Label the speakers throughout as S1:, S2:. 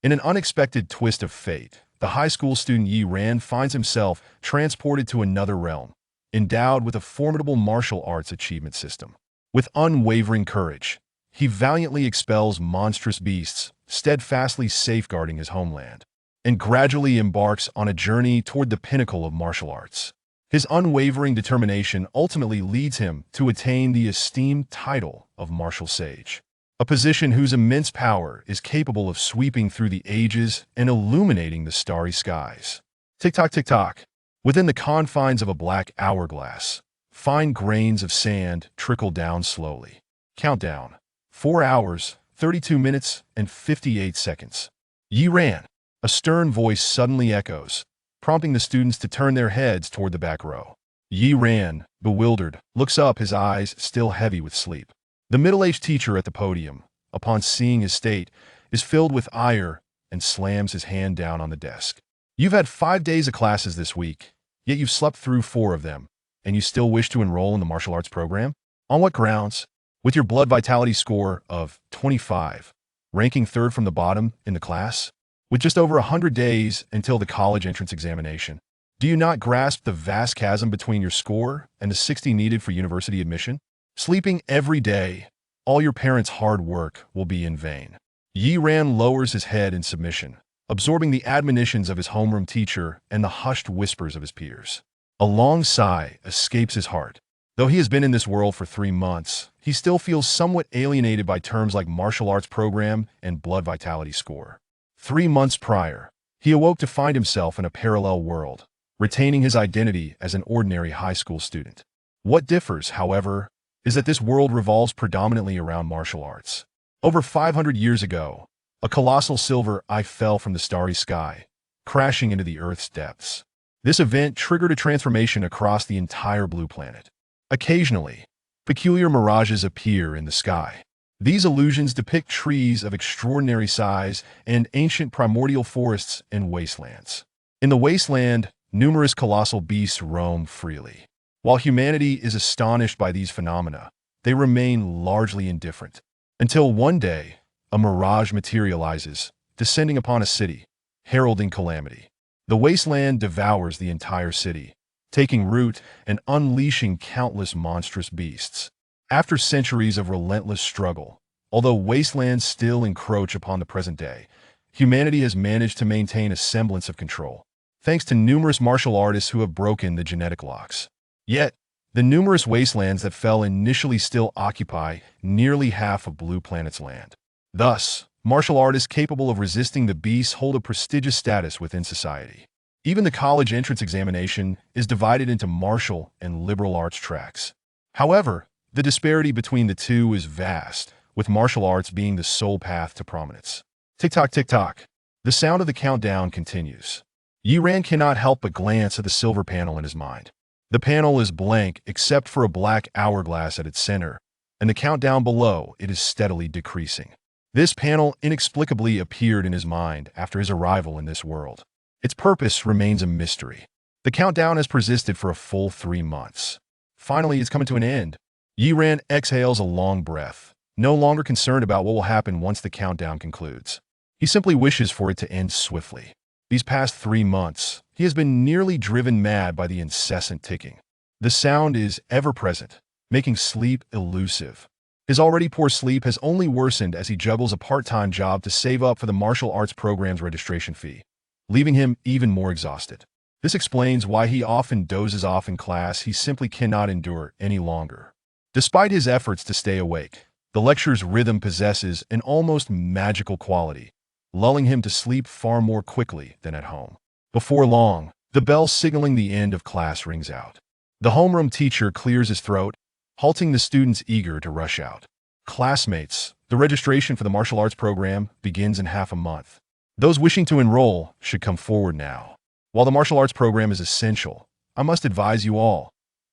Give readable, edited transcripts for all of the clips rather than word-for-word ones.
S1: In an unexpected twist of fate, the high school student Yi Ran finds himself transported to another realm, endowed with a formidable martial arts achievement system. With unwavering courage, he valiantly expels monstrous beasts, steadfastly safeguarding his homeland, and gradually embarks on a journey toward the pinnacle of martial arts. His unwavering determination ultimately leads him to attain the esteemed title of Martial Sage, a position whose immense power is capable of sweeping through the ages and illuminating the starry skies. Tick-tock, tick-tock. Within the confines of a black hourglass, fine grains of sand trickle down slowly. Countdown. 4 hours, 32 minutes, and 58 seconds. Yi Ran. A stern voice suddenly echoes, prompting the students to turn their heads toward the back row. Yi Ran, bewildered, looks up, his eyes still heavy with sleep. The middle-aged teacher at the podium, upon seeing his state, is filled with ire and slams his hand down on the desk. You've had 5 days of classes this week, yet you've slept through 4 of them, and you still wish to enroll in the martial arts program? On what grounds? With your blood vitality score of 25, ranking 3rd from the bottom in the class? With just over 100 days until the college entrance examination, do you not grasp the vast chasm between your score and the 60 needed for university admission? Sleeping every day, all your parents' hard work will be in vain. Yi Ran lowers his head in submission, absorbing the admonitions of his homeroom teacher and the hushed whispers of his peers. A long sigh escapes his heart. Though he has been in this world for 3 months, he still feels somewhat alienated by terms like martial arts program and blood vitality score. 3 months prior, he awoke to find himself in a parallel world, retaining his identity as an ordinary high school student. What differs, however, is that this world revolves predominantly around martial arts. Over 500 years ago, a colossal silver eye fell from the starry sky, crashing into the Earth's depths. This event triggered a transformation across the entire blue planet. Occasionally, peculiar mirages appear in the sky. These illusions depict trees of extraordinary size and ancient primordial forests and wastelands. In the wasteland, numerous colossal beasts roam freely. While humanity is astonished by these phenomena, they remain largely indifferent. Until one day, a mirage materializes, descending upon a city, heralding calamity. The wasteland devours the entire city, taking root and unleashing countless monstrous beasts. After centuries of relentless struggle, although wastelands still encroach upon the present day, humanity has managed to maintain a semblance of control, thanks to numerous martial artists who have broken the genetic locks. Yet, the numerous wastelands that fell initially still occupy nearly half of Blue Planet's land. Thus, martial artists capable of resisting the beasts hold a prestigious status within society. Even the college entrance examination is divided into martial and liberal arts tracks. However, the disparity between the two is vast, with martial arts being the sole path to prominence. Tick-tock, tick-tock. The sound of the countdown continues. Yi Ran cannot help but glance at the silver panel in his mind. The panel is blank except for a black hourglass at its center, and the countdown below it is steadily decreasing. This panel inexplicably appeared in his mind after his arrival in this world. Its purpose remains a mystery. The countdown has persisted for a full 3 months. Finally, it's coming to an end. Yi Ran exhales a long breath, no longer concerned about what will happen once the countdown concludes. He simply wishes for it to end swiftly. These past 3 months, he has been nearly driven mad by the incessant ticking. The sound is ever-present, making sleep elusive. His already poor sleep has only worsened as he juggles a part-time job to save up for the martial arts program's registration fee, leaving him even more exhausted. This explains why he often dozes off in class he simply cannot endure any longer. Despite his efforts to stay awake, the lecture's rhythm possesses an almost magical quality, lulling him to sleep far more quickly than at home. Before long, the bell signaling the end of class rings out. The homeroom teacher clears his throat, halting the students eager to rush out. Classmates, the registration for the martial arts program begins in half a month. Those wishing to enroll should come forward now. While the martial arts program is essential, I must advise you all,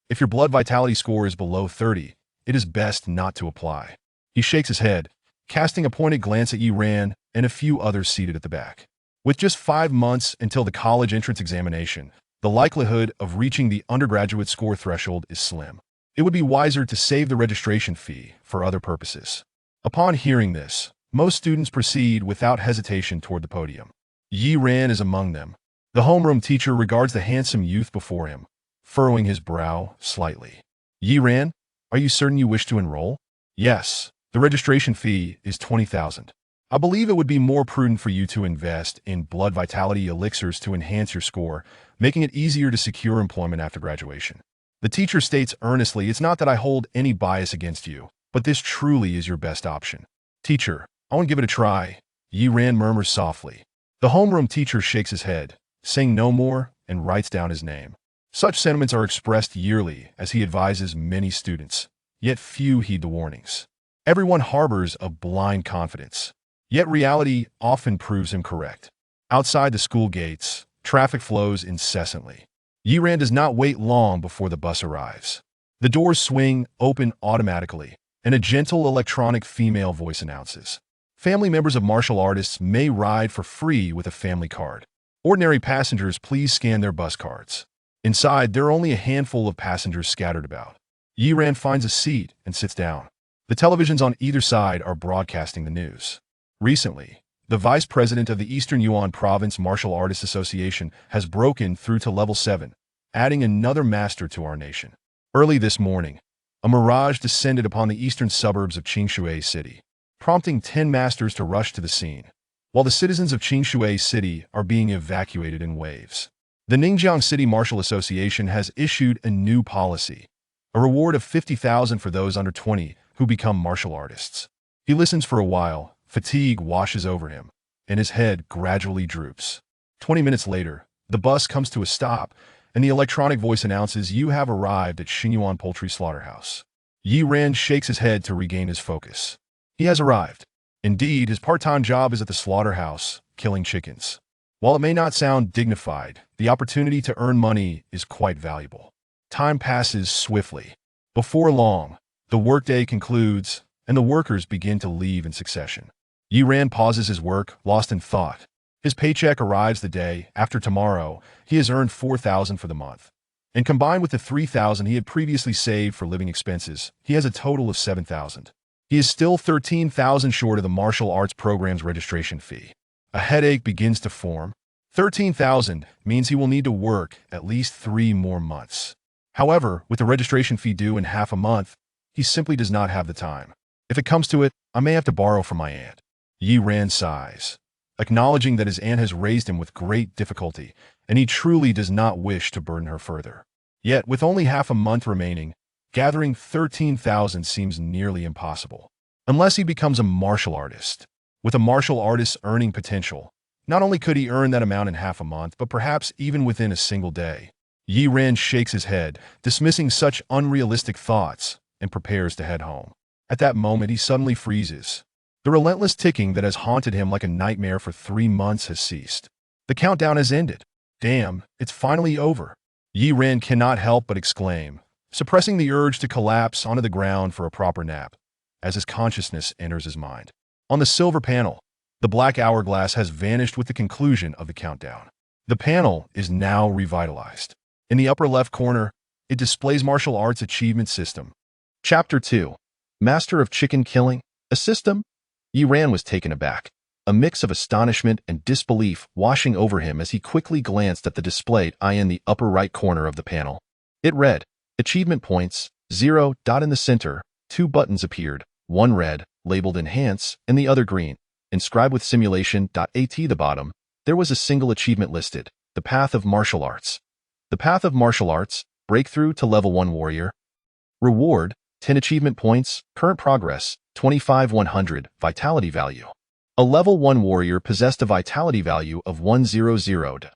S1: if your blood vitality score is below 30, it is best not to apply. He shakes his head, casting a pointed glance at Yi Ran and a few others seated at the back. With just 5 months until the college entrance examination, the likelihood of reaching the undergraduate score threshold is slim. It would be wiser to save the registration fee for other purposes. Upon hearing this, Most students proceed without hesitation toward the podium. Yi Ran is among them. The homeroom teacher regards the handsome youth before him, furrowing his brow slightly. Yi Ran, are you certain you wish to enroll? Yes. The registration fee is 20,000. I believe it would be more prudent for you to invest in blood vitality elixirs to enhance your score, making it easier to secure employment after graduation. The teacher states earnestly, it's not that I hold any bias against you, but this truly is your best option. Teacher, I want to give it a try. Yi Ran murmurs softly. The homeroom teacher shakes his head, saying no more, and writes down his name. Such sentiments are expressed yearly as he advises many students, yet few heed the warnings. Everyone harbors a blind confidence, yet reality often proves him correct. Outside the school gates, traffic flows incessantly. Yi Ran does not wait long before the bus arrives. The doors swing open automatically, and a gentle electronic female voice announces, family members of martial artists may ride for free with a family card. Ordinary passengers, please scan their bus cards. Inside, there are only a handful of passengers scattered about. Yi Ran finds a seat and sits down. The televisions on either side are broadcasting the news. Recently, the vice president of the Eastern Yuan Province Martial Artists Association has broken through to level 7, adding another master to our nation. Early this morning, a mirage descended upon the eastern suburbs of Qingshui City, prompting 10 masters to rush to the scene, while the citizens of Qingshui City are being evacuated in waves. The Ningjiang City Martial Association has issued a new policy, a reward of 50,000 for those under 20 who become martial artists. He listens for a while, fatigue washes over him, and his head gradually droops. 20 minutes later, the bus comes to a stop, and the electronic voice announces, you have arrived at Xinyuan Poultry Slaughterhouse. Yi Ran shakes his head to regain his focus. He has arrived. Indeed, his part-time job is at the slaughterhouse, killing chickens. While it may not sound dignified, the opportunity to earn money is quite valuable. Time passes swiftly. Before long, the workday concludes, and the workers begin to leave in succession. Yi Ran pauses his work, lost in thought. His paycheck arrives the day after tomorrow. He has earned 4,000 for the month. And combined with the 3,000 he had previously saved for living expenses, he has a total of 7,000. He is still 13,000 short of the martial arts program's registration fee. A headache begins to form. 13,000 means he will need to work at least 3 more months. However, with the registration fee due in half a month, he simply does not have the time. If it comes to it, I may have to borrow from my aunt. Yi Ran sighs, acknowledging that his aunt has raised him with great difficulty, and he truly does not wish to burden her further. Yet, with only half a month remaining, gathering 13,000 seems nearly impossible. Unless he becomes a martial artist. With a martial artist's earning potential, not only could he earn that amount in half a month, but perhaps even within a single day. Yi Ran shakes his head, dismissing such unrealistic thoughts, and prepares to head home. At that moment, he suddenly freezes. The relentless ticking that has haunted him like a nightmare for 3 months has ceased. The countdown has ended. Damn, it's finally over. Yi Ran cannot help but exclaim, suppressing the urge to collapse onto the ground for a proper nap, as his consciousness enters his mind. On the silver panel, the black hourglass has vanished with the conclusion of the countdown. The panel is now revitalized. In the upper left corner, it displays martial arts achievement system. Chapter 2. Master of Chicken Killing, a system? Yi Ran was taken aback, a mix of astonishment and disbelief washing over him as he quickly glanced at the display in the upper right corner of the panel. It read, Achievement points, 0. In the center, 2 buttons appeared, one red, labeled Enhance, and the other green, inscribed with Simulation.at. The bottom, there was a single achievement listed, the Path of Martial Arts. The Path of Martial Arts, Breakthrough to Level 1 Warrior. Reward, 10 achievement points, current progress, 25,100, vitality value. A level 1 warrior possessed a vitality value of 100.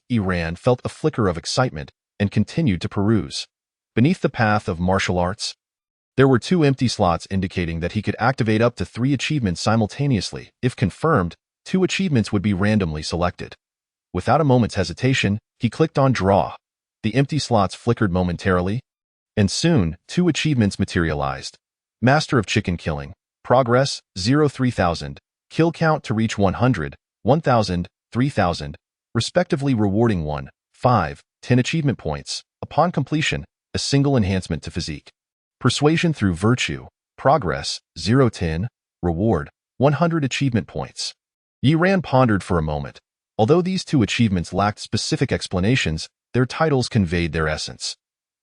S1: Yi Ran felt a flicker of excitement and continued to peruse. Beneath the Path of Martial Arts, there were 2 empty slots indicating that he could activate up to 3 achievements simultaneously. If confirmed, 2 achievements would be randomly selected. Without a moment's hesitation, he clicked on Draw. The empty slots flickered momentarily, and soon, 2 achievements materialized. Master of Chicken Killing. Progress, 0-3000. Kill count to reach 100, 1000, 3000, respectively rewarding 1, 5, 10 achievement points. Upon completion, a single enhancement to physique. Persuasion through Virtue. Progress, 0-10. Reward, 100 achievement points. Yi Ran pondered for a moment. Although these two achievements lacked specific explanations, their titles conveyed their essence.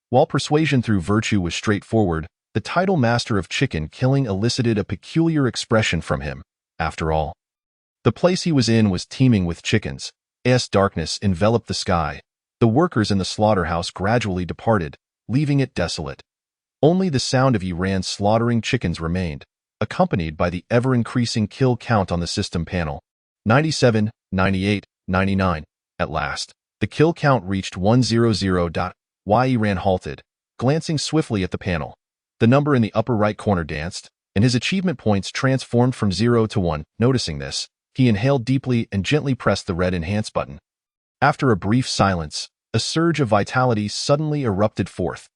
S1: While persuasion through virtue was straightforward, the title Master of Chicken Killing elicited a peculiar expression from him. After all, the place he was in was teeming with chickens. As darkness enveloped the sky, the workers in the slaughterhouse gradually departed, leaving it desolate. Only the sound of Yi Ran slaughtering chickens remained, accompanied by the ever-increasing kill count on the system panel. 97, 98, 99. At last, the kill count reached 100. Yi Ran halted, glancing swiftly at the panel. The number in the upper right corner danced, and his achievement points transformed from 0 to 1. Noticing this, he inhaled deeply and gently pressed the red Enhance button. After a brief silence, a surge of vitality suddenly erupted forth.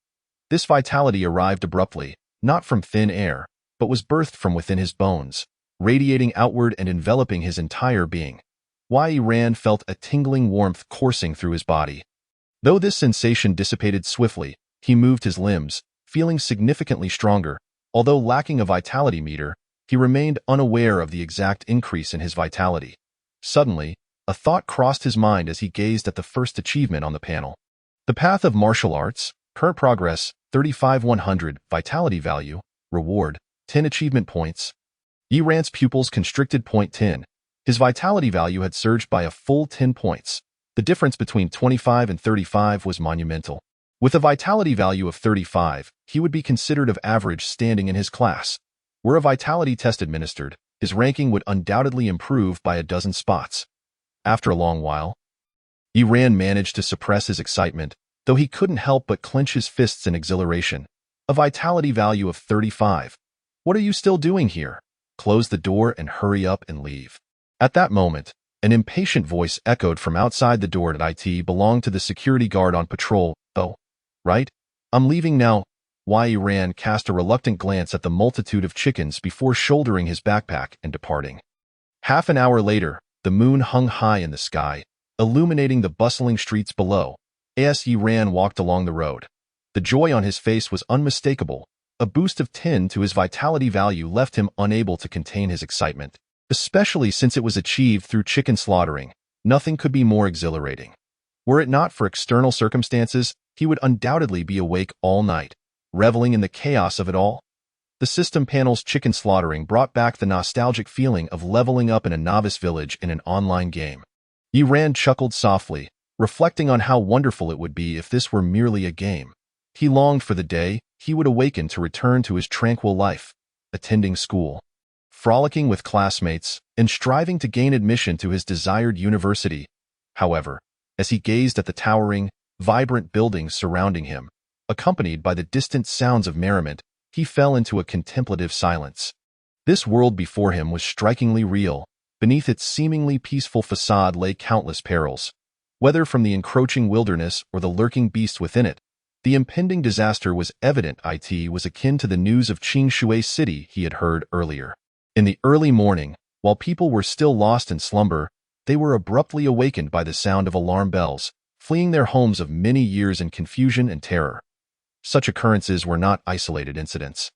S1: This vitality arrived abruptly, not from thin air, but was birthed from within his bones, radiating outward and enveloping his entire being. Yi Ran felt a tingling warmth coursing through his body. Though this sensation dissipated swiftly, he moved his limbs, feeling significantly stronger. Although lacking a vitality meter, he remained unaware of the exact increase in his vitality. Suddenly, a thought crossed his mind as he gazed at the first achievement on the panel. The Path of Martial Arts, current progress, 35-100, vitality value, reward, 10 achievement points. Yi Ran's pupils constricted. 10. His vitality value had surged by a full 10 points. The difference between 25 and 35 was monumental. With a vitality value of 35, he would be considered of average standing in his class. Were a vitality test administered, his ranking would undoubtedly improve by a dozen spots. After a long while, Yi Ran managed to suppress his excitement, though he couldn't help but clench his fists in exhilaration. A vitality value of 35. What are you still doing here? Close the door and hurry up and leave. At that moment, an impatient voice echoed from outside the door. It belonged to the security guard on patrol. Oh, right? I'm leaving now. Yi Ran cast a reluctant glance at the multitude of chickens before shouldering his backpack and departing. Half an hour later, the moon hung high in the sky, illuminating the bustling streets below. As Yi Ran walked along the road, the joy on his face was unmistakable. A boost of 10 to his vitality value left him unable to contain his excitement, especially since it was achieved through chicken slaughtering. Nothing could be more exhilarating. Were it not for external circumstances, he would undoubtedly be awake all night, reveling in the chaos of it all. The system panel's chicken slaughtering brought back the nostalgic feeling of leveling up in a novice village in an online game. Yi Ran chuckled softly, reflecting on how wonderful it would be if this were merely a game. He longed for the day he would awaken to return to his tranquil life, attending school, frolicking with classmates, and striving to gain admission to his desired university. However, as he gazed at the towering, vibrant buildings surrounding him, accompanied by the distant sounds of merriment, he fell into a contemplative silence. This world before him was strikingly real. Beneath its seemingly peaceful facade lay countless perils. Whether from the encroaching wilderness or the lurking beast within it, the impending disaster was evident. It was akin to the news of Qingshui City he had heard earlier. In the early morning, while people were still lost in slumber, they were abruptly awakened by the sound of alarm bells, fleeing their homes of many years in confusion and terror. Such occurrences were not isolated incidents.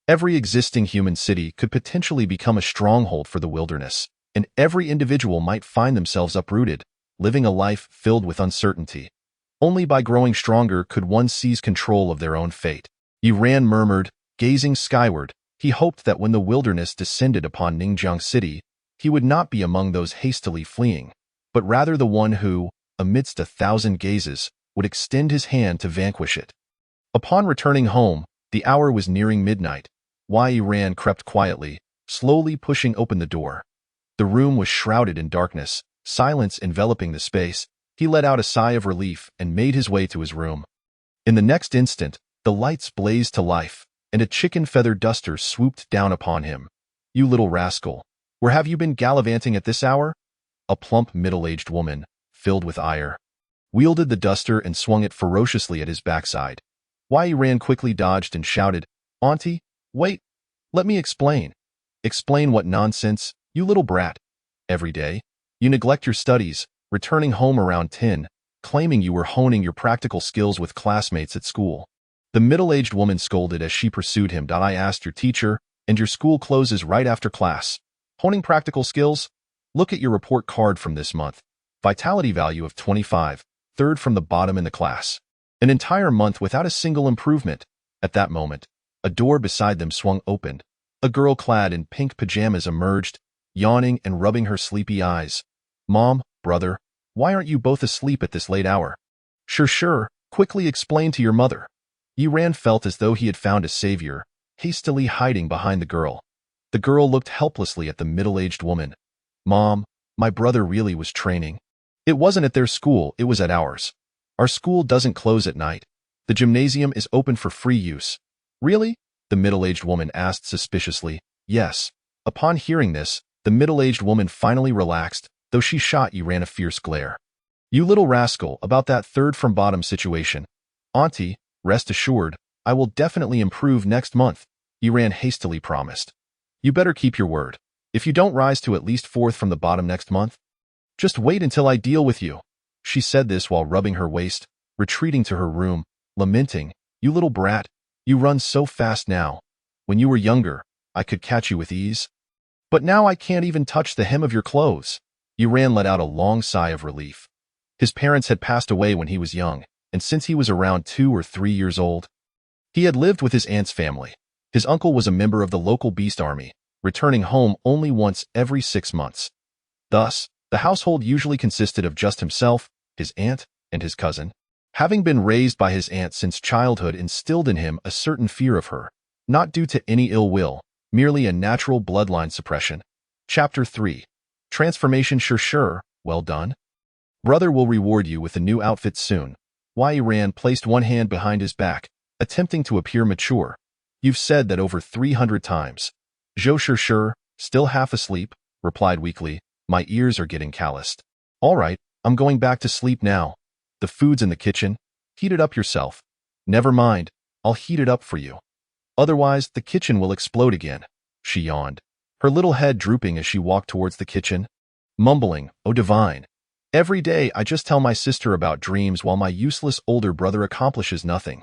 S1: Every existing human city could potentially become a stronghold for the wilderness, and every individual might find themselves uprooted, living a life filled with uncertainty. Only by growing stronger could one seize control of their own fate. Yi Ran murmured, gazing skyward. He hoped that when the wilderness descended upon Ningjiang City, he would not be among those hastily fleeing, but rather the one who, amidst 1,000 gazes, would extend his hand to vanquish it. Upon returning home, the hour was nearing midnight. Yi Ran crept quietly, slowly pushing open the door. The room was shrouded in darkness, silence enveloping the space. He let out a sigh of relief and made his way to his room. In the next instant, the lights blazed to life, and a chicken feather duster swooped down upon him. "You little rascal, where have you been gallivanting at this hour?" A plump middle-aged woman, filled with ire, wielded the duster and swung it ferociously at his backside. Yi Ran quickly dodged and shouted, "Auntie, wait, let me explain." "Explain what nonsense, you little brat. Every day, you neglect your studies, returning home around 10, claiming you were honing your practical skills with classmates at school." The middle-aged woman scolded as she pursued him. "I asked your teacher, and your school closes right after class." Honing practical skills? Look at your report card from this month. Vitality value of 25, third from the bottom in the class. An entire month without a single improvement. At that moment, a door beside them swung open. A girl clad in pink pajamas emerged, yawning and rubbing her sleepy eyes. Mom, brother, why aren't you both asleep at this late hour? Sure, quickly explain to your mother. Yiran felt as though he had found a savior, hastily hiding behind the girl. The girl looked helplessly at the middle-aged woman. Mom, my brother really was training. It wasn't at their school, it was at ours. Our school doesn't close at night. The gymnasium is open for free use. Really? The middle-aged woman asked suspiciously. Yes. Upon hearing this, the middle-aged woman finally relaxed, though she shot Yiran a fierce glare. You little rascal, about that third from bottom situation. Auntie, rest assured, I will definitely improve next month, Yiran hastily promised. You better keep your word. If you don't rise to at least fourth from the bottom next month, just wait until I deal with you. She said this while rubbing her waist, retreating to her room, lamenting, You little brat, you run so fast now. When you were younger, I could catch you with ease. But now I can't even touch the hem of your clothes. Yiran let out a long sigh of relief. His parents had passed away when he was young, and since he was around 2 or 3 years old, he had lived with his aunt's family. His uncle was a member of the local beast army, returning home only once every 6 months. Thus, the household usually consisted of just himself, his aunt, and his cousin. Having been raised by his aunt since childhood instilled in him a certain fear of her, not due to any ill will, merely a natural bloodline suppression. Chapter 3. Transformation. Sure, well done. Brother will reward you with a new outfit soon. Yiran placed one hand behind his back, attempting to appear mature. You've said that over 300 times. Zhou sure, still half asleep, replied weakly. My ears are getting calloused. All right, I'm going back to sleep now. The food's in the kitchen. Heat it up yourself. Never mind, I'll heat it up for you. Otherwise, the kitchen will explode again. She yawned, her little head drooping as she walked towards the kitchen, mumbling, Oh divine. Every day I just tell my sister about dreams while my useless older brother accomplishes nothing.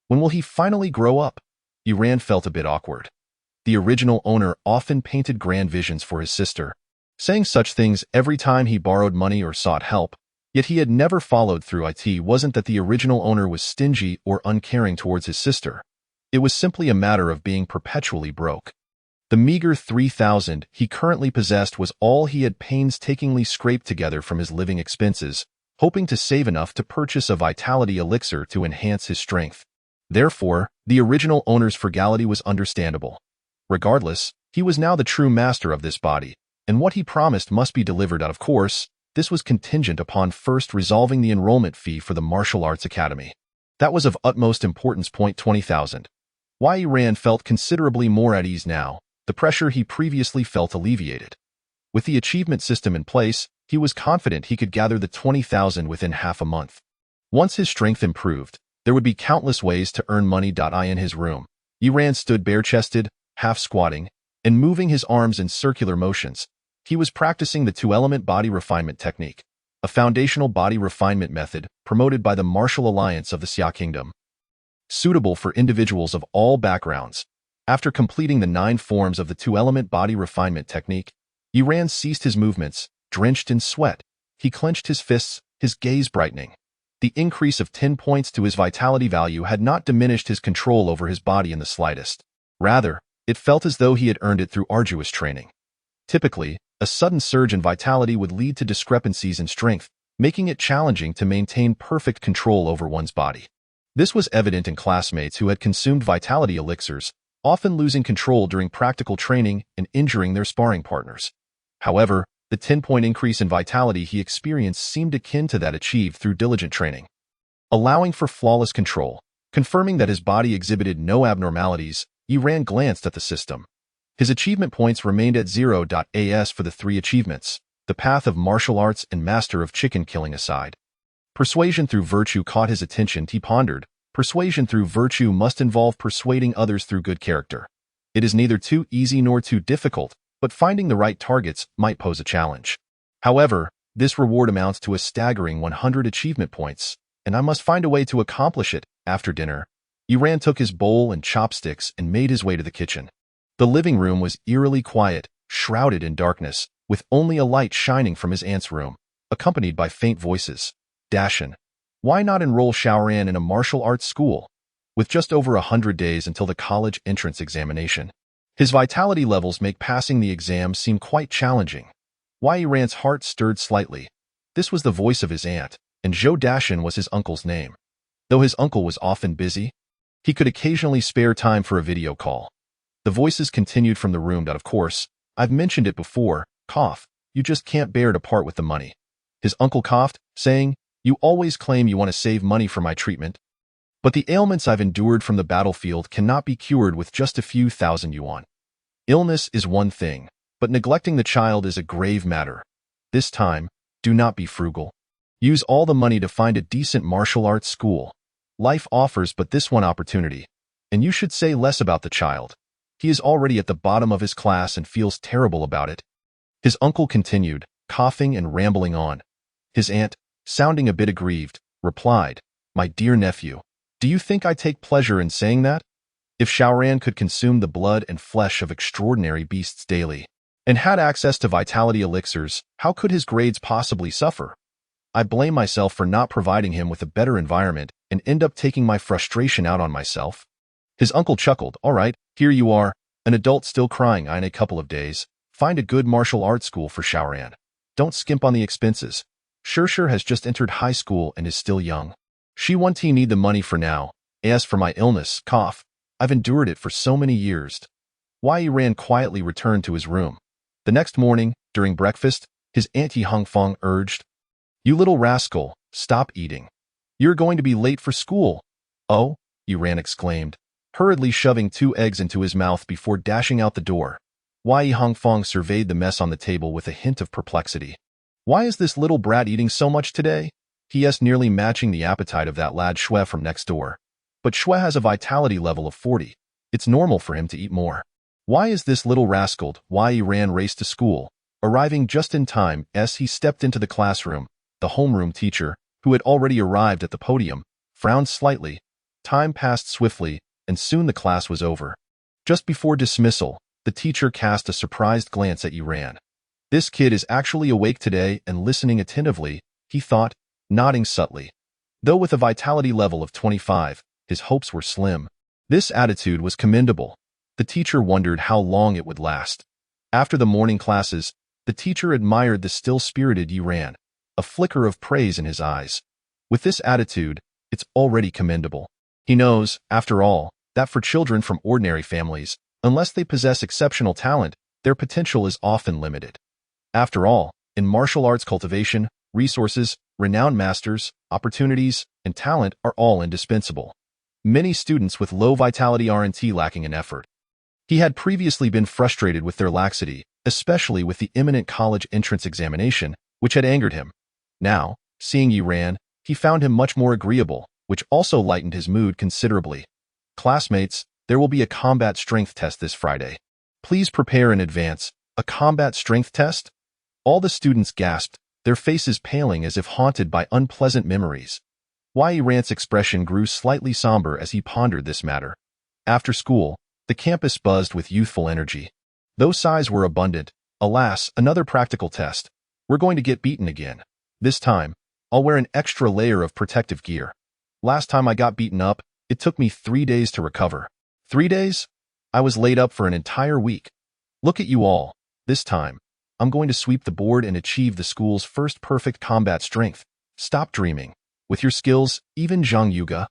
S1: When will he finally grow up? Yiran felt a bit awkward. The original owner often painted grand visions for his sister, saying such things every time he borrowed money or sought help, yet he had never followed through. It wasn't that the original owner was stingy or uncaring towards his sister. It was simply a matter of being perpetually broke. The meager 3,000 he currently possessed was all he had painstakingly scraped together from his living expenses, hoping to save enough to purchase a vitality elixir to enhance his strength. Therefore, the original owner's frugality was understandable. Regardless, he was now the true master of this body, and what he promised must be delivered. Of course, this was contingent upon first resolving the enrollment fee for the Martial Arts Academy. That was of utmost importance. 20,000. Yiran felt considerably more at ease now. The pressure he previously felt alleviated. With the achievement system in place, he was confident he could gather the 20,000 within half a month. Once his strength improved, there would be countless ways to earn money. In his room, Yiran stood bare-chested, half squatting, and moving his arms in circular motions. He was practicing the two-element body refinement technique, a foundational body refinement method promoted by the Martial Alliance of the Xia Kingdom, suitable for individuals of all backgrounds. After completing the 9 forms of the two-element body refinement technique, Yiran ceased his movements, drenched in sweat. He clenched his fists, his gaze brightening. The increase of 10 points to his vitality value had not diminished his control over his body in the slightest. Rather, it felt as though he had earned it through arduous training. Typically, a sudden surge in vitality would lead to discrepancies in strength, making it challenging to maintain perfect control over one's body. This was evident in classmates who had consumed vitality elixirs, often losing control during practical training and injuring their sparring partners. However, the 10-point increase in vitality he experienced seemed akin to that achieved through diligent training. Allowing for flawless control, confirming that his body exhibited no abnormalities, Yiran glanced at the system. His achievement points remained at 0.as for the 3 achievements, the path of martial arts and master of chicken killing aside. Persuasion through virtue caught his attention. He pondered, persuasion through virtue must involve persuading others through good character. It is neither too easy nor too difficult, but finding the right targets might pose a challenge. However, this reward amounts to a staggering 100 achievement points, and I must find a way to accomplish it. After dinner, Yiran took his bowl and chopsticks and made his way to the kitchen. The living room was eerily quiet, shrouded in darkness, with only a light shining from his aunt's room, accompanied by faint voices. Dashin. Why not enroll Xiaoran in a martial arts school? With just over 100 days until the college entrance examination, his vitality levels make passing the exam seem quite challenging. Wei Ran's heart stirred slightly. This was the voice of his aunt, and Zhou Dashin was his uncle's name. Though his uncle was often busy, he could occasionally spare time for a video call. The voices continued from the room that, of course, I've mentioned it before, cough, you just can't bear to part with the money. His uncle coughed, saying, you always claim you want to save money for my treatment. But the ailments I've endured from the battlefield cannot be cured with just a few thousand yuan. Illness is one thing, but neglecting the child is a grave matter. This time, do not be frugal. Use all the money to find a decent martial arts school. Life offers but this one opportunity, and you should say less about the child. He is already at the bottom of his class and feels terrible about it. His uncle continued, coughing and rambling on. His aunt, sounding a bit aggrieved, replied, my dear nephew, do you think I take pleasure in saying that? If Xiaoran could consume the blood and flesh of extraordinary beasts daily, and had access to vitality elixirs, how could his grades possibly suffer? I blame myself for not providing him with a better environment and end up taking my frustration out on myself. His uncle chuckled, all right, here you are, an adult still crying in a couple of days. Find a good martial arts school for Xiaoran. Don't skimp on the expenses. Shirshir has just entered high school and is still young. She won't need the money for now. As for my illness, cough, I've endured it for so many years. Wei Ran quietly returned to his room. The next morning, during breakfast, his auntie Hongfeng urged, you little rascal, stop eating. You're going to be late for school. Oh, Ran exclaimed, hurriedly shoving 2 eggs into his mouth before dashing out the door. Wei Hongfeng surveyed the mess on the table with a hint of perplexity. Why is this little brat eating so much today? He asked, nearly matching the appetite of that lad Xue from next door. But Xue has a vitality level of 40. It's normal for him to eat more. Why is this little rascal? Wei Ran raced to school, arriving just in time as he stepped into the classroom. The homeroom teacher, who had already arrived at the podium, frowned slightly. Time passed swiftly, and soon the class was over. Just before dismissal, the teacher cast a surprised glance at Ran. This kid is actually awake today and listening attentively, he thought, nodding subtly. Though with a vitality level of 25, his hopes were slim. This attitude was commendable. The teacher wondered how long it would last. After the morning classes, the teacher admired the still-spirited Ran, a flicker of praise in his eyes. With this attitude, it's already commendable. He knows, after all, that for children from ordinary families, unless they possess exceptional talent, their potential is often limited. After all, in martial arts cultivation, resources, renowned masters, opportunities, and talent are all indispensable. Many students with low vitality aren't lacking in effort. He had previously been frustrated with their laxity, especially with the imminent college entrance examination, which had angered him. Now, seeing Ran, he found him much more agreeable, which also lightened his mood considerably. Classmates, there will be a combat strength test this Friday. Please prepare in advance. A combat strength test? All the students gasped, their faces paling as if haunted by unpleasant memories. Wei Ran's expression grew slightly somber as he pondered this matter. After school, the campus buzzed with youthful energy. Though sighs were abundant, alas, another practical test. We're going to get beaten again. This time, I'll wear an extra layer of protective gear. Last time I got beaten up, it took me 3 days to recover. 3 days? I was laid up for an entire week. Look at you all. This time, I'm going to sweep the board and achieve the school's first perfect combat strength. Stop dreaming. With your skills, even Zhang Yuga,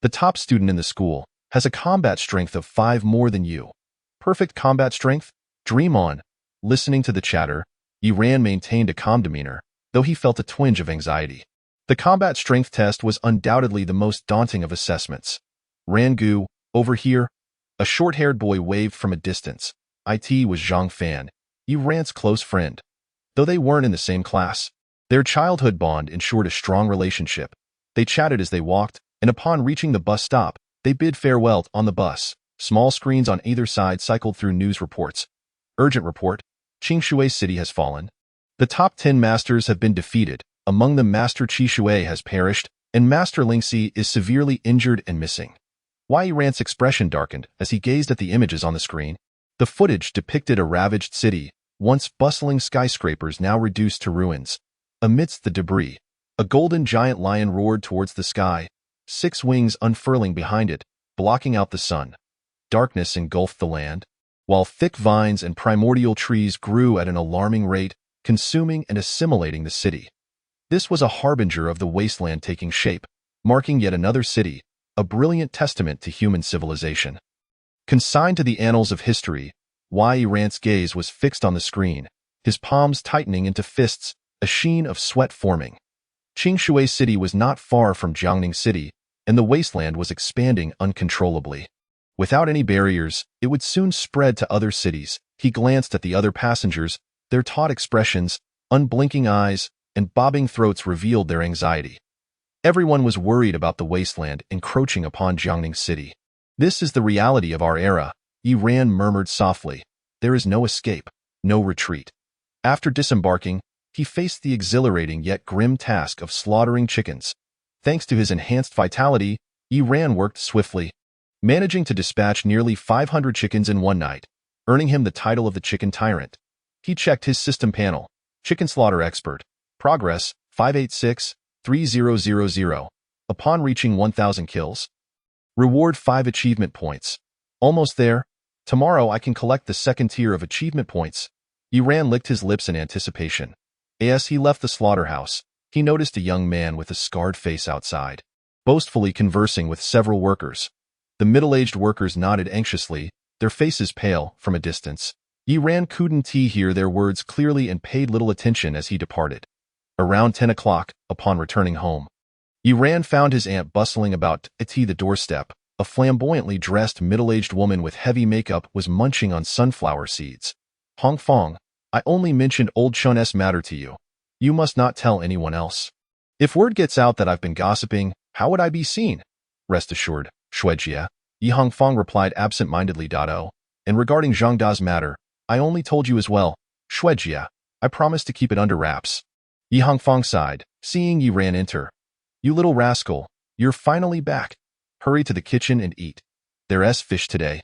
S1: the top student in the school, has a combat strength of 5 more than you. Perfect combat strength? Dream on. Listening to the chatter, Ran maintained a calm demeanor, though he felt a twinge of anxiety. The combat strength test was undoubtedly the most daunting of assessments. Rangu, over here. A short-haired boy waved from a distance. It was Zhang Fan, Ran's close friend. Though they weren't in the same class, their childhood bond ensured a strong relationship. They chatted as they walked, and upon reaching the bus stop, they bid farewell on the bus. Small screens on either side cycled through news reports. Urgent report. Qingshui City has fallen. The top 10 masters have been defeated. Among them, Master Qishui has perished, and Master Lingxi is severely injured and missing. Wei Ran's expression darkened as he gazed at the images on the screen. The footage depicted a ravaged city, once bustling skyscrapers now reduced to ruins. Amidst the debris, a golden giant lion roared towards the sky, 6 wings unfurling behind it, blocking out the sun. Darkness engulfed the land, while thick vines and primordial trees grew at an alarming rate, consuming and assimilating the city. This was a harbinger of the wasteland taking shape, marking yet another city, a brilliant testament to human civilization. Consigned to the annals of history, Yi Ran's gaze was fixed on the screen, his palms tightening into fists, a sheen of sweat forming. Qingshui City was not far from Jiangning City, and the wasteland was expanding uncontrollably. Without any barriers, it would soon spread to other cities. He glanced at the other passengers, their taut expressions, unblinking eyes, and bobbing throats revealed their anxiety. Everyone was worried about the wasteland encroaching upon Jiangning City. This is the reality of our era, Yi Ran murmured softly. There is no escape, no retreat. After disembarking, he faced the exhilarating yet grim task of slaughtering chickens. Thanks to his enhanced vitality, Yi Ran worked swiftly, managing to dispatch nearly 500 chickens in one night, earning him the title of the Chicken Tyrant. He checked his system panel. Chicken Slaughter Expert. Progress, 586-3000. Upon reaching 1,000 kills. Reward 5 achievement points. Almost there. Tomorrow I can collect the second tier of achievement points. Yi Ran licked his lips in anticipation. As he left the slaughterhouse, he noticed a young man with a scarred face outside, boastfully conversing with several workers. The middle-aged workers nodded anxiously, their faces pale from a distance. Yi Ran couldn't hear their words clearly and paid little attention as he departed. Around 10 o'clock, upon returning home, Yi Ran found his aunt bustling about at the doorstep. A flamboyantly dressed middle-aged woman with heavy makeup was munching on sunflower seeds. Hong Fong, I only mentioned old Chun's matter to you. You must not tell anyone else. If word gets out that I've been gossiping, how would I be seen? Rest assured, Xuejia, Yi Hong Fong replied absent-mindedly. And regarding Zhang Da's matter, I only told you as well, Xuejia. I promised to keep it under wraps. Yi Hong Fong sighed, seeing Yi Ran enter. You little rascal, you're finally back. Hurry to the kitchen and eat. There's fish today.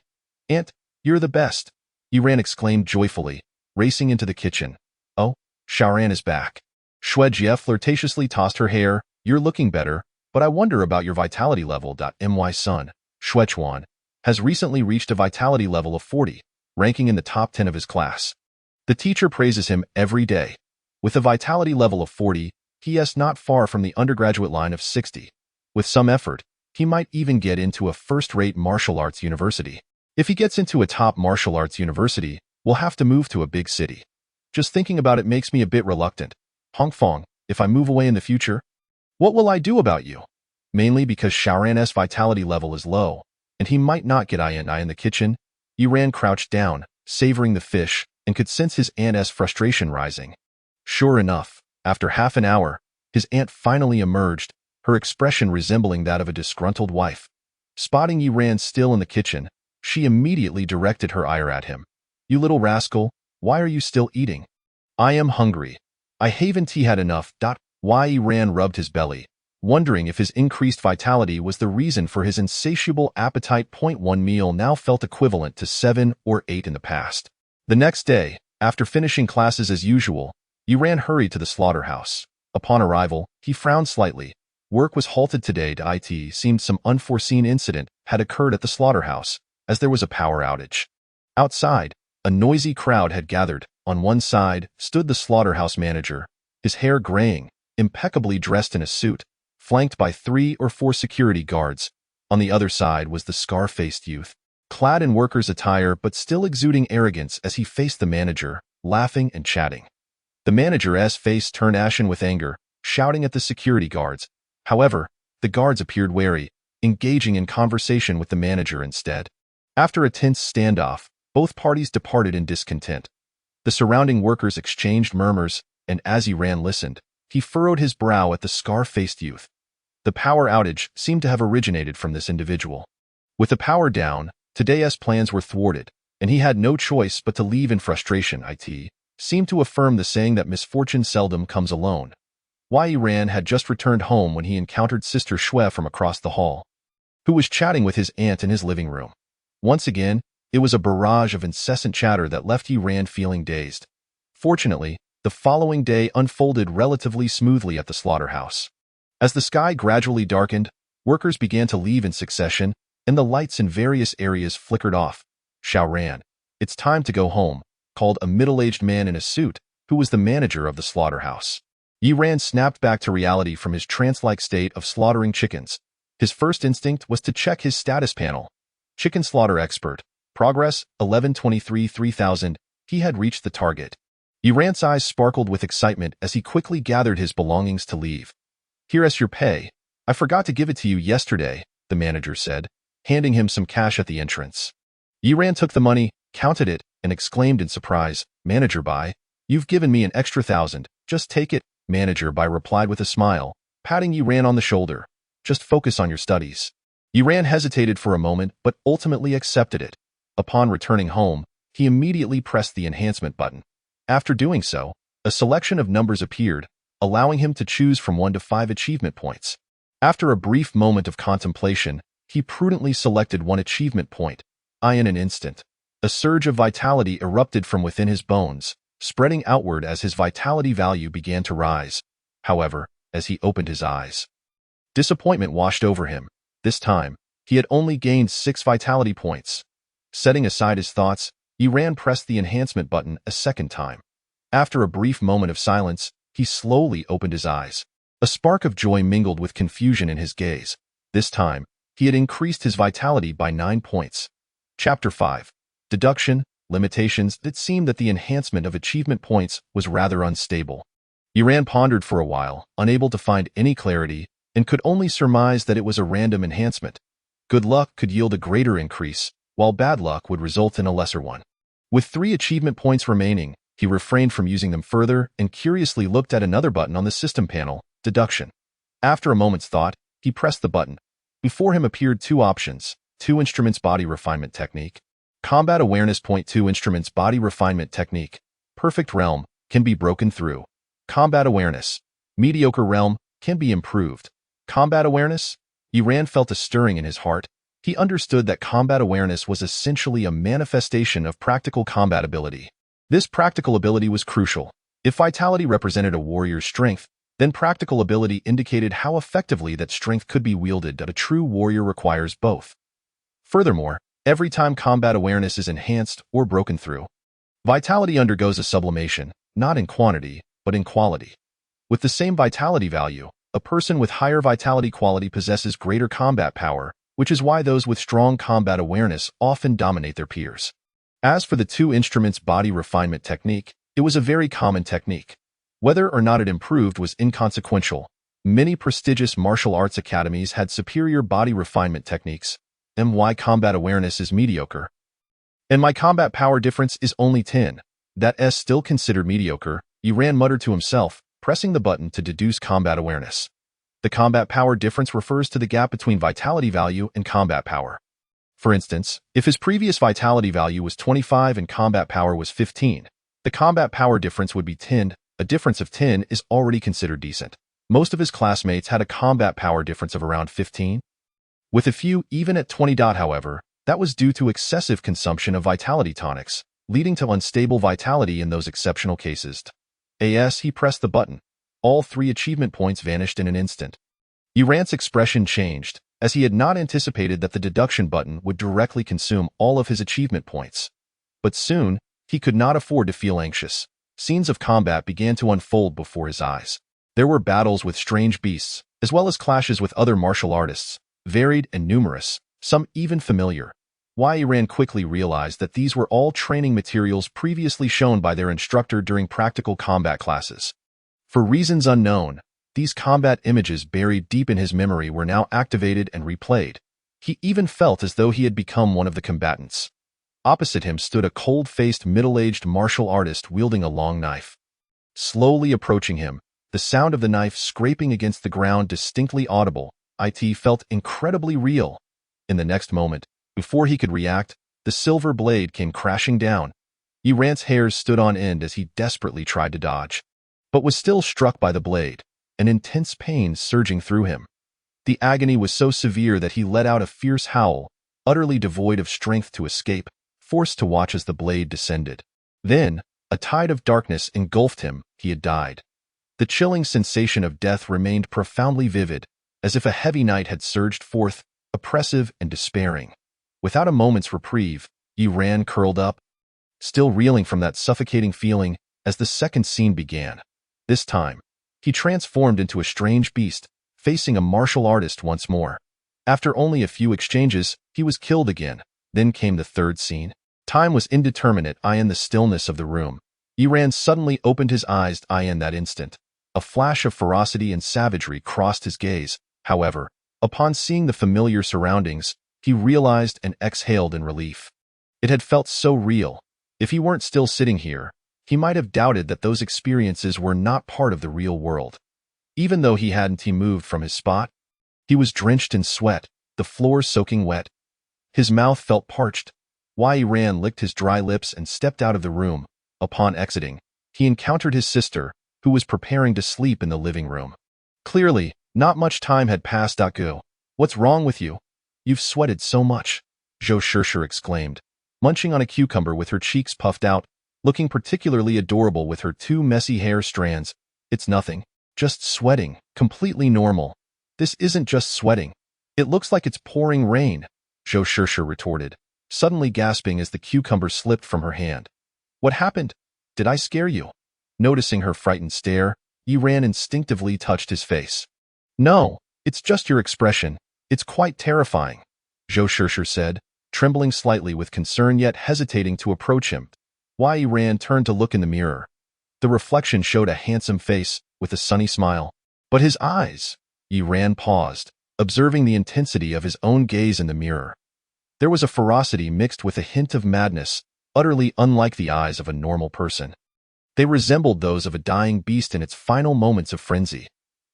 S1: Aunt, you're the best. Yi Ran exclaimed joyfully, racing into the kitchen. Oh, Xiaoran is back. Xuejia flirtatiously tossed her hair. You're looking better, but I wonder about your vitality level. My son, Xuechuan, has recently reached a vitality level of 40, ranking in the top 10 of his class. The teacher praises him every day. With a vitality level of 40, he is not far from the undergraduate line of 60. With some effort, he might even get into a first-rate martial arts university. If he gets into a top martial arts university, we'll have to move to a big city. Just thinking about it makes me a bit reluctant. Hong Fong, if I move away in the future, what will I do about you? Mainly because Xiaoran's vitality level is low, and he might not get in the kitchen. Yi Ran crouched down, savoring the fish, and could sense his aunt's frustration rising. Sure enough, after half an hour, his aunt finally emerged, her expression resembling that of a disgruntled wife. Spotting Yi Ran still in the kitchen, she immediately directed her ire at him. You little rascal, why are you still eating? I am hungry. I haven't had enough. Yi Ran rubbed his belly, wondering if his increased vitality was the reason for his insatiable appetite. One meal now felt equivalent to 7 or 8 in the past. The next day, after finishing classes as usual, Yi Ran hurried to the slaughterhouse. Upon arrival, he frowned slightly. Work was halted today. It seemed some unforeseen incident had occurred at the slaughterhouse, as there was a power outage. Outside, a noisy crowd had gathered. On one side stood the slaughterhouse manager, his hair graying, impeccably dressed in a suit, flanked by 3 or 4 security guards. On the other side was the scar-faced youth, clad in worker's attire but still exuding arrogance as he faced the manager, laughing and chatting. The manager's face turned ashen with anger, shouting at the security guards. However, the guards appeared wary, engaging in conversation with the manager instead. After a tense standoff, both parties departed in discontent. The surrounding workers exchanged murmurs, and as Yi Ran listened, he furrowed his brow at the scar-faced youth. The power outage seemed to have originated from this individual. With the power down, today's plans were thwarted, and he had no choice but to leave in frustration. It seemed to affirm the saying that misfortune seldom comes alone. Yi Ran had just returned home when he encountered Sister Xue from across the hall, who was chatting with his aunt in his living room. Once again, it was a barrage of incessant chatter that left Yi Ran feeling dazed. Fortunately, the following day unfolded relatively smoothly at the slaughterhouse. As the sky gradually darkened, workers began to leave in succession, and the lights in various areas flickered off. Xiao Ran, "It's time to go home," called a middle-aged man in a suit, who was the manager of the slaughterhouse. Yi Ran snapped back to reality from his trance-like state of slaughtering chickens. His first instinct was to check his status panel. Chicken slaughter expert. Progress, 1123-3000. He had reached the target. Yi Ran's eyes sparkled with excitement as he quickly gathered his belongings to leave. "Here's your pay. I forgot to give it to you yesterday," the manager said, handing him some cash at the entrance. Yi Ran took the money, counted it, and exclaimed in surprise, "Manager Bai, you've given me an extra 1,000. Just take it." Manager Bai replied with a smile, patting Yi Ran on the shoulder. "Just focus on your studies." Yi Ran hesitated for a moment, but ultimately accepted it. Upon returning home, he immediately pressed the enhancement button. After doing so, a selection of numbers appeared, allowing him to choose from 1 to 5 achievement points. After a brief moment of contemplation, he prudently selected 1 achievement point. In an instant, a surge of vitality erupted from within his bones, spreading outward as his vitality value began to rise. However, as he opened his eyes, disappointment washed over him. This time, he had only gained 6 vitality points. Setting aside his thoughts, Yi Ran pressed the enhancement button a second time. After a brief moment of silence, he slowly opened his eyes. A spark of joy mingled with confusion in his gaze. This time, he had increased his vitality by 9 points. Chapter 5. Deduction, Limitations. It seemed that the enhancement of achievement points was rather unstable. Yi Ran pondered for a while, unable to find any clarity, and could only surmise that it was a random enhancement. Good luck could yield a greater increase, while bad luck would result in a lesser one. With 3 achievement points remaining, he refrained from using them further and curiously looked at another button on the system panel, Deduction. After a moment's thought, he pressed the button. Before him appeared 2 options: 2 Instruments Body Refinement Technique. Combat Awareness. 2 Instruments Body Refinement Technique. Perfect Realm, can be broken through. Combat Awareness. Mediocre Realm, can be improved. Combat Awareness? Yi Ran felt a stirring in his heart. He understood that combat awareness was essentially a manifestation of practical combat ability. This practical ability was crucial. If vitality represented a warrior's strength, then practical ability indicated how effectively that strength could be wielded. A true warrior requires both. Furthermore, every time combat awareness is enhanced or broken through, vitality undergoes a sublimation, not in quantity, but in quality. With the same vitality value, a person with higher vitality quality possesses greater combat power, which is why those with strong combat awareness often dominate their peers. As for the 2 Instruments Body Refinement Technique, it was a very common technique. Whether or not it improved was inconsequential. Many prestigious martial arts academies had superior body refinement techniques. My combat awareness is mediocre, and my combat power difference is only 10. That's still considered mediocre, Yi Ran muttered to himself, pressing the button to deduce combat awareness. The combat power difference refers to the gap between vitality value and combat power. For instance, if his previous vitality value was 25 and combat power was 15, the combat power difference would be 10. A difference of 10 is already considered decent. Most of his classmates had a combat power difference of around 15. With a few even at 20. However, that was due to excessive consumption of vitality tonics, leading to unstable vitality in those exceptional cases. As he pressed the button, all 3 achievement points vanished in an instant. Yi Ran's expression changed, as he had not anticipated that the deduction button would directly consume all of his achievement points. But soon, he could not afford to feel anxious. Scenes of combat began to unfold before his eyes. There were battles with strange beasts, as well as clashes with other martial artists, varied and numerous, some even familiar. Yi Ran quickly realized that these were all training materials previously shown by their instructor during practical combat classes. For reasons unknown, these combat images buried deep in his memory were now activated and replayed. He even felt as though he had become one of the combatants. Opposite him stood a cold-faced middle-aged martial artist wielding a long knife. Slowly approaching him, the sound of the knife scraping against the ground distinctly audible, it felt incredibly real. In the next moment, before he could react, the silver blade came crashing down. Yi Ran's hairs stood on end as he desperately tried to dodge, but was still struck by the blade, an intense pain surging through him. The agony was so severe that he let out a fierce howl, utterly devoid of strength to escape, forced to watch as the blade descended. Then, A tide of darkness engulfed him. He had died. The chilling sensation of death remained profoundly vivid, as if a heavy night had surged forth, oppressive and despairing. Without a moment's reprieve, Yi Ran curled up, still reeling from that suffocating feeling as the second scene began. This time, he transformed into a strange beast, facing a martial artist once more. After only a few exchanges, he was killed again. Then came the third scene. Time was indeterminate. In the stillness of the room, Yi Ran suddenly opened his eyes. In that instant, a flash of ferocity and savagery crossed his gaze. However, upon seeing the familiar surroundings, he realized and exhaled in relief. It had felt so real. If he weren't still sitting here, he might have doubted that those experiences were not part of the real world. Even though he hadn't moved from his spot, he was drenched in sweat, the floor soaking wet. His mouth felt parched. Yi Ran licked his dry lips and stepped out of the room. Upon exiting, he encountered his sister, who was preparing to sleep in the living room. Clearly, not much time had passed. Go. What's wrong with you? You've sweated so much, Zhou Shishir exclaimed, munching on a cucumber with her cheeks puffed out, looking particularly adorable with her two messy hair strands. It's nothing. Just sweating. Completely normal. This isn't just sweating. It looks like it's pouring rain, Zhou Shishir retorted, suddenly gasping as the cucumber slipped from her hand. What happened? Did I scare you? Noticing her frightened stare, Yi Ran instinctively touched his face. No, it's just your expression. It's quite terrifying, Zhou Shishir said, trembling slightly with concern yet hesitating to approach him. Yi Ran turned to look in the mirror. The reflection showed a handsome face with a sunny smile. But his eyes... Yi Ran paused, observing the intensity of his own gaze in the mirror. There was a ferocity mixed with a hint of madness, utterly unlike the eyes of a normal person. They resembled those of a dying beast in its final moments of frenzy.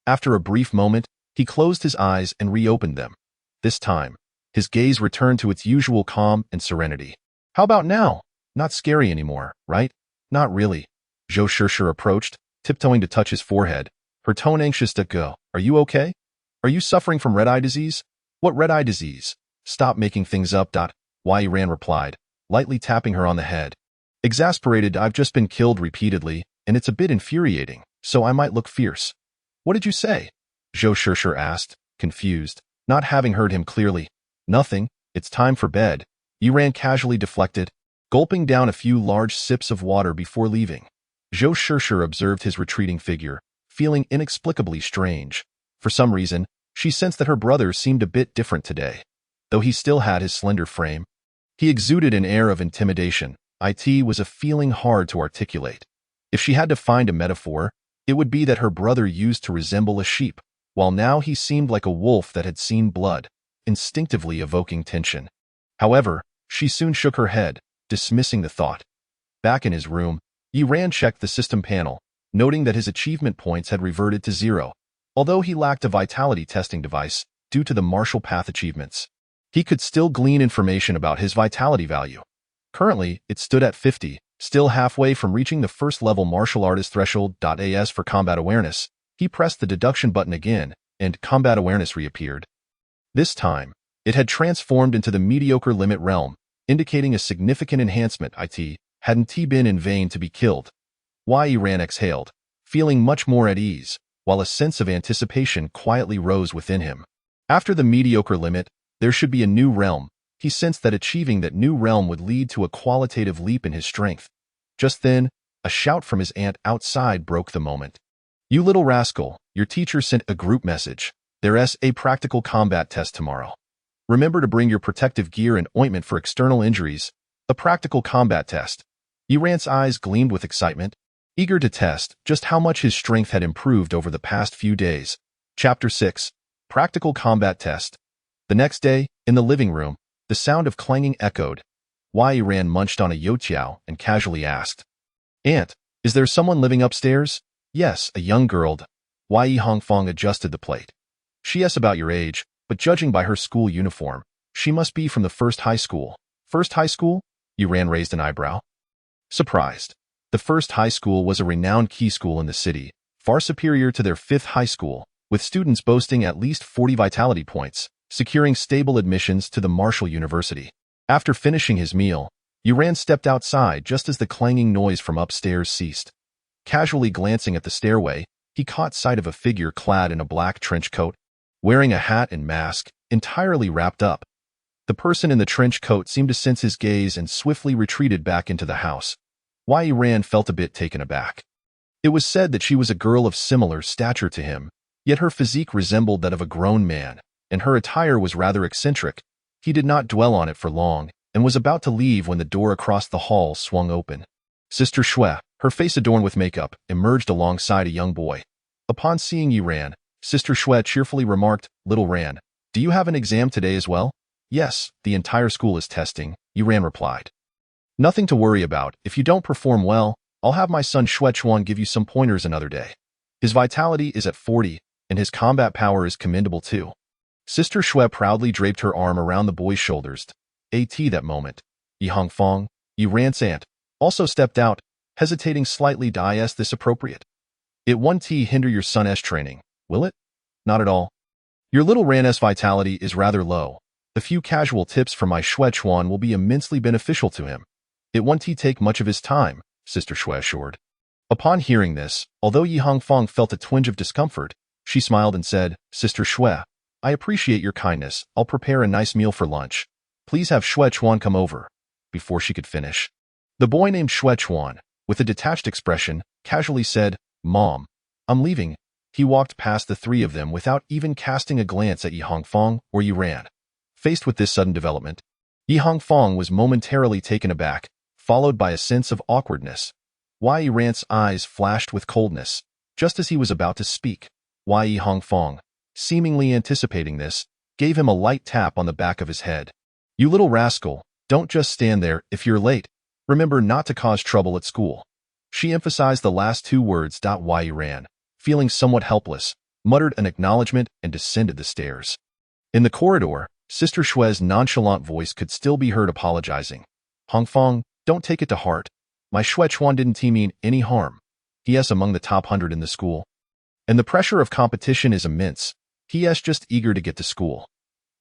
S1: After a brief moment, he closed his eyes and reopened them. This time, his gaze returned to its usual calm and serenity. How about now? Not scary anymore, right? Not really. Zhou Shishir approached, tiptoeing to touch his forehead, her tone anxious. Go. Are you okay? Are you suffering from red-eye disease? What red-eye disease? Stop making things up. Yi Ran replied, lightly tapping her on the head. Exasperated, I've just been killed repeatedly, and it's a bit infuriating, so I might look fierce. What did you say? Zhou Shishir asked, confused, not having heard him clearly. Nothing. It's time for bed. Yi Ran casually deflected, gulping down a few large sips of water before leaving. Zhou Shishir observed his retreating figure, feeling inexplicably strange. For some reason, she sensed that her brother seemed a bit different today. Though he still had his slender frame, he exuded an air of intimidation. It was a feeling hard to articulate. If she had to find a metaphor, it would be that her brother used to resemble a sheep, while now he seemed like a wolf that had seen blood, instinctively evoking tension. However, she soon shook her head, dismissing the thought. Back in his room, Yi Ran checked the system panel, noting that his achievement points had reverted to 0. Although he lacked a vitality testing device due to the martial path achievements, he could still glean information about his vitality value. Currently, it stood at 50, still halfway from reaching the first-level martial artist threshold. As for combat awareness, he pressed the deduction button again, and combat awareness reappeared. This time, it had transformed into the mediocre limit realm, indicating a significant enhancement. It hadn't been in vain to be killed. Yi Ran exhaled, feeling much more at ease, while a sense of anticipation quietly rose within him. After the mediocre limit, there should be a new realm. He sensed that achieving that new realm would lead to a qualitative leap in his strength. Just then, a shout from his aunt outside broke the moment. You little rascal, your teacher sent a group message. There's a practical combat test tomorrow. Remember to bring your protective gear and ointment for external injuries. A practical combat test. Yi Ran's eyes gleamed with excitement, eager to test just how much his strength had improved over the past few days. Chapter 6. Practical Combat Test. The next day, in the living room, the sound of clanging echoed. Yi Ran munched on a youtiao and casually asked, Aunt, is there someone living upstairs? Yes, a young girl. Yi Hongfang adjusted the plate. She asks about your age, but judging by her school uniform, she must be from the first high school. First high school? Yi Ran raised an eyebrow. Surprised. The first high school was a renowned key school in the city, far superior to their fifth high school, with students boasting at least 40 vitality points, securing stable admissions to the Martial University. After finishing his meal, Yuran stepped outside just as the clanging noise from upstairs ceased. Casually glancing at the stairway, he caught sight of a figure clad in a black trench coat, wearing a hat and mask, entirely wrapped up. The person in the trench coat seemed to sense his gaze and swiftly retreated back into the house. Wei Ran felt a bit taken aback. It was said that she was a girl of similar stature to him, yet her physique resembled that of a grown man, and her attire was rather eccentric. He did not dwell on it for long, and was about to leave when the door across the hall swung open. Sister Xue, her face adorned with makeup, emerged alongside a young boy. Upon seeing Yi Ran, Sister Xue cheerfully remarked, "Little Ran, do you have an exam today as well?" "Yes, the entire school is testing," Yi Ran replied. "Nothing to worry about. If you don't perform well, I'll have my son Xue Chuan give you some pointers another day. His vitality is at 40, and his combat power is commendable too." Sister Xue proudly draped her arm around the boy's shoulders. At that moment, Yi Hongfang, Yi Ran's aunt, also stepped out, hesitating slightly. Is this appropriate? It won't hinder your son's training, will it? Not at all. Your little Ran's vitality is rather low. A few casual tips from my Xue Chuan will be immensely beneficial to him. It won't take much of his time, Sister Xue assured. Upon hearing this, although Yi Hongfang felt a twinge of discomfort, she smiled and said, "Sister Xue, I appreciate your kindness. I'll prepare a nice meal for lunch. Please have Xue Chuan come over." Before she could finish, the boy named Xue Chuan, with a detached expression, casually said, "Mom, I'm leaving." He walked past the three of them without even casting a glance at Yi Hongfang or Yi Ran. Faced with this sudden development, Yi Hongfang was momentarily taken aback, followed by a sense of awkwardness. Yi Ran's eyes flashed with coldness. Just as he was about to speak, Yi Hongfang, seemingly anticipating this, gave him a light tap on the back of his head. "You little rascal, don't just stand there. If you're late, remember not to cause trouble at school." She emphasized the last two words. Yi Ran, feeling somewhat helpless, muttered an acknowledgement and descended the stairs. In the corridor, Sister Xue's nonchalant voice could still be heard apologizing. "Hongfang, don't take it to heart. My Xue Chuan didn't mean any harm. He is among the top 100 in the school. And the pressure of competition is immense. He is just eager to get to school.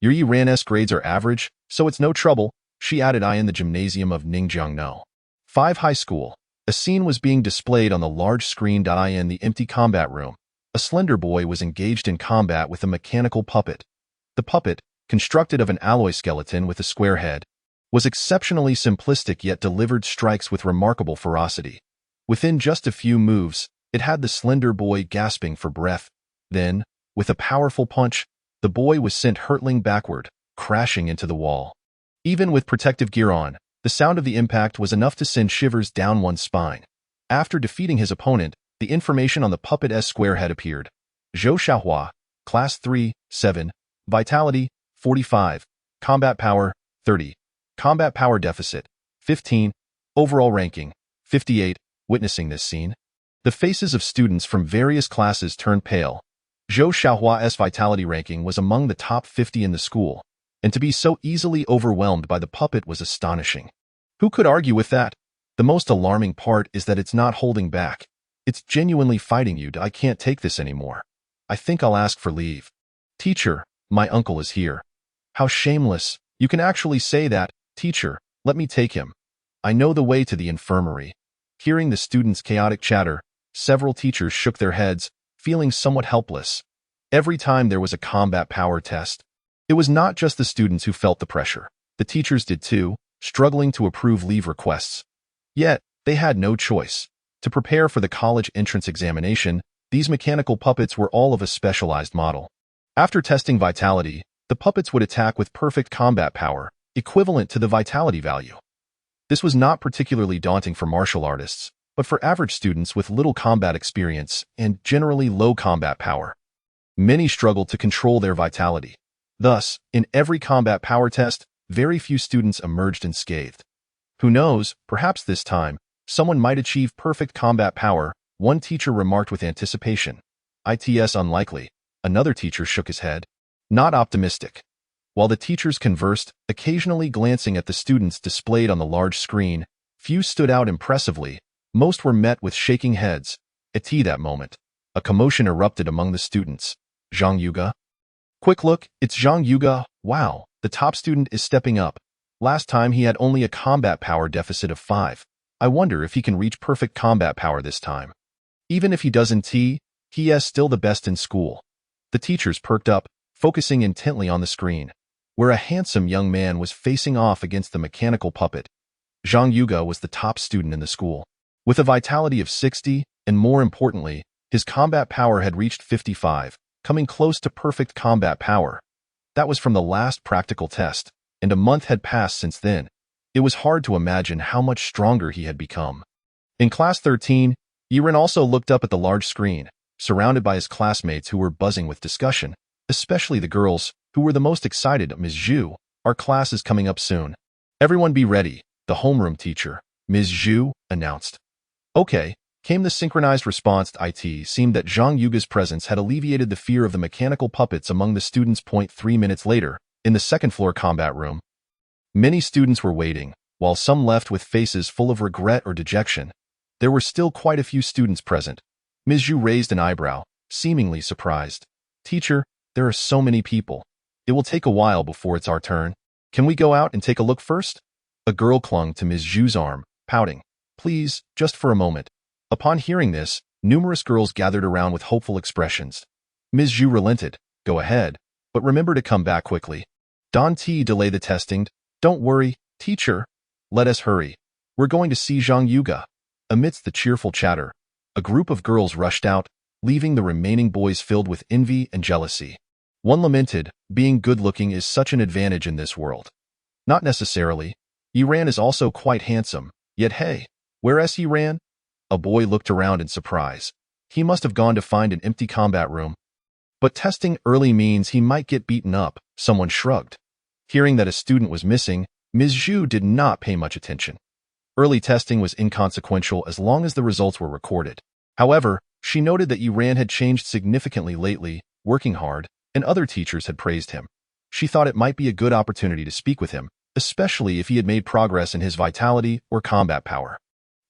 S1: Your Yi Ran's grades are average, so it's no trouble," she added. In the gymnasium of Ningjiangno 5 High School, a scene was being displayed on the large screen. In the empty combat room, a slender boy was engaged in combat with a mechanical puppet. The puppet, constructed of an alloy skeleton with a square head, was exceptionally simplistic yet delivered strikes with remarkable ferocity. Within just a few moves, it had the slender boy gasping for breath. Then, with a powerful punch, the boy was sent hurtling backward, crashing into the wall. Even with protective gear on, the sound of the impact was enough to send shivers down one's spine. After defeating his opponent, the information on the puppet's square head appeared. Zhou Xiaohua, Class 3, 7, Vitality, 45, Combat Power, 30, Combat Power Deficit, 15, Overall Ranking, 58. Witnessing this scene, the faces of students from various classes turned pale. Zhou Xiaohua's vitality ranking was among the top 50 in the school, and to be so easily overwhelmed by the puppet was astonishing. Who could argue with that? The most alarming part is that it's not holding back. It's genuinely fighting you. I can't take this anymore. I think I'll ask for leave. Teacher, my uncle is here. How shameless. You can actually say that. Teacher, let me take him. I know the way to the infirmary. Hearing the students' chaotic chatter, several teachers shook their heads, feeling somewhat helpless. Every time there was a combat power test, it was not just the students who felt the pressure. The teachers did too, struggling to approve leave requests. Yet, they had no choice. To prepare for the college entrance examination, these mechanical puppets were all of a specialized model. After testing vitality, the puppets would attack with perfect combat power, equivalent to the vitality value. This was not particularly daunting for martial artists, but for average students with little combat experience and generally low combat power. Many struggled to control their vitality. Thus, in every combat power test, very few students emerged unscathed. Who knows, perhaps this time, someone might achieve perfect combat power, one teacher remarked with anticipation. It's unlikely. Another teacher shook his head. Not optimistic. While the teachers conversed, occasionally glancing at the students displayed on the large screen, few stood out impressively. Most were met with shaking heads. At that moment, a commotion erupted among the students. Zhang Yuge? Quick look, it's Zhang Yuge. Wow, the top student is stepping up. Last time he had only a combat power deficit of 5. I wonder if he can reach perfect combat power this time. Even if he doesn't, he is still the best in school. The teachers perked up, focusing intently on the screen, where a handsome young man was facing off against the mechanical puppet. Zhang Yuge was the top student in the school. With a vitality of 60, and more importantly, his combat power had reached 55, coming close to perfect combat power. That was from the last practical test, and a month had passed since then. It was hard to imagine how much stronger he had become. In Class 13, Yiren also looked up at the large screen, surrounded by his classmates who were buzzing with discussion, especially the girls, who were the most excited. Ms. Zhu, our class is coming up soon. Everyone be ready, the homeroom teacher, Ms. Zhu, announced. Okay, came the synchronized response. It seemed that Zhang Yuge's presence had alleviated the fear of the mechanical puppets among the students. 3 minutes later, in the second-floor combat room, many students were waiting, while some left with faces full of regret or dejection. There were still quite a few students present. Ms. Zhu raised an eyebrow, seemingly surprised. Teacher, there are so many people. It will take a while before it's our turn. Can we go out and take a look first? A girl clung to Ms. Zhu's arm, pouting. Please, just for a moment. Upon hearing this, numerous girls gathered around with hopeful expressions. Ms. Zhu relented. Go ahead, but remember to come back quickly. Don't delay the testing. Don't worry, teacher. Let us hurry. We're going to see Zhang Yuge. Amidst the cheerful chatter, a group of girls rushed out, leaving the remaining boys filled with envy and jealousy. One lamented, being good-looking is such an advantage in this world. Not necessarily. Yiren is also quite handsome, yet hey, whereas Yiren? A boy looked around in surprise. He must have gone to find an empty combat room. But testing early means he might get beaten up, someone shrugged. Hearing that a student was missing, Ms. Zhu did not pay much attention. Early testing was inconsequential as long as the results were recorded. However, she noted that Yiren had changed significantly lately, working hard, and other teachers had praised him. She thought it might be a good opportunity to speak with him, especially if he had made progress in his vitality or combat power.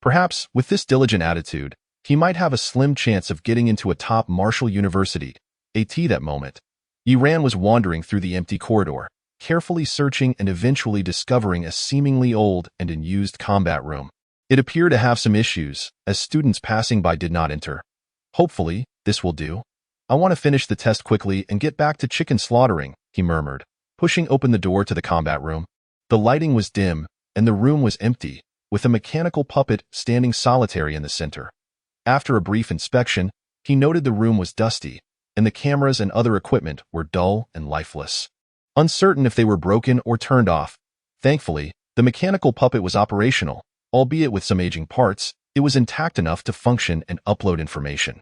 S1: Perhaps, with this diligent attitude, he might have a slim chance of getting into a top martial university. That moment, Yiren was wandering through the empty corridor, carefully searching and eventually discovering a seemingly old and unused combat room. It appeared to have some issues, as students passing by did not enter. Hopefully, this will do. I want to finish the test quickly and get back to chicken slaughtering, he murmured, pushing open the door to the combat room. The lighting was dim, and the room was empty, with a mechanical puppet standing solitary in the center. After a brief inspection, he noted the room was dusty, and the cameras and other equipment were dull and lifeless. Uncertain if they were broken or turned off. Thankfully, the mechanical puppet was operational, albeit with some aging parts. It was intact enough to function and upload information.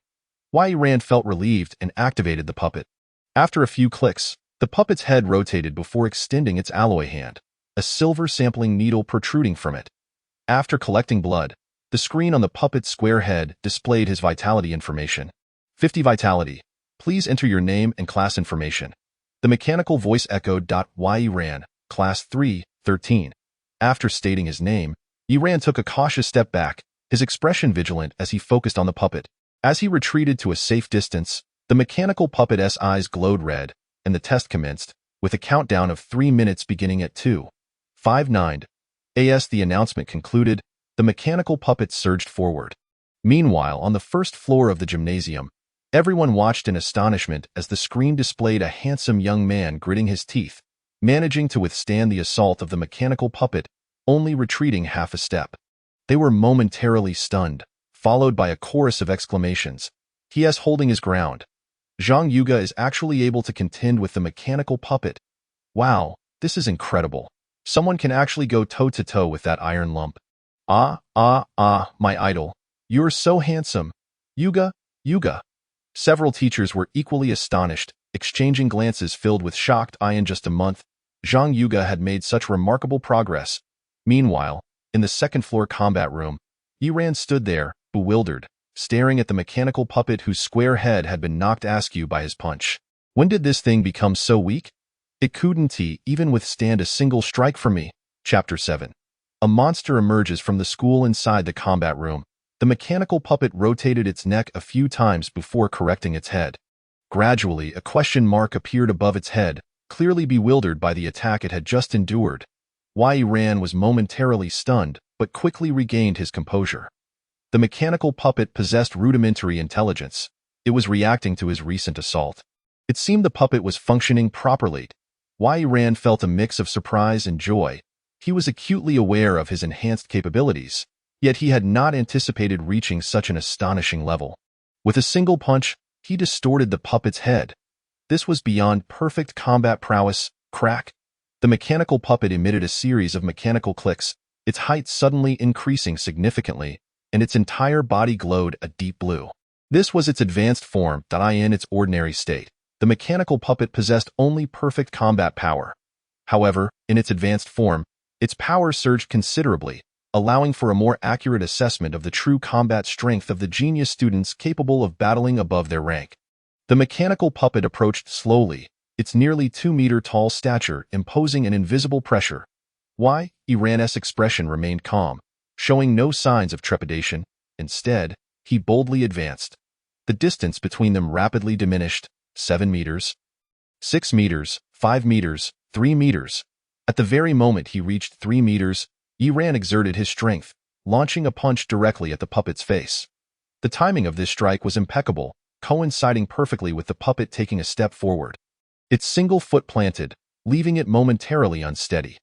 S1: Yiren felt relieved and activated the puppet. After a few clicks, the puppet's head rotated before extending its alloy hand, a silver sampling needle protruding from it. After collecting blood, the screen on the puppet's square head displayed his vitality information. 50 vitality. Please enter your name and class information. The mechanical voice echoed. Yiren, Class 3, 13. After stating his name, Yiren took a cautious step back, his expression vigilant as he focused on the puppet. As he retreated to a safe distance, the mechanical puppet's eyes glowed red, and the test commenced, with a countdown of 3 minutes beginning at 2:59. As the announcement concluded, the mechanical puppet surged forward. Meanwhile, on the first floor of the gymnasium, everyone watched in astonishment as the screen displayed a handsome young man gritting his teeth, managing to withstand the assault of the mechanical puppet, only retreating half a step. They were momentarily stunned, followed by a chorus of exclamations. He is holding his ground. Zhang Yuge is actually able to contend with the mechanical puppet. Wow, this is incredible. Someone can actually go toe-to-toe with that iron lump. My idol. You're so handsome. Yuge. Several teachers were equally astonished, exchanging glances filled with shocked eye. In just a month, Zhang Yuge had made such remarkable progress. Meanwhile, in the second-floor combat room, Yiren stood there, bewildered, staring at the mechanical puppet whose square head had been knocked askew by his punch. When did this thing become so weak? It couldn't even withstand a single strike from me. Chapter 7. A monster emerges from the school inside the combat room. The mechanical puppet rotated its neck a few times before correcting its head. Gradually, a question mark appeared above its head, clearly bewildered by the attack it had just endured. Wai Ran was momentarily stunned, but quickly regained his composure. The mechanical puppet possessed rudimentary intelligence. It was reacting to his recent assault. It seemed the puppet was functioning properly. Wai Ran felt a mix of surprise and joy. He was acutely aware of his enhanced capabilities, yet he had not anticipated reaching such an astonishing level. With a single punch, he distorted the puppet's head. This was beyond perfect combat prowess. Crack! The mechanical puppet emitted a series of mechanical clicks, its height suddenly increasing significantly, and its entire body glowed a deep blue. This was its advanced form. In its ordinary state, the mechanical puppet possessed only perfect combat power. However, in its advanced form, its power surged considerably, allowing for a more accurate assessment of the true combat strength of the genius students capable of battling above their rank. The mechanical puppet approached slowly, its nearly 2-meter-tall stature imposing an invisible pressure. Wai Ran's expression remained calm, showing no signs of trepidation. Instead, he boldly advanced. The distance between them rapidly diminished. 7 meters, 6 meters, 5 meters, 3 meters. At the very moment he reached 3 meters, Ran exerted his strength, launching a punch directly at the puppet's face. The timing of this strike was impeccable, coinciding perfectly with the puppet taking a step forward. Its single foot planted, leaving it momentarily unsteady.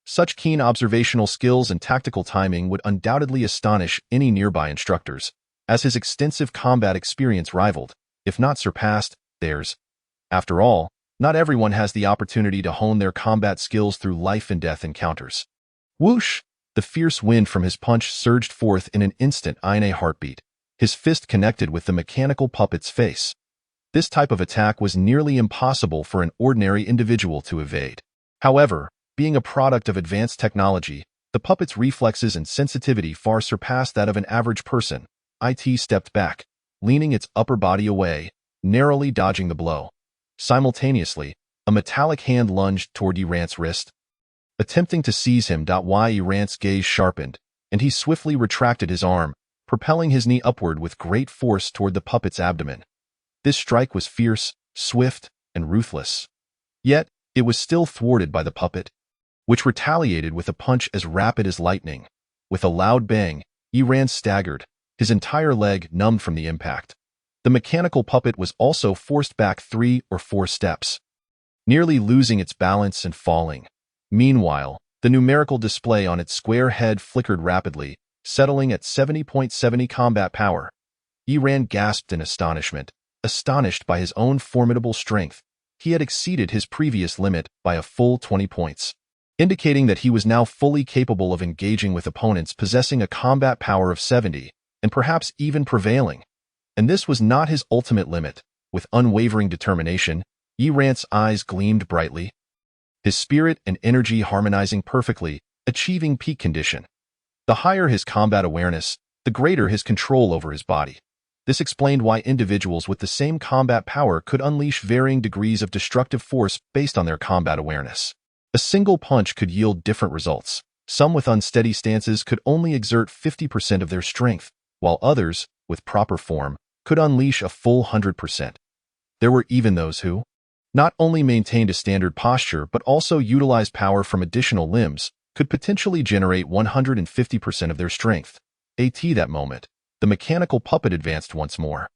S1: Such keen observational skills and tactical timing would undoubtedly astonish any nearby instructors, as his extensive combat experience rivaled, if not surpassed, theirs. After all, not everyone has the opportunity to hone their combat skills through life-and-death encounters. Whoosh! The fierce wind from his punch surged forth in an instant in a heartbeat. His fist connected with the mechanical puppet's face. This type of attack was nearly impossible for an ordinary individual to evade. However, being a product of advanced technology, the puppet's reflexes and sensitivity far surpassed that of an average person. It stepped back, leaning its upper body away, narrowly dodging the blow. Simultaneously, a metallic hand lunged toward Ran's wrist. Attempting to seize him, Wai Ran's gaze sharpened, and he swiftly retracted his arm, propelling his knee upward with great force toward the puppet's abdomen. This strike was fierce, swift, and ruthless. Yet, it was still thwarted by the puppet, which retaliated with a punch as rapid as lightning. With a loud bang, Ran staggered, his entire leg numbed from the impact. The mechanical puppet was also forced back 3 or 4 steps, nearly losing its balance and falling. Meanwhile, the numerical display on its square head flickered rapidly, settling at 70.70 combat power. Ran gasped in astonishment, astonished by his own formidable strength. He had exceeded his previous limit by a full 20 points, indicating that he was now fully capable of engaging with opponents possessing a combat power of 70, and perhaps even prevailing. And this was not his ultimate limit. With unwavering determination, Ran's eyes gleamed brightly, his spirit and energy harmonizing perfectly, achieving peak condition. The higher his combat awareness, the greater his control over his body. This explained why individuals with the same combat power could unleash varying degrees of destructive force based on their combat awareness. A single punch could yield different results. Some with unsteady stances could only exert 50% of their strength, while others, with proper form, could unleash a full 100%. There were even those who not only maintained a standard posture but also utilized power from additional limbs, could potentially generate 150% of their strength. At that moment, the mechanical puppet advanced once more.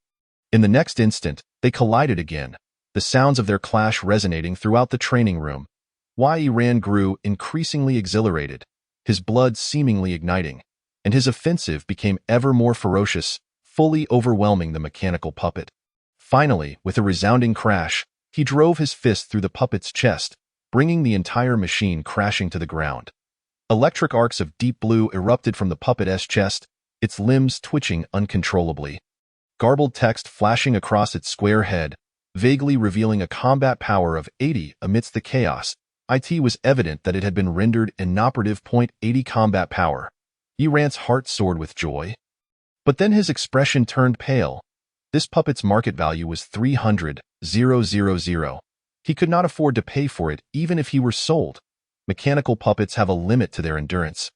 S1: In the next instant, they collided again, the sounds of their clash resonating throughout the training room. Wai Ran grew increasingly exhilarated, his blood seemingly igniting, and his offensive became ever more ferocious, fully overwhelming the mechanical puppet. Finally, with a resounding crash, he drove his fist through the puppet's chest, bringing the entire machine crashing to the ground. Electric arcs of deep blue erupted from the puppet's chest, its limbs twitching uncontrollably. Garbled text flashing across its square head, vaguely revealing a combat power of 80 amidst the chaos. It was evident that it had been rendered inoperative. 80 combat power. Ran's heart soared with joy. But then his expression turned pale. This puppet's market value was 300,000. He could not afford to pay for it even if he were sold. Mechanical puppets have a limit to their endurance.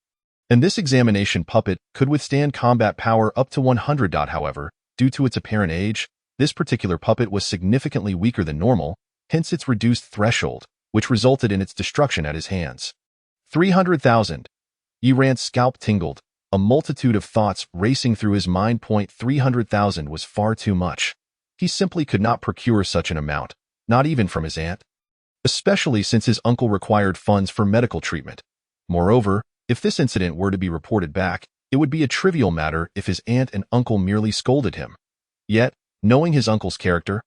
S1: And this examination puppet could withstand combat power up to 100. However, due to its apparent age, this particular puppet was significantly weaker than normal, hence its reduced threshold, which resulted in its destruction at his hands. 300,000. Yi Ran's scalp tingled, a multitude of thoughts racing through his mind. 300,000 was far too much. He simply could not procure such an amount, not even from his aunt, especially since his uncle required funds for medical treatment. Moreover, if this incident were to be reported back, it would be a trivial matter if his aunt and uncle merely scolded him. Yet, knowing his uncle's character,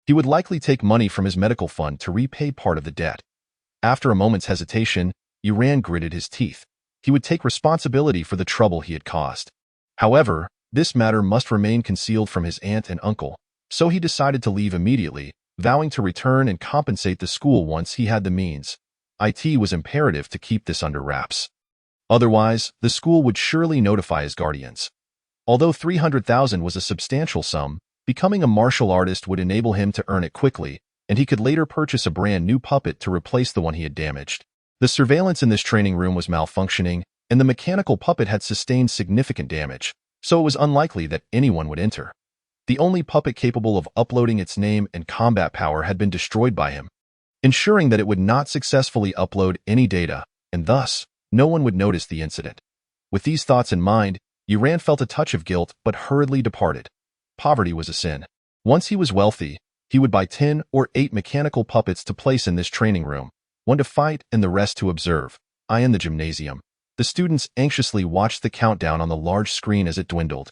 S1: he would likely take money from his medical fund to repay part of the debt. After a moment's hesitation, Yi Ran gritted his teeth. He would take responsibility for the trouble he had caused. However, this matter must remain concealed from his aunt and uncle, so he decided to leave immediately, vowing to return and compensate the school once he had the means. It was imperative to keep this under wraps. Otherwise, the school would surely notify his guardians. Although 300,000 was a substantial sum, becoming a martial artist would enable him to earn it quickly, and he could later purchase a brand new puppet to replace the one he had damaged. The surveillance in this training room was malfunctioning, and the mechanical puppet had sustained significant damage, so it was unlikely that anyone would enter. The only puppet capable of uploading its name and combat power had been destroyed by him, ensuring that it would not successfully upload any data, and thus, no one would notice the incident. With these thoughts in mind, Yi Ran felt a touch of guilt but hurriedly departed. Poverty was a sin. Once he was wealthy, he would buy 10 or 8 mechanical puppets to place in this training room, one to fight and the rest to observe. In the gymnasium, the students anxiously watched the countdown on the large screen as it dwindled.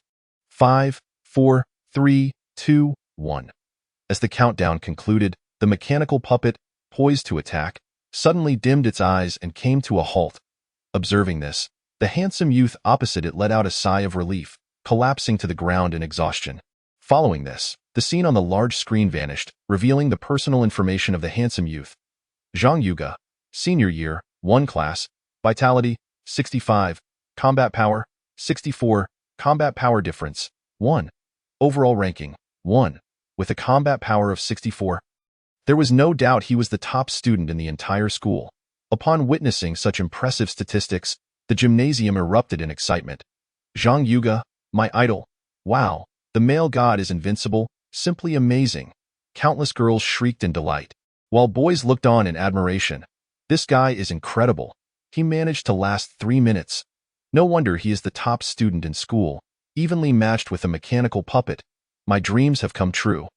S1: 5, 4, 3, 2, 1. As the countdown concluded, the mechanical puppet, poised to attack, suddenly dimmed its eyes and came to a halt. Observing this, the handsome youth opposite it let out a sigh of relief, collapsing to the ground in exhaustion. Following this, the scene on the large screen vanished, revealing the personal information of the handsome youth. Zhang Yuge, Senior Year, 1 Class, Vitality, 65, Combat Power, 64, Combat Power Difference, 1. Overall Ranking, 1, with a combat power of 64. There was no doubt he was the top student in the entire school. Upon witnessing such impressive statistics, the gymnasium erupted in excitement. Zhang Yuge, my idol. Wow, the male god is invincible, simply amazing. Countless girls shrieked in delight, while boys looked on in admiration. This guy is incredible. He managed to last 3 minutes. No wonder he is the top student in school, evenly matched with a mechanical puppet. My dreams have come true.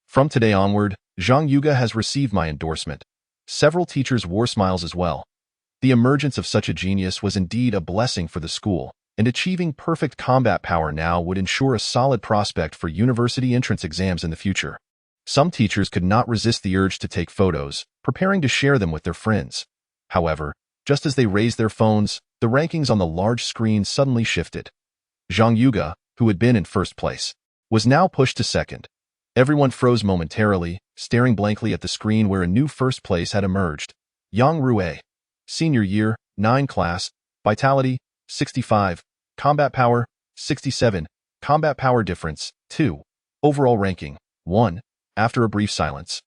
S1: From today onward, Zhang Yuge has received my endorsement. Several teachers wore smiles as well. The emergence of such a genius was indeed a blessing for the school, and achieving perfect combat power now would ensure a solid prospect for university entrance exams in the future. Some teachers could not resist the urge to take photos, preparing to share them with their friends. However, just as they raised their phones, the rankings on the large screen suddenly shifted. Zhang Yuge, who had been in first place, was now pushed to second. Everyone froze momentarily, staring blankly at the screen where a new first place had emerged. Yang Rui, Senior Year, 9 Class, Vitality, 65, Combat Power, 67, Combat Power Difference, 2, Overall Ranking, 1. After a brief silence,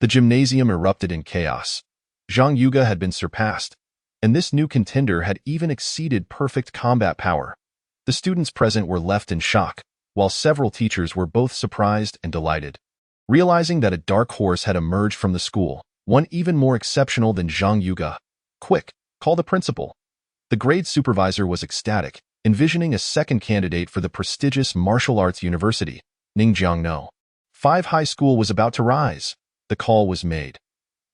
S1: the gymnasium erupted in chaos. Zhang Yuge had been surpassed, and this new contender had even exceeded perfect combat power. The students present were left in shock, while several teachers were both surprised and delighted. Realizing that a dark horse had emerged from the school, one even more exceptional than Zhang Yuge. Quick, call the principal. The grade supervisor was ecstatic, envisioning a second candidate for the prestigious martial arts university, Ningjiangno. 5 High School was about to rise. The call was made.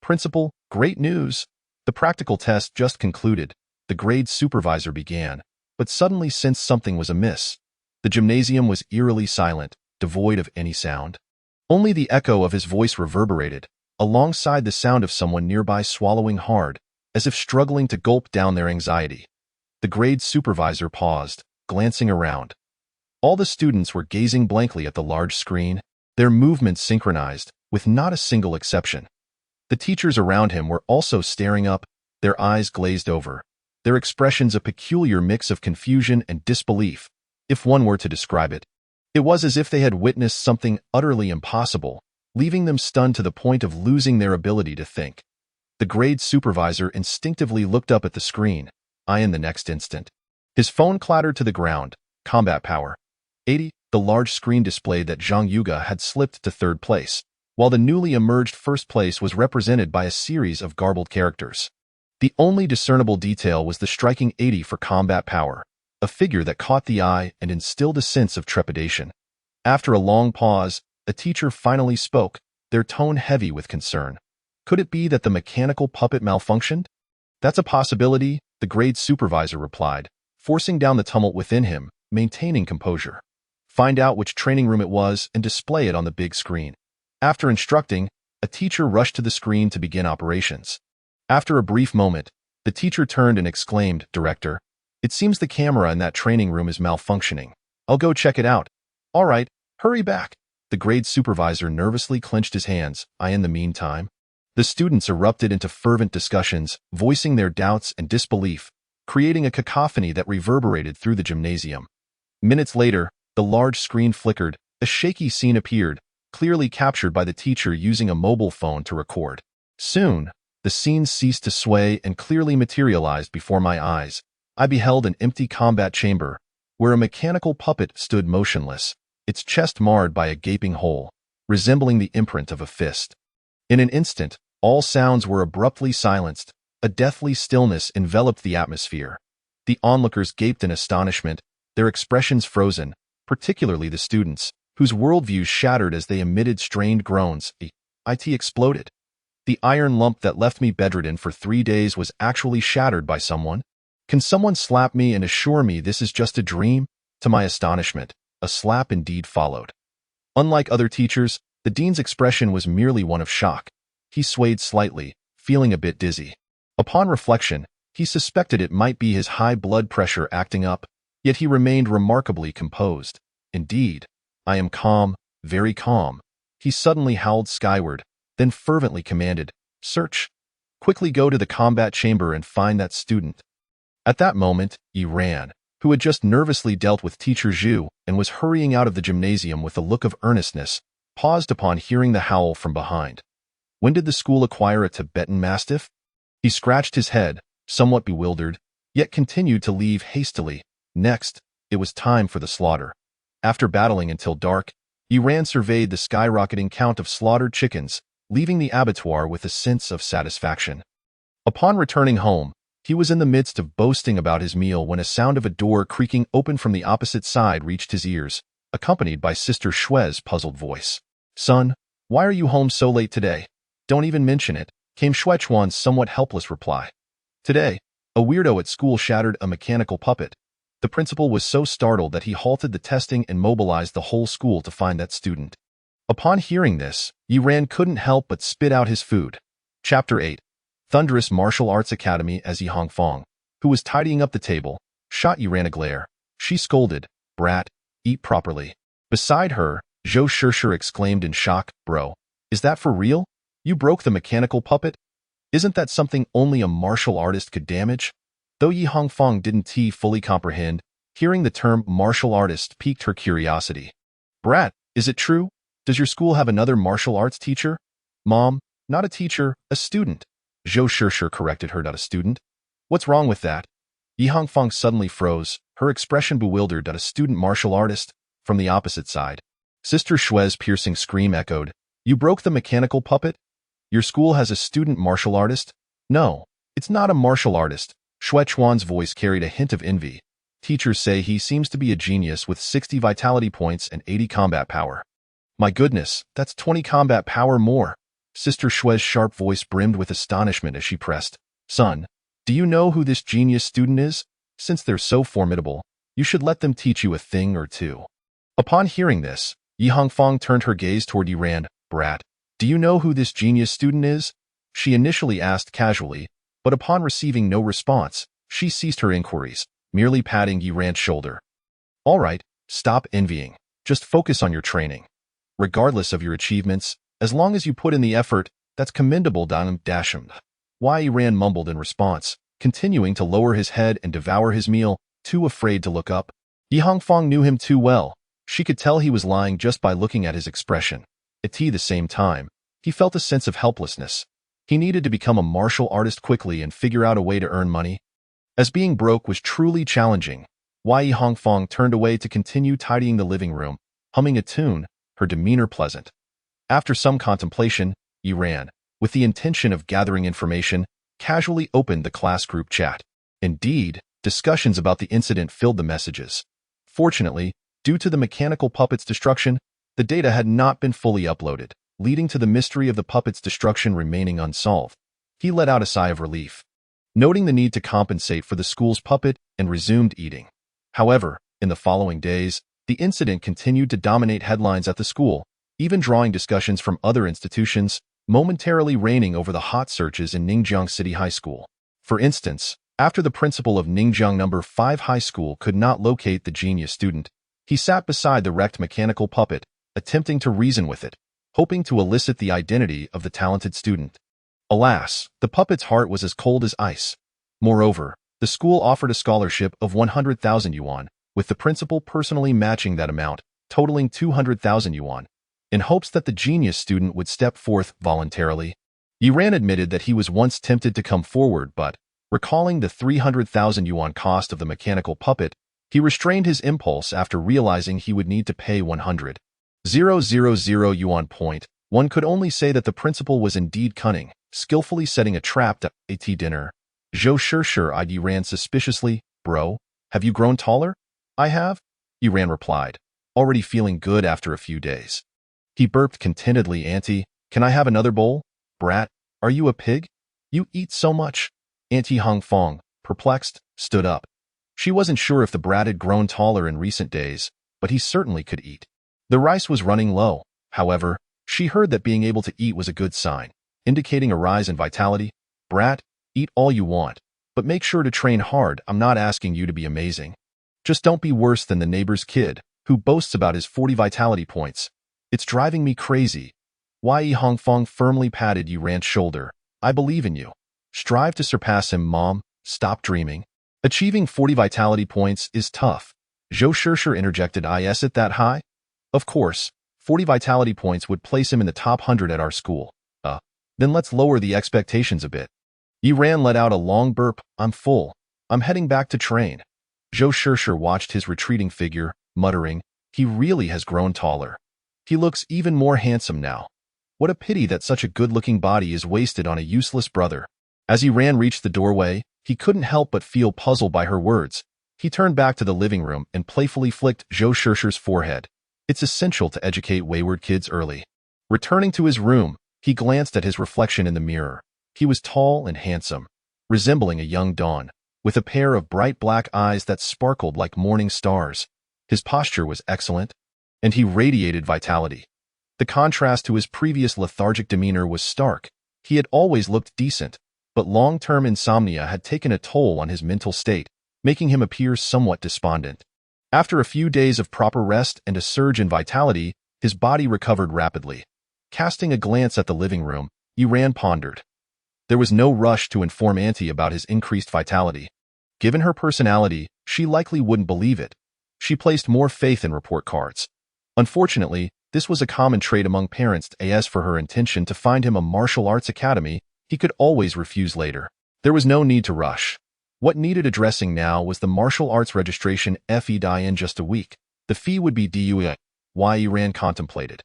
S1: Principal, great news. The practical test just concluded. The grade supervisor began, but suddenly sensed something was amiss. The gymnasium was eerily silent, devoid of any sound. Only the echo of his voice reverberated, alongside the sound of someone nearby swallowing hard, as if struggling to gulp down their anxiety. The grade supervisor paused, glancing around. All the students were gazing blankly at the large screen, their movements synchronized, with not a single exception. The teachers around him were also staring up, their eyes glazed over, their expressions a peculiar mix of confusion and disbelief. If one were to describe it, it was as if they had witnessed something utterly impossible, leaving them stunned to the point of losing their ability to think. The grade supervisor instinctively looked up at the screen. In the next instant, his phone clattered to the ground. Combat Power, 80. The large screen displayed that Zhang Yuge had slipped to third place, while the newly emerged first place was represented by a series of garbled characters. The only discernible detail was the striking 80 for combat power, a figure that caught the eye and instilled a sense of trepidation. After a long pause, a teacher finally spoke, their tone heavy with concern. Could it be that the mechanical puppet malfunctioned? That's a possibility, the grade supervisor replied, forcing down the tumult within him, maintaining composure. Find out which training room it was and display it on the big screen. After instructing, a teacher rushed to the screen to begin operations. After a brief moment, the teacher turned and exclaimed, "Director, it seems the camera in that training room is malfunctioning. I'll go check it out." "All right, hurry back." The grade supervisor nervously clenched his hands. In the meantime, the students erupted into fervent discussions, voicing their doubts and disbelief, creating a cacophony that reverberated through the gymnasium. Minutes later, the large screen flickered, a shaky scene appeared, clearly captured by the teacher using a mobile phone to record. Soon, the scene ceased to sway and clearly materialized before my eyes. I beheld an empty combat chamber, where a mechanical puppet stood motionless, its chest marred by a gaping hole, resembling the imprint of a fist. In an instant, all sounds were abruptly silenced. A deathly stillness enveloped the atmosphere. The onlookers gaped in astonishment, their expressions frozen, particularly the students, whose worldviews shattered as they emitted strained groans. It exploded. The iron lump that left me bedridden for 3 days was actually shattered by someone. Can someone slap me and assure me this is just a dream? To my astonishment, a slap indeed followed. Unlike other teachers, the dean's expression was merely one of shock. He swayed slightly, feeling a bit dizzy. Upon reflection, he suspected it might be his high blood pressure acting up, yet he remained remarkably composed. "Indeed, I am calm, very calm." He suddenly howled skyward, then fervently commanded, "Search! Quickly go to the combat chamber and find that student." At that moment, Ran, who had just nervously dealt with Teacher Zhu and was hurrying out of the gymnasium with a look of earnestness, paused upon hearing the howl from behind. When did the school acquire a Tibetan Mastiff? He scratched his head, somewhat bewildered, yet continued to leave hastily. Next, it was time for the slaughter. After battling until dark, Ran surveyed the skyrocketing count of slaughtered chickens, leaving the abattoir with a sense of satisfaction. Upon returning home, he was in the midst of boasting about his meal when a sound of a door creaking open from the opposite side reached his ears, accompanied by Sister Shue's puzzled voice. "Son, why are you home so late today?" "Don't even mention it," came Shuechuan's somewhat helpless reply. "Today, a weirdo at school shattered a mechanical puppet. The principal was so startled that he halted the testing and mobilized the whole school to find that student." Upon hearing this, Ran couldn't help but spit out his food. Chapter 8. Thunderous Martial Arts Academy. As Yi Hongfang, who was tidying up the table, shot Ran a glare. She scolded, "Brat, eat properly." Beside her, Zhou Shishir exclaimed in shock, "Bro, is that for real? You broke the mechanical puppet? Isn't that something only a martial artist could damage?" Though Yi Hongfang didn't fully comprehend, hearing the term martial artist piqued her curiosity. "Brat, is it true? Does your school have another martial arts teacher?" "Mom, not a teacher, a student." Zhou Shishir corrected her, "Not a student. What's wrong with that?" Yi Hongfang suddenly froze, her expression bewildered. "A student martial artist?" From the opposite side, Sister Shue's piercing scream echoed, "You broke the mechanical puppet? Your school has a student martial artist?" "No, it's not a martial artist." Shuechuan's voice carried a hint of envy. "Teachers say he seems to be a genius with 60 vitality points and 80 combat power." "My goodness, that's 20 combat power more." Sister Shue's sharp voice brimmed with astonishment as she pressed, "Son, do you know who this genius student is? Since they're so formidable, you should let them teach you a thing or two." Upon hearing this, Yi Hongfang turned her gaze toward Ran. "Brat, do you know who this genius student is?" She initially asked casually, but upon receiving no response, she ceased her inquiries, merely patting Ran's shoulder. "All right, stop envying. Just focus on your training. Regardless of your achievements, as long as you put in the effort, that's commendable." Dasham. Ran mumbled in response, continuing to lower his head and devour his meal, too afraid to look up. Yi Hongfang knew him too well. She could tell he was lying just by looking at his expression. At the same time, he felt a sense of helplessness. He needed to become a martial artist quickly and figure out a way to earn money. As being broke was truly challenging, Yi Hongfang turned away to continue tidying the living room, humming a tune, her demeanor pleasant. After some contemplation, Ran, with the intention of gathering information, casually opened the class group chat. Indeed, discussions about the incident filled the messages. Fortunately, due to the mechanical puppet's destruction, the data had not been fully uploaded, leading to the mystery of the puppet's destruction remaining unsolved. He let out a sigh of relief, noting the need to compensate for the school's puppet, and resumed eating. However, in the following days, the incident continued to dominate headlines at the school, even drawing discussions from other institutions, momentarily reigning over the hot searches in Ningjiang City High School. For instance, after the principal of Ningjiang No. 5 High School could not locate the genius student, he sat beside the wrecked mechanical puppet, attempting to reason with it, hoping to elicit the identity of the talented student. Alas, the puppet's heart was as cold as ice. Moreover, the school offered a scholarship of 100,000 yuan, with the principal personally matching that amount, totaling 200,000 yuan, in hopes that the genius student would step forth voluntarily. Yiran admitted that he was once tempted to come forward, but, recalling the 300,000 yuan cost of the mechanical puppet, he restrained his impulse after realizing he would need to pay 100,000 yuan. One could only say that the principal was indeed cunning, skillfully setting a trap to at dinner. Zhou Shishir eyed Yiran suspiciously. Bro, have you grown taller? I have, Yiran replied, already feeling good after a few days. He burped contentedly. Auntie, can I have another bowl? Brat, are you a pig? You eat so much. Auntie Hongfeng, perplexed, stood up. She wasn't sure if the brat had grown taller in recent days, but he certainly could eat. The rice was running low. However, she heard that being able to eat was a good sign, indicating a rise in vitality. Brat, eat all you want, but make sure to train hard. I'm not asking you to be amazing. Just don't be worse than the neighbor's kid, who boasts about his 40 vitality points. It's driving me crazy. Yi Hongfeng firmly patted Yiran's shoulder. I believe in you. Strive to surpass him, Mom. Stop dreaming. Achieving 40 vitality points is tough. Zhou Shishir interjected. Is it that high? Of course, 40 vitality points would place him in the top 100 at our school. Then let's lower the expectations a bit. Yiran let out a long burp. I'm full. I'm heading back to train. Zhou Shishir watched his retreating figure, muttering, he really has grown taller. He looks even more handsome now. What a pity that such a good-looking body is wasted on a useless brother. As Yiran reached the doorway, he couldn't help but feel puzzled by her words. He turned back to the living room and playfully flicked Zhou Shishir's forehead. It's essential to educate wayward kids early. Returning to his room, he glanced at his reflection in the mirror. He was tall and handsome, resembling a young dawn, with a pair of bright black eyes that sparkled like morning stars. His posture was excellent, and he radiated vitality. The contrast to his previous lethargic demeanor was stark. He had always looked decent, but long-term insomnia had taken a toll on his mental state, making him appear somewhat despondent. After a few days of proper rest and a surge in vitality, his body recovered rapidly. Casting a glance at the living room, Yiran pondered. There was no rush to inform Auntie about his increased vitality. Given her personality, she likely wouldn't believe it. She placed more faith in report cards. Unfortunately, this was a common trait among parents. As for her intention to find him a martial arts academy, he could always refuse later. There was no need to rush. What needed addressing now was the martial arts registration fee. In just a week, the fee would be due. Yiran contemplated.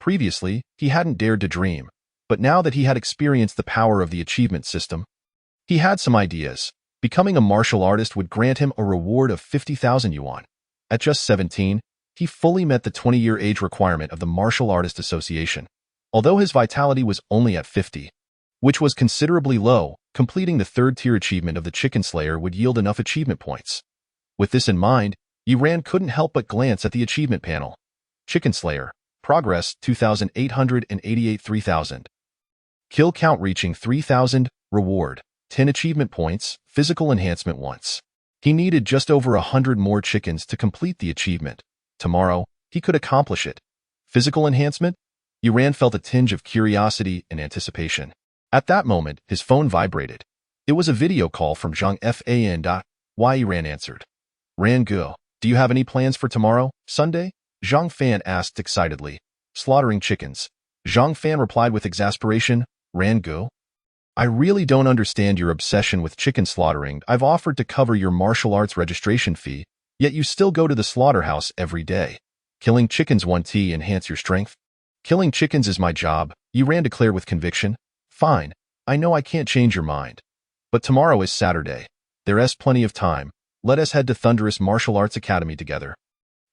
S1: Previously, he hadn't dared to dream, but now that he had experienced the power of the achievement system, he had some ideas. Becoming a martial artist would grant him a reward of 50,000 yuan. At just 17, he fully met the 20-year age requirement of the Martial Artist Association. Although his vitality was only at 50, which was considerably low, completing the third-tier achievement of the Chicken Slayer would yield enough achievement points. With this in mind, Yiran couldn't help but glance at the achievement panel. Chicken Slayer. Progress 2,888 3,000. Kill count reaching 3,000. Reward 10 achievement points. Physical enhancement once. He needed just over 100 more chickens to complete the achievement. Tomorrow, he could accomplish it. Physical enhancement? Yiran felt a tinge of curiosity and anticipation. At that moment, his phone vibrated. It was a video call from Zhang Fan. Yiran answered. Rangu, do you have any plans for tomorrow, Sunday? Zhang Fan asked excitedly. Slaughtering chickens. Zhang Fan replied with exasperation. Rangu? I really don't understand your obsession with chicken slaughtering. I've offered to cover your martial arts registration fee, yet you still go to the slaughterhouse every day. Killing chickens won't enhance your strength? Killing chickens is my job, Yiran declared with conviction. Fine, I know I can't change your mind, But tomorrow is Saturday. There's plenty of time. Let us head to Thunderous Martial Arts Academy together.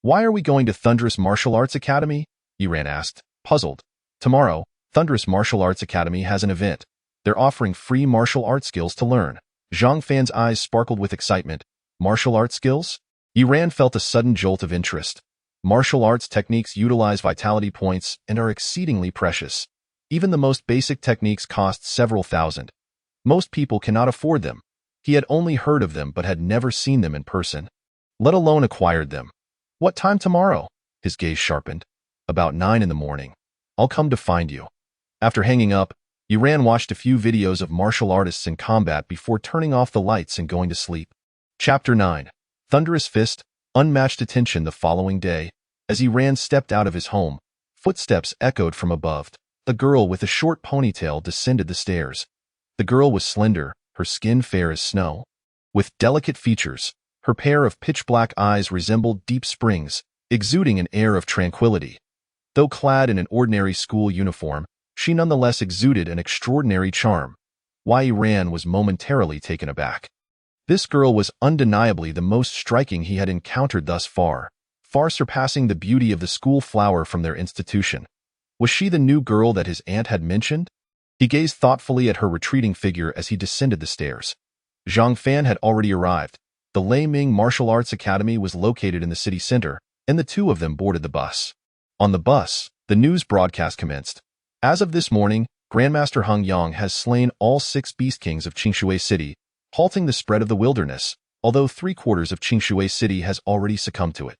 S1: Why are we going to Thunderous Martial Arts Academy? Yiran asked, puzzled. Tomorrow, Thunderous Martial Arts Academy has an event. They're offering free martial arts skills to learn. Zhang Fan's eyes sparkled with excitement. Martial arts skills? Yiran felt a sudden jolt of interest. Martial arts techniques utilize vitality points and are exceedingly precious. Even the most basic techniques cost several thousand. Most people cannot afford them. He had only heard of them but had never seen them in person, let alone acquired them. What time tomorrow? His gaze sharpened. About 9 in the morning. I'll come to find you. After hanging up, Yiran watched a few videos of martial artists in combat before turning off the lights and going to sleep. Chapter 9. Thunderous Fist, unmatched attention the following day. As Yiran stepped out of his home, footsteps echoed from above. A girl with a short ponytail descended the stairs. The girl was slender, her skin fair as snow. With delicate features, her pair of pitch-black eyes resembled deep springs, exuding an air of tranquility. Though clad in an ordinary school uniform, she nonetheless exuded an extraordinary charm. Yiran was momentarily taken aback. This girl was undeniably the most striking he had encountered thus far, far surpassing the beauty of the school flower from their institution. Was she the new girl that his aunt had mentioned? He gazed thoughtfully at her retreating figure as he descended the stairs. Zhang Fan had already arrived. The Lei Ming Martial Arts Academy was located in the city center, and the two of them boarded the bus. On the bus, the news broadcast commenced. As of this morning, Grandmaster Hung Yang has slain all 6 Beast Kings of Qingshui City, halting the spread of the wilderness, although 3/4 of Qingshui City has already succumbed to it.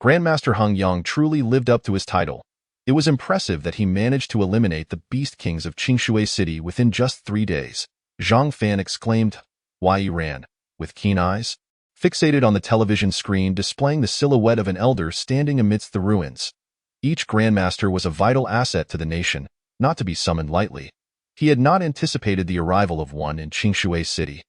S1: Grandmaster Hung Yang truly lived up to his title. It was impressive that he managed to eliminate the Beast Kings of Qingshui City within just 3 days. Zhang Fan exclaimed. Yiran, with keen eyes, fixated on the television screen displaying the silhouette of an elder standing amidst the ruins. Each Grandmaster was a vital asset to the nation, not to be summoned lightly. He had not anticipated the arrival of one in Qingshui City.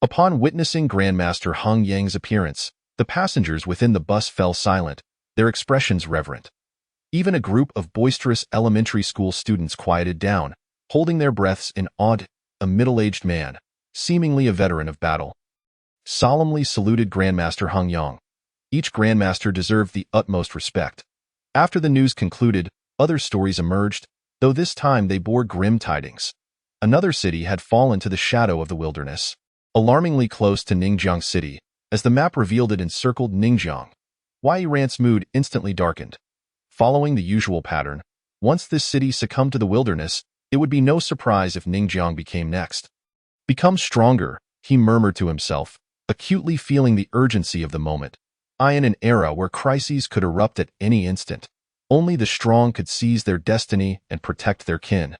S1: Upon witnessing Grandmaster Hung Yang's appearance, the passengers within the bus fell silent, their expressions reverent. Even a group of boisterous elementary school students quieted down, holding their breaths in awe. A middle-aged man, seemingly a veteran of battle, solemnly saluted Grandmaster Hung Yang. Each Grandmaster deserved the utmost respect. After the news concluded, other stories emerged, though this time they bore grim tidings. Another city had fallen to the shadow of the wilderness, alarmingly close to Ningjiang City. As the map revealed, it encircled Ningjiang. Yiran's mood instantly darkened. Following the usual pattern, once this city succumbed to the wilderness, it would be no surprise if Ningjiang became next. Become stronger, he murmured to himself, acutely feeling the urgency of the moment. In an era where crises could erupt at any instant, only the strong could seize their destiny and protect their kin.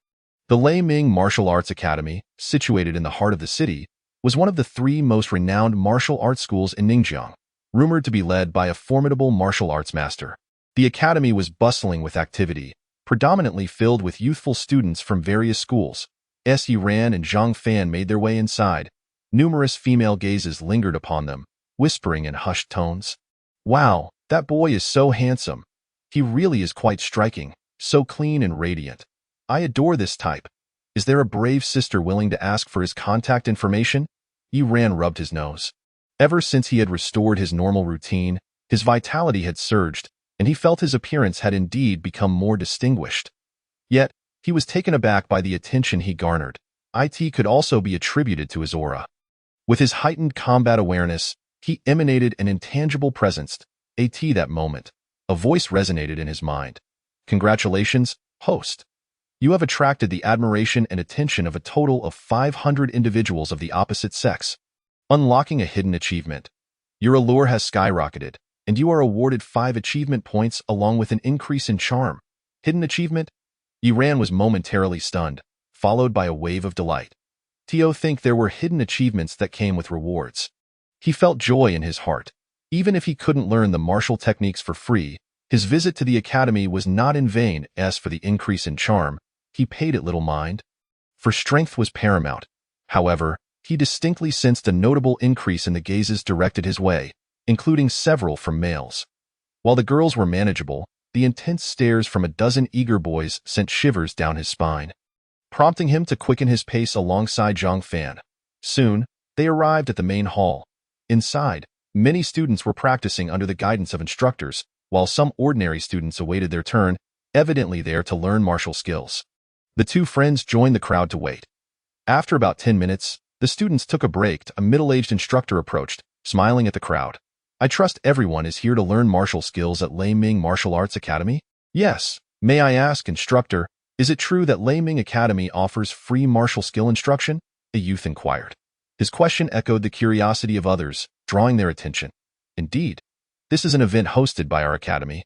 S1: The Lei Ming Martial Arts Academy, situated in the heart of the city, was one of the 3 most renowned martial arts schools in Ningjiang, rumored to be led by a formidable martial arts master. The academy was bustling with activity, predominantly filled with youthful students from various schools. Yiran and Zhang Fan made their way inside. Numerous female gazes lingered upon them, whispering in hushed tones. Wow, that boy is so handsome. He really is quite striking, so clean and radiant. I adore this type. Is there a brave sister willing to ask for his contact information? Yiran rubbed his nose. Ever since he had restored his normal routine, his vitality had surged, and he felt his appearance had indeed become more distinguished. Yet, he was taken aback by the attention he garnered. It could also be attributed to his aura. With his heightened combat awareness, he emanated an intangible presence. That moment, a voice resonated in his mind. Congratulations, host. You have attracted the admiration and attention of a total of 500 individuals of the opposite sex, unlocking a hidden achievement. Your allure has skyrocketed, and you are awarded 5 achievement points along with an increase in charm. Hidden achievement? Yiran was momentarily stunned, followed by a wave of delight. Think there were hidden achievements that came with rewards. He felt joy in his heart. Even if he couldn't learn the martial techniques for free, his visit to the academy was not in vain. As for the increase in charm, he paid it little mind. For strength was paramount. However, he distinctly sensed a notable increase in the gazes directed his way, including several from males. While the girls were manageable, the intense stares from a dozen eager boys sent shivers down his spine, prompting him to quicken his pace alongside Zhang Fan. Soon, they arrived at the main hall. Inside, many students were practicing under the guidance of instructors, while some ordinary students awaited their turn, evidently there to learn martial skills. The two friends joined the crowd to wait. After about 10 minutes, the students took a break. A middle-aged instructor approached, smiling at the crowd. I trust everyone is here to learn martial skills at Lei Ming Martial Arts Academy? Yes. May I ask, instructor, is it true that Lei Ming Academy offers free martial skill instruction? A youth inquired. His question echoed the curiosity of others, drawing their attention. Indeed, this is an event hosted by our academy.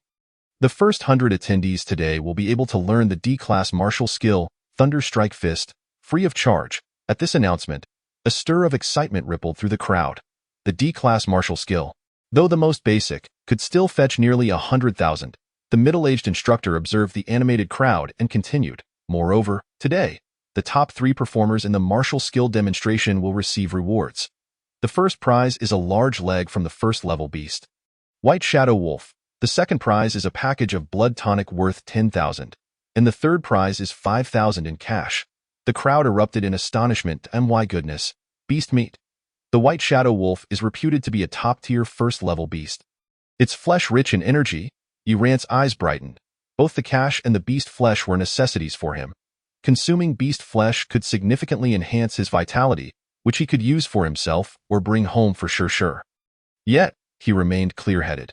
S1: The first 100 attendees today will be able to learn the D-Class martial skill, Thunder Strike Fist, free of charge. At this announcement, a stir of excitement rippled through the crowd. The D-Class martial skill, though the most basic, could still fetch nearly 100,000. The middle-aged instructor observed the animated crowd and continued. Moreover, today, the top 3 performers in the martial skill demonstration will receive rewards. The first prize is a large leg from the first-level beast, White Shadow Wolf. The second prize is a package of blood tonic worth 10,000. And the third prize is 5,000 in cash. The crowd erupted in astonishment. My goodness, beast meat. The White Shadow Wolf is reputed to be a top-tier first-level beast. Its flesh rich in energy. Yuran's eyes brightened. Both the cash and the beast flesh were necessities for him. Consuming beast flesh could significantly enhance his vitality, which he could use for himself or bring home for sure. Yet, he remained clear-headed.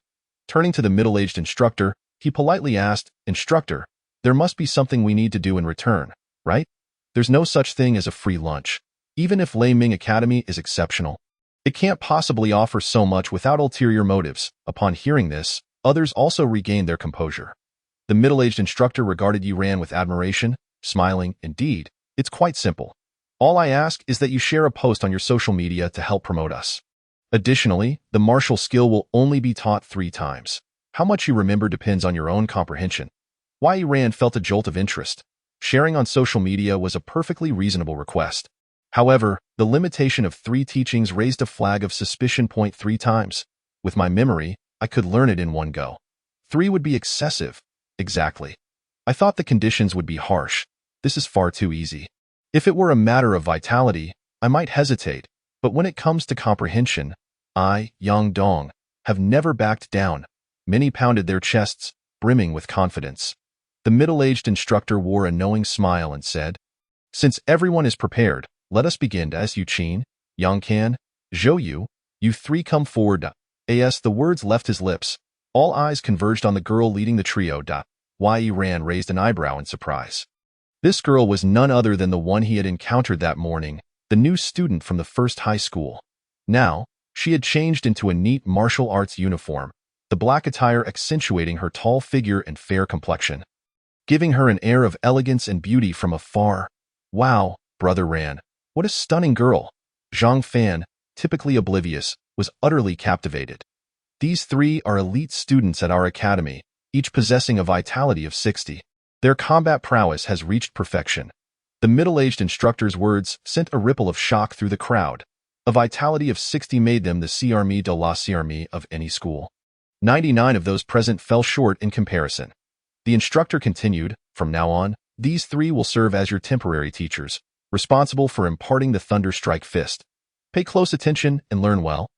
S1: Turning to the middle-aged instructor, he politely asked, Instructor, there must be something we need to do in return, right? There's no such thing as a free lunch. Even if Lei Ming Academy is exceptional, it can't possibly offer so much without ulterior motives. Upon hearing this, others also regained their composure. The middle-aged instructor regarded Yuran with admiration, smiling. Indeed, it's quite simple. All I ask is that you share a post on your social media to help promote us. Additionally, the martial skill will only be taught 3 times. How much you remember depends on your own comprehension. Wai Yuran felt a jolt of interest. Sharing on social media was a perfectly reasonable request. However, the limitation of 3 teachings raised a flag of suspicion. 3 times. With my memory, I could learn it in one go. 3 would be excessive. Exactly. I thought the conditions would be harsh. This is far too easy. If it were a matter of vitality, I might hesitate, but when it comes to comprehension, I, Yang Dong, have never backed down. Many pounded their chests, brimming with confidence. The middle-aged instructor wore a knowing smile and said, Since everyone is prepared, let us begin. As Yu Qin, Yang Kan, Zhou Yu, you 3 come forward. As the words left his lips, all eyes converged on the girl leading the trio. Wai Yuran raised an eyebrow in surprise. This girl was none other than the one he had encountered that morning, the new student from the first high school. Now, she had changed into a neat martial arts uniform, the black attire accentuating her tall figure and fair complexion, giving her an air of elegance and beauty from afar. Wow, Brother Ran, what a stunning girl! Zhang Fan, typically oblivious, was utterly captivated. These 3 are elite students at our academy, each possessing a vitality of 60. Their combat prowess has reached perfection. The middle-aged instructor's words sent a ripple of shock through the crowd. A vitality of 60 made them the C'Armée de la C'Armée of any school. 99 of those present fell short in comparison. The instructor continued, From now on, these 3 will serve as your temporary teachers, responsible for imparting the Thunder Strike Fist. Pay close attention and learn well.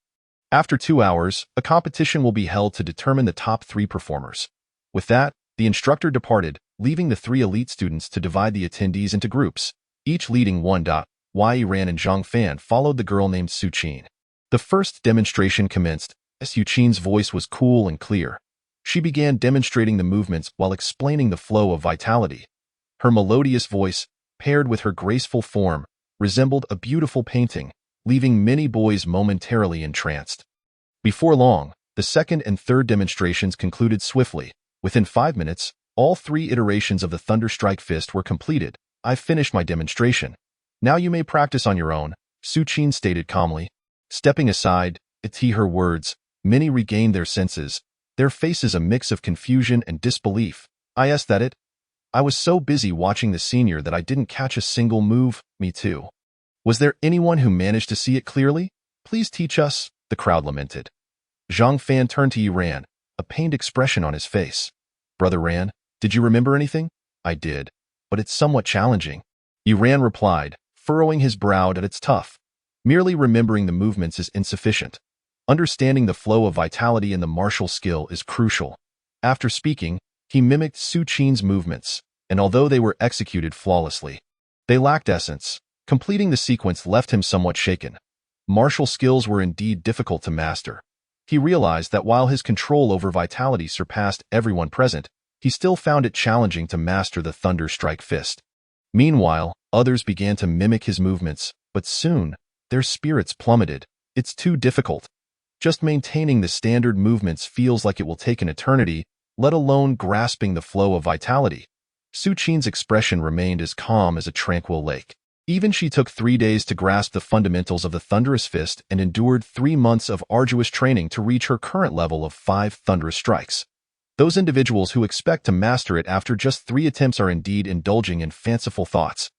S1: After 2 hours, a competition will be held to determine the top 3 performers. With that, the instructor departed, leaving the 3 elite students to divide the attendees into groups, each leading one. Wai Yuran and Zhang Fan followed the girl named Su Qin. The first demonstration commenced. Su Qin's voice was cool and clear. She began demonstrating the movements while explaining the flow of vitality. Her melodious voice, paired with her graceful form, resembled a beautiful painting, leaving many boys momentarily entranced. Before long, the second and third demonstrations concluded swiftly. Within 5 minutes, all 3 iterations of the Thunder Strike Fist were completed. I've finished my demonstration. Now you may practice on your own, Su Qin stated calmly. Stepping aside, to her words, many regained their senses, their faces a mix of confusion and disbelief. Is that it? I was so busy watching the senior that I didn't catch a single move. Me too. Was there anyone who managed to see it clearly? Please teach us, the crowd lamented. Zhang Fan turned to Yuran, a pained expression on his face. Brother Ran, did you remember anything? I did, but it's somewhat challenging. Yuran replied, furrowing his brow. It's tough. Merely remembering the movements is insufficient. Understanding the flow of vitality in the martial skill is crucial. After speaking, he mimicked Su Qin's movements, and although they were executed flawlessly, they lacked essence. Completing the sequence left him somewhat shaken. Martial skills were indeed difficult to master. He realized that while his control over vitality surpassed everyone present, he still found it challenging to master the Thunder Strike Fist. Meanwhile, others began to mimic his movements, but soon, their spirits plummeted. It's too difficult. Just maintaining the standard movements feels like it will take an eternity, let alone grasping the flow of vitality. Su Qin's expression remained as calm as a tranquil lake. Even she took 3 days to grasp the fundamentals of the Thunderous Fist and endured 3 months of arduous training to reach her current level of 5 thunderous strikes. Those individuals who expect to master it after just 3 attempts are indeed indulging in fanciful thoughts.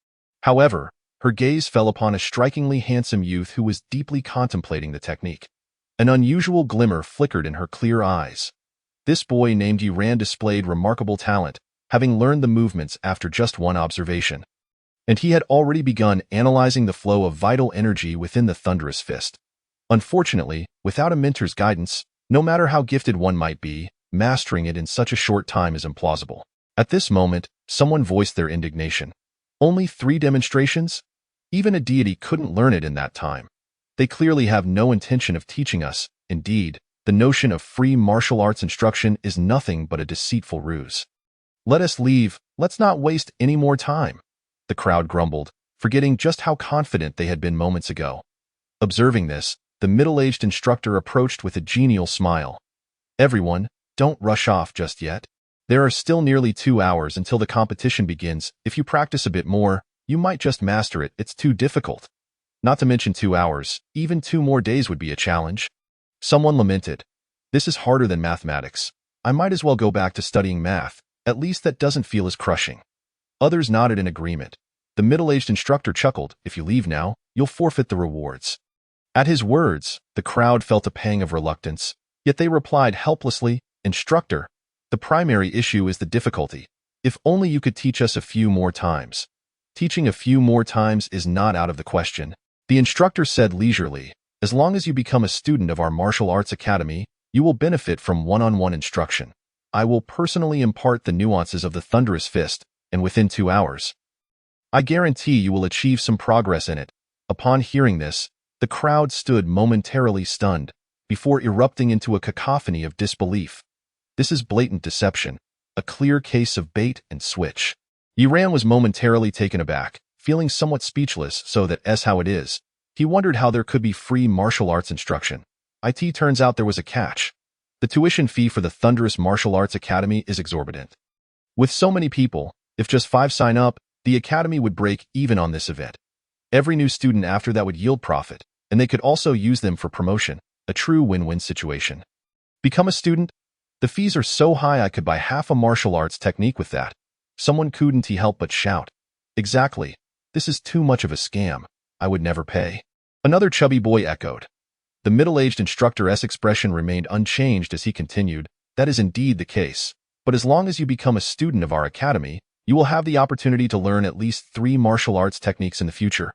S1: However, her gaze fell upon a strikingly handsome youth who was deeply contemplating the technique. An unusual glimmer flickered in her clear eyes. This boy named Yi Ran displayed remarkable talent, having learned the movements after just one observation. And he had already begun analyzing the flow of vital energy within the Thunderous Fist. Unfortunately, without a mentor's guidance, no matter how gifted one might be, mastering it in such a short time is implausible. At this moment, someone voiced their indignation. Only 3 demonstrations? Even a deity couldn't learn it in that time. They clearly have no intention of teaching us. Indeed, the notion of free martial arts instruction is nothing but a deceitful ruse. Let us leave, let's not waste any more time. The crowd grumbled, forgetting just how confident they had been moments ago. Observing this, the middle-aged instructor approached with a genial smile. Everyone, don't rush off just yet. There are still nearly 2 hours until the competition begins. If you practice a bit more, you might just master it. It's too difficult. Not to mention 2 hours, even 2 more days would be a challenge. Someone lamented. This is harder than mathematics. I might as well go back to studying math. At least that doesn't feel as crushing. Others nodded in agreement. The middle-aged instructor chuckled. If you leave now, you'll forfeit the rewards. At his words, the crowd felt a pang of reluctance, yet they replied helplessly, Instructor, the primary issue is the difficulty. If only you could teach us a few more times. Teaching a few more times is not out of the question. The instructor said leisurely, as long as you become a student of our martial arts academy, you will benefit from one-on-one instruction. I will personally impart the nuances of the Thunderous Fist, and within 2 hours, I guarantee you will achieve some progress in it. Upon hearing this, the crowd stood momentarily stunned, before erupting into a cacophony of disbelief. This is blatant deception, a clear case of bait and switch. Yi Ran was momentarily taken aback, feeling somewhat speechless, so that as how it is. He wondered how there could be free martial arts instruction. It turns out there was a catch. The tuition fee for the Thunderous Martial Arts Academy is exorbitant. With so many people, if just 5 sign up, the academy would break even on this event. Every new student after that would yield profit, and they could also use them for promotion, a true win-win situation. Become a student? The fees are so high I could buy half a martial arts technique with that. Someone couldn't help but shout. Exactly. This is too much of a scam. I would never pay. Another chubby boy echoed. The middle-aged instructor's expression remained unchanged as he continued, that is indeed the case. But as long as you become a student of our academy, you will have the opportunity to learn at least 3 martial arts techniques in the future,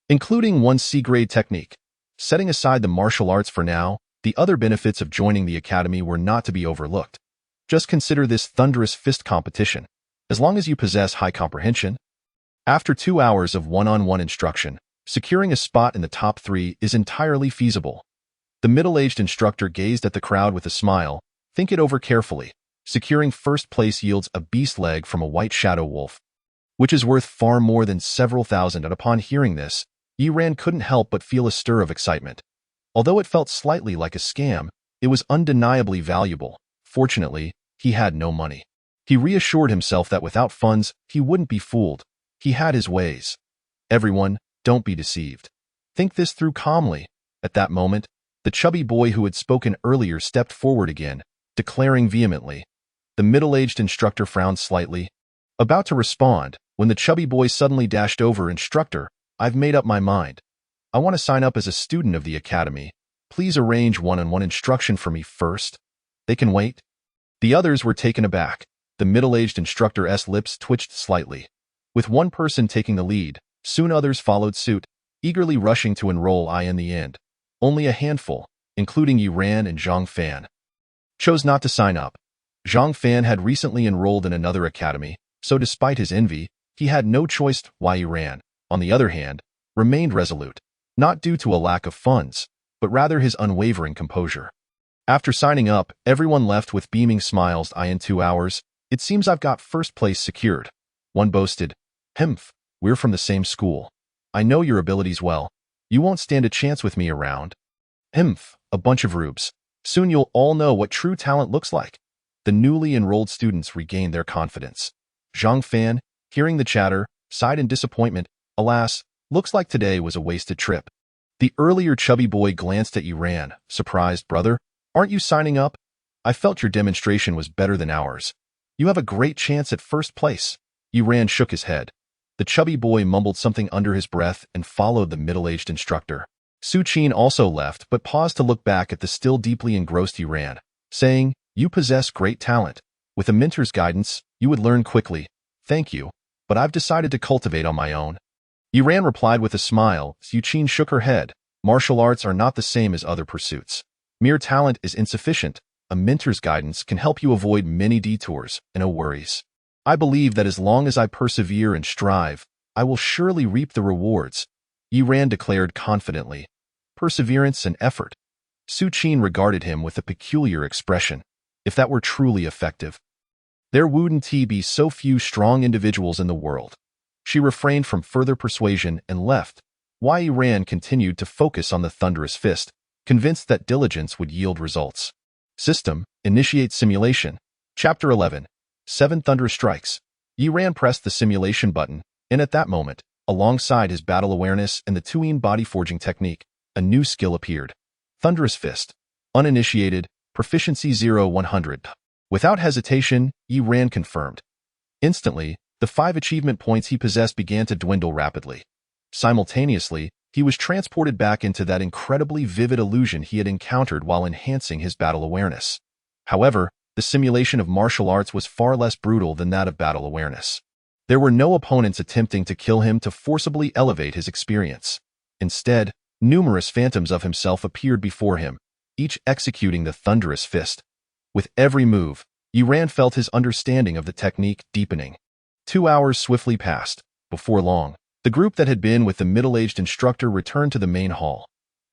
S1: including 1 C-grade technique. Setting aside the martial arts for now, the other benefits of joining the academy were not to be overlooked. Just consider this Thunderous Fist competition. As long as you possess high comprehension, after 2 hours of one-on-one instruction, securing a spot in the top 3 is entirely feasible. The middle-aged instructor gazed at the crowd with a smile. Think it over carefully. Securing first place yields a beast leg from a white shadow wolf, which is worth far more than several thousand, and upon hearing this, Yi Ran couldn't help but feel a stir of excitement. Although it felt slightly like a scam, it was undeniably valuable. Fortunately, he had no money. He reassured himself that without funds, he wouldn't be fooled. He had his ways. Everyone, don't be deceived. Think this through calmly. At that moment, the chubby boy who had spoken earlier stepped forward again, declaring vehemently. The middle-aged instructor frowned slightly, about to respond, when the chubby boy suddenly dashed over. Instructor, I've made up my mind. I want to sign up as a student of the academy. Please arrange one-on-one instruction for me first. They can wait. The others were taken aback. The middle-aged instructor's lips twitched slightly. With one person taking the lead, soon others followed suit. eagerly rushing to enroll. In the end, only a handful, including Yi Ran and Zhang Fan, chose not to sign up. Zhang Fan had recently enrolled in another academy, so despite his envy, he had no choice. Yi Ran, on the other hand, remained resolute, not due to a lack of funds, but rather his unwavering composure. After signing up, everyone left with beaming smiles. In 2 hours, it seems I've got first place secured. One boasted. Humph, we're from the same school. I know your abilities well. You won't stand a chance with me around. Humph, a bunch of rubes. Soon you'll all know what true talent looks like. The newly enrolled students regained their confidence. Zhang Fan, hearing the chatter, sighed in disappointment. Alas, looks like today was a wasted trip. The earlier chubby boy glanced at Yi Ran, surprised. Brother, aren't you signing up? I felt your demonstration was better than ours. You have a great chance at first place. Yi Ran shook his head. The chubby boy mumbled something under his breath and followed the middle-aged instructor. Su Qin also left but paused to look back at the still deeply engrossed Yi Ran, saying, You possess great talent. With a mentor's guidance, you would learn quickly. Thank you, but I've decided to cultivate on my own. Yi Ran replied with a smile. Su Qin shook her head. Martial arts are not the same as other pursuits. Mere talent is insufficient. A mentor's guidance can help you avoid many detours and no worries. I believe that as long as I persevere and strive, I will surely reap the rewards, Yi Ran declared confidently. Perseverance and effort. Su Qin regarded him with a peculiar expression. If that were truly effective, there wouldn't be so few strong individuals in the world. She refrained from further persuasion and left, while Yi Ran continued to focus on the thunderous fist, convinced that diligence would yield results. System, initiate simulation. Chapter 11. 7 Thunderous Strikes. Yi Ran pressed the simulation button, and at that moment, alongside his battle awareness and the Tuyin body forging technique, a new skill appeared. Thunderous Fist. Uninitiated, proficiency 0-100. Without hesitation, Yi Ran confirmed. Instantly, the 5 achievement points he possessed began to dwindle rapidly. Simultaneously, he was transported back into that incredibly vivid illusion he had encountered while enhancing his battle awareness. However, the simulation of martial arts was far less brutal than that of battle awareness. There were no opponents attempting to kill him to forcibly elevate his experience. Instead, numerous phantoms of himself appeared before him, each executing the thunderous fist. With every move, Yi Ran felt his understanding of the technique deepening. 2 hours swiftly passed. Before long, the group that had been with the middle-aged instructor returned to the main hall.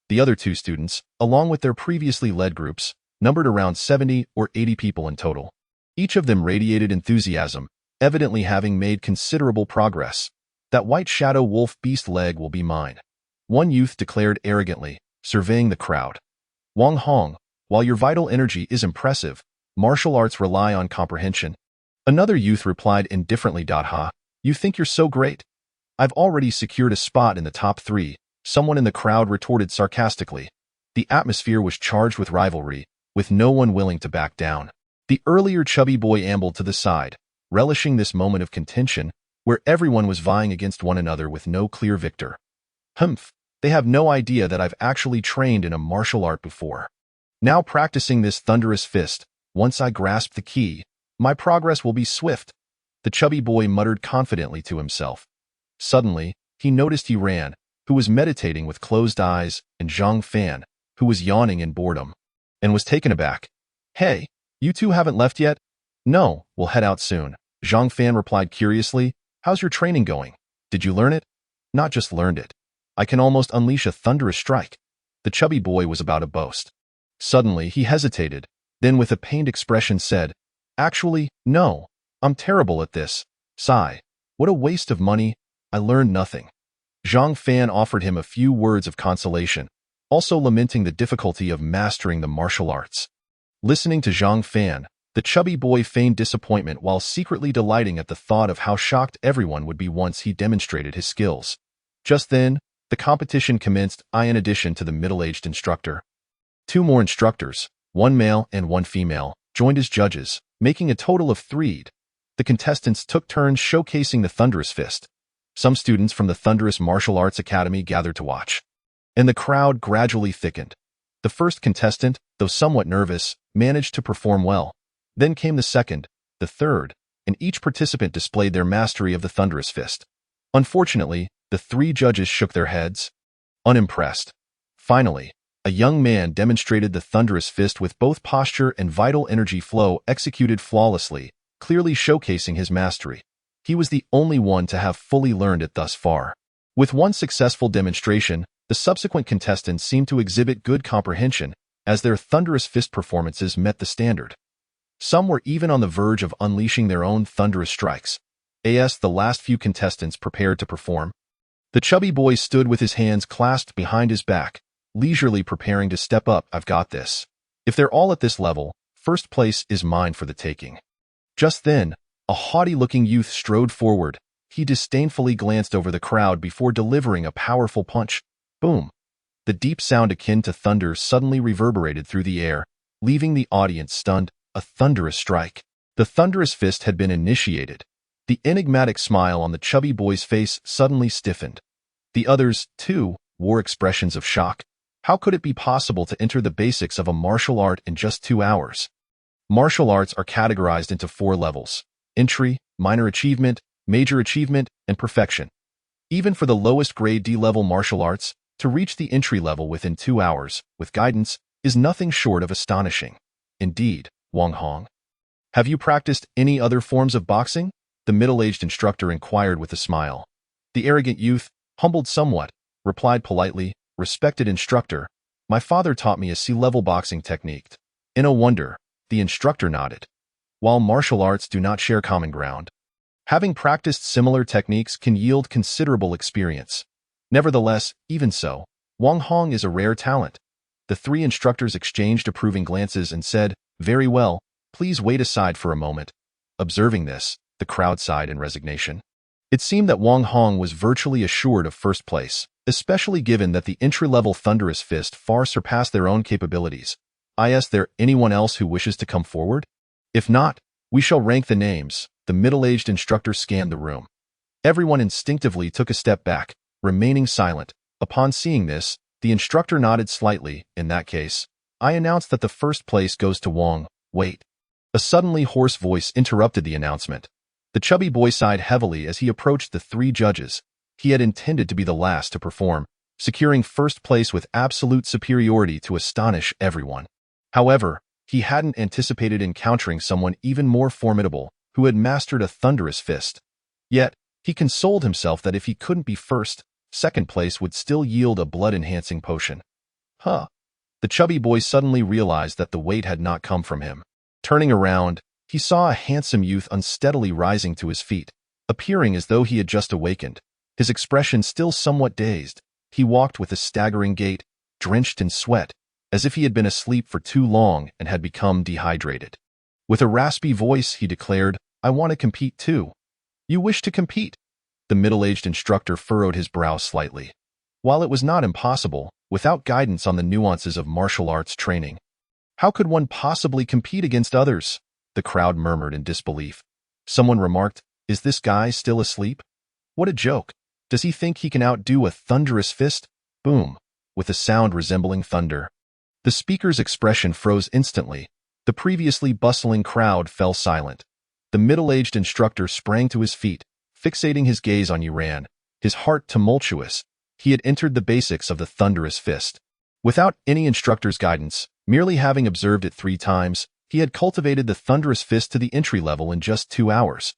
S1: The other 2 students, along with their previously led groups, numbered around 70 or 80 people in total. Each of them radiated enthusiasm, evidently having made considerable progress. That white shadow wolf beast leg will be mine, one youth declared arrogantly, surveying the crowd. Wang Hong, while your vital energy is impressive, martial arts rely on comprehension. Another youth replied indifferently. Ha, you think you're so great? I've already secured a spot in the top 3, someone in the crowd retorted sarcastically. The atmosphere was charged with rivalry, with no one willing to back down. The earlier chubby boy ambled to the side, relishing this moment of contention, where everyone was vying against one another with no clear victor. Humph, they have no idea that I've actually trained in a martial art before. Now practicing this thunderous fist, once I grasp the key, my progress will be swift, the chubby boy muttered confidently to himself. Suddenly, he noticed Yi Ran, who was meditating with closed eyes, and Zhang Fan, who was yawning in boredom, and was taken aback. Hey, you 2 haven't left yet? No, we'll head out soon. Zhang Fan replied curiously. How's your training going? Did you learn it? Not just learned it. I can almost unleash a thunderous strike. The chubby boy was about to boast. Suddenly, he hesitated, then with a pained expression said, Actually, no, I'm terrible at this. Sigh. What a waste of money. I learned nothing. Zhang Fan offered him a few words of consolation, also lamenting the difficulty of mastering the martial arts. Listening to Zhang Fan, the chubby boy feigned disappointment while secretly delighting at the thought of how shocked everyone would be once he demonstrated his skills. Just then, the competition commenced. In addition to the middle-aged instructor, 2 more instructors, 1 male and 1 female, joined as judges, making a total of 3. The contestants took turns showcasing the thunderous fist. Some students from the Thunderous Martial Arts Academy gathered to watch, and the crowd gradually thickened. The first contestant, though somewhat nervous, managed to perform well. Then came the second, the third, and each participant displayed their mastery of the thunderous fist. Unfortunately, the 3 judges shook their heads, unimpressed. Finally, a young man demonstrated the thunderous fist with both posture and vital energy flow executed flawlessly, clearly showcasing his mastery. He was the only one to have fully learned it thus far. With one successful demonstration, the subsequent contestants seemed to exhibit good comprehension, as their thunderous fist performances met the standard. Some were even on the verge of unleashing their own thunderous strikes. As the last few contestants prepared to perform, the chubby boy stood with his hands clasped behind his back, leisurely preparing to step up. I've got this. If they're all at this level, first place is mine for the taking. Just then, a haughty-looking youth strode forward. He disdainfully glanced over the crowd before delivering a powerful punch. Boom! The deep sound akin to thunder suddenly reverberated through the air, leaving the audience stunned. A thunderous strike. The thunderous fist had been initiated. The enigmatic smile on the chubby boy's face suddenly stiffened. The others, too, wore expressions of shock. How could it be possible to enter the basics of a martial art in just 2 hours? Martial arts are categorized into 4 levels: entry, minor achievement, major achievement, and perfection. Even for the lowest grade D-level martial arts, to reach the entry level within 2 hours, with guidance, is nothing short of astonishing. Indeed, Wang Hong. Have you practiced any other forms of boxing? The middle-aged instructor inquired with a smile. The arrogant youth, humbled somewhat, replied politely, "Respected instructor, my father taught me a C-level boxing technique." In a wonder, the instructor nodded. While martial arts do not share common ground, having practiced similar techniques can yield considerable experience. Nevertheless, even so, Wang Hong is a rare talent. The 3 instructors exchanged approving glances and said, "Very well, please wait aside for a moment." Observing this, the crowd sighed in resignation. It seemed that Wang Hong was virtually assured of first place, especially given that the entry-level thunderous fist far surpassed their own capabilities. Is there anyone else who wishes to come forward? If not, we shall rank the names. The middle-aged instructor scanned the room. Everyone instinctively took a step back, remaining silent. Upon seeing this, the instructor nodded slightly. In that case, I announce that the first place goes to Wang. Wait. A suddenly hoarse voice interrupted the announcement. The chubby boy sighed heavily as he approached the 3 judges. He had intended to be the last to perform, securing first place with absolute superiority to astonish everyone. However, he hadn't anticipated encountering someone even more formidable, who had mastered a thunderous fist. Yet, he consoled himself that if he couldn't be first, second place would still yield a blood-enhancing potion. The chubby boy suddenly realized that the weight had not come from him. Turning around, he saw a handsome youth unsteadily rising to his feet, appearing as though he had just awakened. His expression still somewhat dazed, he walked with a staggering gait, drenched in sweat, as if he had been asleep for too long and had become dehydrated. With a raspy voice, he declared, "I want to compete too." "You wish to compete?" The middle-aged instructor furrowed his brow slightly. While it was not impossible, without guidance on the nuances of martial arts training, how could one possibly compete against others? The crowd murmured in disbelief. Someone remarked, "Is this guy still asleep? What a joke. Does he think he can outdo a thunderous fist?" Boom, with a sound resembling thunder. The speaker's expression froze instantly. The previously bustling crowd fell silent. The middle-aged instructor sprang to his feet, fixating his gaze on Yuran, his heart tumultuous. He had entered the basics of the thunderous fist. Without any instructor's guidance, merely having observed it 3 times, he had cultivated the thunderous fist to the entry level in just 2 hours.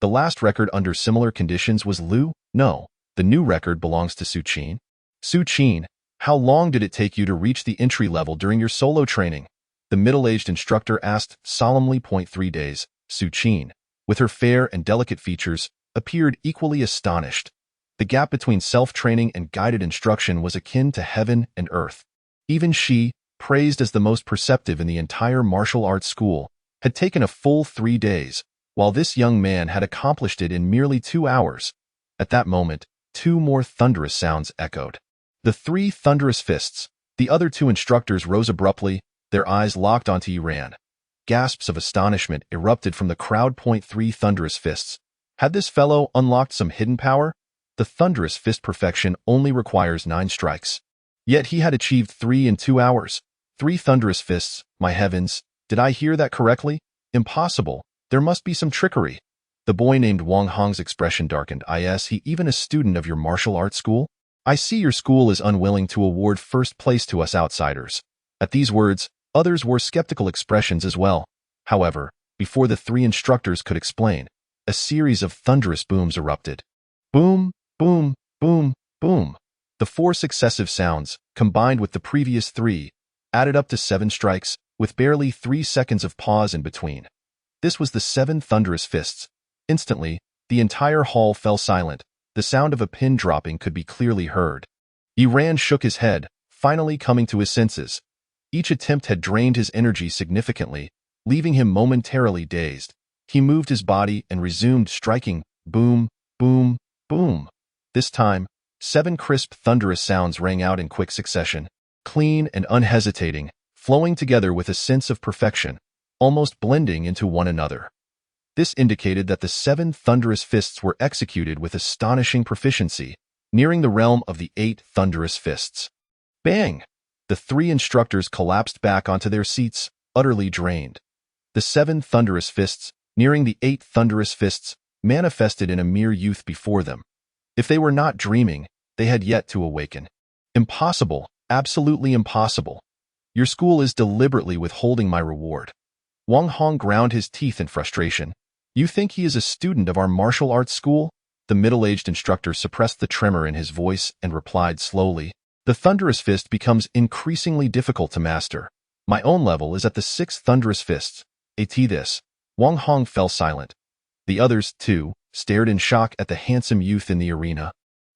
S1: The last record under similar conditions was Lu. No, the new record belongs to Su Qin. Su Qin, how long did it take you to reach the entry level during your solo training? The middle-aged instructor asked solemnly. 3 days. Su Qin, with her fair and delicate features, appeared equally astonished. The gap between self-training and guided instruction was akin to heaven and earth. Even she, praised as the most perceptive in the entire martial arts school, had taken a full 3 days, while this young man had accomplished it in merely 2 hours. At that moment, 2 more thunderous sounds echoed. The 3 thunderous fists. The other 2 instructors rose abruptly, their eyes locked onto Yuran. Gasps of astonishment erupted from the crowd. 3 thunderous fists. Had this fellow unlocked some hidden power? The thunderous fist perfection only requires 9 strikes. Yet he had achieved 3 in 2 hours. 3 thunderous fists, my heavens, did I hear that correctly? Impossible, there must be some trickery. The boy named Wang Hong's expression darkened. Is he even a student of your martial arts school? I see your school is unwilling to award first place to us outsiders. At these words, others wore skeptical expressions as well. However, before the three instructors could explain, a series of thunderous booms erupted. Boom, boom, boom, boom. The four successive sounds, combined with the previous three, added up to 7 strikes, with barely 3 seconds of pause in between. This was the 7 thunderous fists. Instantly, the entire hall fell silent. The sound of a pin dropping could be clearly heard. Yiran shook his head, finally coming to his senses. Each attempt had drained his energy significantly, leaving him momentarily dazed. He moved his body and resumed striking. Boom, boom, boom. This time, 7 crisp, thunderous sounds rang out in quick succession, clean and unhesitating, flowing together with a sense of perfection, almost blending into one another. This indicated that the 7 thunderous fists were executed with astonishing proficiency, nearing the realm of the 8 thunderous fists. Bang! The 3 instructors collapsed back onto their seats, utterly drained. The 7 thunderous fists, nearing the 8 thunderous fists, manifested in a mere youth before them. If they were not dreaming, they had yet to awaken. Impossible, absolutely impossible. Your school is deliberately withholding my reward. Wang Hong ground his teeth in frustration. You think he is a student of our martial arts school? The middle-aged instructor suppressed the tremor in his voice and replied slowly. The thunderous fist becomes increasingly difficult to master. My own level is at the 6th thunderous fists. At this, Wang Hong fell silent. The others, too, stared in shock at the handsome youth in the arena.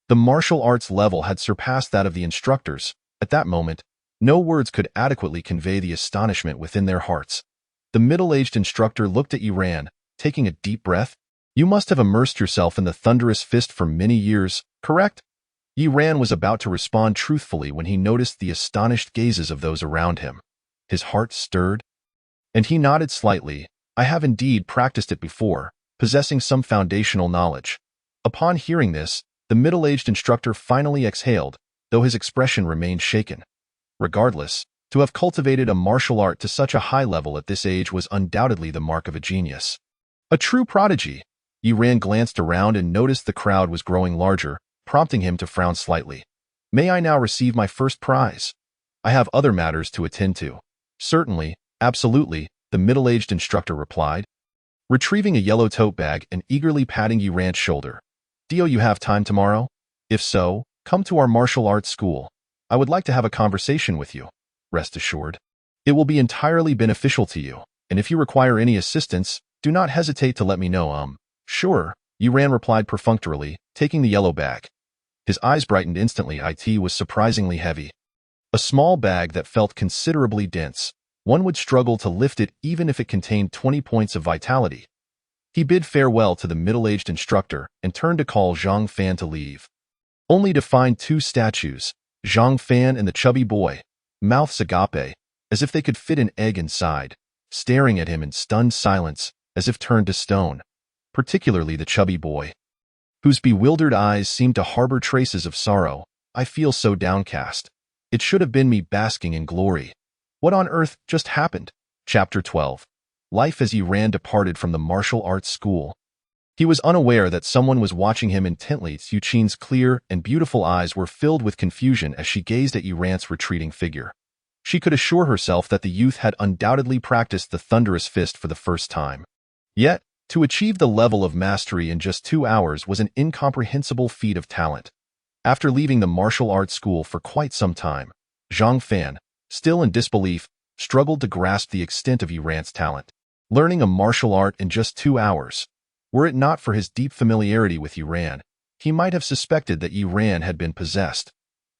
S1: The martial arts level had surpassed that of the instructors. At that moment, no words could adequately convey the astonishment within their hearts. The middle-aged instructor looked at Yiran, taking a deep breath. You must have immersed yourself in the thunderous fist for many years, correct? Yiran was about to respond truthfully when he noticed the astonished gazes of those around him. His heart stirred, and he nodded slightly. I have indeed practiced it before, possessing some foundational knowledge. Upon hearing this, the middle-aged instructor finally exhaled, though his expression remained shaken. Regardless, to have cultivated a martial art to such a high level at this age was undoubtedly the mark of a genius. A true prodigy. Yiran glanced around and noticed the crowd was growing larger, prompting him to frown slightly. May I now receive my first prize? I have other matters to attend to. Certainly, absolutely, the middle-aged instructor replied, retrieving a yellow tote bag and eagerly patting Yiran's shoulder. Do you have time tomorrow? If so, come to our martial arts school. I would like to have a conversation with you. Rest assured, it will be entirely beneficial to you, and if you require any assistance, do not hesitate to let me know. Sure, Yiran replied perfunctorily, taking the yellow bag. His eyes brightened instantly. It was surprisingly heavy. A small bag that felt considerably dense. One would struggle to lift it even if it contained 20 points of vitality. He bid farewell to the middle-aged instructor and turned to call Zhang Fan to leave. Only to find 2 statues, Zhang Fan and the chubby boy, mouths agape, as if they could fit an egg inside, staring at him in stunned silence, as if turned to stone, particularly the chubby boy, whose bewildered eyes seemed to harbor traces of sorrow. I feel so downcast. It should have been me basking in glory. What on earth just happened? Chapter 12. Life as Yiran departed from the martial arts school. He was unaware that someone was watching him intently. Yuqin's clear and beautiful eyes were filled with confusion as she gazed at Yiran's retreating figure. She could assure herself that the youth had undoubtedly practiced the thunderous fist for the first time. Yet, to achieve the level of mastery in just 2 hours was an incomprehensible feat of talent. After leaving the martial arts school for quite some time, Zhang Fan, still in disbelief, struggled to grasp the extent of Yiran's talent. Learning a martial art in just 2 hours. Were it not for his deep familiarity with Yiran, he might have suspected that Yiran had been possessed.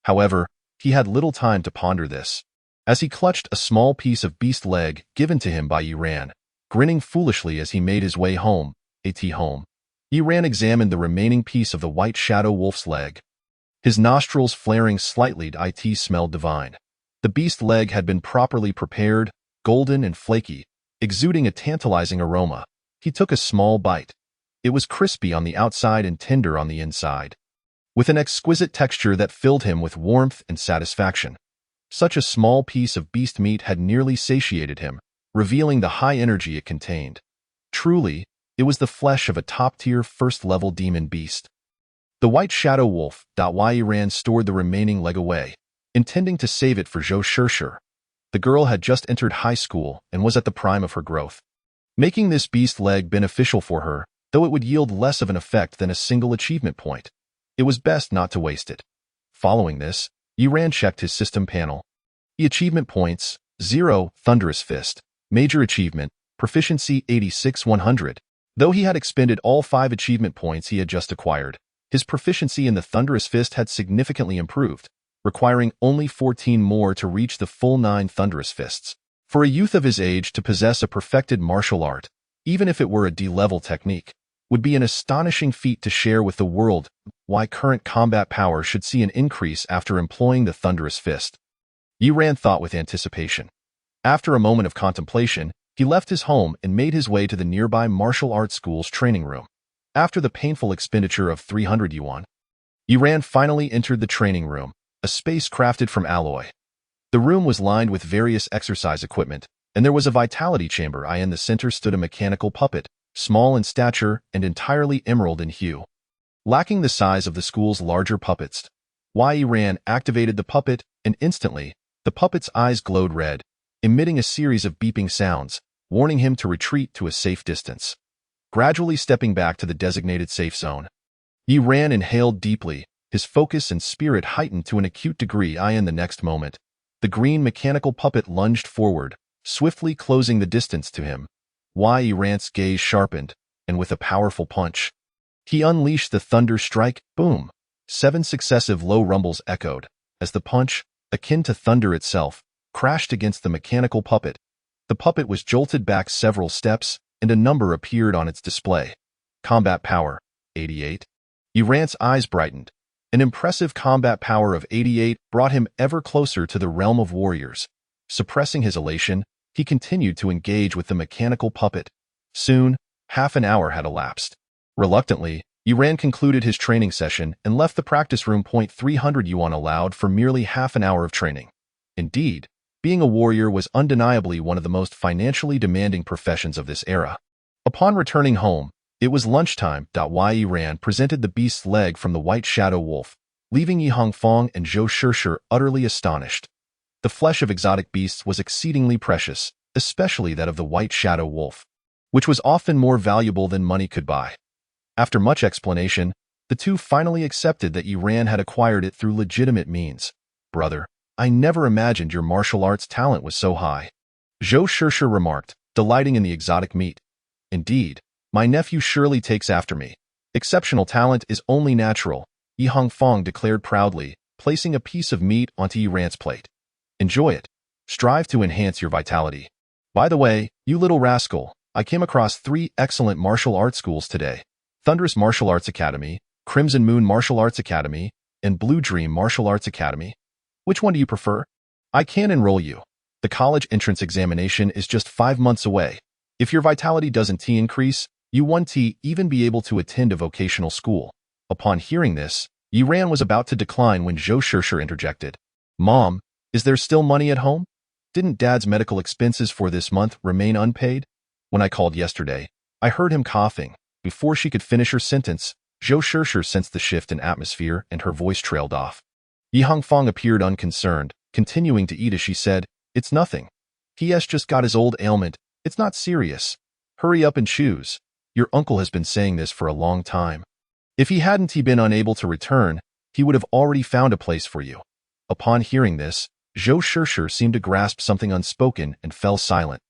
S1: However, he had little time to ponder this. As he clutched a small piece of beast leg given to him by Yiran, grinning foolishly as he made his way home, Yiran examined the remaining piece of the white shadow wolf's leg. His nostrils flaring slightly, it smelled divine. The beast leg had been properly prepared, golden and flaky, exuding a tantalizing aroma. He took a small bite. It was crispy on the outside and tender on the inside, with an exquisite texture that filled him with warmth and satisfaction. Such a small piece of beast meat had nearly satiated him, revealing the high energy it contained. Truly, it was the flesh of a top-tier first-level demon beast. The white shadow wolf. Yi Ran stored the remaining leg away, intending to save it for Zhou Shishir. The girl had just entered high school and was at the prime of her growth, making this beast leg beneficial for her, though it would yield less of an effect than a single achievement point. It was best not to waste it. Following this, Yi Ran checked his system panel. The achievement points: 0, Thunderous Fist. Major achievement, proficiency 86-100. Though he had expended all 5 achievement points he had just acquired, his proficiency in the Thunderous Fist had significantly improved, requiring only 14 more to reach the full 9 Thunderous Fists. For a youth of his age to possess a perfected martial art, even if it were a D-level technique, would be an astonishing feat to share with the world. Why current combat power should see an increase after employing the Thunderous Fist. Yi Ran thought with anticipation. After a moment of contemplation, he left his home and made his way to the nearby martial arts school's training room. After the painful expenditure of 300 yuan, Yi Ran finally entered the training room, a space crafted from alloy. The room was lined with various exercise equipment, and there was a vitality chamber. In the center stood a mechanical puppet, small in stature and entirely emerald in hue. Lacking the size of the school's larger puppets, Yi Ran activated the puppet, and instantly, the puppet's eyes glowed red, emitting a series of beeping sounds, warning him to retreat to a safe distance. Gradually stepping back to the designated safe zone, Yi Ran inhaled deeply, his focus and spirit heightened to an acute degree. In the next moment, the green mechanical puppet lunged forward, swiftly closing the distance to him. Yi Ran's gaze sharpened, and with a powerful punch, he unleashed the thunder strike. Boom! 7 successive low rumbles echoed, as the punch, akin to thunder itself, crashed against the mechanical puppet. The puppet was jolted back several steps, and a number appeared on its display. Combat power, 88. Yi Ran's eyes brightened. An impressive combat power of 88 brought him ever closer to the realm of warriors. Suppressing his elation, he continued to engage with the mechanical puppet. Soon, half an hour had elapsed. Reluctantly, Yi Ran concluded his training session and left the practice room. 300 yuan allowed for merely half an hour of training. Indeed, being a warrior was undeniably one of the most financially demanding professions of this era. Upon returning home, it was lunchtime. Yi Ran presented the beast's leg from the white shadow wolf, leaving Yi Hongfang and Zhou Shishir utterly astonished. The flesh of exotic beasts was exceedingly precious, especially that of the white shadow wolf, which was often more valuable than money could buy. After much explanation, the two finally accepted that Yi Ran had acquired it through legitimate means. Brother, I never imagined your martial arts talent was so high, Zhou Shishir remarked, delighting in the exotic meat. Indeed, my nephew surely takes after me. Exceptional talent is only natural, Yi Hongfang declared proudly, placing a piece of meat onto Yi Ran's plate. Enjoy it. Strive to enhance your vitality. By the way, you little rascal, I came across 3 excellent martial arts schools today. Thunderous Martial Arts Academy, Crimson Moon Martial Arts Academy, and Blue Dream Martial Arts Academy. Which one do you prefer? I can enroll you. The college entrance examination is just 5 months away. If your vitality doesn't increase, you won't even be able to attend a vocational school. Upon hearing this, Yi Ran was about to decline when Zhou Shishir interjected. Mom, is there still money at home? Didn't Dad's medical expenses for this month remain unpaid? When I called yesterday, I heard him coughing. Before she could finish her sentence, Zhou Shishir sensed the shift in atmosphere and her voice trailed off. Yi Hongfang appeared unconcerned, continuing to eat as she said, It's nothing. He just got his old ailment. It's not serious. Hurry up and choose. Your uncle has been saying this for a long time. If he hadn't been unable to return, he would have already found a place for you. Upon hearing this, Zhou Shishir seemed to grasp something unspoken and fell silent.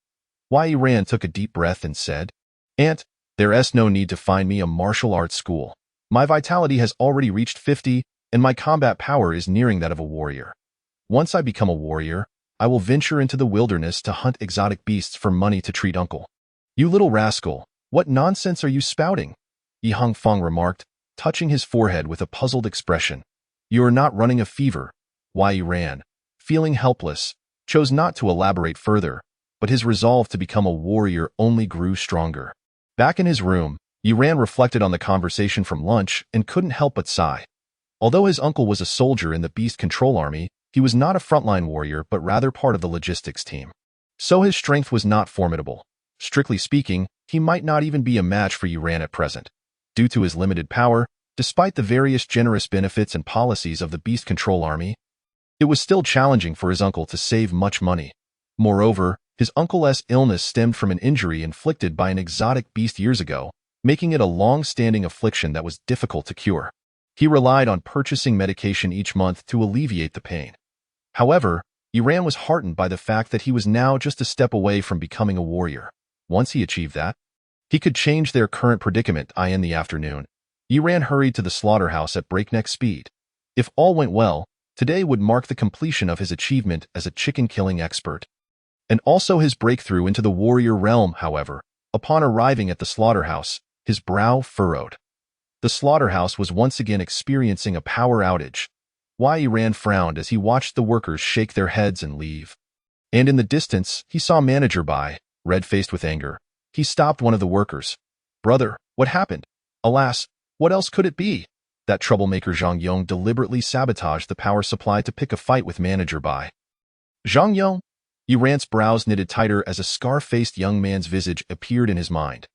S1: Yi Ran took a deep breath and said, Aunt, there's no need to find me a martial arts school. My vitality has already reached 50, and my combat power is nearing that of a warrior. Once I become a warrior, I will venture into the wilderness to hunt exotic beasts for money to treat uncle. You little rascal, what nonsense are you spouting? Yi Hongfang remarked, touching his forehead with a puzzled expression. You are not running a fever. Yi Ran, feeling helpless, chose not to elaborate further, but his resolve to become a warrior only grew stronger. Back in his room, Yi Ran reflected on the conversation from lunch and couldn't help but sigh. Although his uncle was a soldier in the Beast Control Army, he was not a frontline warrior but rather part of the logistics team. So his strength was not formidable. Strictly speaking, he might not even be a match for Yi Ran at present. Due to his limited power, Despite the various generous benefits and policies of the Beast Control Army, it was still challenging for his uncle to save much money. Moreover, his uncle's illness stemmed from an injury inflicted by an exotic beast years ago, making it a long-standing affliction that was difficult to cure. He relied on purchasing medication each month to alleviate the pain. However, Iran was heartened by the fact that he was now just a step away from becoming a warrior. Once he achieved that, he could change their current predicament. In the afternoon, Iran hurried to the slaughterhouse at breakneck speed. If all went well, today would mark the completion of his achievement as a chicken-killing expert. And also his breakthrough into the warrior realm. However, upon arriving at the slaughterhouse, his brow furrowed. The slaughterhouse was once again experiencing a power outage. Iran frowned as he watched the workers shake their heads and leave. And in the distance, he saw Manager Bai, red-faced with anger. He stopped one of the workers. "Brother, what happened?" "Alas, what else could it be?" That troublemaker Zhang Yong deliberately sabotaged the power supply to pick a fight with Manager Bai. Zhang Yong? Iran's brows knitted tighter as a scar-faced young man's visage appeared in his mind.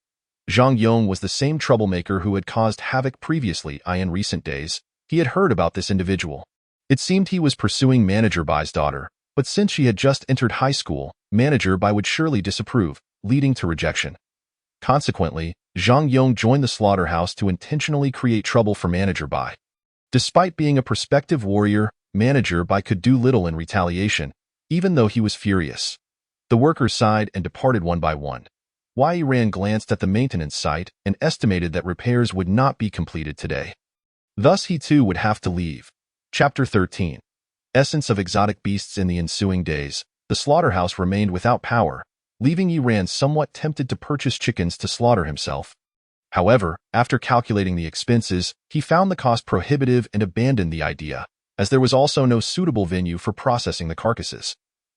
S1: Zhang Yong was the same troublemaker who had caused havoc previously. In recent days, he had heard about this individual. It seemed he was pursuing Manager Bai's daughter, but since she had just entered high school, Manager Bai would surely disapprove, leading to rejection. Consequently, Zhang Yong joined the slaughterhouse to intentionally create trouble for Manager Bai. Despite being a prospective warrior, Manager Bai could do little in retaliation, even though he was furious. The workers sighed and departed one by one. Iran glanced at the maintenance site and estimated that repairs would not be completed today. Thus he too would have to leave. Chapter 13. Essence of exotic beasts. In the ensuing days, the slaughterhouse remained without power, leaving Iran somewhat tempted to purchase chickens to slaughter himself. However, after calculating the expenses, he found the cost prohibitive and abandoned the idea, as there was also no suitable venue for processing the carcasses.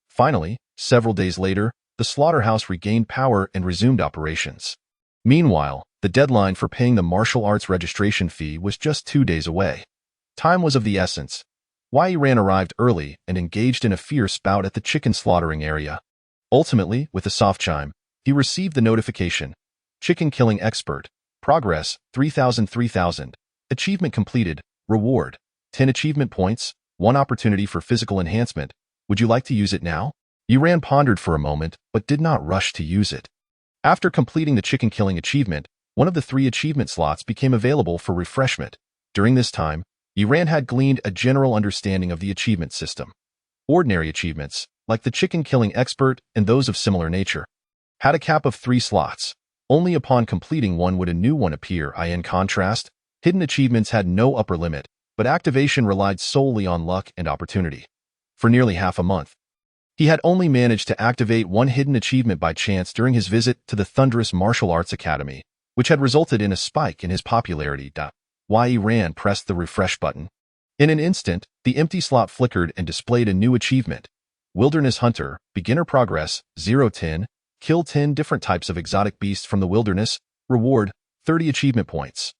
S1: Finally, several days later, the slaughterhouse regained power and resumed operations. Meanwhile, the deadline for paying the martial arts registration fee was just 2 days away. Time was of the essence. Iran arrived early and engaged in a fierce bout at the chicken slaughtering area. Ultimately, with a soft chime, he received the notification. Chicken killing expert. Progress, 3,000. Achievement completed. Reward, 10 achievement points, 1 opportunity for physical enhancement. Would you like to use it now? Iran pondered for a moment, but did not rush to use it. After completing the chicken killing achievement, one of the 3 achievement slots became available for refreshment. During this time, Iran had gleaned a general understanding of the achievement system. Ordinary achievements, like the chicken killing expert and those of similar nature, had a cap of 3 slots. Only upon completing one would a new one appear. In contrast, hidden achievements had no upper limit, but activation relied solely on luck and opportunity. For nearly half a month, he had only managed to activate 1 hidden achievement by chance during his visit to the Thunderous Martial Arts Academy, which had resulted in a spike in his popularity. Iran pressed the refresh button. In an instant, the empty slot flickered and displayed a new achievement. Wilderness Hunter, Beginner Progress, 0-10, kill 10 different types of exotic beasts from the wilderness, reward, 30 achievement points.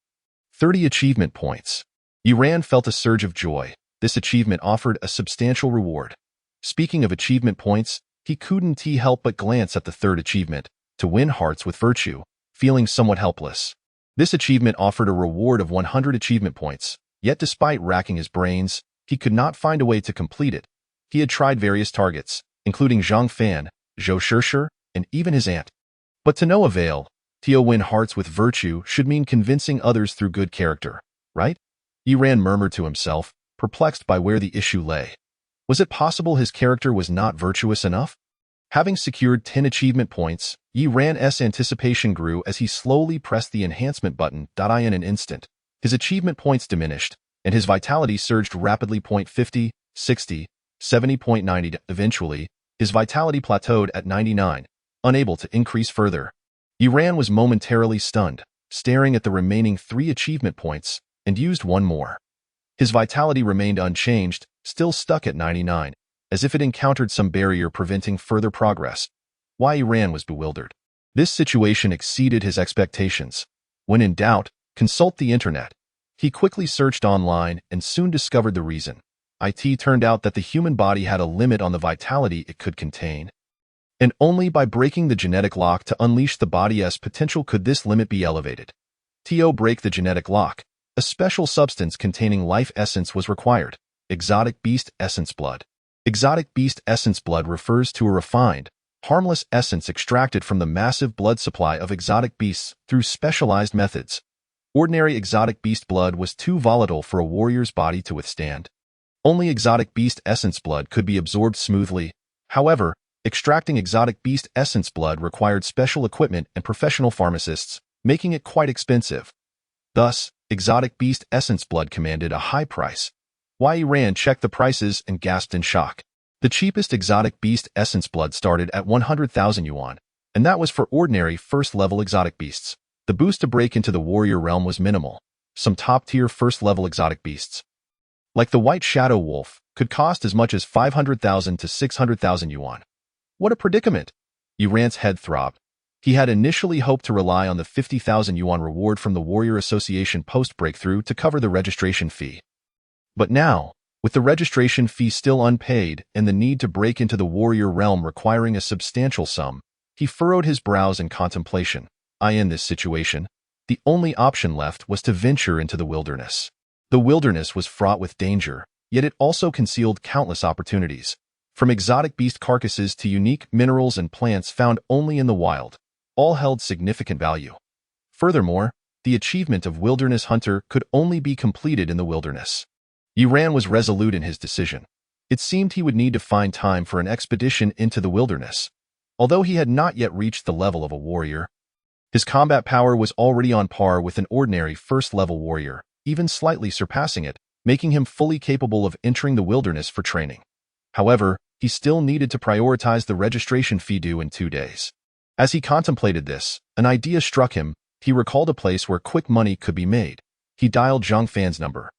S1: 30 achievement points. Iran felt a surge of joy. This achievement offered a substantial reward. Speaking of achievement points, he couldn't help but glance at the 3rd achievement, to win hearts with virtue, feeling somewhat helpless. This achievement offered a reward of 100 achievement points, yet despite racking his brains, he could not find a way to complete it. He had tried various targets, including Zhang Fan, Zhou Shishir, and even his aunt. But to no avail. To win hearts with virtue should mean convincing others through good character, right? Iran murmured to himself, perplexed by where the issue lay. Was it possible his character was not virtuous enough? Having secured 10 achievement points, Iran's anticipation grew as he slowly pressed the enhancement button. In an instant, his achievement points diminished, and his vitality surged rapidly. 50, 60, 70.90. Eventually, his vitality plateaued at 99, unable to increase further. Iran was momentarily stunned, staring at the remaining 3 achievement points, and used 1 more. His vitality remained unchanged, still stuck at 99, as if it encountered some barrier preventing further progress. Iran was bewildered. This situation exceeded his expectations. When in doubt, consult the internet. He quickly searched online and soon discovered the reason. It turned out that the human body had a limit on the vitality it could contain. And only by breaking the genetic lock to unleash the body's potential could this limit be elevated. To break the genetic lock, A special substance containing life essence was required, exotic beast essence blood. Exotic beast essence blood refers to a refined, harmless essence extracted from the massive blood supply of exotic beasts through specialized methods. Ordinary exotic beast blood was too volatile for a warrior's body to withstand. Only exotic beast essence blood could be absorbed smoothly. However, extracting exotic beast essence blood required special equipment and professional pharmacists, making it quite expensive. Thus, exotic beast essence blood commanded a high price. Yi Ran checked the prices and gasped in shock. The cheapest exotic beast essence blood started at 100,000 yuan, and that was for ordinary first-level exotic beasts. The boost to break into the warrior realm was minimal. Some top-tier first-level exotic beasts, like the White Shadow Wolf, could cost as much as 500,000 to 600,000 yuan. What a predicament! Yi Ran's head throbbed. He had initially hoped to rely on the 50,000 yuan reward from the Warrior Association post-breakthrough to cover the registration fee. But now, with the registration fee still unpaid and the need to break into the warrior realm requiring a substantial sum, he furrowed his brows in contemplation. In this situation, the only option left was to venture into the wilderness. The wilderness was fraught with danger, yet it also concealed countless opportunities, from exotic beast carcasses to unique minerals and plants found only in the wild. All held significant value. Furthermore, the achievement of Wilderness Hunter could only be completed in the wilderness. Yi Ran was resolute in his decision. It seemed he would need to find time for an expedition into the wilderness. Although he had not yet reached the level of a warrior, his combat power was already on par with an ordinary first-level warrior, even slightly surpassing it, making him fully capable of entering the wilderness for training. However, he still needed to prioritize the registration fee due in 2 days. As he contemplated this, an idea struck him. He recalled a place where quick money could be made. He dialed Zhang Fan's number.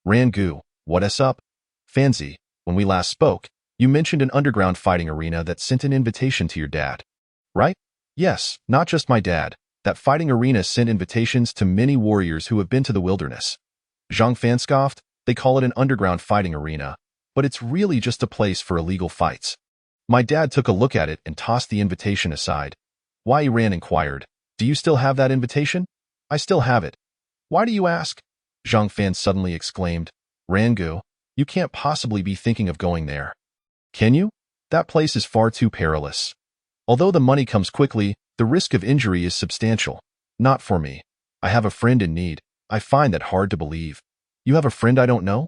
S1: Rangu, what's up? Fanzi, when we last spoke, you mentioned an underground fighting arena that sent an invitation to your dad. Right? Yes, not just my dad. That fighting arena sent invitations to many warriors who have been to the wilderness. Zhang Fan scoffed. They call it an underground fighting arena, but it's really just a place for illegal fights. My dad took a look at it and tossed the invitation aside. Yi Ran inquired, do you still have that invitation? I still have it. Why do you ask? Zhang Fan suddenly exclaimed. Rangu, you can't possibly be thinking of going there. Can you? That place is far too perilous. Although the money comes quickly, the risk of injury is substantial. Not for me. I have a friend in need. I find that hard to believe. You have a friend I don't know?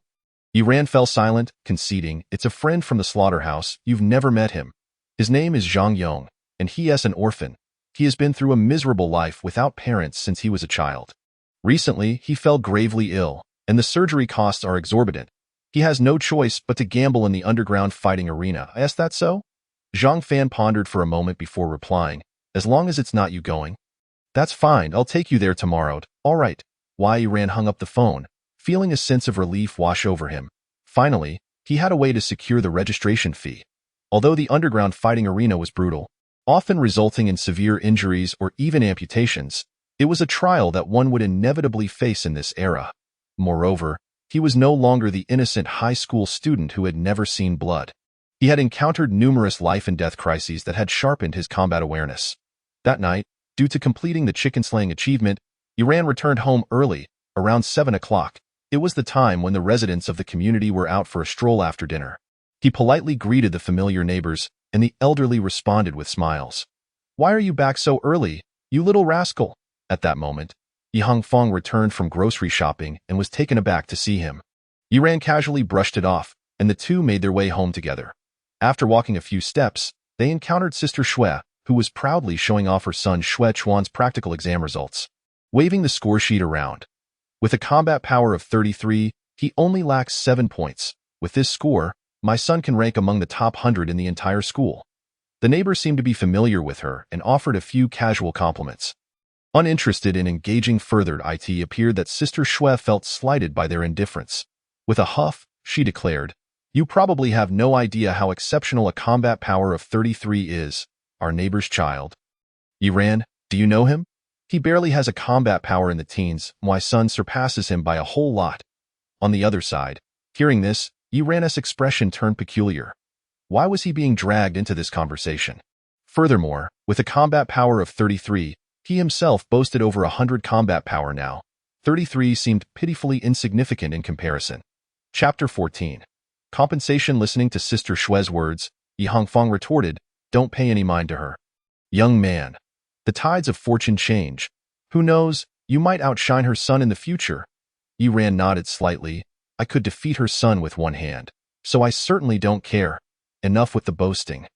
S1: Yi Ran fell silent, conceding, it's a friend from the slaughterhouse. You've never met him. His name is Zhang Yong, and he is an orphan. He has been through a miserable life without parents since he was a child. Recently, he fell gravely ill, and the surgery costs are exorbitant. He has no choice but to gamble in the underground fighting arena. Is that so? Zhang Fan pondered for a moment before replying, as long as it's not you going. That's fine, I'll take you there tomorrow. All right. Yi Ran hung up the phone, feeling a sense of relief wash over him. Finally, he had a way to secure the registration fee. Although the underground fighting arena was brutal, often resulting in severe injuries or even amputations, it was a trial that one would inevitably face in this era. Moreover, he was no longer the innocent high school student who had never seen blood. He had encountered numerous life and death crises that had sharpened his combat awareness. That night, due to completing the chicken-slaying achievement, Yi Ran returned home early, around 7 o'clock. It was the time when the residents of the community were out for a stroll after dinner. He politely greeted the familiar neighbors, and the elderly responded with smiles. Why are you back so early, you little rascal? At that moment, Yi Hongfeng returned from grocery shopping and was taken aback to see him. Yi Ran casually brushed it off, and the two made their way home together. After walking a few steps, they encountered Sister Xue, who was proudly showing off her son Xue Chuan's practical exam results, waving the score sheet around. With a combat power of 33, he only lacks 7 points. With this score, my son can rank among the top 100 in the entire school. The neighbor seemed to be familiar with her and offered a few casual compliments. Uninterested in engaging further, it appeared that Sister Xue felt slighted by their indifference. With a huff, she declared, you probably have no idea how exceptional a combat power of 33 is, our neighbor's child. Yi Ran, do you know him? He barely has a combat power in the teens. My son surpasses him by a whole lot. On the other side, hearing this, Yi Ran's expression turned peculiar. Why was he being dragged into this conversation? Furthermore, with a combat power of 33, he himself boasted over 100 combat power now. 33 seemed pitifully insignificant in comparison. Chapter 14. Compensation. Listening to Sister Shue's words, Yi Hongfang retorted, "Don't pay any mind to her. Young man, the tides of fortune change. Who knows, you might outshine her son in the future." Yi Ran nodded slightly. "I could defeat her son with one hand, so I certainly don't care. Enough with the boasting."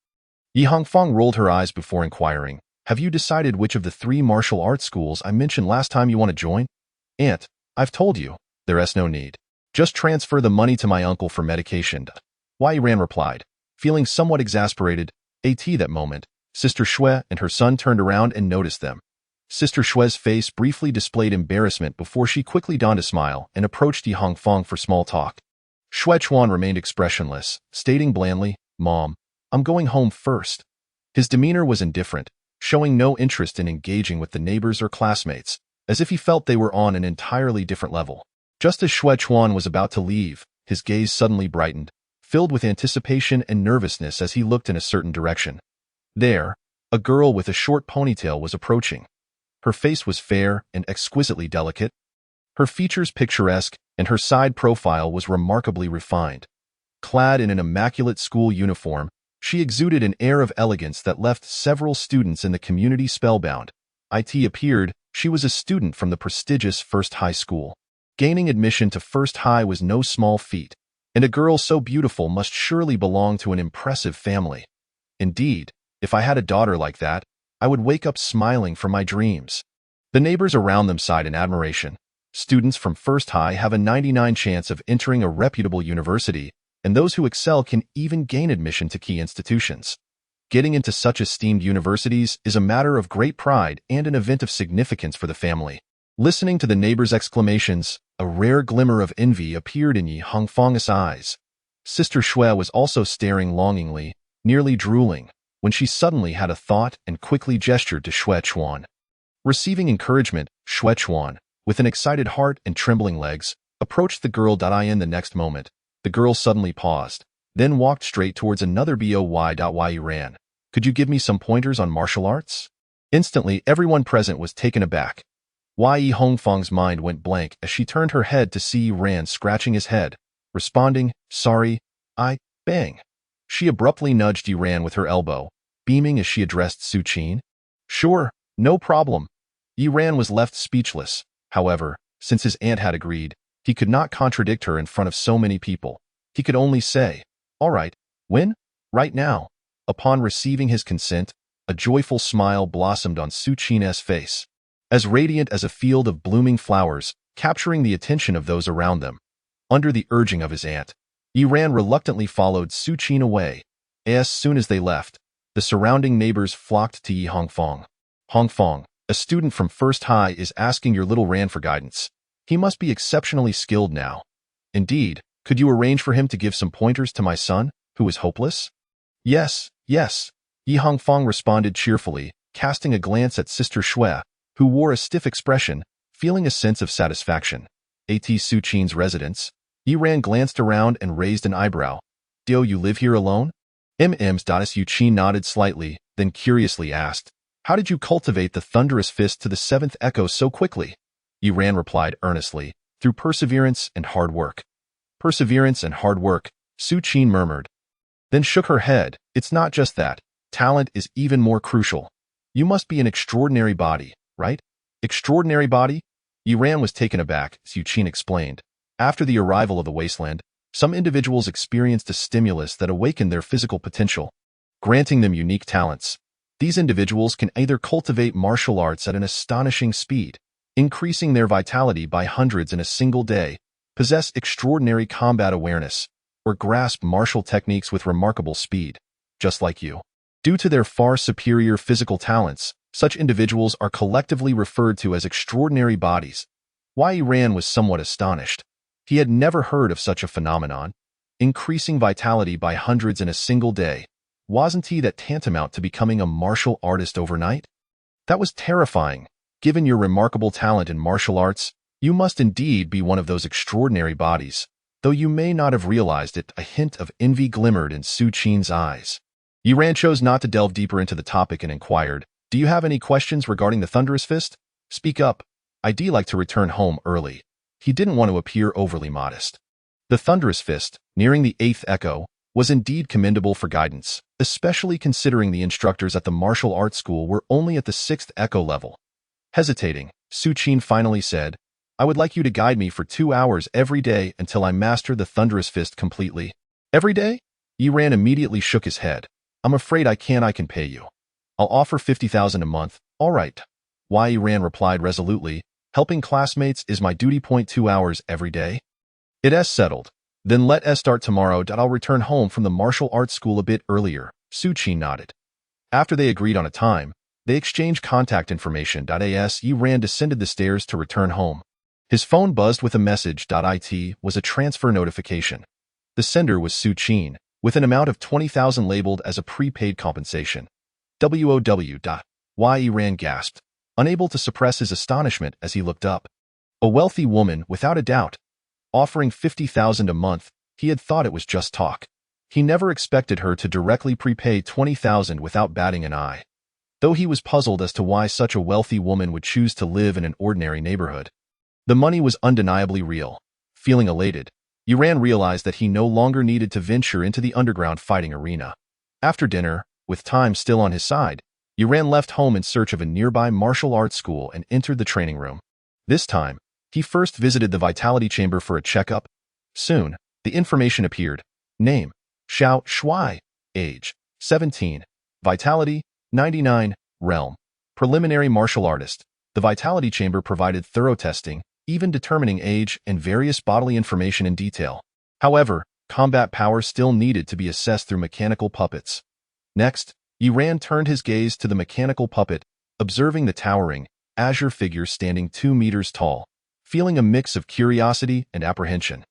S1: Yi Hongfang rolled her eyes before inquiring, "Have you decided which of the 3 martial arts schools I mentioned last time you want to join?" "Aunt, I've told you, there's no need. Just transfer the money to my uncle for medication." Yi Ran replied, feeling somewhat exasperated. At that moment, Sister Shue and her son turned around and noticed them. Sister Shue's face briefly displayed embarrassment before she quickly donned a smile and approached Yi Hongfang for small talk. Xue Chuan remained expressionless, stating blandly, "Mom, I'm going home first." His demeanor was indifferent, showing no interest in engaging with the neighbors or classmates, as if he felt they were on an entirely different level. Just as Xue Chuan was about to leave, his gaze suddenly brightened, filled with anticipation and nervousness as he looked in a certain direction. There, a girl with a short ponytail was approaching. Her face was fair and exquisitely delicate, her features picturesque, and her side profile was remarkably refined. Clad in an immaculate school uniform, she exuded an air of elegance that left several students in the community spellbound. It appeared she was a student from the prestigious First High School. Gaining admission to First High was no small feat, and a girl so beautiful must surely belong to an impressive family. Indeed, if I had a daughter like that, I would wake up smiling from my dreams. The neighbors around them sighed in admiration. Students from First High have a 99% chance of entering a reputable university, and those who excel can even gain admission to key institutions. Getting into such esteemed universities is a matter of great pride and an event of significance for the family. Listening to the neighbors' exclamations, a rare glimmer of envy appeared in Yi Hongfang's eyes. Sister Shue was also staring longingly, nearly drooling, when she suddenly had a thought and quickly gestured to Xue Chuan. Receiving encouragement, Xue Chuan, with an excited heart and trembling legs, approached the girl. In the next moment, the girl suddenly paused, then walked straight towards another boy. Yi Ran, "Could you give me some pointers on martial arts?" Instantly, everyone present was taken aback. Yi Hongfang's mind went blank as she turned her head to see Yi Ran scratching his head, responding, "Sorry, bang." She abruptly nudged Yi Ran with her elbow, beaming as she addressed Su Qin. "Sure, no problem." Yi Ran was left speechless. However, since his aunt had agreed, he could not contradict her in front of so many people. He could only say, "All right, when?" "Right now." Upon receiving his consent, a joyful smile blossomed on Su Qin's face, as radiant as a field of blooming flowers, capturing the attention of those around them. Under the urging of his aunt, Yi Ran reluctantly followed Su Qin away. As soon as they left, the surrounding neighbors flocked to Yi Hongfang. "Hongfang, a student from First High is asking your little Ran for guidance. He must be exceptionally skilled now. Indeed, could you arrange for him to give some pointers to my son, who is hopeless?" Yes. Yi Hongfang responded cheerfully, casting a glance at Sister Shue, who wore a stiff expression, feeling a sense of satisfaction. At Su Qin's residence, Yi Ran glanced around and raised an eyebrow. "Do you live here alone?" Su Qin nodded slightly, then curiously asked, "How did you cultivate the thunderous fist to the 7th echo so quickly?" Yi Ran replied earnestly, "Through perseverance and hard work." "Perseverance and hard work," Su Qin murmured. Then shook her head. "It's not just that. Talent is even more crucial. You must be an extraordinary body, right?" "Extraordinary body?" Yi Ran was taken aback. Su Qin explained. After the arrival of the wasteland, some individuals experienced a stimulus that awakened their physical potential, granting them unique talents. These individuals can either cultivate martial arts at an astonishing speed, increasing their vitality by hundreds in a single day, possess extraordinary combat awareness, or grasp martial techniques with remarkable speed, just like you. Due to their far superior physical talents, such individuals are collectively referred to as extraordinary bodies. Yi Ran was somewhat astonished. He had never heard of such a phenomenon. Increasing vitality by hundreds in a single day. Wasn't that tantamount to becoming a martial artist overnight? That was terrifying. Given your remarkable talent in martial arts, you must indeed be one of those extraordinary bodies. Though you may not have realized it, a hint of envy glimmered in Su Qin's eyes. Yi Ran chose not to delve deeper into the topic and inquired, "Do you have any questions regarding the Thunderous Fist? Speak up. I'd like to return home early. He didn't want to appear overly modest. The Thunderous Fist, nearing the 8th echo, was indeed commendable for guidance, especially considering the instructors at the martial arts school were only at the 6th echo level. Hesitating, Su Qin finally said, I would like you to guide me for 2 hours every day until I master the Thunderous Fist completely. Every day? Yi Ran immediately shook his head. I'm afraid I can pay you. I'll offer 50,000 a month, all right. Yi Ran replied resolutely, helping classmates is my duty. 2 hours every day? It's settled. Then let us start tomorrow. I'll return home from the martial arts school a bit earlier. Su Qin nodded. After they agreed on a time, they exchanged contact information. As Yi Ran descended the stairs to return home, his phone buzzed with a message. It was a transfer notification. The sender was Su Qin, with an amount of 20,000 labeled as a prepaid compensation. WOW. Yi Ran gasped, unable to suppress his astonishment as he looked up. A wealthy woman, without a doubt. Offering 50,000 a month, he had thought it was just talk. He never expected her to directly prepay 20,000 without batting an eye. Though he was puzzled as to why such a wealthy woman would choose to live in an ordinary neighborhood. The money was undeniably real. Feeling elated, Yi Ran realized that he no longer needed to venture into the underground fighting arena. After dinner, with time still on his side, Yi Ran left home in search of a nearby martial arts school and entered the training room. This time, he first visited the Vitality Chamber for a checkup. Soon, the information appeared. Name, Xiao Shuai. Age, 17. Vitality, 99. Realm, preliminary martial artist. The Vitality Chamber provided thorough testing, even determining age and various bodily information in detail. However, combat power still needed to be assessed through mechanical puppets. Next, Yi Ran turned his gaze to the mechanical puppet, observing the towering, azure figure standing 2 meters tall, feeling a mix of curiosity and apprehension.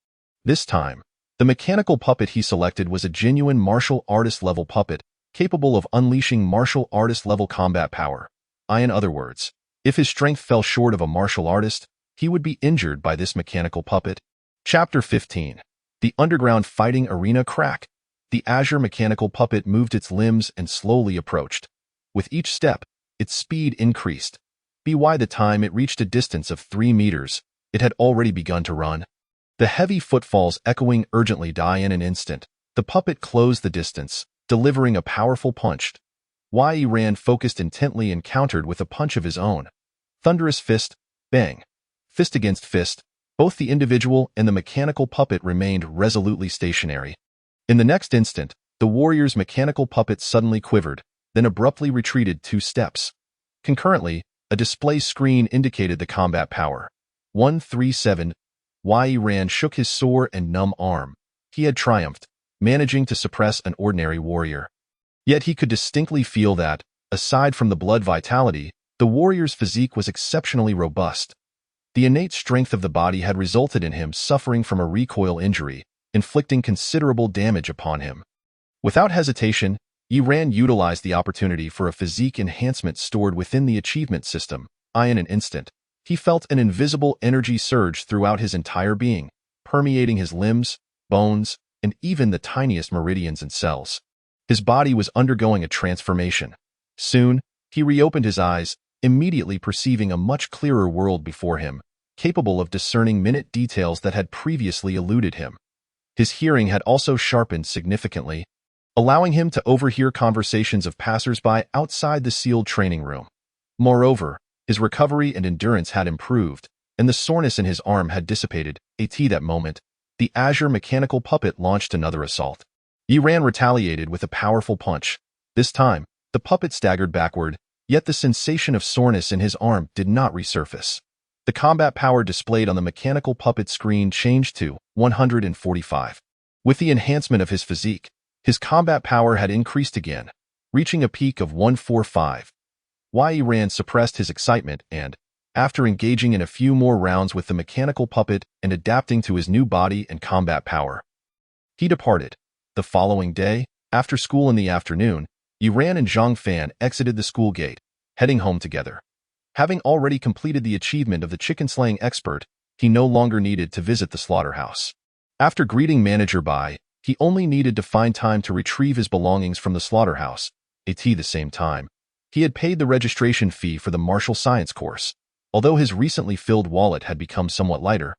S1: This time, the mechanical puppet he selected was a genuine martial artist-level puppet, capable of unleashing martial artist-level combat power. In other words, if his strength fell short of a martial artist, he would be injured by this mechanical puppet. Chapter 15. The Underground Fighting Arena Crack. The azure mechanical puppet moved its limbs and slowly approached. With each step, its speed increased. By the time it reached a distance of 3 meters, it had already begun to run. The heavy footfalls echoing urgently die in an instant. The puppet closed the distance, delivering a powerful punch. Yi Ran focused intently and countered with a punch of his own. Thunderous Fist, bang. Fist against fist, both the individual and the mechanical puppet remained resolutely stationary. In the next instant, the warrior's mechanical puppet suddenly quivered, then abruptly retreated 2 steps. Concurrently, a display screen indicated the combat power. 137. Yi Ran shook his sore and numb arm. He had triumphed, managing to suppress an ordinary warrior. Yet he could distinctly feel that, aside from the blood vitality, the warrior's physique was exceptionally robust. The innate strength of the body had resulted in him suffering from a recoil injury, inflicting considerable damage upon him. Without hesitation, Yi Ran utilized the opportunity for a physique enhancement stored within the achievement system. In an instant, he felt an invisible energy surge throughout his entire being, permeating his limbs, bones, and even the tiniest meridians and cells. His body was undergoing a transformation. Soon, he reopened his eyes, immediately perceiving a much clearer world before him, capable of discerning minute details that had previously eluded him. His hearing had also sharpened significantly, allowing him to overhear conversations of passers-by outside the sealed training room. Moreover, his recovery and endurance had improved, and the soreness in his arm had dissipated. At that moment, the azure mechanical puppet launched another assault. Yi Ran retaliated with a powerful punch. This time, the puppet staggered backward, yet the sensation of soreness in his arm did not resurface. The combat power displayed on the mechanical puppet screen changed to 145. With the enhancement of his physique, his combat power had increased again, reaching a peak of 145. Yi Ran suppressed his excitement and, after engaging in a few more rounds with the mechanical puppet and adapting to his new body and combat power, he departed. The following day, after school in the afternoon, Yi Ran and Zhang Fan exited the school gate, heading home together. Having already completed the achievement of the chicken-slaying expert, he no longer needed to visit the slaughterhouse. After greeting Manager Bai, he only needed to find time to retrieve his belongings from the slaughterhouse. At the same time, he had paid the registration fee for the martial science course. Although his recently filled wallet had become somewhat lighter,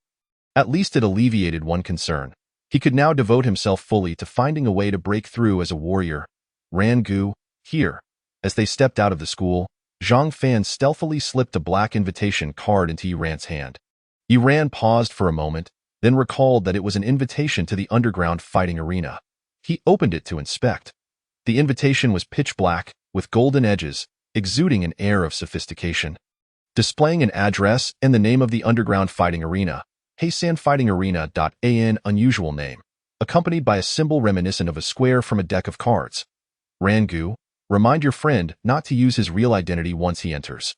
S1: at least it alleviated one concern. He could now devote himself fully to finding a way to break through as a warrior. Ran Gu, here. As they stepped out of the school, Zhang Fan stealthily slipped a black invitation card into Yi Ran's hand. Yi Ran paused for a moment, then recalled that it was an invitation to the underground fighting arena. He opened it to inspect. The invitation was pitch black, with golden edges, exuding an air of sophistication. Displaying an address and the name of the underground fighting arena, Heisan Fighting Arena.an, unusual name, accompanied by a symbol reminiscent of a square from a deck of cards. Ran Gu, remind your friend not to use his real identity once he enters.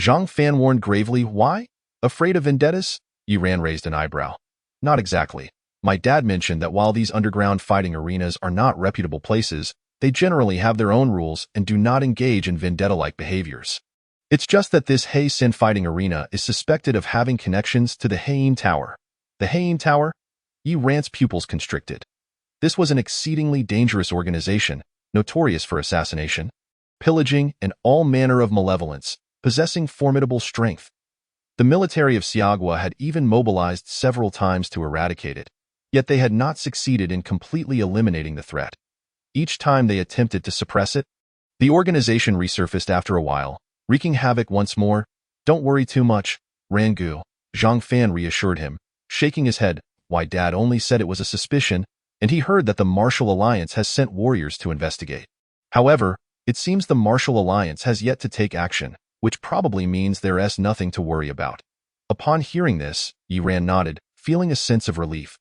S1: Zhang Fan warned gravely. Why? Afraid of vendettas? Yi Ran raised an eyebrow. Not exactly. My dad mentioned that while these underground fighting arenas are not reputable places, they generally have their own rules and do not engage in vendetta-like behaviors. It's just that this Heisan Fighting Arena is suspected of having connections to the Heian Tower. The Heian Tower? Yi Ran's pupils constricted. This was an exceedingly dangerous organization, notorious for assassination, pillaging, and all manner of malevolence, possessing formidable strength. The military of Xiagua had even mobilized several times to eradicate it, yet they had not succeeded in completely eliminating the threat. Each time they attempted to suppress it, the organization resurfaced after a while, wreaking havoc once more. Don't worry too much, Ran Gu, Zhang Fan reassured him, shaking his head. Why, Dad only said it was a suspicion, and he heard that the Martial Alliance has sent warriors to investigate. However, it seems the Martial Alliance has yet to take action, which probably means there's nothing to worry about. Upon hearing this, Yi Ran nodded, feeling a sense of relief.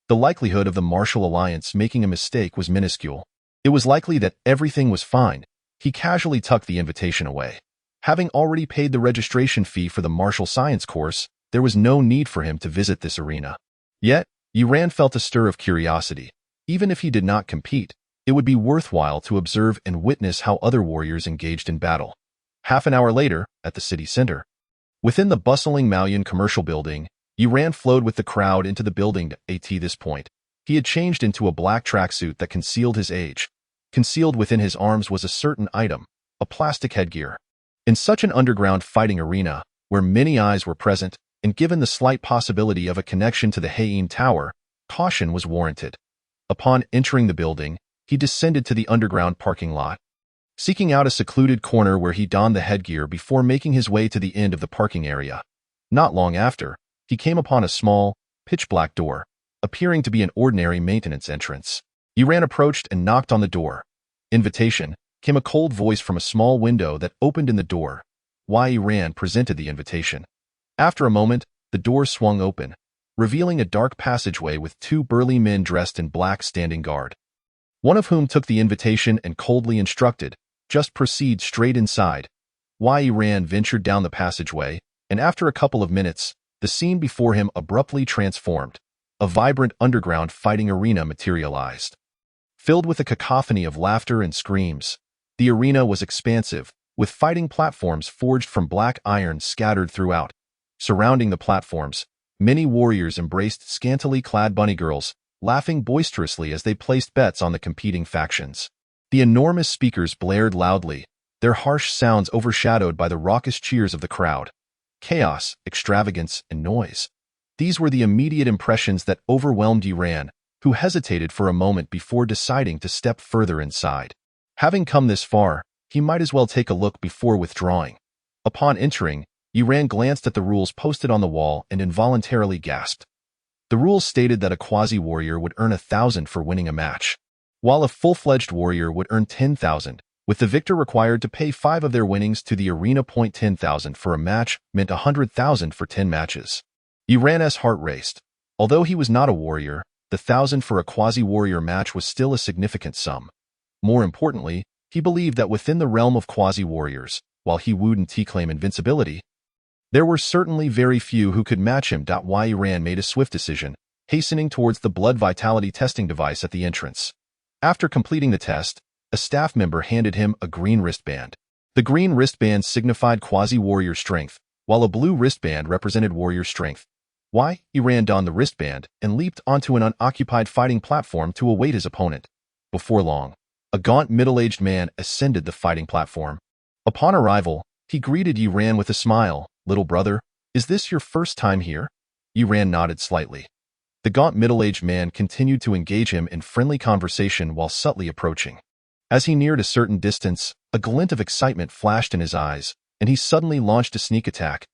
S1: The likelihood of the Martial Alliance making a mistake was minuscule. It was likely that everything was fine. He casually tucked the invitation away. Having already paid the registration fee for the martial science course, there was no need for him to visit this arena. Yet, Yi Ran felt a stir of curiosity. Even if he did not compete, it would be worthwhile to observe and witness how other warriors engaged in battle. Half an hour later, at the city center. Within the bustling Maoyan commercial building, Yi Ran flowed with the crowd into the building. At this point, he had changed into a black tracksuit that concealed his age. Concealed within his arms was a certain item, a plastic headgear. In such an underground fighting arena, where many eyes were present, and given the slight possibility of a connection to the Heian Tower, caution was warranted. Upon entering the building, he descended to the underground parking lot, seeking out a secluded corner where he donned the headgear before making his way to the end of the parking area. Not long after, he came upon a small, pitch-black door, appearing to be an ordinary maintenance entrance. Yi Ran approached and knocked on the door. Invitation, came a cold voice from a small window that opened in the door. Yi Ran presented the invitation. After a moment, the door swung open, revealing a dark passageway with two burly men dressed in black standing guard. One of whom took the invitation and coldly instructed, just proceed straight inside. Yi Ran ventured down the passageway, and after a couple of minutes, the scene before him abruptly transformed. A vibrant underground fighting arena materialized. Filled with a cacophony of laughter and screams, the arena was expansive, with fighting platforms forged from black iron scattered throughout. Surrounding the platforms, many warriors embraced scantily clad bunny girls, laughing boisterously as they placed bets on the competing factions. The enormous speakers blared loudly, their harsh sounds overshadowed by the raucous cheers of the crowd. Chaos, extravagance, and noise. These were the immediate impressions that overwhelmed Yi Ran, who hesitated for a moment before deciding to step further inside. Having come this far, he might as well take a look before withdrawing. Upon entering, Yi Ran glanced at the rules posted on the wall and involuntarily gasped. The rules stated that a quasi-warrior would earn 1,000 for winning a match, while a full-fledged warrior would earn 10,000, with the victor required to pay 5 of their winnings to the arena. 10,000 for a match meant 100,000 for 10 matches. Yi Ran's heart raced. Although he was not a warrior, the 1,000 for a quasi-warrior match was still a significant sum. More importantly, he believed that within the realm of quasi-warriors, while he wouldn't claim invincibility, there were certainly very few who could match him. Yi Ran made a swift decision, hastening towards the blood vitality testing device at the entrance. After completing the test, a staff member handed him a green wristband. The green wristband signified quasi-warrior strength, while a blue wristband represented warrior strength. Yi Ran donned the wristband and leaped onto an unoccupied fighting platform to await his opponent. Before long, a gaunt middle-aged man ascended the fighting platform. Upon arrival, he greeted Yi Ran with a smile. "Little brother, is this your first time here?" Yiran nodded slightly. The gaunt middle-aged man continued to engage him in friendly conversation while subtly approaching. As he neared a certain distance, a glint of excitement flashed in his eyes, and he suddenly launched a sneak attack.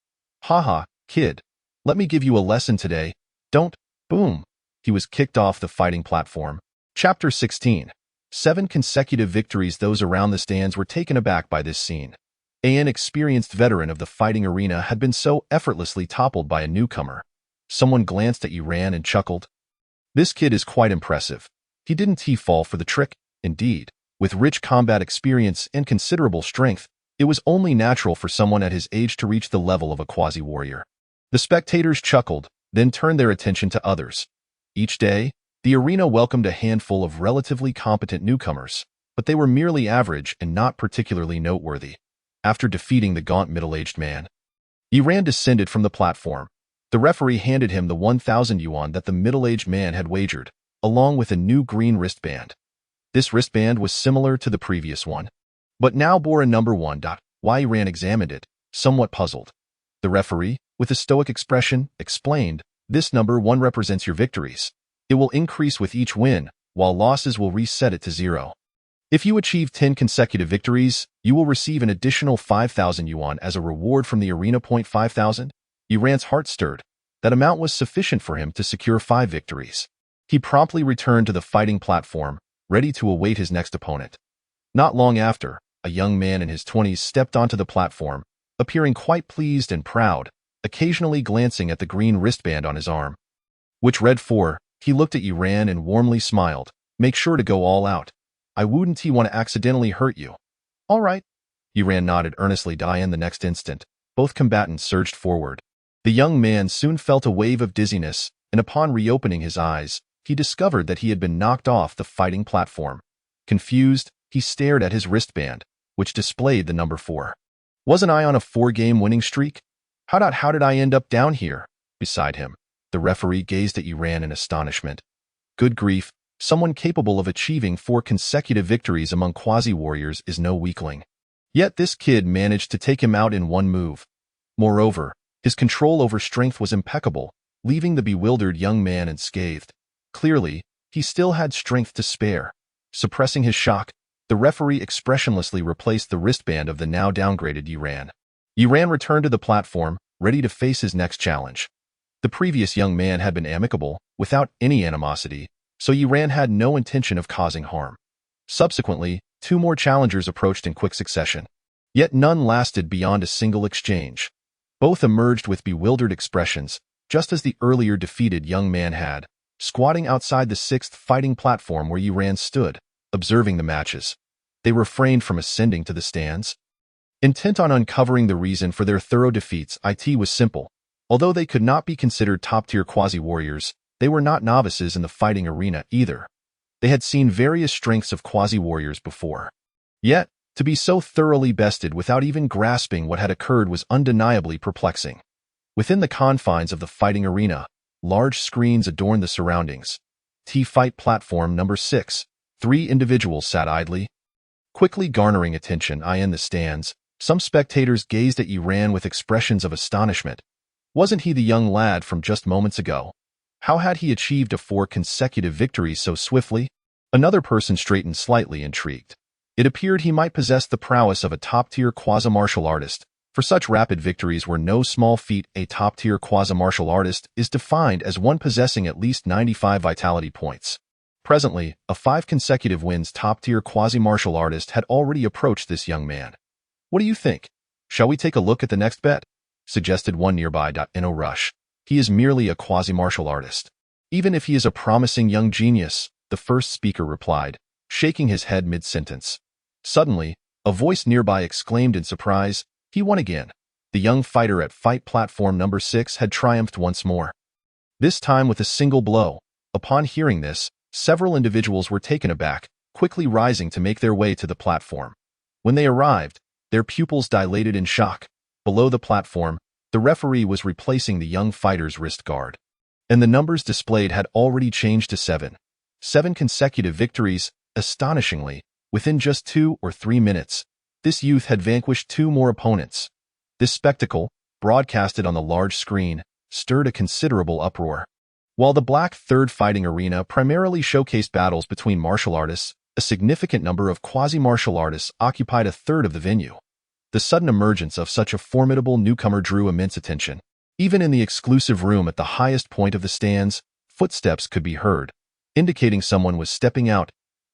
S1: "Haha, kid. Let me give you a lesson today. Don't." Boom. He was kicked off the fighting platform. Chapter 16. 7 consecutive victories. Those around the stands were taken aback by this scene. An experienced veteran of the fighting arena had been so effortlessly toppled by a newcomer. Someone glanced at Yiran and chuckled. "This kid is quite impressive. He didn't fall for the trick." Indeed, with rich combat experience and considerable strength, it was only natural for someone at his age to reach the level of a quasi-warrior. The spectators chuckled, then turned their attention to others. Each day, the arena welcomed a handful of relatively competent newcomers, but they were merely average and not particularly noteworthy. After defeating the gaunt middle-aged man, Yiran descended from the platform. The referee handed him the 1,000 yuan that the middle-aged man had wagered, along with a new green wristband. This wristband was similar to the previous one, but now bore a number 1. Yiran examined it, somewhat puzzled. The referee, with a stoic expression, explained, "This number 1 represents your victories. It will increase with each win, while losses will reset it to 0. If you achieve 10 consecutive victories, you will receive an additional 5,000 yuan as a reward from the arena. 5,000? Yiran's heart stirred. That amount was sufficient for him to secure 5 victories. He promptly returned to the fighting platform, ready to await his next opponent. Not long after, a young man in his 20s stepped onto the platform, appearing quite pleased and proud, occasionally glancing at the green wristband on his arm, which read 4. He looked at Yiran and warmly smiled. "Make sure to go all out. I wouldn't want to accidentally hurt you." "All right." Yiran nodded earnestly. In the next instant, both combatants surged forward. The young man soon felt a wave of dizziness, and upon reopening his eyes, he discovered that he had been knocked off the fighting platform. Confused, he stared at his wristband, which displayed the number 4. "Wasn't I on a 4-game winning streak? How did I end up down here?" Beside him, the referee gazed at Yiran in astonishment. Good grief, someone capable of achieving 4 consecutive victories among quasi-warriors is no weakling. Yet this kid managed to take him out in one move. Moreover, his control over strength was impeccable, leaving the bewildered young man unscathed. Clearly, he still had strength to spare. Suppressing his shock, the referee expressionlessly replaced the wristband of the now downgraded Yiran. Yiran returned to the platform, ready to face his next challenge. The previous young man had been amicable, without any animosity, so Yiran had no intention of causing harm. Subsequently, 2 more challengers approached in quick succession. Yet none lasted beyond a single exchange. Both emerged with bewildered expressions, just as the earlier defeated young man had, squatting outside the 6th fighting platform where Yiran stood, observing the matches. They refrained from ascending to the stands. Intent on uncovering the reason for their thorough defeats, it was simple. Although they could not be considered top-tier quasi-warriors, they were not novices in the fighting arena either. They had seen various strengths of quasi-warriors before. Yet, to be so thoroughly bested without even grasping what had occurred was undeniably perplexing. Within the confines of the fighting arena, large screens adorned the surroundings. Fight platform number 6. 3 individuals sat idly, quickly garnering attention. In the stands, some spectators gazed at Yiran with expressions of astonishment. Wasn't he the young lad from just moments ago? How had he achieved a 4 consecutive victories so swiftly? Another person straightened slightly, intrigued. It appeared he might possess the prowess of a top-tier quasi-martial artist, for such rapid victories were no small feat. A top-tier quasi-martial artist is defined as one possessing at least 95 vitality points. Presently, a 5 consecutive wins top-tier quasi-martial artist had already approached this young man. "What do you think? Shall we take a look at the next bet?" suggested one nearby. "No rush. He is merely a quasi-martial artist. Even if he is a promising young genius," the first speaker replied, shaking his head mid-sentence. Suddenly, a voice nearby exclaimed in surprise, "He won again." The young fighter at fight platform number 6 had triumphed once more. This time with a single blow. Upon hearing this, several individuals were taken aback, quickly rising to make their way to the platform. When they arrived, their pupils dilated in shock. Below the platform, the referee was replacing the young fighter's wrist guard, and the numbers displayed had already changed to 7. 7 consecutive victories. Astonishingly, within just 2 or 3 minutes, this youth had vanquished 2 more opponents. This spectacle, broadcasted on the large screen, stirred a considerable uproar. While the Black Third Fighting Arena primarily showcased battles between martial artists, a significant number of quasi-martial artists occupied a third of the venue. The sudden emergence of such a formidable newcomer drew immense attention. Even in the exclusive room at the highest point of the stands, footsteps could be heard, indicating someone was stepping out.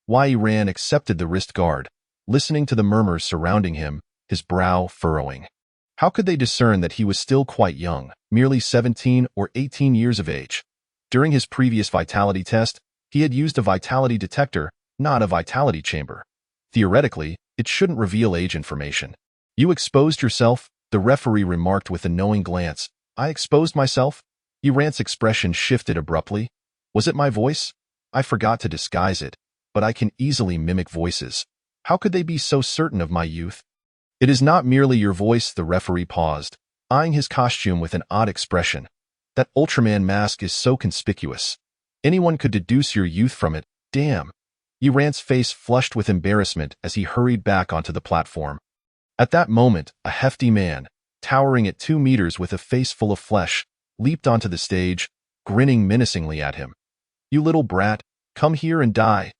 S1: Yi-Ran accepted the wrist guard, listening to the murmurs surrounding him, his brow furrowing. How could they discern that he was still quite young, merely 17 or 18 years of age? During his previous vitality test, he had used a vitality detector, not a vitality chamber. Theoretically, it shouldn't reveal age information. You exposed yourself, the referee remarked with a knowing glance. I exposed myself? Yi-Ran's expression shifted abruptly. Was it my voice? I forgot to disguise it, but I can easily mimic voices. How could they be so certain of my youth? It is not merely your voice, the referee paused, eyeing his costume with an odd expression. That Ultraman mask is so conspicuous. Anyone could deduce your youth from it. Damn. Yi-Ran's face flushed with embarrassment as he hurried back onto the platform. At that moment, a hefty man, towering at 2 meters with a face full of flesh, leaped onto the stage, grinning menacingly at him. You little brat, come here and die.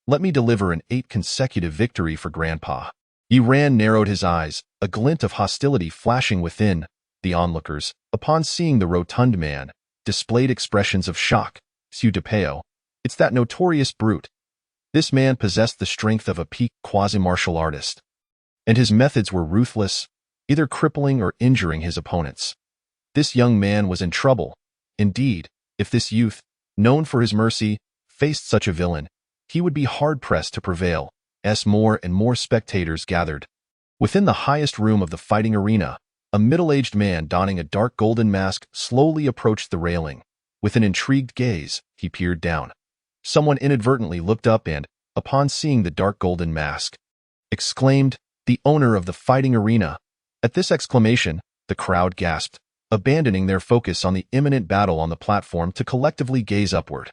S1: Let me deliver an 8 consecutive victory for Grandpa. Yi-Ran narrowed his eyes, a glint of hostility flashing within. The onlookers, upon seeing the rotund man, displayed expressions of shock. Su DePeo, it's that notorious brute. This man possessed the strength of a peak quasi-martial artist, and his methods were ruthless, either crippling or injuring his opponents. This young man was in trouble. Indeed, if this youth, known for his mercy, faced such a villain, he would be hard-pressed to prevail, as more and more spectators gathered. Within the highest room of the fighting arena, a middle-aged man donning a dark golden mask slowly approached the railing. With an intrigued gaze, he peered down. Someone inadvertently looked up and, upon seeing the dark golden mask, exclaimed, "The owner of the fighting arena." At this exclamation, the crowd gasped, abandoning their focus on the imminent battle on the platform to collectively gaze upward.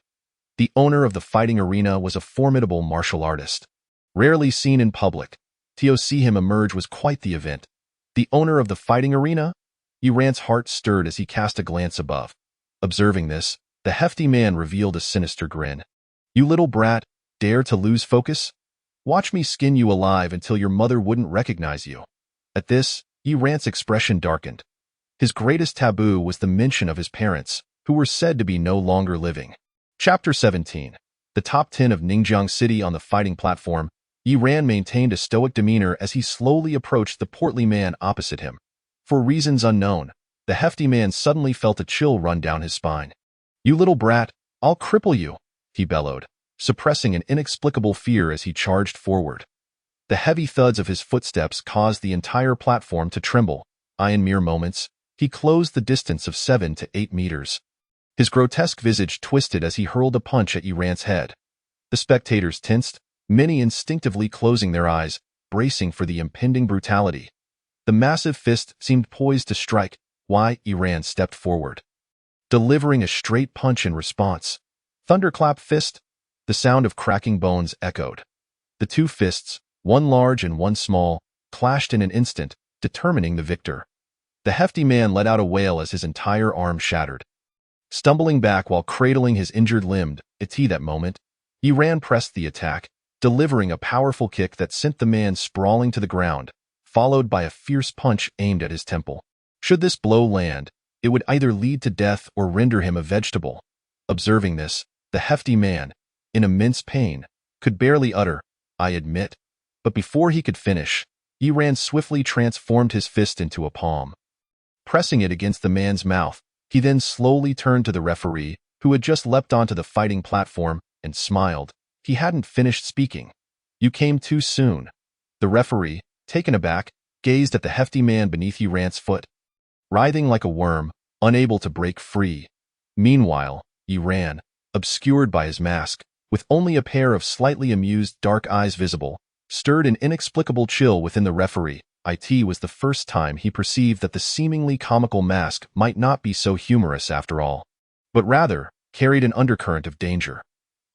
S1: The owner of the fighting arena was a formidable martial artist. Rarely seen in public, to see him emerge was quite the event. The owner of the fighting arena? Yi-Ran's heart stirred as he cast a glance above. Observing this, the hefty man revealed a sinister grin. You little brat, dare to lose focus? Watch me skin you alive until your mother wouldn't recognize you. At this, Yi-Ran's expression darkened. His greatest taboo was the mention of his parents, who were said to be no longer living. Chapter 17. The top 10 of Ningjiang City. On the fighting platform, Yi-Ran maintained a stoic demeanor as he slowly approached the portly man opposite him. For reasons unknown, the hefty man suddenly felt a chill run down his spine. You little brat, I'll cripple you, he bellowed, suppressing an inexplicable fear as he charged forward. The heavy thuds of his footsteps caused the entire platform to tremble. In mere moments, he closed the distance of 7 to 8 meters. His grotesque visage twisted as he hurled a punch at Yi-Ran's head. The spectators tensed, many instinctively closing their eyes, bracing for the impending brutality. The massive fist seemed poised to strike. Yi-Ran stepped forward, delivering a straight punch in response. Thunderclap fist. The sound of cracking bones echoed. The two fists, one large and one small, clashed in an instant, determining the victor. The hefty man let out a wail as his entire arm shattered. Stumbling back while cradling his injured limb, at that moment, Yi-Ran pressed the attack, delivering a powerful kick that sent the man sprawling to the ground, followed by a fierce punch aimed at his temple. Should this blow land, it would either lead to death or render him a vegetable. Observing this, the hefty man, in immense pain, could barely utter, "I admit." But before he could finish, Yi-Ran swiftly transformed his fist into a palm. Pressing it against the man's mouth, he then slowly turned to the referee, who had just leapt onto the fighting platform, and smiled. He hadn't finished speaking. You came too soon. The referee, taken aback, gazed at the hefty man beneath Yi-Ran's foot, writhing like a worm, unable to break free. Meanwhile, Yi-Ran, obscured by his mask, with only a pair of slightly amused dark eyes visible, stirred an inexplicable chill within the referee. It was the first time he perceived that the seemingly comical mask might not be so humorous after all, but rather carried an undercurrent of danger.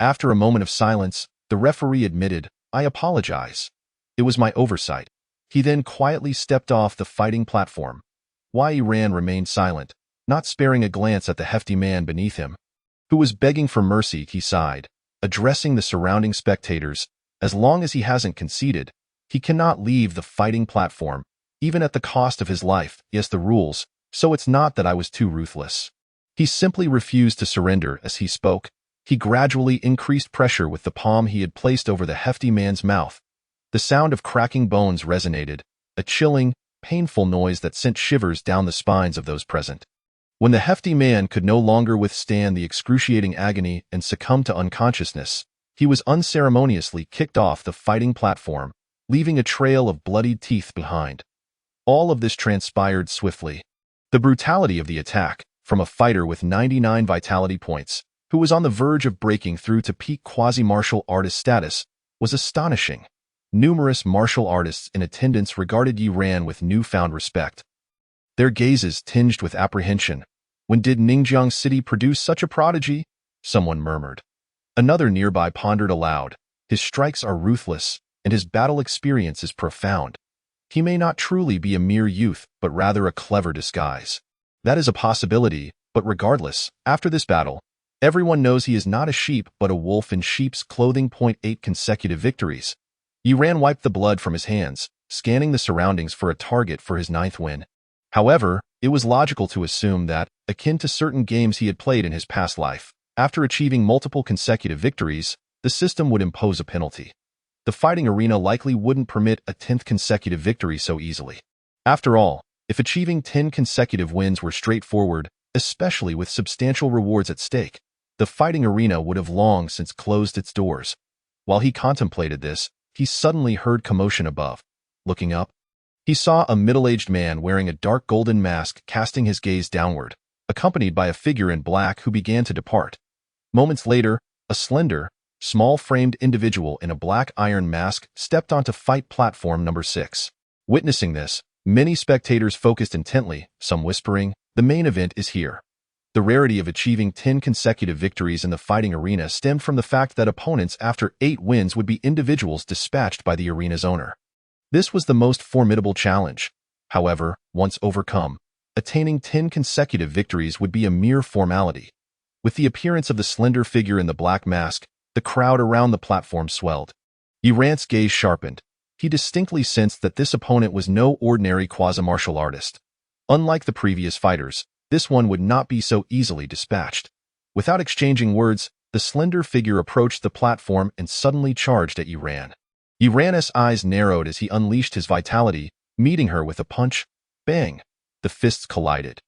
S1: After a moment of silence, the referee admitted, "I apologize. It was my oversight." He then quietly stepped off the fighting platform. Yi Ran remained silent, not sparing a glance at the hefty man beneath him, who was begging for mercy. He sighed, addressing the surrounding spectators. As long as he hasn't conceded, he cannot leave the fighting platform, even at the cost of his life. Yes, the rules, so it's not that I was too ruthless. He simply refused to surrender. As he spoke, he gradually increased pressure with the palm he had placed over the hefty man's mouth. The sound of cracking bones resonated, a chilling, painful noise that sent shivers down the spines of those present. When the hefty man could no longer withstand the excruciating agony and succumbed to unconsciousness, he was unceremoniously kicked off the fighting platform, leaving a trail of bloodied teeth behind. All of this transpired swiftly. The brutality of the attack, from a fighter with 99 vitality points, who was on the verge of breaking through to peak quasi-martial artist status, was astonishing. Numerous martial artists in attendance regarded Yi Ran with newfound respect, their gazes tinged with apprehension. When did Ningjiang City produce such a prodigy? Someone murmured. Another nearby pondered aloud. His strikes are ruthless, and his battle experience is profound. He may not truly be a mere youth, but rather a clever disguise. That is a possibility, but regardless, after this battle, everyone knows he is not a sheep but a wolf in sheep's clothing. 8 consecutive victories. Yi Ran wiped the blood from his hands, scanning the surroundings for a target for his 9th win. However, it was logical to assume that, akin to certain games he had played in his past life, after achieving multiple consecutive victories, the system would impose a penalty. The fighting arena likely wouldn't permit a 10th consecutive victory so easily. After all, if achieving 10 consecutive wins were straightforward, especially with substantial rewards at stake, the fighting arena would have long since closed its doors. While he contemplated this, he suddenly heard commotion above. Looking up, he saw a middle-aged man wearing a dark golden mask casting his gaze downward, accompanied by a figure in black who began to depart. Moments later, a slender, small-framed individual in a black iron mask stepped onto fight platform number 6. Witnessing this, many spectators focused intently, some whispering, "The main event is here." The rarity of achieving 10 consecutive victories in the fighting arena stemmed from the fact that opponents after 8 wins would be individuals dispatched by the arena's owner. This was the most formidable challenge. However, once overcome, attaining 10 consecutive victories would be a mere formality. With the appearance of the slender figure in the black mask, the crowd around the platform swelled. Yi Ran's gaze sharpened. He distinctly sensed that this opponent was no ordinary quasi-martial artist. Unlike the previous fighters, this one would not be so easily dispatched. Without exchanging words, the slender figure approached the platform and suddenly charged at Yi Ran. Yi Ran's eyes narrowed as he unleashed his vitality, meeting her with a punch. Bang! The fists collided.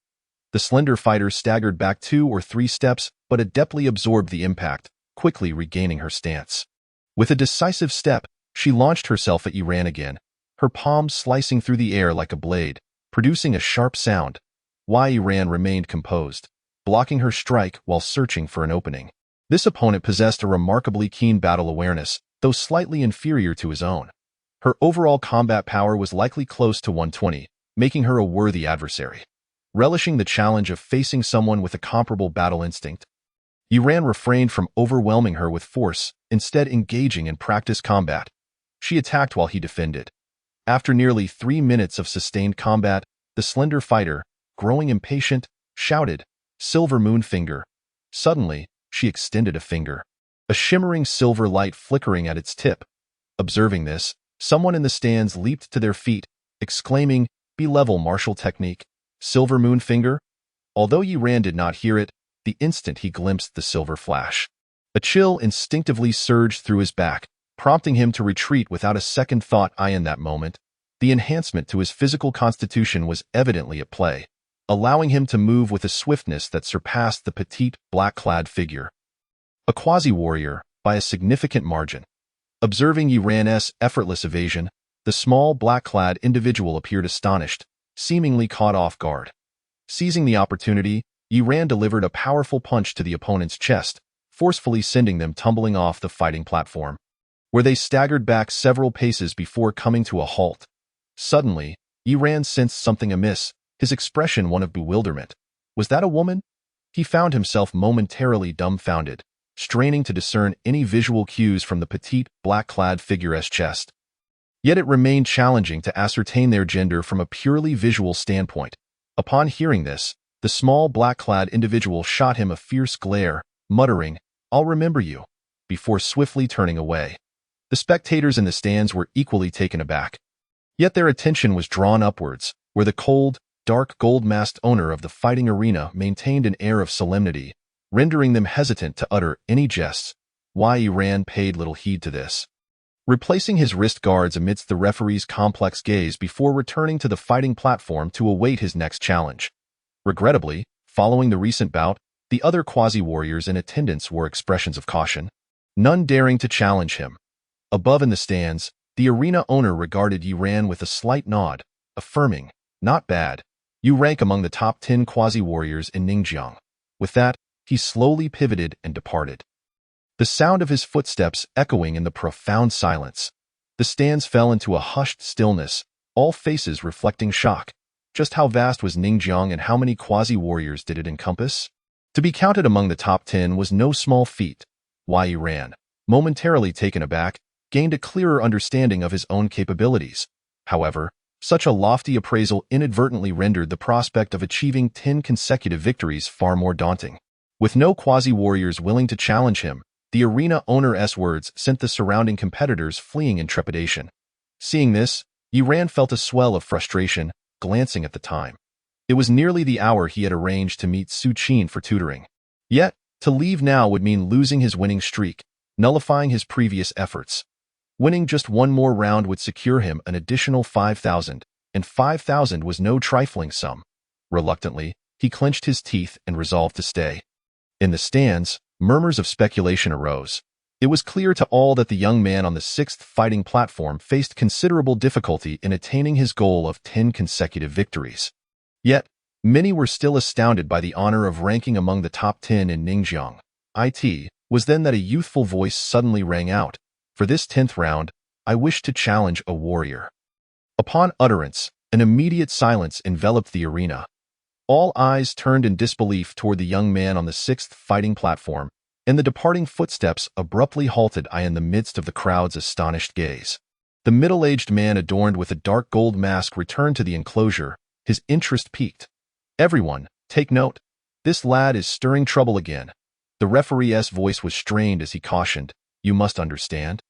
S1: The slender fighter staggered back 2 or 3 steps, but adeptly absorbed the impact, quickly regaining her stance. With a decisive step, she launched herself at Yi Ran again, her palms slicing through the air like a blade, producing a sharp sound. Yi Ran remained composed, blocking her strike while searching for an opening. This opponent possessed a remarkably keen battle awareness, though slightly inferior to his own. Her overall combat power was likely close to 120, making her a worthy adversary. Relishing the challenge of facing someone with a comparable battle instinct, Yi Ran refrained from overwhelming her with force, instead engaging in practice combat. She attacked while he defended. After nearly 3 minutes of sustained combat, the slender fighter, growing impatient, shouted, "Silver Moon Finger." Suddenly, she extended a finger, a shimmering silver light flickering at its tip. Observing this, someone in the stands leaped to their feet, exclaiming, "B-level martial technique, Silver Moon Finger?" Although Yi Ran did not hear it, the instant he glimpsed the silver flash, a chill instinctively surged through his back, prompting him to retreat without a second thought. In that moment, the enhancement to his physical constitution was evidently at play, allowing him to move with a swiftness that surpassed the petite, black-clad figure. A quasi-warrior, by a significant margin. Observing Yi Ran's effortless evasion, the small, black-clad individual appeared astonished, seemingly caught off guard. Seizing the opportunity, Yi Ran delivered a powerful punch to the opponent's chest, forcefully sending them tumbling off the fighting platform, where they staggered back several paces before coming to a halt. Suddenly, Yi Ran sensed something amiss, his expression one of bewilderment. Was that a woman? He found himself momentarily dumbfounded, straining to discern any visual cues from the petite, black-clad figure's chest. Yet it remained challenging to ascertain their gender from a purely visual standpoint. Upon hearing this, the small black-clad individual shot him a fierce glare, muttering, "I'll remember you," before swiftly turning away. The spectators in the stands were equally taken aback. Yet their attention was drawn upwards, where the cold, dark gold-masked owner of the fighting arena maintained an air of solemnity, rendering them hesitant to utter any jests. Wei Ran paid little heed to this, replacing his wrist guards amidst the referee's complex gaze before returning to the fighting platform to await his next challenge. Regrettably, following the recent bout, the other quasi-warriors in attendance wore expressions of caution, none daring to challenge him. Above in the stands, the arena owner regarded Yi Ran with a slight nod, affirming, "Not bad. You rank among the top 10 quasi-warriors in Ningjiang." With that, he slowly pivoted and departed, the sound of his footsteps echoing in the profound silence. The stands fell into a hushed stillness, all faces reflecting shock. Just how vast was Ningjiang and how many quasi-warriors did it encompass? To be counted among the top 10 was no small feat. Wei Ran, momentarily taken aback, gained a clearer understanding of his own capabilities. However, such a lofty appraisal inadvertently rendered the prospect of achieving 10 consecutive victories far more daunting. With no quasi-warriors willing to challenge him, the arena owner's words sent the surrounding competitors fleeing in trepidation. Seeing this, Yi Ran felt a swell of frustration, glancing at the time. It was nearly the hour he had arranged to meet Su Qin for tutoring. Yet, to leave now would mean losing his winning streak, nullifying his previous efforts. Winning just one more round would secure him an additional 5,000, and 5,000 was no trifling sum. Reluctantly, he clenched his teeth and resolved to stay. In the stands, murmurs of speculation arose. It was clear to all that the young man on the 6th fighting platform faced considerable difficulty in attaining his goal of 10 consecutive victories. Yet, many were still astounded by the honor of ranking among the top 10 in Ningjiang. It was then that a youthful voice suddenly rang out, "For this 10th round, I wish to challenge a warrior." Upon utterance, an immediate silence enveloped the arena. All eyes turned in disbelief toward the young man on the 6th fighting platform, and the departing footsteps abruptly halted in the midst of the crowd's astonished gaze. The middle-aged man adorned with a dark gold mask returned to the enclosure, his interest piqued. "Everyone, take note. This lad is stirring trouble again." The referee's voice was strained as he cautioned, "You must understand.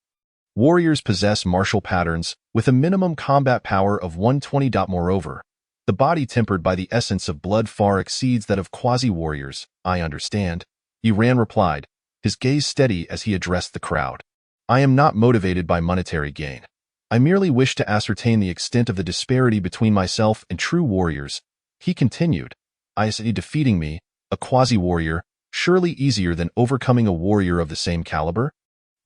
S1: Warriors possess martial patterns with a minimum combat power of 120. Moreover, the body tempered by the essence of blood far exceeds that of quasi-warriors. I understand," Yi Ran replied, his gaze steady as he addressed the crowd. "I am not motivated by monetary gain. I merely wish to ascertain the extent of the disparity between myself and true warriors." He continued, "I see defeating me, a quasi-warrior, surely easier than overcoming a warrior of the same caliber?"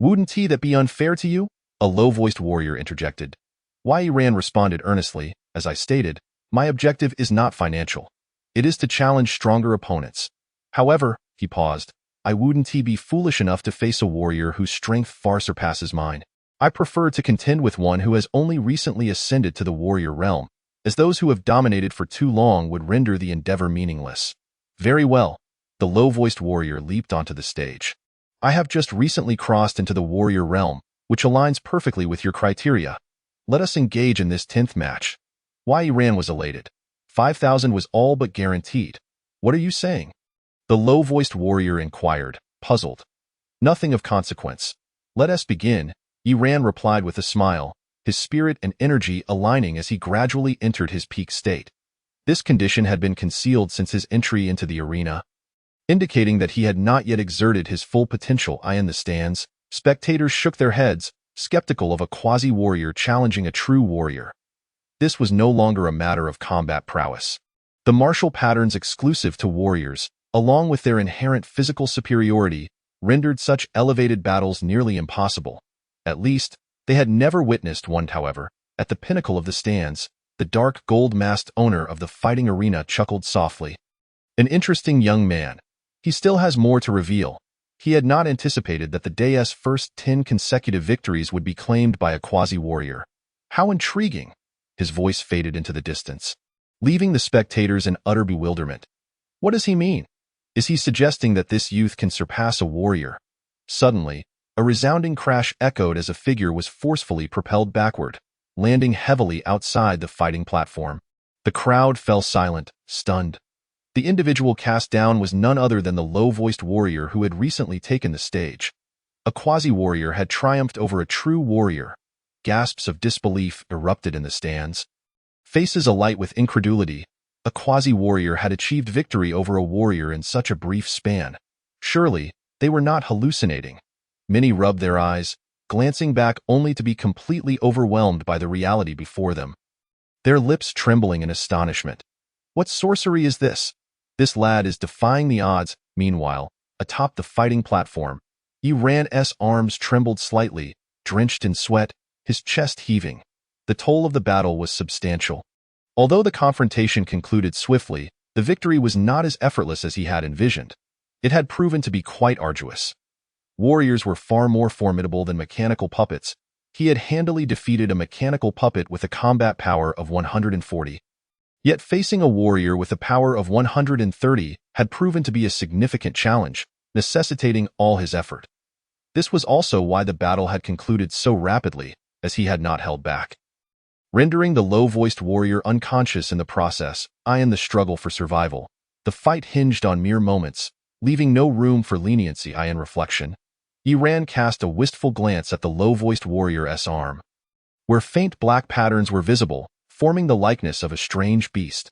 S1: "Wouldn't that be unfair to you?" a low-voiced warrior interjected. Wei Ran responded earnestly, "As I stated, my objective is not financial. It is to challenge stronger opponents. However," he paused, "I wouldn't be foolish enough to face a warrior whose strength far surpasses mine. I prefer to contend with one who has only recently ascended to the warrior realm, as those who have dominated for too long would render the endeavor meaningless." "Very well." The low-voiced warrior leaped onto the stage. "I have just recently crossed into the warrior realm, which aligns perfectly with your criteria. Let us engage in this 10th match." Wei Ran was elated. 5,000 was all but guaranteed. "What are you saying?" the low-voiced warrior inquired, puzzled. "Nothing of consequence. Let us begin," Yi Ran replied with a smile, his spirit and energy aligning as he gradually entered his peak state. This condition had been concealed since his entry into the arena, indicating that he had not yet exerted his full potential. In the stands, spectators shook their heads, skeptical of a quasi-warrior challenging a true warrior. This was no longer a matter of combat prowess. The martial patterns exclusive to warriors, along with their inherent physical superiority, rendered such elevated battles nearly impossible. At least, they had never witnessed one. However, at the pinnacle of the stands, the dark gold-masked owner of the fighting arena chuckled softly. "An interesting young man. He still has more to reveal." He had not anticipated that the day's first 10 consecutive victories would be claimed by a quasi-warrior. "How intriguing!" His voice faded into the distance, leaving the spectators in utter bewilderment. What does he mean? Is he suggesting that this youth can surpass a warrior? Suddenly, a resounding crash echoed as a figure was forcefully propelled backward, landing heavily outside the fighting platform. The crowd fell silent, stunned. The individual cast down was none other than the low-voiced warrior who had recently taken the stage. A quasi-warrior had triumphed over a true warrior. Gasps of disbelief erupted in the stands. Faces alight with incredulity. A quasi-warrior had achieved victory over a warrior in such a brief span. Surely, they were not hallucinating. Many rubbed their eyes, glancing back only to be completely overwhelmed by the reality before them. Their lips trembling in astonishment. What sorcery is this? This lad is defying the odds. Meanwhile, atop the fighting platform, Yi-Ran's arms trembled slightly, drenched in sweat, his chest heaving. The toll of the battle was substantial. Although the confrontation concluded swiftly, the victory was not as effortless as he had envisioned. It had proven to be quite arduous. Warriors were far more formidable than mechanical puppets. He had handily defeated a mechanical puppet with a combat power of 140. Yet facing a warrior with a power of 130 had proven to be a significant challenge, necessitating all his effort. This was also why the battle had concluded so rapidly, as he had not held back. Rendering the low-voiced warrior unconscious in the process, in the struggle for survival, the fight hinged on mere moments, leaving no room for leniency in reflection. Yi-Ran cast a wistful glance at the low-voiced warrior's arm, where faint black patterns were visible, forming the likeness of a strange beast.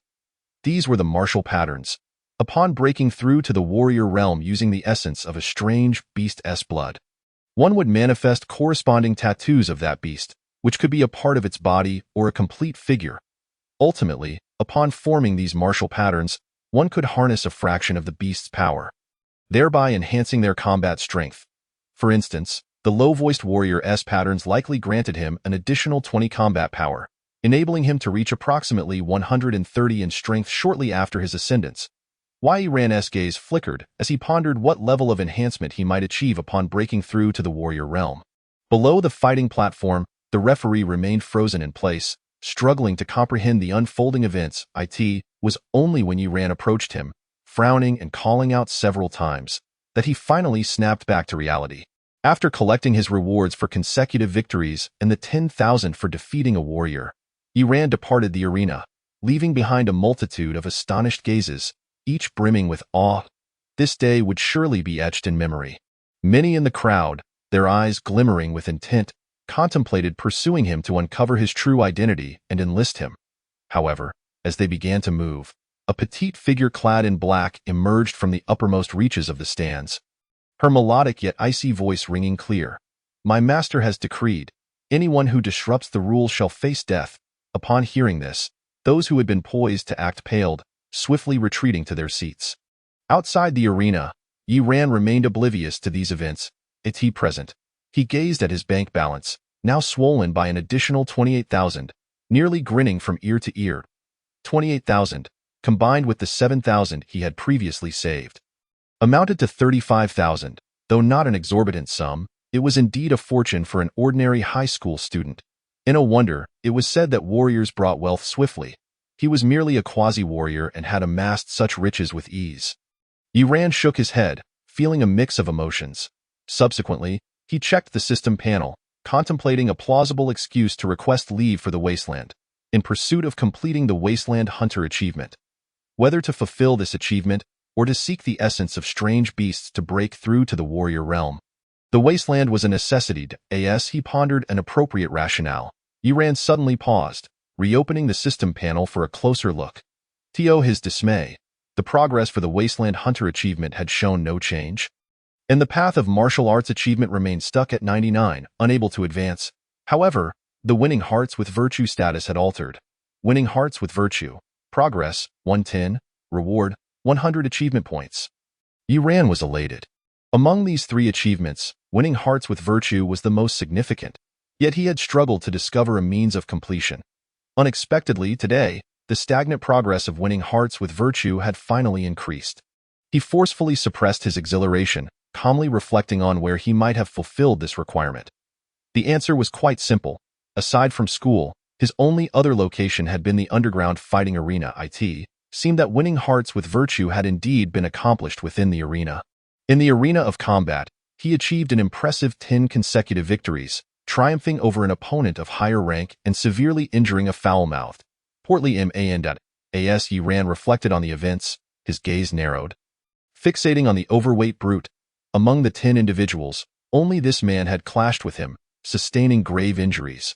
S1: These were the martial patterns. Upon breaking through to the warrior realm using the essence of a strange beast's blood, one would manifest corresponding tattoos of that beast, which could be a part of its body or a complete figure. Ultimately, upon forming these martial patterns, one could harness a fraction of the beast's power, thereby enhancing their combat strength. For instance, the low-voiced warrior's patterns likely granted him an additional 20 combat power, enabling him to reach approximately 130 in strength shortly after his ascendance. Yi-Ran's gaze flickered as he pondered what level of enhancement he might achieve upon breaking through to the warrior realm. Below the fighting platform, the referee remained frozen in place, struggling to comprehend the unfolding events. It was only when Yi-Ran approached him, frowning and calling out several times, that he finally snapped back to reality. After collecting his rewards for consecutive victories and the 10,000 for defeating a warrior, Yi-Ran departed the arena, leaving behind a multitude of astonished gazes, each brimming with awe. This day would surely be etched in memory. Many in the crowd, their eyes glimmering with intent, contemplated pursuing him to uncover his true identity and enlist him. However, as they began to move, a petite figure clad in black emerged from the uppermost reaches of the stands, her melodic yet icy voice ringing clear. "My master has decreed, anyone who disrupts the rules shall face death." Upon hearing this, those who had been poised to act paled, swiftly retreating to their seats. Outside the arena, Yi-Ran remained oblivious to these events. Present, he gazed at his bank balance, now swollen by an additional 28,000, nearly grinning from ear to ear. 28,000, combined with the 7,000 he had previously saved, amounted to 35,000. Though not an exorbitant sum, it was indeed a fortune for an ordinary high school student. In a wonder, it was said that warriors brought wealth swiftly. He was merely a quasi-warrior and had amassed such riches with ease. Yi-Ran shook his head, feeling a mix of emotions. Subsequently, he checked the system panel, contemplating a plausible excuse to request leave for the wasteland, in pursuit of completing the Wasteland Hunter achievement. Whether to fulfill this achievement, or to seek the essence of strange beasts to break through to the warrior realm. The wasteland was a necessity. As he pondered an appropriate rationale, Yi-Ran suddenly paused, reopening the system panel for a closer look. To his dismay, the progress for the Wasteland Hunter achievement had shown no change. And the path of martial arts achievement remained stuck at 99, unable to advance. However, the Winning Hearts with Virtue status had altered. Winning Hearts with Virtue. Progress, 110. Reward, 100 achievement points. Yi-Ran was elated. Among these three achievements, Winning Hearts with Virtue was the most significant, yet he had struggled to discover a means of completion. Unexpectedly, today, the stagnant progress of Winning Hearts with Virtue had finally increased. He forcefully suppressed his exhilaration, calmly reflecting on where he might have fulfilled this requirement. The answer was quite simple. Aside from school, his only other location had been the underground fighting arena. It seemed that Winning Hearts with Virtue had indeed been accomplished within the arena. In the arena of combat, he achieved an impressive 10 consecutive victories, triumphing over an opponent of higher rank and severely injuring a foul-mouthed, Portly man.as Yi Ran reflected on the events, his gaze narrowed. Fixating on the overweight brute, among the 10 individuals, only this man had clashed with him, sustaining grave injuries.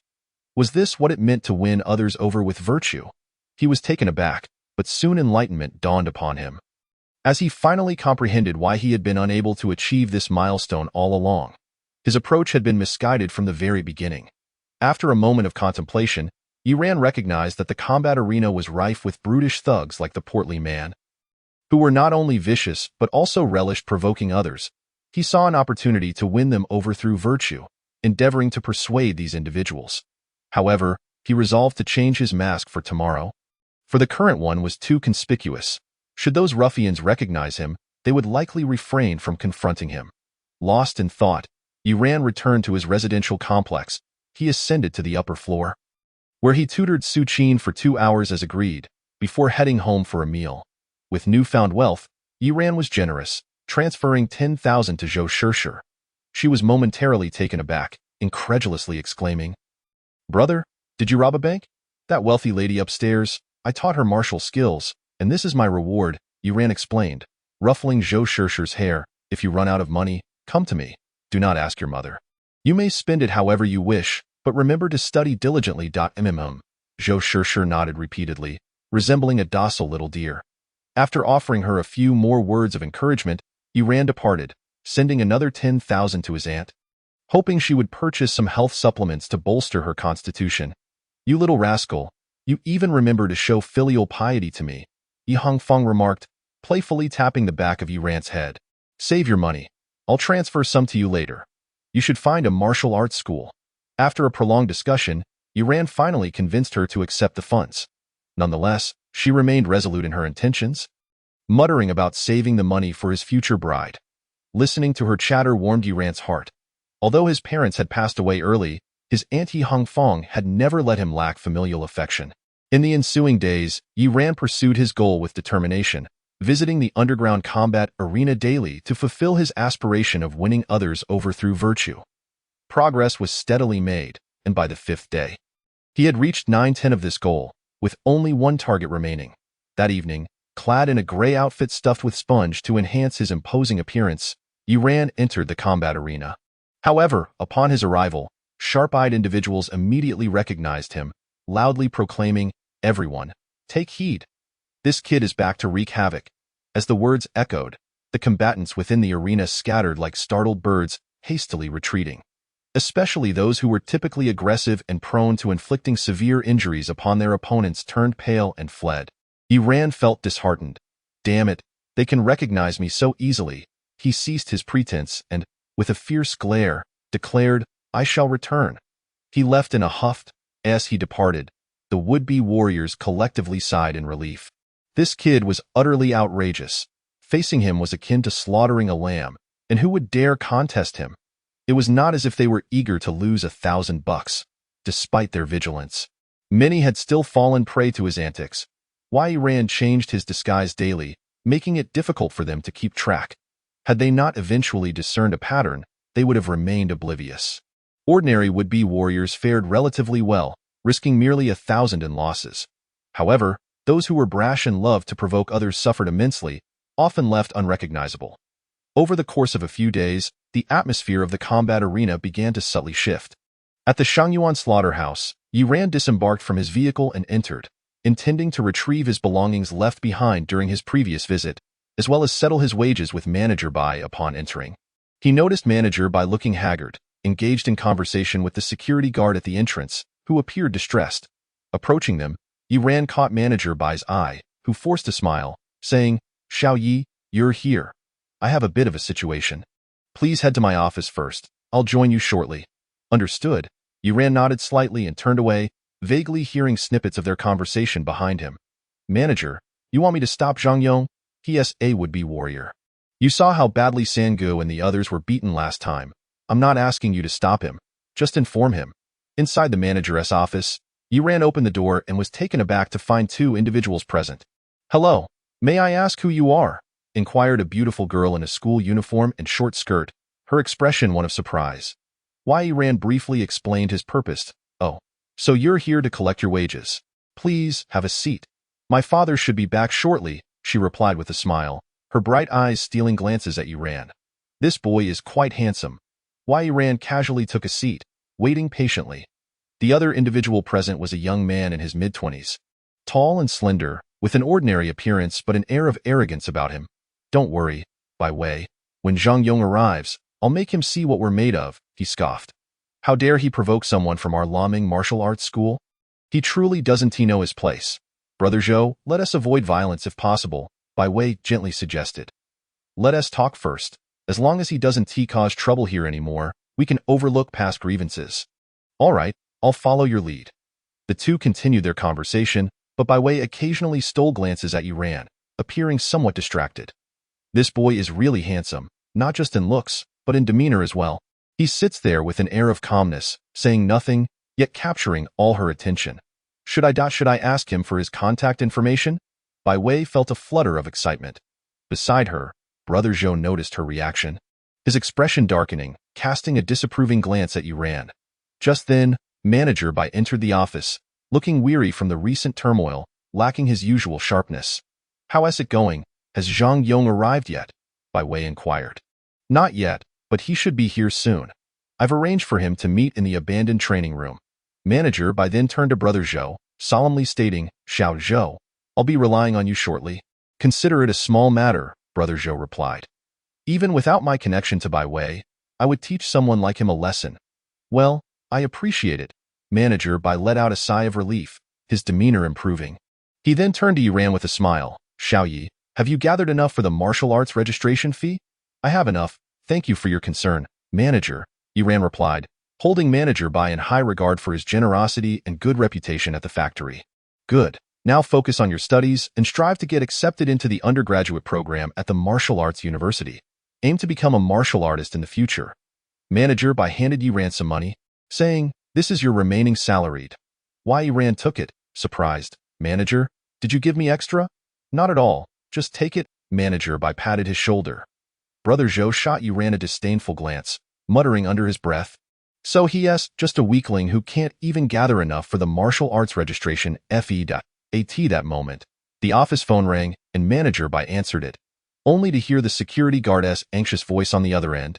S1: Was this what it meant to win others over with virtue? He was taken aback, but soon enlightenment dawned upon him. As he finally comprehended why he had been unable to achieve this milestone all along, his approach had been misguided from the very beginning. After a moment of contemplation, Yi Ran recognized that the combat arena was rife with brutish thugs like the portly man, who were not only vicious but also relished provoking others. He saw an opportunity to win them over through virtue, endeavoring to persuade these individuals. However, he resolved to change his mask for tomorrow, for the current one was too conspicuous. Should those ruffians recognize him, they would likely refrain from confronting him. Lost in thought, Yi Ran returned to his residential complex. He ascended to the upper floor, where he tutored Su Qin for 2 hours as agreed, before heading home for a meal. With newfound wealth, Yi Ran was generous, transferring 10,000 to Zhou Shishir. She was momentarily taken aback, incredulously exclaiming, "Brother, did you rob a bank? That wealthy lady upstairs, I taught her martial skills, and this is my reward," Yi Ran explained, ruffling Zhou Shishir's hair. "If you run out of money, come to me. Do not ask your mother. You may spend it however you wish, but remember to study diligently." Zhou Shishir nodded repeatedly, resembling a docile little deer. After offering her a few more words of encouragement, Yi Ran departed, sending another 10,000 to his aunt, hoping she would purchase some health supplements to bolster her constitution. "You little rascal, you even remember to show filial piety to me," Yi Hongfeng remarked, playfully tapping the back of Yi Ran's head. "Save your money. I'll transfer some to you later. You should find a martial arts school." After a prolonged discussion, Yi Ran finally convinced her to accept the funds. Nonetheless, she remained resolute in her intentions, muttering about saving the money for his future bride. Listening to her chatter warmed Yi Ran's heart. Although his parents had passed away early, his aunt Yi Hongfeng had never let him lack familial affection. In the ensuing days, Yi Ran pursued his goal with determination, visiting the underground combat arena daily to fulfill his aspiration of winning others over through virtue. Progress was steadily made, and by the 5th day, he had reached 9/10 of this goal, with only one target remaining. That evening, clad in a gray outfit stuffed with sponge to enhance his imposing appearance, Yi Ran entered the combat arena. However, upon his arrival, sharp-eyed individuals immediately recognized him, loudly proclaiming, "Everyone, take heed. This kid is back to wreak havoc." As the words echoed, the combatants within the arena scattered like startled birds, hastily retreating. Especially those who were typically aggressive and prone to inflicting severe injuries upon their opponents turned pale and fled. Yi Ran felt disheartened. "Damn it, they can recognize me so easily." He ceased his pretense and, with a fierce glare, declared, "I shall return." He left in a huff. As he departed, the would-be warriors collectively sighed in relief. This kid was utterly outrageous. Facing him was akin to slaughtering a lamb, and who would dare contest him? It was not as if they were eager to lose $1,000, despite their vigilance. Many had still fallen prey to his antics. Yi Ran changed his disguise daily, making it difficult for them to keep track. Had they not eventually discerned a pattern, they would have remained oblivious. Ordinary would-be warriors fared relatively well, risking merely 1,000 in losses. However, those who were brash and loved to provoke others suffered immensely, often left unrecognizable. Over the course of a few days, the atmosphere of the combat arena began to subtly shift. At the Shangyuan slaughterhouse, Yi Ran disembarked from his vehicle and entered, intending to retrieve his belongings left behind during his previous visit, as well as settle his wages with Manager Bai upon entering. He noticed Manager Bai looking haggard, engaged in conversation with the security guard at the entrance, who appeared distressed. Approaching them, Yi Ran caught Manager Bai's eye, who forced a smile, saying, "Xiao Yi, you're here. I have a bit of a situation. Please head to my office first. I'll join you shortly." "Understood." Yi Ran nodded slightly and turned away, vaguely hearing snippets of their conversation behind him. "Manager, you want me to stop Zhang Yong? He is a would-be warrior. You saw how badly Sangu and the others were beaten last time. I'm not asking you to stop him. Just inform him." Inside the manager's office, Yi Ran opened the door and was taken aback to find 2 individuals present. "Hello, may I ask who you are?" inquired a beautiful girl in a school uniform and short skirt, her expression one of surprise. Yi Ran briefly explained his purpose. "Oh, so you're here to collect your wages. Please, have a seat. My father should be back shortly, she replied with a smile, her bright eyes stealing glances at Yiran. This boy is quite handsome. Yiran casually took a seat, waiting patiently. The other individual present was a young man in his mid-20s. Tall and slender, with an ordinary appearance but an air of arrogance about him. Don't worry, Bai Wei. When Zhang Yong arrives, I'll make him see what we're made of, he scoffed. How dare he provoke someone from our Laming martial arts school? He truly doesn't know his place. Brother Zhou, let us avoid violence if possible, Bai Wei gently suggested. Let us talk first. As long as he doesn't cause trouble here anymore, we can overlook past grievances. All right, I'll follow your lead. The two continued their conversation, but Bai Wei occasionally stole glances at Yiran, appearing somewhat distracted. This boy is really handsome, not just in looks, but in demeanor as well. He sits there with an air of calmness, saying nothing, yet capturing all her attention. Should I ask him for his contact information? Bai Wei felt a flutter of excitement. Beside her, Brother Zhou noticed her reaction, his expression darkening, casting a disapproving glance at Yiran. Just then, Manager Bai entered the office, looking weary from the recent turmoil, lacking his usual sharpness. How's it going? Has Zhang Yong arrived yet? Bai Wei inquired. Not yet, but he should be here soon. I've arranged for him to meet in the abandoned training room. Manager Bai then turned to Brother Zhou, solemnly stating, Xiao Zhou, I'll be relying on you shortly. Consider it a small matter, Brother Zhou replied. Even without my connection to Bai Wei, I would teach someone like him a lesson. Well, I appreciate it. Manager Bai let out a sigh of relief, his demeanor improving. He then turned to Yiran with a smile. Xiao Yi, have you gathered enough for the martial arts registration fee? I have enough. Thank you for your concern, Manager, Yiran replied, holding Manager Bai in high regard for his generosity and good reputation at the factory. Good. Now focus on your studies and strive to get accepted into the undergraduate program at the Martial Arts University. Aim to become a martial artist in the future. Manager Bai handed Yiran some money, saying, this is your remaining salaried. Yiran took it, surprised. Manager, did you give me extra? Not at all. Just take it. Manager Bai patted his shoulder. Brother Zhou shot Yiran a disdainful glance, muttering under his breath. So he's just a weakling who can't even gather enough for the martial arts registration FE. At that moment, the office phone rang, and Manager Bai answered it, only to hear the security guard's anxious voice on the other end.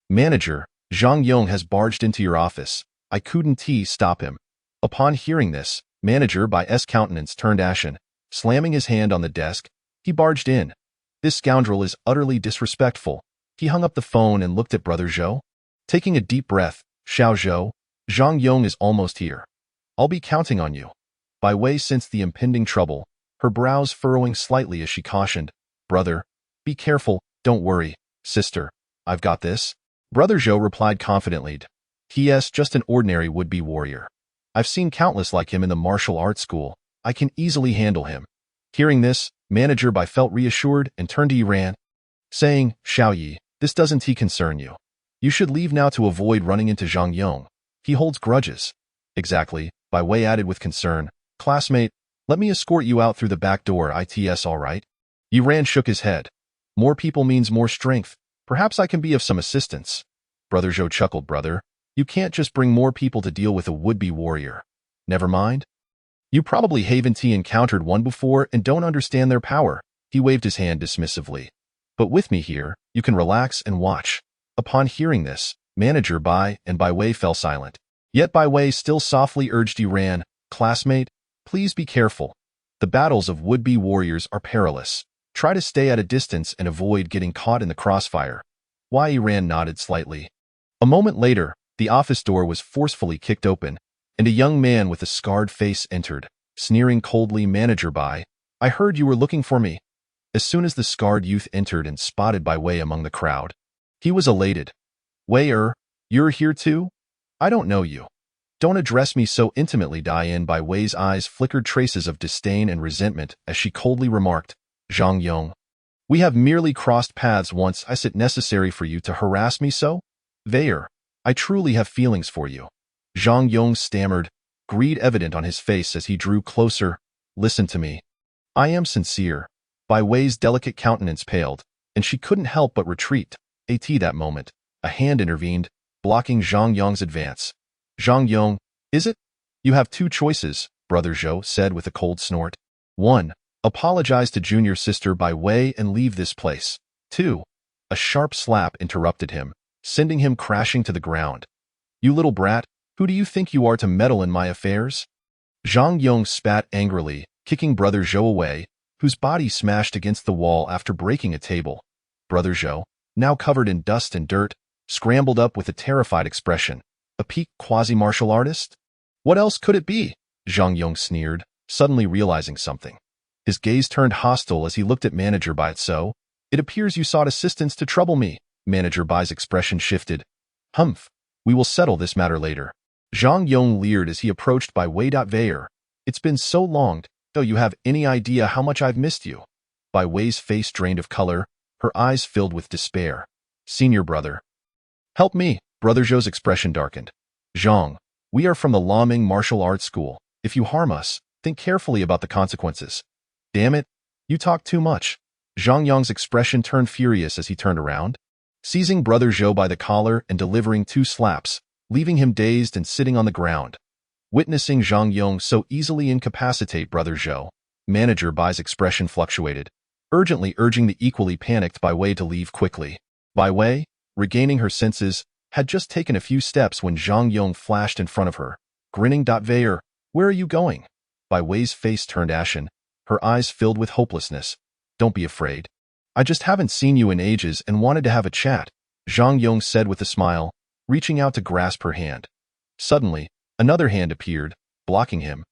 S1: Manager, Zhang Yong has barged into your office. I couldn't stop him. Upon hearing this, Manager Bai's countenance turned ashen. Slamming his hand on the desk, he barged in. This scoundrel is utterly disrespectful. He hung up the phone and looked at Brother Zhou. Taking a deep breath, Xiao Zhou, Zhang Yong is almost here. I'll be counting on you. Bai Wei sensed the impending trouble, her brows furrowing slightly as she cautioned, Brother, be careful, don't worry, sister, I've got this. Brother Zhou replied confidently, he's just an ordinary would-be warrior. I've seen countless like him in the martial arts school. I can easily handle him. Hearing this, Manager Bai felt reassured and turned to Yiran, saying, Xiao Yi, this doesn't concern you. You should leave now to avoid running into Zhang Yong. He holds grudges. Exactly, Bai Wei added with concern. Classmate, let me escort you out through the back door, it's all right? Yiran shook his head. More people means more strength. Perhaps I can be of some assistance. Brother Zhou chuckled, brother. You can't just bring more people to deal with a would-be warrior. Never mind. You probably haven't encountered one before and don't understand their power. He waved his hand dismissively. But with me here, you can relax and watch. Upon hearing this, Manager Bai and Bai Wei fell silent. Yet Bai Wei still softly urged Yiran, classmate, please be careful. The battles of would-be warriors are perilous. Try to stay at a distance and avoid getting caught in the crossfire. Yiran nodded slightly. A moment later, the office door was forcefully kicked open, and a young man with a scarred face entered, sneering coldly. Manager Bai, I heard you were looking for me. As soon as the scarred youth entered and spotted Bai Wei among the crowd, he was elated. Wei, you're here too? I don't know you. Don't address me so intimately. Bai Wei's eyes flickered traces of disdain and resentment as she coldly remarked, Zhang Yong, we have merely crossed paths once. Is it necessary for you to harass me so? Wei, I truly have feelings for you. Zhang Yong stammered, greed evident on his face as he drew closer. Listen to me. I am sincere. Bai Wei's delicate countenance paled, and she couldn't help but retreat. At that moment, a hand intervened, blocking Zhang Yong's advance. Zhang Yong, is it? You have two choices. Brother Zhou said with a cold snort. 1. Apologize to junior sister Bai Wei and leave this place. 2. A sharp slap interrupted him, sending him crashing to the ground. You little brat, who do you think you are to meddle in my affairs? Zhang Yong spat angrily, kicking Brother Zhou away, whose body smashed against the wall after breaking a table. Brother Zhou, now covered in dust and dirt, scrambled up with a terrified expression. A peak quasi-martial artist? What else could it be? Zhang Yong sneered, suddenly realizing something. His gaze turned hostile as he looked at Manager Bai. So, it appears you sought assistance to trouble me. Manager Bai's expression shifted. Humph. We will settle this matter later. Zhang Yong leered as he approached Bai Wei. Weir. It's been so long, don't you have any idea how much I've missed you? Bai Wei's face drained of color, her eyes filled with despair. Senior brother. Help me. Brother Zhou's expression darkened. Zhang, we are from the Laming Martial Arts School. If you harm us, think carefully about the consequences. Damn it, you talk too much. Zhang Yong's expression turned furious as he turned around, seizing Brother Zhou by the collar and delivering 2 slaps, leaving him dazed and sitting on the ground. Witnessing Zhang Yong so easily incapacitate Brother Zhou, Manager Bai's expression fluctuated, urgently urging the equally panicked Bai Wei to leave quickly. Bai Wei, regaining her senses, had just taken a few steps when Zhang Yong flashed in front of her, grinning. Weir, where are you going? Bai Wei's face turned ashen, her eyes filled with hopelessness. Don't be afraid. I just haven't seen you in ages and wanted to have a chat, Zhang Yong said with a smile, reaching out to grasp her hand. Suddenly, another hand appeared, blocking him.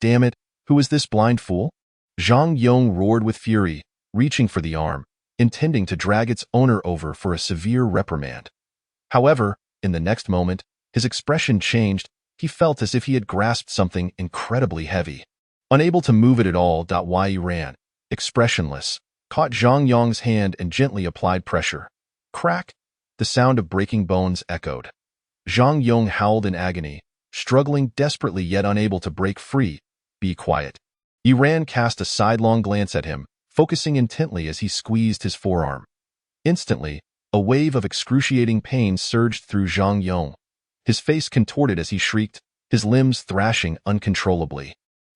S1: Damn it, who is this blind fool? Zhang Yong roared with fury, reaching for the arm, intending to drag its owner over for a severe reprimand. However, in the next moment, his expression changed. He felt as if he had grasped something incredibly heavy. Unable to move it at all, Yi ran, expressionless, caught Zhang Yong's hand and gently applied pressure. Crack! The sound of breaking bones echoed. Zhang Yong howled in agony, struggling desperately yet unable to break free. Be quiet. Yiran cast a sidelong glance at him, focusing intently as he squeezed his forearm. Instantly, a wave of excruciating pain surged through Zhang Yong. His face contorted as he shrieked, his limbs thrashing uncontrollably.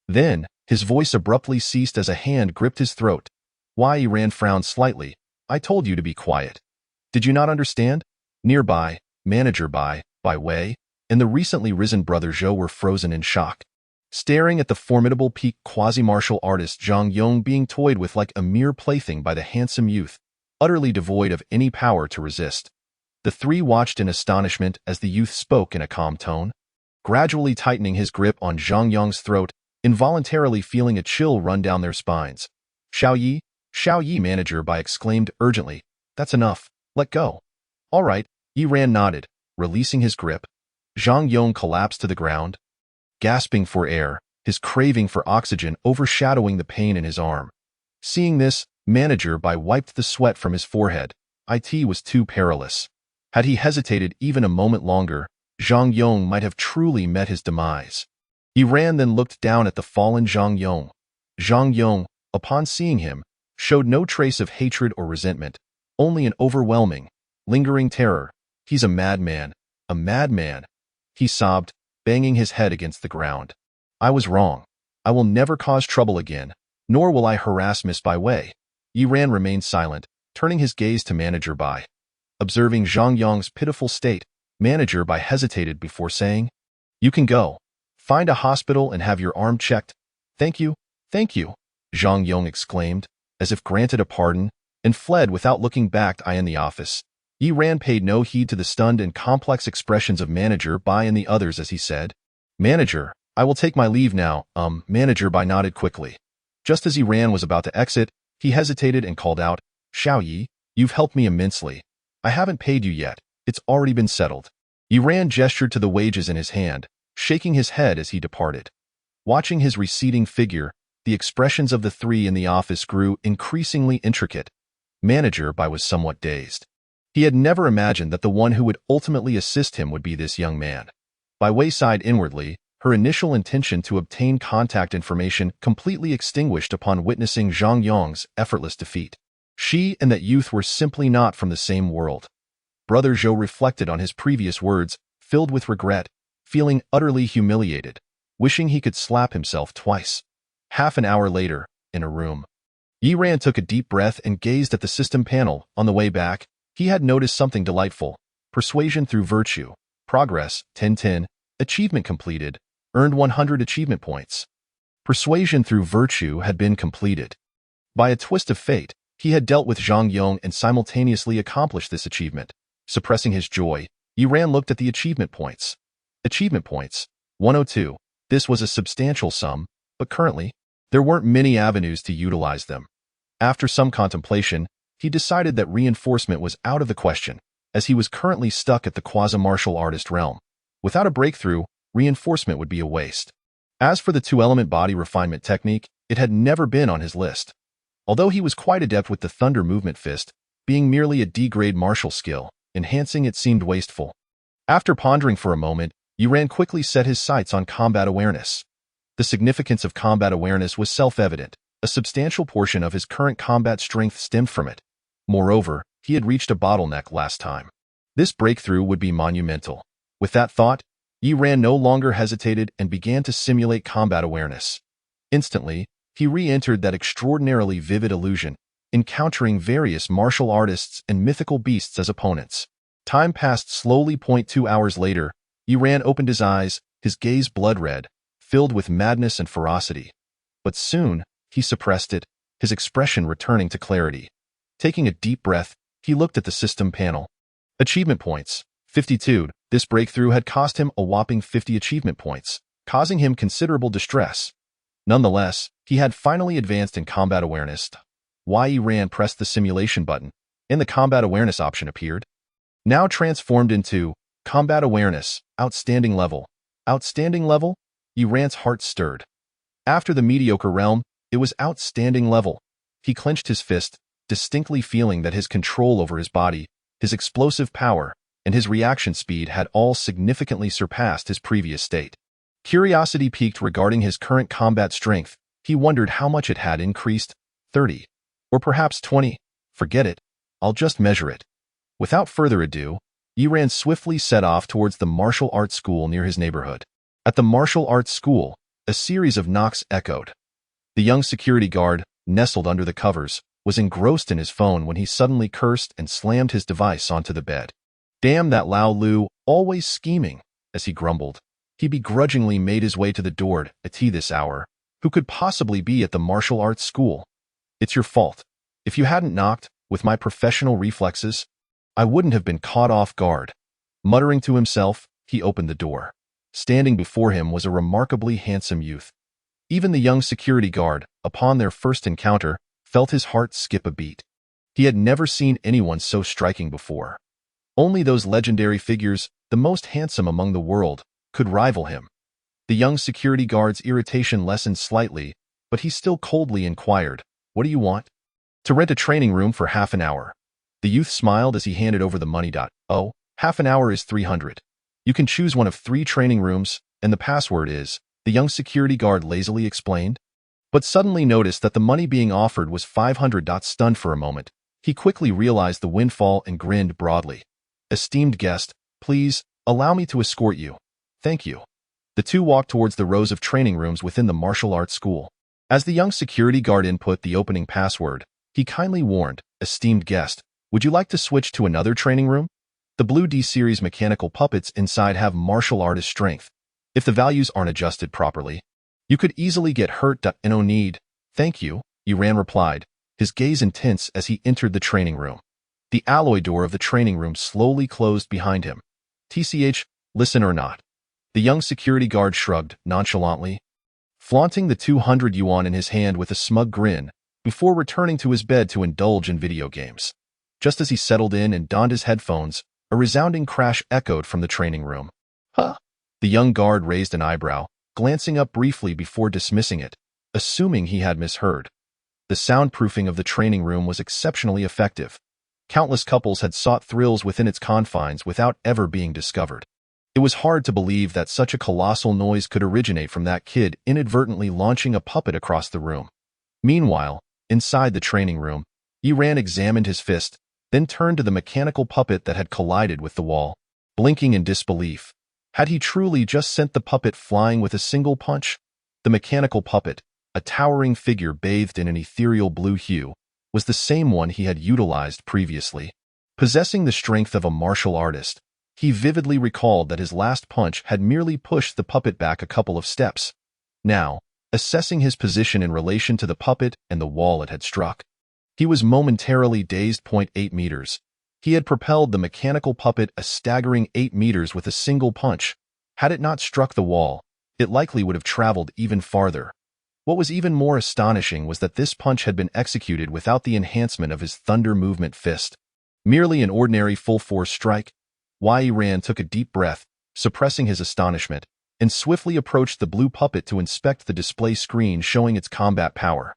S1: Then, his voice abruptly ceased as a hand gripped his throat. Yiran frowned slightly. I told you to be quiet. Did you not understand? Nearby, Manager Bai Wei, and the recently risen Brother Zhou were frozen in shock, staring at the formidable peak quasi-martial artist Zhang Yong being toyed with like a mere plaything by the handsome youth, utterly devoid of any power to resist. The 3 watched in astonishment as the youth spoke in a calm tone, gradually tightening his grip on Zhang Yong's throat, involuntarily feeling a chill run down their spines. Xiao Yi, Manager Bai exclaimed urgently. That's enough. Let go. All right, Yiran nodded, releasing his grip. Zhang Yong collapsed to the ground, gasping for air, his craving for oxygen overshadowing the pain in his arm. Seeing this, Manager Bai wiped the sweat from his forehead. It was too perilous. Had he hesitated even a moment longer, Zhang Yong might have truly met his demise. Yiran then looked down at the fallen Zhang Yong. Zhang Yong, upon seeing him, showed no trace of hatred or resentment, only an overwhelming, lingering terror. He's a madman, he sobbed, banging his head against the ground. I was wrong. I will never cause trouble again, nor will I harass Miss Bai Wei. Yiran remained silent, turning his gaze to Manager Bai. Observing Zhang Yong's pitiful state, Manager Bai hesitated before saying, You can go. Find a hospital and have your arm checked. Thank you, Zhang Yong exclaimed, as if granted a pardon, and fled without looking back. In the office, Yiran paid no heed to the stunned and complex expressions of Manager Bai and the others as he said, Manager, I will take my leave now. Manager Bai nodded quickly. Just as Yiran was about to exit, he hesitated and called out, Xiao Yi, you've helped me immensely. I haven't paid you yet. It's already been settled. Yiran gestured to the wages in his hand, shaking his head as he departed. Watching his receding figure, the expressions of the 3 in the office grew increasingly intricate. Manager Bai was somewhat dazed. He had never imagined that the one who would ultimately assist him would be this young man. Bai Wei sighed inwardly, her initial intention to obtain contact information completely extinguished upon witnessing Zhang Yong's effortless defeat. She and that youth were simply not from the same world. Brother Zhou reflected on his previous words, filled with regret, feeling utterly humiliated. wishing he could slap himself twice. Half an hour later, in a room, Yiran took a deep breath and gazed at the system panel. On the way back, he had noticed something delightful. Persuasion through virtue. Progress, 1010. Achievement completed. Earned 100 achievement points. Persuasion through virtue had been completed. By a twist of fate, he had dealt with Zhang Yong and simultaneously accomplished this achievement. Suppressing his joy, Yiran looked at the achievement points. Achievement points, 102. This was a substantial sum, but currently, there weren't many avenues to utilize them. After some contemplation, he decided that reinforcement was out of the question, as he was currently stuck at the quasi-martial artist realm. Without a breakthrough, reinforcement would be a waste. As for the two-element body refinement technique, it had never been on his list. Although he was quite adept with the Thunder Movement Fist, being merely a D-grade martial skill, enhancing it seemed wasteful. After pondering for a moment, Yiran quickly set his sights on combat awareness. The significance of combat awareness was self-evident. A substantial portion of his current combat strength stemmed from it. Moreover, he had reached a bottleneck last time. This breakthrough would be monumental. With that thought, Yiran no longer hesitated and began to simulate combat awareness. Instantly, he re-entered that extraordinarily vivid illusion, encountering various martial artists and mythical beasts as opponents. Time passed slowly. 2 hours later, Yiran opened his eyes, his gaze blood-red, filled with madness and ferocity. But soon, he suppressed it, his expression returning to clarity. Taking a deep breath, he looked at the system panel. Achievement points, 52. This breakthrough had cost him a whopping 50 achievement points, causing him considerable distress. Nonetheless, he had finally advanced in combat awareness. Yiran pressed the simulation button, and the combat awareness option appeared. Now transformed into combat awareness, outstanding level. Outstanding level? Yiran's heart stirred. After the mediocre realm, it was outstanding level. He clenched his fist, distinctly feeling that his control over his body, his explosive power, and his reaction speed had all significantly surpassed his previous state. Curiosity piqued regarding his current combat strength. He wondered how much it had increased. 30. Or perhaps 20. Forget it. I'll just measure it. Without further ado, Yiran swiftly set off towards the martial arts school near his neighborhood. At the martial arts school, a series of knocks echoed. The young security guard, nestled under the covers, was engrossed in his phone when he suddenly cursed and slammed his device onto the bed. Damn that Lao Lu, always scheming, as he grumbled. He begrudgingly made his way to the door at this hour. Who could possibly be at the martial arts school? It's your fault. If you hadn't knocked, with my professional reflexes, I wouldn't have been caught off guard. Muttering to himself, he opened the door. Standing before him was a remarkably handsome youth. Even the young security guard, upon their first encounter, felt his heart skip a beat. He had never seen anyone so striking before. Only those legendary figures, the most handsome among the world, could rival him. The young security guard's irritation lessened slightly, but he still coldly inquired, "What do you want?" "To rent a training room for half an hour." The youth smiled as he handed over the money. "Oh, half an hour is 300. You can choose one of 3 training rooms, and the password is," the young security guard lazily explained. But suddenly noticed that the money being offered was 500. Stunned for a moment, he quickly realized the windfall and grinned broadly. "Esteemed guest, please, allow me to escort you." "Thank you." The two walked towards the rows of training rooms within the martial arts school. As the young security guard input the opening password, he kindly warned, "Esteemed guest, would you like to switch to another training room? The Blue D-Series mechanical puppets inside have martial artist strength. If the values aren't adjusted properly, you could easily get hurt. No need. Thank you," Yiran replied, his gaze intense as he entered the training room. The alloy door of the training room slowly closed behind him. "TCH, listen or not?" The young security guard shrugged nonchalantly, flaunting the 200 yuan in his hand with a smug grin, before returning to his bed to indulge in video games. Just as he settled in and donned his headphones, a resounding crash echoed from the training room. "Huh?" The young guard raised an eyebrow, glancing up briefly before dismissing it, assuming he had misheard. The soundproofing of the training room was exceptionally effective. Countless couples had sought thrills within its confines without ever being discovered. It was hard to believe that such a colossal noise could originate from that kid inadvertently launching a puppet across the room. Meanwhile, inside the training room, Yiran examined his fist, then turned to the mechanical puppet that had collided with the wall. Blinking in disbelief, Had he truly just sent the puppet flying with a single punch? The mechanical puppet, a towering figure bathed in an ethereal blue hue, was the same one he had utilized previously. Possessing the strength of a martial artist, he vividly recalled that his last punch had merely pushed the puppet back a couple of steps. Now, assessing his position in relation to the puppet and the wall it had struck, he was momentarily dazed. 8 meters. He had propelled the mechanical puppet a staggering 8 meters with a single punch. Had it not struck the wall, it likely would have traveled even farther. What was even more astonishing was that this punch had been executed without the enhancement of his thunder movement fist. Merely an ordinary full-force strike. Yi Ran took a deep breath, suppressing his astonishment, and swiftly approached the blue puppet to inspect the display screen showing its combat power.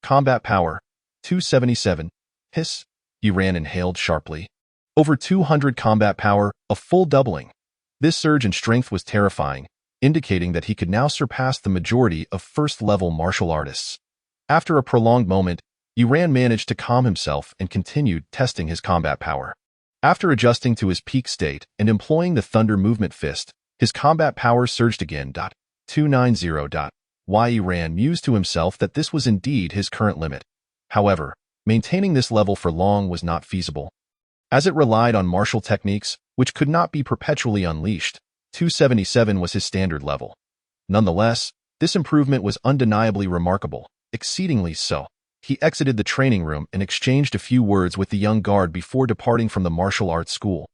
S1: Combat power, 277. Hiss. Yi Ran inhaled sharply. Over 200 combat power, a full doubling. This surge in strength was terrifying, indicating that he could now surpass the majority of first-level martial artists. After a prolonged moment, Yi Ran managed to calm himself and continued testing his combat power. After adjusting to his peak state and employing the thunder movement fist, his combat power surged again. 290. Yi Ran mused to himself that this was indeed his current limit. However, maintaining this level for long was not feasible, as it relied on martial techniques, which could not be perpetually unleashed. 277 was his standard level. Nonetheless, this improvement was undeniably remarkable, exceedingly so. He exited the training room and exchanged a few words with the young guard before departing from the martial arts school.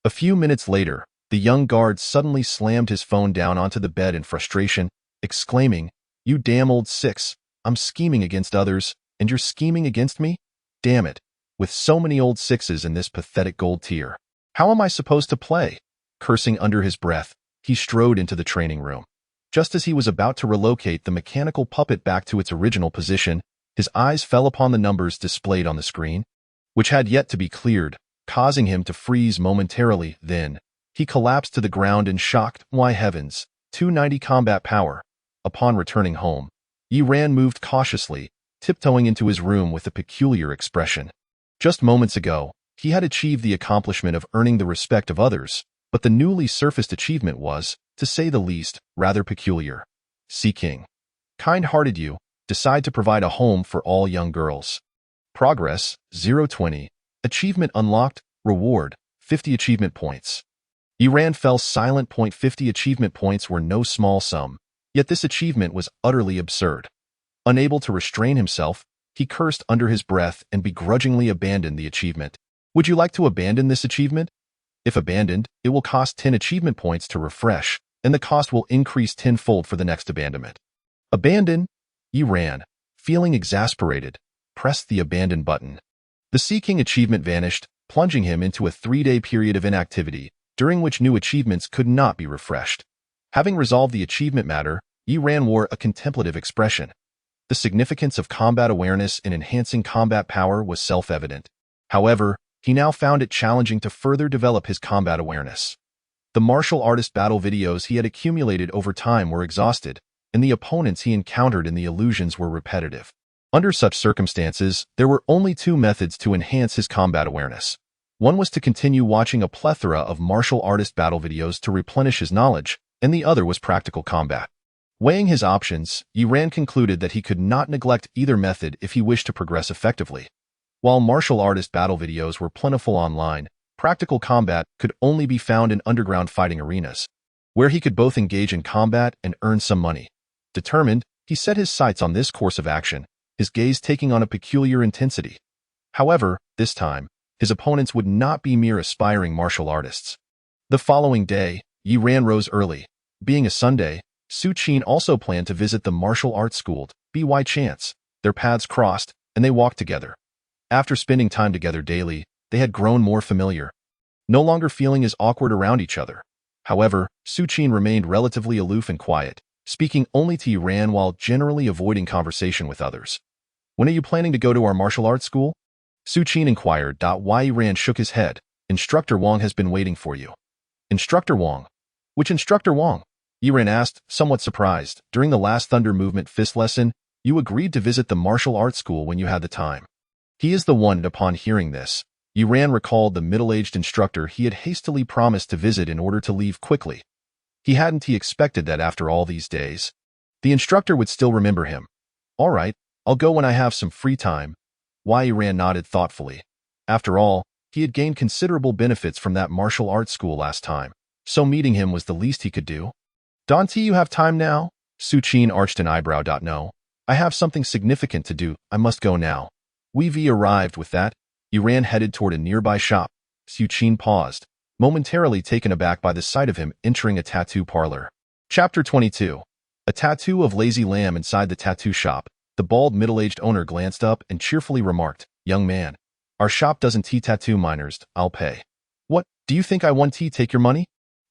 S1: A few minutes later, the young guard suddenly slammed his phone down onto the bed in frustration, exclaiming, "You damn old six, I'm scheming against others, and you're scheming against me? Damn it, with so many old sixes in this pathetic gold tier. How am I supposed to play?" Cursing under his breath, he strode into the training room. Just as he was about to relocate the mechanical puppet back to its original position, his eyes fell upon the numbers displayed on the screen, which had yet to be cleared, causing him to freeze momentarily. Then, he collapsed to the ground in shock. Why heavens, 290 combat power. Upon returning home, Yi Ran moved cautiously, tiptoeing into his room with a peculiar expression. Just moments ago, he had achieved the accomplishment of earning the respect of others, but the newly surfaced achievement was, to say the least, rather peculiar. Sea King. Kind-hearted you, decide to provide a home for all young girls. Progress, 020. Achievement unlocked, reward, 50 achievement points. Yi Ran fell silent. 50 achievement points were no small sum, yet this achievement was utterly absurd. Unable to restrain himself, he cursed under his breath and begrudgingly abandoned the achievement. Would you like to abandon this achievement? If abandoned, it will cost 10 achievement points to refresh, and the cost will increase tenfold for the next abandonment. Abandon? Yi Ran, feeling exasperated, pressed the abandon button. The Sea King achievement vanished, plunging him into a 3-day period of inactivity, during which new achievements could not be refreshed. Having resolved the achievement matter, Yi Ran wore a contemplative expression. The significance of combat awareness in enhancing combat power was self-evident. However, he now found it challenging to further develop his combat awareness. The martial artist battle videos he had accumulated over time were exhausted, and the opponents he encountered in the illusions were repetitive. Under such circumstances, there were only two methods to enhance his combat awareness. One was to continue watching a plethora of martial artist battle videos to replenish his knowledge, and the other was practical combat. Weighing his options, Yi Ran concluded that he could not neglect either method if he wished to progress effectively. While martial artist battle videos were plentiful online, practical combat could only be found in underground fighting arenas, where he could both engage in combat and earn some money. Determined, he set his sights on this course of action, his gaze taking on a peculiar intensity. However, this time, his opponents would not be mere aspiring martial artists. The following day, Yi Ran rose early. Being a Sunday, Su Qin also planned to visit the martial arts school. By chance, their paths crossed, and they walked together. After spending time together daily, they had grown more familiar, no longer feeling as awkward around each other. However, Su Qin remained relatively aloof and quiet, speaking only to Yi Ran while generally avoiding conversation with others. When are you planning to go to our martial arts school? Su Qin inquired. Yi Ran shook his head. Instructor Wang has been waiting for you. Instructor Wang? Which Instructor Wang? Yi Ran asked, somewhat surprised. During the last Thunder Movement Fist lesson, you agreed to visit the martial arts school when you had the time. He is the one. Upon hearing this, Yi Ran recalled the middle-aged instructor he had hastily promised to visit in order to leave quickly. He expected that after all these days, the instructor would still remember him. All right, I'll go when I have some free time. Wei Ran nodded thoughtfully. After all, he had gained considerable benefits from that martial arts school last time, so meeting him was the least he could do. Dante, you have time now? Su Qin arched an eyebrow. No. I have something significant to do. I must go now. Wei Vi arrived with that. Yi Ran headed toward a nearby shop. Su Qin paused, momentarily taken aback by the sight of him entering a tattoo parlor. Chapter 22. A tattoo of lazy lamb inside the tattoo shop. The bald middle-aged owner glanced up and cheerfully remarked, "Young man, our shop doesn't tattoo minors. I'll pay." "What, do you think I want to take your money?"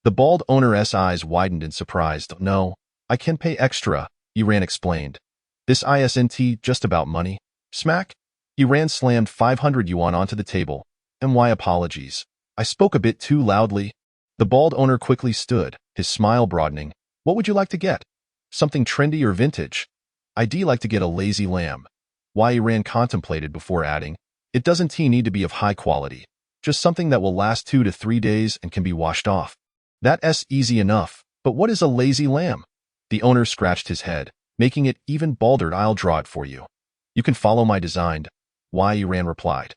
S1: The bald owner's eyes widened in surprise. "No, I can pay extra," Yi Ran explained. "This isn't just about money." Smack! Yi Ran slammed 500 yuan onto the table. "My apologies. I spoke a bit too loudly." The bald owner quickly stood, his smile broadening. "What would you like to get? Something trendy or vintage?" "I'd like to get a lazy lamb." Yi Ran contemplated before adding, "It doesn't need to be of high quality. Just something that will last 2 to 3 days and can be washed off." "That's easy enough, but what is a lazy lamb?" The owner scratched his head, making it even balder. "I'll draw it for you. You can follow my design," Yi Ran replied.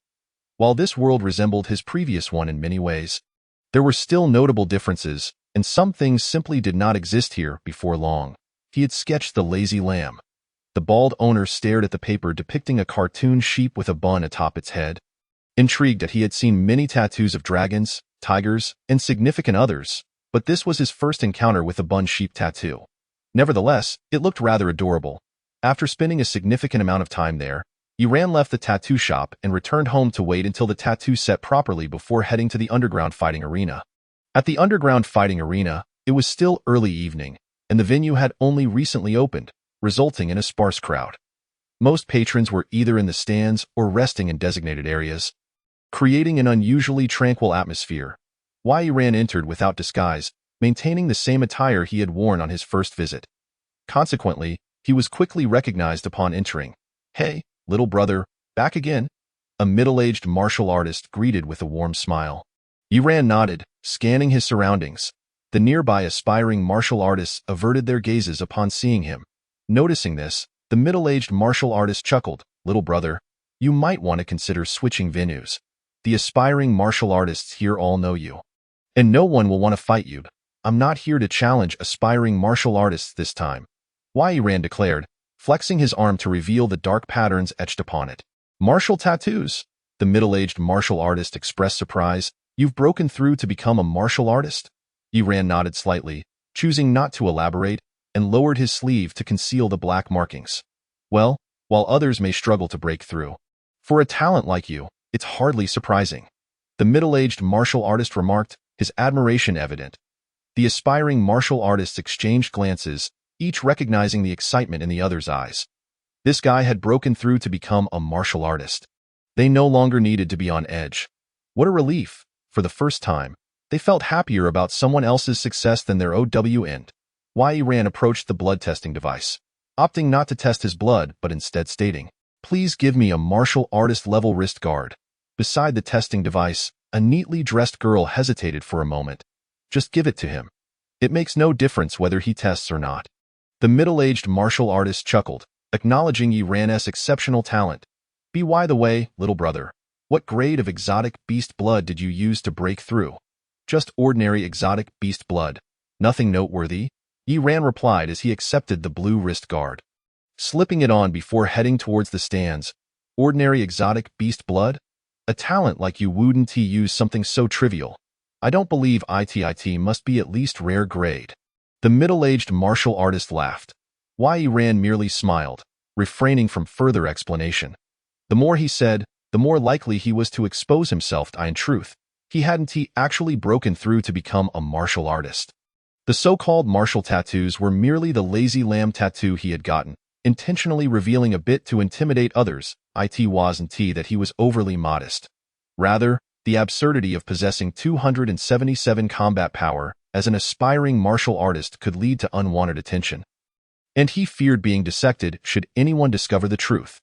S1: While this world resembled his previous one in many ways, there were still notable differences, and some things simply did not exist here before long. He had sketched the lazy lamb. The bald owner stared at the paper depicting a cartoon sheep with a bun atop its head. Intrigued that he had seen many tattoos of dragons, tigers, and significant others, but this was his first encounter with a bun sheep tattoo. Nevertheless, it looked rather adorable. After spending a significant amount of time there, Yi Ran left the tattoo shop and returned home to wait until the tattoo set properly before heading to the underground fighting arena. At the underground fighting arena, it was still early evening, and the venue had only recently opened, resulting in a sparse crowd. Most patrons were either in the stands or resting in designated areas, creating an unusually tranquil atmosphere. Yi Ran entered without disguise, maintaining the same attire he had worn on his first visit. Consequently, he was quickly recognized upon entering. "Hey, little brother, back again?" A middle-aged martial artist greeted with a warm smile. Yi Ran nodded, scanning his surroundings. The nearby aspiring martial artists averted their gazes upon seeing him. Noticing this, the middle-aged martial artist chuckled. "Little brother, you might want to consider switching venues. The aspiring martial artists here all know you, and no one will want to fight you. I'm not here to challenge aspiring martial artists this time," Yi Ran declared, flexing his arm to reveal the dark patterns etched upon it. "Martial tattoos?" The middle-aged martial artist expressed surprise. "You've broken through to become a martial artist?" Yi Ran nodded slightly, choosing not to elaborate, and lowered his sleeve to conceal the black markings. "Well, while others may struggle to break through, for a talent like you, it's hardly surprising," the middle-aged martial artist remarked, his admiration evident. The aspiring martial artists exchanged glances, each recognizing the excitement in the other's eyes. This guy had broken through to become a martial artist. They no longer needed to be on edge. What a relief! For the first time, they felt happier about someone else's success than their own. Yi Ran approached the blood testing device, opting not to test his blood but instead stating, "Please give me a martial artist level wrist guard." Beside the testing device, a neatly dressed girl hesitated for a moment. "Just give it to him. It makes no difference whether he tests or not." The middle-aged martial artist chuckled, acknowledging Yi Ran's exceptional talent. "By the way, little brother, what grade of exotic beast blood did you use to break through?" "Just ordinary exotic beast blood. Nothing noteworthy," Yi Ran replied as he accepted the blue wrist guard, slipping it on before heading towards the stands. "Ordinary exotic beast blood? A talent like you wouldn't use something so trivial. I don't believe it must be at least rare grade." The middle-aged martial artist laughed. Yi Ran merely smiled, refraining from further explanation. The more he said, the more likely he was to expose himself. In truth, he hadn't actually broken through to become a martial artist. The so-called martial tattoos were merely the lazy lamb tattoo he had gotten, intentionally revealing a bit to intimidate others. It wasn't that he was overly modest. Rather, the absurdity of possessing 277 combat power as an aspiring martial artist could lead to unwanted attention. And he feared being dissected should anyone discover the truth.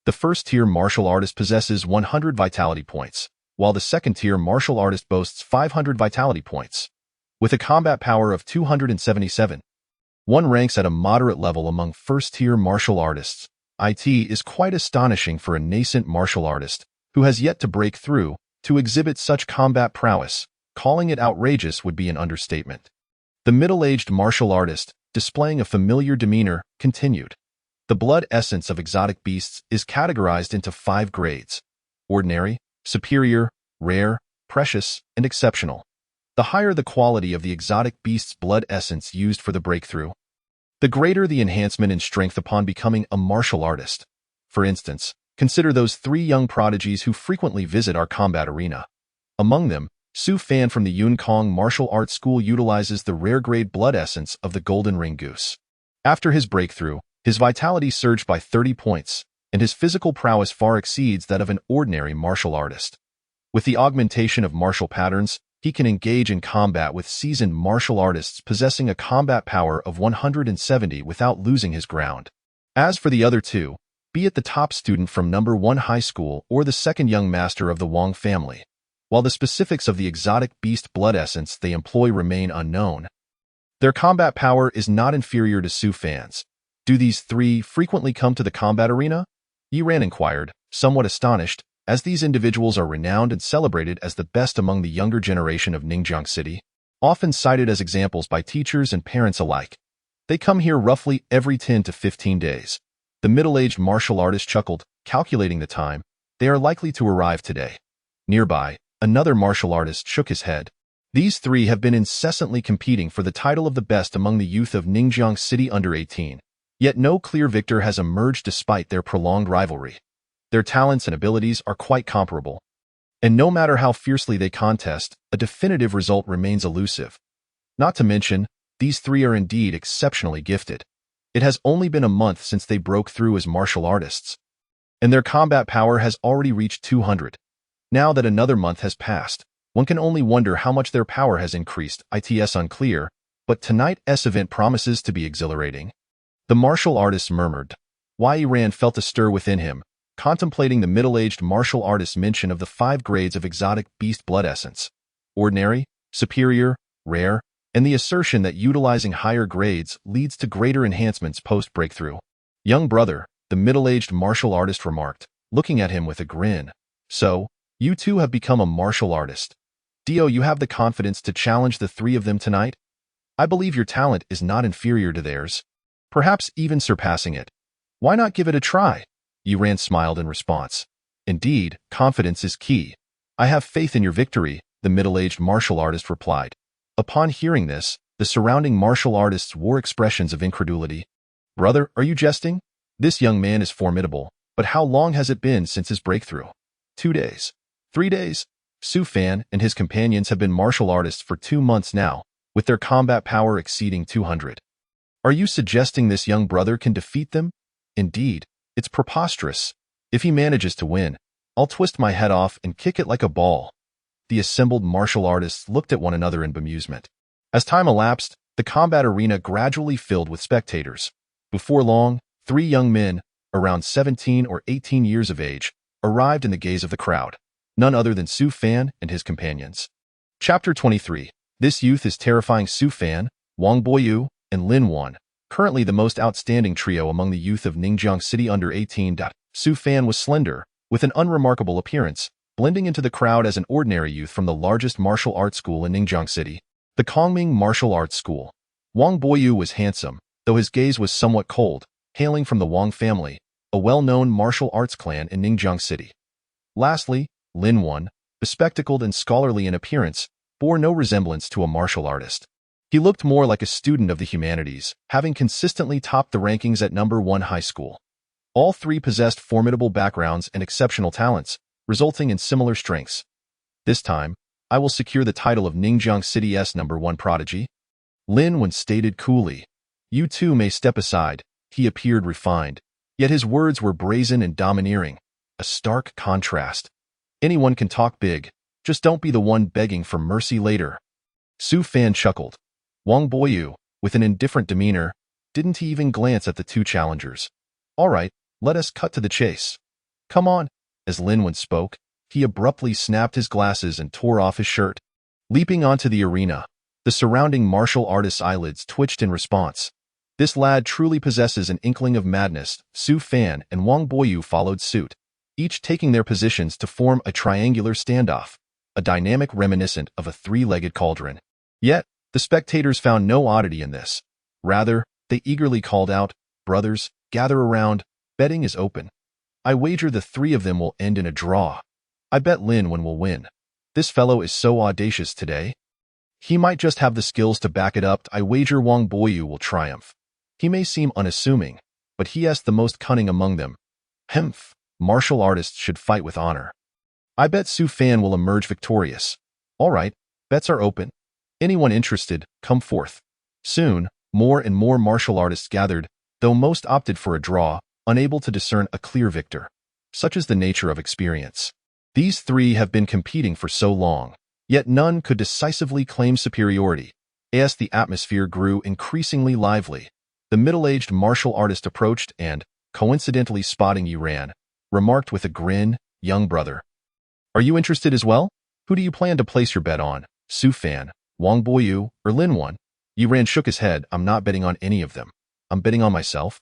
S1: The first-tier martial artist possesses 100 vitality points, while the second-tier martial artist boasts 500 vitality points. With a combat power of 277, one ranks at a moderate level among first-tier martial artists. It is quite astonishing for a nascent martial artist who has yet to break through to exhibit such combat prowess. Calling it outrageous would be an understatement. The middle-aged martial artist, displaying a familiar demeanor, continued. The blood essence of exotic beasts is categorized into 5 grades: ordinary, superior, rare, precious, and exceptional. The higher the quality of the exotic beast's blood essence used for the breakthrough, the greater the enhancement in strength upon becoming a martial artist. For instance, consider those 3 young prodigies who frequently visit our combat arena. Among them, Su Fan from the Yun Kong Martial Arts School utilizes the rare grade blood essence of the Golden Ring Goose. After his breakthrough, his vitality surged by 30 points, and his physical prowess far exceeds that of an ordinary martial artist. With the augmentation of martial patterns, he can engage in combat with seasoned martial artists possessing a combat power of 170 without losing his ground. As for the other 2, be it the top student from No. 1 high school or the second young master of the Wang family, while the specifics of the exotic beast blood essence they employ remain unknown, their combat power is not inferior to Su Fan's. Do these 3 frequently come to the combat arena? Yi Ran inquired, somewhat astonished, as these individuals are renowned and celebrated as the best among the younger generation of Ningjiang City, often cited as examples by teachers and parents alike. They come here roughly every 10 to 15 days. The middle-aged martial artist chuckled, calculating the time. They are likely to arrive today. Nearby, another martial artist shook his head. These 3 have been incessantly competing for the title of the best among the youth of Ningjiang City under 18. Yet no clear victor has emerged despite their prolonged rivalry. Their talents and abilities are quite comparable, and no matter how fiercely they contest, a definitive result remains elusive. Not to mention, these 3 are indeed exceptionally gifted. It has only been a month since they broke through as martial artists, and their combat power has already reached 200. Now that another month has passed, one can only wonder how much their power has increased. It's unclear, but tonight's event promises to be exhilarating. The martial artist murmured. Yi Ran felt a stir within him, contemplating the middle-aged martial artist's mention of the 5 grades of exotic beast blood essence: ordinary, superior, rare, and the assertion that utilizing higher grades leads to greater enhancements post-breakthrough. Young brother, the middle-aged martial artist remarked, looking at him with a grin. So, you 2 have become a martial artist. Do you have the confidence to challenge the 3 of them tonight? I believe your talent is not inferior to theirs, perhaps even surpassing it. Why not give it a try? Yi Ran smiled in response. Indeed, confidence is key. I have faith in your victory, the middle-aged martial artist replied. Upon hearing this, the surrounding martial artists wore expressions of incredulity. Brother, are you jesting? This young man is formidable, but how long has it been since his breakthrough? 2 days. 3 days? Su Fan and his companions have been martial artists for 2 months now, with their combat power exceeding 200. Are you suggesting this young brother can defeat them? Indeed, it's preposterous. If he manages to win, I'll twist my head off and kick it like a ball. The assembled martial artists looked at one another in bemusement. As time elapsed, the combat arena gradually filled with spectators. Before long, 3 young men, around 17 or 18 years of age, arrived in the gaze of the crowd. None other than Su Fan and his companions. Chapter 23. This youth is terrifying. Su Fan, Wang Boyu, and Lin Wan, currently the most outstanding trio among the youth of Ningjiang City under 18. Su Fan was slender, with an unremarkable appearance, blending into the crowd as an ordinary youth from the largest martial arts school in Ningjiang City, the Kongming Martial Arts School. Wang Boyu was handsome, though his gaze was somewhat cold, hailing from the Wang family, a well-known martial arts clan in Ningjiang City. Lastly, Lin Wan, bespectacled and scholarly in appearance, bore no resemblance to a martial artist. He looked more like a student of the humanities, having consistently topped the rankings at No. 1 high school. All 3 possessed formidable backgrounds and exceptional talents, resulting in similar strengths. This time, I will secure the title of Ningjiang City's No. 1 prodigy. Lin Wan stated coolly. You 2 may step aside. He appeared refined, yet his words were brazen and domineering, a stark contrast. Anyone can talk big, just don't be the one begging for mercy later. Su Fan chuckled. Wang Boyu, with an indifferent demeanor, didn't he even glance at the 2 challengers. All right, let us cut to the chase. Come on. As Lin Wan spoke, he abruptly snapped his glasses and tore off his shirt. Leaping onto the arena, The surrounding martial artist's eyelids twitched in response. This lad truly possesses an inkling of madness. Su Fan and Wang Boyu followed suit, each taking their positions to form a triangular standoff, a dynamic reminiscent of a three-legged cauldron. Yet, the spectators found no oddity in this. Rather, they eagerly called out, "Brothers, gather around, betting is open. I wager the three of them will end in a draw. I bet Lin Wan will win. This fellow is so audacious today. He might just have the skills to back it up. I wager Wang Boyu will triumph. He may seem unassuming, but he is the most cunning among them. Hemph, martial artists should fight with honor. I bet Su Fan will emerge victorious. All right, bets are open. Anyone interested, come forth." Soon, more and more martial artists gathered, though most opted for a draw, unable to discern a clear victor. Such is the nature of experience. These three have been competing for so long, yet none could decisively claim superiority. As the atmosphere grew increasingly lively, the middle-aged martial artist approached and, coincidentally spotting Yiran, remarked with a grin, "Young brother, are you interested as well? Who do you plan to place your bet on, Su Fan, Wang Boyu, or Lin Wan?" Yiran shook his head. "I'm not betting on any of them. I'm betting on myself."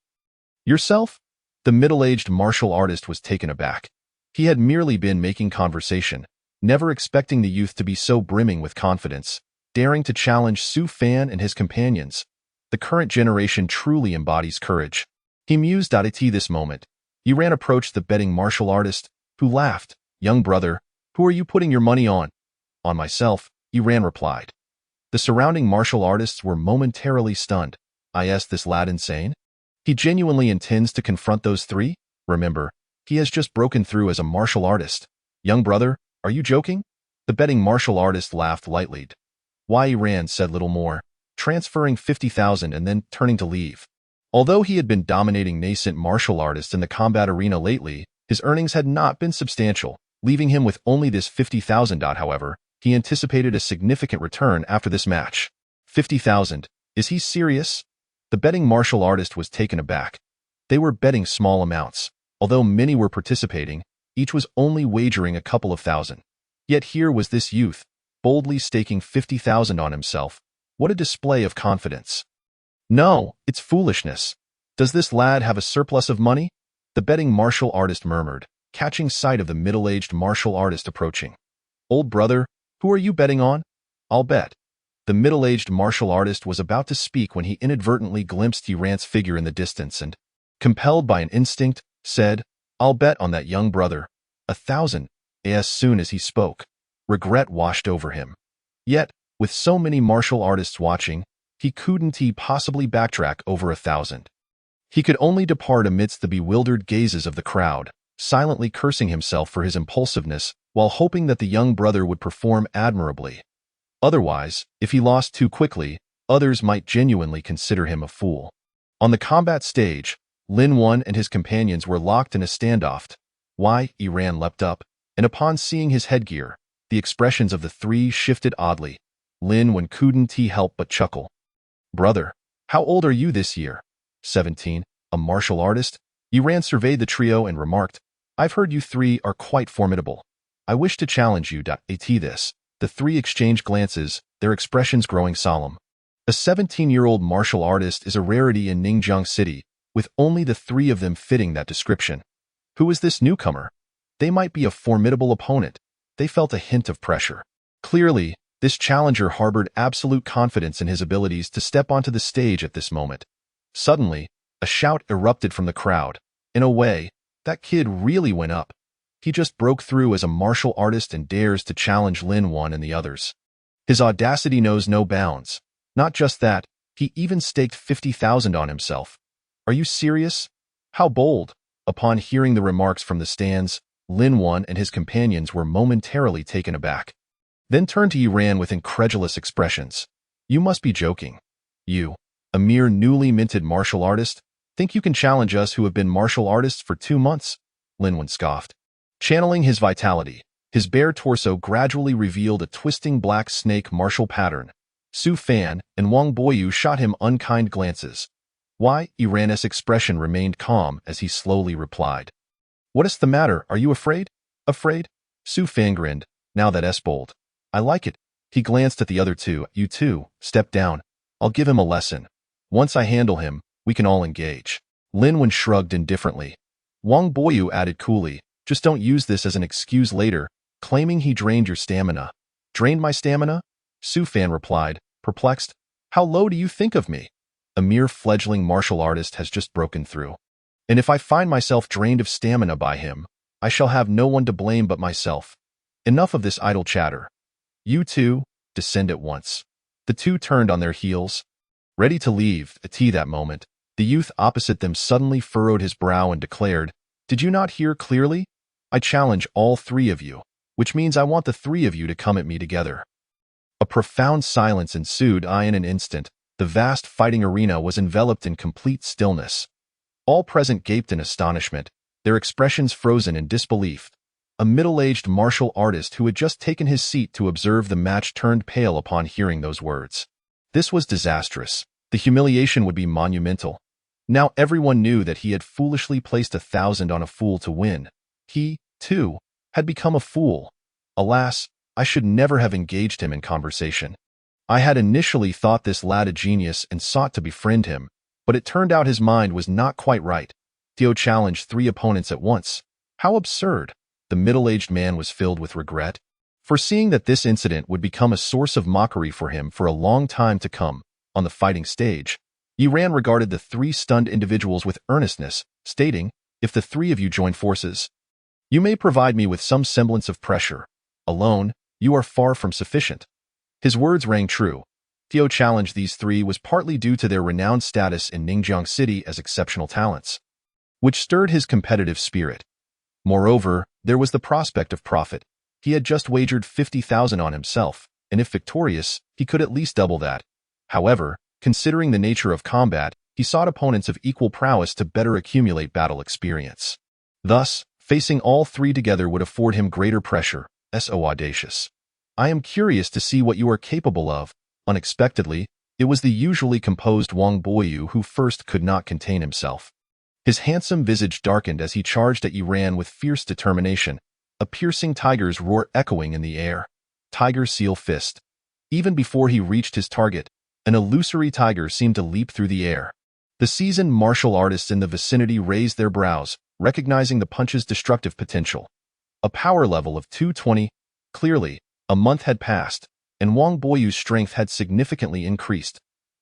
S1: "Yourself?" The middle-aged martial artist was taken aback. He had merely been making conversation, never expecting the youth to be so brimming with confidence, daring to challenge Su Fan and his companions. The current generation truly embodies courage. He mused at this moment. Yiran approached the betting martial artist, who laughed. "Young brother, who are you putting your money on?" "On myself," Yiran replied. The surrounding martial artists were momentarily stunned. "I asked this lad insane? He genuinely intends to confront those three? Remember, he has just broken through as a martial artist. Young brother, are you joking?" The betting martial artist laughed lightly. Wai Ran said little more, transferring 50,000 and then turning to leave. Although he had been dominating nascent martial artists in the combat arena lately, his earnings had not been substantial, leaving him with only this 50,000. However, he anticipated a significant return after this match. 50,000? Is he serious? The betting martial artist was taken aback. They were betting small amounts. Although many were participating, each was only wagering a couple of thousand. Yet here was this youth, boldly staking 50,000 on himself. What a display of confidence. "No, it's foolishness. Does this lad have a surplus of money?" The betting martial artist murmured, catching sight of the middle-aged martial artist approaching. "Old brother, who are you betting on?" "I'll bet." The middle-aged martial artist was about to speak when he inadvertently glimpsed Yiran's figure in the distance and, compelled by an instinct, said, "I'll bet on that young brother. 1,000. As soon as he spoke, regret washed over him. Yet, with so many martial artists watching, he couldn't possibly backtrack over 1,000. He could only depart amidst the bewildered gazes of the crowd, silently cursing himself for his impulsiveness while hoping that the young brother would perform admirably. Otherwise, if he lost too quickly, others might genuinely consider him a fool. On the combat stage, Lin Wan and his companions were locked in a standoff. Yiran leapt up, and upon seeing his headgear, the expressions of the three shifted oddly. Lin Wan couldn't help but chuckle. "Brother, how old are you this year?" 17, a martial artist? Yiran surveyed the trio and remarked, "I've heard you three are quite formidable. I wish to challenge you. At this, the three exchanged glances, their expressions growing solemn. A 17-year-old martial artist is a rarity in Ningjiang City, with only the three of them fitting that description. Who is this newcomer? They might be a formidable opponent." They felt a hint of pressure. Clearly, this challenger harbored absolute confidence in his abilities to step onto the stage at this moment. Suddenly, a shout erupted from the crowd. In a way, that kid really went up. He just broke through as a martial artist and dares to challenge Lin Wan and the others. His audacity knows no bounds. Not just that, he even staked 50,000 on himself. "Are you serious? How bold!" Upon hearing the remarks from the stands, Lin Wan and his companions were momentarily taken aback. Then turned to Yiran with incredulous expressions. "You must be joking. You, a mere newly minted martial artist, think you can challenge us who have been martial artists for 2 months?" Lin Wan scoffed. Channeling his vitality, his bare torso gradually revealed a twisting black snake martial pattern. Su Fan and Wang Boyu shot him unkind glances. Yiran's expression remained calm as he slowly replied. "What is the matter? Are you afraid?" "Afraid?" Su Fan grinned. "Now that S bold. I like it. He glanced at the other two. You two, step down. I'll give him a lesson. Once I handle him, we can all engage. Lin Wen shrugged indifferently. Wang Boyu added coolly, just don't use this as an excuse later, claiming he drained your stamina. Drained my stamina? Su Fan replied, perplexed. How low do you think of me? A mere fledgling martial artist has just broken through. And if I find myself drained of stamina by him, I shall have no one to blame but myself. Enough of this idle chatter. You two, descend at once. The two turned on their heels. Ready to leave, that moment, the youth opposite them suddenly furrowed his brow and declared, Did you not hear clearly? I challenge all three of you, which means I want the three of you to come at me together. A profound silence ensued. In an instant, the vast fighting arena was enveloped in complete stillness. All present gaped in astonishment, their expressions frozen in disbelief. A middle-aged martial artist who had just taken his seat to observe the match turned pale upon hearing those words. This was disastrous. The humiliation would be monumental. Now everyone knew that he had foolishly placed 1,000 on a fool to win. He, too, had become a fool. Alas, I should never have engaged him in conversation. I had initially thought this lad a genius and sought to befriend him, but it turned out his mind was not quite right. Theo challenged 3 opponents at once. How absurd! The middle-aged man was filled with regret, foreseeing that this incident would become a source of mockery for him for a long time to come. On the fighting stage, Yiran regarded the 3 stunned individuals with earnestness, stating, If the 3 of you join forces, you may provide me with some semblance of pressure. Alone, you are far from sufficient. His words rang true. Theo challenged these 3 was partly due to their renowned status in Ningjiang City as exceptional talents, which stirred his competitive spirit. Moreover, there was the prospect of profit. He had just wagered 50,000 on himself, and if victorious, he could at least double that. However, considering the nature of combat, he sought opponents of equal prowess to better accumulate battle experience. Thus, facing all 3 together would afford him greater pressure. So audacious. I am curious to see what you are capable of. Unexpectedly, it was the usually composed Wang Boyu who first could not contain himself. His handsome visage darkened as he charged at Yiran with fierce determination, a piercing tiger's roar echoing in the air. Tiger seal fist. Even before he reached his target, an illusory tiger seemed to leap through the air. The seasoned martial artists in the vicinity raised their brows, recognizing the punch's destructive potential. A power level of 220. Clearly, a month had passed, and Wang Boyu's strength had significantly increased.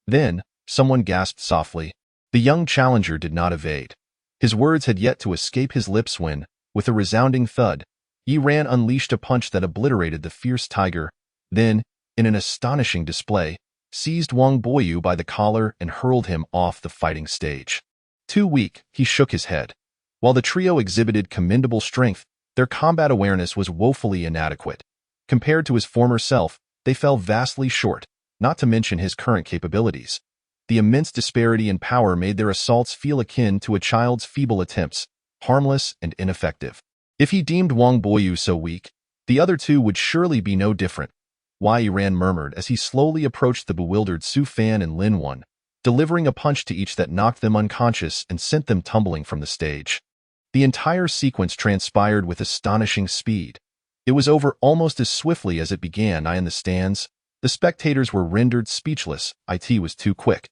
S1: Then, someone gasped softly. The young challenger did not evade. His words had yet to escape his lips when, with a resounding thud, Yiran unleashed a punch that obliterated the fierce tiger, then, in an astonishing display, seized Wang Boyu by the collar and hurled him off the fighting stage. Too weak, he shook his head. While the trio exhibited commendable strength, their combat awareness was woefully inadequate. Compared to his former self, they fell vastly short, not to mention his current capabilities. The immense disparity in power made their assaults feel akin to a child's feeble attempts, harmless and ineffective. If he deemed Wang Boyu so weak, the other 2 would surely be no different. Yiran murmured as he slowly approached the bewildered Su Fan and Lin Wen, delivering a punch to each that knocked them unconscious and sent them tumbling from the stage. The entire sequence transpired with astonishing speed. It was over almost as swiftly as it began. In the stands, the spectators were rendered speechless. It was too quick.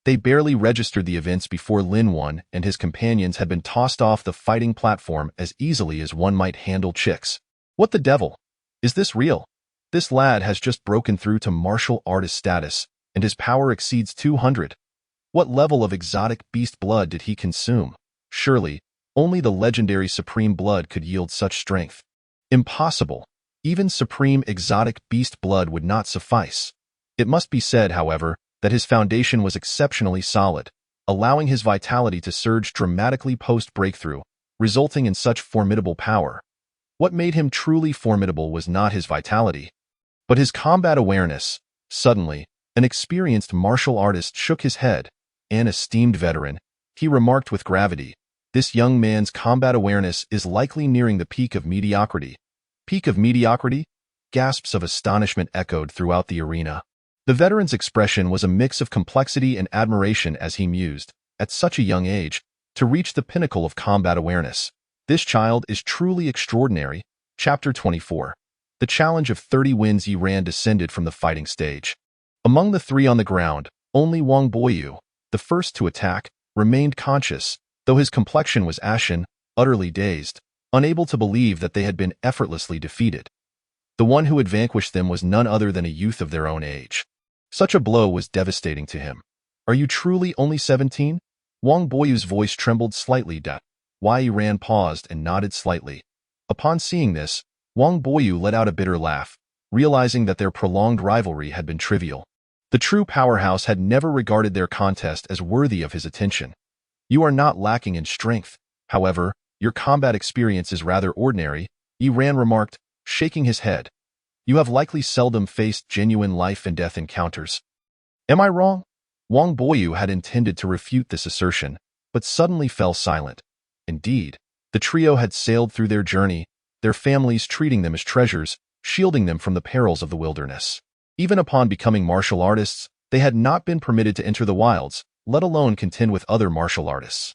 S1: They barely registered the events before Lin Wen and his companions had been tossed off the fighting platform as easily as one might handle chicks. What the devil? Is this real? This lad has just broken through to martial artist status, and his power exceeds 200. What level of exotic beast blood did he consume? Surely, only the legendary Supreme Blood could yield such strength. Impossible. Even Supreme Exotic Beast Blood would not suffice. It must be said, however, that his foundation was exceptionally solid, allowing his vitality to surge dramatically post-breakthrough, resulting in such formidable power. What made him truly formidable was not his vitality, but his combat awareness. Suddenly, an experienced martial artist shook his head. An esteemed veteran, he remarked with gravity, this young man's combat awareness is likely nearing the peak of mediocrity. Peak of mediocrity? Gasps of astonishment echoed throughout the arena. The veteran's expression was a mix of complexity and admiration as he mused, at such a young age, to reach the pinnacle of combat awareness. This child is truly extraordinary. Chapter 24. The challenge of 30 wins Yi Ran descended from the fighting stage. Among the three on the ground, only Wang Boyu, the first to attack, remained conscious, though his complexion was ashen, utterly dazed, unable to believe that they had been effortlessly defeated. The one who had vanquished them was none other than a youth of their own age. Such a blow was devastating to him. "Are you truly only 17? Wang Boyu's voice trembled slightly. Yi Ran paused and nodded slightly. Upon seeing this, Wang Boyu let out a bitter laugh, realizing that their prolonged rivalry had been trivial. The true powerhouse had never regarded their contest as worthy of his attention. "You are not lacking in strength. However, your combat experience is rather ordinary," Yi Ran remarked, shaking his head. "You have likely seldom faced genuine life-and-death encounters." "Am I wrong?" Wang Boyu had intended to refute this assertion, but suddenly fell silent. Indeed, the trio had sailed through their journey, their families treating them as treasures, shielding them from the perils of the wilderness. Even upon becoming martial artists, they had not been permitted to enter the wilds, let alone contend with other martial artists.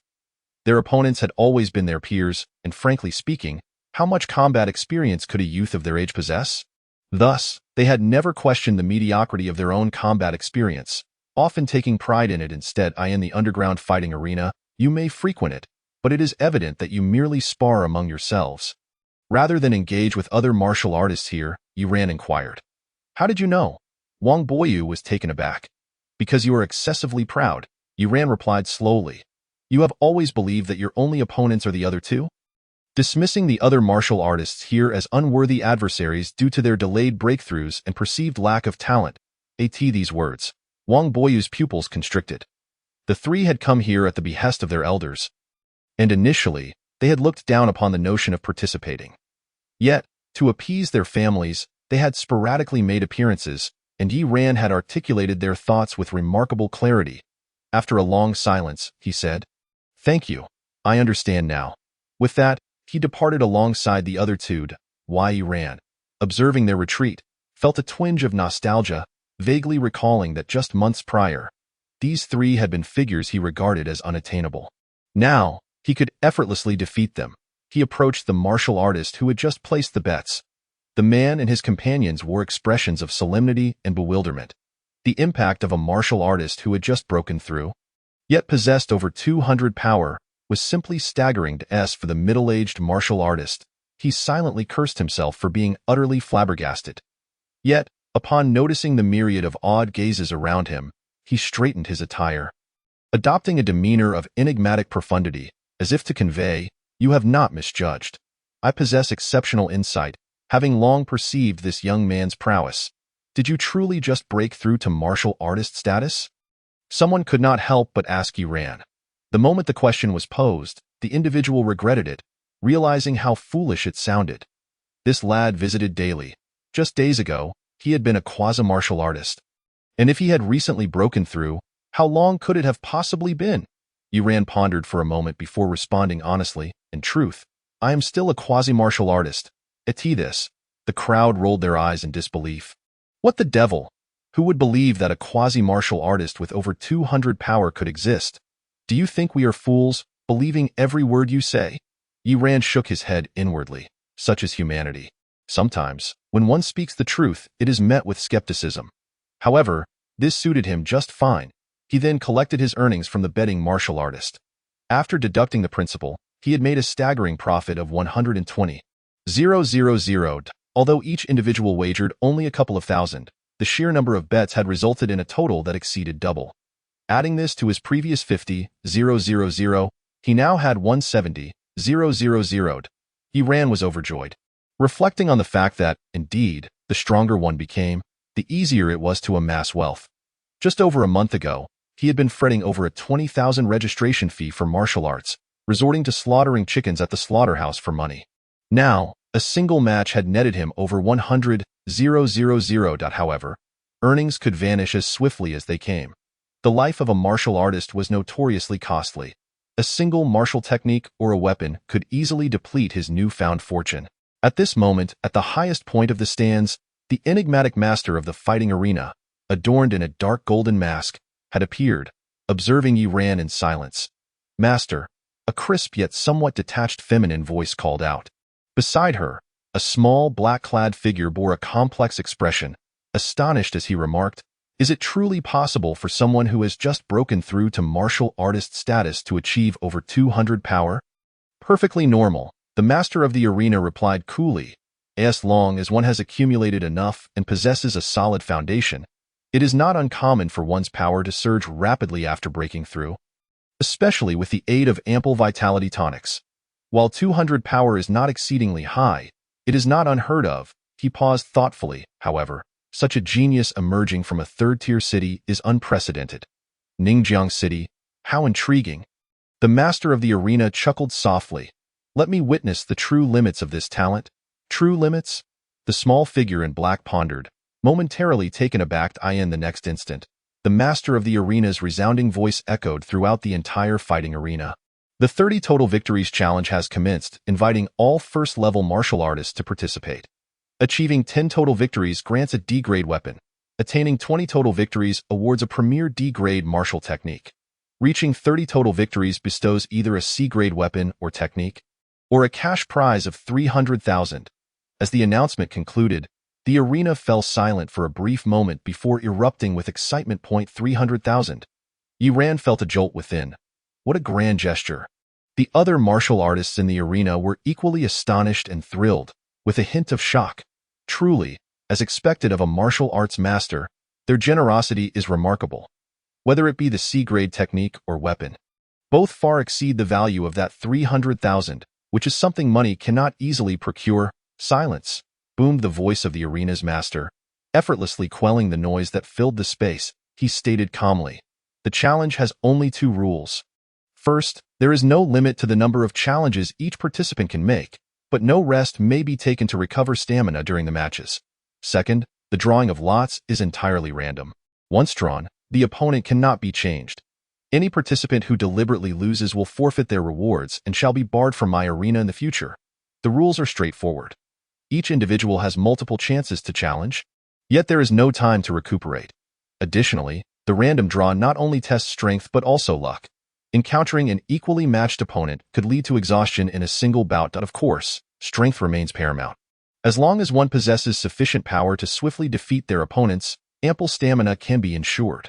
S1: Their opponents had always been their peers, and frankly speaking, how much combat experience could a youth of their age possess? Thus, they had never questioned the mediocrity of their own combat experience, often taking pride in it. "Instead, in the underground fighting arena, you may frequent it, but it is evident that you merely spar among yourselves. Rather than engage with other martial artists here," Yi Ran inquired. "How did you know?" Wang Boyu was taken aback. "Because you are excessively proud," Yi Ran replied slowly. "You have always believed that your only opponents are the other two? Dismissing the other martial artists here as unworthy adversaries due to their delayed breakthroughs and perceived lack of talent." At these words, Wang Boyu's pupils constricted. The three had come here at the behest of their elders, and initially, they had looked down upon the notion of participating. Yet, to appease their families, they had sporadically made appearances, and Yi Ran had articulated their thoughts with remarkable clarity. After a long silence, he said, "Thank you. I understand now." With that, he departed alongside the other two. Yi Ran, observing their retreat, felt a twinge of nostalgia, vaguely recalling that just months prior, these three had been figures he regarded as unattainable. Now, he could effortlessly defeat them. He approached the martial artist who had just placed the bets. The man and his companions wore expressions of solemnity and bewilderment. The impact of a martial artist who had just broken through, yet possessed over 200 power, was simply staggering to S for the middle-aged martial artist. He silently cursed himself for being utterly flabbergasted. Yet, upon noticing the myriad of odd gazes around him, he straightened his attire, adopting a demeanor of enigmatic profundity, as if to convey, "You have not misjudged. I possess exceptional insight, having long perceived this young man's prowess. Did you truly just break through to martial artist status?" Someone could not help but ask Yi Ran. The moment the question was posed, the individual regretted it, realizing how foolish it sounded. This lad visited daily. Just days ago, he had been a quasi-martial artist. And if he had recently broken through, how long could it have possibly been? Yi Ran pondered for a moment before responding honestly, "In truth, I am still a quasi-martial artist." At this, the crowd rolled their eyes in disbelief. What the devil? Who would believe that a quasi-martial artist with over 200 power could exist? "Do you think we are fools, believing every word you say?" Yi Ran shook his head inwardly. Such is humanity. Sometimes, when one speaks the truth, it is met with skepticism. However, this suited him just fine. He then collected his earnings from the betting martial artist. After deducting the principal, he had made a staggering profit of 120,000. Although each individual wagered only a couple of thousand, the sheer number of bets had resulted in a total that exceeded double. Adding this to his previous 50,000, he now had 170,000. Yi Ran was overjoyed. Reflecting on the fact that, indeed, the stronger one became, the easier it was to amass wealth. Just over a month ago, he had been fretting over a 20,000 registration fee for martial arts, resorting to slaughtering chickens at the slaughterhouse for money. Now, a single match had netted him over 100,000. However, earnings could vanish as swiftly as they came. The life of a martial artist was notoriously costly. A single martial technique or a weapon could easily deplete his newfound fortune. At this moment, at the highest point of the stands, the enigmatic master of the fighting arena, adorned in a dark golden mask, had appeared, observing Yi Ran in silence. "Master," a crisp yet somewhat detached feminine voice called out. Beside her, A small, black-clad figure bore a complex expression, astonished as he remarked, "Is it truly possible for someone who has just broken through to martial artist status to achieve over 200 power?" "Perfectly normal," the master of the arena replied coolly. "As long as one has accumulated enough and possesses a solid foundation, it is not uncommon for one's power to surge rapidly after breaking through, especially with the aid of ample vitality tonics. While 200 power is not exceedingly high, it is not unheard of." He paused thoughtfully, however. Such a genius emerging from a third-tier city is unprecedented. Ningjiang City, how intriguing. The master of the arena chuckled softly. "Let me witness the true limits of this talent." "True limits?" The small figure in black pondered, momentarily taken aback. In the next instant, the master of the arena's resounding voice echoed throughout the entire fighting arena. "The 30 Total Victories Challenge has commenced, inviting all first-level martial artists to participate. Achieving 10 total victories grants a D-grade weapon. Attaining 20 total victories awards a premier D-grade martial technique. Reaching 30 total victories bestows either a C-grade weapon or technique, or a cash prize of 300,000. As the announcement concluded, the arena fell silent for a brief moment before erupting with excitement. 300,000. Yiran felt a jolt within. What a grand gesture. The other martial artists in the arena were equally astonished and thrilled, with a hint of shock. Truly, as expected of a martial arts master, their generosity is remarkable. Whether it be the C-grade technique or weapon, both far exceed the value of that 300,000, which is something money cannot easily procure. "Silence," boomed the voice of the arena's master. Effortlessly quelling the noise that filled the space, he stated calmly, "The challenge has only 2 rules. First, there is no limit to the number of challenges each participant can make, but no rest may be taken to recover stamina during the matches. Second, the drawing of lots is entirely random. Once drawn, the opponent cannot be changed. Any participant who deliberately loses will forfeit their rewards and shall be barred from my arena in the future. The rules are straightforward. Each individual has multiple chances to challenge, yet there is no time to recuperate. Additionally, the random draw not only tests strength but also luck. Encountering an equally matched opponent could lead to exhaustion in a single bout. Of course, strength remains paramount. As long as one possesses sufficient power to swiftly defeat their opponents, ample stamina can be ensured.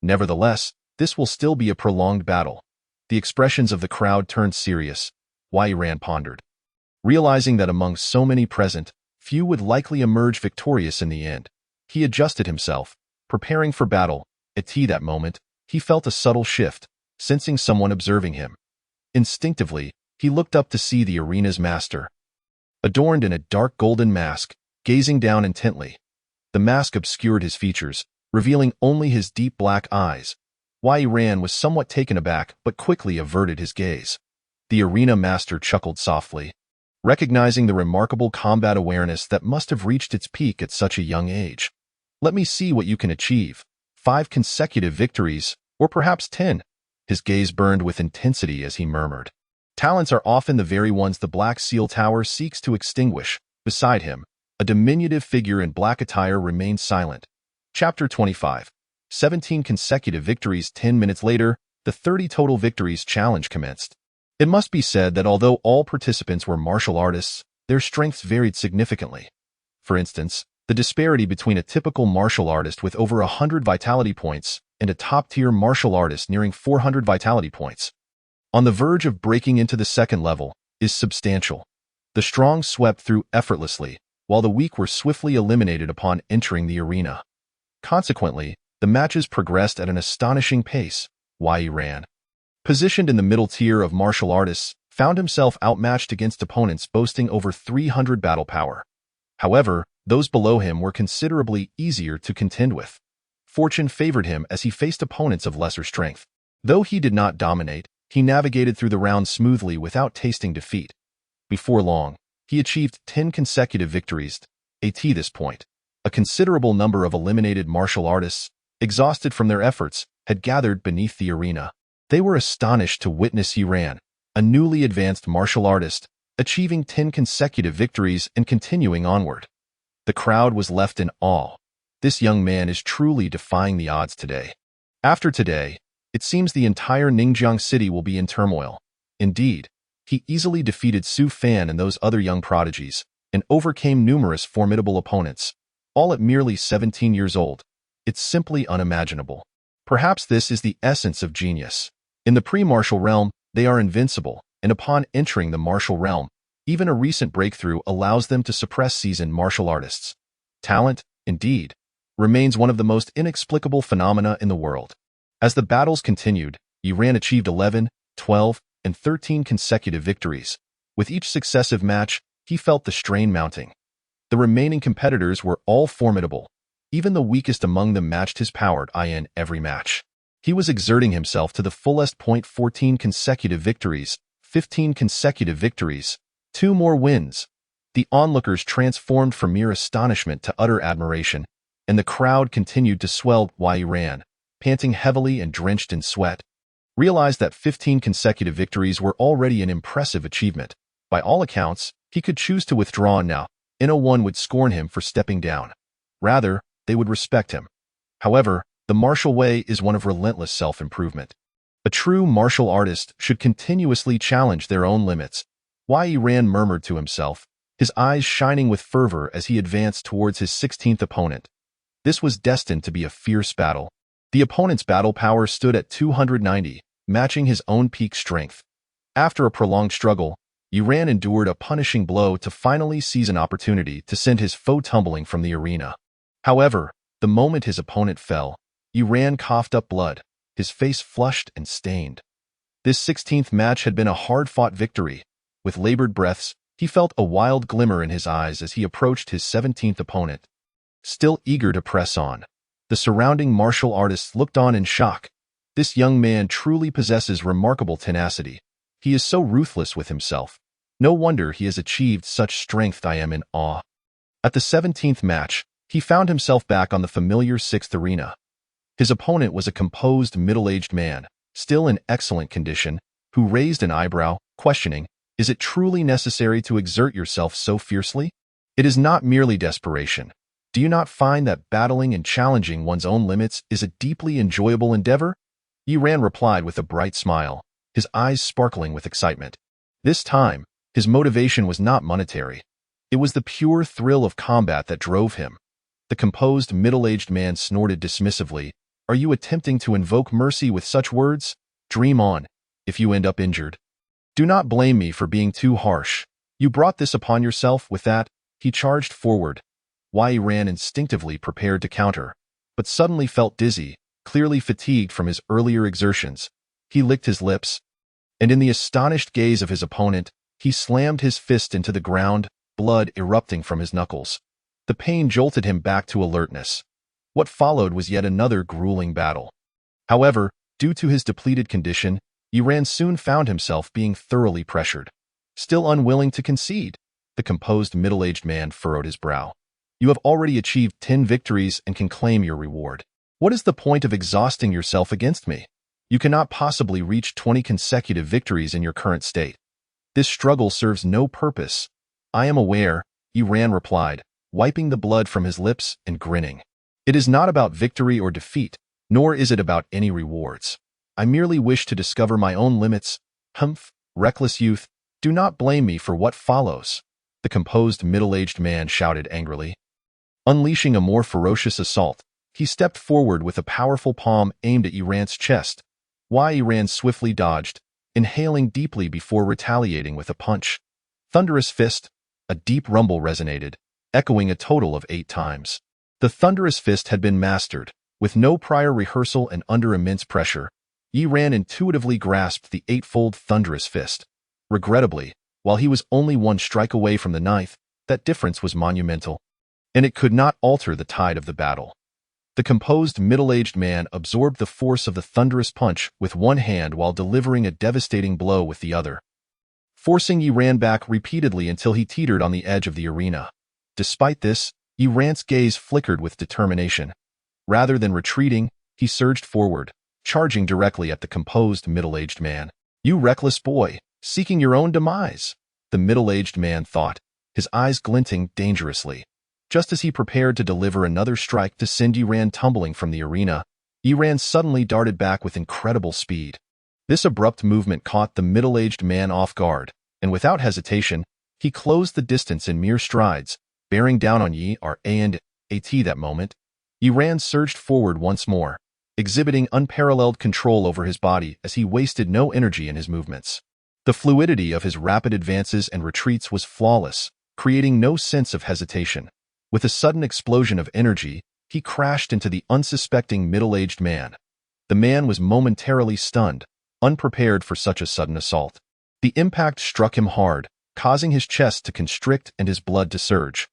S1: Nevertheless, this will still be a prolonged battle." The expressions of the crowd turned serious. Yiran pondered. Realizing that among so many present, few would likely emerge victorious in the end, he adjusted himself, preparing for battle. At that moment, he felt a subtle shift, sensing someone observing him. Instinctively, he looked up to see the arena's master, adorned in a dark golden mask, gazing down intently. The mask obscured his features, revealing only his deep black eyes. Yiran was somewhat taken aback but quickly averted his gaze. The arena master chuckled softly, recognizing the remarkable combat awareness that must have reached its peak at such a young age. "Let me see what you can achieve. 5 consecutive victories, or perhaps 10. His gaze burned with intensity as he murmured, "Talents are often the very ones the Black Seal Tower seeks to extinguish." Beside him, a diminutive figure in black attire remained silent. Chapter 25. 17 consecutive victories. 10 minutes later, the 30 Total Victories Challenge commenced. It must be said that although all participants were martial artists, their strengths varied significantly. For instance, the disparity between a typical martial artist with over 100 vitality points and a top-tier martial artist nearing 400 vitality points, on the verge of breaking into the second level, is substantial. The strong swept through effortlessly, while the weak were swiftly eliminated upon entering the arena. Consequently, the matches progressed at an astonishing pace. Yiran, positioned in the middle tier of martial artists, found himself outmatched against opponents boasting over 300 battle power. However, those below him were considerably easier to contend with. Fortune favored him as he faced opponents of lesser strength. Though he did not dominate, he navigated through the round smoothly without tasting defeat. Before long, he achieved 10 consecutive victories. At this point, a considerable number of eliminated martial artists, exhausted from their efforts, had gathered beneath the arena. They were astonished to witness Yiran, a newly advanced martial artist, achieving 10 consecutive victories and continuing onward. The crowd was left in awe. This young man is truly defying the odds today. After today, it seems the entire Ningjiang city will be in turmoil. Indeed, he easily defeated Su Fan and those other young prodigies, and overcame numerous formidable opponents, all at merely 17 years old. It's simply unimaginable. Perhaps this is the essence of genius. In the pre-martial realm, they are invincible, and upon entering the martial realm, even a recent breakthrough allows them to suppress seasoned martial artists. Talent, indeed, remains one of the most inexplicable phenomena in the world. As the battles continued, Iran achieved 11, 12, and 13 consecutive victories. With each successive match, he felt the strain mounting. The remaining competitors were all formidable. Even the weakest among them matched his power in every match. He was exerting himself to the fullest. 14 consecutive victories, 15 consecutive victories, 2 more wins. The onlookers transformed from mere astonishment to utter admiration, and the crowd continued to swell while Iran, panting heavily and drenched in sweat, realized that 15 consecutive victories were already an impressive achievement. By all accounts, he could choose to withdraw now, and no one would scorn him for stepping down. Rather, they would respect him. However, the martial way is one of relentless self-improvement. A true martial artist should continuously challenge their own limits. Why Iran murmured to himself, his eyes shining with fervor as he advanced towards his 16th opponent. This was destined to be a fierce battle. The opponent's battle power stood at 290, matching his own peak strength. After a prolonged struggle, Iran endured a punishing blow to finally seize an opportunity to send his foe tumbling from the arena. However, the moment his opponent fell, Iran coughed up blood, his face flushed and stained. This 16th match had been a hard-fought victory. With labored breaths, he felt a wild glimmer in his eyes as he approached his 17th opponent. Still eager to press on, the surrounding martial artists looked on in shock. This young man truly possesses remarkable tenacity. He is so ruthless with himself. No wonder he has achieved such strength. I am in awe. At the 17th match, he found himself back on the familiar 6th arena. His opponent was a composed, middle-aged man, still in excellent condition, who raised an eyebrow, questioning, "Is it truly necessary to exert yourself so fiercely? It is not merely desperation. Do you not find that battling and challenging one's own limits is a deeply enjoyable endeavor?" Iran replied with a bright smile, his eyes sparkling with excitement. This time, his motivation was not monetary. It was the pure thrill of combat that drove him. The composed, middle-aged man snorted dismissively. "Are you attempting to invoke mercy with such words? Dream on, if you end up injured. Do not blame me for being too harsh. You brought this upon yourself." With that, he charged forward. Iran instinctively prepared to counter, but suddenly felt dizzy, clearly fatigued from his earlier exertions. He licked his lips, and in the astonished gaze of his opponent, he slammed his fist into the ground, blood erupting from his knuckles. The pain jolted him back to alertness. What followed was yet another grueling battle. However, due to his depleted condition, Iran soon found himself being thoroughly pressured. Still unwilling to concede, the composed middle-aged man furrowed his brow. "You have already achieved 10 victories and can claim your reward. What is the point of exhausting yourself against me? You cannot possibly reach 20 consecutive victories in your current state. This struggle serves no purpose." "I am aware," Iran replied, wiping the blood from his lips and grinning. "It is not about victory or defeat, nor is it about any rewards. I merely wish to discover my own limits." "Humph, reckless youth, do not blame me for what follows," the composed middle-aged man shouted angrily. Unleashing a more ferocious assault, he stepped forward with a powerful palm aimed at Iran's chest. Iran swiftly dodged, inhaling deeply before retaliating with a punch. Thunderous fist. A deep rumble resonated, echoing a total of 8 times. The thunderous fist had been mastered. With no prior rehearsal and under immense pressure, Iran intuitively grasped the 8-fold thunderous fist. Regrettably, while he was only 1 strike away from the 9th, that difference was monumental, and it could not alter the tide of the battle. The composed middle-aged man absorbed the force of the thunderous punch with one hand while delivering a devastating blow with the other, forcing Iran back repeatedly until he teetered on the edge of the arena. Despite this, Iran's gaze flickered with determination. Rather than retreating, he surged forward, charging directly at the composed middle-aged man. "You reckless boy, seeking your own demise," the middle-aged man thought, his eyes glinting dangerously. Just as he prepared to deliver another strike to send Iran tumbling from the arena, Iran suddenly darted back with incredible speed. This abrupt movement caught the middle-aged man off guard, and without hesitation, He closed the distance in mere strides, bearing down on Yi R and At that moment. Yi Ran surged forward once more, exhibiting unparalleled control over his body as he wasted no energy in his movements. The fluidity of his rapid advances and retreats was flawless, creating no sense of hesitation. With a sudden explosion of energy, he crashed into the unsuspecting middle-aged man. The man was momentarily stunned, unprepared for such a sudden assault. The impact struck him hard, causing his chest to constrict and his blood to surge.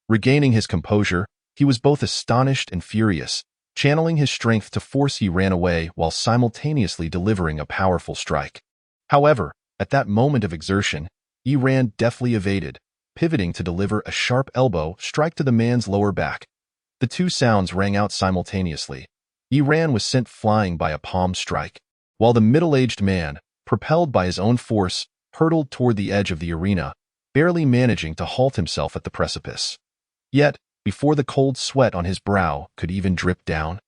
S1: Regaining his composure, he was both astonished and furious, channeling his strength to force Yi Ran away while simultaneously delivering a powerful strike. However, at that moment of exertion, Yi Ran deftly evaded, pivoting to deliver a sharp elbow strike to the man's lower back. The two sounds rang out simultaneously. Yi Ran was sent flying by a palm strike, while the middle-aged man, propelled by his own force, hurtled toward the edge of the arena, barely managing to halt himself at the precipice. Yet, before the cold sweat on his brow could even drip down,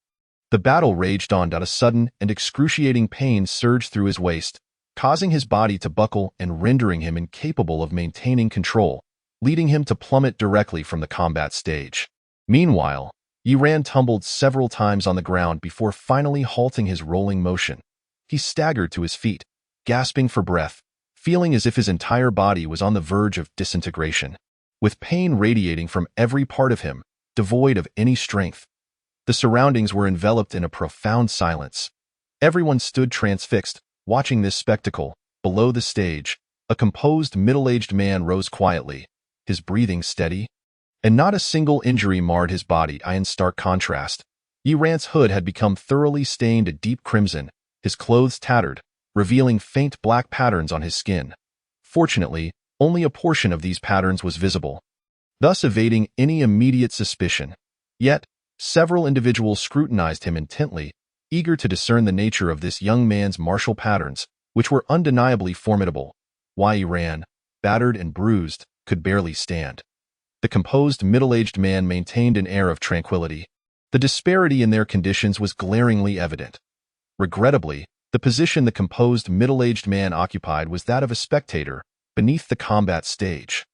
S1: the battle raged on. A sudden and excruciating pain surged through his waist, causing his body to buckle and rendering him incapable of maintaining control, leading him to plummet directly from the combat stage. Meanwhile, Yi Ran tumbled several times on the ground before finally halting his rolling motion. He staggered to his feet, gasping for breath, feeling as if his entire body was on the verge of disintegration. With pain radiating from every part of him, devoid of any strength. The surroundings were enveloped in a profound silence. Everyone stood transfixed, watching this spectacle. Below the stage, a composed middle-aged man rose quietly, his breathing steady, and not a single injury marred his body. In stark contrast, Yi Ran's hood had become thoroughly stained a deep crimson, his clothes tattered, revealing faint black patterns on his skin. Fortunately, only a portion of these patterns was visible, thus evading any immediate suspicion. Yet, several individuals scrutinized him intently, eager to discern the nature of this young man's martial patterns, which were undeniably formidable. Yi Ran, battered and bruised, could barely stand. The composed middle-aged man maintained an air of tranquility. The disparity in their conditions was glaringly evident. Regrettably, the position the composed middle-aged man occupied was that of a spectator, beneath the combat stage.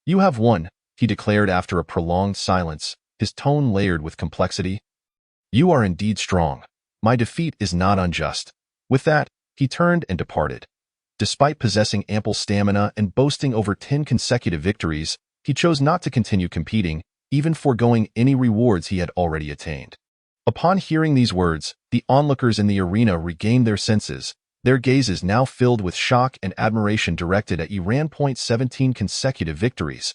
S1: "You have won," he declared after a prolonged silence, his tone layered with complexity. "You are indeed strong. My defeat is not unjust." With that, he turned and departed. Despite possessing ample stamina and boasting over 10 consecutive victories, he chose not to continue competing, even foregoing any rewards he had already attained. Upon hearing these words, the onlookers in the arena regained their senses, their gazes now filled with shock and admiration directed at Yi Ran. 17 consecutive victories.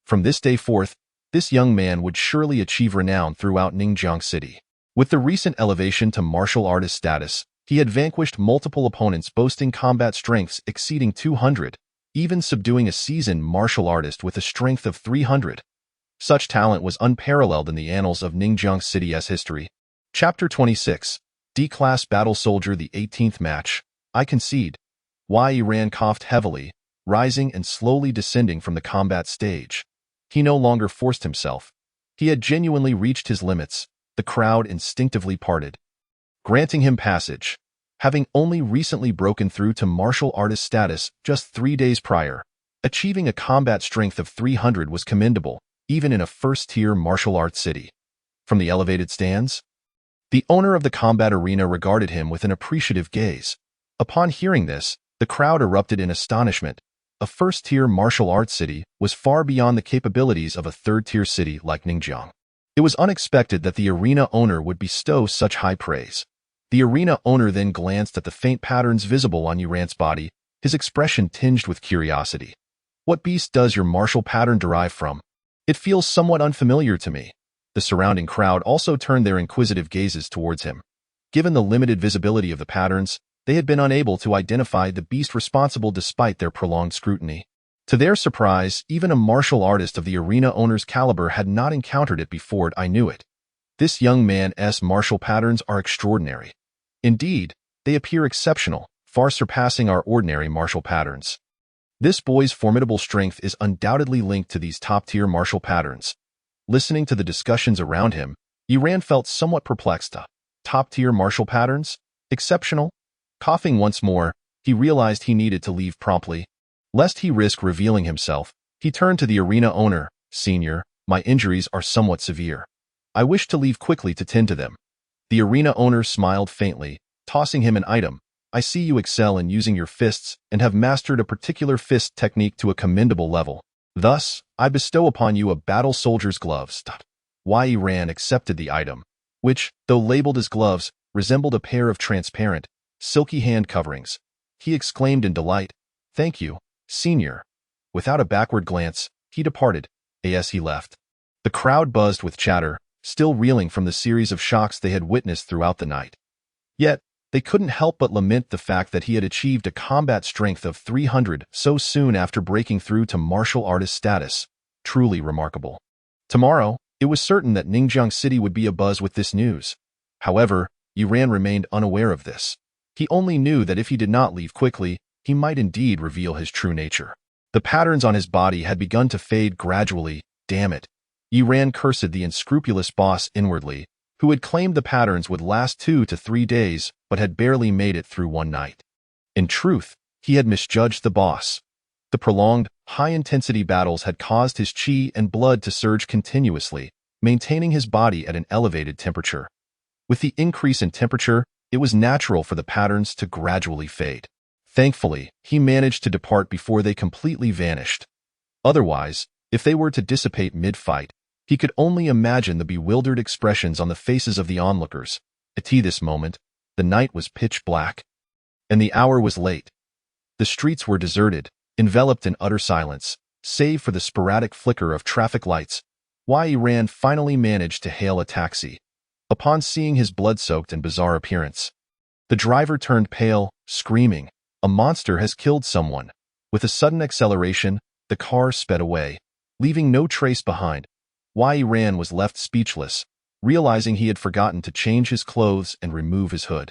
S1: From this day forth, this young man would surely achieve renown throughout Ningjiang City. With the recent elevation to martial artist status, he had vanquished multiple opponents boasting combat strengths exceeding 200, even subduing a seasoned martial artist with a strength of 300. Such talent was unparalleled in the annals of Ningjiang City's history. Chapter 26. D-Class Battle Soldier. The 18th match. I concede. Yi Ran coughed heavily, rising and slowly descending from the combat stage. He no longer forced himself. He had genuinely reached his limits. The crowd instinctively parted, granting him passage. Having only recently broken through to martial artist status just 3 days prior, achieving a combat strength of 300 was commendable, even in a first-tier martial arts city. From the elevated stands, the owner of the combat arena regarded him with an appreciative gaze. Upon hearing this, the crowd erupted in astonishment. A first-tier martial arts city was far beyond the capabilities of a third-tier city like Ningjiang. It was unexpected that the arena owner would bestow such high praise. The arena owner then glanced at the faint patterns visible on Yi Ran's body, his expression tinged with curiosity. "What beast does your martial pattern derive from? It feels somewhat unfamiliar to me." The surrounding crowd also turned their inquisitive gazes towards him. Given the limited visibility of the patterns, they had been unable to identify the beast responsible despite their prolonged scrutiny. To their surprise, even a martial artist of the arena owner's caliber had not encountered it before. "I knew it. This young man's martial patterns are extraordinary. Indeed, they appear exceptional, far surpassing our ordinary martial patterns. This boy's formidable strength is undoubtedly linked to these top-tier martial patterns." Listening to the discussions around him, Yi Ran felt somewhat perplexed. Top-tier martial patterns? Exceptional? Coughing once more, he realized he needed to leave promptly, lest he risk revealing himself, He turned to the arena owner. Senior, my injuries are somewhat severe. I wish to leave quickly to tend to them. The arena owner smiled faintly, tossing him an item. I see you excel in using your fists and have mastered a particular fist technique to a commendable level. Thus, I bestow upon you a battle soldier's gloves. Yi Ran accepted the item, which, though labeled as gloves, resembled a pair of transparent, silky hand coverings. He exclaimed in delight, "Thank you, senior." Without a backward glance, he departed. As he left, the crowd buzzed with chatter, still reeling from the series of shocks they had witnessed throughout the night. Yet, they couldn't help but lament the fact that he had achieved a combat strength of 300 so soon after breaking through to martial artist status. Truly remarkable. Tomorrow, it was certain that Ningjiang City would be abuzz with this news. However, Yi Ran remained unaware of this. He only knew that if he did not leave quickly, he might indeed reveal his true nature. The patterns on his body had begun to fade gradually. Damn it. Yi Ran cursed the unscrupulous boss inwardly, who had claimed the patterns would last 2 to 3 days, but had barely made it through one night. In truth, he had misjudged the boss. The prolonged, high-intensity battles had caused his qi and blood to surge continuously, maintaining his body at an elevated temperature. With the increase in temperature, it was natural for the patterns to gradually fade. Thankfully, he managed to depart before they completely vanished. Otherwise, if they were to dissipate mid-fight, he could only imagine the bewildered expressions on the faces of the onlookers. At this moment, the night was pitch black, and the hour was late. The streets were deserted, enveloped in utter silence, save for the sporadic flicker of traffic lights. Yi Ran finally managed to hail a taxi. Upon seeing his blood-soaked and bizarre appearance, the driver turned pale, screaming, "A monster has killed someone." With a sudden acceleration, the car sped away, leaving no trace behind. Yi Ran was left speechless, realizing he had forgotten to change his clothes and remove his hood.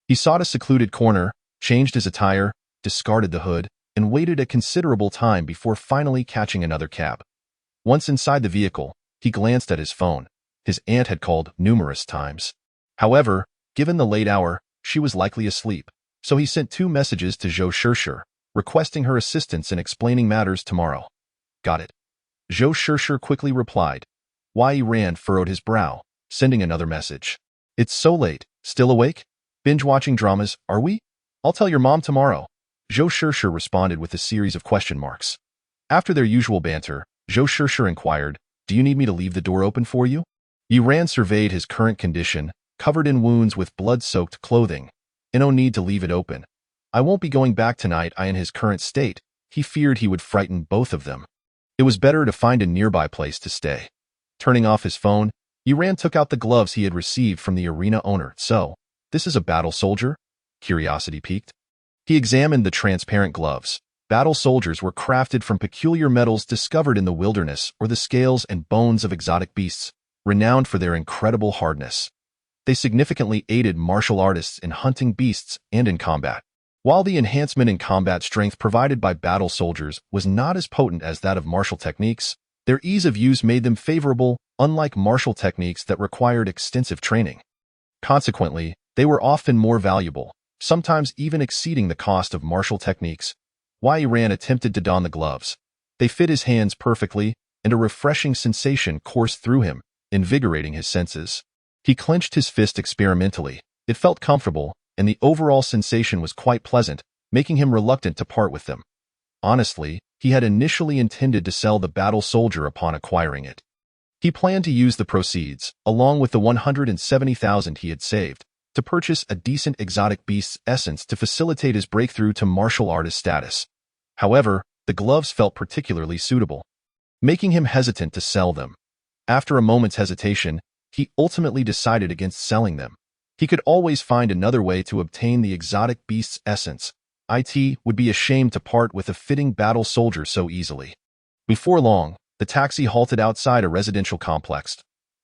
S1: He sought a secluded corner, changed his attire, discarded the hood, and waited a considerable time before finally catching another cab. Once inside the vehicle, he glanced at his phone. His aunt had called numerous times. However, given the late hour, she was likely asleep, so he sent 2 messages to Zhou Shishir, requesting her assistance in explaining matters tomorrow. Got it. Zhou Shishir quickly replied. Yi Ran furrowed his brow, sending another message. It's so late. Still awake? Binge-watching dramas, are we? I'll tell your mom tomorrow. Zhou Shishir responded with a series of question marks. After their usual banter, Zhou Shishir inquired, do you need me to leave the door open for you? Yi Ran surveyed his current condition, covered in wounds with blood-soaked clothing. No need to leave it open. I won't be going back tonight. In his current state, he feared he would frighten both of them. It was better to find a nearby place to stay. Turning off his phone, Yi Ran took out the gloves he had received from the arena owner. So, this is a battle soldier? Curiosity piqued. He examined the transparent gloves. Battle soldiers were crafted from peculiar metals discovered in the wilderness or the scales and bones of exotic beasts, renowned for their incredible hardness. They significantly aided martial artists in hunting beasts and in combat. While the enhancement in combat strength provided by battle soldiers was not as potent as that of martial techniques, their ease of use made them favorable, unlike martial techniques that required extensive training. Consequently, they were often more valuable, sometimes even exceeding the cost of martial techniques. Yi Ran attempted to don the gloves. They fit his hands perfectly, and a refreshing sensation coursed through him, invigorating his senses. He clenched his fist experimentally. It felt comfortable, and the overall sensation was quite pleasant, making him reluctant to part with them. Honestly, he had initially intended to sell the battle soldier upon acquiring it. He planned to use the proceeds, along with the 170,000 he had saved, to purchase a decent exotic beast's essence to facilitate his breakthrough to martial artist status. However, the gloves felt particularly suitable, making him hesitant to sell them. After a moment's hesitation, he ultimately decided against selling them. He could always find another way to obtain the exotic beast's essence. It would be a shame to part with a fitting battle soldier so easily. Before long, the taxi halted outside a residential complex.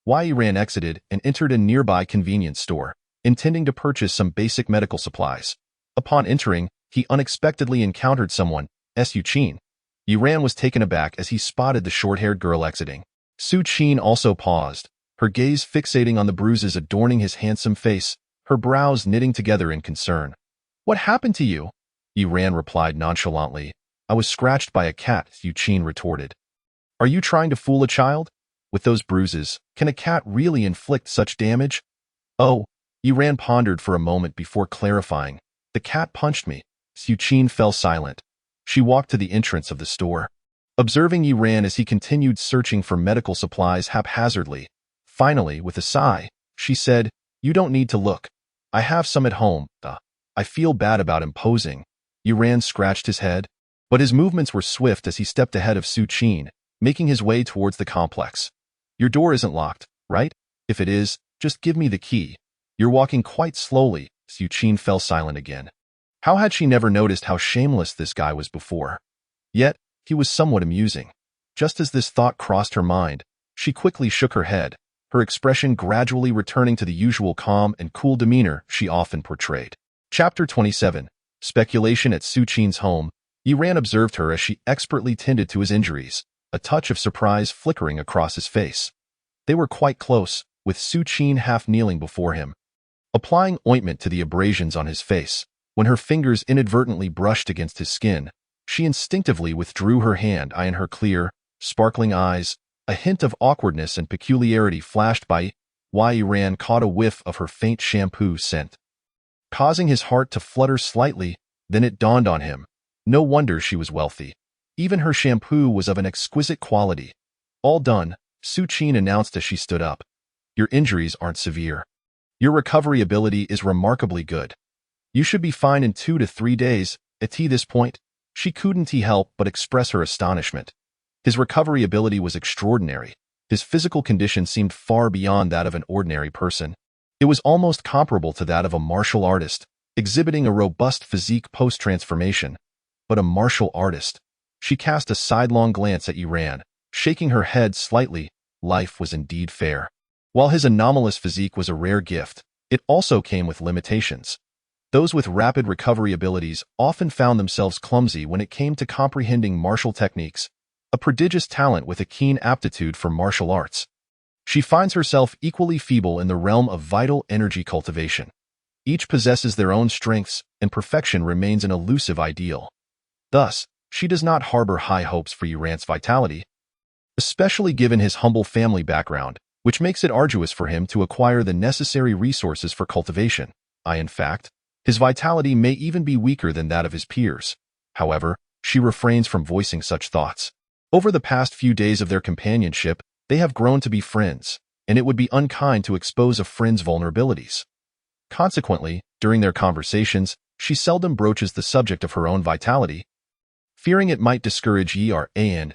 S1: Yi Ran exited and entered a nearby convenience store, intending to purchase some basic medical supplies. Upon entering, he unexpectedly encountered someone, Su Qin. Yi Ran was taken aback as he spotted the short-haired girl exiting. Su Qin also paused, her gaze fixating on the bruises adorning his handsome face, her brows knitting together in concern. What happened to you? Yi Ran replied nonchalantly. I was scratched by a cat, Yuqin retorted. Are you trying to fool a child? With those bruises, can a cat really inflict such damage? Oh, Yiran pondered for a moment before clarifying. The cat punched me. Yuqin fell silent. She walked to the entrance of the store. Observing Yiran as he continued searching for medical supplies haphazardly, finally, with a sigh, she said, You don't need to look. I have some at home. I feel bad about imposing. Yiran scratched his head, but his movements were swift as he stepped ahead of Su Qin, making his way towards the complex. Your door isn't locked, right? If it is, just give me the key. You're walking quite slowly. Su Qin fell silent again. How had she never noticed how shameless this guy was before? Yet, he was somewhat amusing. Just as this thought crossed her mind, she quickly shook her head, her expression gradually returning to the usual calm and cool demeanor she often portrayed. Chapter 27. Speculation at Su Qin's home. Yiran observed her as she expertly tended to his injuries, a touch of surprise flickering across his face. They were quite close, with Su Qin half kneeling before him, applying ointment to the abrasions on his face. When her fingers inadvertently brushed against his skin, she instinctively withdrew her hand, eyeing her clear, sparkling eyes. A hint of awkwardness and peculiarity flashed by Yiran caught a whiff of her faint shampoo scent, causing his heart to flutter slightly. Then it dawned on him. No wonder she was wealthy. Even her shampoo was of an exquisite quality. All done, Su Qin announced as she stood up. Your injuries aren't severe. Your recovery ability is remarkably good. You should be fine in 2 to 3 days. At this point, she couldn't help but express her astonishment. His recovery ability was extraordinary. His physical condition seemed far beyond that of an ordinary person. It was almost comparable to that of a martial artist, exhibiting a robust physique post-transformation. But a martial artist. She cast a sidelong glance at Yiran, shaking her head slightly. Life was indeed fair. While his anomalous physique was a rare gift, it also came with limitations. Those with rapid recovery abilities often found themselves clumsy when it came to comprehending martial techniques, a prodigious talent with a keen aptitude for martial arts. She finds herself equally feeble in the realm of vital energy cultivation. Each possesses their own strengths, and perfection remains an elusive ideal. Thus, she does not harbor high hopes for Yiran's vitality, especially given his humble family background, which makes it arduous for him to acquire the necessary resources for cultivation. In fact, his vitality may even be weaker than that of his peers. However, she refrains from voicing such thoughts. Over the past few days of their companionship, they have grown to be friends, and it would be unkind to expose a friend's vulnerabilities. Consequently, during their conversations, she seldom broaches the subject of her own vitality, fearing it might discourage Yiran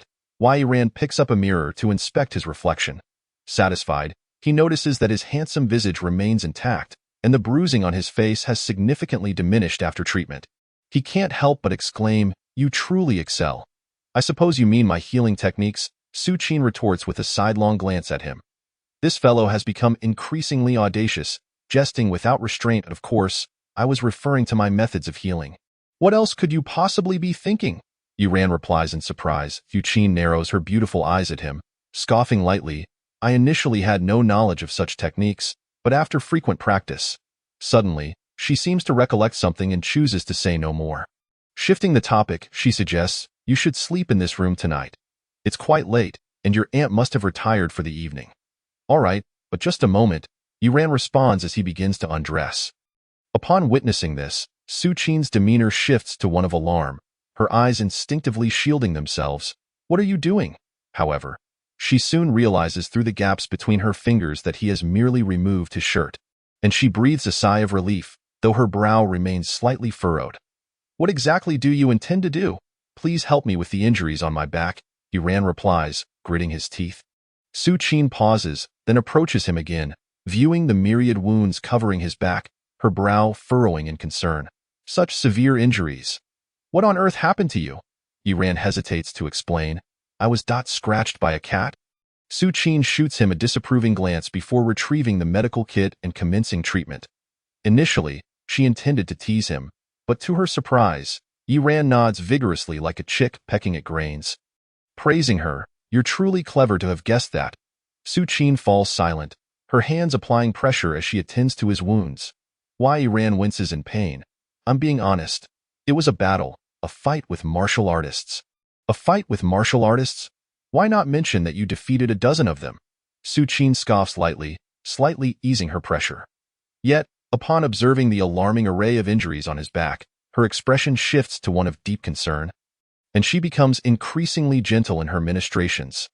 S1: picks up a mirror to inspect his reflection. Satisfied, he notices that his handsome visage remains intact, and the bruising on his face has significantly diminished after treatment. He can't help but exclaim, You truly excel. I suppose you mean my healing techniques? Su Qin retorts with a sidelong glance at him. This fellow has become increasingly audacious, jesting without restraint. Of course, I was referring to my methods of healing. What else could you possibly be thinking? Yiran replies in surprise. Yuqin narrows her beautiful eyes at him, scoffing lightly. I initially had no knowledge of such techniques, but after frequent practice. Suddenly, she seems to recollect something and chooses to say no more. Shifting the topic, she suggests, You should sleep in this room tonight. It's quite late, and your aunt must have retired for the evening. All right, but just a moment, Yiran responds as he begins to undress. Upon witnessing this, Su Qin's demeanor shifts to one of alarm, her eyes instinctively shielding themselves. What are you doing? However, she soon realizes through the gaps between her fingers that he has merely removed his shirt, and she breathes a sigh of relief, though her brow remains slightly furrowed. What exactly do you intend to do? Please help me with the injuries on my back, Yiran replies, gritting his teeth. Su Qin pauses, then approaches him again, viewing the myriad wounds covering his back, her brow furrowing in concern. Such severe injuries. What on earth happened to you? Yiran hesitates to explain. I was scratched by a cat. Su Qin shoots him a disapproving glance before retrieving the medical kit and commencing treatment. Initially, she intended to tease him, but to her surprise, Yiran nods vigorously like a chick pecking at grains. Praising her, You're truly clever to have guessed that. Su Qin falls silent, her hands applying pressure as she attends to his wounds. Yiran winces in pain. I'm being honest. It was a battle. A fight with martial artists. A fight with martial artists? Why not mention that you defeated a dozen of them? Su Qin scoffs lightly, slightly easing her pressure. Yet, upon observing the alarming array of injuries on his back, her expression shifts to one of deep concern, and she becomes increasingly gentle in her ministrations.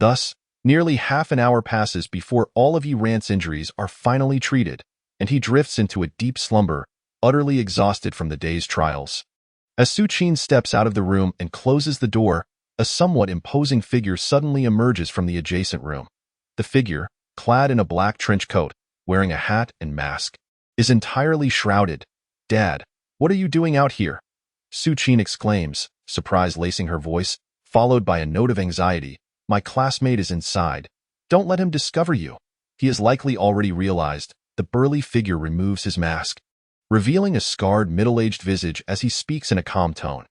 S1: Thus, nearly half an hour passes before all of Yi Ran's injuries are finally treated, and he drifts into a deep slumber, utterly exhausted from the day's trials. As Su Qin steps out of the room and closes the door, a somewhat imposing figure suddenly emerges from the adjacent room. The figure, clad in a black trench coat, wearing a hat and mask, is entirely shrouded. "Dad, what are you doing out here?" Su Qin exclaims, surprise lacing her voice, followed by a note of anxiety. "My classmate is inside. Don't let him discover you." He has likely already realized. The burly figure removes his mask, revealing a scarred, middle-aged visage as he speaks in a calm tone.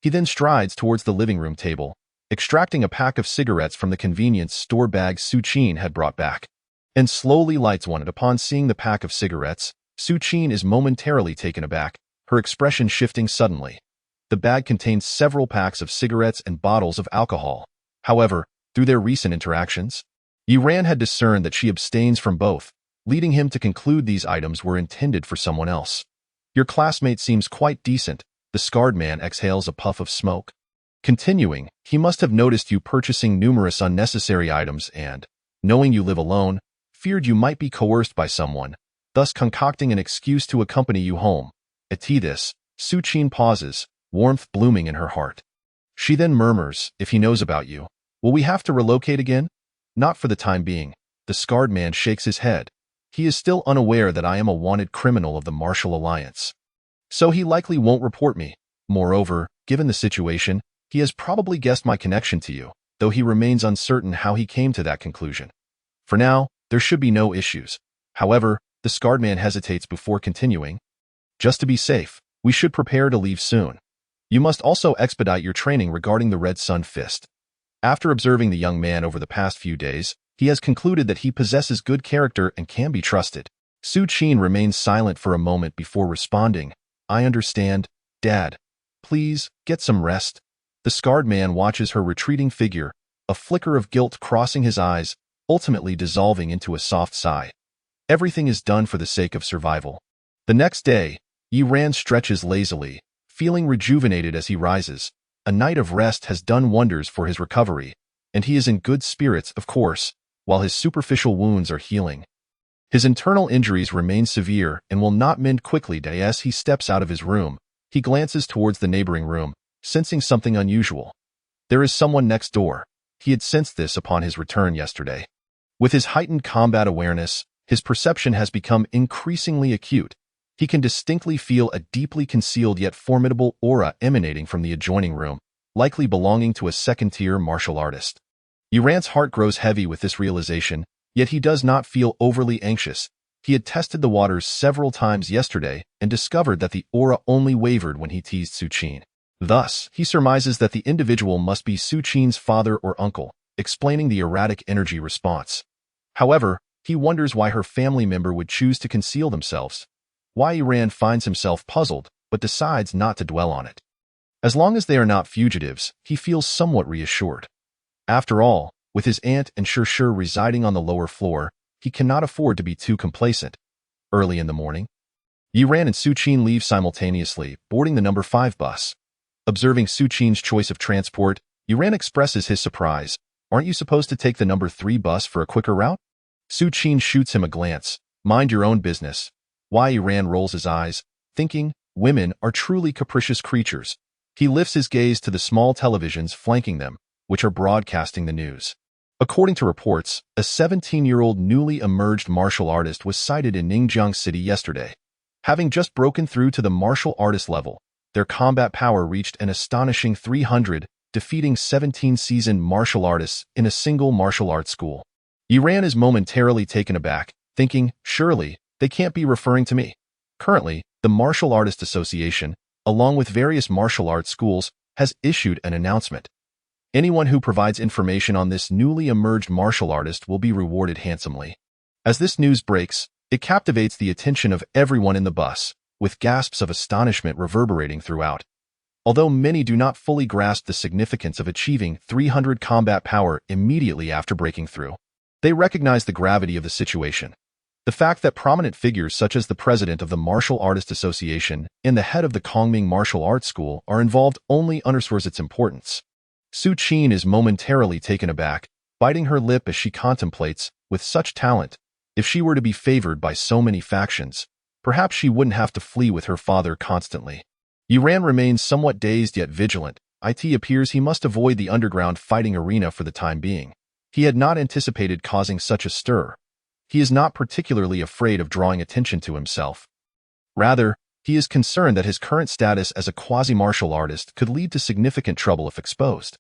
S1: He then strides towards the living room table, extracting a pack of cigarettes from the convenience store bag Su Qin had brought back, and slowly lights one. And upon seeing the pack of cigarettes, Su Qin is momentarily taken aback, her expression shifting suddenly. The bag contains several packs of cigarettes and bottles of alcohol. However, through their recent interactions, Yi Ran had discerned that she abstains from both, leading him to conclude these items were intended for someone else. "Your classmate seems quite decent." The scarred man exhales a puff of smoke. Continuing, "He must have noticed you purchasing numerous unnecessary items and, knowing you live alone, feared you might be coerced by someone, thus concocting an excuse to accompany you home." At this, Su Qin pauses, warmth blooming in her heart. She then murmurs, "If he knows about you, will we have to relocate again?" "Not for the time being." The scarred man shakes his head. "He is still unaware that I am a wanted criminal of the Martial Alliance, so he likely won't report me. Moreover, given the situation, he has probably guessed my connection to you, though he remains uncertain how he came to that conclusion. For now, there should be no issues. However," the scarred man hesitates before continuing, "just to be safe, we should prepare to leave soon. You must also expedite your training regarding the Red Sun Fist." After observing the young man over the past few days, he has concluded that he possesses good character and can be trusted. Su Qin remains silent for a moment before responding, "I understand, Dad. Please, get some rest." The scarred man watches her retreating figure, a flicker of guilt crossing his eyes, ultimately dissolving into a soft sigh. Everything is done for the sake of survival. The next day, Yi Ran stretches lazily, feeling rejuvenated as he rises. A night of rest has done wonders for his recovery, and he is in good spirits, of course, while his superficial wounds are healing. His internal injuries remain severe and will not mend quickly. As he steps out of his room, he glances towards the neighboring room, sensing something unusual. There is someone next door. He had sensed this upon his return yesterday. With his heightened combat awareness, his perception has become increasingly acute. He can distinctly feel a deeply concealed yet formidable aura emanating from the adjoining room, likely belonging to a second-tier martial artist. Yi Ran's heart grows heavy with this realization, yet he does not feel overly anxious. He had tested the waters several times yesterday and discovered that the aura only wavered when he teased Su Qin. Thus, he surmises that the individual must be Su Qin's father or uncle, explaining the erratic energy response. However, he wonders why her family member would choose to conceal themselves. Why Yi Ran finds himself puzzled, but decides not to dwell on it. As long as they are not fugitives, he feels somewhat reassured. After all, with his aunt and Shir residing on the lower floor, he cannot afford to be too complacent. Early in the morning, Yi Ran and Su Qin leave simultaneously, boarding the number 5 bus. Observing Su Qin's choice of transport, Yi Ran expresses his surprise. "Aren't you supposed to take the number 3 bus for a quicker route?" Su Qin shoots him a glance. "Mind your own business." Yi Ran rolls his eyes, thinking, women are truly capricious creatures. He lifts his gaze to the small televisions flanking them, which are broadcasting the news. According to reports, a 17-year-old newly emerged martial artist was sighted in Ningjiang City yesterday. Having just broken through to the martial artist level, their combat power reached an astonishing 300, defeating 17 seasoned martial artists in a single martial arts school. Yi Ran is momentarily taken aback, thinking, surely, they can't be referring to me. Currently, the Martial Artist Association, along with various martial arts schools, has issued an announcement. Anyone who provides information on this newly emerged martial artist will be rewarded handsomely. As this news breaks, it captivates the attention of everyone in the bus, with gasps of astonishment reverberating throughout. Although many do not fully grasp the significance of achieving 300 combat power immediately after breaking through, they recognize the gravity of the situation. The fact that prominent figures such as the president of the Martial Artists Association and the head of the Kongming Martial Arts School are involved only underscores its importance. Su Qin is momentarily taken aback, biting her lip as she contemplates, with such talent, if she were to be favored by so many factions, perhaps she wouldn't have to flee with her father constantly. Yuran remains somewhat dazed yet vigilant. It appears he must avoid the underground fighting arena for the time being. He had not anticipated causing such a stir. He is not particularly afraid of drawing attention to himself. Rather, he is concerned that his current status as a quasi-martial artist could lead to significant trouble if exposed.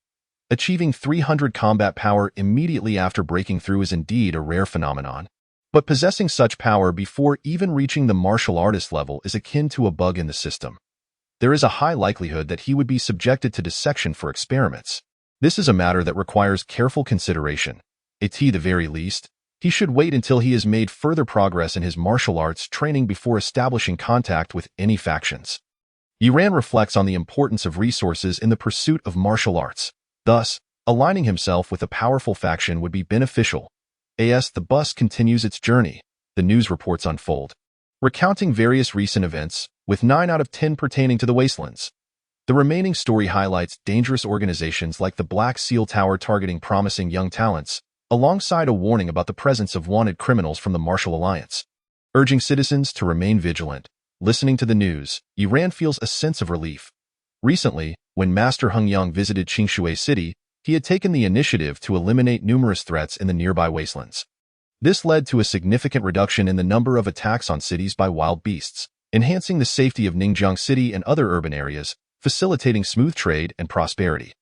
S1: Achieving 300 combat power immediately after breaking through is indeed a rare phenomenon. But possessing such power before even reaching the martial artist level is akin to a bug in the system. There is a high likelihood that he would be subjected to dissection for experiments. This is a matter that requires careful consideration. At the very least, he should wait until he has made further progress in his martial arts training before establishing contact with any factions. Yuran reflects on the importance of resources in the pursuit of martial arts. Thus, aligning himself with a powerful faction would be beneficial. As the bus continues its journey, the news reports unfold, recounting various recent events, with 9 out of 10 pertaining to the Wastelands. The remaining story highlights dangerous organizations like the Black Seal Tower targeting promising young talents, alongside a warning about the presence of wanted criminals from the Martial Alliance. Urging citizens to remain vigilant, listening to the news, Yuran feels a sense of relief. Recently, when Master Heng Yang visited Qingshui City, he had taken the initiative to eliminate numerous threats in the nearby wastelands. This led to a significant reduction in the number of attacks on cities by wild beasts, enhancing the safety of Ningjiang City and other urban areas, facilitating smooth trade and prosperity.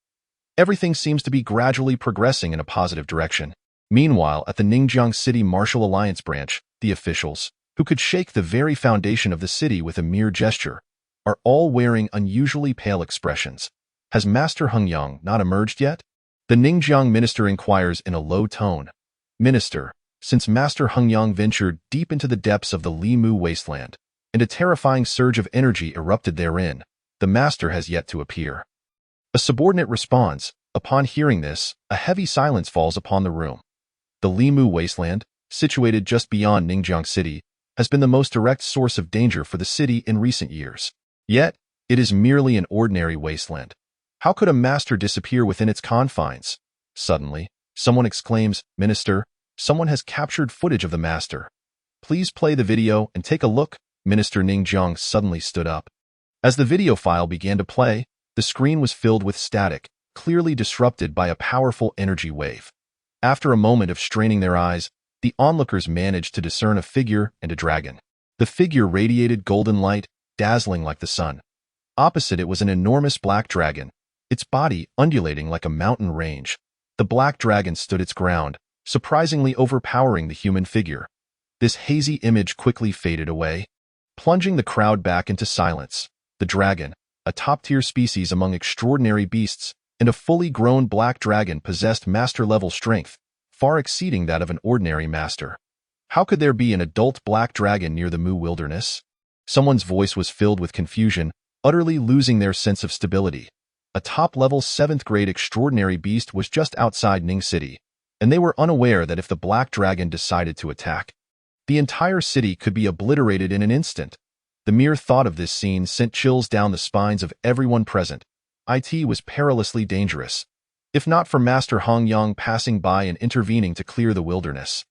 S1: Everything seems to be gradually progressing in a positive direction. Meanwhile, at the Ningjiang City Martial Alliance branch, the officials, who could shake the very foundation of the city with a mere gesture, are all wearing unusually pale expressions. Has Master Heng Yang not emerged yet? The Ningjiang minister inquires in a low tone. Minister, since Master Heng Yang ventured deep into the depths of the Limu wasteland, and a terrifying surge of energy erupted therein, the master has yet to appear. A subordinate responds. Upon hearing this, a heavy silence falls upon the room. The Limu wasteland, situated just beyond Ningjiang City, has been the most direct source of danger for the city in recent years. Yet, it is merely an ordinary wasteland. How could a master disappear within its confines? Suddenly, someone exclaims, Minister, someone has captured footage of the master. Please play the video and take a look. Minister Ningjiang suddenly stood up. As the video file began to play, the screen was filled with static, clearly disrupted by a powerful energy wave. After a moment of straining their eyes, the onlookers managed to discern a figure and a dragon. The figure radiated golden light, dazzling like the sun. Opposite it was an enormous black dragon, its body undulating like a mountain range. The black dragon stood its ground, surprisingly overpowering the human figure. This hazy image quickly faded away, plunging the crowd back into silence. The dragon, a top-tier species among extraordinary beasts, and a fully grown black dragon possessed master-level strength, far exceeding that of an ordinary master. How could there be an adult black dragon near the Mu wilderness? Someone's voice was filled with confusion, utterly losing their sense of stability. A top-level 7th-grade extraordinary beast was just outside Ning City, and they were unaware that if the black dragon decided to attack, the entire city could be obliterated in an instant. The mere thought of this scene sent chills down the spines of everyone present. It was perilously dangerous, if not for Master Heng Yang passing by and intervening to clear the wilderness.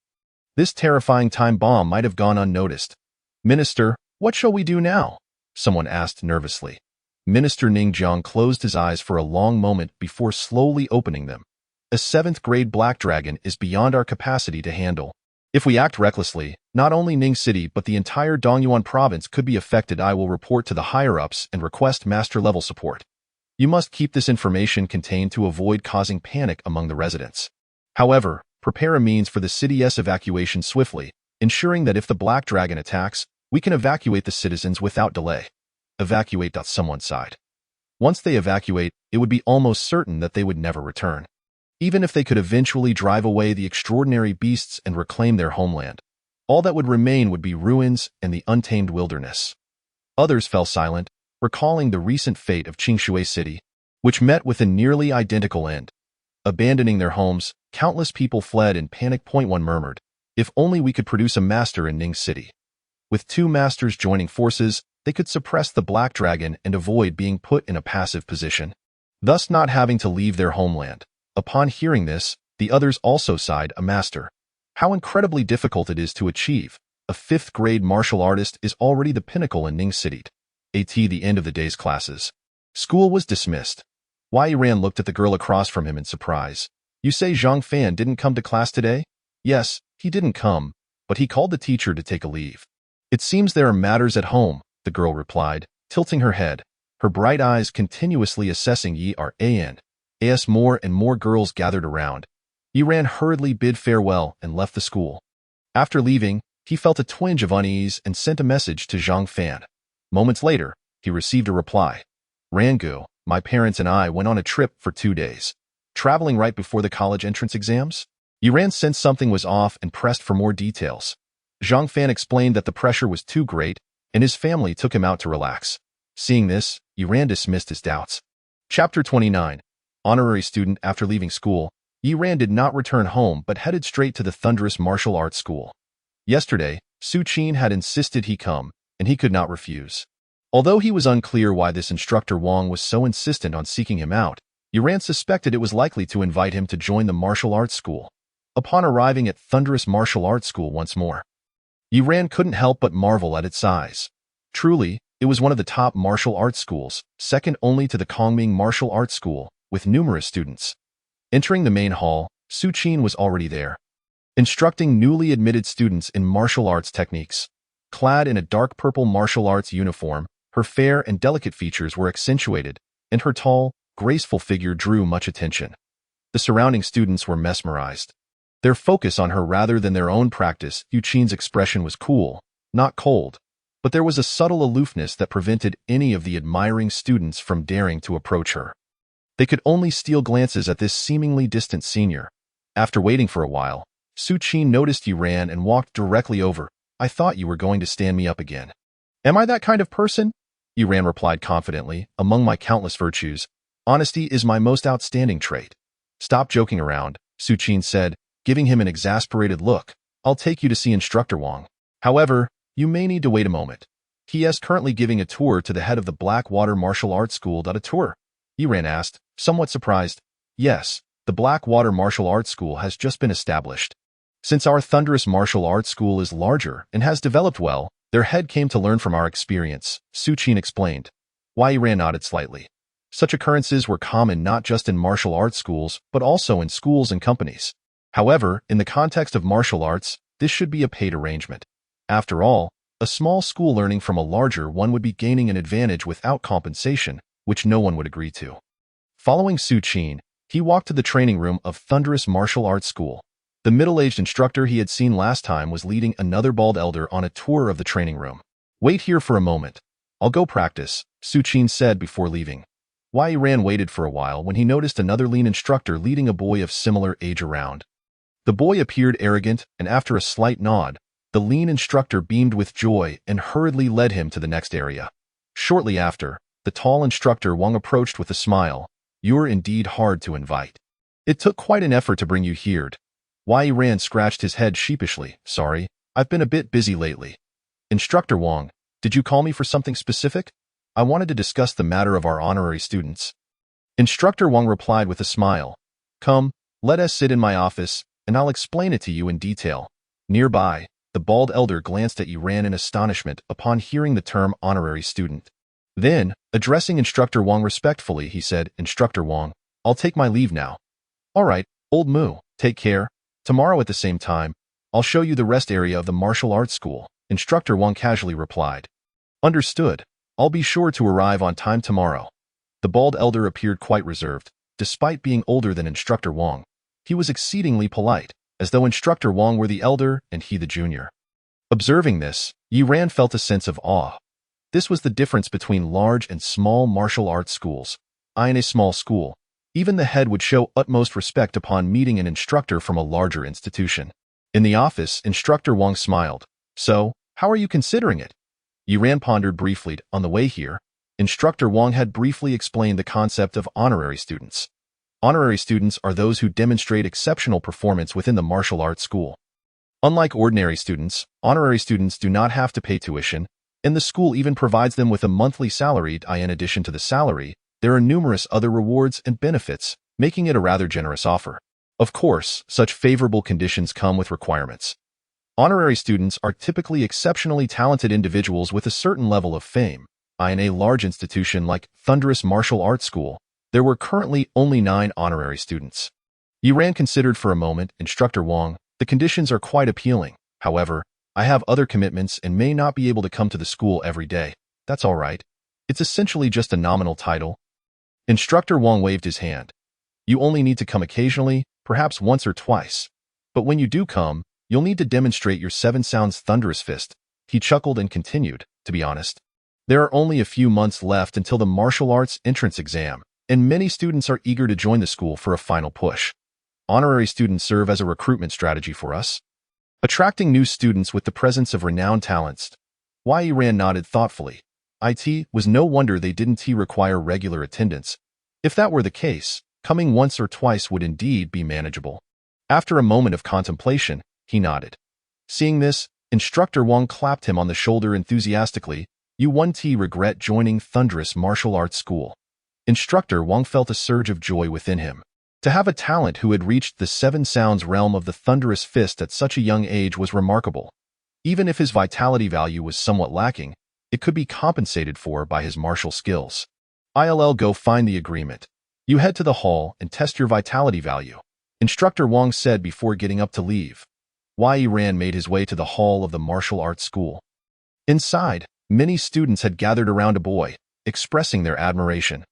S1: This terrifying time bomb might have gone unnoticed. Minister, what shall we do now? Someone asked nervously. Minister Ningjiang closed his eyes for a long moment before slowly opening them. A 7th-grade black dragon is beyond our capacity to handle. If we act recklessly, not only Ning City but the entire Dongyuan province could be affected. I will report to the higher-ups and request master-level support. You must keep this information contained to avoid causing panic among the residents. However, prepare a means for the city's evacuation swiftly, ensuring that if the Black Dragon attacks, we can evacuate the citizens without delay. Evacuate. Someone sighed. Once they evacuate, it would be almost certain that they would never return. Even if they could eventually drive away the extraordinary beasts and reclaim their homeland, all that would remain would be ruins and the untamed wilderness. Others fell silent, recalling the recent fate of Qingshui City, which met with a nearly identical end. Abandoning their homes, countless people fled in panic. Point one murmured, if only we could produce a master in Ning City. With two masters joining forces, they could suppress the Black Dragon and avoid being put in a passive position, thus not having to leave their homeland. Upon hearing this, the others also sighed. A master. How incredibly difficult it is to achieve. A 5th-grade martial artist is already the pinnacle in Ning City. The end of the day's classes. School was dismissed. Wei Ran looked at the girl across from him in surprise. You say Zhang Fan didn't come to class today? Yes, he didn't come, but he called the teacher to take a leave. It seems there are matters at home, the girl replied, tilting her head, her bright eyes continuously assessing Yi Ran. As more and more girls gathered around, Yi Ran hurriedly bid farewell and left the school. After leaving, he felt a twinge of unease and sent a message to Zhang Fan. Moments later, he received a reply. Rangu, my parents and I went on a trip for 2 days, traveling right before the college entrance exams. Yi Ran sensed something was off and pressed for more details. Zhang Fan explained that the pressure was too great, and his family took him out to relax. Seeing this, Yi Ran dismissed his doubts. Chapter 29. Honorary student. After leaving school, Yi Ran did not return home but headed straight to the Thunderous Martial Arts School. Yesterday, Su Qin had insisted he come, and he could not refuse. Although he was unclear why this instructor Wang was so insistent on seeking him out, Yi Ran suspected it was likely to invite him to join the martial arts school. Upon arriving at Thunderous Martial Arts School once more, Yi Ran couldn't help but marvel at its size. Truly, it was one of the top martial arts schools, second only to the Kongming Martial Arts School, with numerous students. Entering the main hall, Su Qin was already there, instructing newly admitted students in martial arts techniques. Clad in a dark purple martial arts uniform, her fair and delicate features were accentuated, and her tall, graceful figure drew much attention. The surrounding students were mesmerized. Their focus on her rather than their own practice. Su Qin's expression was cool, not cold, but there was a subtle aloofness that prevented any of the admiring students from daring to approach her. They could only steal glances at this seemingly distant senior. After waiting for a while, Su Qin noticed Yi Ran and walked directly over. I thought you were going to stand me up again. Am I that kind of person? Yi Ran replied confidently, among my countless virtues, honesty is my most outstanding trait. Stop joking around, Su Qin said, giving him an exasperated look. I'll take you to see Instructor Wang. However, you may need to wait a moment. He is currently giving a tour to the head of the Blackwater Martial Arts School. A tour? Yi Ran asked, somewhat surprised. Yes, the Blackwater Martial Arts School has just been established. Since our Thunderous Martial Arts School is larger and has developed well, their head came to learn from our experience, Su Qin explained. Yi Ran nodded slightly. Such occurrences were common not just in martial arts schools, but also in schools and companies. However, in the context of martial arts, this should be a paid arrangement. After all, a small school learning from a larger one would be gaining an advantage without compensation, which no one would agree to. Following Su Qin, he walked to the training room of Thunderous Martial Arts School. The middle-aged instructor he had seen last time was leading another bald elder on a tour of the training room. Wait here for a moment. I'll go practice, Su Qin said before leaving. Yi Ran waited for a while when he noticed another lean instructor leading a boy of similar age around. The boy appeared arrogant, and after a slight nod, the lean instructor beamed with joy and hurriedly led him to the next area. Shortly after, the tall instructor Wang approached with a smile. You're indeed hard to invite. It took quite an effort to bring you here. Yi Ran scratched his head sheepishly. Sorry, I've been a bit busy lately. Instructor Wang, did you call me for something specific? I wanted to discuss the matter of our honorary students. Instructor Wang replied with a smile. Come, let us sit in my office, and I'll explain it to you in detail. Nearby, the bald elder glanced at Yi Ran in astonishment upon hearing the term honorary student. Then, addressing Instructor Wang respectfully, he said, Instructor Wang, I'll take my leave now. All right, old Mu, take care. Tomorrow at the same time, I'll show you the rest area of the martial arts school, Instructor Wang casually replied. Understood. I'll be sure to arrive on time tomorrow. The bald elder appeared quite reserved. Despite being older than Instructor Wang, he was exceedingly polite, as though Instructor Wang were the elder and he the junior. Observing this, Yi Ran felt a sense of awe. This was the difference between large and small martial arts schools. In a small school, even the head would show utmost respect upon meeting an instructor from a larger institution. In the office, Instructor Wang smiled. So, how are you considering it? Yi Ran pondered briefly. On the way here, Instructor Wang had briefly explained the concept of honorary students. Honorary students are those who demonstrate exceptional performance within the martial arts school. Unlike ordinary students, honorary students do not have to pay tuition, and the school even provides them with a monthly salary. In addition to the salary, there are numerous other rewards and benefits, making it a rather generous offer. Of course, such favorable conditions come with requirements. Honorary students are typically exceptionally talented individuals with a certain level of fame. In a large institution like Thunderous Martial Arts School, there were currently only 9 honorary students. Yiran considered for a moment. Instructor Wang, the conditions are quite appealing. However, I have other commitments and may not be able to come to the school every day. That's all right. It's essentially just a nominal title. Instructor Wang waved his hand. You only need to come occasionally, perhaps once or twice. But when you do come, you'll need to demonstrate your 7 sounds thunderous fist. He chuckled and continued, to be honest. There are only a few months left until the martial arts entrance exam, and many students are eager to join the school for a final push. Honorary students serve as a recruitment strategy for us, attracting new students with the presence of renowned talents. Yiran nodded thoughtfully. It was no wonder they didn't require regular attendance. If that were the case, coming once or twice would indeed be manageable. After a moment of contemplation, he nodded. Seeing this, Instructor Wang clapped him on the shoulder enthusiastically. You won't regret joining Thunderous Martial Arts School. Instructor Wang felt a surge of joy within him. To have a talent who had reached the 7 sounds realm of the thunderous fist at such a young age was remarkable. Even if his vitality value was somewhat lacking, it could be compensated for by his martial skills. I'll go find the agreement. You head to the hall and test your vitality value, Instructor Wang said before getting up to leave. Yiran made his way to the hall of the martial arts school. Inside, many students had gathered around a boy, expressing their admiration.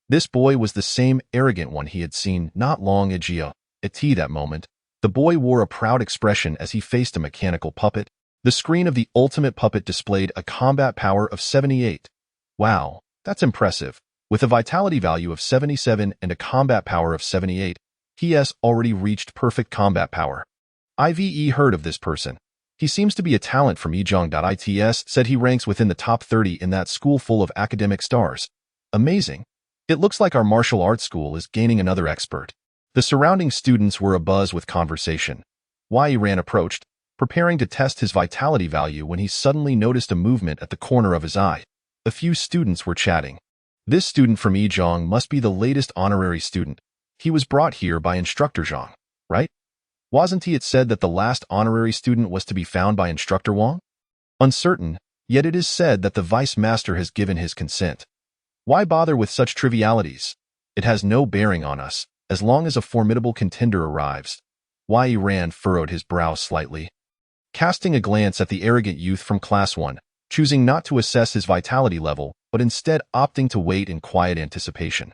S1: This boy was the same arrogant one he had seen not long ago. At that moment, the boy wore a proud expression as he faced a mechanical puppet. The screen of the ultimate puppet displayed a combat power of 78. Wow, that's impressive. With a vitality value of 77 and a combat power of 78, he has already reached perfect combat power. I've heard of this person. He seems to be a talent from Yizhong. Said he ranks within the top 30 in that school full of academic stars. Amazing. It looks like our martial arts school is gaining another expert. The surrounding students were abuzz with conversation. Yiran approached, preparing to test his vitality value when he suddenly noticed a movement at the corner of his eye. A few students were chatting. This student from Yizhong must be the latest honorary student. He was brought here by Instructor Zhang, right? Wasn't it said that the last honorary student was to be found by Instructor Wang? Uncertain, yet it is said that the vice master has given his consent. Why bother with such trivialities? It has no bearing on us, as long as a formidable contender arrives. Yiran furrowed his brow slightly. Casting a glance at the arrogant youth from Class 1, choosing not to assess his vitality level, but instead opting to wait in quiet anticipation.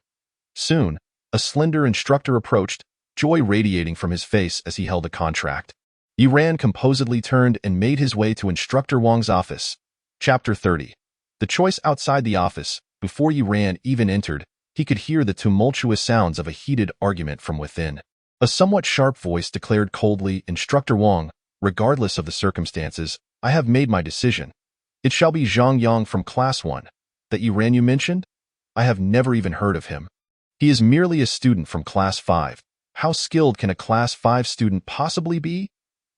S1: Soon, a slender instructor approached, joy radiating from his face as he held a contract. Yiran composedly turned and made his way to Instructor Wang's office. Chapter 30. The choice outside the office. Before Yiran even entered, he could hear the tumultuous sounds of a heated argument from within. A somewhat sharp voice declared coldly, Instructor Wang, regardless of the circumstances, I have made my decision. It shall be Zhang Yang from Class 1. That Yiran you mentioned? I have never even heard of him. He is merely a student from Class 5. How skilled can a Class 5 student possibly be?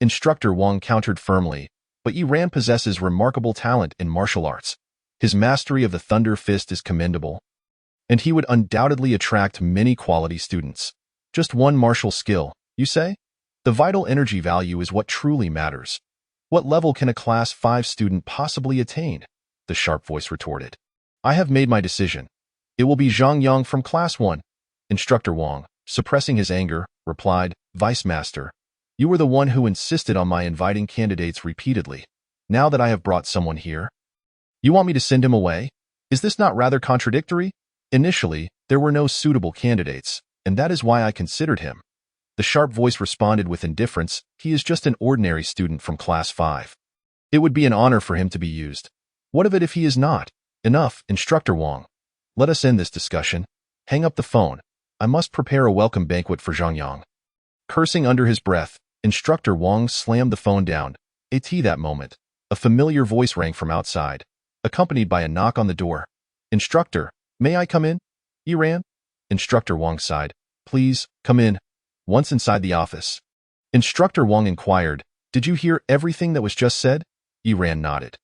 S1: Instructor Wang countered firmly, but Yiran possesses remarkable talent in martial arts. His mastery of the Thunder Fist is commendable, and he would undoubtedly attract many quality students. Just one martial skill, you say? The vital energy value is what truly matters. What level can a Class 5 student possibly attain? The sharp voice retorted. I have made my decision. It will be Zhang Yang from Class 1. Instructor Wang, suppressing his anger, replied, Vice Master, you were the one who insisted on my inviting candidates repeatedly. Now that I have brought someone here, you want me to send him away? Is this not rather contradictory? Initially, there were no suitable candidates, and that is why I considered him. The sharp voice responded with indifference, he is just an ordinary student from Class 5. It would be an honor for him to be used. What of it if he is not? Enough, Instructor Wang. Let us end this discussion. Hang up the phone. I must prepare a welcome banquet for Zhang Yang. Cursing under his breath, Instructor Wang slammed the phone down. At that moment, a familiar voice rang from outside, accompanied by a knock on the door. Instructor, may I come in? Yi Ran. Instructor Wang sighed. Please, come in. Once inside the office, Instructor Wang inquired, did you hear everything that was just said? Yi Ran nodded.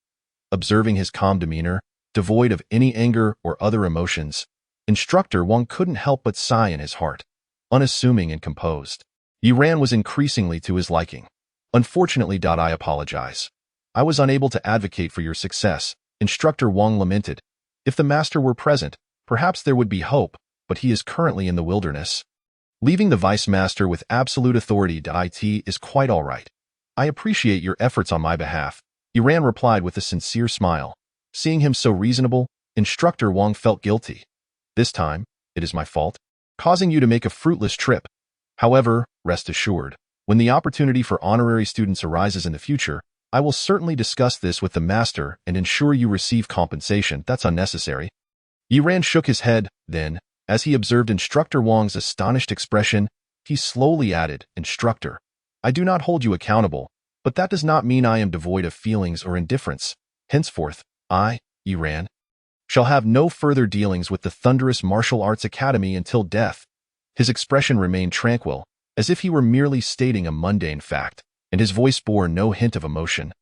S1: Observing his calm demeanor, devoid of any anger or other emotions, Instructor Wang couldn't help but sigh in his heart. Unassuming and composed, Yi Ran was increasingly to his liking. Unfortunately, I apologize. I was unable to advocate for your success, Instructor Wang lamented. If the master were present, perhaps there would be hope, but he is currently in the wilderness. Leaving the vice master with absolute authority to IT is quite all right. I appreciate your efforts on my behalf, Yi Ran replied with a sincere smile. Seeing him so reasonable, Instructor Wang felt guilty. This time, it is my fault, causing you to make a fruitless trip. However, rest assured, when the opportunity for honorary students arises in the future, I will certainly discuss this with the master and ensure you receive compensation that's unnecessary. Yi Ran shook his head, then, as he observed Instructor Wang's astonished expression, he slowly added, Instructor, I do not hold you accountable, but that does not mean I am devoid of feelings or indifference. Henceforth, I, Yi Ran, shall have no further dealings with the Thunderous Martial Arts Academy until death. His expression remained tranquil, as if he were merely stating a mundane fact, and his voice bore no hint of emotion.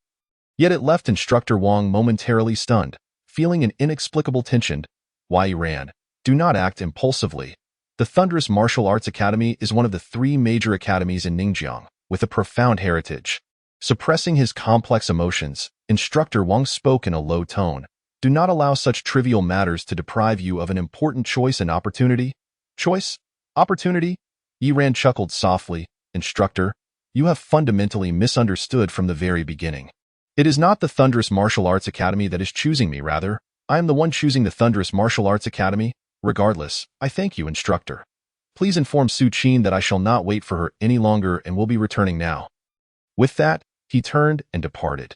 S1: Yet it left Instructor Wang momentarily stunned, feeling an inexplicable tension. Why, Yi Ran, do not act impulsively. The Thunderous Martial Arts Academy is one of the 3 major academies in Ningjiang, with a profound heritage. Suppressing his complex emotions, Instructor Wang spoke in a low tone. Do not allow such trivial matters to deprive you of an important choice and opportunity. Choice? Opportunity? Yi Ran chuckled softly. Instructor, you have fundamentally misunderstood from the very beginning. It is not the Thunderous Martial Arts Academy that is choosing me, rather. I am the one choosing the Thunderous Martial Arts Academy. Regardless, I thank you, Instructor. Please inform Su Qin that I shall not wait for her any longer and will be returning now. With that, he turned and departed.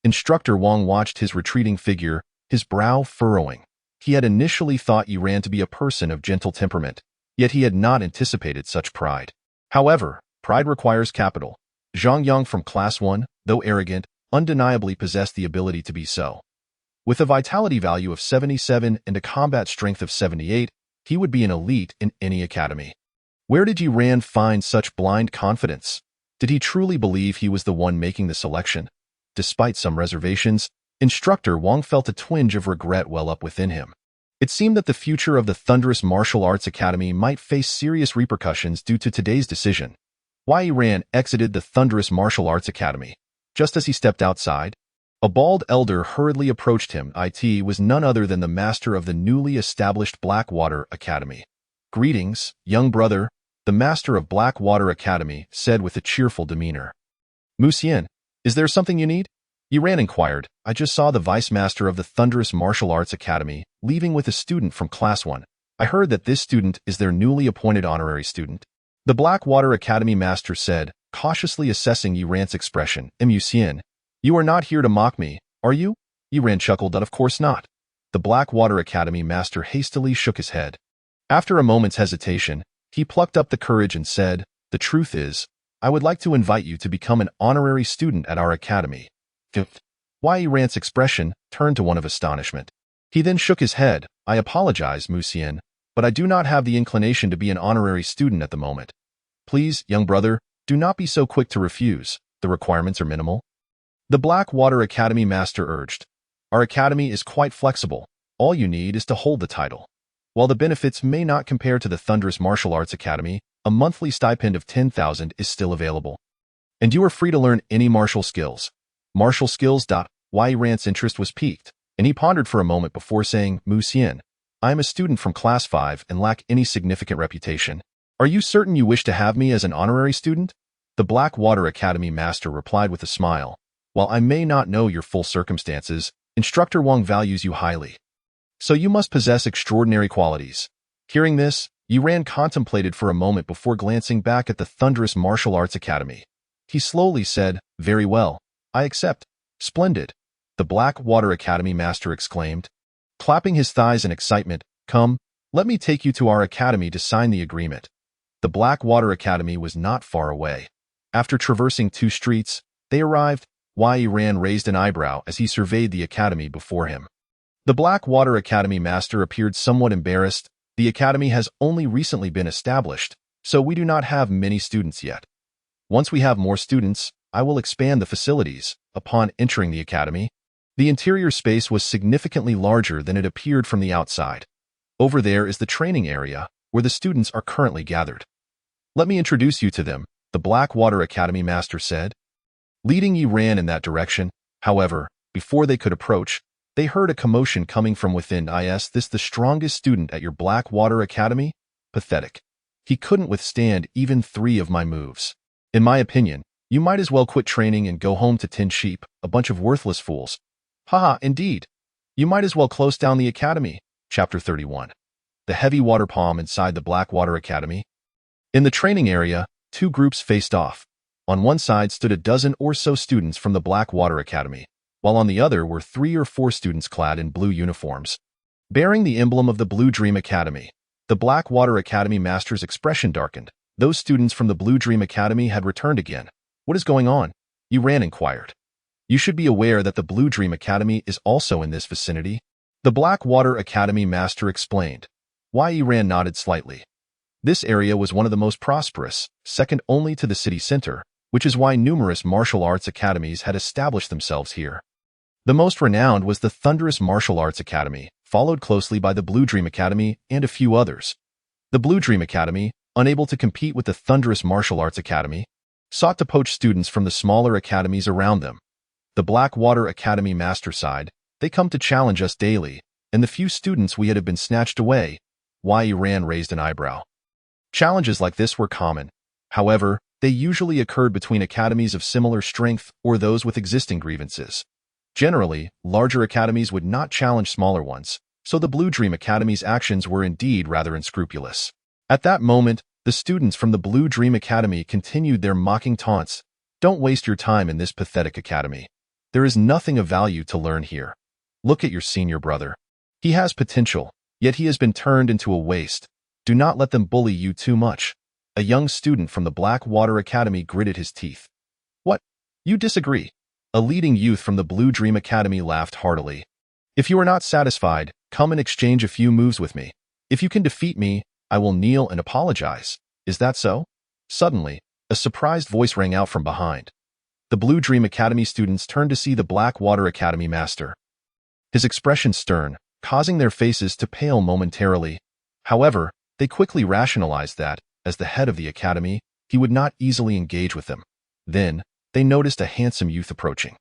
S1: Instructor Wang watched his retreating figure, his brow furrowing. He had initially thought Yi Ran to be a person of gentle temperament, yet he had not anticipated such pride. However, pride requires capital. Zhang Yang from Class 1, though arrogant, undeniably possessed the ability to be so. With a vitality value of 77 and a combat strength of 78, he would be an elite in any academy. Where did Yi Ran find such blind confidence? Did he truly believe he was the one making the selection? Despite some reservations, Instructor Wang felt a twinge of regret well up within him. It seemed that the future of the Thunderous Martial Arts Academy might face serious repercussions due to today's decision. Yi Ran exited the Thunderous Martial Arts Academy. Just as he stepped outside, a bald elder hurriedly approached him. It was none other than the master of the newly established Blackwater Academy. Greetings, young brother, the master of Blackwater Academy said with a cheerful demeanor. Mu Xian, is there something you need? Yi Ran inquired. I just saw the vice master of the Thunderous Martial Arts Academy leaving with a student from Class 1. I heard that this student is their newly appointed honorary student. The Blackwater Academy master said, cautiously assessing Yi Ran's expression. Mu Xian, you are not here to mock me, are you? Yi Ran chuckled. Of course not. The Blackwater Academy master hastily shook his head. After a moment's hesitation, he plucked up the courage and said, the truth is, I would like to invite you to become an honorary student at our academy. Yi Ran's expression turned to one of astonishment. He then shook his head. I apologize, Mu Xian, but I do not have the inclination to be an honorary student at the moment. Please, young brother, do not be so quick to refuse. The requirements are minimal. The Blackwater Academy master urged. Our academy is quite flexible. All you need is to hold the title. While the benefits may not compare to the Thunderous Martial Arts Academy, a monthly stipend of 10,000 is still available. And you are free to learn any martial skills. Martial skills. Yi Ran's interest was piqued, and he pondered for a moment before saying, Mu Xian, I am a student from Class 5 and lack any significant reputation. Are you certain you wish to have me as an honorary student? The Blackwater Academy master replied with a smile. While I may not know your full circumstances, Instructor Wang values you highly. So you must possess extraordinary qualities. Hearing this, Yi Ran contemplated for a moment before glancing back at the Thunderous Martial Arts Academy. He slowly said, very well, I accept. Splendid. The Blackwater Academy master exclaimed, clapping his thighs in excitement. Come, let me take you to our academy to sign the agreement. The Blackwater Academy was not far away. After traversing 2 streets, they arrived. Yi Ran raised an eyebrow as he surveyed the academy before him. The Blackwater Academy master appeared somewhat embarrassed. The academy has only recently been established, so we do not have many students yet. Once we have more students, I will expand the facilities. Upon entering the academy, the interior space was significantly larger than it appeared from the outside. Over there is the training area, where the students are currently gathered. Let me introduce you to them, the Blackwater Academy master said. Leading Yi ran in that direction. However, before they could approach, they heard a commotion coming from within. Is this the strongest student at your Blackwater Academy? Pathetic. He couldn't withstand even 3 of my moves. In my opinion, you might as well quit training and go home to tend sheep, a bunch of worthless fools. Haha, indeed. You might as well close down the academy. Chapter 31. The heavy water palm inside the Blackwater Academy. In the training area, 2 groups faced off. On one side stood a dozen or so students from the Blackwater Academy, while on the other were 3 or 4 students clad in blue uniforms. Bearing the emblem of the Blue Dream Academy, the Blackwater Academy master's expression darkened. Those students from the Blue Dream Academy had returned again. What is going on? Yi Ran inquired. You should be aware that the Blue Dream Academy is also in this vicinity. The Blackwater Academy master explained. Yi Ran nodded slightly. This area was one of the most prosperous, second only to the city center, which is why numerous martial arts academies had established themselves here. The most renowned was the Thunderous Martial Arts Academy, followed closely by the Blue Dream Academy and a few others. The Blue Dream Academy, unable to compete with the Thunderous Martial Arts Academy, sought to poach students from the smaller academies around them. The Blackwater Academy master side, they come to challenge us daily, and the few students we had have been snatched away. Yi Ran raised an eyebrow. Challenges like this were common. However, they usually occurred between academies of similar strength or those with existing grievances. Generally, larger academies would not challenge smaller ones, so the Blue Dream Academy's actions were indeed rather unscrupulous. At that moment, the students from the Blue Dream Academy continued their mocking taunts. Don't waste your time in this pathetic academy. There is nothing of value to learn here. Look at your senior brother. He has potential, yet he has been turned into a waste. Do not let them bully you too much. A young student from the Blackwater Academy gritted his teeth. What? You disagree? A leading youth from the Blue Dream Academy laughed heartily. If you are not satisfied, come and exchange a few moves with me. If you can defeat me, I will kneel and apologize. Is that so? Suddenly, a surprised voice rang out from behind. The Blue Dream Academy students turned to see the Blackwater Academy master. His expression stern, causing their faces to pale momentarily. However, they quickly rationalized that, as the head of the academy, he would not easily engage with them. Then, they noticed a handsome youth approaching.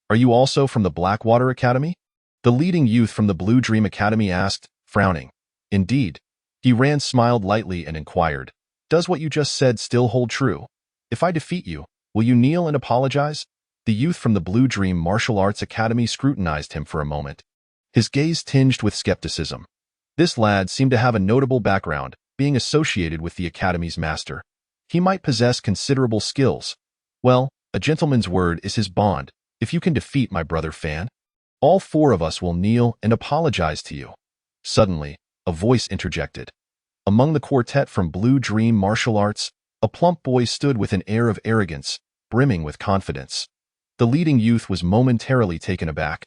S1: Are you also from the Blackwater Academy? The leading youth from the Blue Dream Academy asked, frowning. Indeed. Yi Ran smiled lightly and inquired, does what you just said still hold true? If I defeat you, will you kneel and apologize? The youth from the Blue Dream Martial Arts Academy scrutinized him for a moment. His gaze tinged with skepticism. This lad seemed to have a notable background, being associated with the academy's master. He might possess considerable skills. Well, a gentleman's word is his bond. If you can defeat my brother Fan, all 4 of us will kneel and apologize to you. Suddenly, a voice interjected. Among the quartet from Blue Dream Martial Arts, a plump boy stood with an air of arrogance, brimming with confidence. The leading youth was momentarily taken aback,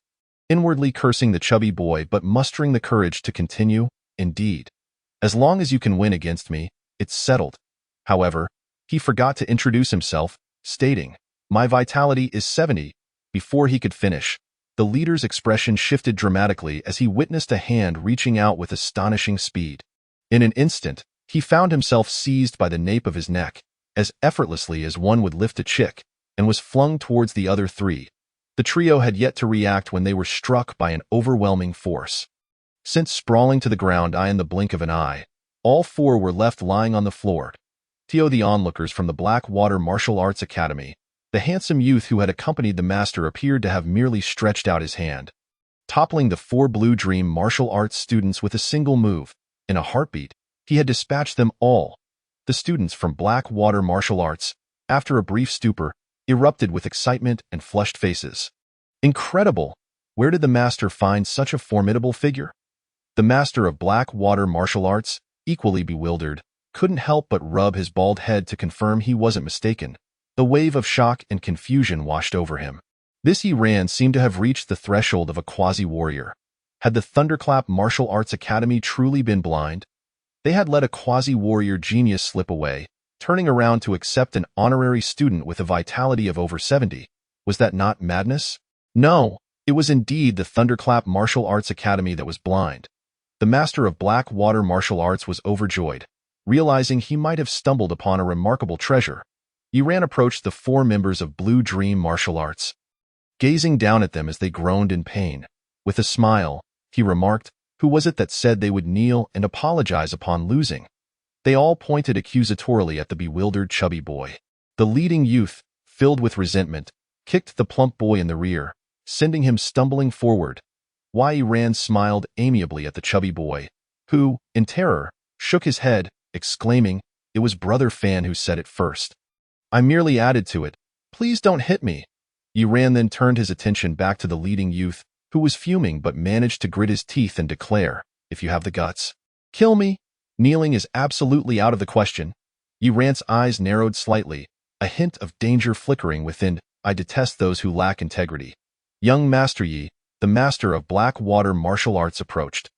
S1: inwardly cursing the chubby boy but mustering the courage to continue. Indeed. As long as you can win against me, it's settled. However, he forgot to introduce himself, stating, my vitality is 70. Before he could finish, the leader's expression shifted dramatically as he witnessed a hand reaching out with astonishing speed. In an instant, he found himself seized by the nape of his neck, as effortlessly as one would lift a chick, and was flung towards the other 3. The trio had yet to react when they were struck by an overwhelming force. Sent sprawling to the ground in the blink of an eye, all 4 were left lying on the floor. The onlookers from the Blackwater Martial Arts Academy, the handsome youth who had accompanied the master appeared to have merely stretched out his hand, toppling the 4 Blue Dream Martial Arts students with a single move. In a heartbeat, he had dispatched them all. The students from Blackwater Martial Arts, after a brief stupor, erupted with excitement and flushed faces. Incredible! Where did the master find such a formidable figure? The master of Blackwater Martial Arts, equally bewildered, couldn't help but rub his bald head to confirm he wasn't mistaken. The wave of shock and confusion washed over him. This Yi Ran seemed to have reached the threshold of a quasi-warrior. Had the Thunderclap Martial Arts Academy truly been blind? They had let a quasi-warrior genius slip away, turning around to accept an honorary student with a vitality of over 70. Was that not madness? No, it was indeed the Thunderclap Martial Arts Academy that was blind. The master of Black Water Martial Arts was overjoyed, realizing he might have stumbled upon a remarkable treasure. Yiran approached the 4 members of Blue Dream Martial Arts, gazing down at them as they groaned in pain. With a smile, he remarked, "Who was it that said they would kneel and apologize upon losing?" They all pointed accusatorily at the bewildered chubby boy. The leading youth, filled with resentment, kicked the plump boy in the rear, sending him stumbling forward. Yiran smiled amiably at the chubby boy, who, in terror, shook his head, exclaiming, "It was Brother Fan who said it first. I merely added to it. Please don't hit me." Yiran then turned his attention back to the leading youth, who was fuming but managed to grit his teeth and declare, "If you have the guts, kill me. Kneeling is absolutely out of the question." Yiran's eyes narrowed slightly, a hint of danger flickering within. "I detest those who lack integrity." Young Master Yi, the master of Black Water Martial Arts, approached,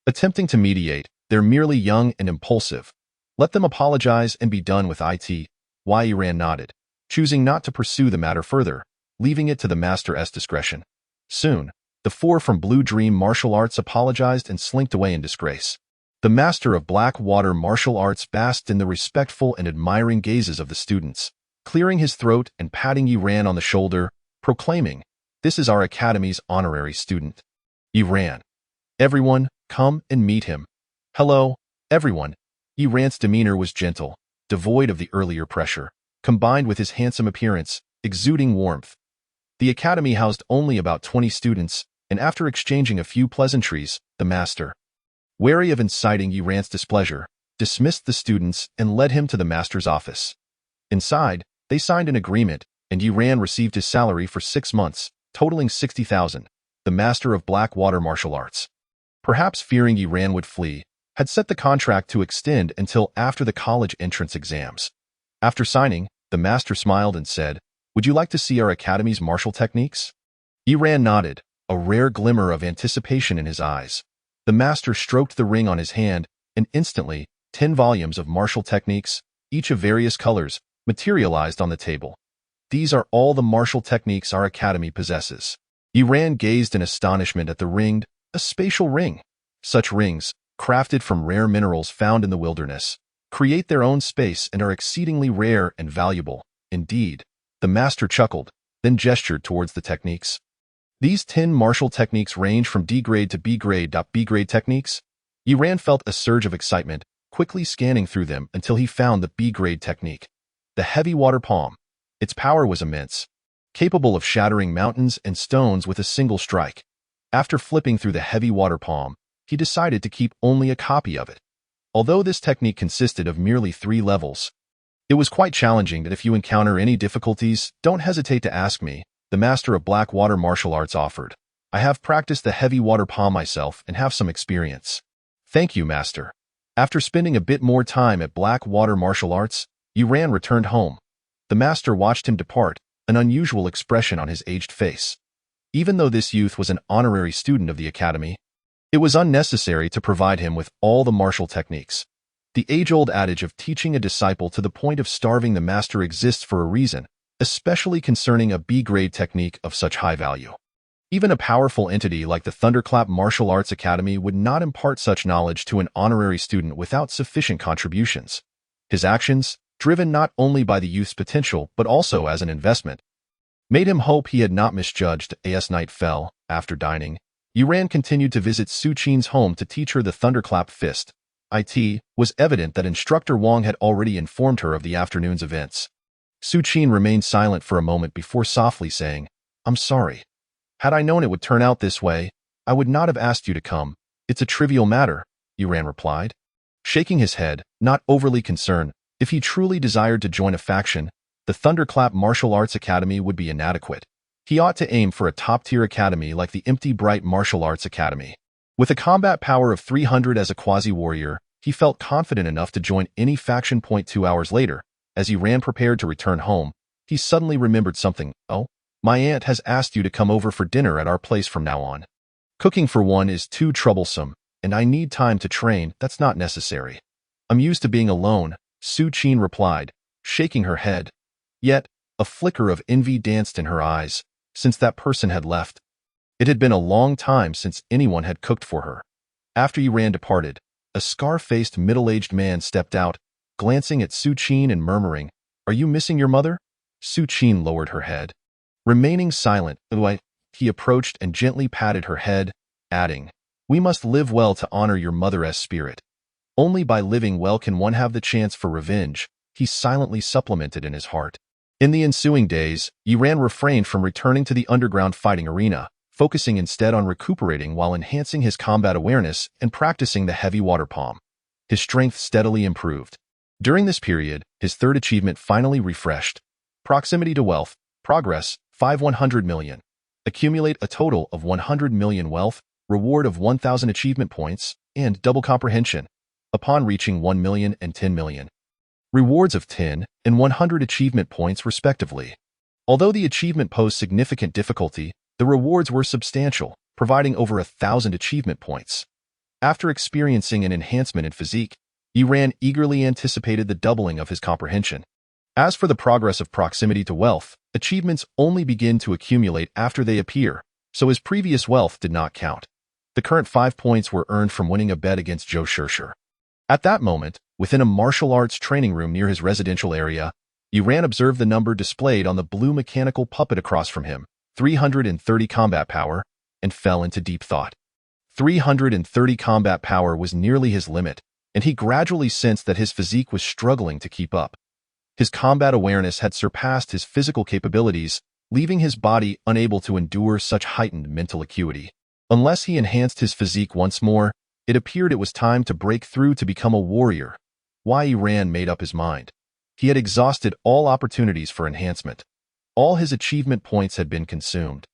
S1: attempting to mediate. "They're merely young and impulsive. Let them apologize and be done with it." Yiran nodded, choosing not to pursue the matter further, leaving it to the master's discretion. Soon, the 4 from Blue Dream Martial Arts apologized and slinked away in disgrace. The master of Black Water Martial Arts basked in the respectful and admiring gazes of the students, clearing his throat and patting Yiran on the shoulder, proclaiming, "This is our academy's honorary student, Yiran. Everyone, come and meet him." "Hello, everyone." Yiran's demeanor was gentle, devoid of the earlier pressure, combined with his handsome appearance, exuding warmth. The academy housed only about 20 students, and after exchanging a few pleasantries, the master, wary of inciting Yiran's displeasure, dismissed the students and led him to the master's office. Inside, they signed an agreement, and Yiran received his salary for 6 months, totaling 60,000. The master of Black Water Martial Arts, perhaps fearing Yiran would flee, had set the contract to extend until after the college entrance exams. After signing, the master smiled and said, "Would you like to see our academy's martial techniques?" Yiran nodded, a rare glimmer of anticipation in his eyes. The master stroked the ring on his hand, and instantly, 10 volumes of martial techniques, each of various colors, materialized on the table. "These are all the martial techniques our academy possesses." Yiran gazed in astonishment at the ring, a spatial ring. Such rings, crafted from rare minerals found in the wilderness, create their own space and are exceedingly rare and valuable. Indeed, the master chuckled, then gestured towards the techniques. "These 10 martial techniques range from D grade to B grade. B grade techniques?" Yiran felt a surge of excitement, quickly scanning through them until he found the B grade technique, the Heavy Water Palm. Its power was immense, capable of shattering mountains and stones with a single strike. After flipping through the Heavy Water Palm, he decided to keep only a copy of it. Although this technique consisted of merely 3 levels, it was quite challenging. "That if you encounter any difficulties, don't hesitate to ask me," the master of Black Water Martial Arts offered. "I have practiced the Heavy Water Palm myself and have some experience." "Thank you, master." After spending a bit more time at Black Water Martial Arts, Yiran returned home. The master watched him depart, an unusual expression on his aged face. Even though this youth was an honorary student of the academy, it was unnecessary to provide him with all the martial techniques. The age-old adage of teaching a disciple to the point of starving the master exists for a reason, especially concerning a B-grade technique of such high value. Even a powerful entity like the Thunderclap Martial Arts Academy would not impart such knowledge to an honorary student without sufficient contributions. His actions, driven not only by the youth's potential but also as an investment, made him hope he had not misjudged. As night fell, after dining, Yiran continued to visit Su Qin's home to teach her the Thunderclap Fist. It was evident that Instructor Wang had already informed her of the afternoon's events. Su Qin remained silent for a moment before softly saying, "I'm sorry. Had I known it would turn out this way, I would not have asked you to come. It's a trivial matter," Yiran replied, shaking his head, not overly concerned. If he truly desired to join a faction, the Thunderclap Martial Arts Academy would be inadequate. He ought to aim for a top-tier academy like the Empty Bright Martial Arts Academy. With a combat power of 300 as a quasi-warrior, he felt confident enough to join any faction. 2 hours later, as Yiran prepared to return home, he suddenly remembered something. "Oh, my aunt has asked you to come over for dinner at our place from now on." Cooking for one is too troublesome, and I need time to train. That's not necessary. I'm used to being alone, Su Qin replied, shaking her head. Yet, a flicker of envy danced in her eyes, since that person had left. It had been a long time since anyone had cooked for her. After Yiran departed, a scar-faced middle-aged man stepped out, glancing at Su Qin and murmuring, "Are you missing your mother?" Su Qin lowered her head. Remaining silent, he approached and gently patted her head, adding, "We must live well to honor your mother's spirit. Only by living well can one have the chance for revenge," he silently supplemented in his heart. In the ensuing days, Yiran refrained from returning to the underground fighting arena, focusing instead on recuperating while enhancing his combat awareness and practicing the heavy water palm. His strength steadily improved. During this period, his third achievement finally refreshed. Proximity to wealth, progress, 100 million. Accumulate a total of 100 million wealth, reward of 1,000 achievement points, and double comprehension, upon reaching 1 million and 10 million. Rewards of 10 and 100 achievement points respectively. Although the achievement posed significant difficulty, the rewards were substantial, providing over 1,000 achievement points. After experiencing an enhancement in physique, Yiran eagerly anticipated the doubling of his comprehension. As for the progress of proximity to wealth, achievements only begin to accumulate after they appear, so his previous wealth did not count. The current 5 points were earned from winning a bet against Zhou Shishir. At that moment, within a martial arts training room near his residential area, Yiran observed the number displayed on the blue mechanical puppet across from him, 330 combat power, and fell into deep thought. 330 combat power was nearly his limit, and he gradually sensed that his physique was struggling to keep up. His combat awareness had surpassed his physical capabilities, leaving his body unable to endure such heightened mental acuity. Unless he enhanced his physique once more, it appeared it was time to break through to become a warrior. Yiran made up his mind. He had exhausted all opportunities for enhancement. All his achievement points had been consumed.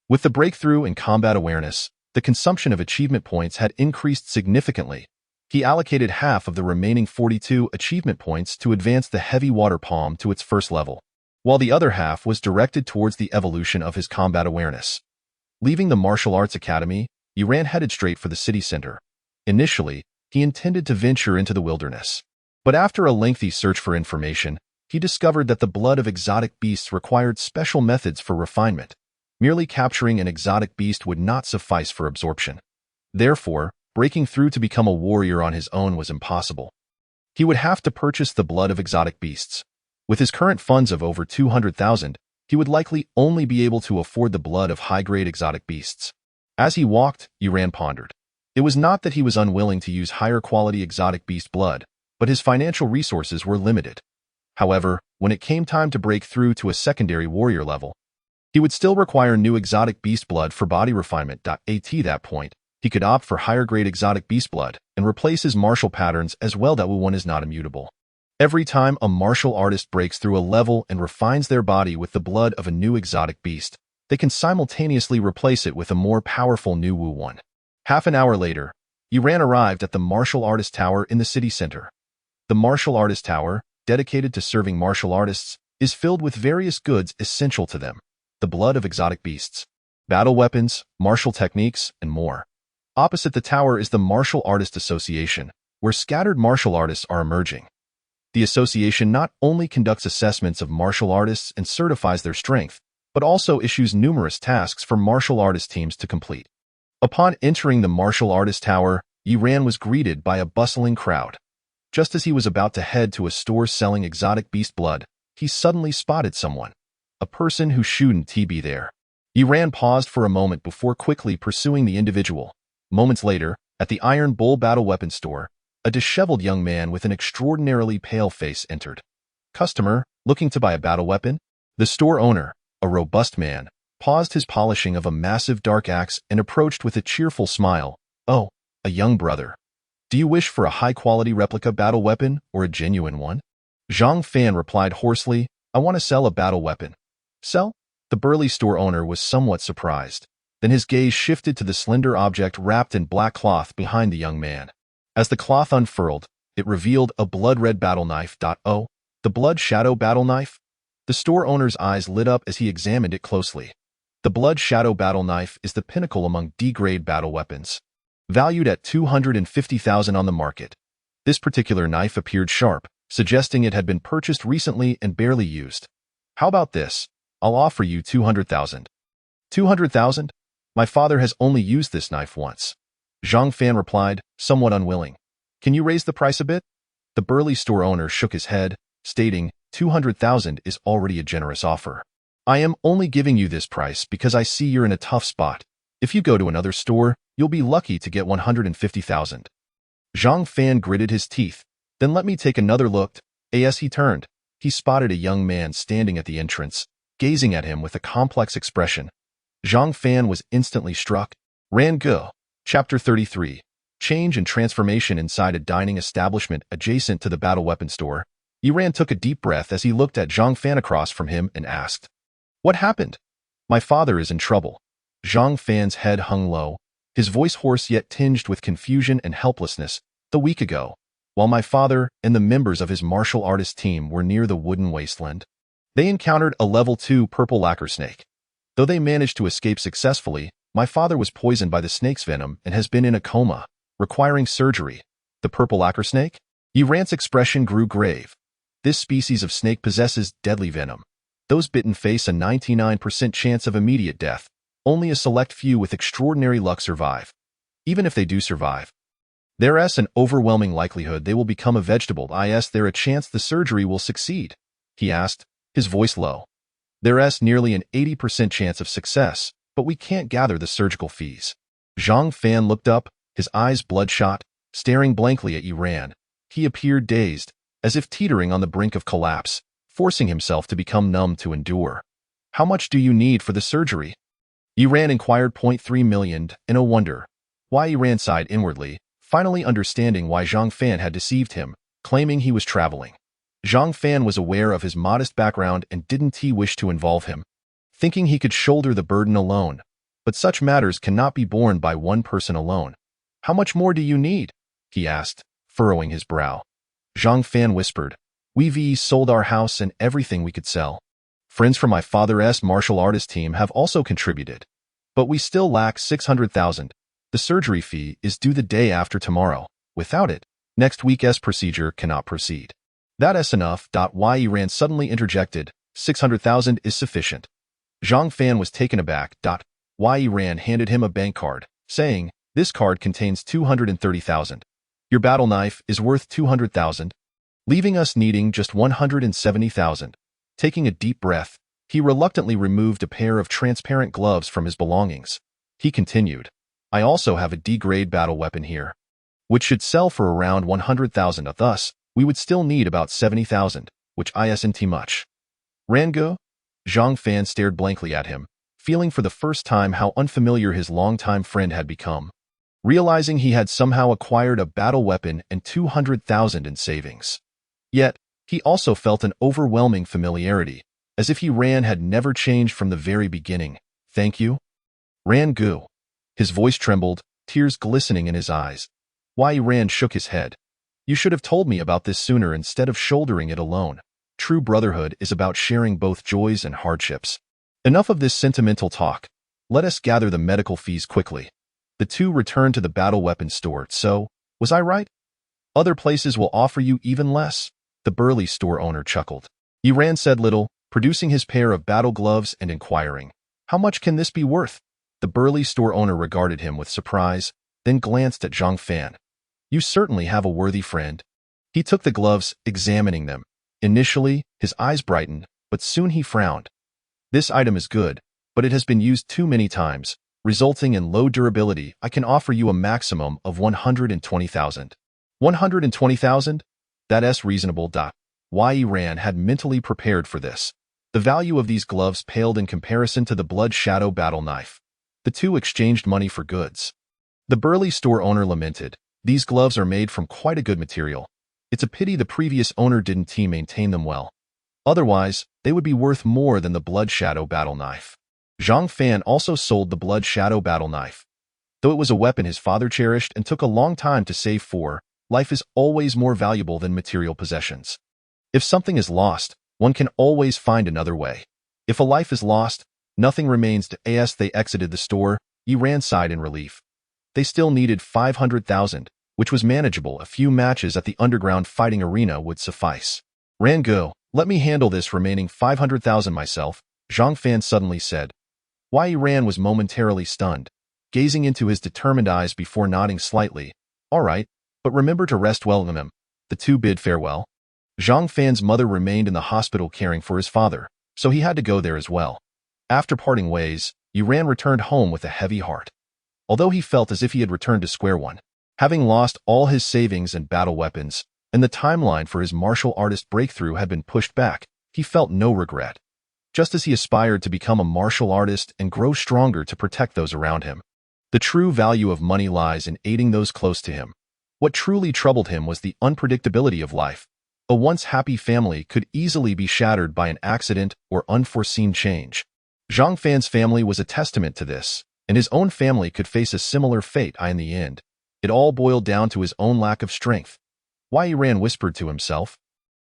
S1: With the breakthrough in combat awareness, the consumption of achievement points had increased significantly. He allocated half of the remaining 42 achievement points to advance the heavy water palm to its first level, while the other half was directed towards the evolution of his combat awareness. Leaving the martial arts academy, Yiran headed straight for the city center. Initially, he intended to venture into the wilderness. But after a lengthy search for information, he discovered that the blood of exotic beasts required special methods for refinement. Merely capturing an exotic beast would not suffice for absorption. Therefore, breaking through to become a warrior on his own was impossible. He would have to purchase the blood of exotic beasts. With his current funds of over 200,000, he would likely only be able to afford the blood of high-grade exotic beasts. As he walked, Yiran pondered. It was not that he was unwilling to use higher-quality exotic beast blood, but his financial resources were limited. However, when it came time to break through to a secondary warrior level, he would still require new exotic beast blood for body refinement. At that point, he could opt for higher-grade exotic beast blood and replace his martial patterns as well. That one is not immutable. Every time a martial artist breaks through a level and refines their body with the blood of a new exotic beast, they can simultaneously replace it with a more powerful new Wu one. Half an hour later, Yiran arrived at the Martial Artist Tower in the city center. The Martial Artist Tower, dedicated to serving martial artists, is filled with various goods essential to them: the blood of exotic beasts, battle weapons, martial techniques, and more. Opposite the tower is the Martial Artist Association, where scattered martial artists are emerging. The association not only conducts assessments of martial artists and certifies their strength, but also issues numerous tasks for martial artist teams to complete. Upon entering the Martial Artist Tower, Yiran was greeted by a bustling crowd. Just as he was about to head to a store selling exotic beast blood, he suddenly spotted someone. A person who shouldn't be there. Yiran paused for a moment before quickly pursuing the individual. Moments later, at the Iron Bull battle weapon store, a disheveled young man with an extraordinarily pale face entered. Customer, looking to buy a battle weapon? The store owner, a robust man, paused his polishing of a massive dark axe and approached with a cheerful smile. Oh, a young brother. Do you wish for a high-quality replica battle weapon or a genuine one? Zhang Fan replied hoarsely, I want to sell a battle weapon. Sell? The burly store owner was somewhat surprised. Then his gaze shifted to the slender object wrapped in black cloth behind the young man. As the cloth unfurled, it revealed a blood-red battle knife. Oh, the blood shadow battle knife? The store owner's eyes lit up as he examined it closely. The Blood Shadow Battle Knife is the pinnacle among D-grade battle weapons. Valued at $250,000 on the market, this particular knife appeared sharp, suggesting it had been purchased recently and barely used. How about this? I'll offer you $200,000. $200,000? My father has only used this knife once. Zhang Fan replied, somewhat unwilling. Can you raise the price a bit? The burly store owner shook his head, stating, $200,000 is already a generous offer. I am only giving you this price because I see you're in a tough spot. If you go to another store, you'll be lucky to get $150,000. Zhang Fan gritted his teeth. Then let me take another look. As he turned, he spotted a young man standing at the entrance, gazing at him with a complex expression. Zhang Fan was instantly struck. Ran Gu. Chapter 33. Change and transformation inside a dining establishment adjacent to the battle weapon store. Yiran took a deep breath as he looked at Zhang Fan across from him and asked, "What happened?" "My father is in trouble." Zhang Fan's head hung low, his voice hoarse yet tinged with confusion and helplessness. A week ago, while my father and the members of his martial artist team were near the wooden wasteland, they encountered a level 2 purple lacquer snake. Though they managed to escape successfully, my father was poisoned by the snake's venom and has been in a coma, requiring surgery. The purple lacquer snake? Yiran's expression grew grave. This species of snake possesses deadly venom. Those bitten face a 99% chance of immediate death. Only a select few with extraordinary luck survive. Even if they do survive, there's an overwhelming likelihood they will become a vegetable. Is there a chance the surgery will succeed? He asked, his voice low. There's nearly an 80% chance of success, but we can't gather the surgical fees. Zhang Fan looked up, his eyes bloodshot, staring blankly at Yiran. He appeared dazed, as if teetering on the brink of collapse, forcing himself to become numb to endure. How much do you need for the surgery? Yiran inquired. $0.3 million, in a wonder. Why? Yiran sighed inwardly, finally understanding why Zhang Fan had deceived him, claiming he was traveling. Zhang Fan was aware of his modest background and didn't wish to involve him, thinking he could shoulder the burden alone. But such matters cannot be borne by one person alone. How much more do you need? He asked, furrowing his brow. Zhang Fan whispered, We've sold our house and everything we could sell. Friends from my father's martial artist team have also contributed. But we still lack $600,000. The surgery fee is due the day after tomorrow. Without it, next week's procedure cannot proceed. That's enough. Yiran suddenly interjected, $600,000 is sufficient. Zhang Fan was taken aback. Yiran handed him a bank card, saying, this card contains $230,000. Your battle knife is worth $200,000, leaving us needing just $170,000. Taking a deep breath, he reluctantly removed a pair of transparent gloves from his belongings. He continued, I also have a D-grade battle weapon here, which should sell for around $100,000. Thus, we would still need about $70,000, which isn't much. Ran Gu? Zhang Fan stared blankly at him, feeling for the first time how unfamiliar his longtime friend had become. Realizing he had somehow acquired a battle weapon and $200,000 in savings. Yet, he also felt an overwhelming familiarity, as if Yiran had never changed from the very beginning. Thank you? Ran Gu. His voice trembled, tears glistening in his eyes. Yiran shook his head. You should have told me about this sooner instead of shouldering it alone. True brotherhood is about sharing both joys and hardships. Enough of this sentimental talk. Let us gather the medical fees quickly. The two returned to the battle weapon store. So, was I right? Other places will offer you even less. The burly store owner chuckled. Yiran said little, producing his pair of battle gloves and inquiring, how much can this be worth? The burly store owner regarded him with surprise, then glanced at Zhang Fan. You certainly have a worthy friend. He took the gloves, examining them. Initially, his eyes brightened, but soon he frowned. This item is good, but it has been used too many times, resulting in low durability. I can offer you a maximum of $120,000. $120,000? That's reasonable. Yiran had mentally prepared for this. The value of these gloves paled in comparison to the Blood Shadow battle knife. The two exchanged money for goods. The burly store owner lamented, these gloves are made from quite a good material. It's a pity the previous owner didn't maintain them well. Otherwise, they would be worth more than the Blood Shadow battle knife. Zhang Fan also sold the Blood Shadow battle knife. Though it was a weapon his father cherished and took a long time to save for, life is always more valuable than material possessions. If something is lost, one can always find another way. If a life is lost, Nothing remains to as they exited the store. Yi Ran sighed in relief. They still needed 500,000, which was manageable. A few matches at the underground fighting arena would suffice. Ran go, let me handle this remaining 500,000 myself, Zhang Fan suddenly said. Yi Ran was momentarily stunned, gazing into his determined eyes before nodding slightly. All right, but remember to rest well in him. The two bid farewell. Zhang Fan's mother remained in the hospital caring for his father, so he had to go there as well. After parting ways, Yi Ran returned home with a heavy heart. Although he felt as if he had returned to square one, having lost all his savings and battle weapons, and the timeline for his martial artist breakthrough had been pushed back, he felt no regret. Just as he aspired to become a martial artist and grow stronger to protect those around him. The true value of money lies in aiding those close to him. What truly troubled him was the unpredictability of life. A once happy family could easily be shattered by an accident or unforeseen change. Zhang Fan's family was a testament to this, and his own family could face a similar fate in the end. It all boiled down to his own lack of strength. Yi Ran whispered to himself.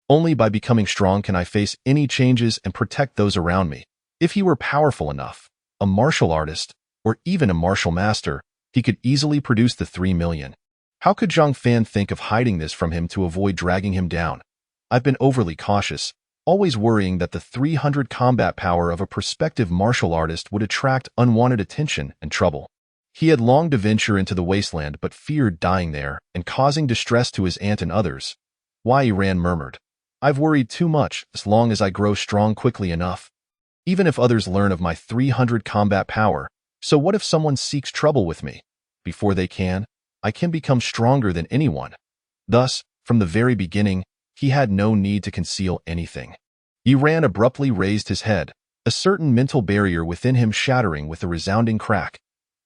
S1: Only by becoming strong can I face any changes and protect those around me. If he were powerful enough, a martial artist, or even a martial master, he could easily produce the 3 million. How could Zhang Fan think of hiding this from him to avoid dragging him down? I've been overly cautious, always worrying that the 300 combat power of a prospective martial artist would attract unwanted attention and trouble. He had longed to venture into the wasteland but feared dying there and causing distress to his aunt and others. Yi Ran murmured. I've worried too much as long as I grow strong quickly enough. Even if others learn of my 300 combat power, so what if someone seeks trouble with me? Before they can, I can become stronger than anyone. Thus, from the very beginning, he had no need to conceal anything. Yi Ran abruptly raised his head, a certain mental barrier within him shattering with a resounding crack.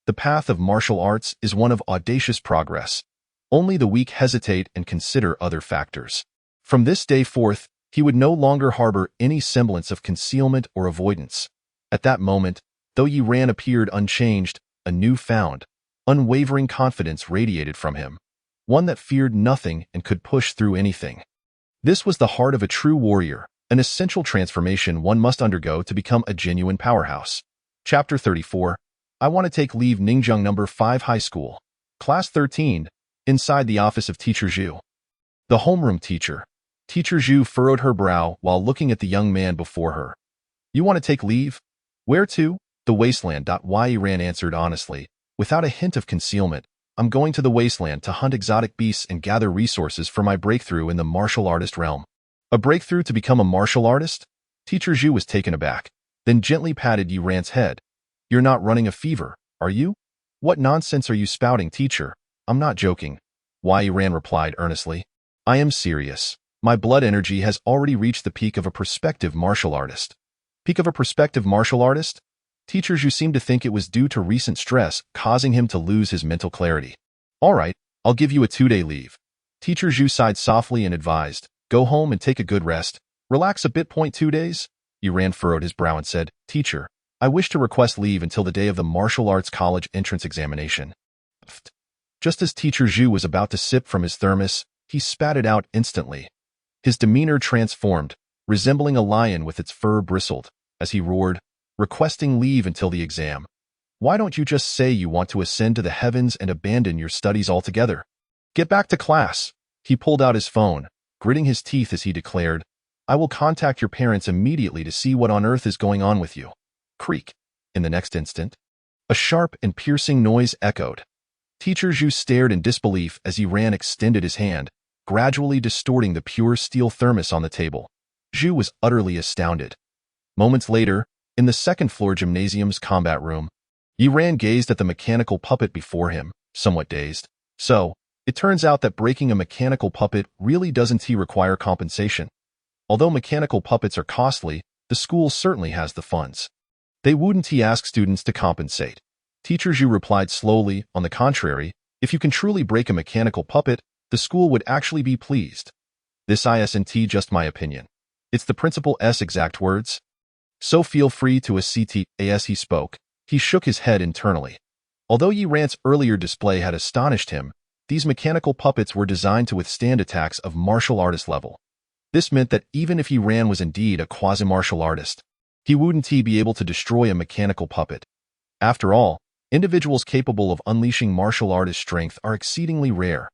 S1: The path of martial arts is one of audacious progress. Only the weak hesitate and consider other factors. From this day forth, he would no longer harbor any semblance of concealment or avoidance. At that moment, though Yi Ran appeared unchanged, a newfound, unwavering confidence radiated from him, one that feared nothing and could push through anything. This was the heart of a true warrior, an essential transformation one must undergo to become a genuine powerhouse. Chapter 34. I want to take leave. Ningzheng No. 5 High School. Class 13. Inside the office of Teacher Zhu. The homeroom teacher. Teacher Zhu furrowed her brow while looking at the young man before her. You want to take leave? Where to? The wasteland. Yi Ran answered honestly, without a hint of concealment. I'm going to the wasteland to hunt exotic beasts and gather resources for my breakthrough in the martial artist realm. A breakthrough to become a martial artist? Teacher Zhu was taken aback, then gently patted Yi Ran's head. You're not running a fever, are you? What nonsense are you spouting, teacher? I'm not joking. Yi Ran replied earnestly. I am serious. My blood energy has already reached the peak of a prospective martial artist. Peak of a prospective martial artist? Teacher Zhu seemed to think it was due to recent stress causing him to lose his mental clarity. All right, I'll give you a 2-day leave. Teacher Zhu sighed softly and advised, go home and take a good rest. Relax a bit. 2 days? Yi Ran furrowed his brow and said, Teacher, I wish to request leave until the day of the martial arts college entrance examination. Just as Teacher Zhu was about to sip from his thermos, he spat it out instantly. His demeanor transformed, resembling a lion with its fur bristled, as he roared, requesting leave until the exam. Why don't you just say you want to ascend to the heavens and abandon your studies altogether? Get back to class. He pulled out his phone, gritting his teeth as he declared, I will contact your parents immediately to see what on earth is going on with you. Creak. In the next instant, a sharp and piercing noise echoed. Teacher Zhu stared in disbelief as Yi Ran extended his hand, gradually distorting the pure steel thermos on the table. Zhu was utterly astounded. Moments later, in the second-floor gymnasium's combat room, Yi Ran gazed at the mechanical puppet before him, somewhat dazed. So, it turns out that breaking a mechanical puppet really doesn't require compensation. Although mechanical puppets are costly, the school certainly has the funds. They wouldn't ask students to compensate. Teacher Zhu replied slowly, on the contrary, if you can truly break a mechanical puppet, the school would actually be pleased. This isn't just my opinion. It's the principal's exact words. So feel free to accept. As he spoke, he shook his head internally. Although Yi Ran's earlier display had astonished him, these mechanical puppets were designed to withstand attacks of martial artist level. This meant that even if Yi Ran was indeed a quasi-martial artist, He wouldn't be able to destroy a mechanical puppet. After all, individuals capable of unleashing martial artist strength are exceedingly rare.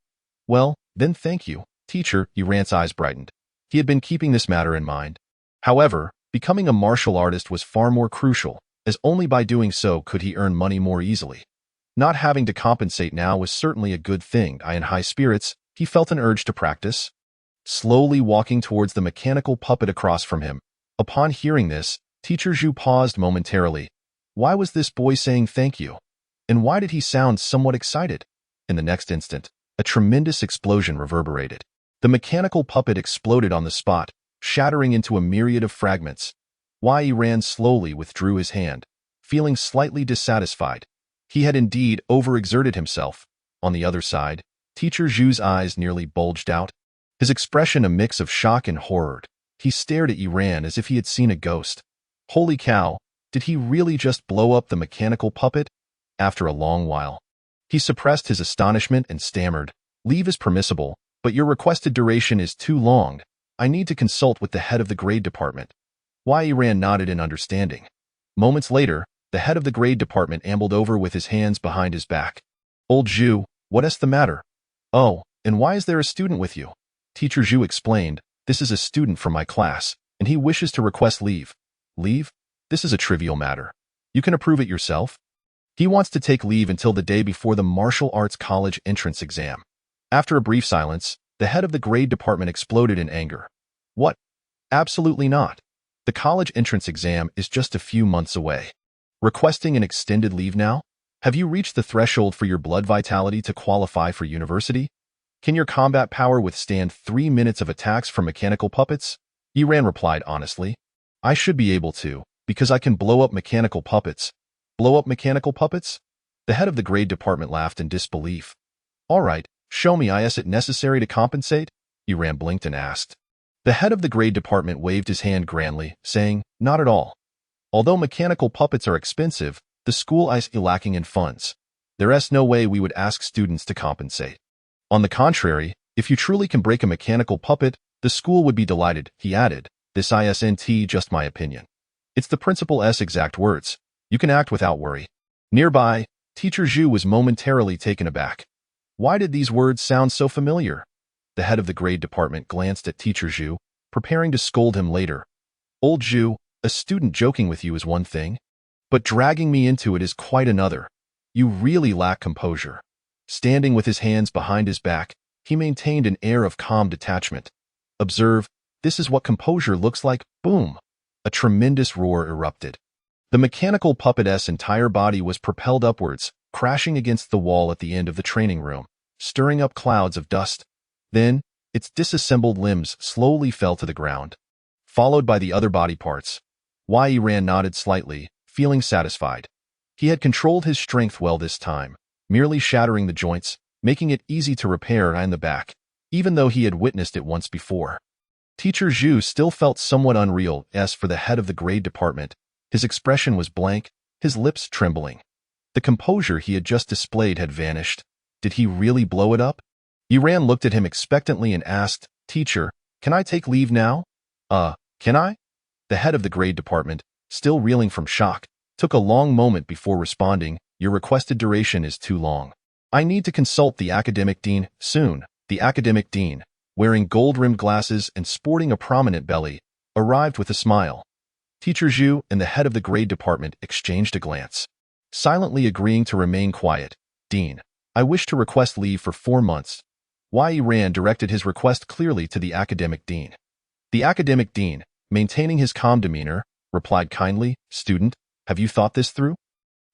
S1: Well, then thank you, teacher. Yiran's eyes brightened. He had been keeping this matter in mind. However, becoming a martial artist was far more crucial, as only by doing so could he earn money more easily. Not having to compensate now was certainly a good thing. In high spirits, he felt an urge to practice. Slowly walking towards the mechanical puppet across from him. Upon hearing this, Teacher Zhu paused momentarily. Why was this boy saying thank you? And why did he sound somewhat excited? In the next instant, a tremendous explosion reverberated. The mechanical puppet exploded on the spot, shattering into a myriad of fragments. Yiran slowly withdrew his hand, feeling slightly dissatisfied. He had indeed overexerted himself. On the other side, Teacher Zhu's eyes nearly bulged out. His expression a mix of shock and horror. He stared at Yiran as if he had seen a ghost. Holy cow, did he really just blow up the mechanical puppet? After a long while, he suppressed his astonishment and stammered, "Leave is permissible, but your requested duration is too long. I need to consult with the head of the grade department." Yiran nodded in understanding. Moments later, the head of the grade department ambled over with his hands behind his back. "Old Zhu, what's the matter?" "Oh, and why is there a student with you?" Teacher Zhu explained, "This is a student from my class, and he wishes to request leave." "Leave? This is a trivial matter. You can approve it yourself." "He wants to take leave until the day before the martial arts college entrance exam." After a brief silence, the head of the grade department exploded in anger. "What? Absolutely not. The college entrance exam is just a few months away. Requesting an extended leave now? Have you reached the threshold for your blood vitality to qualify for university? Can your combat power withstand 3 minutes of attacks from mechanical puppets?" Yiran replied honestly. "I should be able to, because I can blow up mechanical puppets." "Blow up mechanical puppets?" The head of the grade department laughed in disbelief. "All right, show me. Is it necessary to compensate?" Yiran blinked and asked. The head of the grade department waved his hand grandly, saying, "Not at all. Although mechanical puppets are expensive, the school is lacking in funds. There's no way we would ask students to compensate. On the contrary, if you truly can break a mechanical puppet, the school would be delighted," he added. "This isn't just my opinion. It's the principal's exact words. You can act without worry." Nearby, Teacher Zhu was momentarily taken aback. Why did these words sound so familiar? The head of the grade department glanced at Teacher Zhu, preparing to scold him later. "Old Zhu, a student joking with you is one thing, but dragging me into it is quite another. You really lack composure." Standing with his hands behind his back, he maintained an air of calm detachment. "Observe, this is what composure looks like." Boom! A tremendous roar erupted. The mechanical puppet's entire body was propelled upwards, crashing against the wall at the end of the training room, stirring up clouds of dust. Then, its disassembled limbs slowly fell to the ground, followed by the other body parts. Yiran nodded slightly, feeling satisfied. He had controlled his strength well this time, merely shattering the joints, making it easy to repair in the back, even though he had witnessed it once before. Teacher Zhu still felt somewhat unreal. As for the head of the grade department, his expression was blank, his lips trembling. The composure he had just displayed had vanished. Did he really blow it up? Yiran looked at him expectantly and asked, "Teacher, can I take leave now?" Can I?" The head of the grade department, still reeling from shock, took a long moment before responding, "Your requested duration is too long. I need to consult the academic dean soon." The academic dean, wearing gold-rimmed glasses and sporting a prominent belly, arrived with a smile. Teacher Zhu and the head of the grade department exchanged a glance, silently agreeing to remain quiet. "Dean, I wish to request leave for 4 months." Yiran directed his request clearly to the academic dean. The academic dean, maintaining his calm demeanor, replied kindly, "Student, have you thought this through?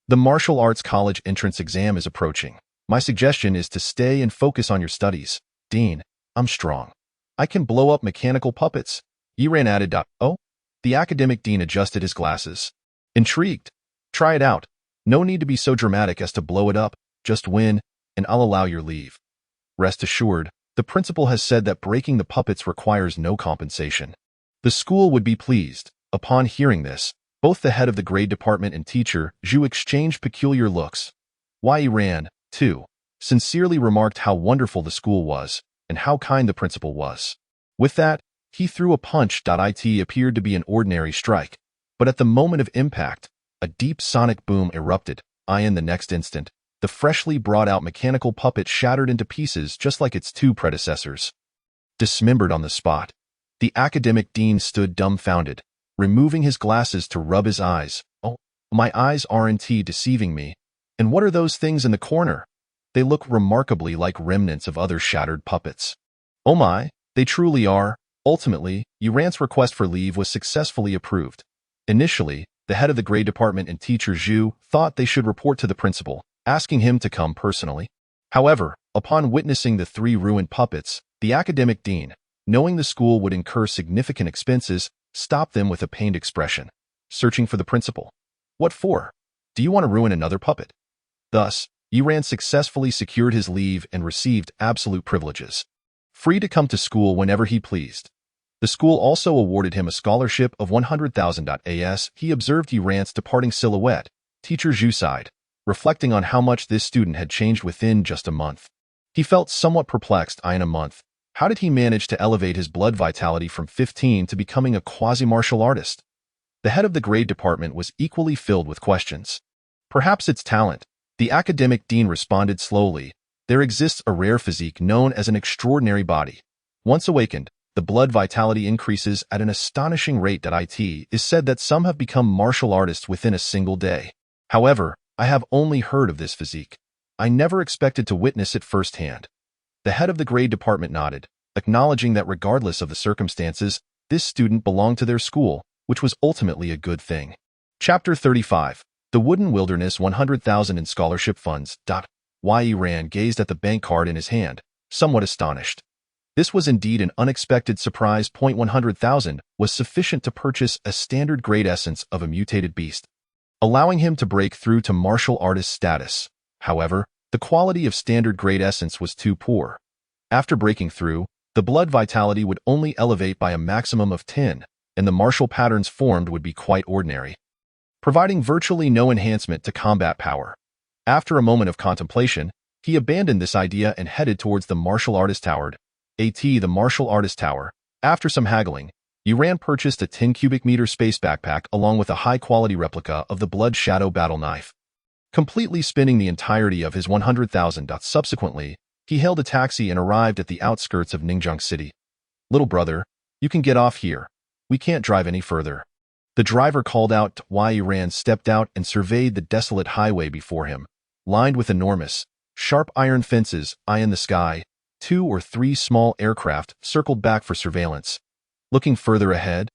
S1: The martial arts college entrance exam is approaching. My suggestion is to stay and focus on your studies." "Dean, I'm strong. I can blow up mechanical puppets." Yiran added, "Oh?" The academic dean adjusted his glasses. Intrigued. "Try it out. No need to be so dramatic as to blow it up. Just win, and I'll allow your leave. Rest assured, the principal has said that breaking the puppets requires no compensation." The school would be pleased. Upon hearing this, both the head of the grade department and Teacher Zhu exchanged peculiar looks. Yiran, too, sincerely remarked how wonderful the school was, and how kind the principal was. With that, he threw a punch. It appeared to be an ordinary strike. But at the moment of impact, a deep sonic boom erupted. In the next instant, the freshly brought-out mechanical puppet shattered into pieces just like its two predecessors. Dismembered on the spot, the academic dean stood dumbfounded, removing his glasses to rub his eyes. Oh, my eyes aren't deceiving me. And what are those things in the corner? They look remarkably like remnants of other shattered puppets. Oh my, they truly are. Ultimately, Yuran's request for leave was successfully approved. Initially, the head of the grade department and teacher Zhu thought they should report to the principal, asking him to come personally. However, upon witnessing the three ruined puppets, the academic dean, knowing the school would incur significant expenses, stopped them with a pained expression. Searching for the principal. What for? Do you want to ruin another puppet? Thus, Yuran successfully secured his leave and received absolute privileges. Free to come to school whenever he pleased. The school also awarded him a scholarship of 100,000. As he observed Yuran's departing silhouette, teacher Zhu sighed, reflecting on how much this student had changed within just a month. He felt somewhat perplexed. In a month, how did he manage to elevate his blood vitality from 15 to becoming a quasi-martial artist? The head of the grade department was equally filled with questions. Perhaps it's talent. The academic dean responded slowly. There exists a rare physique known as an extraordinary body. Once awakened, the blood vitality increases at an astonishing rate. It is said that some have become martial artists within a single day. However, I have only heard of this physique. I never expected to witness it firsthand. The head of the grade department nodded, acknowledging that regardless of the circumstances, this student belonged to their school, which was ultimately a good thing. Chapter 35. The Wooden Wilderness. 100,000 in scholarship funds. Yuran gazed at the bank card in his hand, somewhat astonished. This was indeed an unexpected surprise. 100,000 was sufficient to purchase a standard grade essence of a mutated beast, allowing him to break through to martial artist status. However, the quality of standard grade essence was too poor. After breaking through, the blood vitality would only elevate by a maximum of 10, and the martial patterns formed would be quite ordinary, providing virtually no enhancement to combat power. After a moment of contemplation, he abandoned this idea and headed towards the martial artist tower. The martial artist tower. After some haggling, Yuran purchased a 10 cubic meter space backpack along with a high-quality replica of the Blood Shadow battle knife, completely spending the entirety of his 100,000. Subsequently, he hailed a taxi and arrived at the outskirts of Ningjiang City. Little brother, you can get off here. We can't drive any further. The driver called out. Yuran stepped out and surveyed the desolate highway before him, lined with enormous, sharp iron fences. In the sky, 2 or 3 small aircraft circled back for surveillance. Looking further ahead,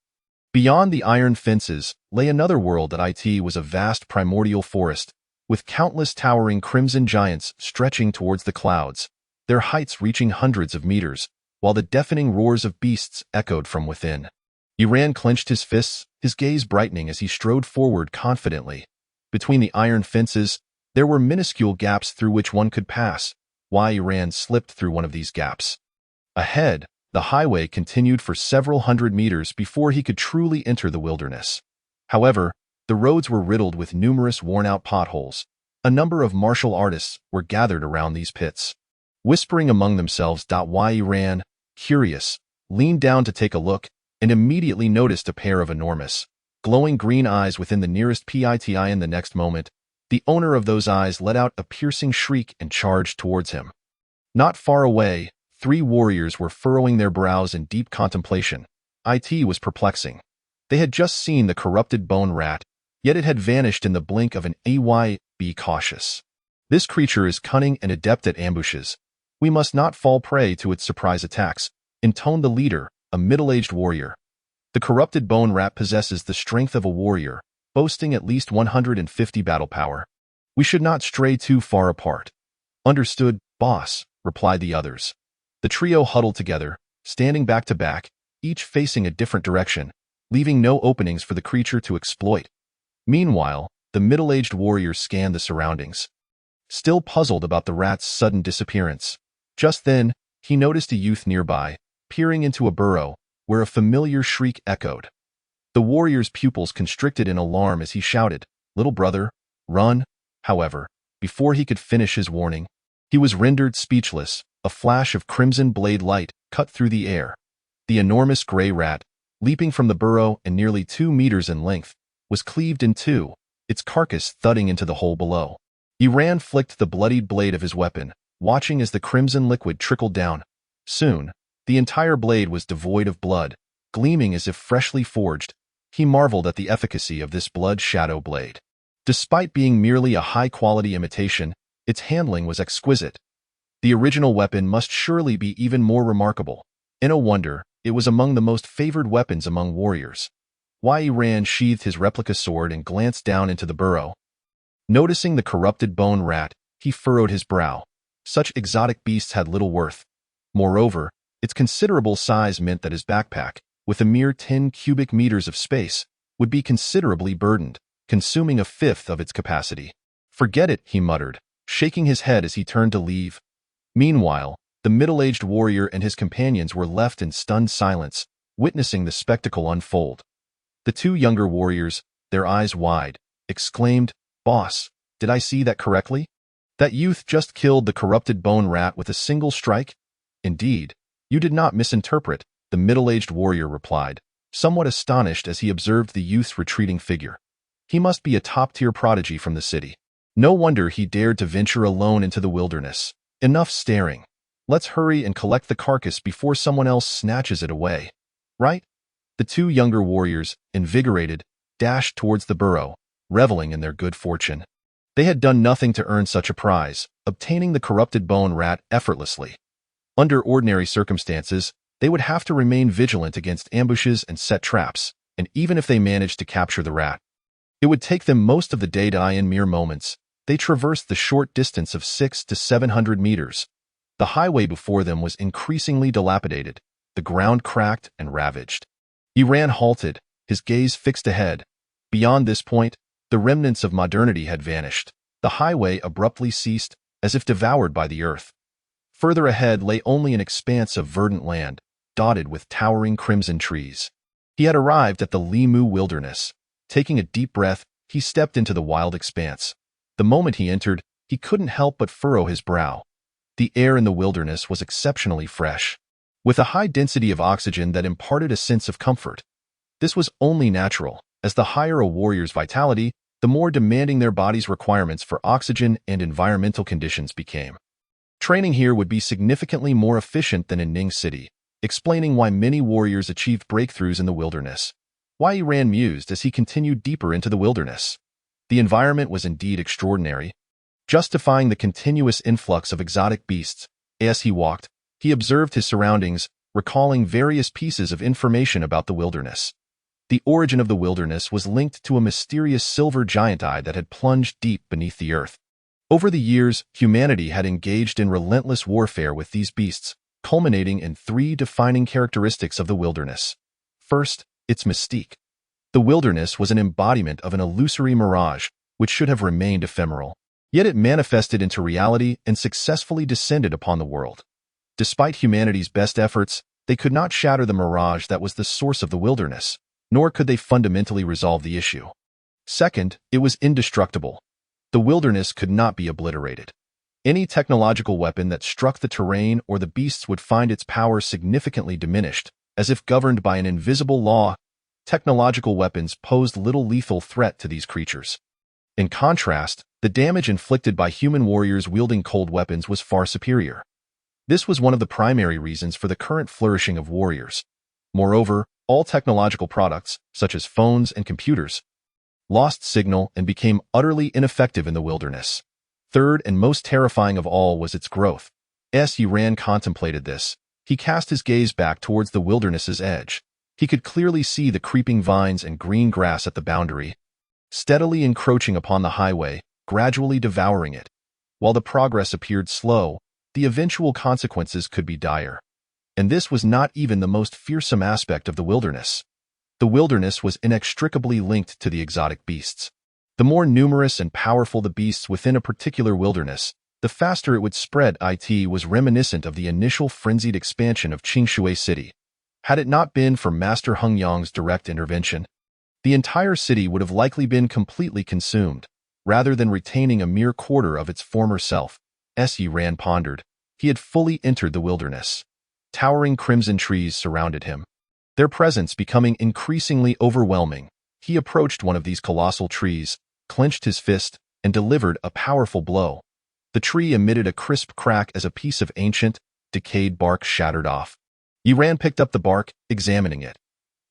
S1: beyond the iron fences, lay another world. It was a vast primordial forest, with countless towering crimson giants stretching towards the clouds, their heights reaching hundreds of meters, while the deafening roars of beasts echoed from within. Yuran clenched his fists, his gaze brightening as he strode forward confidently. Between the iron fences, there were minuscule gaps through which one could pass. Yuran slipped through one of these gaps. Ahead, the highway continued for several hundred meters before he could truly enter the wilderness. However, the roads were riddled with numerous worn-out potholes. A number of martial artists were gathered around these pits, whispering among themselves. Yuran, curious, leaned down to take a look and immediately noticed a pair of enormous, glowing green eyes within the nearest pit. In the next moment, the owner of those eyes let out a piercing shriek and charged towards him. Not far away, 3 warriors were furrowing their brows in deep contemplation. It was perplexing. They had just seen the corrupted bone rat, yet it had vanished in the blink of an eye. Be cautious. This creature is cunning and adept at ambushes. We must not fall prey to its surprise attacks, intoned the leader, a middle-aged warrior. The corrupted bone rat possesses the strength of a warrior, boasting at least 150 battle power. We should not stray too far apart. Understood, boss, replied the others. The trio huddled together, standing back to back, each facing a different direction, leaving no openings for the creature to exploit. Meanwhile, the middle-aged warrior scanned the surroundings, still puzzled about the rat's sudden disappearance. Just then, he noticed a youth nearby, peering into a burrow, where a familiar shriek echoed. The warrior's pupils constricted in alarm as he shouted, "Little brother, run!" However, before he could finish his warning, he was rendered speechless. A flash of crimson blade light cut through the air. The enormous gray rat, leaping from the burrow and nearly 2 meters in length, was cleaved in two, its carcass thudding into the hole below. Iran flicked the bloodied blade of his weapon, watching as the crimson liquid trickled down. Soon, the entire blade was devoid of blood, gleaming as if freshly forged. He marveled at the efficacy of this blood shadow blade. Despite being merely a high-quality imitation, its handling was exquisite. The original weapon must surely be even more remarkable. And no wonder, it was among the most favored weapons among warriors. Iran sheathed his replica sword and glanced down into the burrow. Noticing the corrupted bone rat, he furrowed his brow. Such exotic beasts had little worth. Moreover, its considerable size meant that his backpack, with a mere 10 cubic meters of space, would be considerably burdened, consuming a fifth of its capacity. "Forget it," he muttered, shaking his head as he turned to leave. Meanwhile, the middle-aged warrior and his companions were left in stunned silence, witnessing the spectacle unfold. The two younger warriors, their eyes wide, exclaimed, "Boss, did I see that correctly? That youth just killed the corrupted bone rat with a single strike?" "Indeed, you did not misinterpret," the middle-aged warrior replied, somewhat astonished as he observed the youth's retreating figure. He must be a top-tier prodigy from the city. No wonder he dared to venture alone into the wilderness. Enough staring. Let's hurry and collect the carcass before someone else snatches it away. Right? The two younger warriors, invigorated, dashed towards the burrow, reveling in their good fortune. They had done nothing to earn such a prize, obtaining the corrupted bone rat effortlessly. Under ordinary circumstances, they would have to remain vigilant against ambushes and set traps, and even if they managed to capture the rat, it would take them most of the day to die. In mere moments, they traversed the short distance of 600 to 700 meters. The highway before them was increasingly dilapidated, the ground cracked and ravaged. Iran halted, his gaze fixed ahead. Beyond this point, the remnants of modernity had vanished. The highway abruptly ceased, as if devoured by the earth. Further ahead lay only an expanse of verdant land, dotted with towering crimson trees. He had arrived at the Limu wilderness. Taking a deep breath, he stepped into the wild expanse. The moment he entered, he couldn't help but furrow his brow. The air in the wilderness was exceptionally fresh, with a high density of oxygen that imparted a sense of comfort. This was only natural, as the higher a warrior's vitality, the more demanding their body's requirements for oxygen and environmental conditions became. Training here would be significantly more efficient than in Ning City, explaining why many warriors achieved breakthroughs in the wilderness. Iran mused as he continued deeper into the wilderness. The environment was indeed extraordinary, justifying the continuous influx of exotic beasts. As he walked, he observed his surroundings, recalling various pieces of information about the wilderness. The origin of the wilderness was linked to a mysterious silver giant eye that had plunged deep beneath the earth. Over the years, humanity had engaged in relentless warfare with these beasts, culminating in three defining characteristics of the wilderness. First, its mystique. The wilderness was an embodiment of an illusory mirage, which should have remained ephemeral. Yet it manifested into reality and successfully descended upon the world. Despite humanity's best efforts, they could not shatter the mirage that was the source of the wilderness, nor could they fundamentally resolve the issue. Second, it was indestructible. The wilderness could not be obliterated. Any technological weapon that struck the terrain or the beasts would find its power significantly diminished, as if governed by an invisible law. Technological weapons posed little lethal threat to these creatures. In contrast, the damage inflicted by human warriors wielding cold weapons was far superior. This was one of the primary reasons for the current flourishing of warriors. Moreover, all technological products, such as phones and computers, lost signal and became utterly ineffective in the wilderness. Third and most terrifying of all was its growth. As Iran contemplated this, he cast his gaze back towards the wilderness's edge. He could clearly see the creeping vines and green grass at the boundary, steadily encroaching upon the highway, gradually devouring it. While the progress appeared slow, the eventual consequences could be dire. And this was not even the most fearsome aspect of the wilderness. The wilderness was inextricably linked to the exotic beasts. The more numerous and powerful the beasts within a particular wilderness, the faster it would spread. It was reminiscent of the initial frenzied expansion of Qingshui City. Had it not been for Master Heng Yang's direct intervention, the entire city would have likely been completely consumed, rather than retaining a mere quarter of its former self. Iran pondered. He had fully entered the wilderness. Towering crimson trees surrounded him, their presence becoming increasingly overwhelming. He approached one of these colossal trees, clenched his fist, and delivered a powerful blow. The tree emitted a crisp crack as a piece of ancient, decayed bark shattered off. Yi Ran picked up the bark, examining it.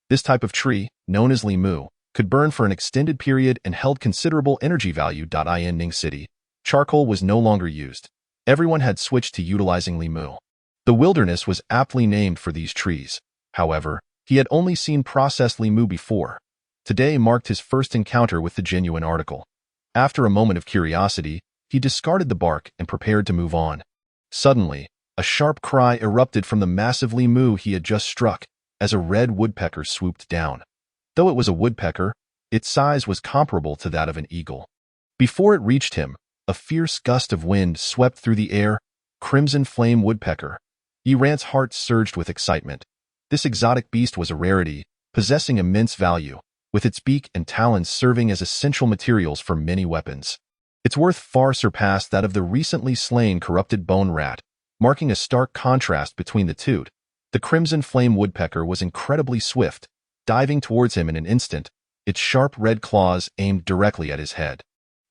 S1: This type of tree, known as Limu, could burn for an extended period and held considerable energy value. In Ning City, charcoal was no longer used. Everyone had switched to utilizing Limu. The wilderness was aptly named for these trees. However, he had only seen processed Limu before. Today marked his first encounter with the genuine article. After a moment of curiosity, he discarded the bark and prepared to move on. Suddenly, a sharp cry erupted from the massive Limu he had just struck as a red woodpecker swooped down. Though it was a woodpecker, its size was comparable to that of an eagle. Before it reached him, a fierce gust of wind swept through the air. Crimson flame woodpecker. Yi Ran's heart surged with excitement. This exotic beast was a rarity, possessing immense value, with its beak and talons serving as essential materials for many weapons. Its worth far surpassed that of the recently slain corrupted bone rat, marking a stark contrast between the two. The crimson flame woodpecker was incredibly swift, diving towards him in an instant, its sharp red claws aimed directly at his head.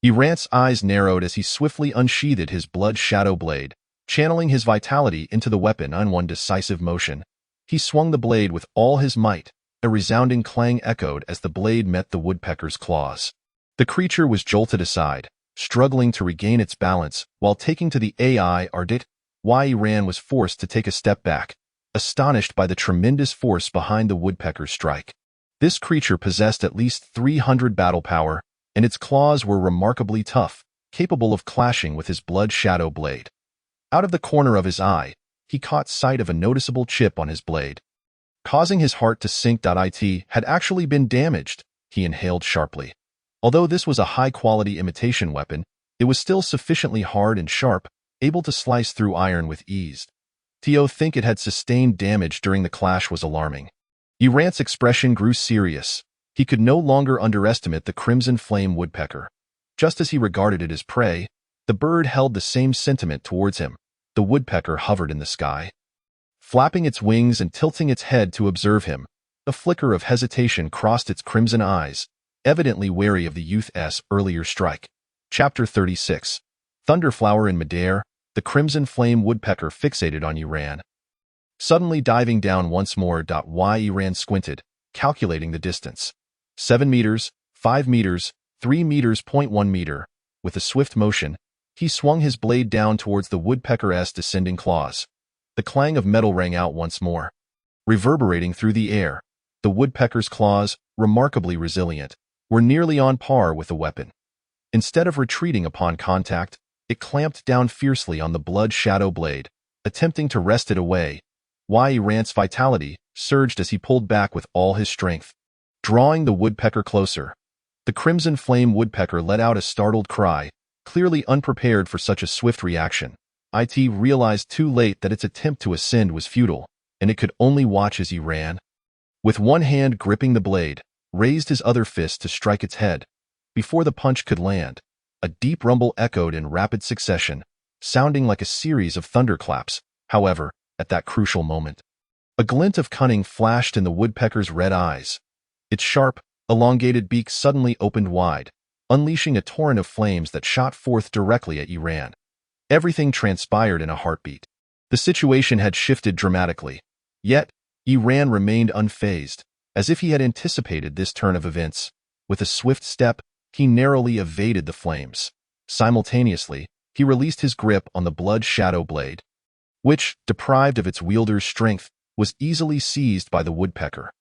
S1: Yi Ran's eyes narrowed as he swiftly unsheathed his blood shadow blade, channeling his vitality into the weapon in one decisive motion. He swung the blade with all his might. A resounding clang echoed as the blade met the woodpecker's claws. The creature was jolted aside, struggling to regain its balance while taking to the AI Ardit. Yi Ran was forced to take a step back, astonished by the tremendous force behind the woodpecker's strike. This creature possessed at least 300 battle power, and its claws were remarkably tough, capable of clashing with his blood shadow blade. Out of the corner of his eye, he caught sight of a noticeable chip on his blade. Causing his heart to sink. It had actually been damaged, he inhaled sharply. Although this was a high-quality imitation weapon, it was still sufficiently hard and sharp, able to slice through iron with ease. To think it had sustained damage during the clash was alarming. Yi Ran's expression grew serious. He could no longer underestimate the crimson flame woodpecker. Just as he regarded it as prey, the bird held the same sentiment towards him. The woodpecker hovered in the sky, flapping its wings and tilting its head to observe him. A flicker of hesitation crossed its crimson eyes, evidently wary of the youth's earlier strike. Chapter 36. Thunderflower in midair, the crimson flame woodpecker fixated on Yi Ran. Suddenly diving down once more. Yi Ran squinted, calculating the distance. 7 meters, 5 meters, 3 meters. 1 meter. With a swift motion, he swung his blade down towards the woodpecker's descending claws. The clang of metal rang out once more, reverberating through the air. The woodpecker's claws, remarkably resilient, were nearly on par with the weapon. Instead of retreating upon contact, it clamped down fiercely on the blood shadow blade, attempting to wrest it away. Yi Ran's vitality surged as he pulled back with all his strength, drawing the woodpecker closer. The crimson flame woodpecker let out a startled cry, clearly unprepared for such a swift reaction. It realized too late that its attempt to ascend was futile, and it could only watch as he ran. With one hand gripping the blade, raised his other fist to strike its head. Before the punch could land, a deep rumble echoed in rapid succession, sounding like a series of thunderclaps. However, at that crucial moment, a glint of cunning flashed in the woodpecker's red eyes. Its sharp, elongated beak suddenly opened wide, unleashing a torrent of flames that shot forth directly at Yi Ran. Everything transpired in a heartbeat. The situation had shifted dramatically. Yet, Yi Ran remained unfazed, as if he had anticipated this turn of events. With a swift step, he narrowly evaded the flames. Simultaneously, he released his grip on the blood shadow blade, which, deprived of its wielder's strength, was easily seized by the woodpecker.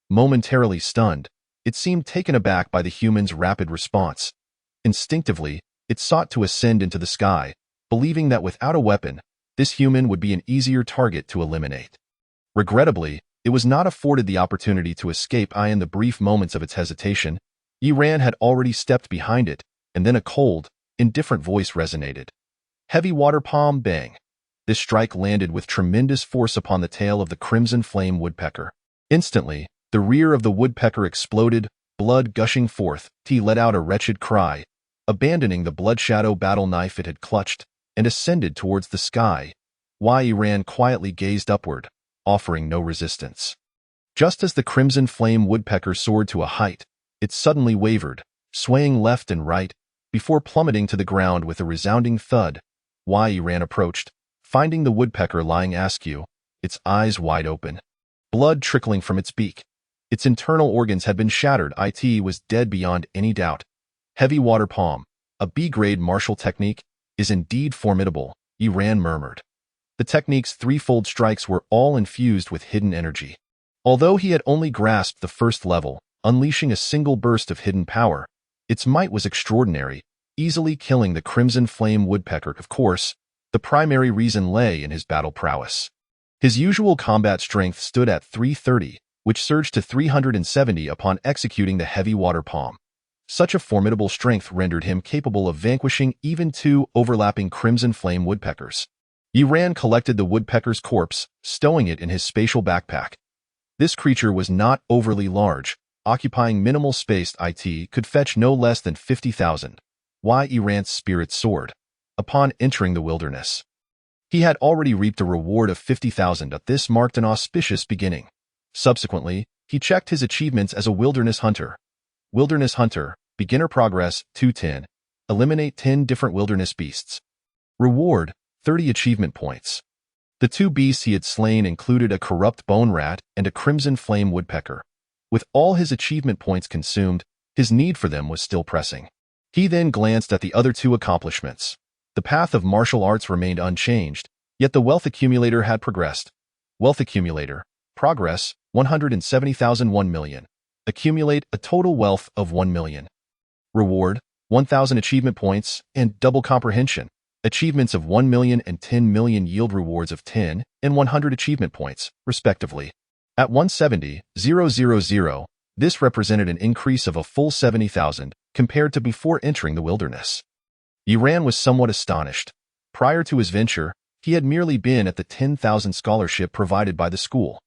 S1: Momentarily stunned, it seemed taken aback by the human's rapid response. Instinctively, it sought to ascend into the sky, believing that without a weapon, this human would be an easier target to eliminate. Regrettably, it was not afforded the opportunity to escape. In the brief moments of its hesitation, Yi Ran had already stepped behind it, and then a cold, indifferent voice resonated. Heavy water palm bang. This strike landed with tremendous force upon the tail of the crimson flame woodpecker. Instantly, the rear of the woodpecker exploded, blood gushing forth. He let out a wretched cry, abandoning the blood shadow battle knife it had clutched, and ascended towards the sky. Yi Ran quietly gazed upward, offering no resistance. Just as the crimson flame woodpecker soared to a height, it suddenly wavered, swaying left and right, before plummeting to the ground with a resounding thud. Yi-Ran approached, finding the woodpecker lying askew, its eyes wide open, blood trickling from its beak. Its internal organs had been shattered. It was dead beyond any doubt. Heavy water palm, a B-grade martial technique, is indeed formidable, Yi-Ran murmured. The technique's threefold strikes were all infused with hidden energy. Although he had only grasped the first level, unleashing a single burst of hidden power, its might was extraordinary, easily killing the Crimson Flame woodpecker. Of course, the primary reason lay in his battle prowess. His usual combat strength stood at 330, which surged to 370 upon executing the heavy water palm. Such a formidable strength rendered him capable of vanquishing even two overlapping Crimson Flame woodpeckers. Yi-Ran collected the woodpecker's corpse, stowing it in his spatial backpack. This creature was not overly large, occupying minimal space. It could fetch no less than 50,000. Yi-Ran's spirit soared. Upon entering the wilderness, he had already reaped a reward of 50,000. This marked an auspicious beginning. Subsequently, he checked his achievements as a wilderness hunter. Wilderness Hunter, Beginner Progress, 210. Eliminate 10 different wilderness beasts. Reward, 30 achievement points. The two beasts he had slain included a corrupt bone rat and a Crimson Flame woodpecker. With all his achievement points consumed, his need for them was still pressing. He then glanced at the other two accomplishments. The path of martial arts remained unchanged, yet the wealth accumulator had progressed. Wealth accumulator, progress, 170,000 1 million. Accumulate a total wealth of 1 million. Reward, 1,000 achievement points, and double comprehension. Achievements of 1 million and 10 million yield rewards of 10 and 100 achievement points, respectively. At 170,000, this represented an increase of a full 70,000 compared to before entering the wilderness. Yi-Ran was somewhat astonished. Prior to his venture, he had merely been at the 10,000 scholarship provided by the school.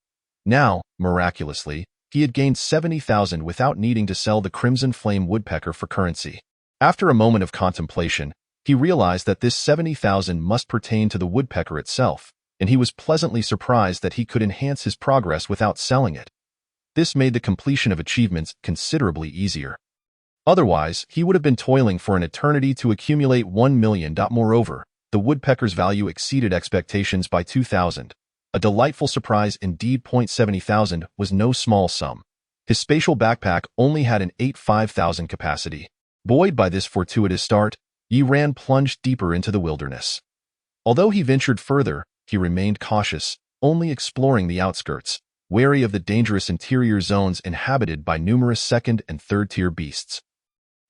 S1: Now, miraculously, he had gained 70,000 without needing to sell the Crimson Flame woodpecker for currency. After a moment of contemplation, he realized that this 70,000 must pertain to the woodpecker itself, and he was pleasantly surprised that he could enhance his progress without selling it. This made the completion of achievements considerably easier. Otherwise, he would have been toiling for an eternity to accumulate 1 million. Moreover, the woodpecker's value exceeded expectations by 2,000. A delightful surprise indeed. 70,000 was no small sum. His spatial backpack only had an 85,000 capacity. Buoyed by this fortuitous start, Yi-Ran plunged deeper into the wilderness. Although he ventured further, he remained cautious, only exploring the outskirts, wary of the dangerous interior zones inhabited by numerous second- and third-tier beasts.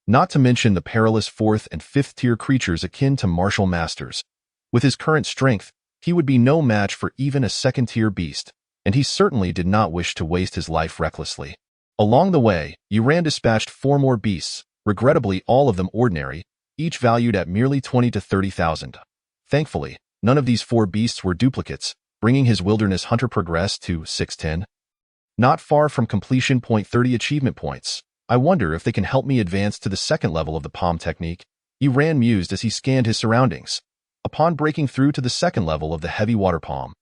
S1: Not to mention the perilous fourth- and fifth-tier creatures akin to martial masters. With his current strength, he would be no match for even a second-tier beast, and he certainly did not wish to waste his life recklessly. Along the way, Yi-Ran dispatched 4 more beasts, regrettably all of them ordinary, each valued at merely 20 to 30,000. Thankfully, none of these 4 beasts were duplicates, bringing his wilderness hunter progress to 610. Not far from completion. 30 achievement points. I wonder if they can help me advance to the second level of the palm technique, Yi-Ran mused as he scanned his surroundings. Upon breaking through to the second level of the heavy water palm,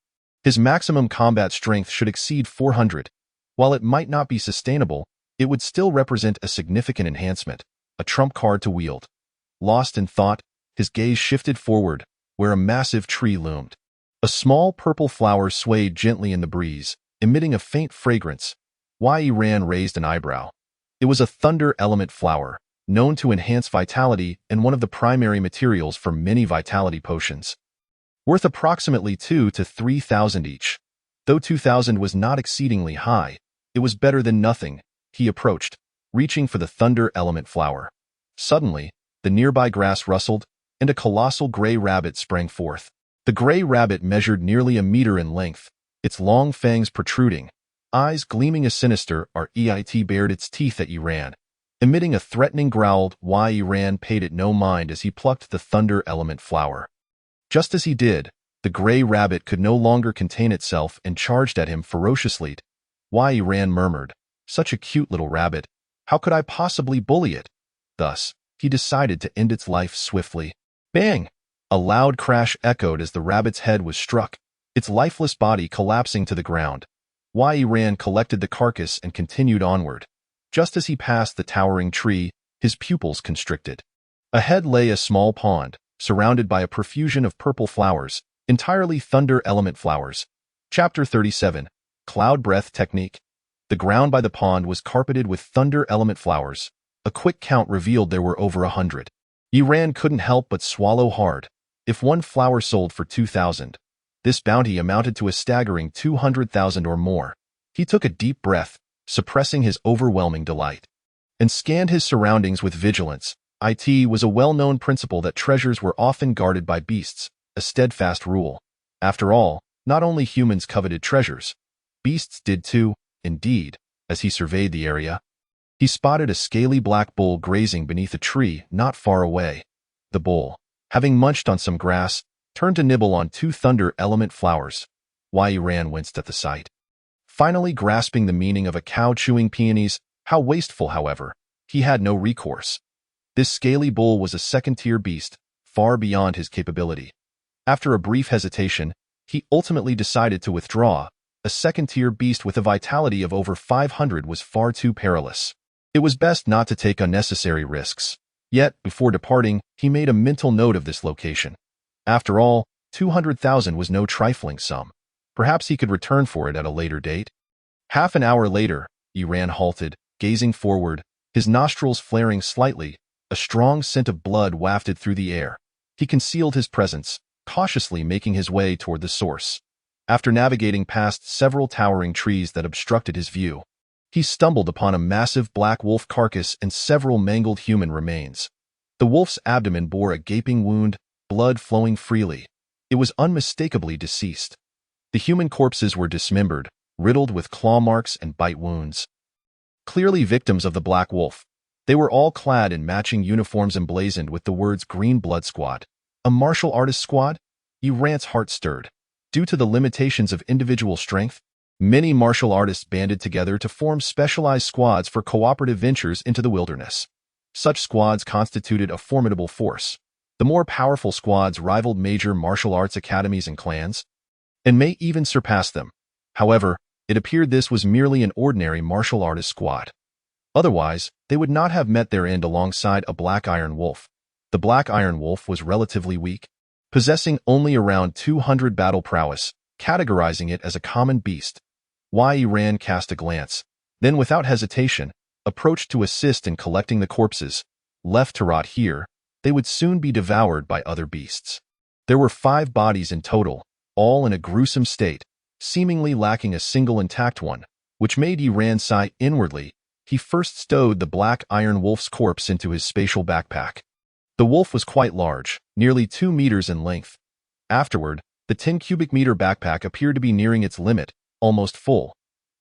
S1: his maximum combat strength should exceed 400. While it might not be sustainable, it would still represent a significant enhancement, a trump card to wield. Lost in thought, his gaze shifted forward, where a massive tree loomed. A small purple flower swayed gently in the breeze, emitting a faint fragrance. Yi-Ran raised an eyebrow. It was a thunder element flower, known to enhance vitality and one of the primary materials for many vitality potions. Worth approximately 2 to 3,000 each. Though 2,000 was not exceedingly high, it was better than nothing. He approached, reaching for the thunder element flower. Suddenly, the nearby grass rustled, and a colossal gray rabbit sprang forth. The gray rabbit measured nearly a meter in length, its long fangs protruding, eyes gleaming as sinister. It bared its teeth at Yi-Ran. Emitting a threatening growl, Yi-Ran paid it no mind as he plucked the thunder element flower. Just as he did, the gray rabbit could no longer contain itself and charged at him ferociously. Yi-Ran murmured, "Such a cute little rabbit. How could I possibly bully it?" Thus, he decided to end its life swiftly. Bang! A loud crash echoed as the rabbit's head was struck, its lifeless body collapsing to the ground. Yi-Ran collected the carcass and continued onward. Just as he passed the towering tree, his pupils constricted. Ahead lay a small pond, surrounded by a profusion of purple flowers, entirely thunder element flowers. Chapter 37. Cloud Breath Technique. The ground by the pond was carpeted with thunder element flowers. A quick count revealed there were over 100. Yiran couldn't help but swallow hard. If one flower sold for 2,000, this bounty amounted to a staggering 200,000 or more. He took a deep breath, suppressing his overwhelming delight, and scanned his surroundings with vigilance. It was a well-known principle that treasures were often guarded by beasts, a steadfast rule. After all, not only humans coveted treasures, beasts did too. Indeed, as he surveyed the area, he spotted a scaly black bull grazing beneath a tree not far away. The bull, having munched on some grass, turned to nibble on 2 thunder element flowers. Yiran winced at the sight. Finally grasping the meaning of a cow chewing peonies, how wasteful, however, he had no recourse. This scaly bull was a second-tier beast, far beyond his capability. After a brief hesitation, he ultimately decided to withdraw. A second-tier beast with a vitality of over 500 was far too perilous. It was best not to take unnecessary risks. Yet, before departing, he made a mental note of this location. After all, 200,000 was no trifling sum. Perhaps he could return for it at a later date. Half an hour later, Yiran halted, gazing forward, his nostrils flaring slightly. A strong scent of blood wafted through the air. He concealed his presence, cautiously making his way toward the source. After navigating past several towering trees that obstructed his view, he stumbled upon a massive black wolf carcass and several mangled human remains. The wolf's abdomen bore a gaping wound, blood flowing freely. It was unmistakably deceased. The human corpses were dismembered, riddled with claw marks and bite wounds. Clearly victims of the Black Wolf, they were all clad in matching uniforms emblazoned with the words Green Blood Squad. A martial artist squad? Yiran's heart stirred. Due to the limitations of individual strength, many martial artists banded together to form specialized squads for cooperative ventures into the wilderness. Such squads constituted a formidable force. The more powerful squads rivaled major martial arts academies and clans, and may even surpass them. However, it appeared this was merely an ordinary martial artist squad. Otherwise, they would not have met their end alongside a Black Iron Wolf. The Black Iron Wolf was relatively weak, possessing only around 200 battle prowess, categorizing it as a common beast. Yiran cast a glance, then without hesitation, approached to assist in collecting the corpses. Left to rot here, they would soon be devoured by other beasts. There were 5 bodies in total, all in a gruesome state, seemingly lacking a single intact one, which made Yiran sigh inwardly. He first stowed the Black Iron Wolf's corpse into his spatial backpack. The wolf was quite large, nearly 2 meters in length. Afterward, the 10 cubic meter backpack appeared to be nearing its limit, almost full.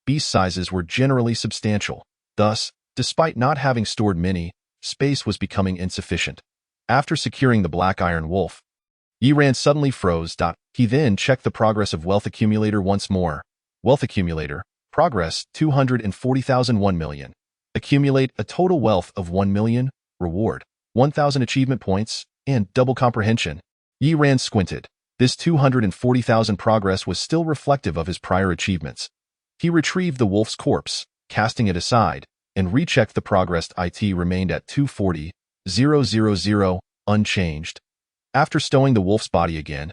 S1: Beast sizes were generally substantial. Thus, despite not having stored many, space was becoming insufficient. After securing the Black Iron Wolf, Yiran suddenly froze. He then checked the progress of Wealth Accumulator once more. Wealth Accumulator, progress 240,000 1 million. Accumulate a total wealth of 1 million, reward 1,000 achievement points, and double comprehension. Yiran squinted. This 240,000 progress was still reflective of his prior achievements. He retrieved the wolf's corpse, casting it aside, and rechecked the progress. It remained at 240,000, unchanged. After stowing the wolf's body again,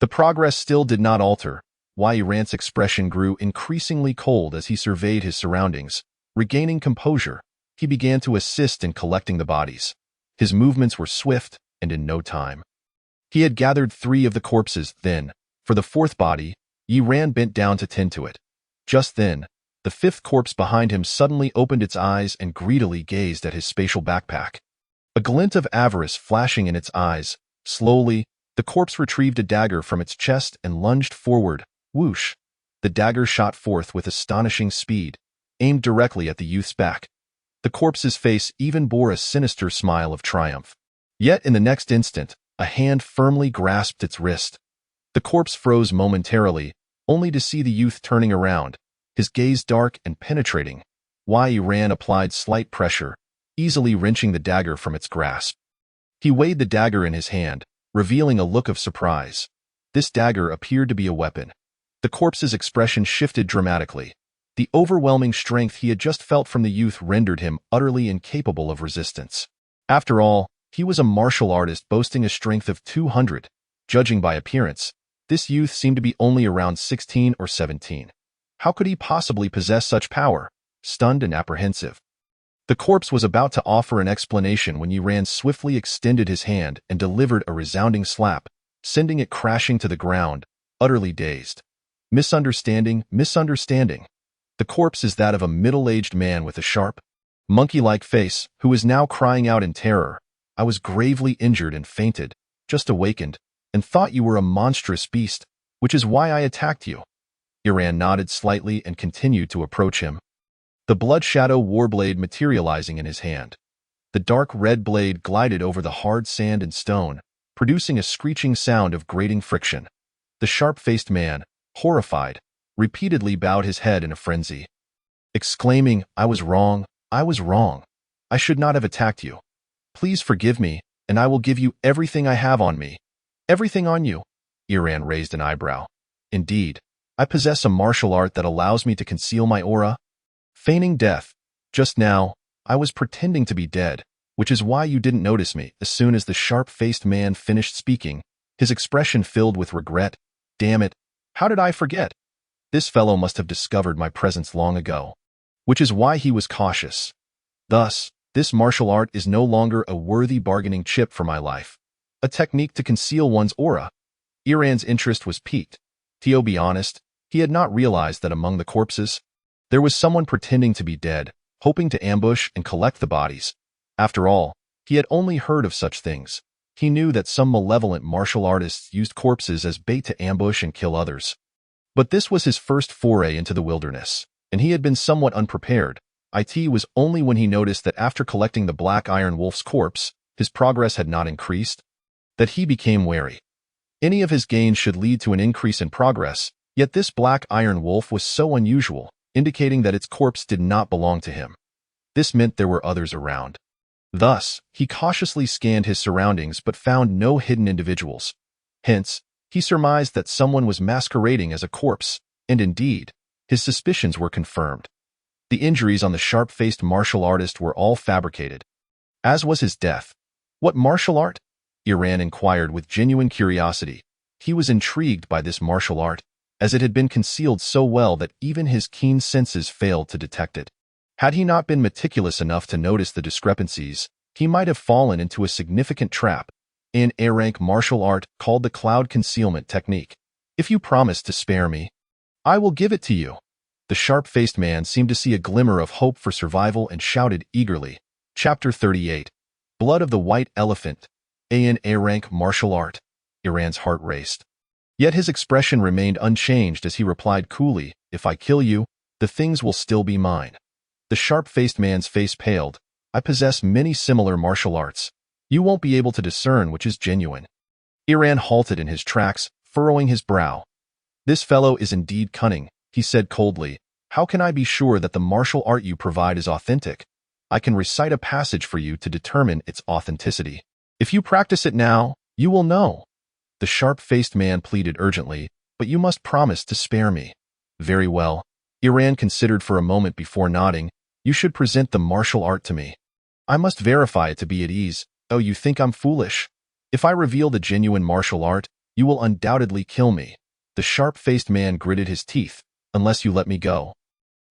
S1: the progress still did not alter. Yiran's expression grew increasingly cold as he surveyed his surroundings. Regaining composure, he began to assist in collecting the bodies. His movements were swift, and in no time, he had gathered 3 of the corpses. Then, for the 4th body, Yiran bent down to tend to it. Just then, the 5th corpse behind him suddenly opened its eyes and greedily gazed at his spatial backpack. A glint of avarice flashing in its eyes, slowly, the corpse retrieved a dagger from its chest and lunged forward. Whoosh! The dagger shot forth with astonishing speed, aimed directly at the youth's back. The corpse's face even bore a sinister smile of triumph. Yet in the next instant, a hand firmly grasped its wrist. The corpse froze momentarily, only to see the youth turning around, his gaze dark and penetrating. Yiran applied slight pressure, easily wrenching the dagger from its grasp. He weighed the dagger in his hand, revealing a look of surprise. This dagger appeared to be a weapon. The corpse's expression shifted dramatically. The overwhelming strength he had just felt from the youth rendered him utterly incapable of resistance. After all, he was a martial artist boasting a strength of 200. Judging by appearance, this youth seemed to be only around 16 or 17. How could he possibly possess such power? Stunned and apprehensive, the corpse was about to offer an explanation when Yiran swiftly extended his hand and delivered a resounding slap, sending it crashing to the ground, utterly dazed. Misunderstanding, misunderstanding. The corpse is that of a middle-aged man with a sharp, monkey-like face, who is now crying out in terror. I was gravely injured and fainted, just awakened, and thought you were a monstrous beast, which is why I attacked you. Yiran nodded slightly and continued to approach him, the blood shadow warblade materializing in his hand. The dark red blade glided over the hard sand and stone, producing a screeching sound of grating friction. The sharp-faced man, horrified, repeatedly bowed his head in a frenzy, exclaiming, I was wrong, I was wrong. I should not have attacked you. Please forgive me, and I will give you everything I have on me. Everything on you. Yiran raised an eyebrow. Indeed, I possess a martial art that allows me to conceal my aura. Feigning death. Just now, I was pretending to be dead, which is why you didn't notice me. As soon as the sharp-faced man finished speaking, his expression filled with regret. Damn it, how did I forget? This fellow must have discovered my presence long ago, which is why he was cautious. Thus, this martial art is no longer a worthy bargaining chip for my life, a technique to conceal one's aura. Yiran's interest was piqued. To be honest, he had not realized that among the corpses, there was someone pretending to be dead, hoping to ambush and collect the bodies. After all, he had only heard of such things. He knew that some malevolent martial artists used corpses as bait to ambush and kill others. But this was his first foray into the wilderness, and he had been somewhat unprepared. It was only when he noticed that after collecting the Black Iron Wolf's corpse, his progress had not increased, that he became wary. Any of his gains should lead to an increase in progress, yet this Black Iron Wolf was so unusual, indicating that its corpse did not belong to him. This meant there were others around. Thus, he cautiously scanned his surroundings but found no hidden individuals. Hence, he surmised that someone was masquerading as a corpse, and indeed, his suspicions were confirmed. The injuries on the sharp-faced martial artist were all fabricated, as was his death. What martial art? Yiran inquired with genuine curiosity. He was intrigued by this martial art, as it had been concealed so well that even his keen senses failed to detect it. Had he not been meticulous enough to notice the discrepancies, he might have fallen into a significant trap, an A-rank martial art called the Cloud Concealment Technique. If you promise to spare me, I will give it to you. The sharp-faced man seemed to see a glimmer of hope for survival and shouted eagerly. Chapter 38. Blood of the White Elephant. An A-rank martial art. Yiran's heart raced. Yet his expression remained unchanged as he replied coolly, If I kill you, the things will still be mine. The sharp-faced man's face paled. I possess many similar martial arts. You won't be able to discern which is genuine. Yiran halted in his tracks, furrowing his brow. This fellow is indeed cunning, he said coldly. How can I be sure that the martial art you provide is authentic? I can recite a passage for you to determine its authenticity. If you practice it now, you will know. The sharp-faced man pleaded urgently, but you must promise to spare me. Very well. Yiran considered for a moment before nodding. You should present the martial art to me. I must verify it to be at ease. Oh, you think I'm foolish? If I reveal the genuine martial art, you will undoubtedly kill me. The sharp-faced man gritted his teeth, unless you let me go.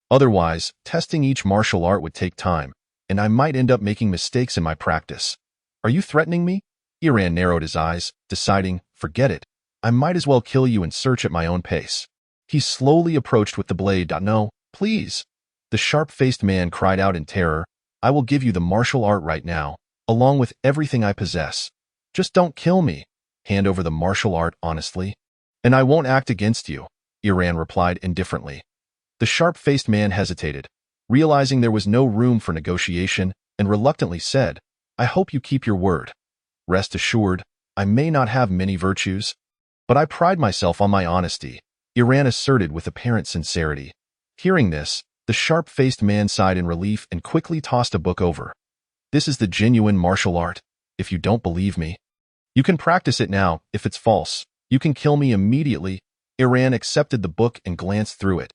S1: Otherwise, testing each martial art would take time, and I might end up making mistakes in my practice. Are you threatening me? Yiran narrowed his eyes, deciding, forget it. I might as well kill you and search at my own pace. He slowly approached with the blade. No, please. The sharp-faced man cried out in terror. I will give you the martial art right now, along with everything I possess. Just don't kill me. Hand over the martial art honestly, and I won't act against you, Yiran replied indifferently. The sharp-faced man hesitated, realizing there was no room for negotiation, and reluctantly said, I hope you keep your word. Rest assured, I may not have many virtues, but I pride myself on my honesty, Yiran asserted with apparent sincerity. Hearing this, the sharp-faced man sighed in relief and quickly tossed a book over. This is the genuine martial art. If you don't believe me, you can practice it now. If it's false, you can kill me immediately. Yiran accepted the book and glanced through it.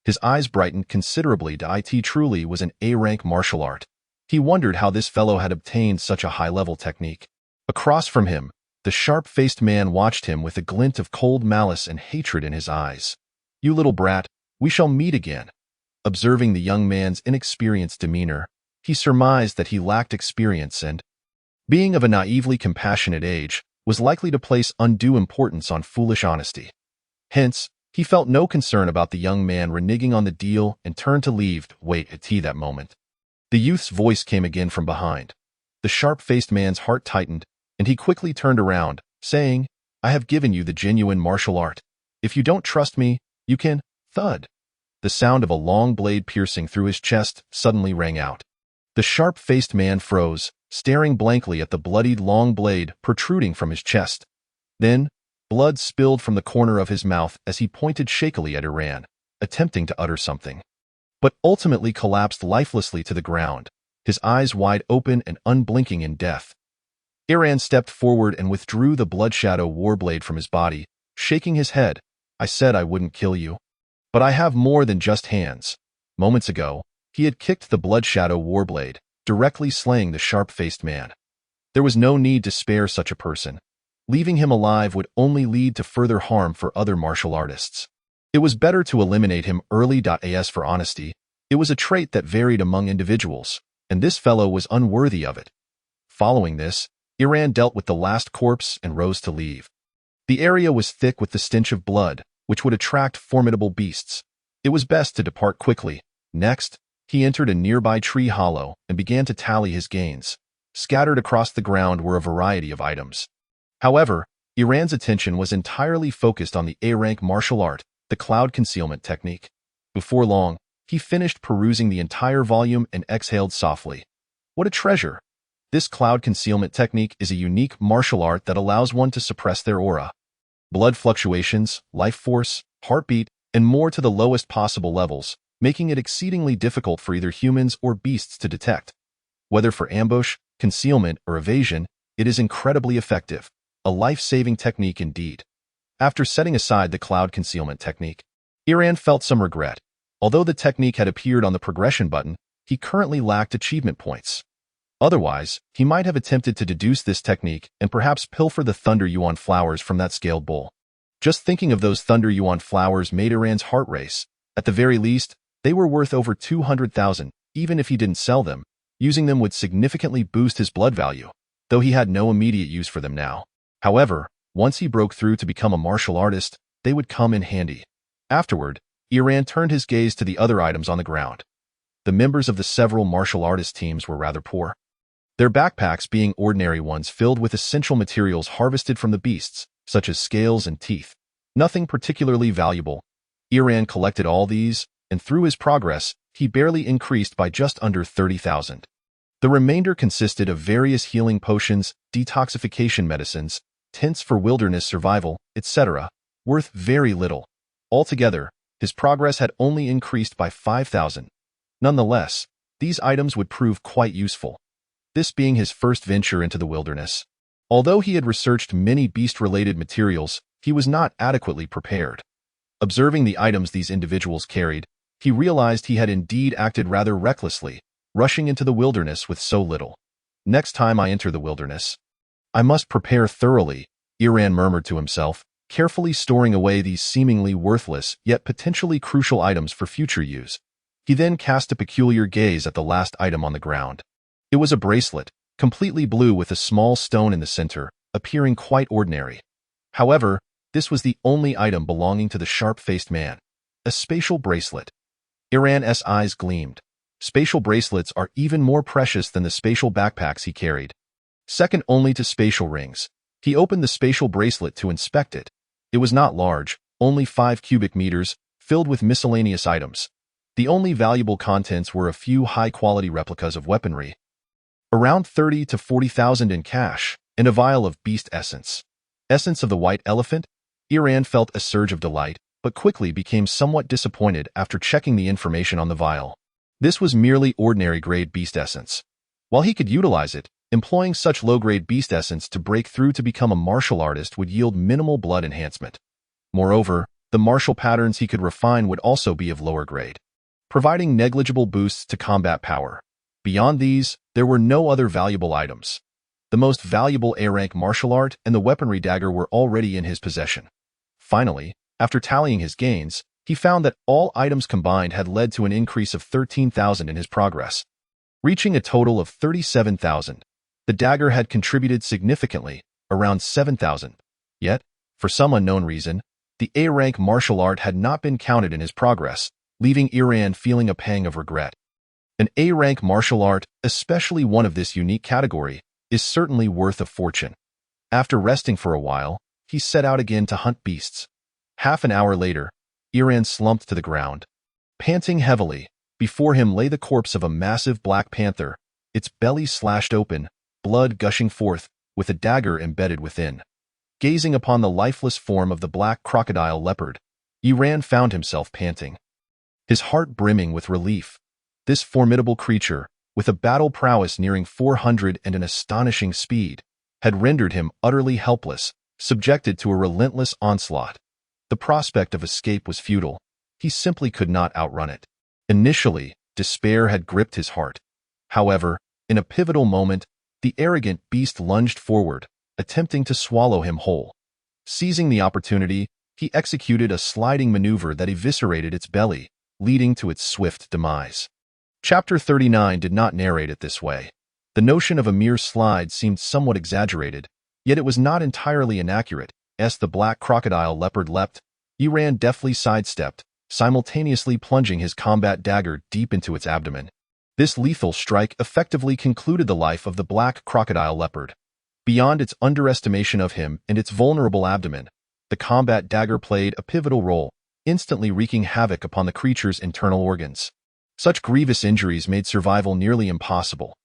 S1: His eyes brightened considerably. It truly was an A-rank martial art. He wondered how this fellow had obtained such a high-level technique. Across from him, the sharp-faced man watched him with a glint of cold malice and hatred in his eyes. "You little brat, we shall meet again." Observing the young man's inexperienced demeanor, he surmised that he lacked experience and, being of a naively compassionate age, was likely to place undue importance on foolish honesty. Hence, he felt no concern about the young man reneging on the deal and turned to leave. "Wait at that moment." The youth's voice came again from behind. The sharp-faced man's heart tightened, and he quickly turned around, saying, "I have given you the genuine martial art. If you don't trust me, you can—" Thud. The sound of a long blade piercing through his chest suddenly rang out. The sharp-faced man froze, staring blankly at the bloodied long blade protruding from his chest. Then, blood spilled from the corner of his mouth as he pointed shakily at Iran, attempting to utter something, but ultimately collapsed lifelessly to the ground, his eyes wide open and unblinking in death. Iran stepped forward and withdrew the Bloodshadow Warblade from his body, shaking his head. "I said I wouldn't kill you. But I have more than just hands." Moments ago, he had kicked the Bloodshadow Warblade, directly slaying the sharp-faced man. There was no need to spare such a person. Leaving him alive would only lead to further harm for other martial artists. It was better to eliminate him early. As for honesty, it was a trait that varied among individuals, and this fellow was unworthy of it. Following this, Iran dealt with the last corpse and rose to leave. The area was thick with the stench of blood, which would attract formidable beasts. It was best to depart quickly. Next, he entered a nearby tree hollow and began to tally his gains. Scattered across the ground were a variety of items. However, Iran's attention was entirely focused on the A-rank martial art, the cloud concealment technique. Before long, he finished perusing the entire volume and exhaled softly. What a treasure! This cloud concealment technique is a unique martial art that allows one to suppress their aura, blood fluctuations, life force, heartbeat, and more to the lowest possible levels, making it exceedingly difficult for either humans or beasts to detect. Whether for ambush, concealment, or evasion, it is incredibly effective. A life-saving technique indeed. After setting aside the cloud concealment technique, Iran felt some regret. Although the technique had appeared on the progression button, he currently lacked achievement points. Otherwise, he might have attempted to deduce this technique and perhaps pilfer the Thunder Yuan flowers from that scaled bowl. Just thinking of those Thunder Yuan flowers made Iran's heart race. At the very least, they were worth over 200,000, even if he didn't sell them. Using them would significantly boost his blood value, though he had no immediate use for them now. However, once he broke through to become a martial artist, they would come in handy. Afterward, Iran turned his gaze to the other items on the ground. The members of the several martial artist teams were rather poor, their backpacks being ordinary ones filled with essential materials harvested from the beasts, such as scales and teeth. Nothing particularly valuable. Iran collected all these, and through his progress, he barely increased by just under 30,000. The remainder consisted of various healing potions, detoxification medicines, tents for wilderness survival, etc., worth very little. Altogether, his progress had only increased by 5,000. Nonetheless, these items would prove quite useful. This being his first venture into the wilderness. Although he had researched many beast-related materials, he was not adequately prepared. Observing the items these individuals carried, he realized he had indeed acted rather recklessly, rushing into the wilderness with so little. "Next time I enter the wilderness, I must prepare thoroughly," Iran murmured to himself, carefully storing away these seemingly worthless yet potentially crucial items for future use. He then cast a peculiar gaze at the last item on the ground. It was a bracelet, completely blue with a small stone in the center, appearing quite ordinary. However, this was the only item belonging to the sharp-faced man. A spatial bracelet. Iran's eyes gleamed. Spatial bracelets are even more precious than the spatial backpacks he carried. Second only to spatial rings. He opened the spatial bracelet to inspect it. It was not large, only 5 cubic meters, filled with miscellaneous items. The only valuable contents were a few high-quality replicas of weaponry, around 30 to 40,000 in cash, and a vial of beast essence. Essence of the white elephant? Iran felt a surge of delight, but quickly became somewhat disappointed after checking the information on the vial. This was merely ordinary-grade beast essence. While he could utilize it, employing such low-grade beast essence to break through to become a martial artist would yield minimal blood enhancement. Moreover, The martial patterns he could refine would also be of lower grade, providing negligible boosts to combat power. Beyond these, there were no other valuable items. The most valuable A-rank martial art and the weaponry dagger were already in his possession. Finally, after tallying his gains, he found that all items combined had led to an increase of 13,000 in his progress, reaching a total of 37,000. The dagger had contributed significantly, around 7,000. Yet, for some unknown reason, the A-rank martial art had not been counted in his progress, leaving Iran feeling a pang of regret. An A-rank martial art, especially one of this unique category, is certainly worth a fortune. After resting for a while, he set out again to hunt beasts. Half an hour later, Iran slumped to the ground. Panting heavily, before him lay the corpse of a massive black panther, its belly slashed open, blood gushing forth, with a dagger embedded within. Gazing upon the lifeless form of the black crocodile leopard, Iran found himself panting, his heart brimming with relief. This formidable creature, with a battle prowess nearing 400 and an astonishing speed, had rendered him utterly helpless, subjected to a relentless onslaught. The prospect of escape was futile. He simply could not outrun it. Initially, despair had gripped his heart. However, in a pivotal moment, the arrogant beast lunged forward, attempting to swallow him whole. Seizing the opportunity, he executed a sliding maneuver that eviscerated its belly, leading to its swift demise. Chapter 39 did not narrate it this way. The notion of a mere slide seemed somewhat exaggerated, yet it was not entirely inaccurate. As the black crocodile leopard leapt, Iran deftly sidestepped, simultaneously plunging his combat dagger deep into its abdomen. This lethal strike effectively concluded the life of the black crocodile leopard. Beyond its underestimation of him and its vulnerable abdomen, the combat dagger played a pivotal role, instantly wreaking havoc upon the creature's internal organs. Such grievous injuries made survival nearly impossible.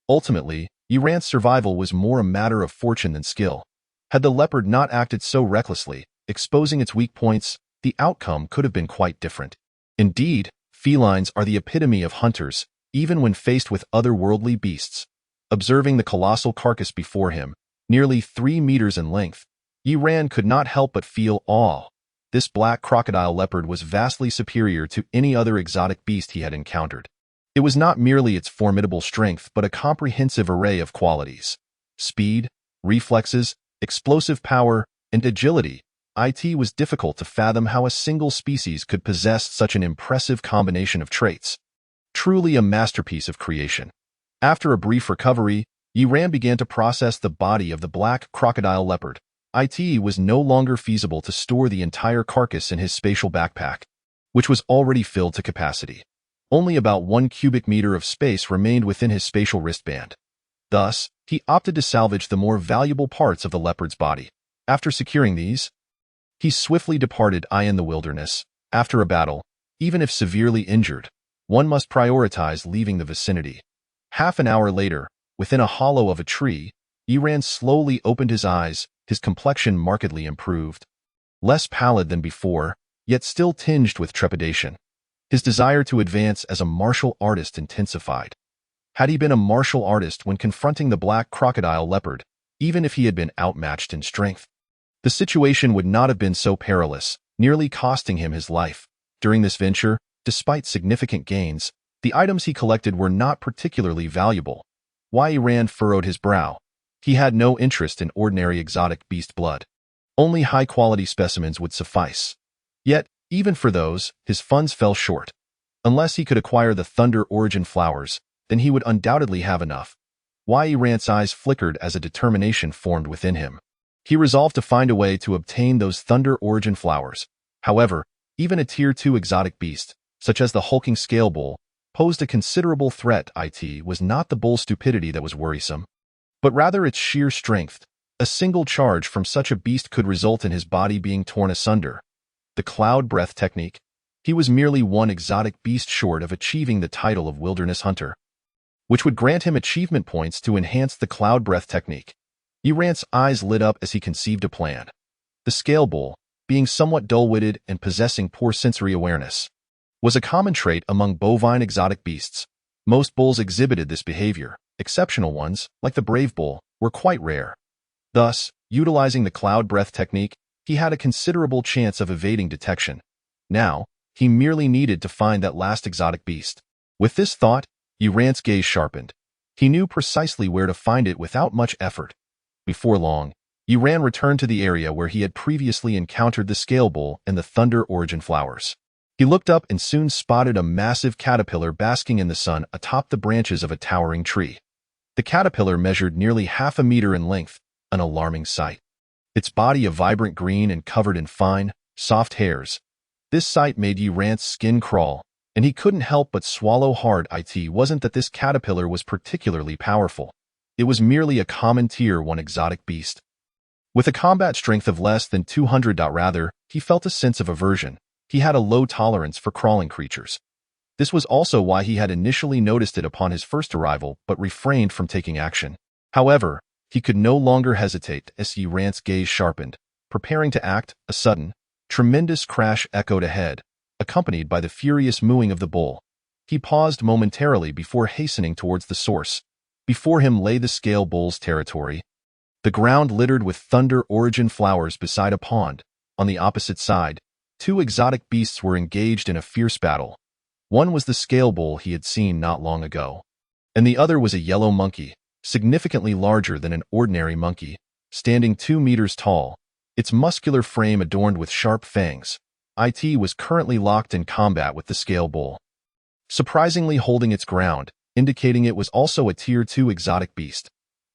S1: Ultimately, Iran's survival was more a matter of fortune than skill. Had the leopard not acted so recklessly, exposing its weak points, the outcome could have been quite different. Indeed, felines are the epitome of hunters, even when faced with otherworldly beasts. Observing the colossal carcass before him, nearly 3 meters in length, Iran could not help but feel awe. This black crocodile leopard was vastly superior to any other exotic beast he had encountered. It was not merely its formidable strength but a comprehensive array of qualities. Speed, reflexes, explosive power, and agility. It was difficult to fathom how a single species could possess such an impressive combination of traits. Truly a masterpiece of creation. After a brief recovery, Iran began to process the body of the black crocodile leopard. It was no longer feasible to store the entire carcass in his spatial backpack, which was already filled to capacity. Only about 1 cubic meter of space remained within his spatial wristband. Thus, he opted to salvage the more valuable parts of the leopard's body. After securing these, he swiftly departed in the wilderness. After a battle, even if severely injured, one must prioritize leaving the vicinity. Half an hour later, within a hollow of a tree, Iran slowly opened his eyes, his complexion markedly improved. Less pallid than before, yet still tinged with trepidation. His desire to advance as a martial artist intensified. Had he been a martial artist when confronting the black crocodile leopard, even if he had been outmatched in strength, the situation would not have been so perilous, nearly costing him his life. During this venture, despite significant gains, the items he collected were not particularly valuable. Iran furrowed his brow. He had no interest in ordinary exotic beast blood. Only high-quality specimens would suffice. Yet, even for those, his funds fell short. Unless he could acquire the Thunder Origin flowers, then he would undoubtedly have enough. Iran's eyes flickered as a determination formed within him. He resolved to find a way to obtain those Thunder Origin flowers. However, even a Tier 2 exotic beast, such as the hulking scale bull, posed a considerable threat. It was not the bull's stupidity that was worrisome, but rather its sheer strength. A single charge from such a beast could result in his body being torn asunder. The cloud breath technique. He was merely one exotic beast short of achieving the title of wilderness hunter, which would grant him achievement points to enhance the cloud breath technique. Iran's eyes lit up as he conceived a plan. The scale bull, being somewhat dull-witted and possessing poor sensory awareness, was a common trait among bovine exotic beasts. Most bulls exhibited this behavior. Exceptional ones, like the brave bull, were quite rare. Thus, utilizing the cloud breath technique, he had a considerable chance of evading detection. Now, he merely needed to find that last exotic beast. With this thought, Uran's gaze sharpened. He knew precisely where to find it without much effort. Before long, Uran returned to the area where he had previously encountered the scale bull and the thunder origin flowers. He looked up and soon spotted a massive caterpillar basking in the sun atop the branches of a towering tree. The caterpillar measured nearly half a meter in length, an alarming sight. Its body a vibrant green and covered in fine, soft hairs. This sight made Uran's skin crawl, and he couldn't help but swallow hard. It wasn't that this caterpillar was particularly powerful. It was merely a common Tier 1 exotic beast. With a combat strength of less than 200. Rather, he felt a sense of aversion. He had a low tolerance for crawling creatures. This was also why he had initially noticed it upon his first arrival but refrained from taking action. However, he could no longer hesitate as Uran's gaze sharpened. Preparing to act, a sudden, tremendous crash echoed ahead, accompanied by the furious mooing of the bull. He paused momentarily before hastening towards the source. Before him lay the scale bull's territory, the ground littered with thunder origin flowers beside a pond. On the opposite side, two exotic beasts were engaged in a fierce battle. One was the scale bull he had seen not long ago, and the other was a yellow monkey, significantly larger than an ordinary monkey, standing 2 meters tall, its muscular frame adorned with sharp fangs. It was currently locked in combat with the scale bull, surprisingly holding its ground, indicating it was also a Tier 2 exotic beast.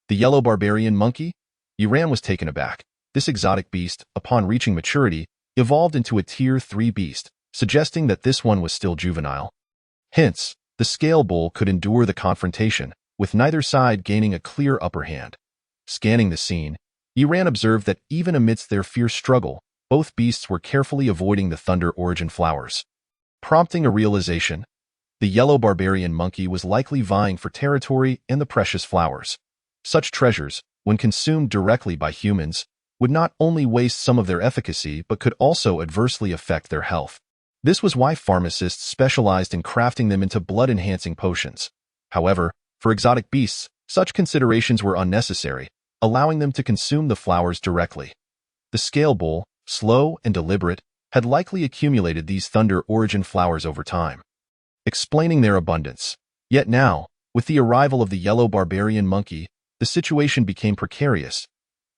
S1: The yellow barbarian monkey? Uran was taken aback. This exotic beast, upon reaching maturity, evolved into a Tier 3 beast, suggesting that this one was still juvenile. Hence, the scale bull could endure the confrontation, with neither side gaining a clear upper hand. Scanning the scene, Uran observed that even amidst their fierce struggle, both beasts were carefully avoiding the thunder origin flowers. Prompting a realization, the yellow barbarian monkey was likely vying for territory and the precious flowers. Such treasures, when consumed directly by humans, would not only waste some of their efficacy but could also adversely affect their health. This was why pharmacists specialized in crafting them into blood-enhancing potions. However, for exotic beasts, such considerations were unnecessary, allowing them to consume the flowers directly. The scale bull, slow and deliberate, had likely accumulated these thunder origin flowers over time, explaining their abundance. Yet now, with the arrival of the yellow barbarian monkey, the situation became precarious.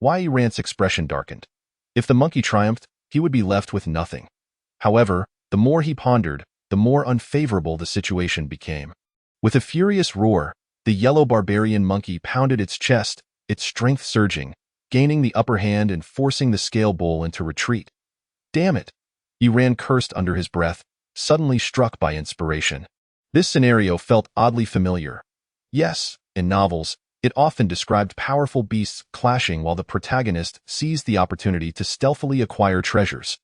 S1: Uran's expression darkened. If the monkey triumphed, he would be left with nothing. However, the more he pondered, the more unfavorable the situation became. With a furious roar, the yellow barbarian monkey pounded its chest, its strength surging, gaining the upper hand and forcing the scale bull into retreat. Damn it! Uran cursed under his breath, suddenly struck by inspiration. This scenario felt oddly familiar. Yes, in novels, it often described powerful beasts clashing while the protagonist seized the opportunity to stealthily acquire treasures.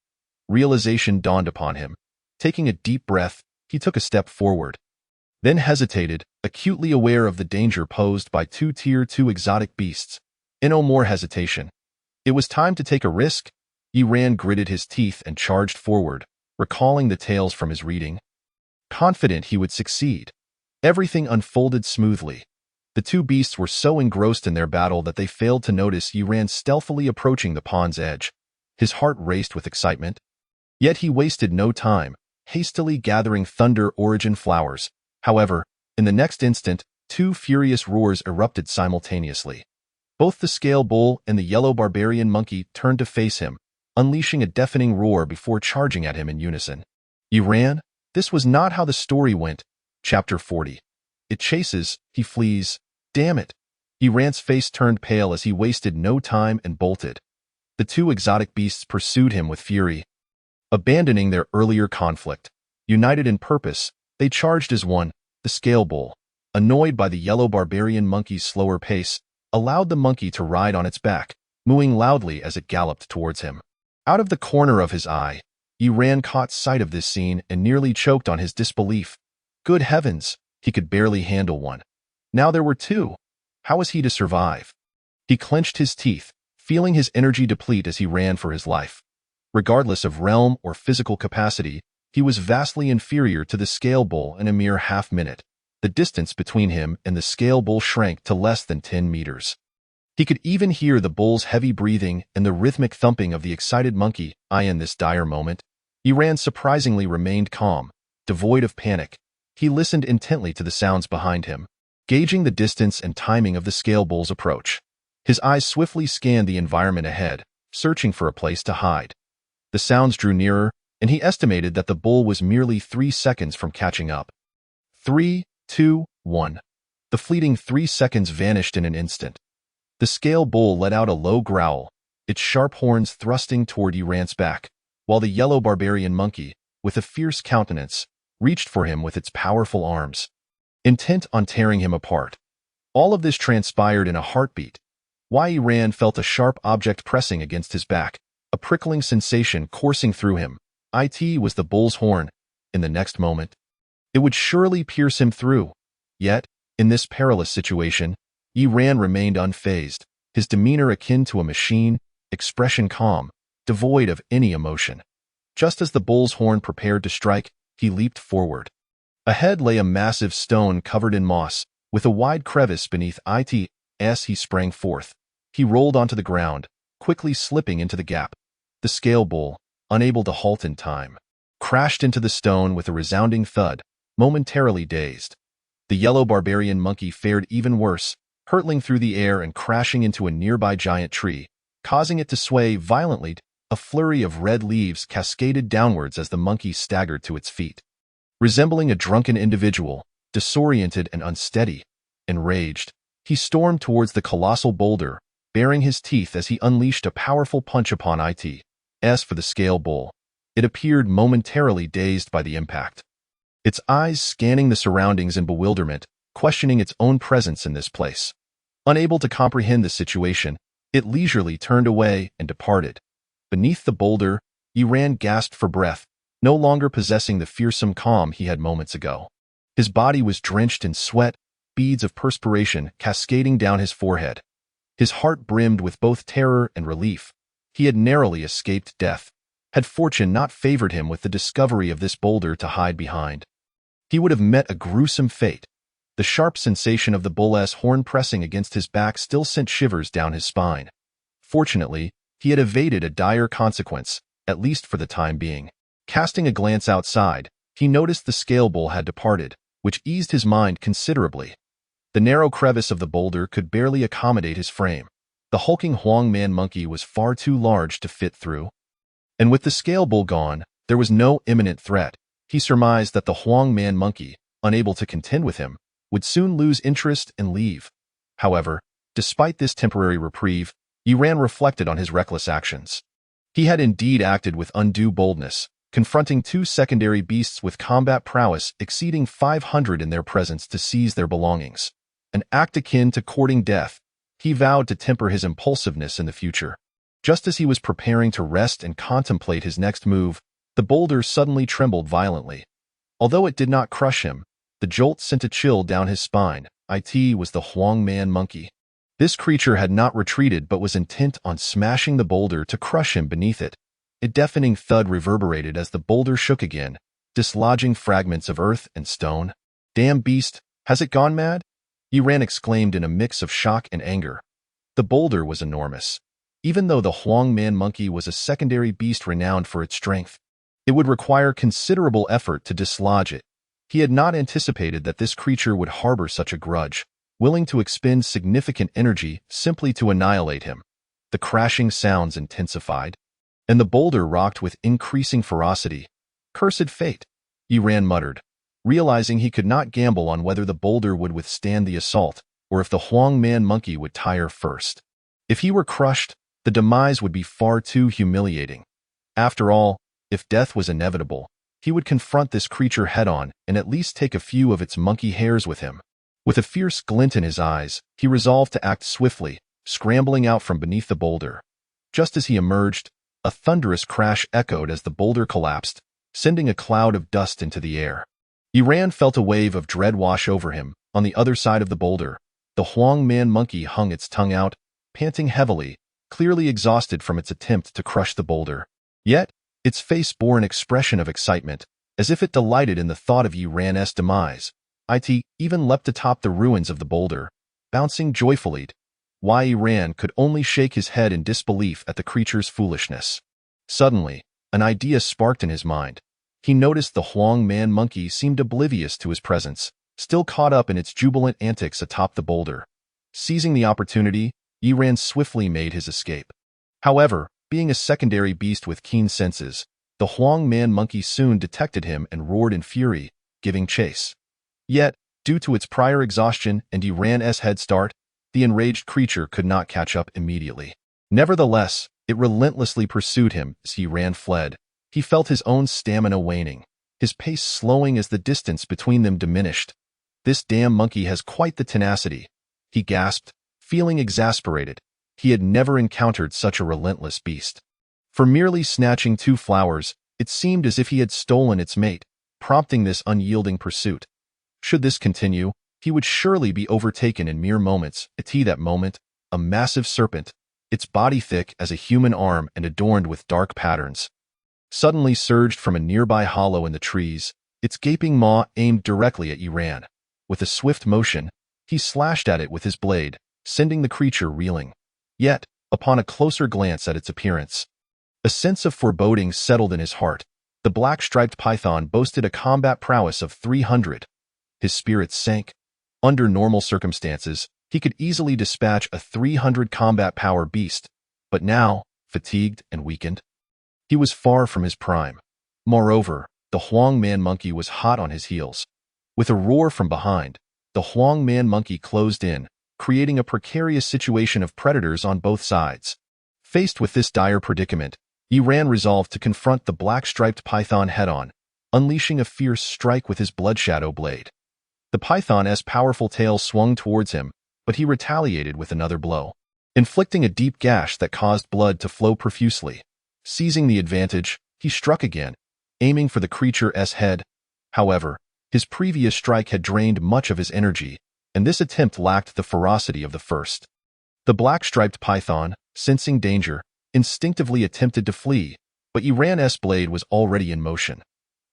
S1: Realization dawned upon him. Taking a deep breath, he took a step forward, then hesitated, acutely aware of the danger posed by two Tier 2 exotic beasts. In no more hesitation. It was time to take a risk. Uran gritted his teeth and charged forward, recalling the tales from his reading. Confident he would succeed. Everything unfolded smoothly. The two beasts were so engrossed in their battle that they failed to notice Uran stealthily approaching the pond's edge. His heart raced with excitement. Yet he wasted no time, hastily gathering thunder origin flowers. However, in the next instant, two furious roars erupted simultaneously. Both the scale bull and the yellow barbarian monkey turned to face him, unleashing a deafening roar before charging at him in unison. Uran, this was not how the story went. Chapter 40. It chases, he flees. Damn it! Uran's face turned pale as he wasted no time and bolted. The two exotic beasts pursued him with fury. Abandoning their earlier conflict, united in purpose, they charged as one. The scale bull, annoyed by the yellow barbarian monkey's slower pace, allowed the monkey to ride on its back, mooing loudly as it galloped towards him. Out of the corner of his eye, Uran caught sight of this scene and nearly choked on his disbelief. Good heavens, he could barely handle one. Now there were two. How was he to survive? He clenched his teeth, feeling his energy deplete as he ran for his life. Regardless of realm or physical capacity, he was vastly inferior to the scale bull in a mere half-minute. The distance between him and the scale bull shrank to less than 10 meters. He could even hear the bull's heavy breathing and the rhythmic thumping of the excited monkey. In this dire moment, Yi-Ran surprisingly remained calm, devoid of panic. He listened intently to the sounds behind him, gauging the distance and timing of the scale bull's approach. His eyes swiftly scanned the environment ahead, searching for a place to hide. The sounds drew nearer, and he estimated that the bull was merely 3 seconds from catching up. 3, 2, 1. The fleeting 3 seconds vanished in an instant. The scale bull let out a low growl, its sharp horns thrusting toward Yi-Ran's back, while the yellow barbarian monkey, with a fierce countenance, reached for him with its powerful arms, intent on tearing him apart. All of this transpired in a heartbeat. Yi-Ran felt a sharp object pressing against his back, a prickling sensation coursing through him. It was the bull's horn. In the next moment, it would surely pierce him through. Yet, in this perilous situation, Yi-Ran remained unfazed, his demeanor akin to a machine, expression calm, devoid of any emotion. Just as the bull's horn prepared to strike, he leaped forward. Ahead lay a massive stone covered in moss, with a wide crevice beneath it. As he sprang forth, he rolled onto the ground, quickly slipping into the gap. The scale bull, unable to halt in time, crashed into the stone with a resounding thud, momentarily dazed. The yellow barbarian monkey fared even worse, hurtling through the air and crashing into a nearby giant tree, causing it to sway violently. A flurry of red leaves cascaded downwards as the monkey staggered to its feet. Resembling a drunken individual, disoriented and unsteady, enraged, he stormed towards the colossal boulder, baring his teeth as he unleashed a powerful punch upon it. As for the scale bull, it appeared momentarily dazed by the impact, its eyes scanning the surroundings in bewilderment, questioning its own presence in this place. Unable to comprehend the situation, it leisurely turned away and departed. Beneath the boulder, Yi-Ran gasped for breath, no longer possessing the fearsome calm he had moments ago. His body was drenched in sweat, beads of perspiration cascading down his forehead. His heart brimmed with both terror and relief. He had narrowly escaped death, had fortune not favored him with the discovery of this boulder to hide behind. He would have met a gruesome fate. The sharp sensation of the bull's horn pressing against his back still sent shivers down his spine. Fortunately, he had evaded a dire consequence, at least for the time being. Casting a glance outside, he noticed the scale bull had departed, which eased his mind considerably. The narrow crevice of the boulder could barely accommodate his frame. The hulking Huang Man monkey was far too large to fit through. And with the scale bull gone, there was no imminent threat. He surmised that the Huang Man monkey, unable to contend with him, would soon lose interest and leave. However, despite this temporary reprieve, Yi-Ran reflected on his reckless actions. He had indeed acted with undue boldness, confronting 2 secondary beasts with combat prowess exceeding 500 in their presence to seize their belongings. An act akin to courting death. He vowed to temper his impulsiveness in the future. Just as he was preparing to rest and contemplate his next move, the boulder suddenly trembled violently. Although it did not crush him, the jolt sent a chill down his spine. It was the Huang Man monkey. This creature had not retreated but was intent on smashing the boulder to crush him beneath it. A deafening thud reverberated as the boulder shook again, dislodging fragments of earth and stone. "Damn beast, has it gone mad?" Yi-Ran exclaimed in a mix of shock and anger. The boulder was enormous. Even though the Huang Man monkey was a secondary beast renowned for its strength, it would require considerable effort to dislodge it. He had not anticipated that this creature would harbor such a grudge, willing to expend significant energy simply to annihilate him. The crashing sounds intensified, and the boulder rocked with increasing ferocity. "Cursed fate," Yi-Ran muttered, realizing he could not gamble on whether the boulder would withstand the assault, or if the Huang Man monkey would tire first. If he were crushed, the demise would be far too humiliating. After all, if death was inevitable, he would confront this creature head-on and at least take a few of its monkey hairs with him. With a fierce glint in his eyes, he resolved to act swiftly, scrambling out from beneath the boulder. Just as he emerged, a thunderous crash echoed as the boulder collapsed, sending a cloud of dust into the air. Yi-Ran felt a wave of dread wash over him. On the other side of the boulder, the Huang Man monkey hung its tongue out, panting heavily, clearly exhausted from its attempt to crush the boulder. Yet, its face bore an expression of excitement, as if it delighted in the thought of Yi-Ran's demise. It even leapt atop the ruins of the boulder, bouncing joyfully. Why Yi Ran could only shake his head in disbelief at the creature's foolishness. Suddenly, an idea sparked in his mind. He noticed the Huang Man monkey seemed oblivious to his presence, still caught up in its jubilant antics atop the boulder. Seizing the opportunity, Yi Ran swiftly made his escape. However, being a secondary beast with keen senses, the Huang Man monkey soon detected him and roared in fury, giving chase. Yet, due to its prior exhaustion and Yi Ran's head start, the enraged creature could not catch up immediately. Nevertheless, it relentlessly pursued him as Yi Ran fled. He felt his own stamina waning, his pace slowing as the distance between them diminished. This damn monkey has quite the tenacity, he gasped, feeling exasperated. He had never encountered such a relentless beast. For merely snatching 2 flowers, it seemed as if he had stolen its mate, prompting this unyielding pursuit. Should this continue, he would surely be overtaken in mere moments. At that moment, a massive serpent, its body thick as a human arm and adorned with dark patterns, suddenly surged from a nearby hollow in the trees, its gaping maw aimed directly at Yi Ran. With a swift motion, he slashed at it with his blade, sending the creature reeling. Yet, upon a closer glance at its appearance, a sense of foreboding settled in his heart. The black-striped python boasted a combat prowess of 300. His spirits sank. Under normal circumstances, he could easily dispatch a 300 combat power beast, but now, fatigued and weakened, he was far from his prime. Moreover, the Huang Man monkey was hot on his heels. With a roar from behind, the Huang Man monkey closed in, creating a precarious situation of predators on both sides. Faced with this dire predicament, Yi Ran resolved to confront the black-striped python head-on, unleashing a fierce strike with his Bloodshadow blade. The python's powerful tail swung towards him, but he retaliated with another blow, inflicting a deep gash that caused blood to flow profusely. Seizing the advantage, he struck again, aiming for the creature's head. However, his previous strike had drained much of his energy, and this attempt lacked the ferocity of the first. The black-striped python, sensing danger, instinctively attempted to flee, but Yi Ran's blade was already in motion.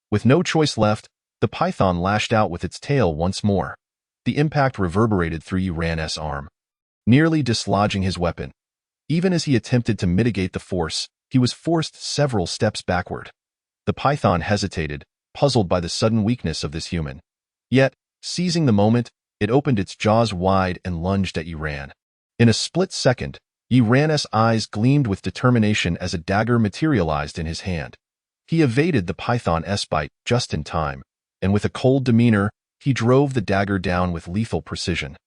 S1: With no choice left, the python lashed out with its tail once more. The impact reverberated through Yi Ran's arm, nearly dislodging his weapon. Even as he attempted to mitigate the force, he was forced several steps backward. The python hesitated, puzzled by the sudden weakness of this human. Yet, seizing the moment, it opened its jaws wide and lunged at Yi Ran. In a split second, Yi Ran's eyes gleamed with determination as a dagger materialized in his hand. He evaded the python's bite just in time, and with a cold demeanor, he drove the dagger down with lethal precision.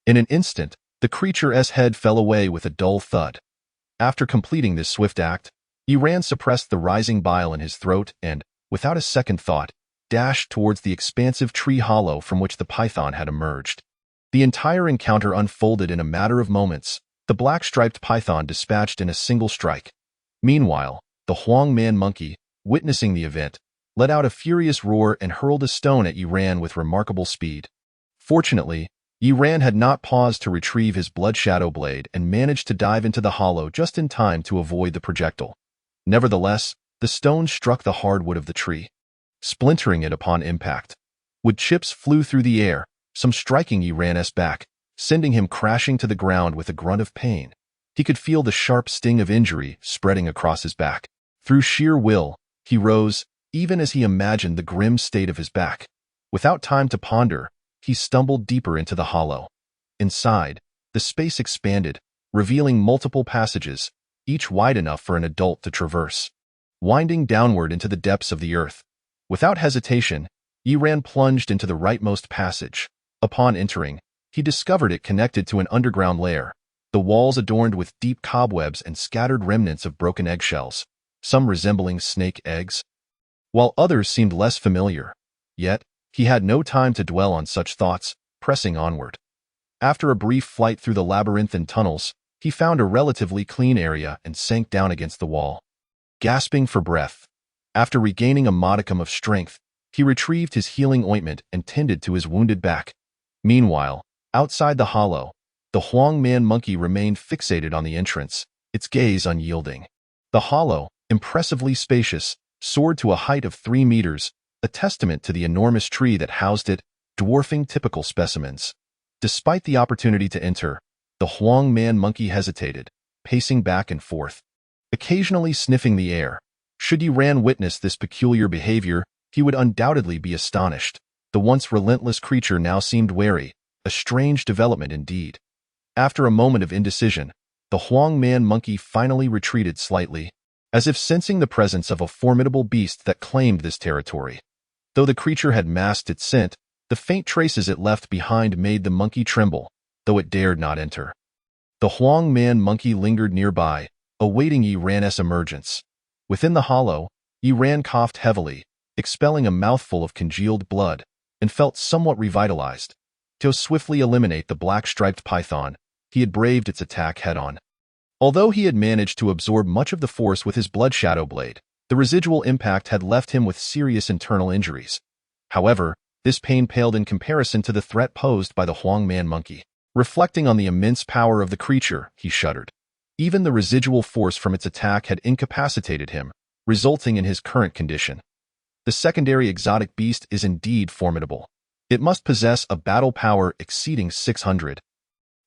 S1: In an instant, the creature's head fell away with a dull thud. After completing this swift act, Yi Ran suppressed the rising bile in his throat and, without a second thought, dashed towards the expansive tree hollow from which the python had emerged. The entire encounter unfolded in a matter of moments, the black-striped python dispatched in a single strike. Meanwhile, the Huang Man monkey, witnessing the event, let out a furious roar and hurled a stone at Yi Ran with remarkable speed. Fortunately, Yi Ran had not paused to retrieve his Bloodshadow blade and managed to dive into the hollow just in time to avoid the projectile. Nevertheless, the stone struck the hardwood of the tree, splintering it upon impact. Wood chips flew through the air, some striking Yi Ran's back, sending him crashing to the ground with a grunt of pain. He could feel the sharp sting of injury spreading across his back. Through sheer will, he rose, even as he imagined the grim state of his back. Without time to ponder, he stumbled deeper into the hollow. Inside, the space expanded, revealing multiple passages, each wide enough for an adult to traverse, winding downward into the depths of the earth. Without hesitation, Yi Ran plunged into the rightmost passage. Upon entering, he discovered it connected to an underground lair, the walls adorned with deep cobwebs and scattered remnants of broken eggshells, some resembling snake eggs, while others seemed less familiar. Yet, he had no time to dwell on such thoughts, pressing onward. After a brief flight through the labyrinthine tunnels, he found a relatively clean area and sank down against the wall. Gasping for breath, after regaining a modicum of strength, he retrieved his healing ointment and tended to his wounded back. Meanwhile, outside the hollow, the Huang Man monkey remained fixated on the entrance, its gaze unyielding. The hollow, impressively spacious, soared to a height of 3 meters, a testament to the enormous tree that housed it, dwarfing typical specimens. Despite the opportunity to enter, The Huang Man monkey hesitated, pacing back and forth, occasionally sniffing the air. Should Yi Ran witness this peculiar behavior, he would undoubtedly be astonished. The once relentless creature now seemed wary, a strange development indeed. After a moment of indecision, the Huang Man monkey finally retreated slightly, as if sensing the presence of a formidable beast that claimed this territory. Though the creature had masked its scent, the faint traces it left behind made the monkey tremble, though it dared not enter. The Huang Man monkey lingered nearby, awaiting Yi Ran's emergence. Within the hollow, Yi Ran coughed heavily, expelling a mouthful of congealed blood, and felt somewhat revitalized. To swiftly eliminate the black-striped python, he had braved its attack head-on. Although he had managed to absorb much of the force with his blood shadow blade, the residual impact had left him with serious internal injuries. However, this pain paled in comparison to the threat posed by the Huang Man monkey. Reflecting on the immense power of the creature, he shuddered. Even the residual force from its attack had incapacitated him, resulting in his current condition. The secondary exotic beast is indeed formidable. It must possess a battle power exceeding 600.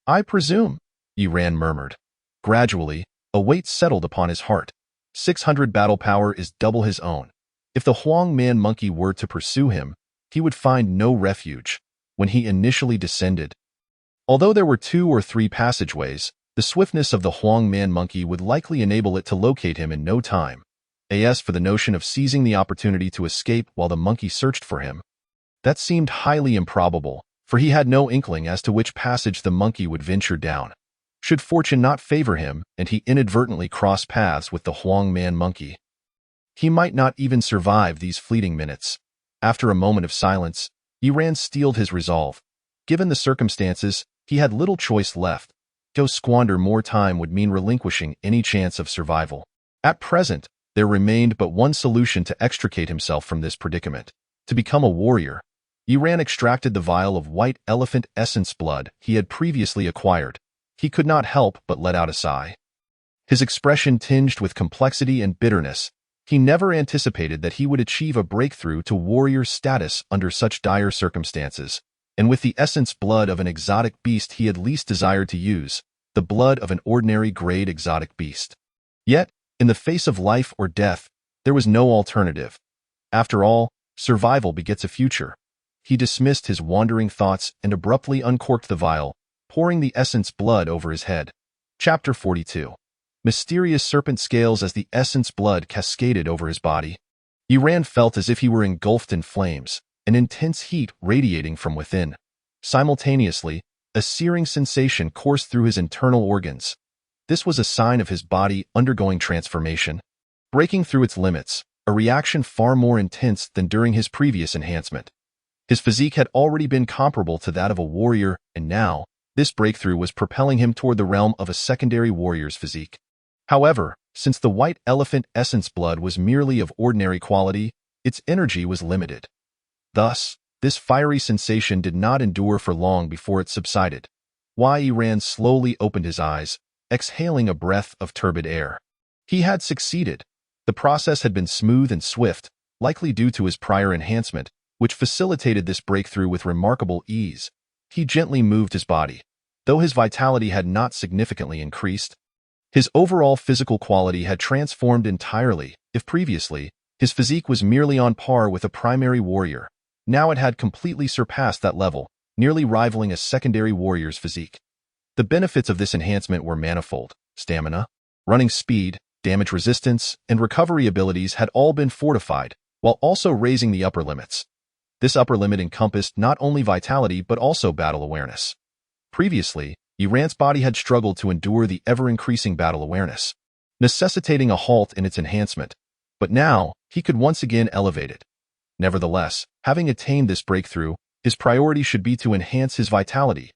S1: I presume, Yi Ran murmured. Gradually, a weight settled upon his heart. 600 battle power is double his own. If the Huang Man monkey were to pursue him, he would find no refuge. When he initially descended, although there were 2 or 3 passageways, the swiftness of the Huang Man monkey would likely enable it to locate him in no time. As for the notion of seizing the opportunity to escape while the monkey searched for him, that seemed highly improbable, for he had no inkling as to which passage the monkey would venture down. Should fortune not favor him and he inadvertently cross paths with the Huang Man monkey, he might not even survive these fleeting minutes. After a moment of silence, Yi Ran steeled his resolve. Given the circumstances, he had little choice left. To squander more time would mean relinquishing any chance of survival. At present, there remained but one solution to extricate himself from this predicament: to become a warrior. Yi Ran extracted the vial of white elephant essence blood he had previously acquired. He could not help but let out a sigh. His expression tinged with complexity and bitterness. He never anticipated that he would achieve a breakthrough to warrior status under such dire circumstances, and with the essence blood of an exotic beast he had least desired to use, the blood of an ordinary grade exotic beast. Yet, in the face of life or death, there was no alternative. After all, survival begets a future. He dismissed his wandering thoughts and abruptly uncorked the vial, pouring the essence blood over his head. Chapter 42. Mysterious serpent scales. As the essence blood cascaded over his body, Yi Ran felt as if he were engulfed in flames, an intense heat radiating from within. Simultaneously, a searing sensation coursed through his internal organs. This was a sign of his body undergoing transformation, breaking through its limits, a reaction far more intense than during his previous enhancement. His physique had already been comparable to that of a warrior, and now, this breakthrough was propelling him toward the realm of a secondary warrior's physique. However, since the white elephant essence blood was merely of ordinary quality, its energy was limited. Thus, this fiery sensation did not endure for long before it subsided. Yi Ran slowly opened his eyes, exhaling a breath of turbid air. He had succeeded. The process had been smooth and swift, likely due to his prior enhancement, which facilitated this breakthrough with remarkable ease. He gently moved his body. Though his vitality had not significantly increased, his overall physical quality had transformed entirely. If previously, his physique was merely on par with a primary warrior, now it had completely surpassed that level, nearly rivaling a secondary warrior's physique. The benefits of this enhancement were manifold. Stamina, running speed, damage resistance, and recovery abilities had all been fortified, while also raising the upper limits. This upper limit encompassed not only vitality but also battle awareness. Previously, Yi Ran's body had struggled to endure the ever-increasing battle awareness, necessitating a halt in its enhancement, but now he could once again elevate it. Nevertheless, having attained this breakthrough, his priority should be to enhance his vitality.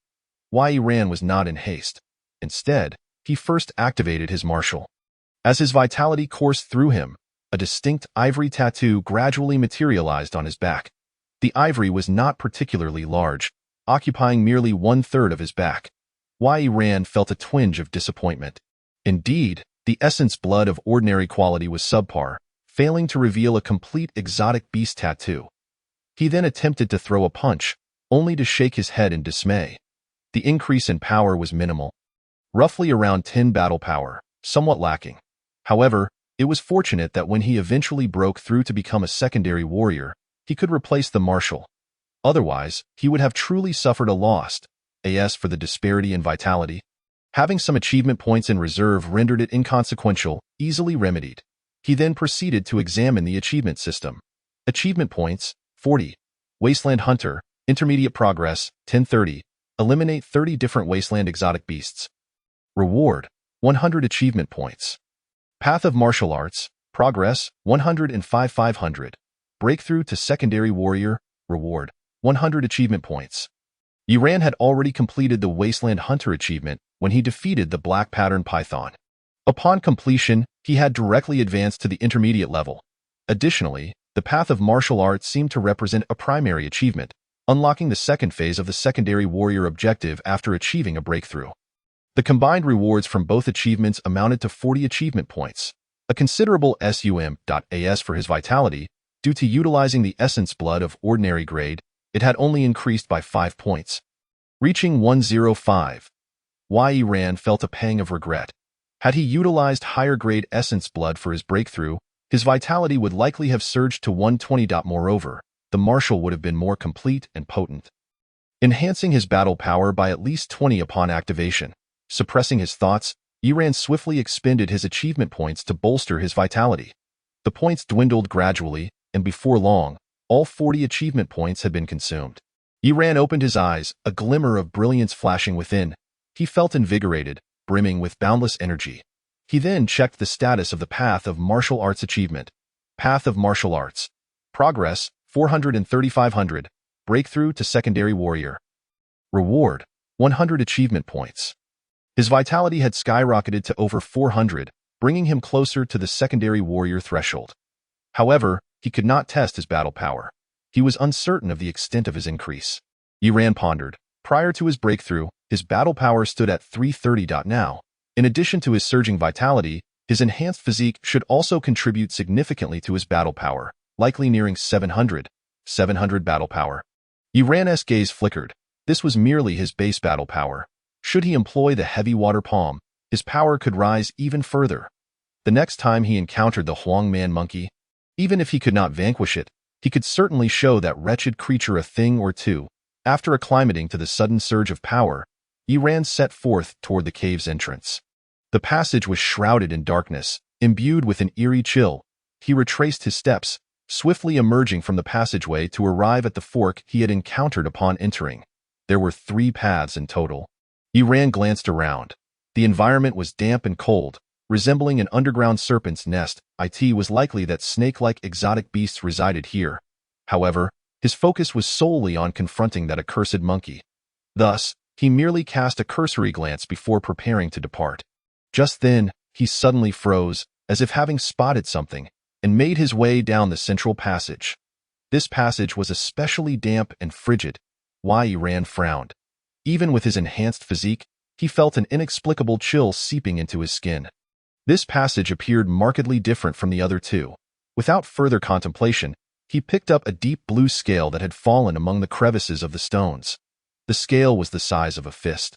S1: Yi Ran was not in haste. Instead, he first activated his martial. As his vitality coursed through him, a distinct ivory tattoo gradually materialized on his back. The ivory was not particularly large, occupying merely 1/3 of his back. Yi Ran felt a twinge of disappointment. Indeed, the essence blood of ordinary quality was subpar, failing to reveal a complete exotic beast tattoo. He then attempted to throw a punch, only to shake his head in dismay. The increase in power was minimal, roughly around 10 battle power, somewhat lacking. However, it was fortunate that when he eventually broke through to become a secondary warrior, he could replace the martial. Otherwise, he would have truly suffered a loss, as for the disparity in vitality. Having some achievement points in reserve rendered it inconsequential, easily remedied. He then proceeded to examine the achievement system. Achievement points, 40. Wasteland Hunter, Intermediate Progress, 1030. Eliminate 30 different wasteland exotic beasts. Reward, 100 achievement points. Path of Martial Arts, Progress, 105,500. Breakthrough to Secondary Warrior, Reward, 100 achievement points. Yiran had already completed the Wasteland Hunter achievement when he defeated the Black Pattern Python. Upon completion, he had directly advanced to the intermediate level. Additionally, the Path of Martial Arts seemed to represent a primary achievement, unlocking the second phase of the Secondary Warrior objective after achieving a breakthrough. The combined rewards from both achievements amounted to 40 achievement points, a considerable SUM.AS for his vitality. Due to utilizing the Essence Blood of ordinary grade, it had only increased by 5 points. Reaching 105. Yiran felt a pang of regret. Had he utilized higher grade Essence Blood for his breakthrough, his vitality would likely have surged to 120. Moreover, the martial would have been more complete and potent, enhancing his battle power by at least 20 upon activation. Suppressing his thoughts, Yiran swiftly expended his achievement points to bolster his vitality. The points dwindled gradually, and before long, all 40 achievement points had been consumed. Yiran opened his eyes, a glimmer of brilliance flashing within. He felt invigorated, brimming with boundless energy. He then checked the status of the Path of Martial Arts achievement. Path of Martial Arts. Progress, 435,500. Breakthrough to Secondary Warrior. Reward, 100 achievement points. His vitality had skyrocketed to over 400, bringing him closer to the Secondary Warrior threshold. However, he could not test his battle power. He was uncertain of the extent of his increase. Yiran pondered. Prior to his breakthrough, his battle power stood at 330. Now, in addition to his surging vitality, his enhanced physique should also contribute significantly to his battle power, likely nearing 700 battle power. Yiran's gaze flickered. This was merely his base battle power. Should he employ the Heavy Water Palm, his power could rise even further. The next time he encountered the Huangman monkey, even if he could not vanquish it, he could certainly show that wretched creature a thing or two. After acclimating to the sudden surge of power, Yiran set forth toward the cave's entrance. The passage was shrouded in darkness, imbued with an eerie chill. He retraced his steps, swiftly emerging from the passageway to arrive at the fork he had encountered upon entering. There were 3 paths in total. Yiran glanced around. The environment was damp and cold, resembling an underground serpent's nest. It was likely that snake-like exotic beasts resided here. However, his focus was solely on confronting that accursed monkey. Thus, he merely cast a cursory glance before preparing to depart. Just then, he suddenly froze, as if having spotted something, and made his way down the central passage. This passage was especially damp and frigid. Yiran frowned. Even with his enhanced physique, he felt an inexplicable chill seeping into his skin. This passage appeared markedly different from the other 2. Without further contemplation, he picked up a deep blue scale that had fallen among the crevices of the stones. The scale was the size of a fist.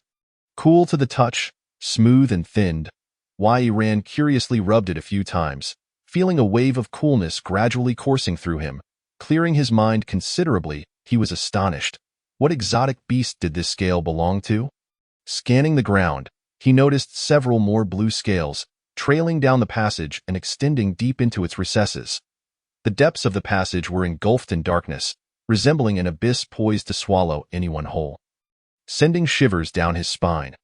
S1: Cool to the touch, smooth and thinned, Yiran curiously rubbed it a few times, feeling a wave of coolness gradually coursing through him. Clearing his mind considerably, he was astonished. What exotic beast did this scale belong to? Scanning the ground, he noticed several more blue scales, trailing down the passage and extending deep into its recesses. The depths of the passage were engulfed in darkness, resembling an abyss poised to swallow anyone whole, sending shivers down his spine.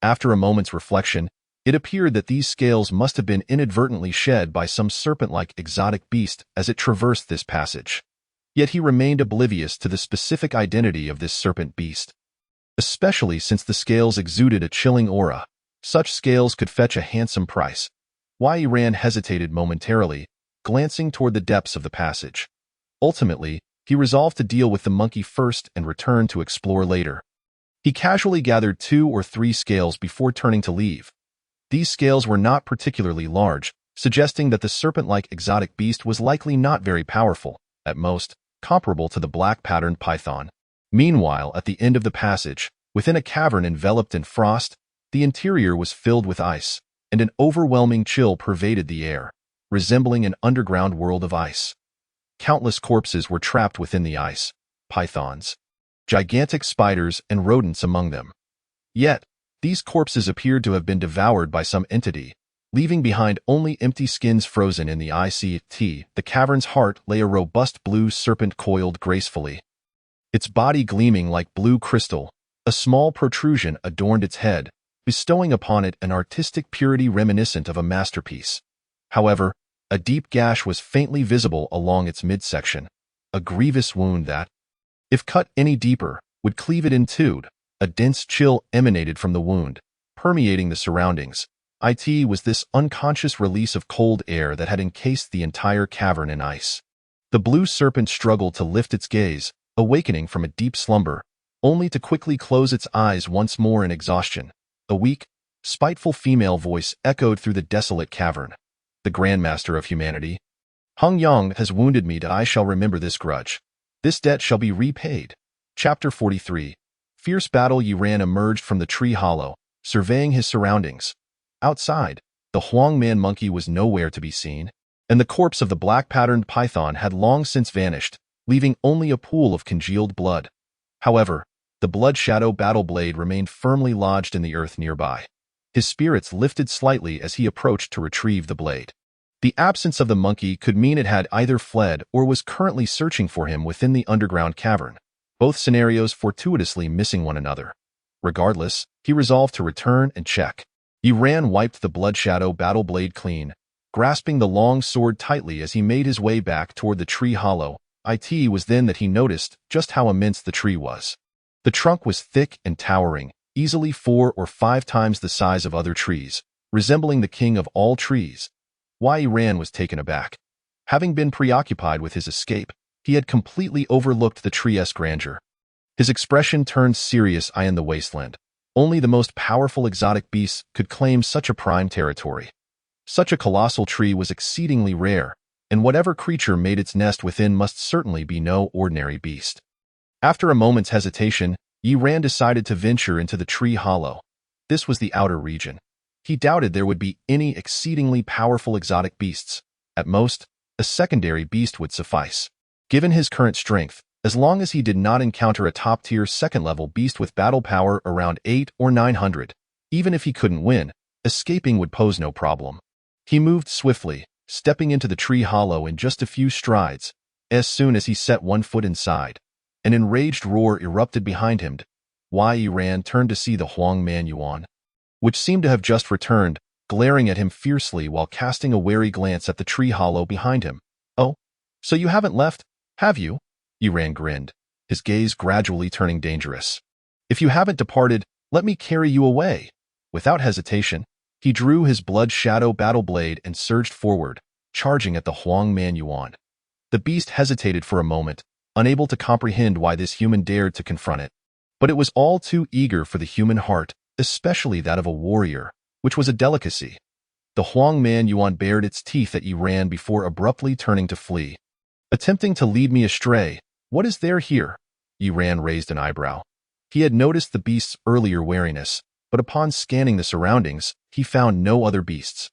S1: After a moment's reflection, it appeared that these scales must have been inadvertently shed by some serpent-like exotic beast as it traversed this passage. Yet he remained oblivious to the specific identity of this serpent beast, especially since the scales exuded a chilling aura. Such scales could fetch a handsome price. Yiran hesitated momentarily, glancing toward the depths of the passage. Ultimately, he resolved to deal with the monkey first and return to explore later. He casually gathered 2 or 3 scales before turning to leave. These scales were not particularly large, suggesting that the serpent-like exotic beast was likely not very powerful, at most, comparable to the black-patterned python. Meanwhile, at the end of the passage, within a cavern enveloped in frost, The interior was filled with ice, and an overwhelming chill pervaded the air, resembling an underground world of ice. Countless corpses were trapped within the ice, pythons, gigantic spiders, and rodents among them. Yet, these corpses appeared to have been devoured by some entity, leaving behind only empty skins frozen in the ice. The cavern's heart lay a robust blue serpent coiled gracefully. Its body gleaming like blue crystal, a small protrusion adorned its head, bestowing upon it an artistic purity reminiscent of a masterpiece. However, a deep gash was faintly visible along its midsection, a grievous wound that, if cut any deeper, would cleave it in two. A dense chill emanated from the wound, permeating the surroundings. It was this unconscious release of cold air that had encased the entire cavern in ice. The blue serpent struggled to lift its gaze, awakening from a deep slumber, only to quickly close its eyes once more in exhaustion. A weak, spiteful female voice echoed through the desolate cavern. The Grandmaster of Humanity. Hung Yang has wounded me, I shall remember this grudge. This debt shall be repaid. Chapter 43. Fierce battle. Yiran emerged from the tree hollow, surveying his surroundings. Outside, the Huang Man monkey was nowhere to be seen, and the corpse of the black-patterned python had long since vanished, leaving only a pool of congealed blood. However, the blood shadow battle blade remained firmly lodged in the earth nearby. His spirits lifted slightly as he approached to retrieve the blade. The absence of the monkey could mean it had either fled or was currently searching for him within the underground cavern, both scenarios fortuitously missing one another. Regardless, he resolved to return and check. Yiran wiped the blood shadow battle blade clean, grasping the long sword tightly as he made his way back toward the tree hollow. It was then that he noticed just how immense the tree was. The trunk was thick and towering, easily 4 or 5 times the size of other trees, resembling the king of all trees. Yiran was taken aback. Having been preoccupied with his escape, he had completely overlooked the tree's grandeur. His expression turned serious. In the wasteland, only the most powerful exotic beasts could claim such a prime territory. Such a colossal tree was exceedingly rare, and whatever creature made its nest within must certainly be no ordinary beast. After a moment's hesitation, Yiran decided to venture into the tree hollow. This was the outer region. He doubted there would be any exceedingly powerful exotic beasts. At most, a secondary beast would suffice. Given his current strength, as long as he did not encounter a top-tier second-level beast with battle power around 800 or 900, even if he couldn't win, escaping would pose no problem. He moved swiftly, stepping into the tree hollow in just a few strides. As soon as he set one foot inside, an enraged roar erupted behind him. Yiran turned to see the Huang Man Yuan, which seemed to have just returned, glaring at him fiercely while casting a wary glance at the tree hollow behind him. "Oh, so you haven't left, have you?" Yiran grinned, his gaze gradually turning dangerous. "If you haven't departed, let me carry you away." Without hesitation, he drew his blood shadow battle blade and surged forward, charging at the Huang Man Yuan. The beast hesitated for a moment, unable to comprehend why this human dared to confront it. But it was all too eager for the human heart, especially that of a warrior, which was a delicacy. The Huang Man Yuan bared its teeth at Yiran before abruptly turning to flee. "Attempting to lead me astray, what is there here?" Yiran raised an eyebrow. He had noticed the beast's earlier wariness, but upon scanning the surroundings, he found no other beasts.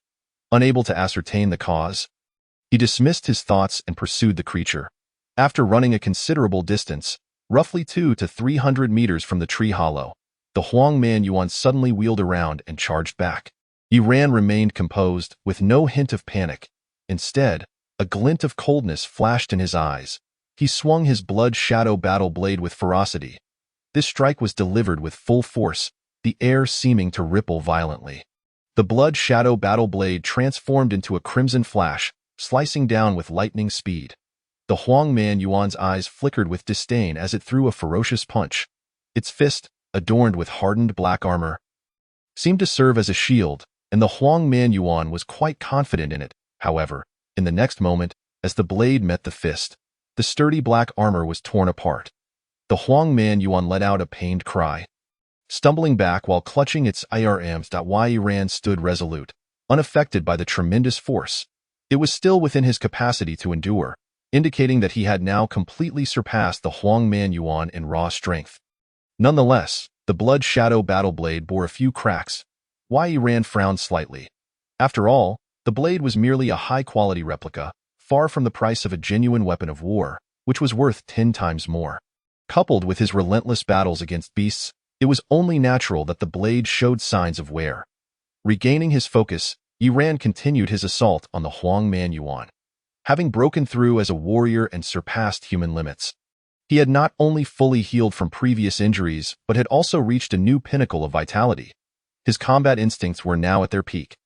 S1: Unable to ascertain the cause, he dismissed his thoughts and pursued the creature. After running a considerable distance, roughly 200 to 300 meters from the tree hollow, the Huang Man Yuan suddenly wheeled around and charged back. Yiran remained composed, with no hint of panic. Instead, a glint of coldness flashed in his eyes. He swung his blood shadow battle blade with ferocity. This strike was delivered with full force, the air seeming to ripple violently. The blood shadow battle blade transformed into a crimson flash, slicing down with lightning speed. The Huang Man Yuan's eyes flickered with disdain as it threw a ferocious punch. Its fist, adorned with hardened black armor, seemed to serve as a shield, and the Huang Man Yuan was quite confident in it. However, in the next moment, as the blade met the fist, the sturdy black armor was torn apart. The Huang Man Yuan let out a pained cry. Stumbling back while clutching its arms, Yiran stood resolute, unaffected by the tremendous force. It was still within his capacity to endure, indicating that he had now completely surpassed the Huang Man Yuan in raw strength. Nonetheless, the blood shadow battle blade bore a few cracks, Wei Ran frowned slightly. After all, the blade was merely a high-quality replica, far from the price of a genuine weapon of war, which was worth 10 times more. Coupled with his relentless battles against beasts, it was only natural that the blade showed signs of wear. Regaining his focus, Yi Ran continued his assault on the Huang Man Yuan. Having broken through as a warrior and surpassed human limits, he had not only fully healed from previous injuries, but had also reached a new pinnacle of vitality. His combat instincts were now at their peak.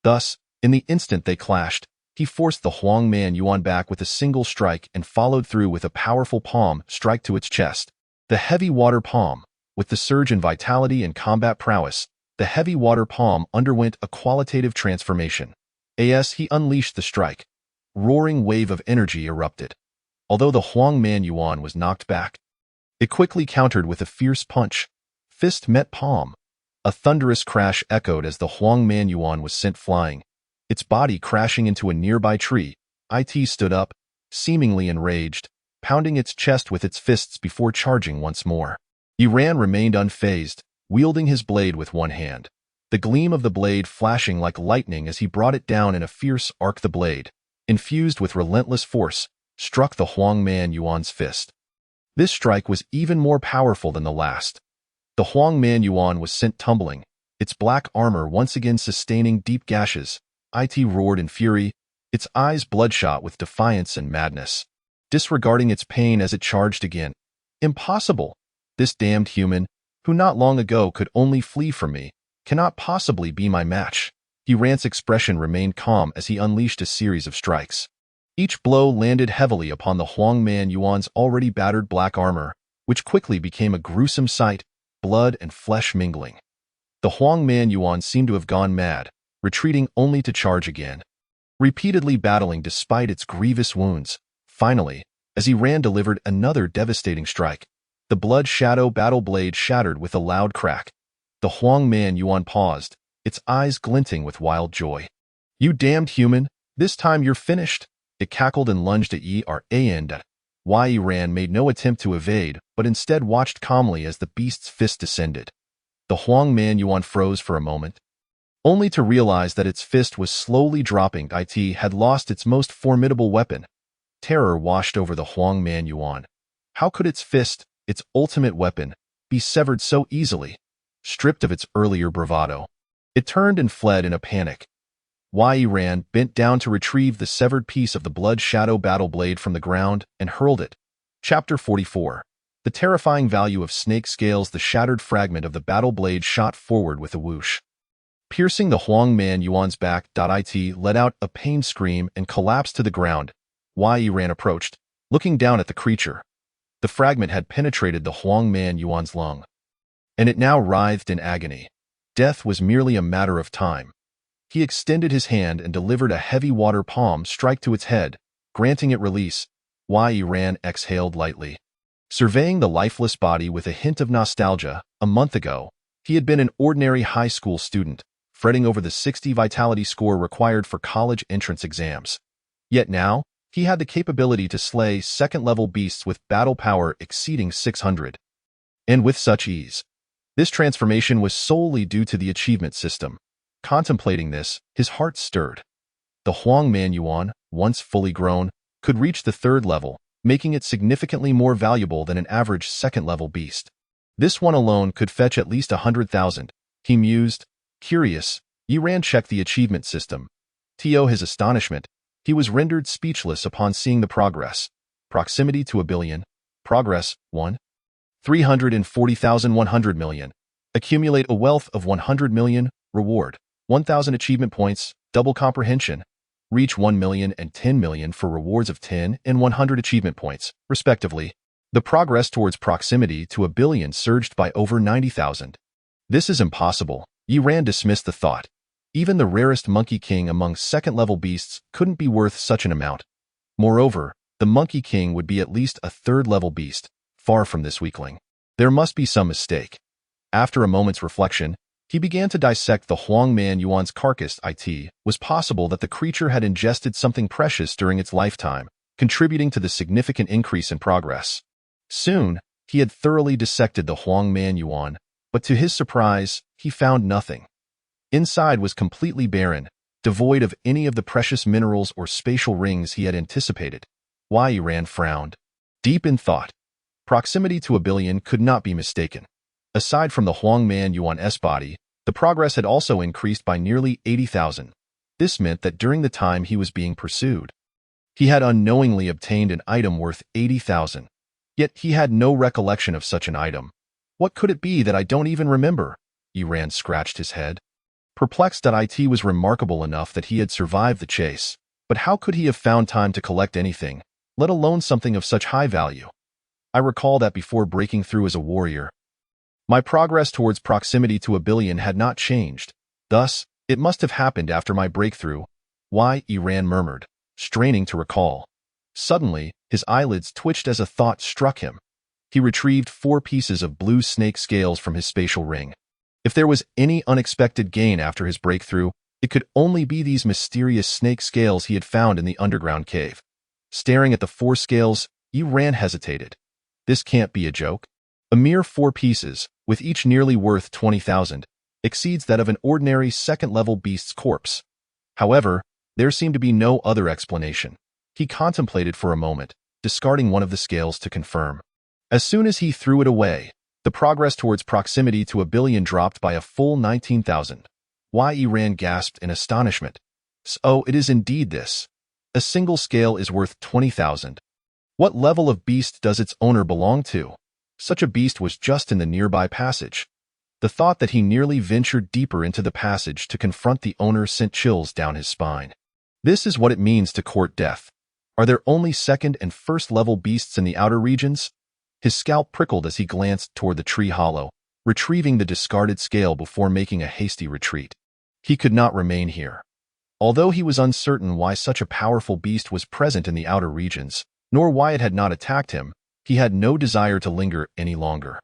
S1: Thus, in the instant they clashed, he forced the Huang Man Yuan back with a single strike and followed through with a powerful palm strike to its chest. The heavy water palm, with the surge in vitality and combat prowess, the heavy water palm underwent a qualitative transformation. As he unleashed the strike, roaring wave of energy erupted. Although the Huang Man Yuan was knocked back, it quickly countered with a fierce punch. Fist met palm. A thunderous crash echoed as the Huang Man Yuan was sent flying, its body crashing into a nearby tree. It stood up, seemingly enraged, pounding its chest with its fists before charging once more. Yi Ran remained unfazed, wielding his blade with one hand, the gleam of the blade flashing like lightning as he brought it down in a fierce arc. The blade, infused with relentless force, struck the Huang Man Yuan's fist. This strike was even more powerful than the last. The Huang Man Yuan was sent tumbling, its black armor once again sustaining deep gashes. It roared in fury, its eyes bloodshot with defiance and madness, disregarding its pain as it charged again. Impossible! This damned human, who not long ago could only flee from me, cannot possibly be my match. Yi Ran's expression remained calm as he unleashed a series of strikes. Each blow landed heavily upon the Huang Man Yuan's already battered black armor, which quickly became a gruesome sight, blood and flesh mingling. The Huang Man Yuan seemed to have gone mad, retreating only to charge again, repeatedly battling despite its grievous wounds. Finally, as Yi Ran delivered another devastating strike, the blood shadow battle blade shattered with a loud crack. The Huang Man Yuan paused, its eyes glinting with wild joy. "You damned human, this time you're finished," it cackled and lunged at Yi Ran. Yi Ran made no attempt to evade, but instead watched calmly as the beast's fist descended. The Huang Man Yuan froze for a moment, only to realize that its fist was slowly dropping. It had lost its most formidable weapon. Terror washed over the Huang Man Yuan. How could its fist, its ultimate weapon, be severed so easily, stripped of its earlier bravado? It turned and fled in a panic. Yi Ran bent down to retrieve the severed piece of the blood shadow battle blade from the ground and hurled it. Chapter 44. The terrifying value of snake scales. The shattered fragment of the battle blade shot forward with a whoosh, piercing the Huang Man Yuan's back. It let out a pained scream and collapsed to the ground. Yi Ran approached, looking down at the creature. The fragment had penetrated the Huang Man Yuan's lung, and it now writhed in agony. Death was merely a matter of time. He extended his hand and delivered a heavy water palm strike to its head, granting it release. Yi Ran exhaled lightly, surveying the lifeless body with a hint of nostalgia. A month ago, he had been an ordinary high school student, fretting over the 60 vitality score required for college entrance exams. Yet now, he had the capability to slay second-level beasts with battle power exceeding 600. And with such ease. This transformation was solely due to the achievement system. Contemplating this, his heart stirred. The Huang Man Yuan, once fully grown, could reach the third level, making it significantly more valuable than an average second-level beast. This one alone could fetch at least 100,000, he mused. Curious, Yi Ran checked the achievement system. To his astonishment, he was rendered speechless upon seeing the progress. Proximity to a billion. Progress, 1. 340,100 million. Accumulate a wealth of 100 million. Reward, 1,000 achievement points. Double comprehension. Reach 1 million and 10 million for rewards of 10 and 100 achievement points, respectively. The progress towards proximity to a billion surged by over 90,000. This is impossible. Yi Ran dismissed the thought. Even the rarest Monkey King among second-level beasts couldn't be worth such an amount. Moreover, the Monkey King would be at least a third-level beast, far from this weakling. There must be some mistake. After a moment's reflection, he began to dissect the Huang Man Yuan's carcass. It was possible that the creature had ingested something precious during its lifetime, contributing to the significant increase in progress. Soon, he had thoroughly dissected the Huang Man Yuan, but to his surprise, he found nothing. Inside was completely barren, devoid of any of the precious minerals or spatial rings he had anticipated. Why Ran frowned. Deep in thought, proximity to a billion could not be mistaken. Aside from the Huangman Yuan's body, the progress had also increased by nearly 80,000. This meant that during the time he was being pursued, he had unknowingly obtained an item worth 80,000. Yet he had no recollection of such an item. What could it be that I don't even remember? Ran scratched his head. Perplexed, it was remarkable enough that he had survived the chase, but how could he have found time to collect anything, let alone something of such high value? I recall that before breaking through as a warrior, my progress towards proximity to a billion had not changed. Thus, it must have happened after my breakthrough. Why? Ran murmured, straining to recall. Suddenly, his eyelids twitched as a thought struck him. He retrieved 4 pieces of blue snake scales from his spatial ring. If there was any unexpected gain after his breakthrough, it could only be these mysterious snake scales he had found in the underground cave. Staring at the 4 scales, Ran hesitated. This can't be a joke. A mere 4 pieces, with each nearly worth 20,000, exceeds that of an ordinary second-level beast's corpse. However, there seemed to be no other explanation. He contemplated for a moment, discarding one of the scales to confirm. As soon as he threw it away, the progress towards proximity to a billion dropped by a full 19,000. Ran gasped in astonishment. So it is indeed this. A single scale is worth 20,000. What level of beast does its owner belong to? Such a beast was just in the nearby passage. The thought that he nearly ventured deeper into the passage to confront the owner sent chills down his spine. This is what it means to court death. Are there only second and first level beasts in the outer regions? His scalp prickled as he glanced toward the tree hollow, retrieving the discarded scale before making a hasty retreat. He could not remain here. Although he was uncertain why such a powerful beast was present in the outer regions, nor why it had not attacked him, he had no desire to linger any longer.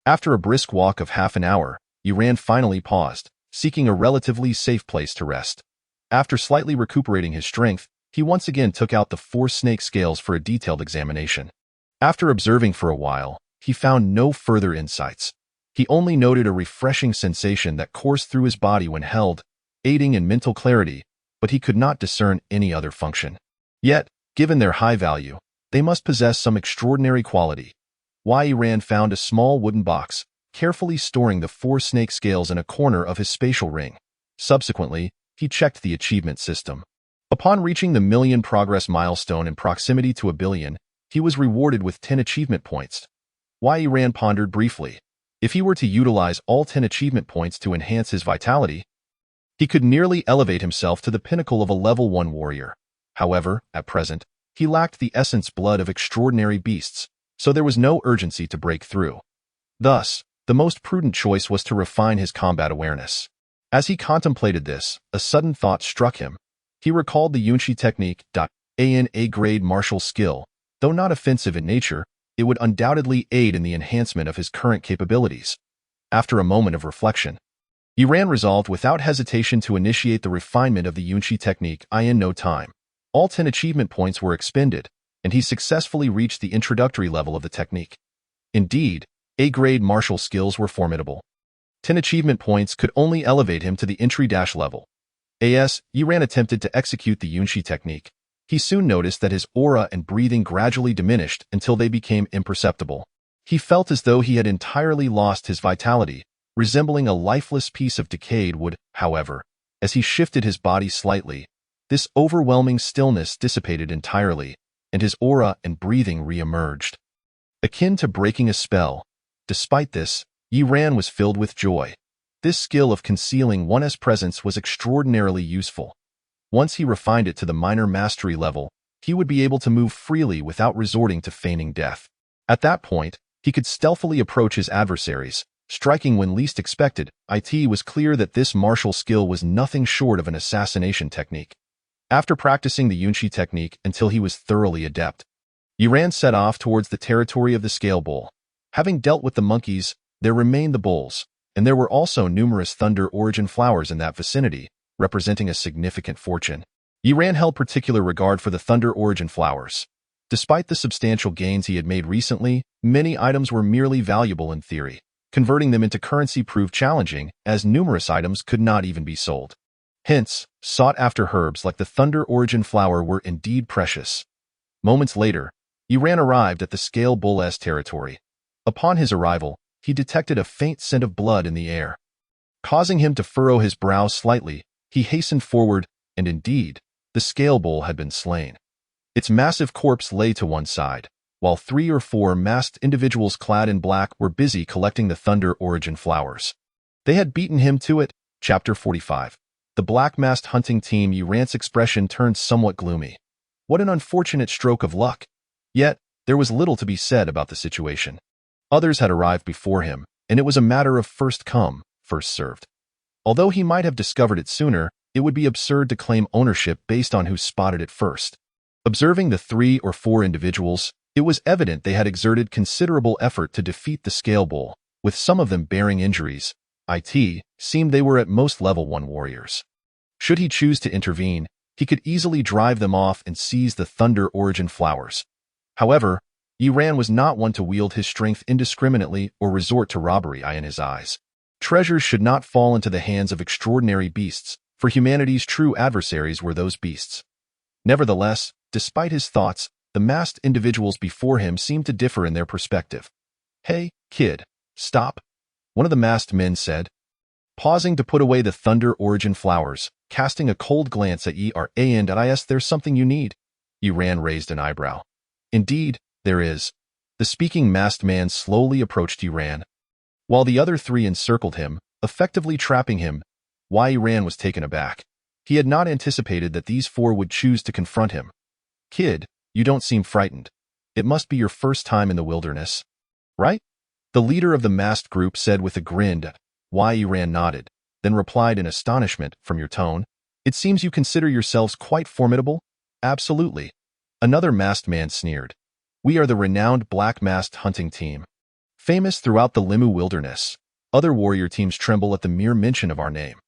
S1: After a brisk walk of half an hour, Ran finally paused, seeking a relatively safe place to rest. After slightly recuperating his strength, he once again took out the 4 snake scales for a detailed examination. After observing for a while, he found no further insights. He only noted a refreshing sensation that coursed through his body when held, aiding in mental clarity, but he could not discern any other function. Yet, given their high value, they must possess some extraordinary quality. Ran found a small wooden box, carefully storing the 4 snake scales in a corner of his spatial ring. Subsequently, he checked the achievement system. Upon reaching the million progress milestone in proximity to a billion, he was rewarded with 10 achievement points. Ran pondered briefly. If he were to utilize all 10 achievement points to enhance his vitality, he could nearly elevate himself to the pinnacle of a level 1 warrior. However, at present, he lacked the essence blood of extraordinary beasts, so there was no urgency to break through. Thus, the most prudent choice was to refine his combat awareness. As he contemplated this, a sudden thought struck him. He recalled the Yunshi technique. An A-grade martial skill. Though not offensive in nature, it would undoubtedly aid in the enhancement of his current capabilities. After a moment of reflection, Ran resolved without hesitation to initiate the refinement of the Yunshi technique in no time. All 10 achievement points were expended, and he successfully reached the introductory level of the technique. Indeed, A-grade martial skills were formidable. 10 achievement points could only elevate him to the entry-level. As Ran attempted to execute the Yunshi technique, he soon noticed that his aura and breathing gradually diminished until they became imperceptible. He felt as though he had entirely lost his vitality, resembling a lifeless piece of decayed wood. However, as he shifted his body slightly, this overwhelming stillness dissipated entirely, and his aura and breathing re-emerged. Akin to breaking a spell. Despite this, Ran was filled with joy. This skill of concealing one's presence was extraordinarily useful. Once he refined it to the minor mastery level, he would be able to move freely without resorting to feigning death. At that point, he could stealthily approach his adversaries, striking when least expected. It was clear that this martial skill was nothing short of an assassination technique. After practicing the Yunshi technique until he was thoroughly adept, Ran set off towards the territory of the Scale Bull. Having dealt with the monkeys, there remained the bulls, and there were also numerous Thunder Origin flowers in that vicinity, representing a significant fortune. Ran held particular regard for the Thunder Origin flowers. Despite the substantial gains he had made recently, many items were merely valuable in theory. Converting them into currency proved challenging, as numerous items could not even be sold. Hence, sought-after herbs like the Thunder Origin flower were indeed precious. Moments later, Iran arrived at the Scale Bull's territory. Upon his arrival, he detected a faint scent of blood in the air. Causing him to furrow his brow slightly, he hastened forward, and indeed, the Scale Bull had been slain. Its massive corpse lay to one side, while 3 or 4 masked individuals clad in black were busy collecting the Thunder Origin flowers. They had beaten him to it. Chapter 45. The black-masked hunting team. Iran's expression turned somewhat gloomy. What an unfortunate stroke of luck. Yet, there was little to be said about the situation. Others had arrived before him, and it was a matter of first come, first served. Although he might have discovered it sooner, it would be absurd to claim ownership based on who spotted it first. Observing the 3 or 4 individuals, it was evident they had exerted considerable effort to defeat the Scale Bull, with some of them bearing injuries. It seemed they were at most level 1 warriors. Should he choose to intervene, he could easily drive them off and seize the Thunder Origin flowers. However, Iran was not one to wield his strength indiscriminately or resort to robbery. In his eyes, treasures should not fall into the hands of extraordinary beasts, for humanity's true adversaries were those beasts. Nevertheless, despite his thoughts, the masked individuals before him seemed to differ in their perspective. "Hey, kid, stop," one of the masked men said. Pausing to put away the Thunder Origin flowers, casting a cold glance at Iran, "There's something you need." Iran raised an eyebrow. "Indeed, there is." The speaking masked man slowly approached Iran, while the other 3 encircled him, effectively trapping him. Iran was taken aback. He had not anticipated that these 4 would choose to confront him. "Kid, you don't seem frightened. It must be your first time in the wilderness, right?" The leader of the masked group said with a grin. Iran nodded, then replied in astonishment. "From your tone, it seems you consider yourselves quite formidable." "Absolutely." Another masked man sneered. "We are the renowned black-masked hunting team, famous throughout the Limu wilderness. Other warrior teams tremble at the mere mention of our name.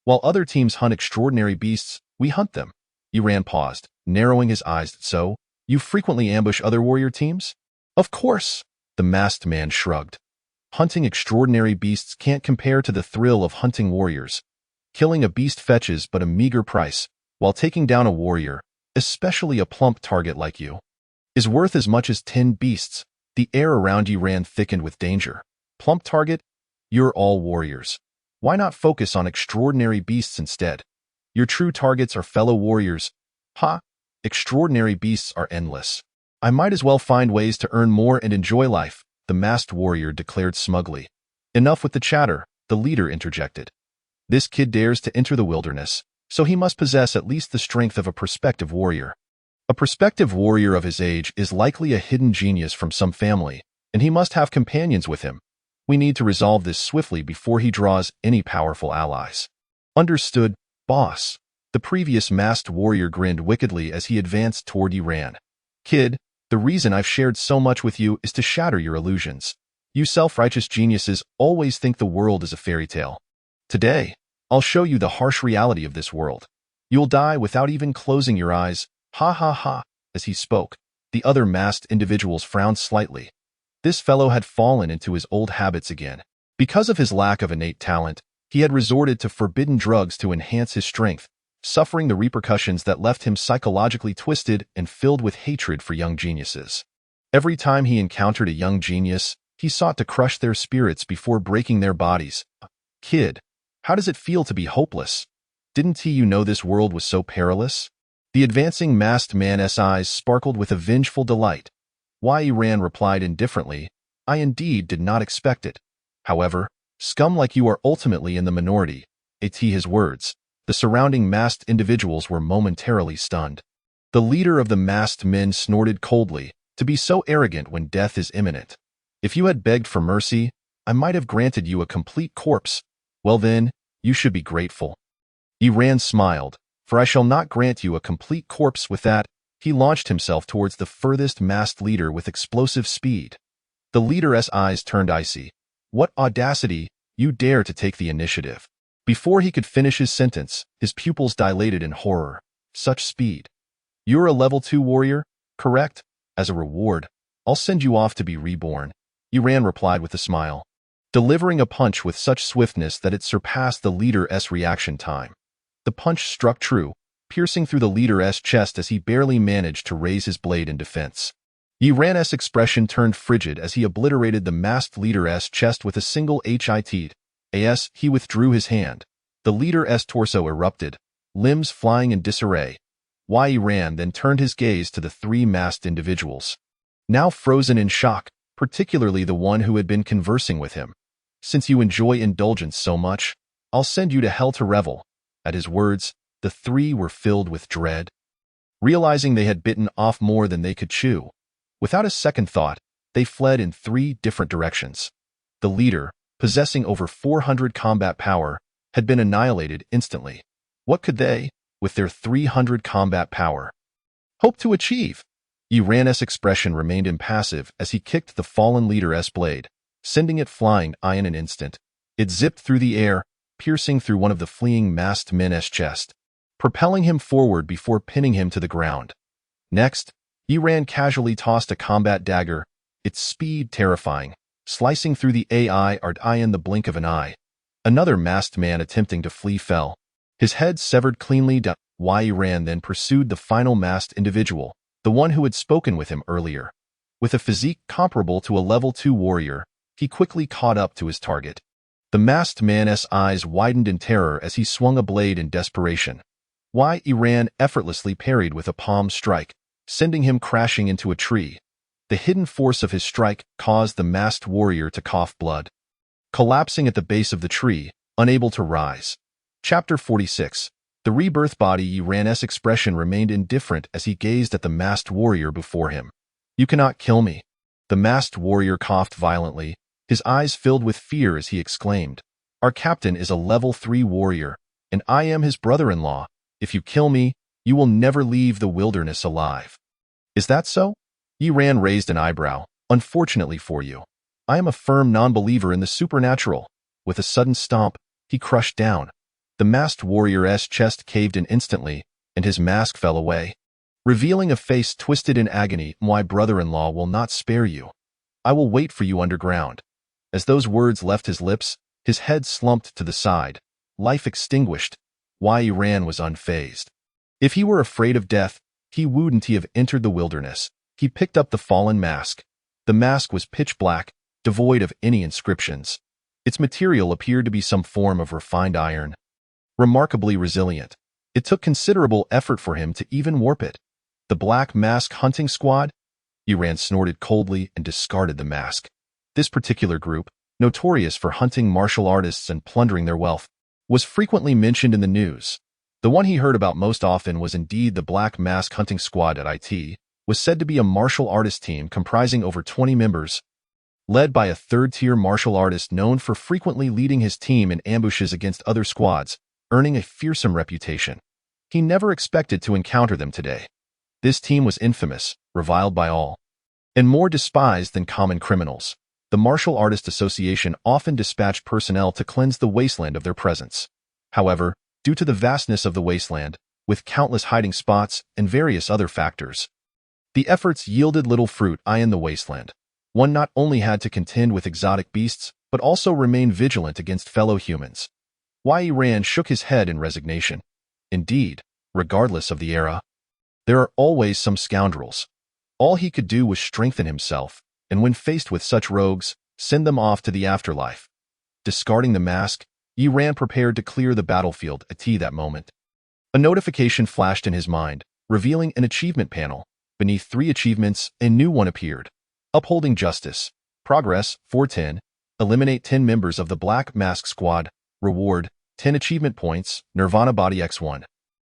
S1: While other teams hunt extraordinary beasts, we hunt them." Iran paused, narrowing his eyes. "So, you frequently ambush other warrior teams?" "Of course," the masked man shrugged. "Hunting extraordinary beasts can't compare to the thrill of hunting warriors. Killing a beast fetches but a meager price, while taking down a warrior, especially a plump target like you, is worth as much as 10 beasts." The air around Iran thickened with danger. "Plump target? You're all warriors. Why not focus on extraordinary beasts instead? Your true targets are fellow warriors." "Ha! Extraordinary beasts are endless. I might as well find ways to earn more and enjoy life," the masked warrior declared smugly. "Enough with the chatter," the leader interjected. "This kid dares to enter the wilderness, so he must possess at least the strength of a prospective warrior. A prospective warrior of his age is likely a hidden genius from some family, and he must have companions with him. We need to resolve this swiftly before he draws any powerful allies." "Understood, boss." The previous masked warrior grinned wickedly as he advanced toward Iran. "Kid, the reason I've shared so much with you is to shatter your illusions. You self-righteous geniuses always think the world is a fairy tale. Today, I'll show you the harsh reality of this world. You'll die without even closing your eyes. Ha ha ha." As he spoke, the other masked individuals frowned slightly. This fellow had fallen into his old habits again. Because of his lack of innate talent, he had resorted to forbidden drugs to enhance his strength, suffering the repercussions that left him psychologically twisted and filled with hatred for young geniuses. Every time he encountered a young genius, he sought to crush their spirits before breaking their bodies. "Kid, how does it feel to be hopeless? Didn't you know this world was so perilous?" The advancing masked man's eyes sparkled with a vengeful delight. Iran replied indifferently, "I indeed did not expect it. However, scum like you are ultimately in the minority." His words. The surrounding masked individuals were momentarily stunned. The leader of the masked men snorted coldly, "To be so arrogant when death is imminent. If you had begged for mercy, I might have granted you a complete corpse. Well then, you should be grateful." Iran smiled. "For I shall not grant you a complete corpse." With that, he launched himself towards the furthest masked leader with explosive speed. The leader's eyes turned icy. "What audacity! You dare to take the initiative." Before he could finish his sentence, his pupils dilated in horror. "Such speed. You're a level 2 warrior, correct? As a reward, I'll send you off to be reborn." Iran replied with a smile. delivering a punch with such swiftness that it surpassed the leader's reaction time. The punch struck true, piercing through the leader's chest as he barely managed to raise his blade in defense. Yi Ran's expression turned frigid as he obliterated the masked leader's chest with a single hit. As he withdrew his hand, the leader's torso erupted, limbs flying in disarray. Yi Ran then turned his gaze to the three masked individuals, now frozen in shock, particularly the one who had been conversing with him. "Since you enjoy indulgence so much, I'll send you to hell to revel." At his words, the three were filled with dread. Realizing they had bitten off more than they could chew, without a second thought, they fled in three different directions. The leader, possessing over 400 combat power, had been annihilated instantly. What could they, with their 300 combat power, hope to achieve? Yi Ran's expression remained impassive as he kicked the fallen leader's blade, sending it flying in an instant. It zipped through the air, piercing through one of the fleeing masked men's chest, propelling him forward before pinning him to the ground. Next, Yi Ran casually tossed a combat dagger, its speed terrifying, slicing through the air in the blink of an eye. Another masked man attempting to flee fell, his head severed cleanly down. Yi Ran then pursued the final masked individual, the one who had spoken with him earlier. With a physique comparable to a level 2 warrior, he quickly caught up to his target. The masked man's eyes widened in terror as he swung a blade in desperation. Yi Ran effortlessly parried with a palm strike, sending him crashing into a tree. The hidden force of his strike caused the masked warrior to cough blood, collapsing at the base of the tree, unable to rise. Chapter 46. The rebirth body. Yi Ran's expression remained indifferent as he gazed at the masked warrior before him. "You cannot kill me." The masked warrior coughed violently, his eyes filled with fear as he exclaimed, "Our captain is a level 3 warrior, and I am his brother-in-law. If you kill me, you will never leave the wilderness alive." "Is that so?" Yi Ran raised an eyebrow. "Unfortunately for you, I am a firm non-believer in the supernatural." With a sudden stomp, he crushed down. The masked warrior's chest caved in instantly, and his mask fell away, revealing a face twisted in agony. "My brother-in-law will not spare you. I will wait for you underground." As those words left his lips, his head slumped to the side, life extinguished. Yi Ran was unfazed. If he were afraid of death, he wouldn't have entered the wilderness. He picked up the fallen mask. The mask was pitch black, devoid of any inscriptions. Its material appeared to be some form of refined iron, remarkably resilient. It took considerable effort for him to even warp it. "The Black Mask Hunting Squad?" Yi Ran snorted coldly and discarded the mask. This particular group, notorious for hunting martial artists and plundering their wealth, was frequently mentioned in the news. The one he heard about most often was indeed the Black Mask Hunting Squad. Was said to be a martial artist team comprising over 20 members, led by a third-tier martial artist known for frequently leading his team in ambushes against other squads, earning a fearsome reputation. He never expected to encounter them today. This team was infamous, reviled by all, and more despised than common criminals. The Martial Artist Association often dispatched personnel to cleanse the wasteland of their presence. However, due to the vastness of the wasteland, with countless hiding spots and various other factors, the efforts yielded little fruit. In the wasteland, one not only had to contend with exotic beasts, but also remain vigilant against fellow humans. Yi Ran shook his head in resignation. Indeed, regardless of the era, there are always some scoundrels. All he could do was strengthen himself, and when faced with such rogues, send them off to the afterlife. Discarding the mask, Yi Ran prepared to clear the battlefield. At that moment, a notification flashed in his mind, revealing an achievement panel. Beneath 3 achievements, a new one appeared. Upholding Justice. Progress, 410. Eliminate 10 members of the Black Mask Squad. Reward, 10 achievement points, Nirvana Body X1.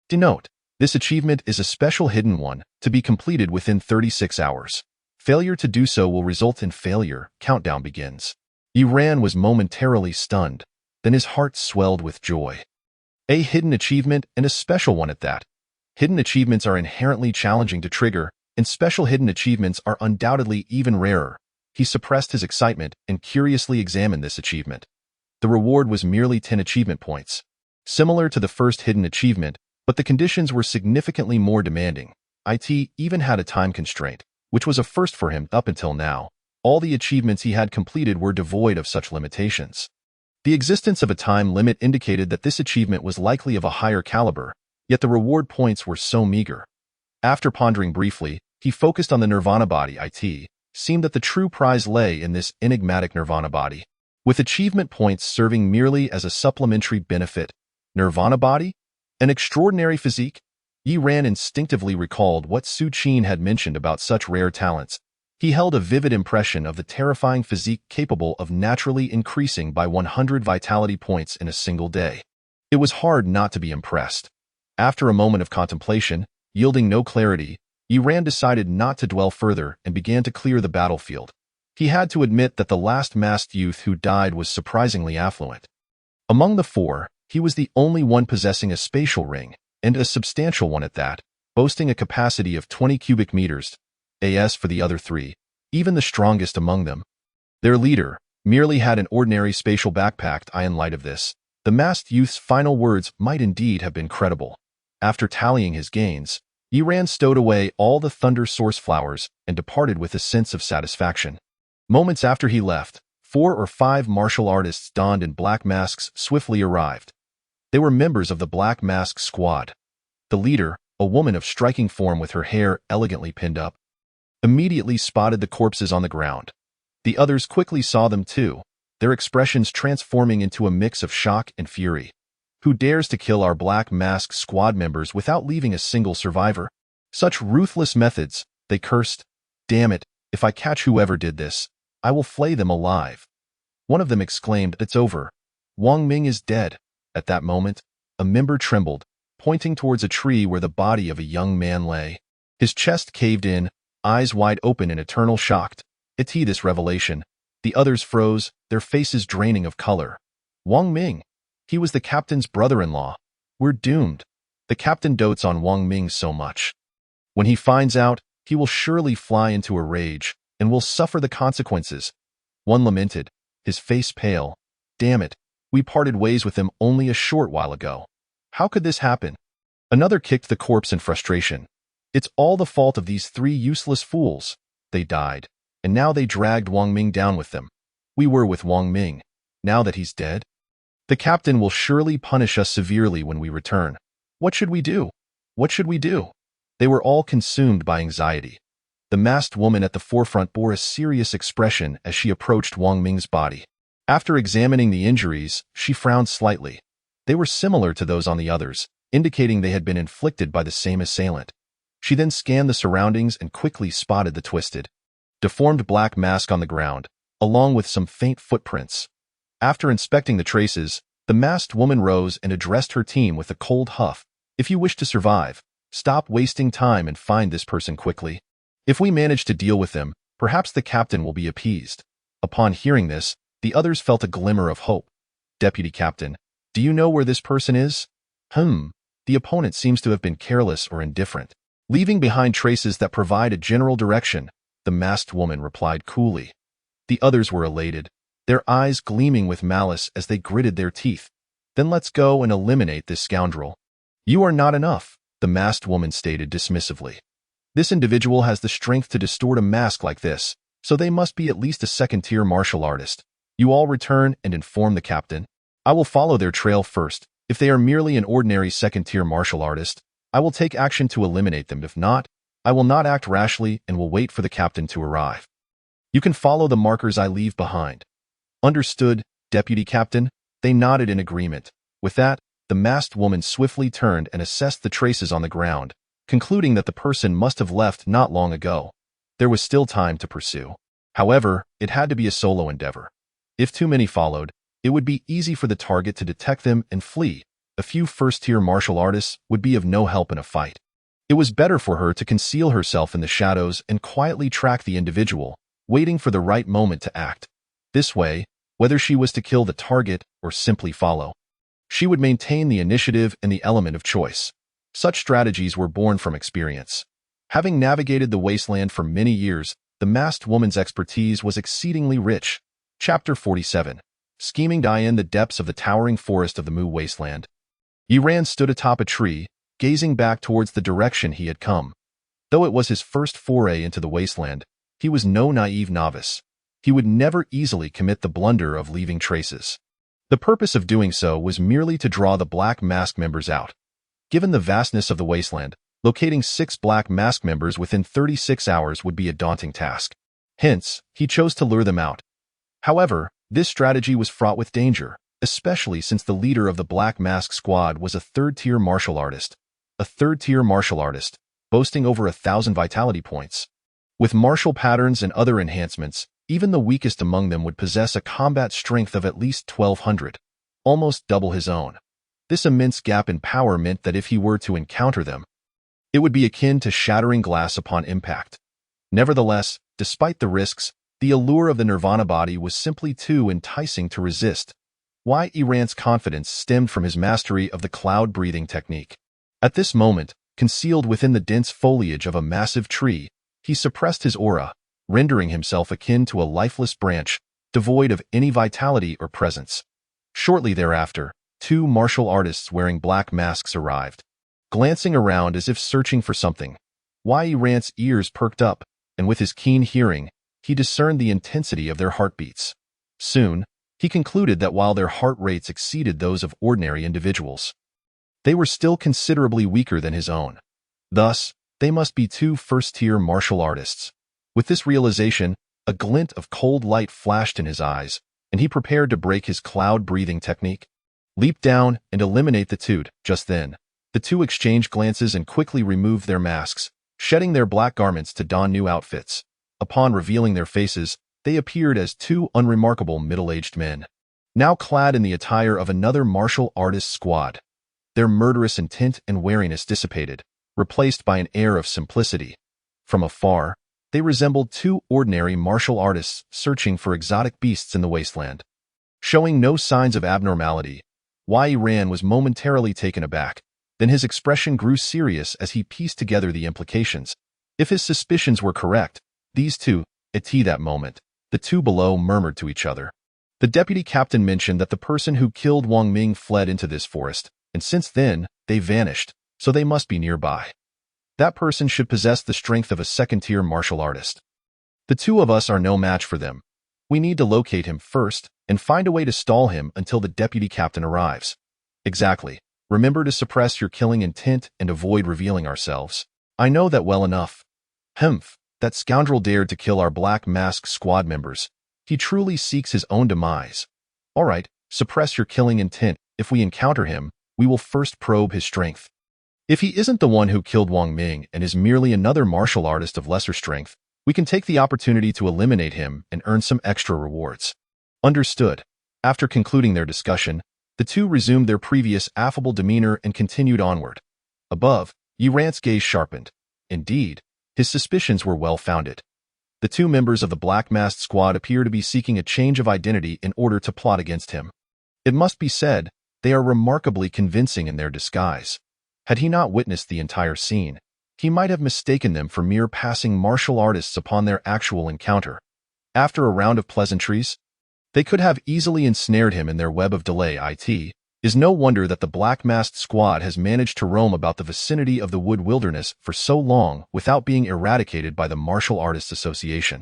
S1: Denote, this achievement is a special hidden one, to be completed within 36 hours. Failure to do so will result in failure. Countdown begins. Yi Ran was momentarily stunned, then his heart swelled with joy. A hidden achievement, and a special one at that. Hidden achievements are inherently challenging to trigger, and special hidden achievements are undoubtedly even rarer. He suppressed his excitement and curiously examined this achievement. The reward was merely 10 achievement points, similar to the first hidden achievement, but the conditions were significantly more demanding. It even had a time constraint, which was a first for him up until now. All the achievements he had completed were devoid of such limitations. The existence of a time limit indicated that this achievement was likely of a higher caliber, yet the reward points were so meager. After pondering briefly, he focused on the Nirvana body. It seemed that the true prize lay in this enigmatic Nirvana body, with achievement points serving merely as a supplementary benefit. Nirvana body? An extraordinary physique? Yi Ran instinctively recalled what Su Qin had mentioned about such rare talents. He held a vivid impression of the terrifying physique capable of naturally increasing by 100 vitality points in a single day. It was hard not to be impressed. After a moment of contemplation, yielding no clarity, Yi Ran decided not to dwell further and began to clear the battlefield. He had to admit that the last masked youth who died was surprisingly affluent. Among the four, he was the only one possessing a spatial ring, and a substantial one at that, boasting a capacity of 20 cubic meters. As for the other three, even the strongest among them, their leader merely had an ordinary spatial backpack. In light of this, the masked youth's final words might indeed have been credible. After tallying his gains, Yi Ran stowed away all the Thunder Source flowers and departed with a sense of satisfaction. Moments after he left, 4 or 5 martial artists donned in black masks swiftly arrived. They were members of the Black Mask Squad. The leader, a woman of striking form with her hair elegantly pinned up, immediately spotted the corpses on the ground. The others quickly saw them too, their expressions transforming into a mix of shock and fury. Who dares to kill our Black Mask Squad members without leaving a single survivor? Such ruthless methods, they cursed. Damn it, if I catch whoever did this, I will flay them alive. One of them exclaimed, "It's over. Wang Ming is dead." At that moment, a member trembled, pointing towards a tree where the body of a young man lay. His chest caved in, eyes wide open in eternal shock. This revelation, the others froze, their faces draining of color. Wang Ming. He was the captain's brother-in-law. We're doomed. The captain dotes on Wang Ming so much. When he finds out, he will surely fly into a rage and will suffer the consequences. One lamented, his face pale. Damn it, we parted ways with him only a short while ago. How could this happen? Another kicked the corpse in frustration. It's all the fault of these 3 useless fools. They died, and now they dragged Wang Ming down with them. We were with Wang Ming. Now that he's dead, the captain will surely punish us severely when we return. What should we do? What should we do? They were all consumed by anxiety. The masked woman at the forefront bore a serious expression as she approached Wang Ming's body. After examining the injuries, she frowned slightly. They were similar to those on the others, indicating they had been inflicted by the same assailant. She then scanned the surroundings and quickly spotted the twisted, deformed black mask on the ground, along with some faint footprints. After inspecting the traces, the masked woman rose and addressed her team with a cold huff. If you wish to survive, stop wasting time and find this person quickly. If we manage to deal with them, perhaps the captain will be appeased. Upon hearing this, the others felt a glimmer of hope. Deputy Captain, do you know where this person is? The opponent seems to have been careless or indifferent, leaving behind traces that provide a general direction, the masked woman replied coolly. The others were elated, their eyes gleaming with malice as they gritted their teeth. Then let's go and eliminate this scoundrel. You are not enough, the masked woman stated dismissively. This individual has the strength to distort a mask like this, so they must be at least a second-tier martial artist. You all return and inform the captain. I will follow their trail first. If they are merely an ordinary second-tier martial artist, I will take action to eliminate them. If not, I will not act rashly and will wait for the captain to arrive. You can follow the markers I leave behind. Understood, Deputy Captain. They nodded in agreement. With that, the masked woman swiftly turned and assessed the traces on the ground, concluding that the person must have left not long ago. There was still time to pursue. However, it had to be a solo endeavor. If too many followed, it would be easy for the target to detect them and flee. A few first-tier martial artists would be of no help in a fight. It was better for her to conceal herself in the shadows and quietly track the individual, waiting for the right moment to act. This way, whether she was to kill the target or simply follow, she would maintain the initiative and the element of choice. Such strategies were born from experience. Having navigated the wasteland for many years, the masked woman's expertise was exceedingly rich. Chapter 47. Scheming in the depths of the towering forest of the Mu wasteland. Yi Ran stood atop a tree, gazing back towards the direction he had come. Though it was his first foray into the wasteland, he was no naive novice. he would never easily commit the blunder of leaving traces. The purpose of doing so was merely to draw the Black Mask members out. Given the vastness of the wasteland, locating 6 Black Mask members within 36 hours would be a daunting task. Hence, he chose to lure them out. However, this strategy was fraught with danger, especially since the leader of the Black Mask squad was a third-tier martial artist. A third-tier martial artist, boasting over 1,000 vitality points. With martial patterns and other enhancements, even the weakest among them would possess a combat strength of at least 1,200, almost double his own. This immense gap in power meant that if he were to encounter them, it would be akin to shattering glass upon impact. Nevertheless, despite the risks, the allure of the Nirvana body was simply too enticing to resist. Why Iran's confidence stemmed from his mastery of the cloud-breathing technique. At this moment, concealed within the dense foliage of a massive tree, he suppressed his aura, rendering himself akin to a lifeless branch, devoid of any vitality or presence. Shortly thereafter, 2 martial artists wearing black masks arrived. Glancing around as if searching for something, Iran's ears perked up, and with his keen hearing, he discerned the intensity of their heartbeats. Soon, he concluded that while their heart rates exceeded those of ordinary individuals, they were still considerably weaker than his own. Thus, they must be 2 first-tier martial artists. With this realization, a glint of cold light flashed in his eyes, and he prepared to break his cloud-breathing technique. Leap down and eliminate the two. Just then, the 2 exchanged glances and quickly removed their masks, shedding their black garments to don new outfits. Upon revealing their faces, they appeared as 2 unremarkable middle-aged men, now clad in the attire of another martial artist squad. Their murderous intent and wariness dissipated, replaced by an air of simplicity. From afar, they resembled 2 ordinary martial artists searching for exotic beasts in the wasteland. Showing no signs of abnormality, Iran was momentarily taken aback. Then his expression grew serious as he pieced together the implications. If his suspicions were correct, these 2, at that moment, the 2 below murmured to each other. The deputy captain mentioned that the person who killed Wang Ming fled into this forest, and since then, they vanished, so they must be nearby. That person should possess the strength of a second-tier martial artist. The 2 of us are no match for them. We need to locate him first and find a way to stall him until the deputy captain arrives. Exactly. Remember to suppress your killing intent and avoid revealing ourselves. I know that well enough. Humph, that scoundrel dared to kill our Black Mask squad members. He truly seeks his own demise. All right, suppress your killing intent. If we encounter him, we will first probe his strength. If he isn't the one who killed Wang Ming and is merely another martial artist of lesser strength, we can take the opportunity to eliminate him and earn some extra rewards. Understood. After concluding their discussion, the 2 resumed their previous affable demeanor and continued onward. Above, Iran's gaze sharpened. Indeed, his suspicions were well-founded. The 2 members of the Black Masked squad appear to be seeking a change of identity in order to plot against him. It must be said, they are remarkably convincing in their disguise. Had he not witnessed the entire scene, he might have mistaken them for mere passing martial artists upon their actual encounter. After a round of pleasantries, they could have easily ensnared him in their web of delay. It is no wonder that the Black Masked squad has managed to roam about the vicinity of the wood wilderness for so long without being eradicated by the Martial Artists Association.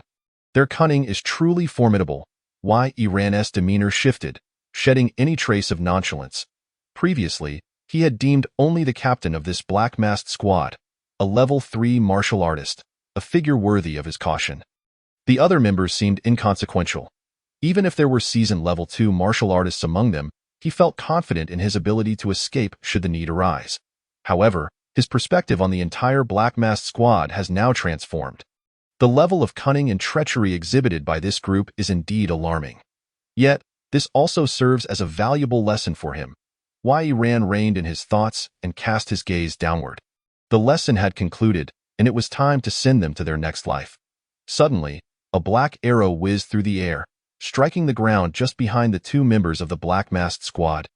S1: Their cunning is truly formidable. Iran's demeanor shifted, shedding any trace of nonchalance. Previously, he had deemed only the captain of this Black Masked squad, a level 3 martial artist, a figure worthy of his caution. The other members seemed inconsequential. Even if there were seasoned level 2 martial artists among them, he felt confident in his ability to escape should the need arise. However, his perspective on the entire Black Masked squad has now transformed. The level of cunning and treachery exhibited by this group is indeed alarming. Yet, this also serves as a valuable lesson for him. Iran reined in his thoughts and cast his gaze downward. The lesson had concluded, and it was time to send them to their next life. Suddenly, a black arrow whizzed through the air, striking the ground just behind the 2 members of the Black Masked squad,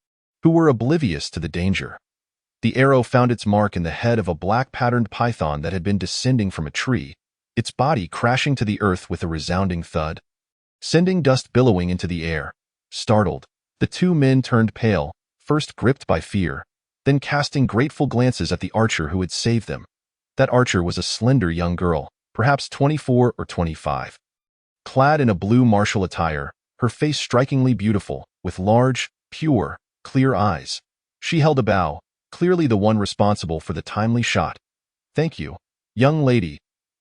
S1: who were oblivious to the danger. The arrow found its mark in the head of a black-patterned python that had been descending from a tree, its body crashing to the earth with a resounding thud, sending dust billowing into the air. Startled, the 2 men turned pale, first gripped by fear, then casting grateful glances at the archer who had saved them. That archer was a slender young girl, perhaps 24 or 25. Clad in a blue martial attire, her face strikingly beautiful, with large, pure, clear eyes. She held a bow, clearly the one responsible for the timely shot. "Thank you, young lady.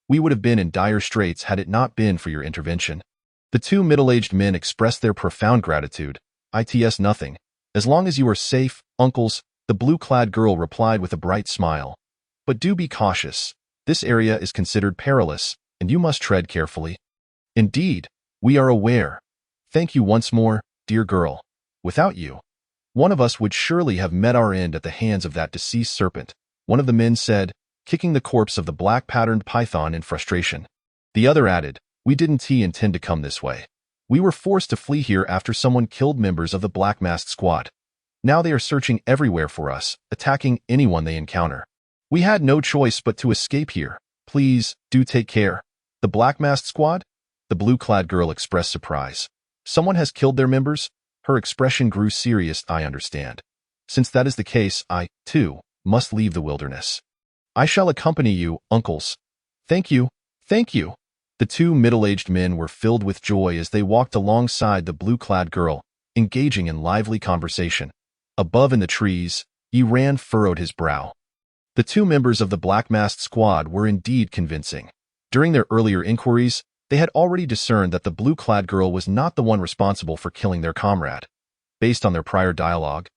S1: We would have been in dire straits had it not been for your intervention." The two middle-aged men expressed their profound gratitude. "It's nothing. As long as you are safe, uncles," the blue-clad girl replied with a bright smile. "But do be cautious. This area is considered perilous, and you must tread carefully." "Indeed, we are aware. Thank you once more, dear girl. Without you, one of us would surely have met our end at the hands of that deceased serpent," one of the men said, kicking the corpse of the black-patterned python in frustration. The other added, "We didn't intend to come this way. We were forced to flee here after someone killed members of the Black Masked Squad. Now they are searching everywhere for us, attacking anyone they encounter. We had no choice but to escape here. Please, do take care." "The Black Masked Squad?" The blue-clad girl expressed surprise. "Someone has killed their members?" Her expression grew serious. "I understand. Since that is the case, I, too, must leave the wilderness. I shall accompany you, uncles." "Thank you. Thank you." The two middle-aged men were filled with joy as they walked alongside the blue-clad girl, engaging in lively conversation. Above in the trees, Yi Ran furrowed his brow. The two members of the Black Masked Squad were indeed convincing. During their earlier inquiries, they had already discerned that the blue-clad girl was not the one responsible for killing their comrade. Based on their prior dialogue,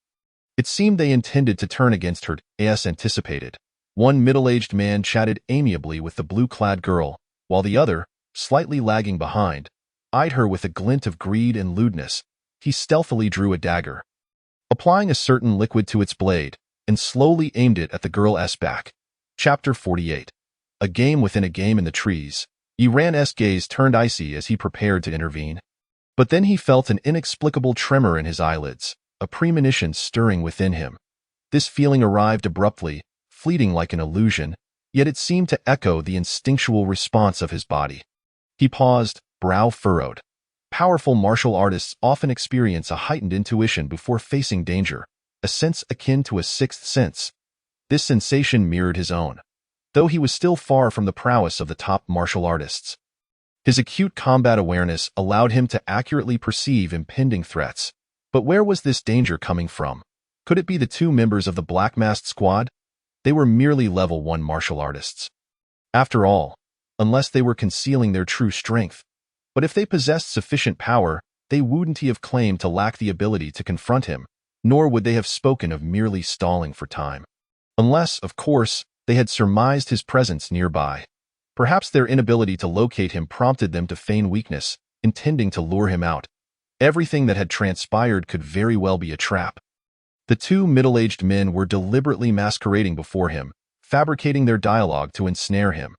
S1: it seemed they intended to turn against her as anticipated. One middle-aged man chatted amiably with the blue-clad girl, while the other, slightly lagging behind, eyed her with a glint of greed and lewdness. He stealthily drew a dagger, applying a certain liquid to its blade, and slowly aimed it at the girl's back. Chapter 48. A game within a game in the trees. Yi Ran's gaze turned icy as he prepared to intervene. But then he felt an inexplicable tremor in his eyelids, a premonition stirring within him. This feeling arrived abruptly, fleeting like an illusion, yet it seemed to echo the instinctual response of his body. He paused, brow furrowed. Powerful martial artists often experience a heightened intuition before facing danger, a sense akin to a sixth sense. This sensation mirrored his own, though he was still far from the prowess of the top martial artists. His acute combat awareness allowed him to accurately perceive impending threats. But where was this danger coming from? Could it be the two members of the Black Masked Squad? They were merely level 1 martial artists. After all, unless they were concealing their true strength. But if they possessed sufficient power, they wouldn't have claimed to lack the ability to confront him, nor would they have spoken of merely stalling for time. Unless, of course, they had surmised his presence nearby. Perhaps their inability to locate him prompted them to feign weakness, intending to lure him out. Everything that had transpired could very well be a trap. The two middle-aged men were deliberately masquerading before him, fabricating their dialogue to ensnare him.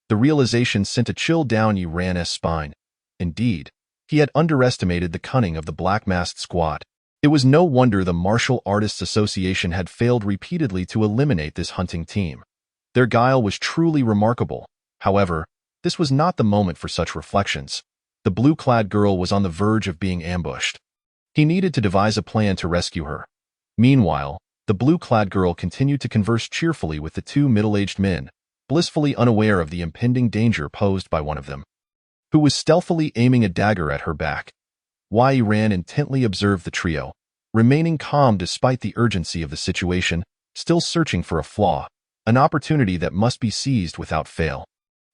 S1: The realization sent a chill down Yi Ran's spine. Indeed, he had underestimated the cunning of the Black Masked Squad. It was no wonder the Martial Artists Association had failed repeatedly to eliminate this hunting team. Their guile was truly remarkable. However, this was not the moment for such reflections. The blue-clad girl was on the verge of being ambushed. He needed to devise a plan to rescue her. Meanwhile, the blue-clad girl continued to converse cheerfully with the two middle-aged men, blissfully unaware of the impending danger posed by one of them, who was stealthily aiming a dagger at her back. Yi Ran intently observed the trio, remaining calm despite the urgency of the situation, still searching for a flaw, an opportunity that must be seized without fail.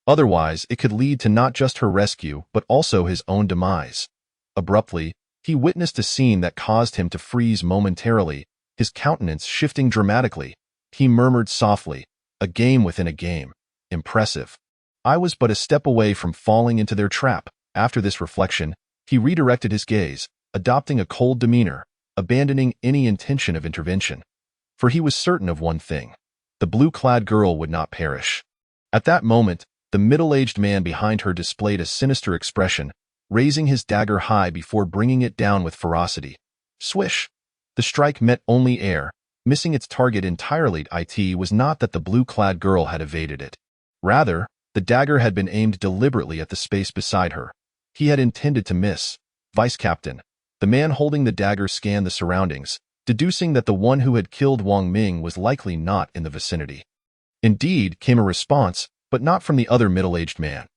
S1: Otherwise, it could lead to not just her rescue, but also his own demise. Abruptly, he witnessed a scene that caused him to freeze momentarily, his countenance shifting dramatically. He murmured softly, "A game within a game. Impressive. I was but a step away from falling into their trap." After this reflection, he redirected his gaze, adopting a cold demeanor, abandoning any intention of intervention. For he was certain of one thing: the blue-clad girl would not perish. At that moment, the middle-aged man behind her displayed a sinister expression, raising his dagger high before bringing it down with ferocity. Swish! The strike met only air, missing its target entirely. It was not that the blue-clad girl had evaded it. Rather, the dagger had been aimed deliberately at the space beside her. He had intended to miss. Vice-Captain. The man holding the dagger scanned the surroundings, deducing that the one who had killed Wang Ming was likely not in the vicinity. Indeed, came a response, but not from the other middle-aged man.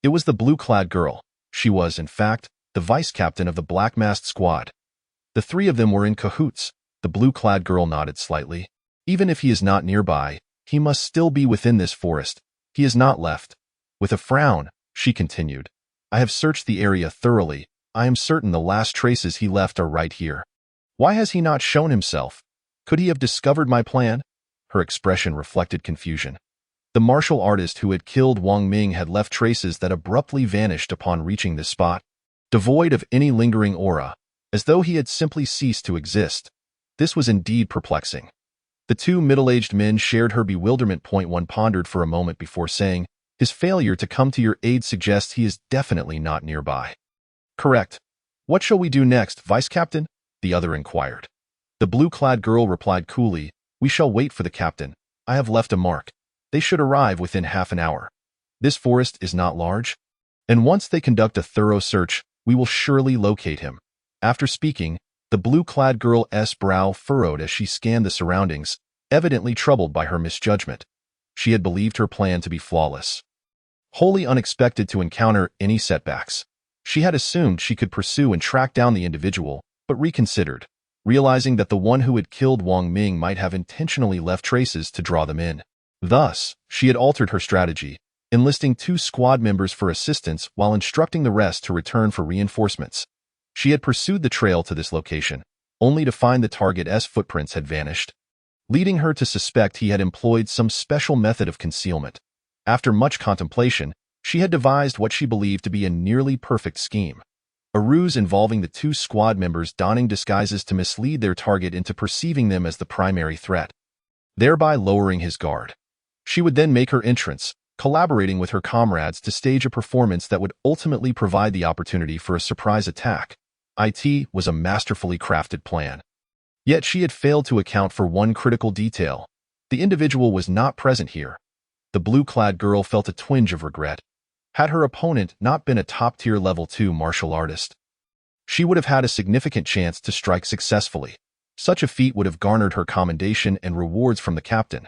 S1: It was the blue-clad girl. She was, in fact, the vice-captain of the black-masked squad. The three of them were in cahoots. The blue-clad girl nodded slightly. Even if he is not nearby, he must still be within this forest. He has not left. With a frown, she continued, I have searched the area thoroughly. I am certain the last traces he left are right here. Why has he not shown himself? Could he have discovered my plan? Her expression reflected confusion. The martial artist who had killed Wang Ming had left traces that abruptly vanished upon reaching this spot, devoid of any lingering aura, as though he had simply ceased to exist. This was indeed perplexing. The two middle-aged men shared her bewilderment. One pondered for a moment before saying, his failure to come to your aid suggests he is definitely not nearby. Correct. What shall we do next, Vice-Captain? The other inquired. The blue-clad girl replied coolly, we shall wait for the captain. I have left a mark. They should arrive within half an hour. This forest is not large, and once they conduct a thorough search, we will surely locate him. After speaking, the blue-clad girl's brow furrowed as she scanned the surroundings, evidently troubled by her misjudgment. She had believed her plan to be flawless. Wholly unexpected to encounter any setbacks. She had assumed she could pursue and track down the individual, but reconsidered, realizing that the one who had killed Wang Ming might have intentionally left traces to draw them in. Thus, she had altered her strategy, enlisting 2 squad members for assistance while instructing the rest to return for reinforcements. She had pursued the trail to this location, only to find the target's footprints had vanished, leading her to suspect he had employed some special method of concealment. After much contemplation, she had devised what she believed to be a nearly perfect scheme. A ruse involving the 2 squad members donning disguises to mislead their target into perceiving them as the primary threat, thereby lowering his guard. She would then make her entrance, collaborating with her comrades to stage a performance that would ultimately provide the opportunity for a surprise attack. It was a masterfully crafted plan. Yet she had failed to account for one critical detail. The individual was not present here. The blue-clad girl felt a twinge of regret. Had her opponent not been a top-tier level 2 martial artist, she would have had a significant chance to strike successfully. Such a feat would have garnered her commendation and rewards from the captain.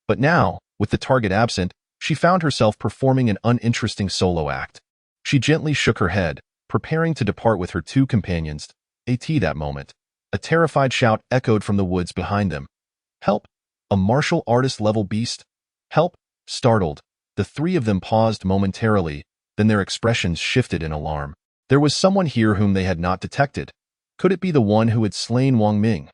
S1: But now, with the target absent, she found herself performing an uninteresting solo act. She gently shook her head, preparing to depart with her 2 companions. That moment, a terrified shout echoed from the woods behind them. Help! A martial artist-level beast? Help! Startled, the 3 of them paused momentarily, then their expressions shifted in alarm. There was someone here whom they had not detected. Could it be the one who had slain Wang Ming?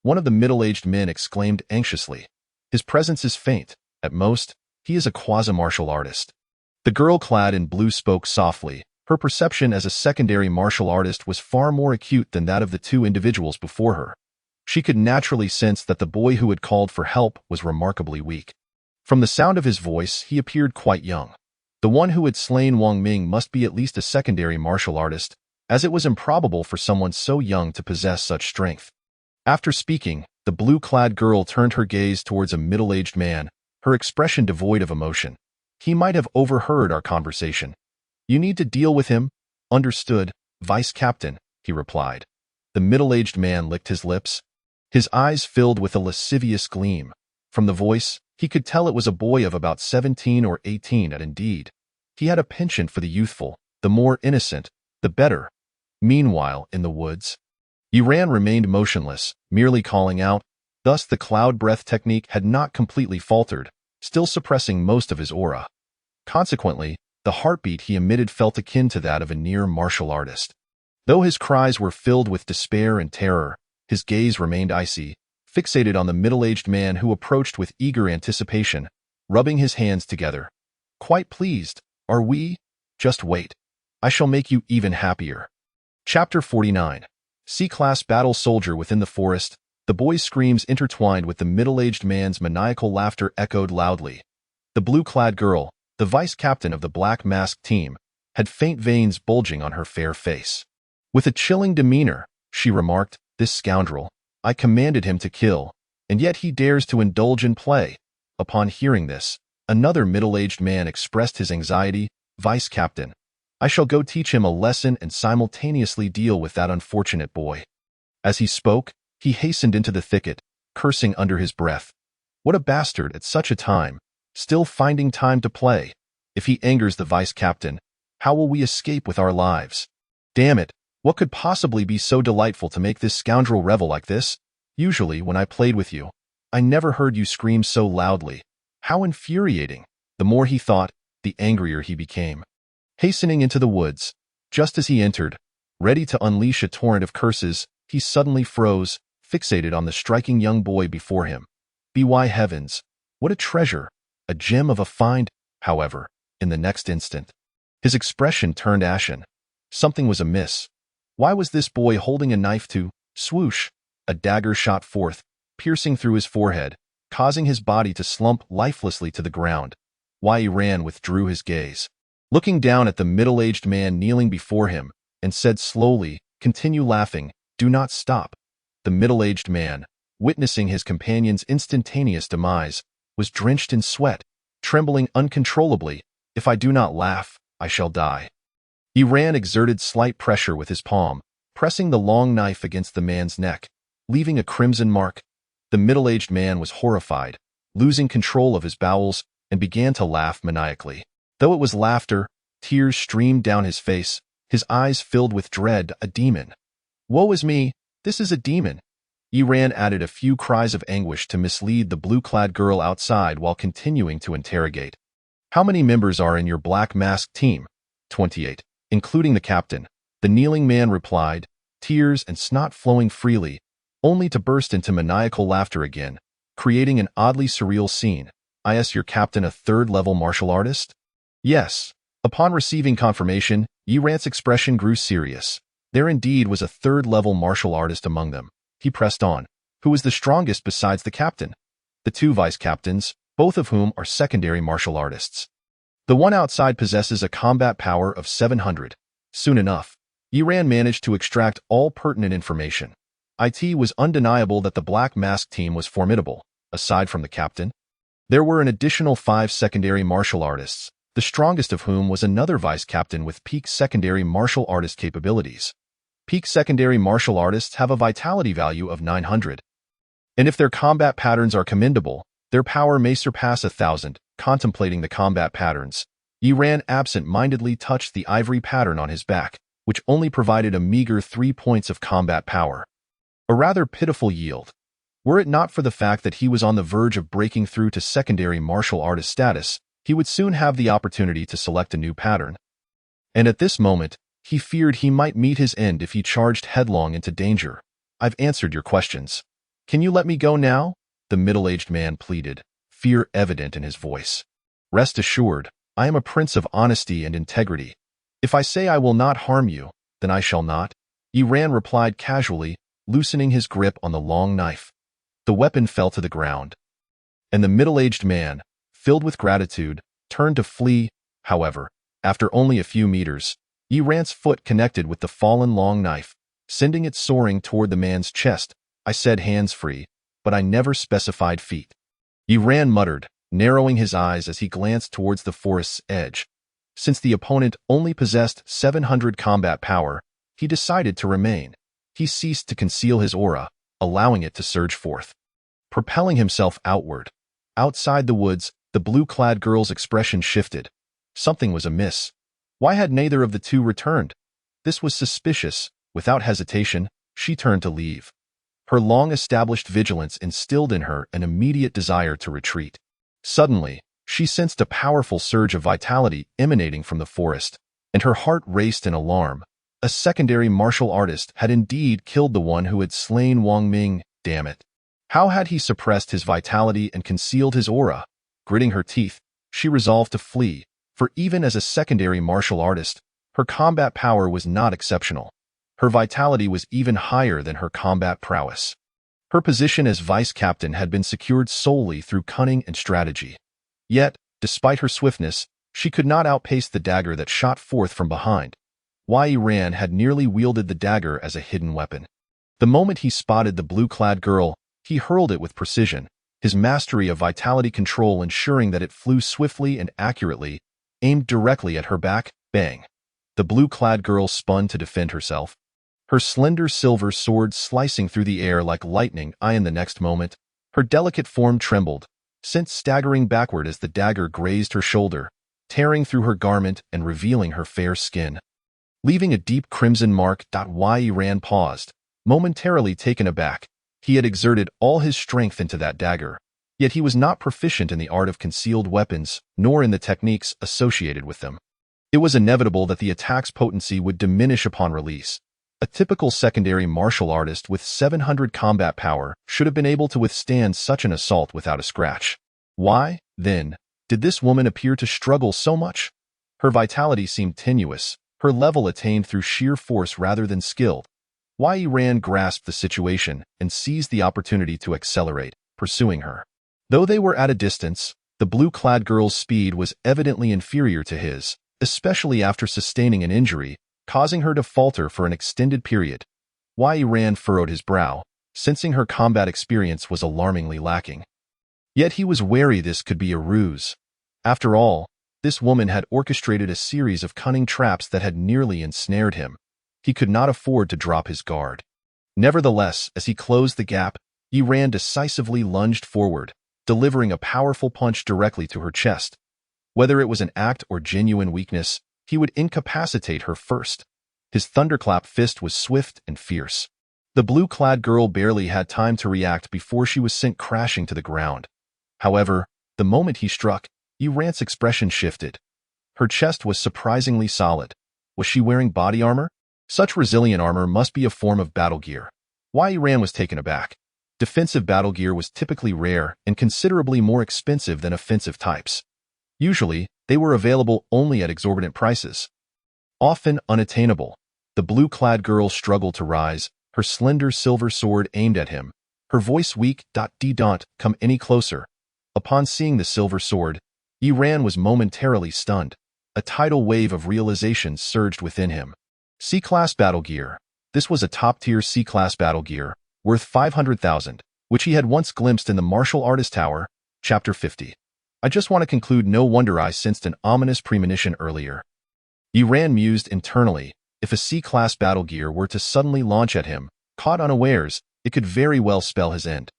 S1: One of the middle-aged men exclaimed anxiously. His presence is faint. At most, he is a quasi-martial artist. The girl clad in blue spoke softly. Her perception as a secondary martial artist was far more acute than that of the 2 individuals before her. She could naturally sense that the boy who had called for help was remarkably weak. From the sound of his voice, he appeared quite young. The one who had slain Wang Ming must be at least a secondary martial artist, as it was improbable for someone so young to possess such strength. After speaking, the blue-clad girl turned her gaze towards a middle-aged man, her expression devoid of emotion. He might have overheard our conversation. You need to deal with him? Understood, Vice-Captain, he replied. The middle-aged man licked his lips. His eyes filled with a lascivious gleam. From the voice, he could tell it was a boy of about 17 or 18, and indeed, he had a penchant for the youthful. The more innocent, the better. Meanwhile, in the woods, Yuran remained motionless, merely calling out. Thus the cloud breath technique had not completely faltered, still suppressing most of his aura. Consequently, the heartbeat he emitted felt akin to that of a near martial artist. Though his cries were filled with despair and terror, his gaze remained icy, fixated on the middle-aged man who approached with eager anticipation, rubbing his hands together. Quite pleased, are we? Just wait. I shall make you even happier. Chapter 49. C-Class Battle Soldier. Within the forest, the boy's screams intertwined with the middle-aged man's maniacal laughter echoed loudly. The blue-clad girl, the vice-captain of the black-masked team, had faint veins bulging on her fair face. With a chilling demeanor, she remarked, this scoundrel, I commanded him to kill, and yet he dares to indulge in play. Upon hearing this, another middle-aged man expressed his anxiety. Vice-Captain, I shall go teach him a lesson and simultaneously deal with that unfortunate boy. As he spoke, he hastened into the thicket, cursing under his breath. What a bastard at such a time, still finding time to play. If he angers the vice-captain, How will we escape with our lives? Damn it, what could possibly be so delightful to make this scoundrel revel like this? Usually, when I played with you, I never heard you scream so loudly. How infuriating! The more he thought, the angrier he became. Hastening into the woods, just as he entered, ready to unleash a torrent of curses, he suddenly froze, fixated on the striking young boy before him. By heavens, what a treasure! A gem of a find, however, in the next instant. His expression turned ashen. Something was amiss. Why was this boy holding a knife to, swoosh? A dagger shot forth, piercing through his forehead, causing his body to slump lifelessly to the ground. Yi-Ran withdrew his gaze, looking down at the middle-aged man kneeling before him, and said slowly, "Continue laughing, do not stop." The middle-aged man, witnessing his companion's instantaneous demise, was drenched in sweat, trembling uncontrollably. "If I do not laugh, I shall die." Yi-Ran exerted slight pressure with his palm, pressing the long knife against the man's neck, leaving a crimson mark. The middle-aged man was horrified, losing control of his bowels, and began to laugh maniacally. Though it was laughter, tears streamed down his face, his eyes filled with dread. "A demon! Woe is me, this is a demon!" Yi-Ran added a few cries of anguish to mislead the blue-clad girl outside while continuing to interrogate. "How many members are in your black mask team?" 28, including the captain. The kneeling man replied, tears and snot flowing freely, only to burst into maniacal laughter again, creating an oddly surreal scene. "Is your captain a third-level martial artist?" "Yes." Upon receiving confirmation, Yi-Ran's expression grew serious. There indeed was a third-level martial artist among them. He pressed on. "Who is the strongest besides the captain?" "The two vice-captains, both of whom are secondary martial artists. The one outside possesses a combat power of 700. Soon enough, Yi-Ran managed to extract all pertinent information. It was undeniable that the Black Mask team was formidable. Aside from the captain, there were an additional 5 secondary martial artists, the strongest of whom was another vice-captain with peak secondary martial artist capabilities. Peak secondary martial artists have a vitality value of 900. And if their combat patterns are commendable, their power may surpass 1,000. Contemplating the combat patterns, Yi-Ran absent-mindedly touched the ivory pattern on his back, which only provided a meager 3 points of combat power. A rather pitiful yield. Were it not for the fact that he was on the verge of breaking through to secondary martial artist status, he would soon have the opportunity to select a new pattern. And at this moment, he feared he might meet his end if he charged headlong into danger. "I've answered your questions. Can you let me go now?" the middle-aged man pleaded, fear evident in his voice. "Rest assured, I am a prince of honesty and integrity. If I say I will not harm you, then I shall not," Yi-Ran replied casually, loosening his grip on the long knife. The weapon fell to the ground, and the middle-aged man, filled with gratitude, turned to flee. However, after only a few meters, Yi-Ran's foot connected with the fallen long knife, sending it soaring toward the man's chest. "I said hands free, but I never specified feet." Yi-Ran muttered, narrowing his eyes as he glanced towards the forest's edge. Since the opponent only possessed 700 combat power, he decided to remain. He ceased to conceal his aura, allowing it to surge forth, propelling himself outward. Outside the woods, the blue-clad girl's expression shifted. Something was amiss. Why had neither of the two returned? This was suspicious. Without hesitation, she turned to leave. Her long-established vigilance instilled in her an immediate desire to retreat. Suddenly, she sensed a powerful surge of vitality emanating from the forest, and her heart raced in alarm. A secondary martial artist had indeed killed the one who had slain Wang Ming. Damn it. How had he suppressed his vitality and concealed his aura? Gritting her teeth, she resolved to flee, for even as a secondary martial artist, her combat power was not exceptional. Her vitality was even higher than her combat prowess. Her position as vice-captain had been secured solely through cunning and strategy. Yet, despite her swiftness, she could not outpace the dagger that shot forth from behind. Yi-Ran had nearly wielded the dagger as a hidden weapon. The moment he spotted the blue-clad girl, he hurled it with precision, his mastery of vitality control ensuring that it flew swiftly and accurately, aimed directly at her back. Bang! The blue-clad girl spun to defend herself, her slender silver sword slicing through the air like lightning. In the next moment, her delicate form trembled, sent staggering backward as the dagger grazed her shoulder. tearing through her garment and revealing her fair skin. Leaving a deep crimson mark. Yi Ran paused, momentarily taken aback. He had exerted all his strength into that dagger, yet he was not proficient in the art of concealed weapons, nor in the techniques associated with them. It was inevitable that the attack's potency would diminish upon release. A typical secondary martial artist with 700 combat power should have been able to withstand such an assault without a scratch. Why, then, did this woman appear to struggle so much? Her vitality seemed tenuous, her level attained through sheer force rather than skill. Yi Ran grasped the situation and seized the opportunity to accelerate, pursuing her. Though they were at a distance, the blue-clad girl's speed was evidently inferior to his, especially after sustaining an injury, causing her to falter for an extended period. Yi Ran furrowed his brow, sensing her combat experience was alarmingly lacking. Yet he was wary this could be a ruse. After all, this woman had orchestrated a series of cunning traps that had nearly ensnared him. He could not afford to drop his guard. Nevertheless, as he closed the gap, Yi Ran decisively lunged forward, delivering a powerful punch directly to her chest. Whether it was an act or genuine weakness, he would incapacitate her first. His thunderclap fist was swift and fierce. The blue-clad girl barely had time to react before she was sent crashing to the ground. However, the moment he struck, Yi Ran's expression shifted. Her chest was surprisingly solid. Was she wearing body armor? Such resilient armor must be a form of battle gear. Yi Ran was taken aback. Defensive battle gear was typically rare and considerably more expensive than offensive types. Usually, they were available only at exorbitant prices. Often unattainable, the blue-clad girl struggled to rise, her slender silver sword aimed at him. Her voice weak. Don't come any closer. Upon seeing the silver sword, Yi Ran was momentarily stunned. A tidal wave of realization surged within him. C-Class Battle Gear. This was a top-tier C-Class battle gear, worth 500,000, which he had once glimpsed in the Martial Artist Tower, Chapter 50. I just want to conclude, no wonder I sensed an ominous premonition earlier. Yi Ran mused internally. If a C-Class battle gear were to suddenly launch at him, caught unawares, it could very well spell his end.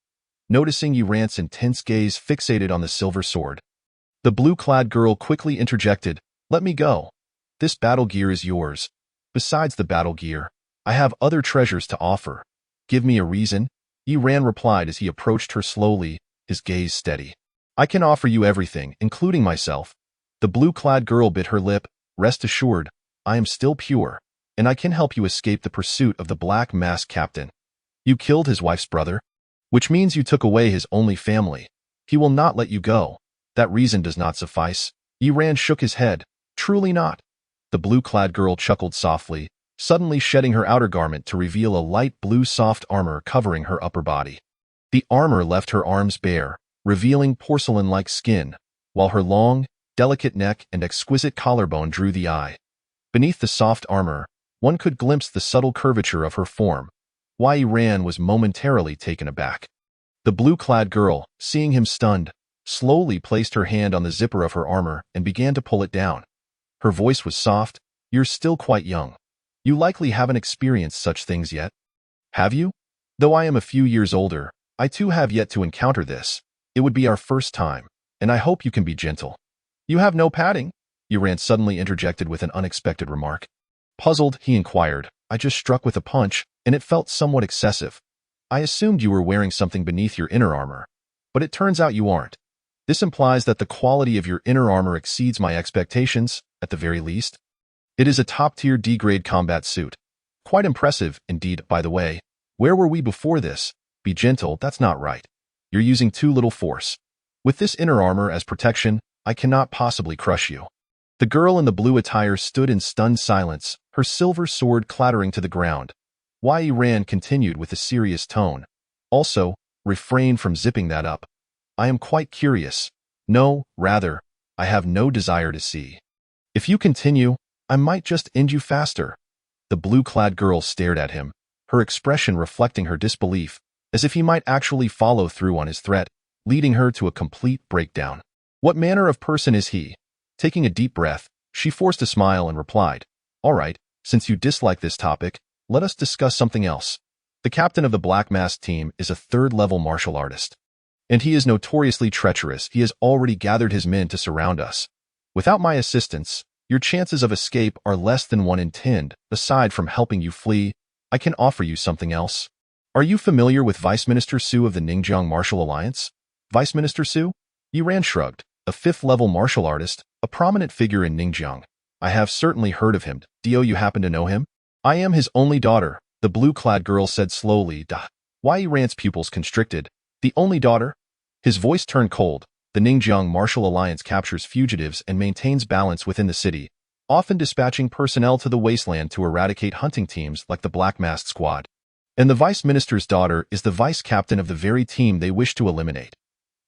S1: Noticing Yi Ran's intense gaze fixated on the silver sword, the blue-clad girl quickly interjected, "Let me go. This battle gear is yours. Besides the battle gear, I have other treasures to offer. Give me a reason," Yi Ran replied as he approached her slowly, his gaze steady. "I can offer you everything, including myself." The blue-clad girl bit her lip. "Rest assured, I am still pure, and I can help you escape the pursuit of the Black Mask Captain. You killed his wife's brother, which means you took away his only family. He will not let you go. That reason does not suffice." Yi Ran shook his head. "Truly not." The blue-clad girl chuckled softly, suddenly shedding her outer garment to reveal a light blue soft armor covering her upper body. The armor left her arms bare, revealing porcelain-like skin, while her long, delicate neck and exquisite collarbone drew the eye. Beneath the soft armor, one could glimpse the subtle curvature of her form. Yi Ran was momentarily taken aback. The blue-clad girl, seeing him stunned, slowly placed her hand on the zipper of her armor and began to pull it down. Her voice was soft. "You're still quite young. You likely haven't experienced such things yet. Have you? Though I am a few years older, I too have yet to encounter this. It would be our first time, and I hope you can be gentle." "You have no padding?" Yi Ran suddenly interjected with an unexpected remark. Puzzled, he inquired, "I just struck with a punch, and it felt somewhat excessive. I assumed you were wearing something beneath your inner armor, but it turns out you aren't. This implies that the quality of your inner armor exceeds my expectations, at the very least. It is a top-tier D-grade combat suit. Quite impressive, indeed. By the way, where were we before this? Be gentle, that's not right. You're using too little force. With this inner armor as protection, I cannot possibly crush you." The girl in the blue attire stood in stunned silence, her silver sword clattering to the ground. Yi Ran continued with a serious tone. "Also, refrain from zipping that up. I am quite curious. No, rather, I have no desire to see. If you continue, I might just end you faster." The blue-clad girl stared at him, her expression reflecting her disbelief, as if he might actually follow through on his threat, leading her to a complete breakdown. "What manner of person is he?" Taking a deep breath, she forced a smile and replied, "All right, since you dislike this topic, let us discuss something else. The captain of the Black Mask team is a third-level martial artist, and he is notoriously treacherous. He has already gathered his men to surround us. Without my assistance, your chances of escape are less than 1 in 10. Aside from helping you flee, I can offer you something else. Are you familiar with Vice Minister Su of the Ningjiang Martial Alliance? Vice Minister Su? Yi Ran shrugged. A 5th-level martial artist, a prominent figure in Ningjiang. I have certainly heard of him. Do you happen to know him? I am his only daughter, the blue-clad girl said slowly. Yi Ran's pupils constricted. The only daughter? His voice turned cold. The Ningjiang Martial Alliance captures fugitives and maintains balance within the city, often dispatching personnel to the wasteland to eradicate hunting teams like the Black Masked Squad. And the vice minister's daughter is the vice captain of the very team they wish to eliminate.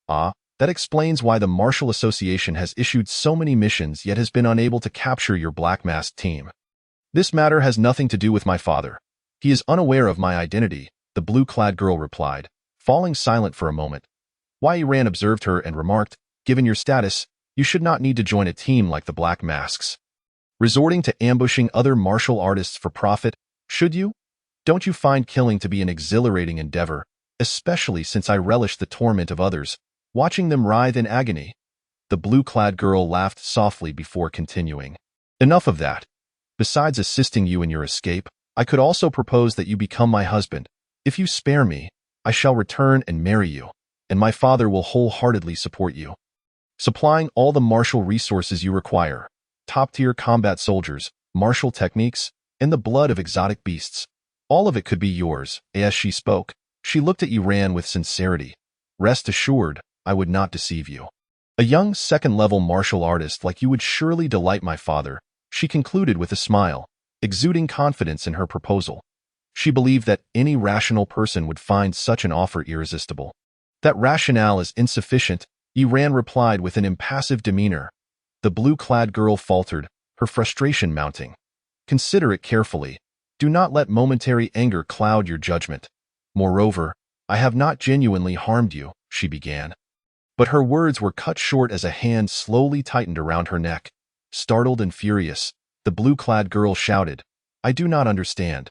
S1: That explains why the Martial Association has issued so many missions yet has been unable to capture your Black Masked team. This matter has nothing to do with my father. He is unaware of my identity, the blue-clad girl replied, falling silent for a moment. Yi Ran observed her and remarked, given your status, you should not need to join a team like the Black Masks. Resorting to ambushing other martial artists for profit, should you? Don't you find killing to be an exhilarating endeavor, especially since I relish the torment of others, watching them writhe in agony? The blue-clad girl laughed softly before continuing. Enough of that. Besides assisting you in your escape, I could also propose that you become my husband. If you spare me, I shall return and marry you, and my father will wholeheartedly support you, supplying all the martial resources you require, top-tier combat soldiers, martial techniques, and the blood of exotic beasts. All of it could be yours. As she spoke, she looked at Yi Ran with sincerity. Rest assured, I would not deceive you. A young second-level martial artist like you would surely delight my father, she concluded with a smile, exuding confidence in her proposal. She believed that any rational person would find such an offer irresistible. That rationale is insufficient, Yi Ran replied with an impassive demeanor. The blue-clad girl faltered, her frustration mounting. Consider it carefully. Do not let momentary anger cloud your judgment. Moreover, I have not genuinely harmed you, she began. But her words were cut short as a hand slowly tightened around her neck. Startled and furious, the blue-clad girl shouted, I do not understand.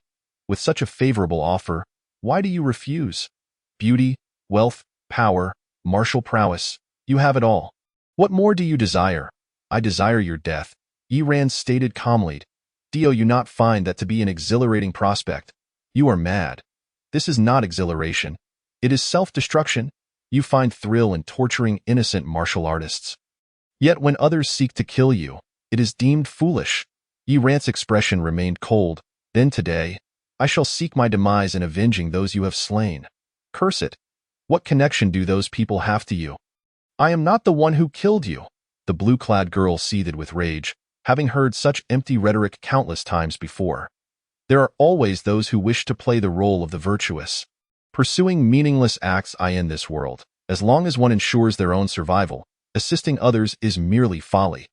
S1: With such a favorable offer, why do you refuse? Beauty, wealth, power, martial prowess, you have it all. What more do you desire? I desire your death, Yi Ran stated calmly. Do you not find that to be an exhilarating prospect? You are mad. This is not exhilaration. It is self-destruction. You find thrill in torturing innocent martial artists. Yet when others seek to kill you, it is deemed foolish. Yi Ran's expression remained cold. Then today, I shall seek my demise in avenging those you have slain. Curse it. What connection do those people have to you? I am not the one who killed you. The blue-clad girl seethed with rage, having heard such empty rhetoric countless times before. There are always those who wish to play the role of the virtuous, pursuing meaningless acts in this world. As long as one ensures their own survival, assisting others is merely folly.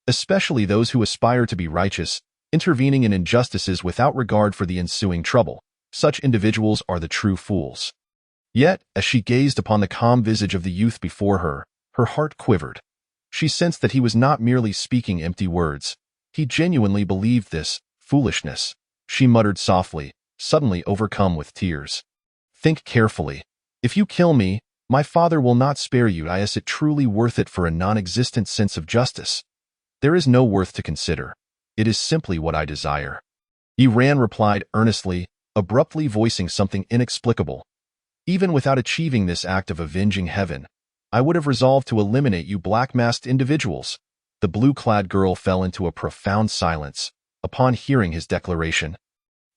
S1: Especially those who aspire to be righteous, intervening in injustices without regard for the ensuing trouble. Such individuals are the true fools. Yet, as she gazed upon the calm visage of the youth before her, her heart quivered. She sensed that he was not merely speaking empty words. He genuinely believed this foolishness. She muttered softly, suddenly overcome with tears. Think carefully. If you kill me, my father will not spare you. Is it truly worth it for a non-existent sense of justice? There is no worth to consider. It is simply what I desire. Yi Ran replied earnestly, abruptly voicing something inexplicable. Even without achieving this act of avenging heaven, I would have resolved to eliminate you black-masked individuals. The blue-clad girl fell into a profound silence upon hearing his declaration.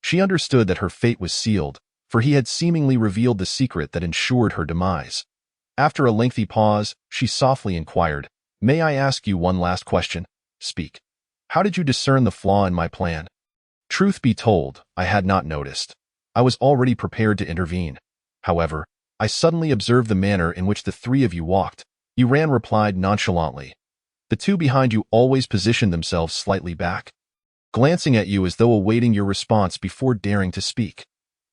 S1: She understood that her fate was sealed, for he had seemingly revealed the secret that ensured her demise. After a lengthy pause, she softly inquired, May I ask you one last question? Speak. How did you discern the flaw in my plan? Truth be told, I had not noticed. I was already prepared to intervene. However, I suddenly observed the manner in which the three of you walked. Yi Ran replied nonchalantly. The two behind you always positioned themselves slightly back, glancing at you as though awaiting your response before daring to speak.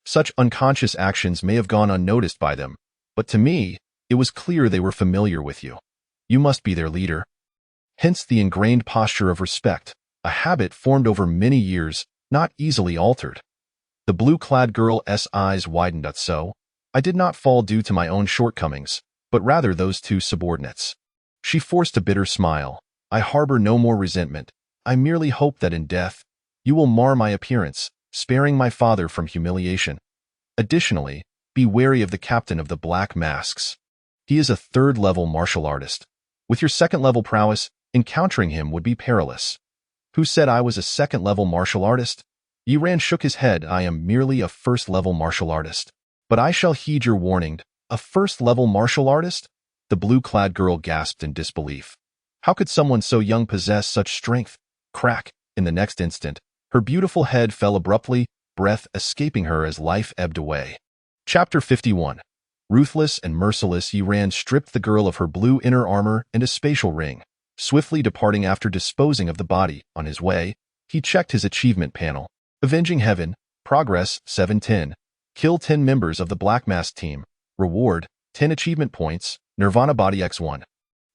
S1: Such unconscious actions may have gone unnoticed by them, but to me, it was clear they were familiar with you. You must be their leader. Hence the ingrained posture of respect, a habit formed over many years, not easily altered. The blue-clad girl's eyes widened. So, I did not fall due to my own shortcomings, but rather those two subordinates. She forced a bitter smile. I harbor no more resentment. I merely hope that in death, you will mar my appearance, sparing my father from humiliation. Additionally, be wary of the captain of the Black Masks. He is a third-level martial artist. With your second-level prowess, encountering him would be perilous. Who said I was a second-level martial artist? Yi Ran shook his head. I am merely a first-level martial artist. But I shall heed your warning. A first-level martial artist? The blue-clad girl gasped in disbelief. How could someone so young possess such strength? Crack! In the next instant, her beautiful head fell abruptly, breath escaping her as life ebbed away. Chapter 51. Ruthless and merciless, Yi Ran stripped the girl of her blue inner armor and a spatial ring. Swiftly departing after disposing of the body, on his way, he checked his achievement panel. Avenging Heaven, Progress 710. Kill 10 members of the Black Mask team. Reward, 10 achievement points, Nirvana Body X1.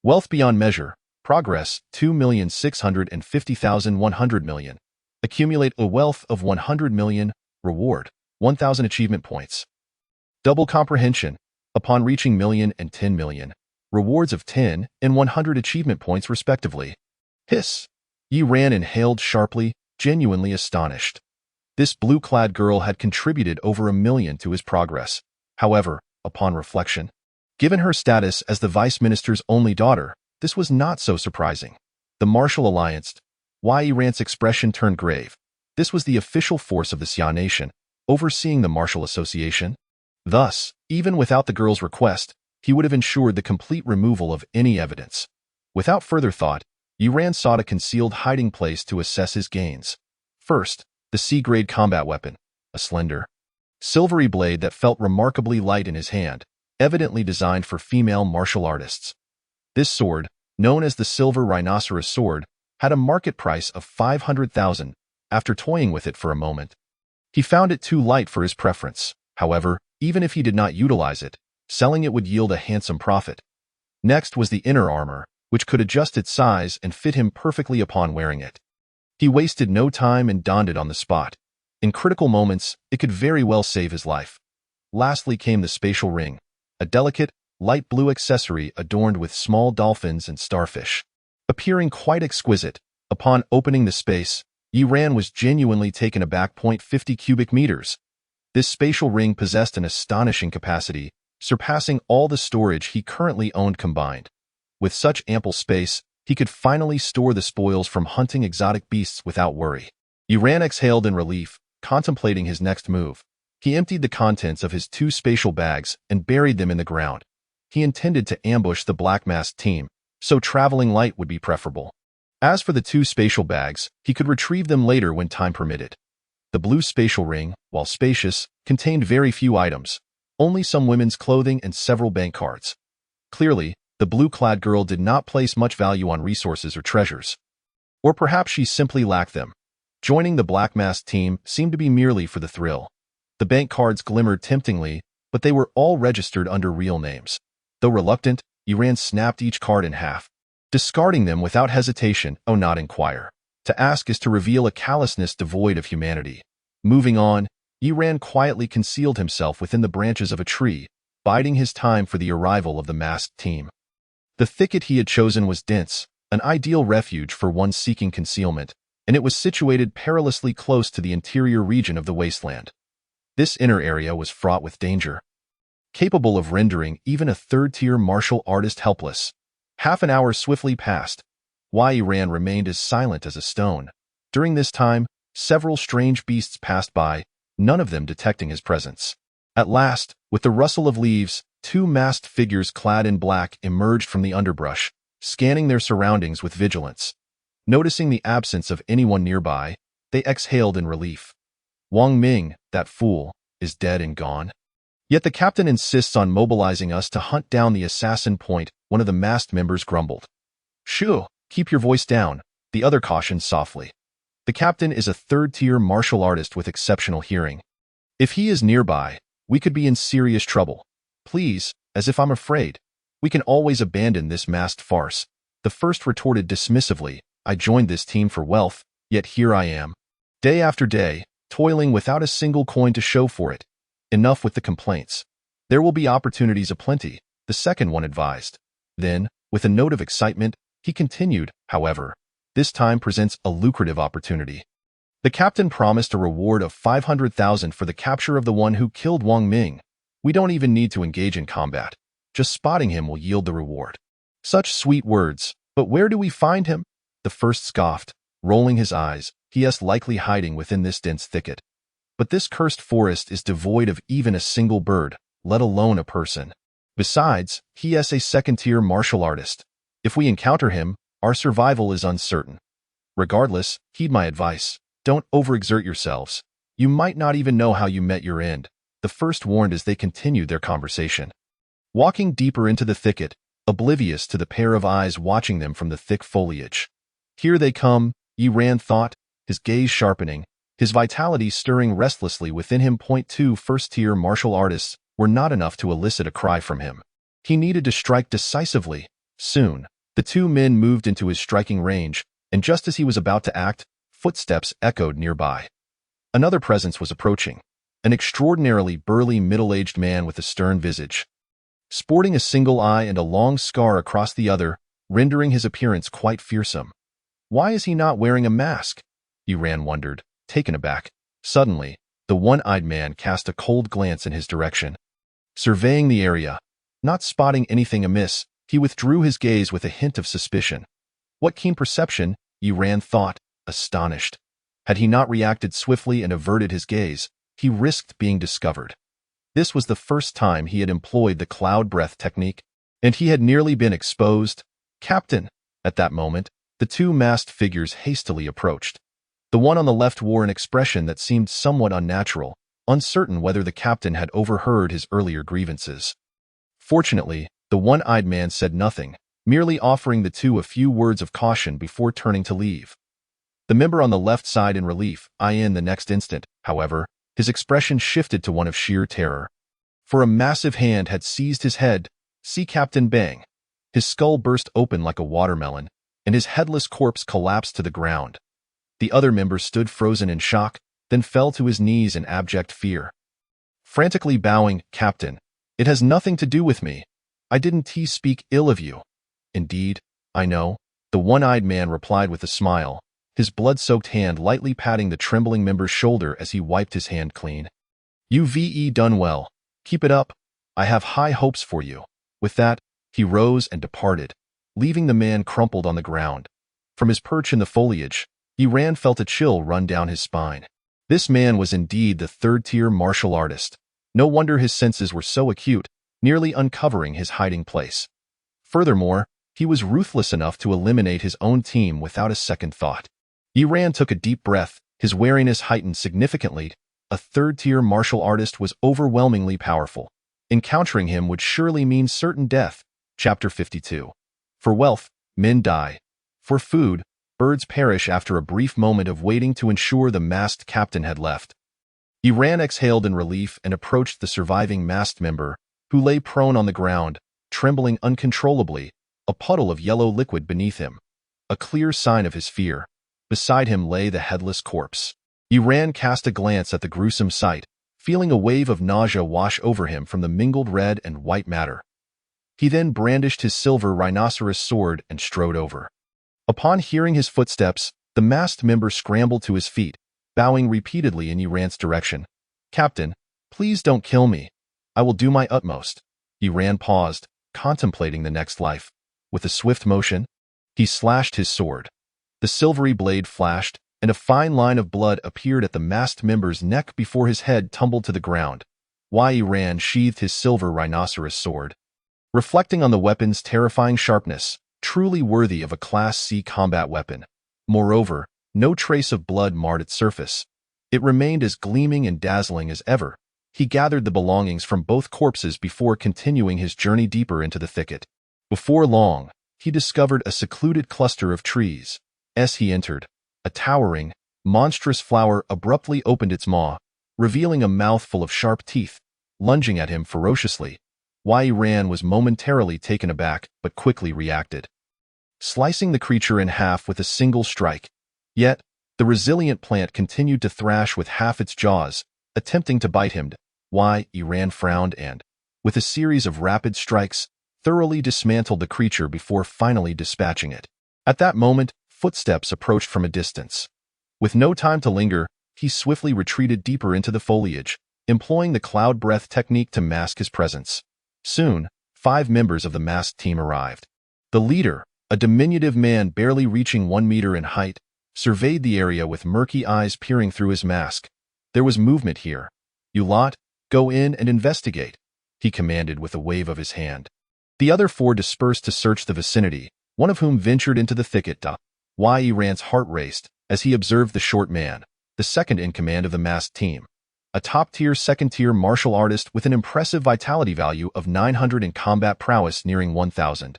S1: Wealth Beyond Measure, Progress 2,650,100 million. Accumulate a wealth of 100 million, Reward, 1,000 achievement points. Double Comprehension, upon reaching million and 10 million. Rewards of 10 and 100 achievement points respectively. Hiss! Yi Ran inhaled sharply, genuinely astonished. This blue-clad girl had contributed over 1 million to his progress. However, upon reflection, given her status as the Vice Minister's only daughter, this was not so surprising. The Martial Alliance. Yi Ran's expression turned grave. This was the official force of the Xia Nation, overseeing the Martial Association. Thus, even without the girl's request, he would have ensured the complete removal of any evidence. Without further thought, Yi Ran sought a concealed hiding place to assess his gains. First, the C-grade combat weapon, a slender, silvery blade that felt remarkably light in his hand, evidently designed for female martial artists. This sword, known as the Silver Rhinoceros Sword, had a market price of 500,000. After toying with it for a moment, he found it too light for his preference. However, even if he did not utilize it, selling it would yield a handsome profit. Next was the inner armor, which could adjust its size and fit him perfectly upon wearing it. He wasted no time and donned it on the spot. In critical moments, it could very well save his life. Lastly came the spatial ring, a delicate, light blue accessory adorned with small dolphins and starfish. Appearing quite exquisite, upon opening the space, Yi Ran was genuinely taken aback. 50 cubic meters. This spatial ring possessed an astonishing capacity, surpassing all the storage he currently owned combined. With such ample space, he could finally store the spoils from hunting exotic beasts without worry. Yi Ran exhaled in relief, contemplating his next move. He emptied the contents of his 2 spatial bags and buried them in the ground. He intended to ambush the Black Mask team, so traveling light would be preferable. As for the 2 spatial bags, he could retrieve them later when time permitted. The blue spatial ring, while spacious, contained very few items, only some women's clothing and several bank cards. Clearly, the blue-clad girl did not place much value on resources or treasures. Or perhaps she simply lacked them. Joining the Black Mask team seemed to be merely for the thrill. The bank cards glimmered temptingly, but they were all registered under real names. Though reluctant, Yi Ran snapped each card in half, discarding them without hesitation. Oh, not inquire. To ask is to reveal a callousness devoid of humanity. Moving on, Yi Ran quietly concealed himself within the branches of a tree, biding his time for the arrival of the masked team. The thicket he had chosen was dense, an ideal refuge for one seeking concealment, and it was situated perilously close to the interior region of the wasteland. This inner area was fraught with danger, capable of rendering even a third-tier martial artist helpless. Half an hour swiftly passed. Yi Ran remained as silent as a stone. During this time, several strange beasts passed by, none of them detecting his presence. At last, with the rustle of leaves, 2 masked figures clad in black emerged from the underbrush, scanning their surroundings with vigilance. Noticing the absence of anyone nearby, they exhaled in relief. Wang Ming, that fool, is dead and gone. Yet the captain insists on mobilizing us to hunt down the assassin. One of the masked members grumbled. Shoo! Keep your voice down, the other cautioned softly. The captain is a third-tier martial artist with exceptional hearing. If he is nearby, we could be in serious trouble. Please, as if I'm afraid. We can always abandon this masked farce. The first retorted dismissively. I joined this team for wealth, yet here I am. Day after day, toiling without a single coin to show for it. Enough with the complaints. There will be opportunities aplenty, the second one advised. Then, with a note of excitement, He continued, however. This time presents a lucrative opportunity. The captain promised a reward of 500,000 for the capture of the one who killed Wang Ming. We don't even need to engage in combat. Just spotting him will yield the reward. Such sweet words, but where do we find him? The first scoffed, rolling his eyes. He is likely hiding within this dense thicket. But this cursed forest is devoid of even a single bird, let alone a person. Besides, he is a second-tier martial artist. If we encounter him, our survival is uncertain. Regardless, heed my advice. Don't overexert yourselves. You might not even know how you met your end. The first warned as they continued their conversation. Walking deeper into the thicket, oblivious to the pair of eyes watching them from the thick foliage. Here they come, Yi Ran thought, his gaze sharpening, his vitality stirring restlessly within him. Two first-tier martial artists were not enough to elicit a cry from him. He needed to strike decisively. Soon, the two men moved into his striking range, and just as he was about to act, footsteps echoed nearby. Another presence was approaching, an extraordinarily burly middle-aged man with a stern visage. Sporting a single eye and a long scar across the other, rendering his appearance quite fearsome. Why is he not wearing a mask? Yi Ran wondered, taken aback. Suddenly, the one-eyed man cast a cold glance in his direction. Surveying the area, not spotting anything amiss, he withdrew his gaze with a hint of suspicion. What keen perception, Yi Ran thought, astonished. Had he not reacted swiftly and averted his gaze, he risked being discovered. This was the first time he had employed the cloud breath technique, and he had nearly been exposed. Captain! At that moment, the two masked figures hastily approached. The one on the left wore an expression that seemed somewhat unnatural, uncertain whether the captain had overheard his earlier grievances. Fortunately, the one-eyed man said nothing, merely offering the two a few words of caution before turning to leave. The member on the left sighed in relief. In the next instant, however, his expression shifted to one of sheer terror. For a massive hand had seized his head. See Captain Bang. His skull burst open like a watermelon, and his headless corpse collapsed to the ground. The other member stood frozen in shock, then fell to his knees in abject fear. Frantically bowing, Captain, it has nothing to do with me. I didn't speak ill of you. Indeed, I know, the one-eyed man replied with a smile, his blood-soaked hand lightly patting the trembling member's shoulder as he wiped his hand clean. You've done well. Keep it up. I have high hopes for you. With that, he rose and departed, leaving the man crumpled on the ground. From his perch in the foliage, Yi Ran felt a chill run down his spine. This man was indeed the third-tier martial artist. No wonder his senses were so acute, nearly uncovering his hiding place. Furthermore, he was ruthless enough to eliminate his own team without a second thought. Yi Ran took a deep breath, his wariness heightened significantly. A third-tier martial artist was overwhelmingly powerful. Encountering him would surely mean certain death. Chapter 52. For wealth, men die. For food, birds perish. After a brief moment of waiting to ensure the masked captain had left, Yi Ran exhaled in relief and approached the surviving masked member, who lay prone on the ground, trembling uncontrollably, a puddle of yellow liquid beneath him. A clear sign of his fear. Beside him lay the headless corpse. Yi Ran cast a glance at the gruesome sight, feeling a wave of nausea wash over him from the mingled red and white matter. He then brandished his silver rhinoceros sword and strode over. Upon hearing his footsteps, the masked member scrambled to his feet, bowing repeatedly in Yi Ran's direction. Captain, please don't kill me. I will do my utmost. Yi Ran paused, contemplating the next life. With a swift motion, he slashed his sword. The silvery blade flashed, and a fine line of blood appeared at the masked member's neck before his head tumbled to the ground. Yi Ran sheathed his silver rhinoceros sword. Reflecting on the weapon's terrifying sharpness, truly worthy of a Class C combat weapon. Moreover, no trace of blood marred its surface. It remained as gleaming and dazzling as ever. He gathered the belongings from both corpses before continuing his journey deeper into the thicket. Before long, he discovered a secluded cluster of trees. As he entered, a towering, monstrous flower abruptly opened its maw, revealing a mouth full of sharp teeth, lunging at him ferociously. Yi Ran was momentarily taken aback, but quickly reacted, slicing the creature in half with a single strike. Yet, the resilient plant continued to thrash with half its jaws, attempting to bite him. Yi Ran frowned and, with a series of rapid strikes, thoroughly dismantled the creature before finally dispatching it. At that moment, footsteps approached from a distance. With no time to linger, he swiftly retreated deeper into the foliage, employing the cloud breath technique to mask his presence. Soon, 5 members of the masked team arrived. The leader, a diminutive man barely reaching 1 meter in height, surveyed the area with murky eyes peering through his mask. There was movement here. "You lot, go in and investigate," he commanded with a wave of his hand. The other 4 dispersed to search the vicinity, one of whom ventured into the thicket. Rand's heart raced as he observed the short man, the second in command of the masked team. A top-tier second-tier martial artist with an impressive vitality value of 900 and combat prowess nearing 1,000.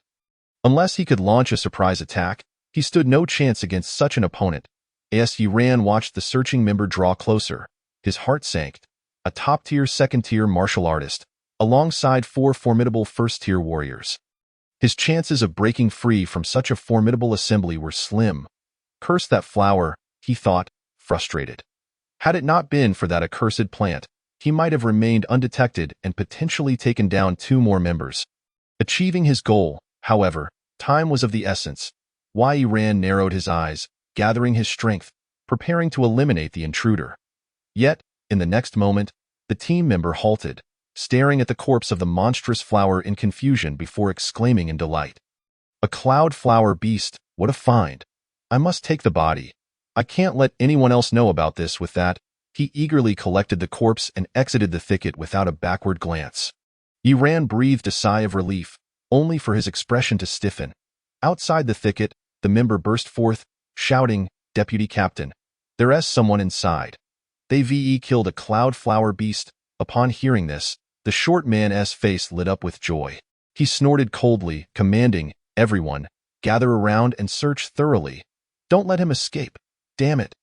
S1: Unless he could launch a surprise attack, he stood no chance against such an opponent. As Rand watched the searching member draw closer, his heart sank. A top-tier second-tier martial artist, alongside 4 formidable first-tier warriors. His chances of breaking free from such a formidable assembly were slim. Curse that flower, he thought, frustrated. Had it not been for that accursed plant, he might have remained undetected and potentially taken down 2 more members. Achieving his goal, however, time was of the essence. Rand narrowed his eyes, gathering his strength, preparing to eliminate the intruder. Yet, in the next moment, the team member halted, staring at the corpse of the monstrous flower in confusion before exclaiming in delight. "A cloud flower beast, what a find! I must take the body. I can't let anyone else know about this." With that, he eagerly collected the corpse and exited the thicket without a backward glance. Rand breathed a sigh of relief, only for his expression to stiffen. Outside the thicket, the member burst forth, shouting, "Deputy Captain, there's someone inside. They've killed a cloud flower beast." Upon hearing this, the short man's face lit up with joy. He snorted coldly, commanding, "Everyone, gather around and search thoroughly. Don't let him escape. Damn it."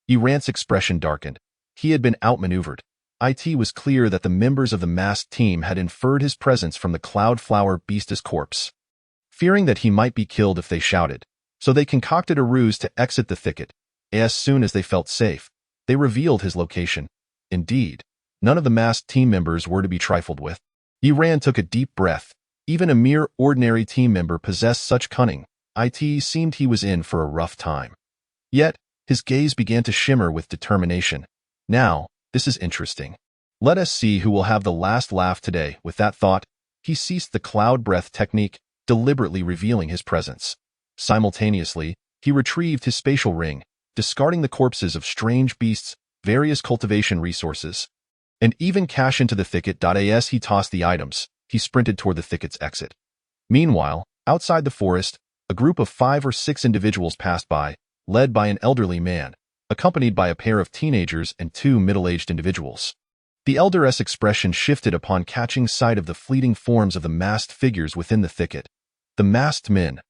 S1: Rand's expression darkened. He had been outmaneuvered. It was clear that the members of the masked team had inferred his presence from the cloud flower beast's corpse. Fearing that he might be killed if they shouted, so they concocted a ruse to exit the thicket. As soon as they felt safe, they revealed his location. Indeed, none of the masked team members were to be trifled with. Rand took a deep breath. Even a mere ordinary team member possessed such cunning. It seemed he was in for a rough time. Yet, his gaze began to shimmer with determination. "Now, this is interesting. Let us see who will have the last laugh today." With that thought, he ceased the cloud breath technique, deliberately revealing his presence. Simultaneously, he retrieved his spatial ring, discarding the corpses of strange beasts, various cultivation resources, and even cash into the thicket. As he tossed the items, he sprinted toward the thicket's exit. Meanwhile, outside the forest, a group of 5 or 6 individuals passed by, led by an elderly man, accompanied by a pair of teenagers and 2 middle-aged individuals. The elder's expression shifted upon catching sight of the fleeting forms of the masked figures within the thicket. "The masked men.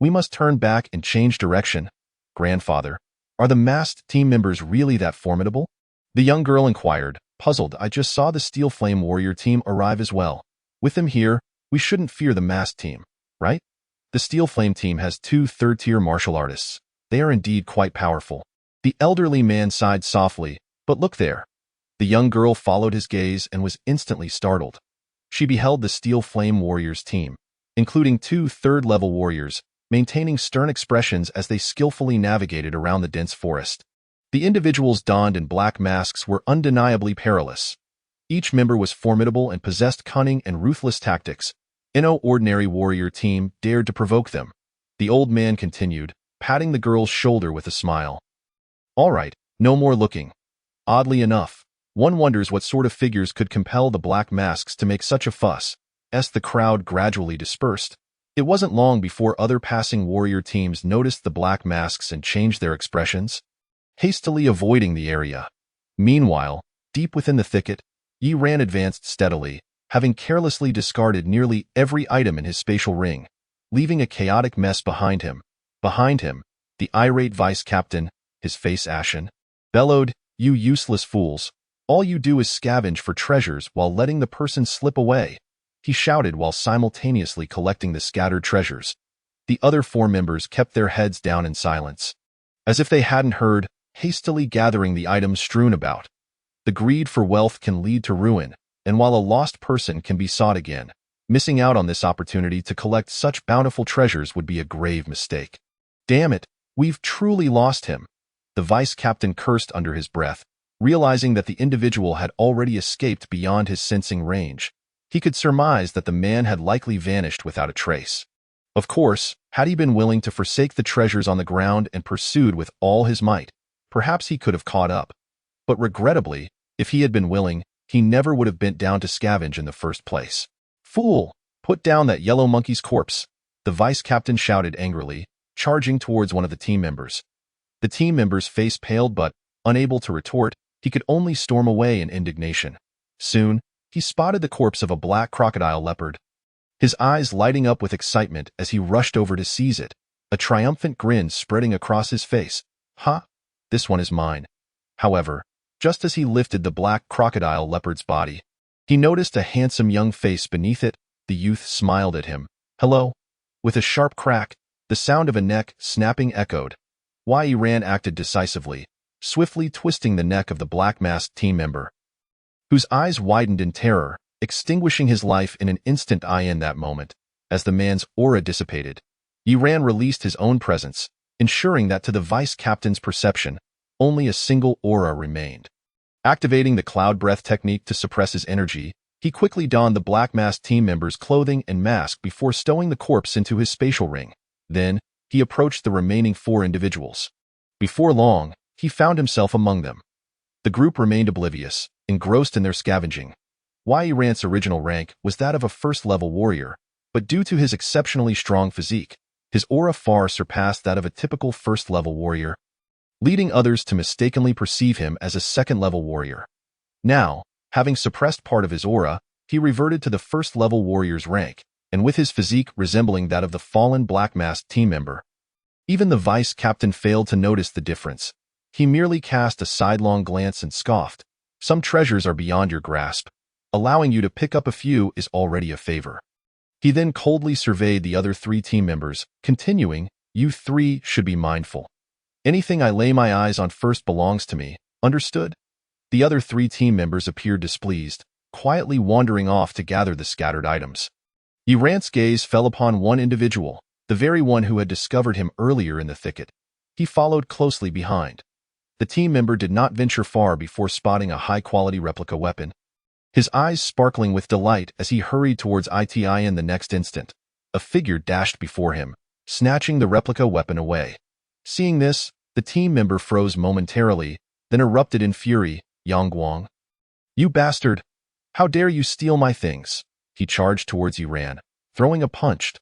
S1: We must turn back and change direction. Grandfather, are the masked team members really that formidable?" The young girl inquired, puzzled. "I just saw the Steel Flame Warrior team arrive as well. With them here, we shouldn't fear the masked team, right? The Steel Flame team has 2 third-tier martial artists. They are indeed quite powerful." The elderly man sighed softly, "But look there." The young girl followed his gaze and was instantly startled. She beheld the Steel Flame Warriors team, including 2 third-level warriors, maintaining stern expressions as they skillfully navigated around the dense forest. The individuals donned in black masks were undeniably perilous. Each member was formidable and possessed cunning and ruthless tactics. No ordinary warrior team dared to provoke them. The old man continued, patting the girl's shoulder with a smile. "All right, no more looking. Oddly enough, one wonders what sort of figures could compel the black masks to make such a fuss." As the crowd gradually dispersed, it wasn't long before other passing warrior teams noticed the black masks and changed their expressions, hastily avoiding the area. Meanwhile, deep within the thicket, Rand advanced steadily, having carelessly discarded nearly every item in his spatial ring, leaving a chaotic mess behind him. Behind him, the irate vice captain, his face ashen, bellowed, "You useless fools! All you do is scavenge for treasures while letting the person slip away," he shouted while simultaneously collecting the scattered treasures. The other 4 members kept their heads down in silence, as if they hadn't heard, hastily gathering the items strewn about. The greed for wealth can lead to ruin, and while a lost person can be sought again, Missing out on this opportunity to collect such bountiful treasures would be a grave mistake. Damn it, we've truly lost him. The vice captain cursed under his breath, realizing that the individual had already escaped beyond his sensing range. He could surmise that the man had likely vanished without a trace. Of course, had he been willing to forsake the treasures on the ground and pursued with all his might, perhaps he could have caught up. But regrettably, if he had been willing, he never would have bent down to scavenge in the first place. Fool! Put down that yellow monkey's corpse, the vice captain shouted angrily, charging towards one of the team members. The team member's face paled but, unable to retort, he could only storm away in indignation. Soon, he spotted the corpse of a black crocodile leopard, his eyes lighting up with excitement as he rushed over to seize it, a triumphant grin spreading across his face. Ha! This one is mine. However, just as he lifted the black crocodile leopard's body, he noticed a handsome young face beneath it. The youth smiled at him. Hello? With a sharp crack, the sound of a neck snapping echoed. Wai Ran acted decisively, swiftly twisting the neck of the black-masked team member, whose eyes widened in terror, extinguishing his life in an instant. In that moment, as the man's aura dissipated, Yiran released his own presence, ensuring that to the vice captain's perception, only a single aura remained. Activating the cloud breath technique to suppress his energy, he quickly donned the black-masked team member's clothing and mask before stowing the corpse into his spatial ring. Then, he approached the remaining 4 individuals. Before long, he found himself among them. The group remained oblivious, engrossed in their scavenging. Wai Ran's original rank was that of a first-level warrior, but due to his exceptionally strong physique, his aura far surpassed that of a typical first-level warrior, leading others to mistakenly perceive him as a second-level warrior. Now, having suppressed part of his aura, he reverted to the first-level warrior's rank, and with his physique resembling that of the fallen black-masked team member. Even the vice captain failed to notice the difference. He merely cast a sidelong glance and scoffed. Some treasures are beyond your grasp. Allowing you to pick up a few is already a favor. He then coldly surveyed the other 3 team members, continuing, You 3 should be mindful. Anything I lay my eyes on first belongs to me, understood? The other 3 team members appeared displeased, quietly wandering off to gather the scattered items. Yiran's gaze fell upon one individual, the very one who had discovered him earlier in the thicket. He followed closely behind. The team member did not venture far before spotting a high-quality replica weapon, his eyes sparkling with delight as he hurried towards Itin. The next instant, a figure dashed before him, snatching the replica weapon away. Seeing this, the team member froze momentarily, then erupted in fury. Yang Guang, you bastard! How dare you steal my things? He charged towards Yiran, throwing a punch.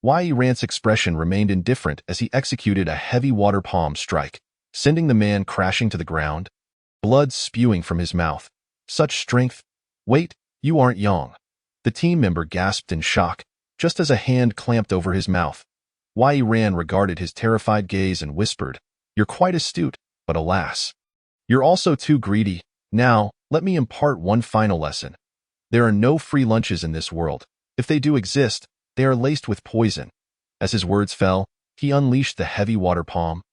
S1: Wai Ran's expression remained indifferent as he executed a heavy water palm strike, sending the man crashing to the ground, blood spewing from his mouth. Such strength! Wait, you aren't Yang. The team member gasped in shock, just as a hand clamped over his mouth. Wai Ran regarded his terrified gaze and whispered, You're quite astute, but alas, you're also too greedy. Now, let me impart one final lesson. There are no free lunches in this world. If they do exist, they are laced with poison. As his words fell, he unleashed the heavy water palm.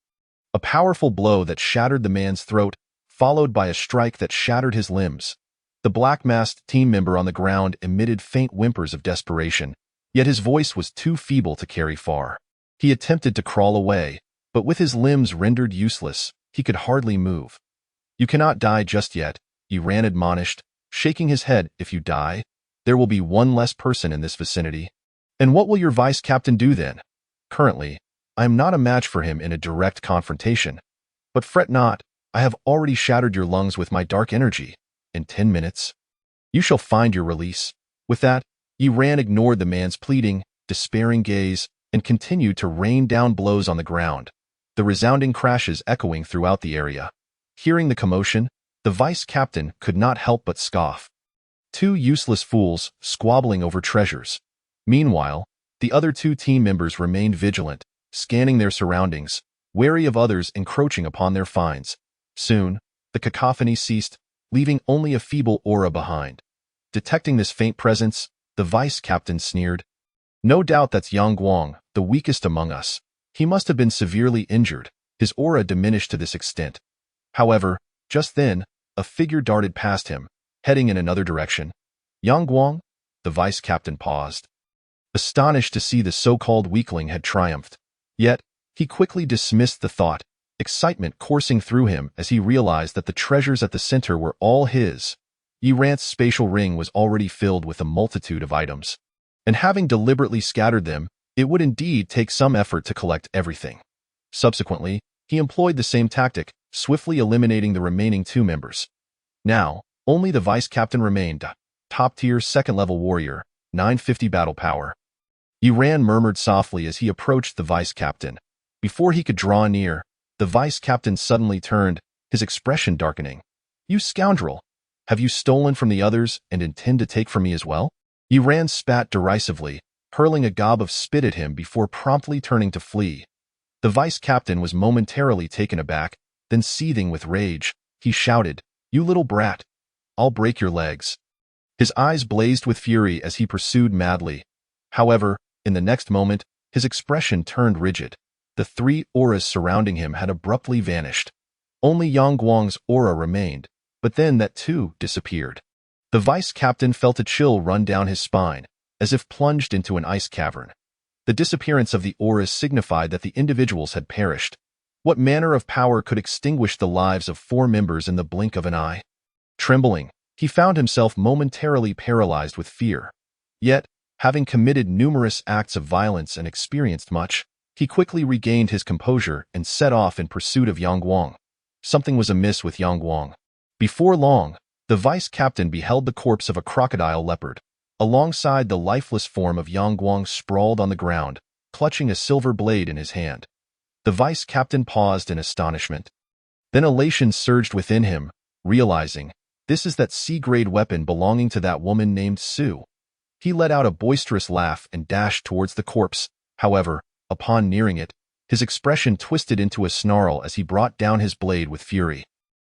S1: A powerful blow that shattered the man's throat, followed by a strike that shattered his limbs. The black-masked team member on the ground emitted faint whimpers of desperation, yet his voice was too feeble to carry far. He attempted to crawl away, but with his limbs rendered useless, he could hardly move. You cannot die just yet, Yiran admonished, shaking his head. If you die, there will be one less person in this vicinity. And what will your vice captain do then? Currently, I am not a match for him in a direct confrontation. But fret not, I have already shattered your lungs with my dark energy. In 10 minutes, you shall find your release. With that, Yiran ignored the man's pleading, despairing gaze, and continued to rain down blows on the ground, the resounding crashes echoing throughout the area. Hearing the commotion, the vice captain could not help but scoff. 2 useless fools squabbling over treasures. Meanwhile, the other 2 team members remained vigilant, scanning their surroundings, wary of others encroaching upon their finds. Soon, the cacophony ceased, leaving only a feeble aura behind. Detecting this faint presence, the vice captain sneered. No doubt that's Yang Guang, the weakest among us. He must have been severely injured, his aura diminished to this extent. However, just then, a figure darted past him, heading in another direction. Yang Guang? The vice captain paused, astonished to see the so-called weakling had triumphed. Yet, he quickly dismissed the thought, excitement coursing through him as he realized that the treasures at the center were all his. Yi Ran's spatial ring was already filled with a multitude of items, and having deliberately scattered them, it would indeed take some effort to collect everything. Subsequently, he employed the same tactic, swiftly eliminating the remaining 2 members. Now, only the vice captain remained, top-tier second-level warrior, 950 battle power. Yi Ran murmured softly as he approached the vice captain. Before he could draw near, the vice captain suddenly turned, his expression darkening. "You scoundrel! Have you stolen from the others and intend to take from me as well?" Yi Ran spat derisively, hurling a gob of spit at him before promptly turning to flee. The vice captain was momentarily taken aback, then seething with rage, he shouted, "You little brat! I'll break your legs." His eyes blazed with fury as he pursued madly. However, in the next moment, his expression turned rigid. The 3 auras surrounding him had abruptly vanished. Only Yang Guang's aura remained, but then that too disappeared. The vice captain felt a chill run down his spine, as if plunged into an ice cavern. The disappearance of the auras signified that the individuals had perished. What manner of power could extinguish the lives of 4 members in the blink of an eye? Trembling, he found himself momentarily paralyzed with fear. Yet, having committed numerous acts of violence and experienced much, he quickly regained his composure and set off in pursuit of Yang Guang. Something was amiss with Yang Guang. Before long, the vice captain beheld the corpse of a crocodile leopard. Alongside the lifeless form of Yang Guang sprawled on the ground, clutching a silver blade in his hand. The vice captain paused in astonishment. Then elation surged within him, realizing, this is that C-grade weapon belonging to that woman named Sue. He let out a boisterous laugh and dashed towards the corpse. However, upon nearing it, his expression twisted into a snarl as he brought down his blade with fury.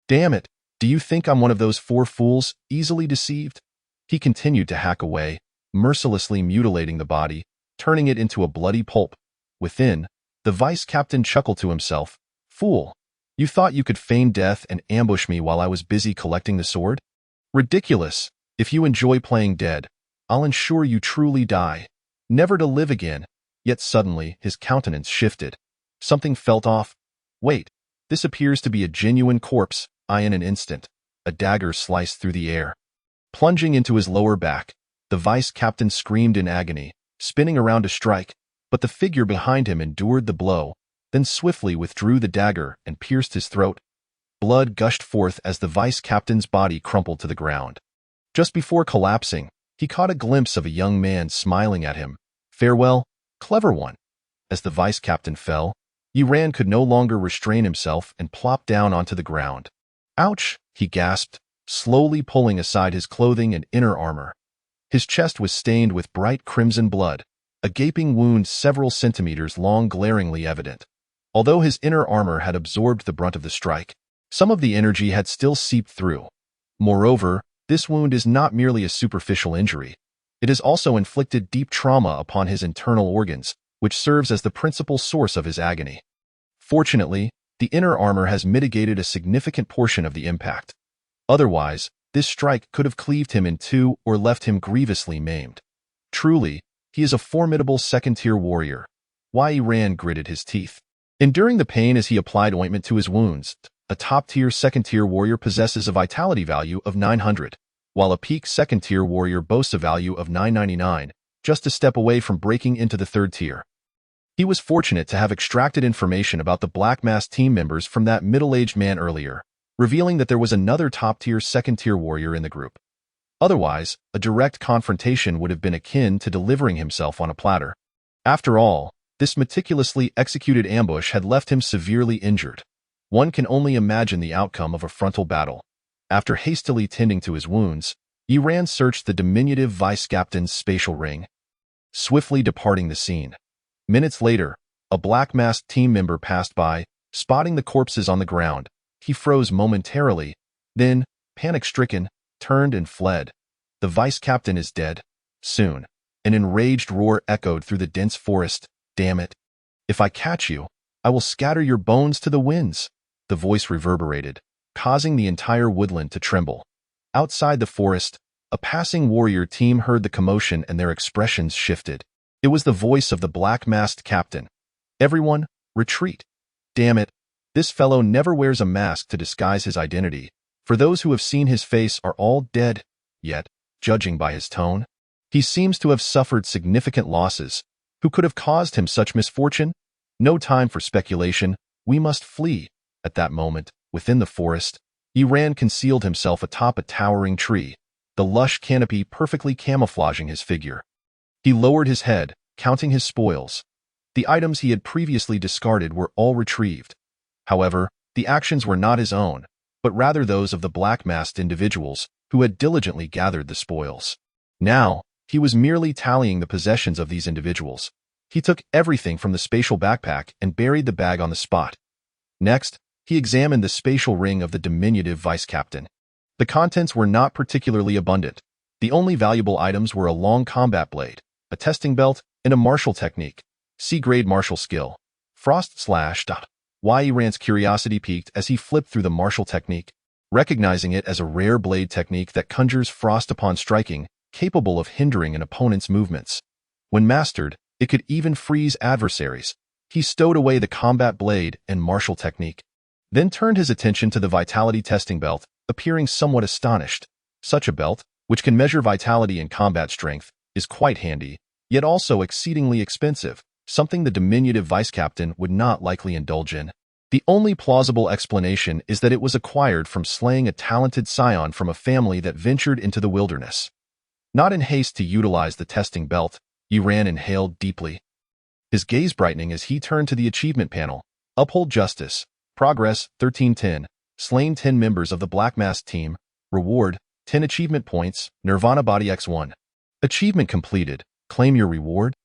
S1: "Damn it! Do you think I'm one of those 4 fools, easily deceived?" He continued to hack away, mercilessly mutilating the body, turning it into a bloody pulp. Within, the vice captain chuckled to himself. "Fool! You thought you could feign death and ambush me while I was busy collecting the sword? Ridiculous! If you enjoy playing dead, I'll ensure you truly die, never to live again." Yet suddenly, his countenance shifted. Something felt off. Wait, this appears to be a genuine corpse. In an instant, a dagger sliced through the air. Plunging into his lower back, the vice captain screamed in agony, spinning around to strike, but the figure behind him endured the blow, then swiftly withdrew the dagger and pierced his throat. Blood gushed forth as the vice captain's body crumpled to the ground. Just before collapsing, he caught a glimpse of a young man smiling at him. "Farewell, clever one." As the vice captain fell, Yi Ran could no longer restrain himself and plopped down onto the ground. "Ouch!" he gasped, slowly pulling aside his clothing and inner armor. His chest was stained with bright crimson blood, a gaping wound several centimeters long glaringly evident. Although his inner armor had absorbed the brunt of the strike, some of the energy had still seeped through. Moreover, this wound is not merely a superficial injury. It has also inflicted deep trauma upon his internal organs, which serves as the principal source of his agony. Fortunately, the inner armor has mitigated a significant portion of the impact. Otherwise, this strike could have cleaved him in 2 or left him grievously maimed. Truly, he is a formidable second-tier warrior. Yi Ran gritted his teeth, enduring the pain as he applied ointment to his wounds. A top-tier second-tier warrior possesses a vitality value of 900, while a peak second-tier warrior boasts a value of 999, just a step away from breaking into the 3rd tier. He was fortunate to have extracted information about the Black Mask team members from that middle-aged man earlier, revealing that there was another top-tier second-tier warrior in the group. Otherwise, a direct confrontation would have been akin to delivering himself on a platter. After all, this meticulously executed ambush had left him severely injured. One can only imagine the outcome of a frontal battle. After hastily tending to his wounds, Yi Ran searched the diminutive vice captain's spatial ring, swiftly departing the scene. Minutes later, a Black Mask team member passed by, spotting the corpses on the ground. He froze momentarily, then, panic-stricken, turned and fled. The vice captain is dead. Soon, an enraged roar echoed through the dense forest. "Damn it! If I catch you, I will scatter your bones to the winds." The voice reverberated, causing the entire woodland to tremble. Outside the forest, A passing warrior team heard the commotion and their expressions shifted. It was the voice of the black-masked captain. "Everyone, retreat. Damn it. This fellow never wears a mask to disguise his identity. For those who have seen his face are all dead. Yet, judging by his tone, he seems to have suffered significant losses. Who could have caused him such misfortune? No time for speculation. We must flee." At that moment, within the forest, Iran concealed himself atop a towering tree, the lush canopy perfectly camouflaging his figure. He lowered his head, counting his spoils. The items he had previously discarded were all retrieved. However, the actions were not his own, but rather those of the black-masked individuals who had diligently gathered the spoils. Now, he was merely tallying the possessions of these individuals. He took everything from the spatial backpack and buried the bag on the spot. Next, he examined the spatial ring of the diminutive vice-captain. The contents were not particularly abundant. The only valuable items were a long combat blade, a testing belt, and a martial technique. C-grade martial skill. Frost slash. Iran's curiosity peaked as he flipped through the martial technique, recognizing it as a rare blade technique that conjures frost upon striking, capable of hindering an opponent's movements. When mastered, it could even freeze adversaries. He stowed away the combat blade and martial technique, then turned his attention to the vitality testing belt, appearing somewhat astonished. Such a belt, which can measure vitality and combat strength, is quite handy, yet also exceedingly expensive, something the diminutive vice-captain would not likely indulge in. The only plausible explanation is that it was acquired from slaying a talented scion from a family that ventured into the wilderness. Not in haste to utilize the testing belt, Iran inhaled deeply, his gaze brightening as he turned to the achievement panel. Uphold justice. Progress, 1310. Slain 10 members of the Black Mask team. Reward, 10 achievement points, Nirvana Body X1. Achievement completed. Claim your reward?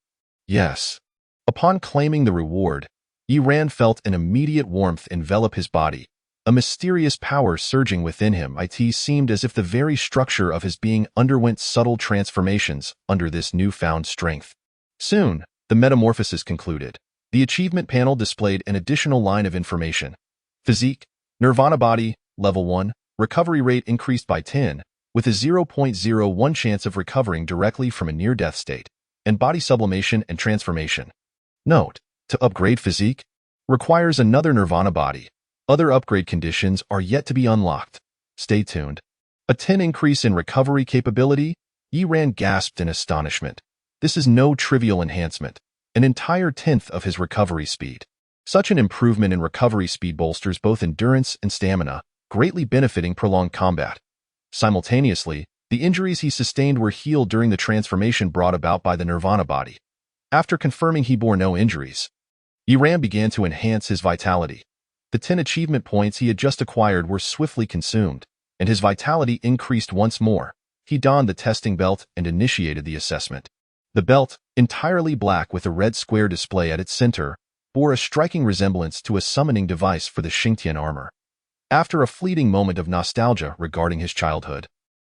S1: Yes. Upon claiming the reward, Iran felt an immediate warmth envelop his body. A mysterious power surging within him. It seemed as if the very structure of his being underwent subtle transformations under this newfound strength. Soon, the metamorphosis concluded. The achievement panel displayed an additional line of information. Physique, Nirvana Body, Level 1, recovery rate increased by 10, with a 0.01 chance of recovering directly from a near-death state, and body sublimation and transformation. Note: to upgrade physique, requires another Nirvana Body. Other upgrade conditions are yet to be unlocked. Stay tuned. A 10 increase in recovery capability? Iran gasped in astonishment. This is no trivial enhancement, an entire 10th of his recovery speed. Such an improvement in recovery speed bolsters both endurance and stamina, greatly benefiting prolonged combat. Simultaneously, the injuries he sustained were healed during the transformation brought about by the Nirvana Body. After confirming he bore no injuries, Iran began to enhance his vitality. The 10 achievement points he had just acquired were swiftly consumed, and his vitality increased once more. He donned the testing belt and initiated the assessment. The belt, entirely black with a red square display at its center, bore a striking resemblance to a summoning device for the Xingtian armor. After a fleeting moment of nostalgia regarding his childhood,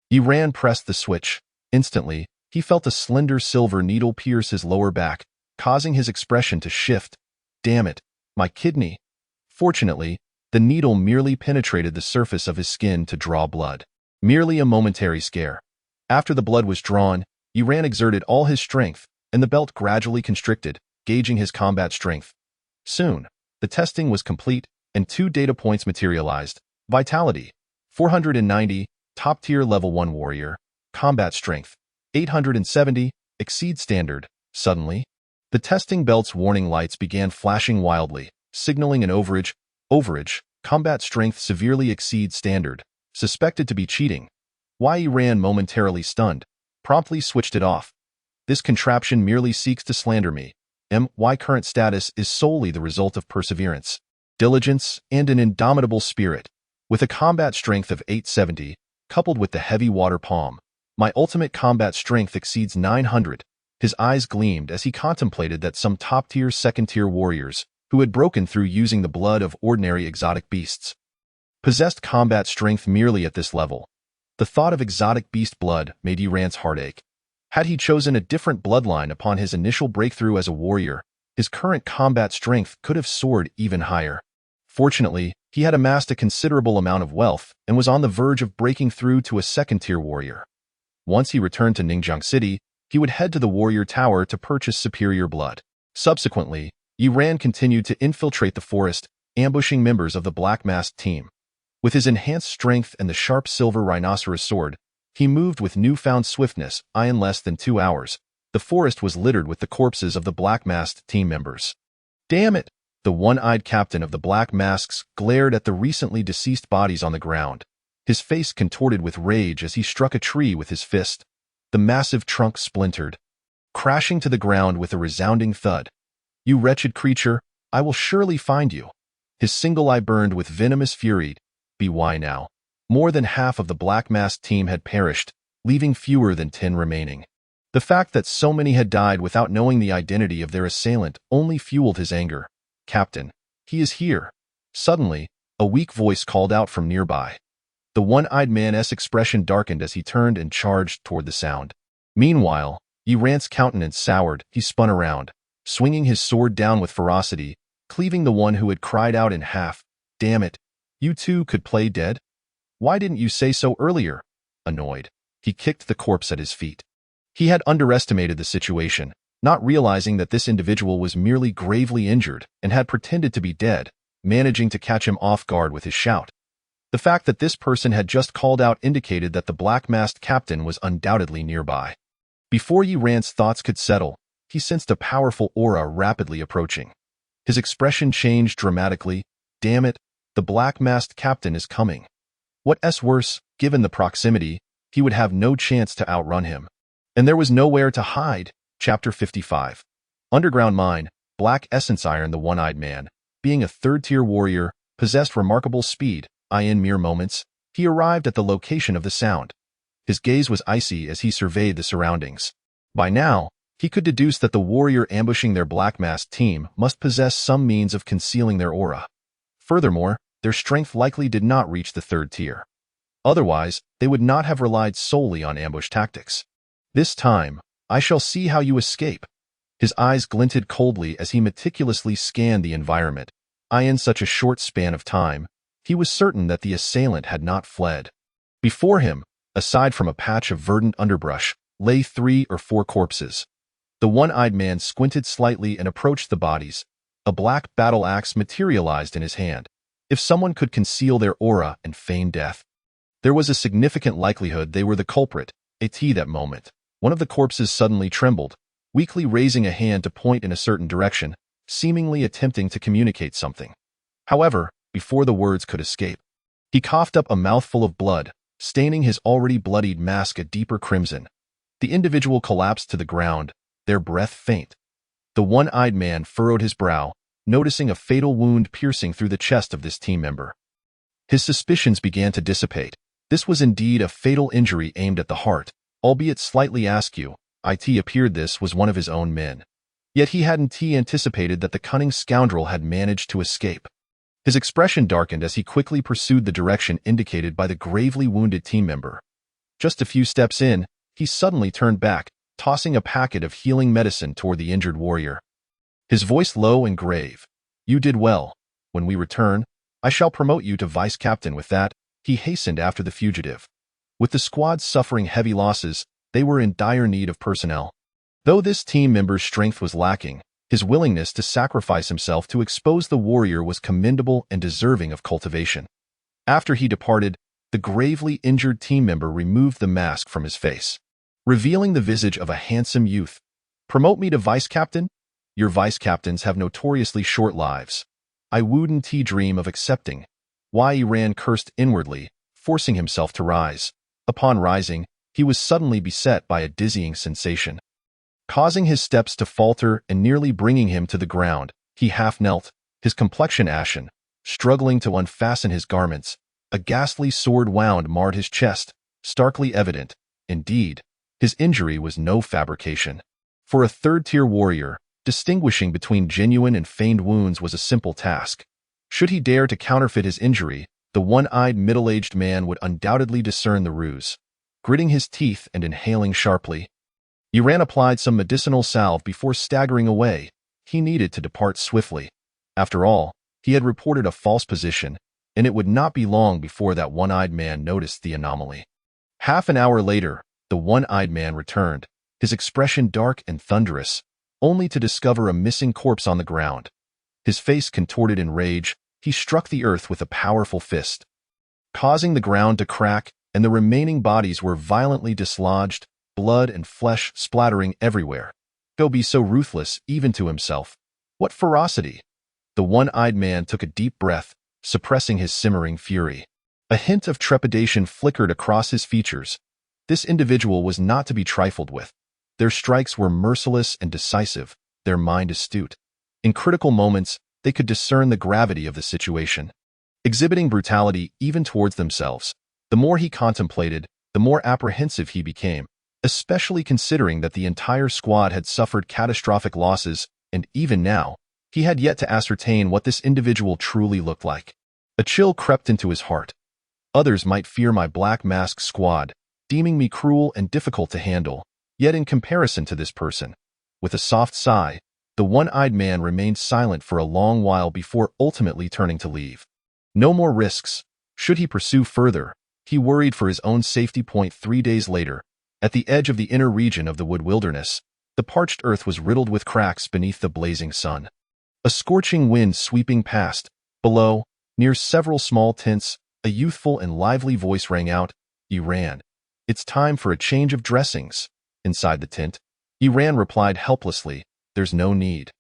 S1: Iran pressed the switch. Instantly, he felt a slender silver needle pierce his lower back, causing his expression to shift. Damn it, my kidney. Fortunately, the needle merely penetrated the surface of his skin to draw blood. Merely a momentary scare. After the blood was drawn, Iran exerted all his strength, and the belt gradually constricted, gauging his combat strength. Soon, the testing was complete, and 2 data points materialized. Vitality, 490, top-tier level 1 warrior. Combat strength, 870, exceed standard. Suddenly, the testing belt's warning lights began flashing wildly, signaling an overage. Combat strength severely exceeds standard. Suspected to be cheating. Iran, momentarily stunned, promptly switched it off. This contraption merely seeks to slander me. My current status is solely the result of perseverance, diligence, and an indomitable spirit. With a combat strength of 870, coupled with the heavy water palm, my ultimate combat strength exceeds 900. His eyes gleamed as he contemplated that some top-tier second-tier warriors, who had broken through using the blood of ordinary exotic beasts, possessed combat strength merely at this level. The thought of exotic beast blood made Iran's heart ache. Had he chosen a different bloodline upon his initial breakthrough as a warrior, his current combat strength could have soared even higher. Fortunately, he had amassed a considerable amount of wealth and was on the verge of breaking through to a second-tier warrior. Once he returned to Ningjiang City, he would head to the Warrior Tower to purchase superior blood. Subsequently, Yi Ran continued to infiltrate the forest, ambushing members of the Black Masked team. With his enhanced strength and the sharp silver rhinoceros sword, he moved with newfound swiftness. In less than 2 hours, the forest was littered with the corpses of the Black Masked team members. Damn it! The one-eyed captain of the Black Masks glared at the recently deceased bodies on the ground. His face contorted with rage as he struck a tree with his fist. The massive trunk splintered, crashing to the ground with a resounding thud. "You wretched creature, I will surely find you." His single eye burned with venomous fury. Why now? More than half of the Black Masked team had perished, leaving fewer than 10 remaining. The fact that so many had died without knowing the identity of their assailant only fueled his anger. "Captain, he is here." Suddenly, a weak voice called out from nearby. The one-eyed man's expression darkened as he turned and charged toward the sound. Meanwhile, Yi Ran's countenance soured. He spun around, swinging his sword down with ferocity, cleaving the one who had cried out in half. "Damn it! You too could play dead? Why didn't you say so earlier?" Annoyed, he kicked the corpse at his feet. He had underestimated the situation, not realizing that this individual was merely gravely injured and had pretended to be dead, managing to catch him off guard with his shout. The fact that this person had just called out indicated that the Black Masked captain was undoubtedly nearby. Before Yi Ran's thoughts could settle, he sensed a powerful aura rapidly approaching. His expression changed dramatically. "Damn it, the Black Masked captain is coming." What's worse, given the proximity, he would have no chance to outrun him. And there was nowhere to hide. Chapter 55. Underground Mine. Black Essence Iron. The one-eyed man, being a third-tier warrior, possessed remarkable speed. In mere moments, he arrived at the location of the sound. His gaze was icy as he surveyed the surroundings. By now, he could deduce that the warrior ambushing their Black Masked team must possess some means of concealing their aura. Furthermore, their strength likely did not reach the 3rd tier. Otherwise, they would not have relied solely on ambush tactics. "This time, I shall see how you escape." His eyes glinted coldly as he meticulously scanned the environment. In such a short span of time, he was certain that the assailant had not fled. Before him, aside from a patch of verdant underbrush, lay 3 or 4 corpses. The one-eyed man squinted slightly and approached the bodies. A black battle axe materialized in his hand. If someone could conceal their aura and feign death, there was a significant likelihood they were the culprit. At that moment, one of the corpses suddenly trembled, weakly raising a hand to point in a certain direction, seemingly attempting to communicate something. However, before the words could escape, he coughed up a mouthful of blood, staining his already bloodied mask a deeper crimson. The individual collapsed to the ground, their breath faint. The one-eyed man furrowed his brow, noticing a fatal wound piercing through the chest of this team member. His suspicions began to dissipate. This was indeed a fatal injury aimed at the heart, albeit slightly askew. It appeared this was one of his own men. Yet he hadn't anticipated that the cunning scoundrel had managed to escape. His expression darkened as he quickly pursued the direction indicated by the gravely wounded team member. Just a few steps in, he suddenly turned back, tossing a packet of healing medicine toward the injured warrior. His voice low and grave. "You did well. When we return, I shall promote you to vice captain." With that, he hastened after the fugitive. With the squad suffering heavy losses, they were in dire need of personnel. Though this team member's strength was lacking, his willingness to sacrifice himself to expose the warrior was commendable and deserving of cultivation. After he departed, the gravely injured team member removed the mask from his face, revealing the visage of a handsome youth. "Promote me to vice captain? Your vice captains have notoriously short lives. I wouldn't dream of accepting." Yi Ran cursed inwardly, forcing himself to rise. Upon rising, he was suddenly beset by a dizzying sensation, causing his steps to falter and nearly bringing him to the ground. He half knelt, his complexion ashen, struggling to unfasten his garments. A ghastly sword wound marred his chest, starkly evident. Indeed, his injury was no fabrication. For a 3rd-tier warrior, distinguishing between genuine and feigned wounds was a simple task. Should he dare to counterfeit his injury, the one-eyed middle-aged man would undoubtedly discern the ruse. Gritting his teeth and inhaling sharply, Yi Ran applied some medicinal salve before staggering away. He needed to depart swiftly. After all, he had reported a false position, and it would not be long before that one-eyed man noticed the anomaly. Half an hour later, the one-eyed man returned, his expression dark and thunderous, only to discover a missing corpse on the ground. His face contorted in rage, he struck the earth with a powerful fist, causing the ground to crack, and the remaining bodies were violently dislodged, blood and flesh splattering everywhere. Go be so ruthless, even to himself. What ferocity! The one-eyed man took a deep breath, suppressing his simmering fury. A hint of trepidation flickered across his features. This individual was not to be trifled with. Their strikes were merciless and decisive, their mind astute. In critical moments, they could discern the gravity of the situation. Exhibiting brutality even towards themselves, the more he contemplated, the more apprehensive he became, especially considering that the entire squad had suffered catastrophic losses, and even now, he had yet to ascertain what this individual truly looked like. A chill crept into his heart. Others might fear my Black Mask squad, deeming me cruel and difficult to handle, yet in comparison to this person. With a soft sigh, the one-eyed man remained silent for a long while before ultimately turning to leave. No more risks. Should he pursue further, he worried for his own safety. 3 days later, at the edge of the inner region of the wood wilderness, the parched earth was riddled with cracks beneath the blazing sun. A scorching wind sweeping past. Below, near several small tents, a youthful and lively voice rang out, "Iran, it's time for a change of dressings." Inside the tent, Iran replied helplessly, "There's no need.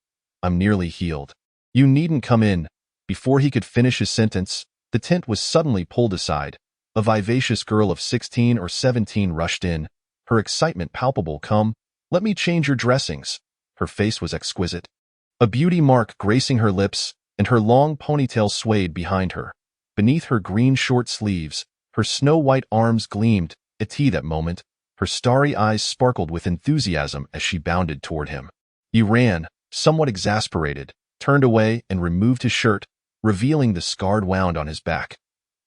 S1: I'm nearly healed. You needn't come in." Before he could finish his sentence, the tent was suddenly pulled aside. A vivacious girl of 16 or 17 rushed in, her excitement palpable. "Come, let me change your dressings." Her face was exquisite, a beauty mark gracing her lips, and her long ponytail swayed behind her. Beneath her green short sleeves, her snow-white arms gleamed. At that moment, her starry eyes sparkled with enthusiasm as she bounded toward him. Iran, somewhat exasperated, turned away and removed his shirt, revealing the scarred wound on his back.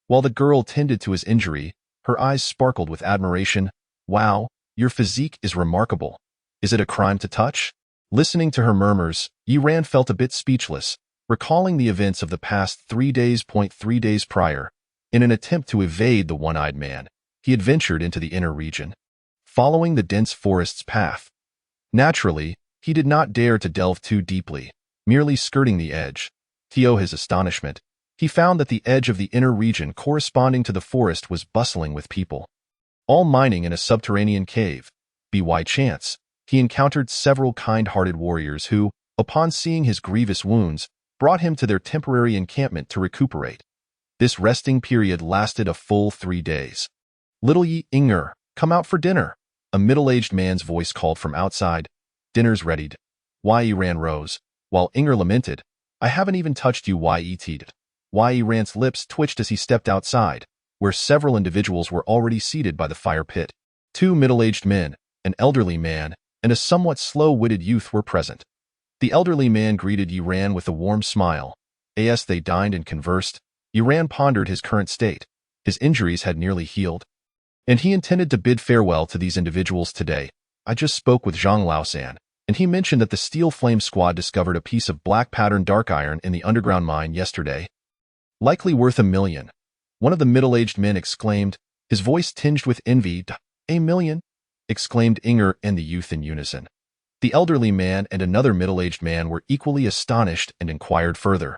S1: While the girl tended to his injury, her eyes sparkled with admiration. "Wow, your physique is remarkable. Is it a crime to touch?" Listening to her murmurs, Iran felt a bit speechless, recalling the events of the past 3 days. 3 days prior, in an attempt to evade the one-eyed man, he had ventured into the inner region, following the dense forest's path. Naturally, he did not dare to delve too deeply, merely skirting the edge. To his astonishment, he found that the edge of the inner region corresponding to the forest was bustling with people, all mining in a subterranean cave. By chance, he encountered several kind-hearted warriors who, upon seeing his grievous wounds, brought him to their temporary encampment to recuperate. This resting period lasted a full 3 days. "Little Inger, come out for dinner," a middle-aged man's voice called from outside. "Dinner's readied." Iran rose, while Inger lamented, "I haven't even touched you." Iran's lips twitched as he stepped outside, where several individuals were already seated by the fire pit. 2 middle-aged men, an elderly man, and a somewhat slow-witted youth were present. The elderly man greeted Iran with a warm smile. As they dined and conversed, Iran pondered his current state. His injuries had nearly healed, and he intended to bid farewell to these individuals today. "I just spoke with Zhang Laosan, and he mentioned that the Steel Flame Squad discovered a piece of black pattern dark iron in the underground mine yesterday. Likely worth $1 million. One of the middle-aged men exclaimed, his voice tinged with envy. "$1 million?" exclaimed Inger and the youth in unison. The elderly man and another middle-aged man were equally astonished and inquired further.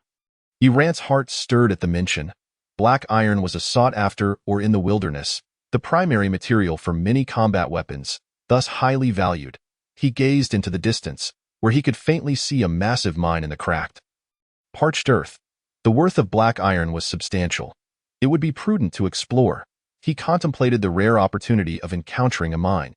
S1: Iran's heart stirred at the mention. Black iron was a sought-after, or in the wilderness, the primary material for many combat weapons, thus highly valued. He gazed into the distance, where he could faintly see a massive mine in the cracked, parched earth. The worth of black iron was substantial. It would be prudent to explore. He contemplated the rare opportunity of encountering a mine.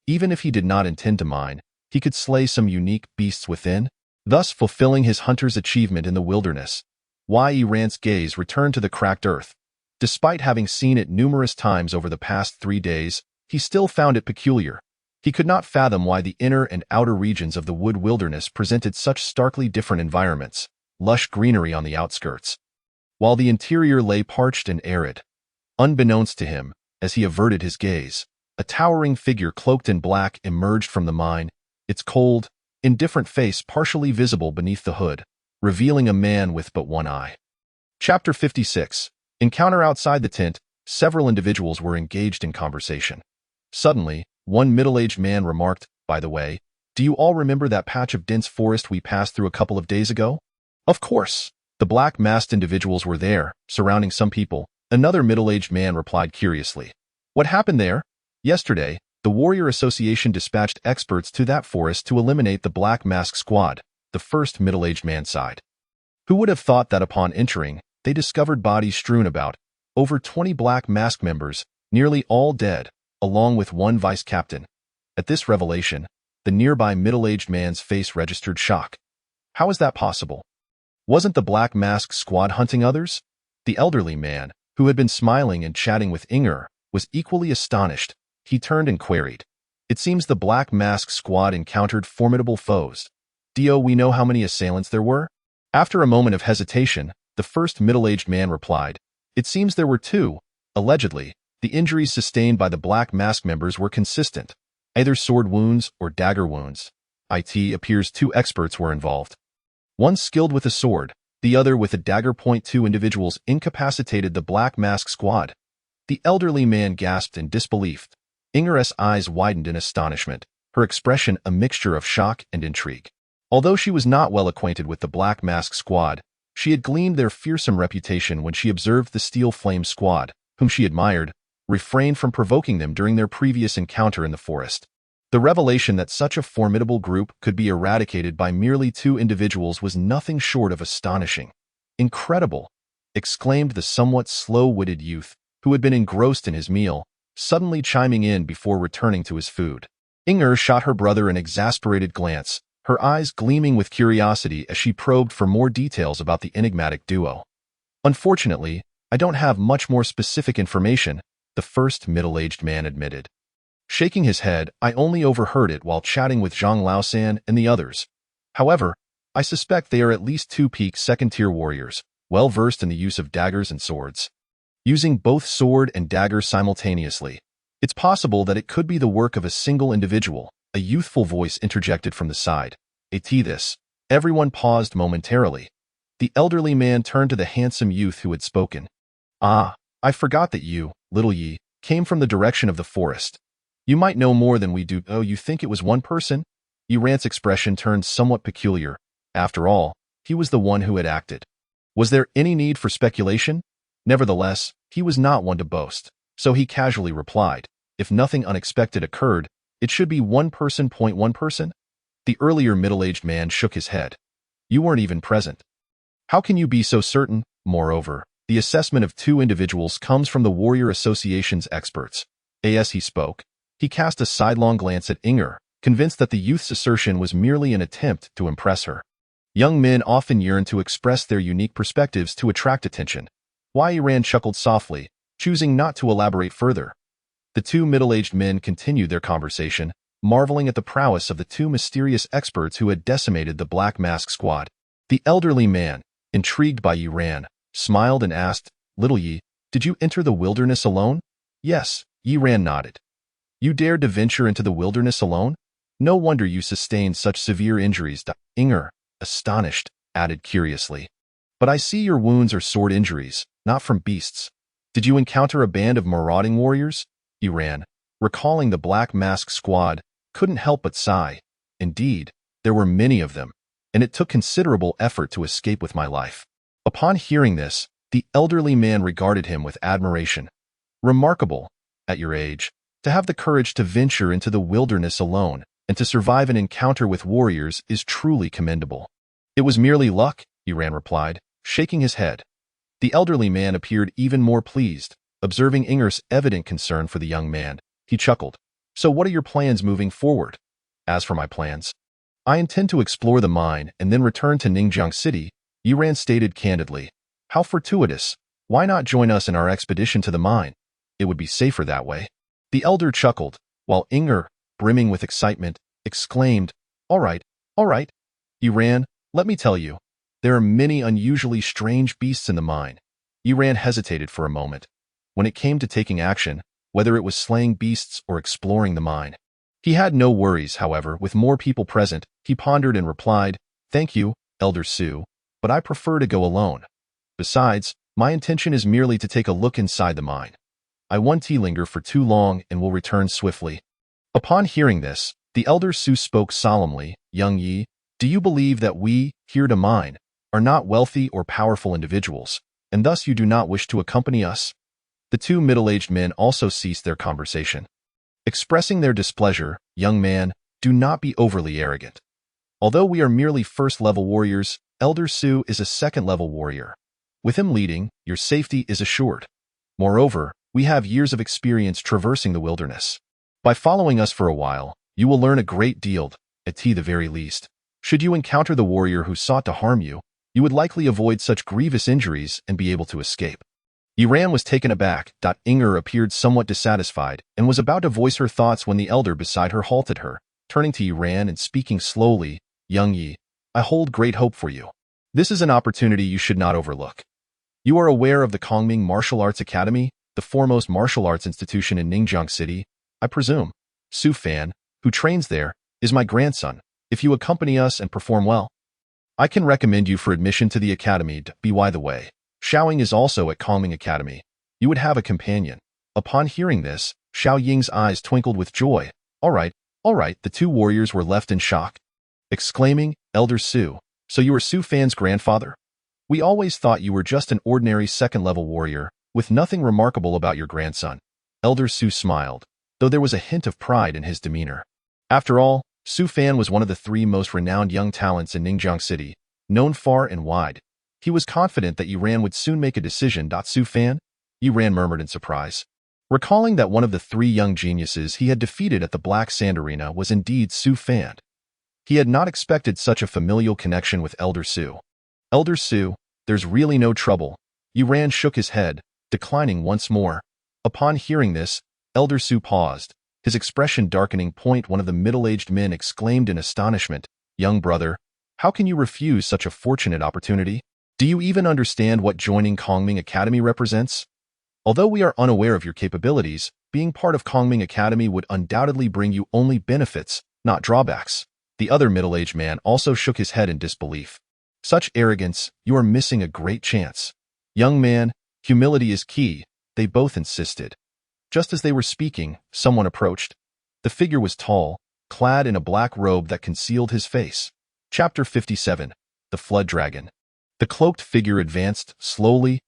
S1: Even if he did not intend to mine, he could slay some unique beasts within, thus fulfilling his hunter's achievement in the wilderness. Iran's gaze returned to the cracked earth. Despite having seen it numerous times over the past 3 days, he still found it peculiar. He could not fathom why the inner and outer regions of the wood wilderness presented such starkly different environments, lush greenery on the outskirts, while the interior lay parched and arid. Unbeknownst to him, as he averted his gaze, a towering figure cloaked in black emerged from the mine, its cold, indifferent face partially visible beneath the hood, revealing a man with but one eye. Chapter 56. Encounter. Outside the tent, several individuals were engaged in conversation. Suddenly, one middle-aged man remarked, "By the way, do you all remember that patch of dense forest we passed through a couple of days ago?" Of course. The black-masked individuals were there, surrounding some people. Another middle-aged man replied curiously. What happened there? Yesterday, the Warrior Association dispatched experts to that forest to eliminate the Black Mask Squad, the first middle-aged man sighed. Who would have thought that upon entering, they discovered bodies strewn about, over 20 Black Mask members, nearly all dead, along with one vice-captain. At this revelation, the nearby middle-aged man's face registered shock. How is that possible? Wasn't the Black Mask Squad hunting others? The elderly man, who had been smiling and chatting with Inger, was equally astonished. He turned and queried. It seems the Black Mask Squad encountered formidable foes. Do we know how many assailants there were? After a moment of hesitation, the first middle-aged man replied. It seems there were two. Allegedly, the injuries sustained by the Black Mask members were consistent, either sword wounds or dagger wounds. It appears two experts were involved. One skilled with a sword, the other with a dagger. Two individuals incapacitated the Black Mask Squad. The elderly man gasped in disbelief. Inger's eyes widened in astonishment, her expression a mixture of shock and intrigue. Although she was not well acquainted with the Black Mask Squad, she had gleaned their fearsome reputation when she observed the Steel Flame Squad, whom she admired, refrained from provoking them during their previous encounter in the forest. The revelation that such a formidable group could be eradicated by merely two individuals was nothing short of astonishing. Incredible! Exclaimed the somewhat slow-witted youth, who had been engrossed in his meal, suddenly chiming in before returning to his food. Inger shot her brother an exasperated glance, her eyes gleaming with curiosity as she probed for more details about the enigmatic duo. Unfortunately, I don't have much more specific information, the first middle-aged man admitted. Shaking his head, I only overheard it while chatting with Zhang Laosan and the others. However, I suspect they are at least two peak second-tier warriors, well-versed in the use of daggers and swords. Using both sword and dagger simultaneously, it's possible that it could be the work of a single individual, a youthful voice interjected from the side. This. Everyone paused momentarily. The elderly man turned to the handsome youth who had spoken. Ah, I forgot that you, little Yi, came from the direction of the forest. You might know more than we do. Oh, you think it was one person? Yiran's expression turned somewhat peculiar. After all, he was the one who had acted. Was there any need for speculation? Nevertheless, he was not one to boast, so he casually replied, if nothing unexpected occurred, it should be one person. One person? The earlier middle-aged man shook his head. You weren't even present. How can you be so certain? Moreover, the assessment of two individuals comes from the Warrior Association's experts. As he spoke, he cast a sidelong glance at Inger, convinced that the youth's assertion was merely an attempt to impress her. Young men often yearn to express their unique perspectives to attract attention. Yiran chuckled softly, choosing not to elaborate further. The two middle-aged men continued their conversation, marveling at the prowess of the two mysterious experts who had decimated the Black Mask Squad. The elderly man, intrigued by Yiran, smiled and asked, Little Yi, did you enter the wilderness alone? Yes, Yiran nodded. You dared to venture into the wilderness alone? No wonder you sustained such severe injuries. Inger, astonished, added curiously. But I see your wounds are sword injuries, not from beasts. Did you encounter a band of marauding warriors? Yiran, recalling the Black Mask Squad, couldn't help but sigh. Indeed, there were many of them, and it took considerable effort to escape with my life. Upon hearing this, the elderly man regarded him with admiration. Remarkable, at your age, to have the courage to venture into the wilderness alone and to survive an encounter with warriors is truly commendable. It was merely luck, Yiran replied, shaking his head. The elderly man appeared even more pleased, observing Inger's evident concern for the young man. He chuckled. So what are your plans moving forward? As for my plans, I intend to explore the mine and then return to Ningjiang City, Yiran stated candidly. How fortuitous. Why not join us in our expedition to the mine? It would be safer that way. The elder chuckled, while Inger, brimming with excitement, exclaimed, All right. Yiran, let me tell you, there are many unusually strange beasts in the mine. Yiran hesitated for a moment. When it came to taking action, whether it was slaying beasts or exploring the mine, he had no worries. However, with more people present, he pondered and replied, Thank you, Elder Su, but I prefer to go alone. Besides, my intention is merely to take a look inside the mine. I won't linger for too long and will return swiftly." Upon hearing this, the elder Su spoke solemnly, "Young Yi, do you believe that we, here to mine, are not wealthy or powerful individuals, and thus you do not wish to accompany us?" The two middle-aged men also ceased their conversation. Expressing their displeasure, "Young man, do not be overly arrogant. Although we are merely first-level warriors, Elder Su is a second-level warrior. With him leading, your safety is assured. Moreover, we have years of experience traversing the wilderness. By following us for a while, you will learn a great deal, at the very least. Should you encounter the warrior who sought to harm you, you would likely avoid such grievous injuries and be able to escape." Yiran was taken aback. Inger appeared somewhat dissatisfied and was about to voice her thoughts when the elder beside her halted her, turning to Yiran and speaking slowly, "Young Yi, I hold great hope for you. This is an opportunity you should not overlook. You are aware of the Kongming Martial Arts Academy, the foremost martial arts institution in Ningjiang City, I presume. Su Fan, who trains there, is my grandson. If you accompany us and perform well, I can recommend you for admission to the academy. By the way, Xiaoying is also at Kongming Academy. You would have a companion." Upon hearing this, Xiao Ying's eyes twinkled with joy. All right. The two warriors were left in shock, exclaiming, "Elder Su, so you are Su Fan's grandfather? We always thought you were just an ordinary second-level warrior, with nothing remarkable about your grandson." Elder Su smiled, though there was a hint of pride in his demeanor. After all, Su Fan was one of the three most renowned young talents in Ningjiang City, known far and wide. He was confident that Yiran would soon make a decision. "Su Fan?" Yiran murmured in surprise, recalling that one of the three young geniuses he had defeated at the Black Sand Arena was indeed Su Fan. He had not expected such a familial connection with Elder Su. "Elder Su, there's really no trouble." Yiran shook his head, declining once more. Upon hearing this, Elder Su paused, his expression darkening. One of the middle-aged men exclaimed in astonishment, "Young brother, how can you refuse such a fortunate opportunity? Do you even understand what joining Kongming Academy represents? Although we are unaware of your capabilities, being part of Kongming Academy would undoubtedly bring you only benefits, not drawbacks." The other middle-aged man also shook his head in disbelief. "Such arrogance, you are missing a great chance. Young man, humility is key," they both insisted. Just as they were speaking, someone approached. The figure was tall, clad in a black robe that concealed his face. Chapter 57. The Flood Dragon. The cloaked figure advanced, slowly.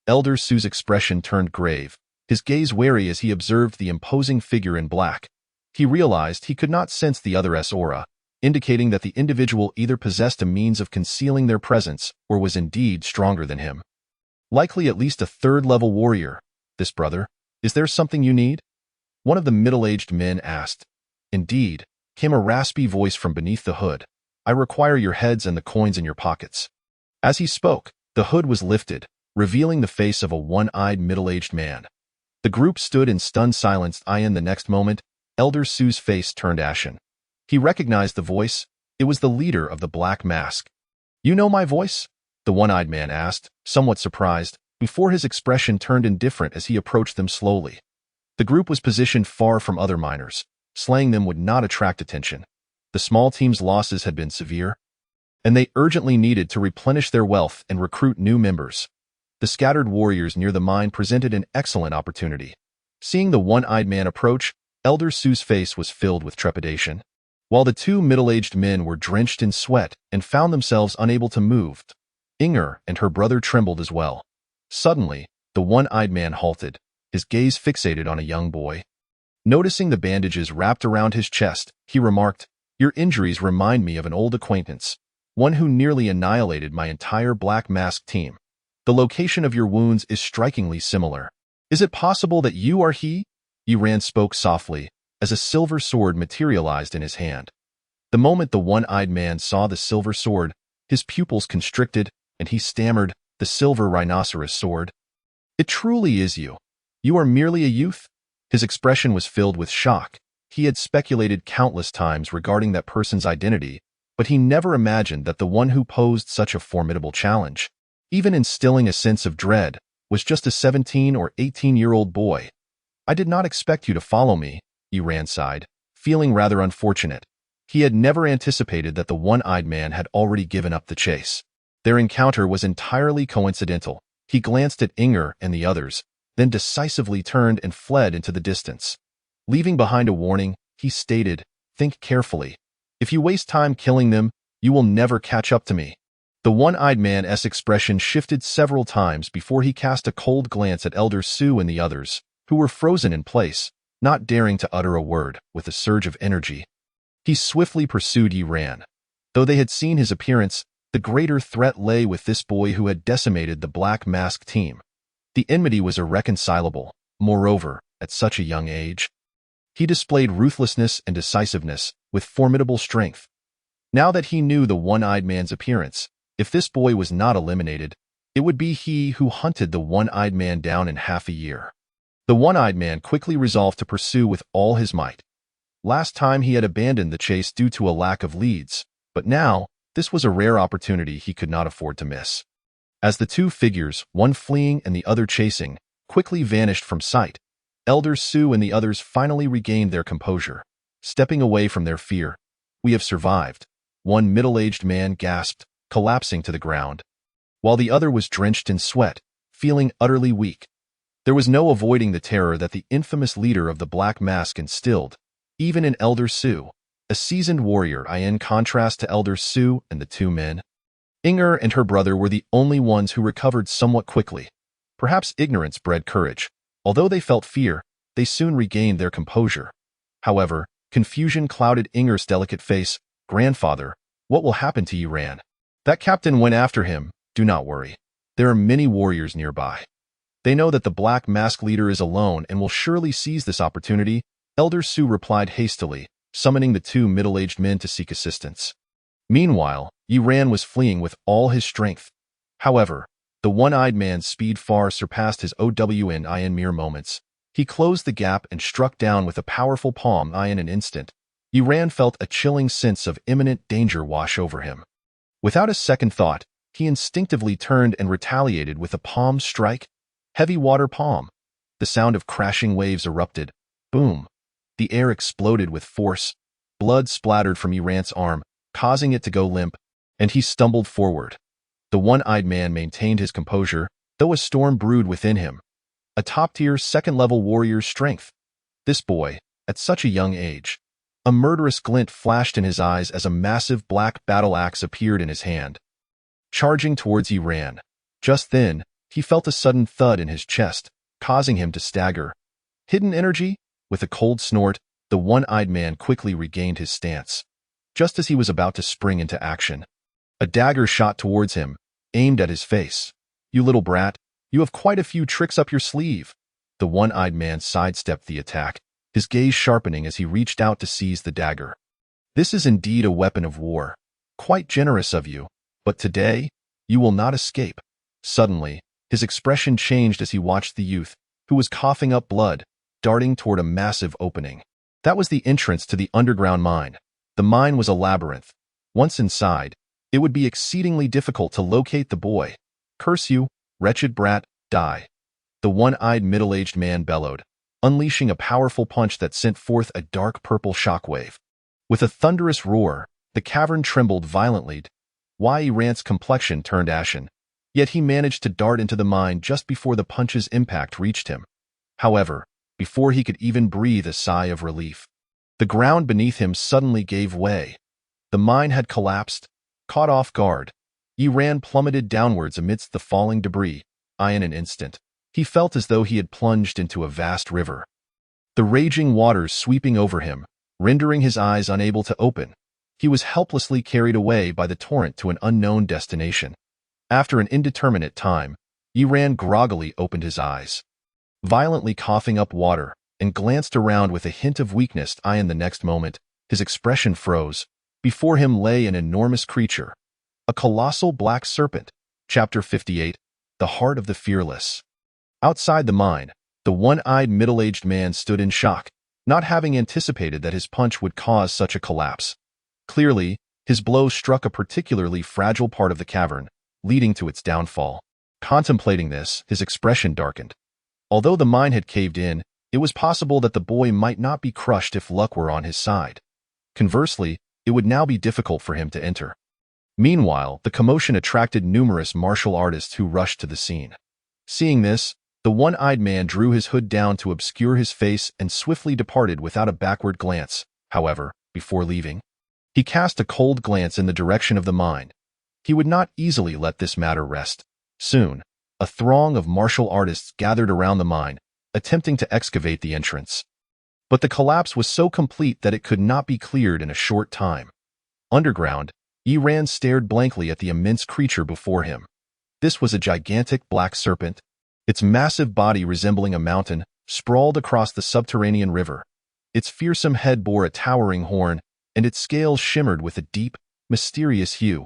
S1: Elder Su's expression turned grave, his gaze wary as he observed the imposing figure in black. He realized he could not sense the other's aura, indicating that the individual either possessed a means of concealing their presence or was indeed stronger than him. Likely at least a third-level warrior. "This brother, is there something you need?" one of the middle-aged men asked. "Indeed," came a raspy voice from beneath the hood. "I require your heads and the coins in your pockets." As he spoke, the hood was lifted, revealing the face of a one-eyed middle-aged man. The group stood in stunned silence. The next moment, Elder Su's face turned ashen. He recognized the voice. It was the leader of the Black Mask. "You know my voice?" the one-eyed man asked, somewhat surprised, before his expression turned indifferent as he approached them slowly. The group was positioned far from other miners. Slaying them would not attract attention. The small team's losses had been severe, and they urgently needed to replenish their wealth and recruit new members. The scattered warriors near the mine presented an excellent opportunity. Seeing the one-eyed man approach, Elder Su's face was filled with trepidation, while the two middle-aged men were drenched in sweat and found themselves unable to move. Inger and her brother trembled as well. Suddenly, the one-eyed man halted, his gaze fixated on a young boy. Noticing the bandages wrapped around his chest, he remarked, "Your injuries remind me of an old acquaintance, one who nearly annihilated my entire Black Mask team. The location of your wounds is strikingly similar. Is it possible that you are he?" Yiran spoke softly, as a silver sword materialized in his hand. The moment the one-eyed man saw the silver sword, his pupils constricted, and he stammered, "The silver rhinoceros sword? It truly is you. You are merely a youth?" His expression was filled with shock. He had speculated countless times regarding that person's identity, but he never imagined that the one who posed such a formidable challenge, even instilling a sense of dread, was just a 17 or 18-year-old boy. "I did not expect you to follow me," Yiran sighed, feeling rather unfortunate. He had never anticipated that the one-eyed man had already given up the chase. Their encounter was entirely coincidental. He glanced at Inger and the others, then decisively turned and fled into the distance. Leaving behind a warning, he stated, "Think carefully. If you waste time killing them, you will never catch up to me." The one-eyed man's expression shifted several times before he cast a cold glance at Elder Sue and the others, who were frozen in place, not daring to utter a word. With a surge of energy, he swiftly pursued Yi Ran. Though they had seen his appearance, the greater threat lay with this boy who had decimated the Black Mask team. The enmity was irreconcilable. Moreover, at such a young age, he displayed ruthlessness and decisiveness with formidable strength. Now that he knew the one-eyed man's appearance, if this boy was not eliminated, it would be he who hunted the one-eyed man down in half a year. The one-eyed man quickly resolved to pursue with all his might. Last time he had abandoned the chase due to a lack of leads, but now, this was a rare opportunity he could not afford to miss. As the two figures, one fleeing and the other chasing, quickly vanished from sight, Elder Sue and the others finally regained their composure. Stepping away from their fear, "We have survived," one middle-aged man gasped, collapsing to the ground, while the other was drenched in sweat, feeling utterly weak. There was no avoiding the terror that the infamous leader of the Black Mask instilled, even in Elder Sue, a seasoned warrior. In contrast to Elder Sue and the two men, Inger and her brother were the only ones who recovered somewhat quickly. Perhaps ignorance bred courage. Although they felt fear, they soon regained their composure. However, confusion clouded Inger's delicate face. "Grandfather, what will happen to Yi Ran?" "That captain went after him. Do not worry. There are many warriors nearby. They know that the Black Mask leader is alone and will surely seize this opportunity," Elder Sue replied hastily, summoning the two middle-aged men to seek assistance. Meanwhile, Yi Ran was fleeing with all his strength. However, the one-eyed man's speed far surpassed his own in mere moments. He closed the gap and struck down with a powerful palm. In an instant, Yi Ran felt a chilling sense of imminent danger wash over him. Without a second thought, he instinctively turned and retaliated with a palm strike. Heavy water palm. The sound of crashing waves erupted. Boom. The air exploded with force. Blood splattered from Yi Ran's arm, causing it to go limp, and he stumbled forward. The one-eyed man maintained his composure, though a storm brewed within him. A top-tier second-level warrior's strength. This boy, at such a young age. A murderous glint flashed in his eyes as a massive black battle axe appeared in his hand. Charging towards Yi Ran. Just then, he felt a sudden thud in his chest, causing him to stagger. Hidden energy? With a cold snort, the one-eyed man quickly regained his stance. Just as he was about to spring into action, a dagger shot towards him, aimed at his face. "You little brat, you have quite a few tricks up your sleeve." The one-eyed man sidestepped the attack, his gaze sharpening as he reached out to seize the dagger. "This is indeed a weapon of war. Quite generous of you, but today, you will not escape." Suddenly, his expression changed as he watched the youth, who was coughing up blood, darting toward a massive opening. That was the entrance to the underground mine. The mine was a labyrinth. Once inside, it would be exceedingly difficult to locate the boy. "Curse you, wretched brat, die." The one-eyed middle-aged man bellowed, unleashing a powerful punch that sent forth a dark purple shockwave. With a thunderous roar, the cavern trembled violently. Yi Ran's complexion turned ashen, yet he managed to dart into the mine just before the punch's impact reached him. However, before he could even breathe a sigh of relief, the ground beneath him suddenly gave way. The mine had collapsed. Caught off guard, Yi Ran plummeted downwards amidst the falling debris. In an instant, he felt as though he had plunged into a vast river. The raging waters sweeping over him, rendering his eyes unable to open. He was helplessly carried away by the torrent to an unknown destination. After an indeterminate time, Yi Ran groggily opened his eyes, violently coughing up water, and glanced around with a hint of weakness. In the next moment, his expression froze. Before him lay an enormous creature, a colossal black serpent. Chapter 58, The Heart of the Fearless. Outside the mine, the one-eyed middle-aged man stood in shock, not having anticipated that his punch would cause such a collapse. Clearly, his blow struck a particularly fragile part of the cavern, leading to its downfall. Contemplating this, his expression darkened. Although the mine had caved in, it was possible that the boy might not be crushed if luck were on his side. Conversely, it would now be difficult for him to enter. Meanwhile, the commotion attracted numerous martial artists who rushed to the scene. Seeing this, The one-eyed man drew his hood down to obscure his face and swiftly departed without a backward glance. However, before leaving, he cast a cold glance in the direction of the mine. He would not easily let this matter rest. Soon, a throng of martial artists gathered around the mine, attempting to excavate the entrance. But the collapse was so complete that it could not be cleared in a short time. Underground, Yi Ran stared blankly at the immense creature before him. This was a gigantic black serpent. Its massive body resembling a mountain, sprawled across the subterranean river. Its fearsome head bore a towering horn, and its scales shimmered with a deep, mysterious hue.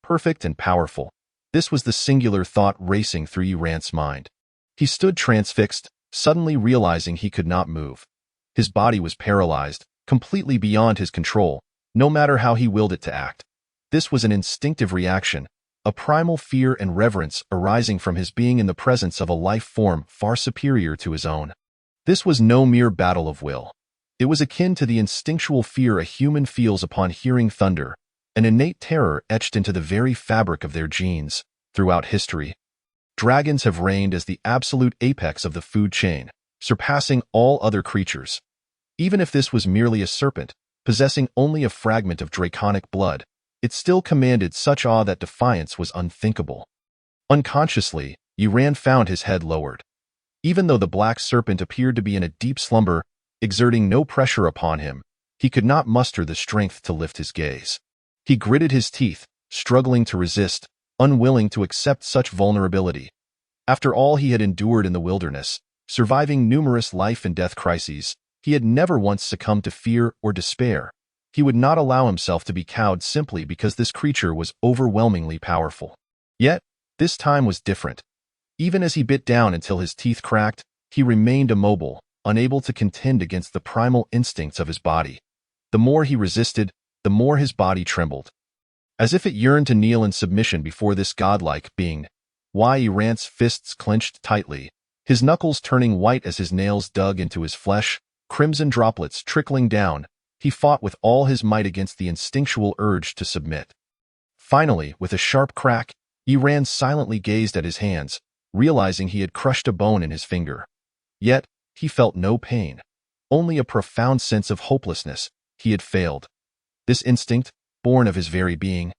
S1: Perfect and powerful. This was the singular thought racing through Yi Ran's mind. He stood transfixed, suddenly realizing he could not move. His body was paralyzed, completely beyond his control, no matter how he willed it to act. This was an instinctive reaction, a primal fear and reverence arising from his being in the presence of a life form far superior to his own. This was no mere battle of will. It was akin to the instinctual fear a human feels upon hearing thunder, an innate terror etched into the very fabric of their genes. Throughout history, dragons have reigned as the absolute apex of the food chain, surpassing all other creatures. Even if this was merely a serpent, possessing only a fragment of draconic blood, it still commanded such awe that defiance was unthinkable. Unconsciously, Yi Ran found his head lowered. Even though the black serpent appeared to be in a deep slumber, exerting no pressure upon him, he could not muster the strength to lift his gaze. He gritted his teeth, struggling to resist, unwilling to accept such vulnerability. After all he had endured in the wilderness, surviving numerous life and death crises, he had never once succumbed to fear or despair. He would not allow himself to be cowed simply because this creature was overwhelmingly powerful. Yet, this time was different. Even as he bit down until his teeth cracked, he remained immobile, unable to contend against the primal instincts of his body. The more he resisted, the more his body trembled. As if it yearned to kneel in submission before this godlike being, Yi Ran's fists clenched tightly, his knuckles turning white as his nails dug into his flesh, crimson droplets trickling down. He fought with all his might against the instinctual urge to submit. Finally, with a sharp crack, Yi Ran silently gazed at his hands, realizing he had crushed a bone in his finger. Yet, he felt no pain, only a profound sense of hopelessness. He had failed. This instinct, born of his very being,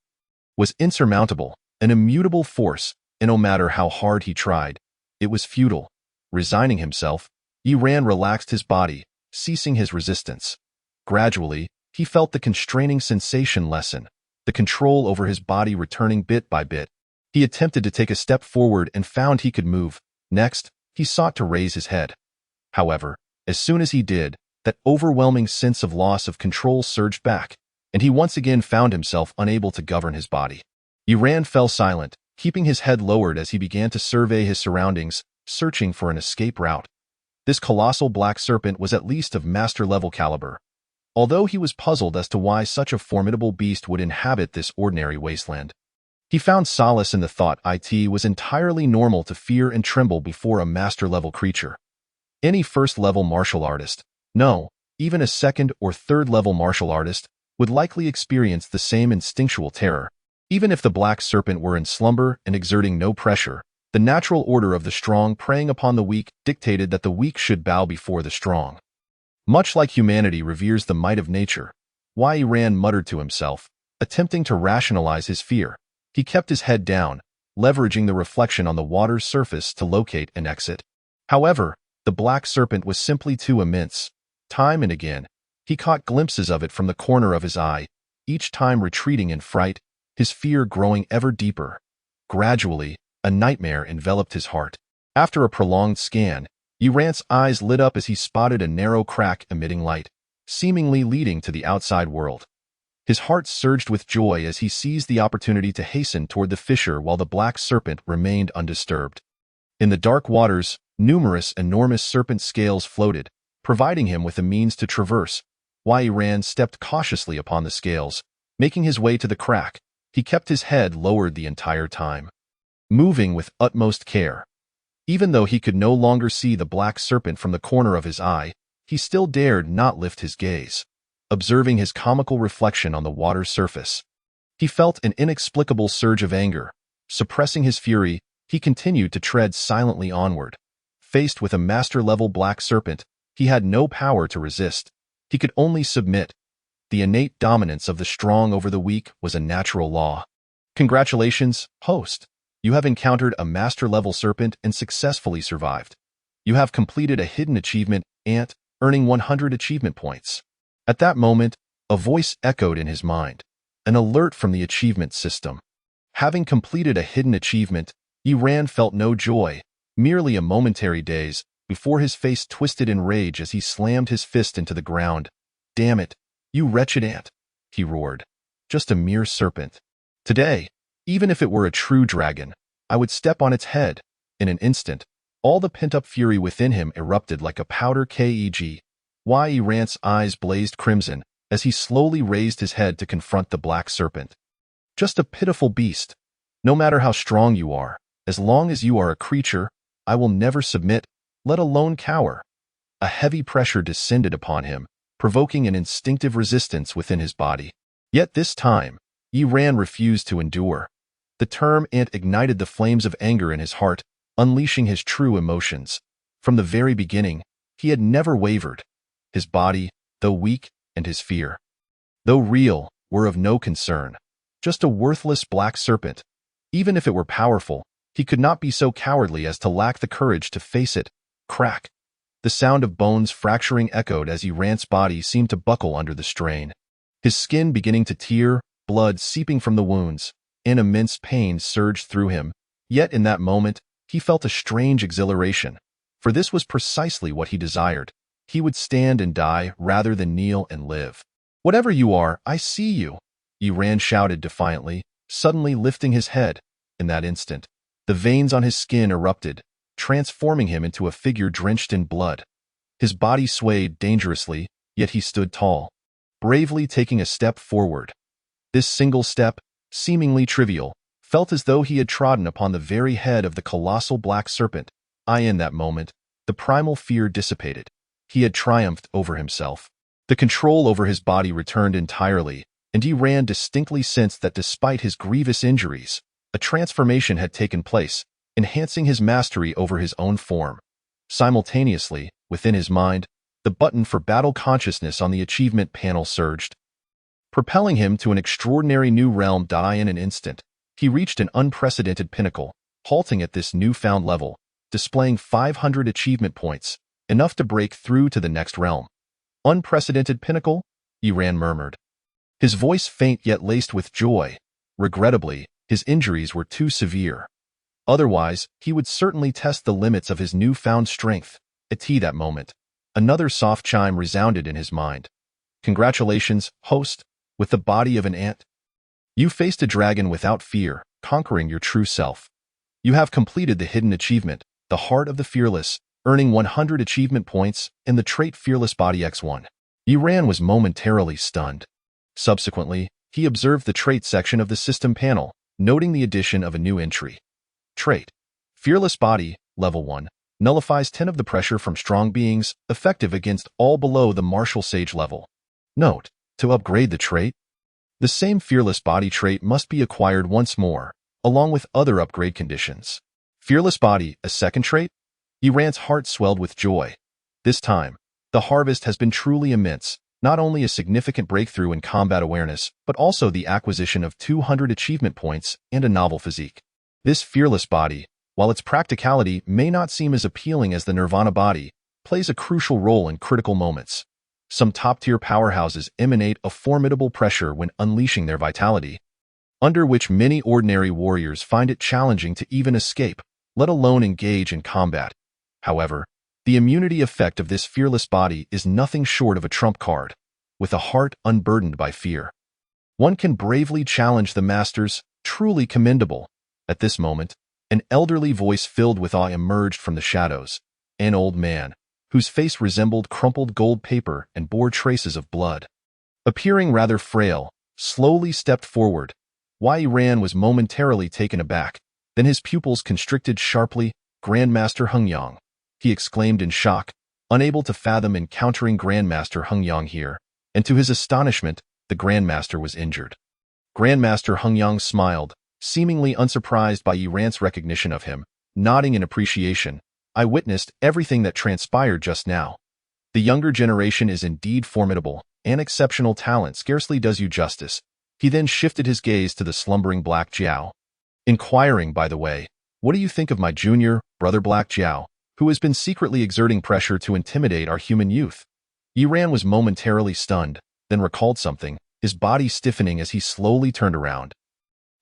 S1: was insurmountable, an immutable force, and no matter how hard he tried, it was futile. Resigning himself, Yi Ran relaxed his body, ceasing his resistance. Gradually, he felt the constraining sensation lessen, the control over his body returning bit by bit. He attempted to take a step forward and found he could move. Next, he sought to raise his head. However, as soon as he did, that overwhelming sense of loss of control surged back, and he once again found himself unable to govern his body. Yi Ran fell silent, keeping his head lowered as he began to survey his surroundings, searching for an escape route. This colossal black serpent was at least of master-level caliber. Although he was puzzled as to why such a formidable beast would inhabit this ordinary wasteland, he found solace in the thought it was entirely normal to fear and tremble before a master-level creature. Any first-level martial artist, no, even a second or third-level martial artist, would likely experience the same instinctual terror. Even if the black serpent were in slumber and exerting no pressure, the natural order of the strong preying upon the weak dictated that the weak should bow before the strong. Much like humanity reveres the might of nature, Yi Ran muttered to himself, attempting to rationalize his fear. He kept his head down, leveraging the reflection on the water's surface to locate an exit. However, the black serpent was simply too immense. Time and again, he caught glimpses of it from the corner of his eye, each time retreating in fright, his fear growing ever deeper. Gradually, a nightmare enveloped his heart. After a prolonged scan, Yi Ran's eyes lit up as he spotted a narrow crack emitting light, seemingly leading to the outside world. His heart surged with joy as he seized the opportunity to hasten toward the fissure while the black serpent remained undisturbed. In the dark waters, numerous enormous serpent scales floated, providing him with a means to traverse. Yi Ran stepped cautiously upon the scales, making his way to the crack. He kept his head lowered the entire time, moving with utmost care. Even though he could no longer see the black serpent from the corner of his eye, he still dared not lift his gaze, observing his comical reflection on the water's surface. He felt an inexplicable surge of anger. Suppressing his fury, he continued to tread silently onward. Faced with a master-level black serpent, he had no power to resist. He could only submit. The innate dominance of the strong over the weak was a natural law. Congratulations, host. You have encountered a master-level serpent and successfully survived. You have completed a hidden achievement, Ant, earning 100 achievement points. At that moment, a voice echoed in his mind, an alert from the achievement system. Having completed a hidden achievement, Yiran felt no joy, merely a momentary daze, before his face twisted in rage as he slammed his fist into the ground. Damn it, you wretched ant, he roared. Just a mere serpent. Today, even if it were a true dragon, I would step on its head. In an instant, all the pent-up fury within him erupted like a powder keg. Yiran's eyes blazed crimson as he slowly raised his head to confront the black serpent. Just a pitiful beast. No matter how strong you are, as long as you are a creature, I will never submit, let alone cower. A heavy pressure descended upon him, provoking an instinctive resistance within his body. Yet this time, Yiran refused to endure. The term ant ignited the flames of anger in his heart, unleashing his true emotions. From the very beginning, he had never wavered. His body, though weak, and his fear, though real, were of no concern. Just a worthless black serpent. Even if it were powerful, he could not be so cowardly as to lack the courage to face it. Crack! The sound of bones fracturing echoed as Yiran's body seemed to buckle under the strain. His skin beginning to tear, blood seeping from the wounds. An immense pain surged through him. Yet in that moment, he felt a strange exhilaration. For this was precisely what he desired. He would stand and die rather than kneel and live. Whatever you are, I see you, Yiran shouted defiantly, suddenly lifting his head. In that instant, the veins on his skin erupted, transforming him into a figure drenched in blood. His body swayed dangerously, yet he stood tall, bravely taking a step forward. This single step, seemingly trivial, felt as though he had trodden upon the very head of the colossal black serpent. In that moment, the primal fear dissipated. He had triumphed over himself. The control over his body returned entirely, and Yiran distinctly sensed that despite his grievous injuries, a transformation had taken place, enhancing his mastery over his own form. Simultaneously, within his mind, the button for battle consciousness on the achievement panel surged, propelling him to an extraordinary new realm. In an instant, he reached an unprecedented pinnacle, halting at this newfound level, displaying 500 achievement points, enough to break through to the next realm. Unprecedented pinnacle? Yiran murmured, his voice faint yet laced with joy. Regrettably, his injuries were too severe. Otherwise, he would certainly test the limits of his newfound strength. At that moment, another soft chime resounded in his mind. Congratulations, host, with the body of an ant. You faced a dragon without fear, conquering your true self. You have completed the hidden achievement, the Heart of the Fearless, earning 100 achievement points and the trait Fearless Body X1. Yiran was momentarily stunned. Subsequently, he observed the trait section of the system panel, noting the addition of a new entry. Trait: Fearless Body, Level 1, nullifies 10 of the pressure from strong beings, effective against all below the Martial Sage level. Note: to upgrade the trait, the same Fearless Body trait must be acquired once more, along with other upgrade conditions. Fearless Body, a second trait? Yiran's heart swelled with joy. This time, the harvest has been truly immense, not only a significant breakthrough in combat awareness, but also the acquisition of 200 achievement points and a novel physique. This Fearless Body, while its practicality may not seem as appealing as the Nirvana Body, plays a crucial role in critical moments. Some top-tier powerhouses emanate a formidable pressure when unleashing their vitality, under which many ordinary warriors find it challenging to even escape, let alone engage in combat. However, the immunity effect of this Fearless Body is nothing short of a trump card. With a heart unburdened by fear, one can bravely challenge the masters, truly commendable. At this moment, an elderly voice filled with awe emerged from the shadows. An old man, whose face resembled crumpled gold paper and bore traces of blood, appearing rather frail, slowly stepped forward. Yiran was momentarily taken aback. Then his pupils constricted sharply. Grandmaster Hengyang, he exclaimed in shock, unable to fathom encountering Grandmaster Hengyang here, and to his astonishment, the Grandmaster was injured. Grandmaster Hengyang smiled, seemingly unsurprised by Yiran's recognition of him, nodding in appreciation. I witnessed everything that transpired just now. The younger generation is indeed formidable, and exceptional talent scarcely does you justice. He then shifted his gaze to the slumbering Black Jiao, inquiring, by the way, what do you think of my junior brother Black Jiao, who has been secretly exerting pressure to intimidate our human youth? Yi Ran was momentarily stunned, then recalled something, his body stiffening as he slowly turned around.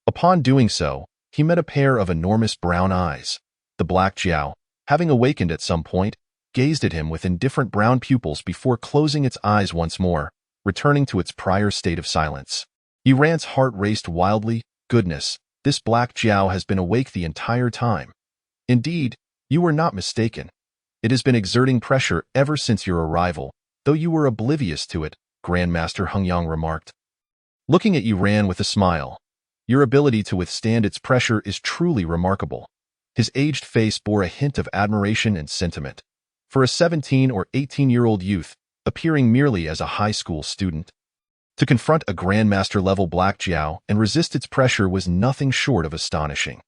S1: Upon doing so, he met a pair of enormous brown eyes. The Black Jiao, having awakened at some point, gazed at him with indifferent brown pupils before closing its eyes once more, returning to its prior state of silence. Yi Ran's heart raced wildly. Goodness, this Black Jiao has been awake the entire time. Indeed, you were not mistaken. It has been exerting pressure ever since your arrival, though you were oblivious to it, Grandmaster Hengyang remarked, looking at Yi Ran with a smile. Your ability to withstand its pressure is truly remarkable. His aged face bore a hint of admiration and sentiment. For a 17 or 18-year-old youth, appearing merely as a high school student, to confront a Grandmaster-level Black Jiao and resist its pressure was nothing short of astonishing.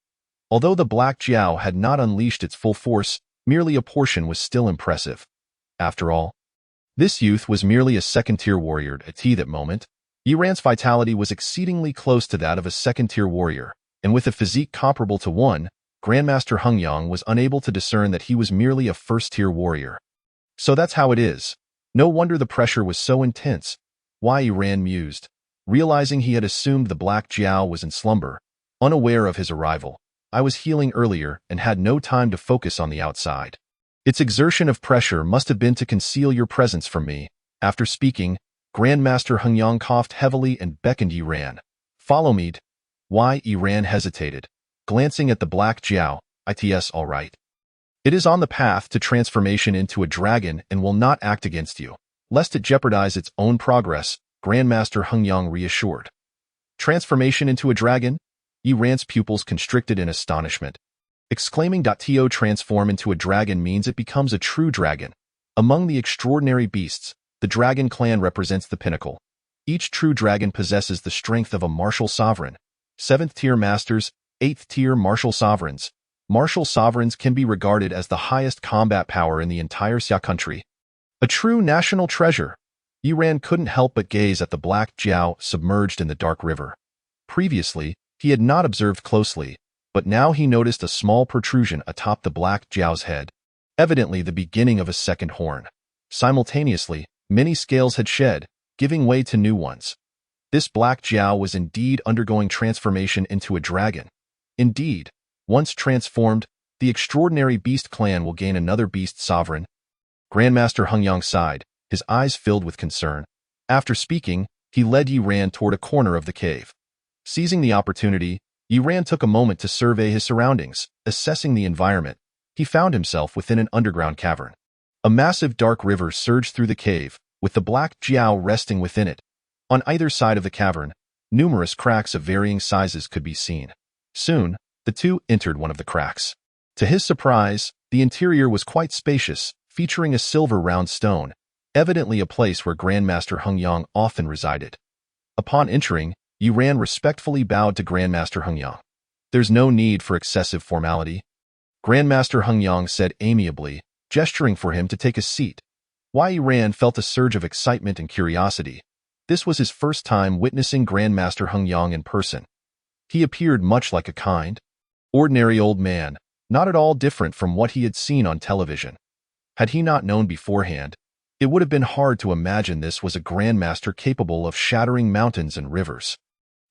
S1: Although the Black Jiao had not unleashed its full force, merely a portion was still impressive. After all, this youth was merely a second-tier warrior at that moment. Yi Ran's vitality was exceedingly close to that of a second-tier warrior, and with a physique comparable to one, Grandmaster Hengyang was unable to discern that he was merely a first-tier warrior. So that's how it is. No wonder the pressure was so intense. Why, Yi Ran mused, realizing he had assumed the Black Jiao was in slumber, unaware of his arrival. I was healing earlier and had no time to focus on the outside. Its exertion of pressure must have been to conceal your presence from me. After speaking, Grandmaster Hengyang coughed heavily and beckoned Yi Ran. Follow me. Why? Yi Ran hesitated, glancing at the Black Jiao. It's all right. It is on the path to transformation into a dragon and will not act against you, lest it jeopardize its own progress, Grandmaster Hengyang reassured. Transformation into a dragon? Yi Ran's pupils constricted in astonishment, exclaiming, "To transform into a dragon means it becomes a true dragon. Among the extraordinary beasts, the dragon clan represents the pinnacle. Each true dragon possesses the strength of a martial sovereign. 7th-tier masters, 8th-tier martial sovereigns. Martial sovereigns can be regarded as the highest combat power in the entire Xia country. A true national treasure." Yi Ran couldn't help but gaze at the Black Jiao submerged in the dark river. Previously, he had not observed closely, but now he noticed a small protrusion atop the Black Jiao's head, evidently the beginning of a second horn. Simultaneously, many scales had shed, giving way to new ones. This Black Jiao was indeed undergoing transformation into a dragon. Indeed, once transformed, the extraordinary beast clan will gain another beast sovereign. Grandmaster Hengyang sighed, his eyes filled with concern. After speaking, he led Yi Ran toward a corner of the cave. Seizing the opportunity, Yi Ran took a moment to survey his surroundings. Assessing the environment, he found himself within an underground cavern. A massive dark river surged through the cave, with the Black Jiao resting within it. On either side of the cavern, numerous cracks of varying sizes could be seen. Soon, the two entered one of the cracks. To his surprise, the interior was quite spacious, featuring a silver round stone, evidently a place where Grandmaster Hengyang often resided. Upon entering, Yi Ran respectfully bowed to Grandmaster Hengyang. "There's no need for excessive formality," Grandmaster Hengyang said amiably, gesturing for him to take a seat. Yi Ran felt a surge of excitement and curiosity. This was his first time witnessing Grandmaster Hengyang in person. He appeared much like a kind, ordinary old man, not at all different from what he had seen on television. Had he not known beforehand, it would have been hard to imagine this was a Grandmaster capable of shattering mountains and rivers.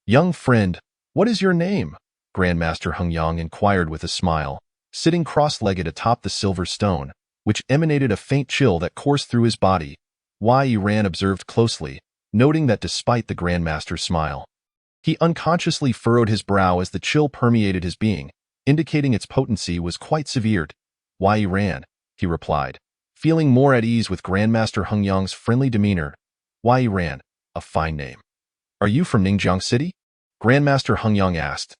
S1: "Young friend, what is your name?" Grandmaster Hengyang inquired with a smile, sitting cross-legged atop the silver stone, which emanated a faint chill that coursed through his body. Yi Ran observed closely, noting that despite the Grandmaster's smile, he unconsciously furrowed his brow as the chill permeated his being, indicating its potency was quite severe. Yi Ran, he replied, feeling more at ease with Grandmaster Hengyang's friendly demeanor. Yi Ran, a fine name. Are you from Ningjiang City? Grandmaster Hengyang asked.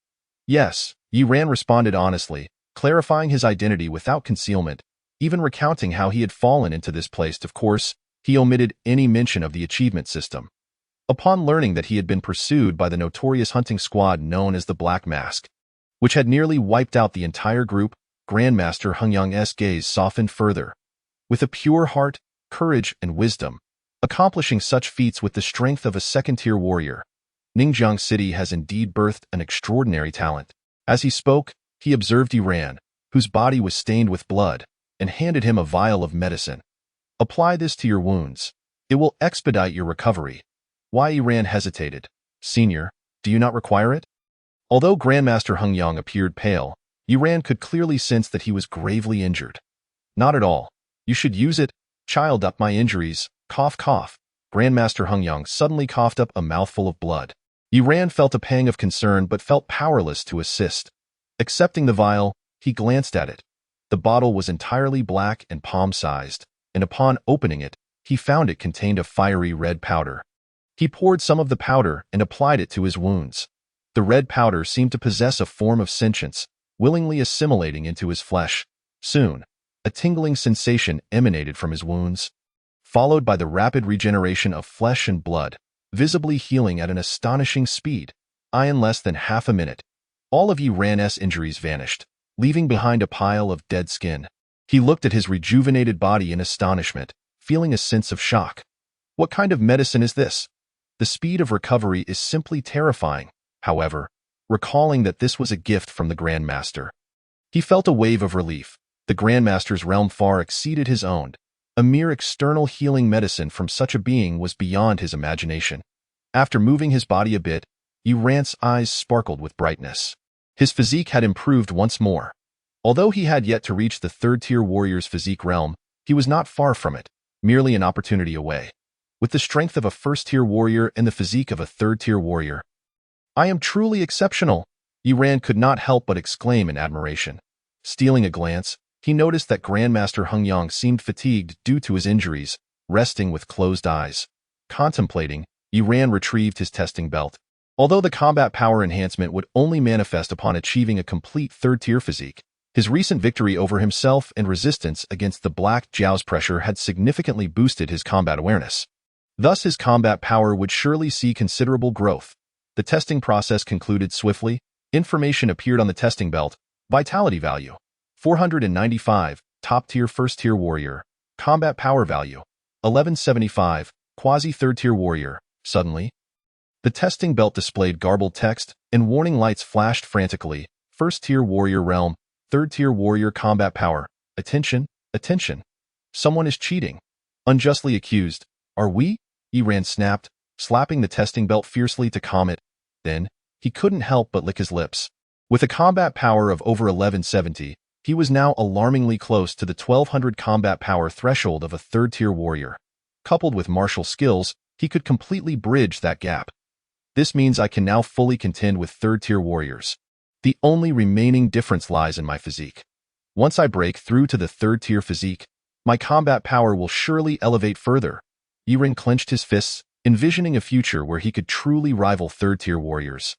S1: Yes, Yi Ran responded honestly, clarifying his identity without concealment, even recounting how he had fallen into this place. Of course, he omitted any mention of the achievement system. Upon learning that he had been pursued by the notorious hunting squad known as the Black Mask, which had nearly wiped out the entire group, Grandmaster Hengyang's gaze softened further. With a pure heart, courage, and wisdom, accomplishing such feats with the strength of a second-tier warrior, Ningjiang City has indeed birthed an extraordinary talent. As he spoke, he observed Yiran, whose body was stained with blood, and handed him a vial of medicine. Apply this to your wounds. It will expedite your recovery. Why Yiran hesitated. Senior, do you not require it? Although Grandmaster Hengyang appeared pale, Yiran could clearly sense that he was gravely injured. Not at all. You should use it. Child up my injuries. Cough, cough. Grandmaster Hengyang suddenly coughed up a mouthful of blood. Yiran felt a pang of concern but felt powerless to assist. Accepting the vial, he glanced at it. The bottle was entirely black and palm-sized, and upon opening it, he found it contained a fiery red powder. He poured some of the powder and applied it to his wounds. The red powder seemed to possess a form of sentience, willingly assimilating into his flesh. Soon, a tingling sensation emanated from his wounds, followed by the rapid regeneration of flesh and blood, visibly healing at an astonishing speed. In less than half a minute, all of Yiran's injuries vanished, leaving behind a pile of dead skin. He looked at his rejuvenated body in astonishment, feeling a sense of shock. What kind of medicine is this? The speed of recovery is simply terrifying. However, recalling that this was a gift from the Grandmaster, he felt a wave of relief. The Grandmaster's realm far exceeded his own. A mere external healing medicine from such a being was beyond his imagination. After moving his body a bit, Yiran's eyes sparkled with brightness. His physique had improved once more. Although he had yet to reach the third-tier warrior's physique realm, he was not far from it, merely an opportunity away. With the strength of a first-tier warrior and the physique of a third-tier warrior, I am truly exceptional, Yiran could not help but exclaim in admiration. Stealing a glance, he noticed that Grandmaster Hengyang seemed fatigued due to his injuries, resting with closed eyes. Contemplating, Yiran retrieved his testing belt. Although the combat power enhancement would only manifest upon achieving a complete third-tier physique, his recent victory over himself and resistance against the Black Jiao's pressure had significantly boosted his combat awareness. Thus, his combat power would surely see considerable growth. The testing process concluded swiftly. Information appeared on the testing belt. Vitality value: 495, top-tier first-tier warrior. Combat power value: 1175, quasi-third-tier warrior. Suddenly, the testing belt displayed garbled text, and warning lights flashed frantically. First-tier warrior realm, third-tier warrior combat power. Attention, attention. Someone is cheating. Unjustly accused. Are we? Yiran snapped, slapping the testing belt fiercely to calm it. Then, he couldn't help but lick his lips. With a combat power of over 1170, he was now alarmingly close to the 1200 combat power threshold of a third-tier warrior. Coupled with martial skills, he could completely bridge that gap. This means I can now fully contend with third-tier warriors. The only remaining difference lies in my physique. Once I break through to the third-tier physique, my combat power will surely elevate further. Yiran clenched his fists, envisioning a future where he could truly rival third-tier warriors.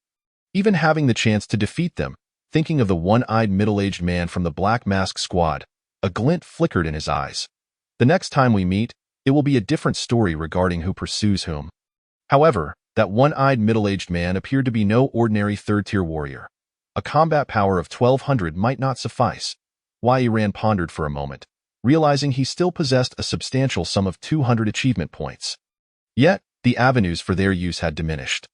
S1: Even having the chance to defeat them, thinking of the one-eyed middle-aged man from the Black Mask Squad, a glint flickered in his eyes. The next time we meet, it will be a different story regarding who pursues whom. However, that one-eyed middle-aged man appeared to be no ordinary third-tier warrior. A combat power of 1200 might not suffice. Yiran pondered for a moment, realizing he still possessed a substantial sum of 200 achievement points. Yet, the avenues for their use had diminished.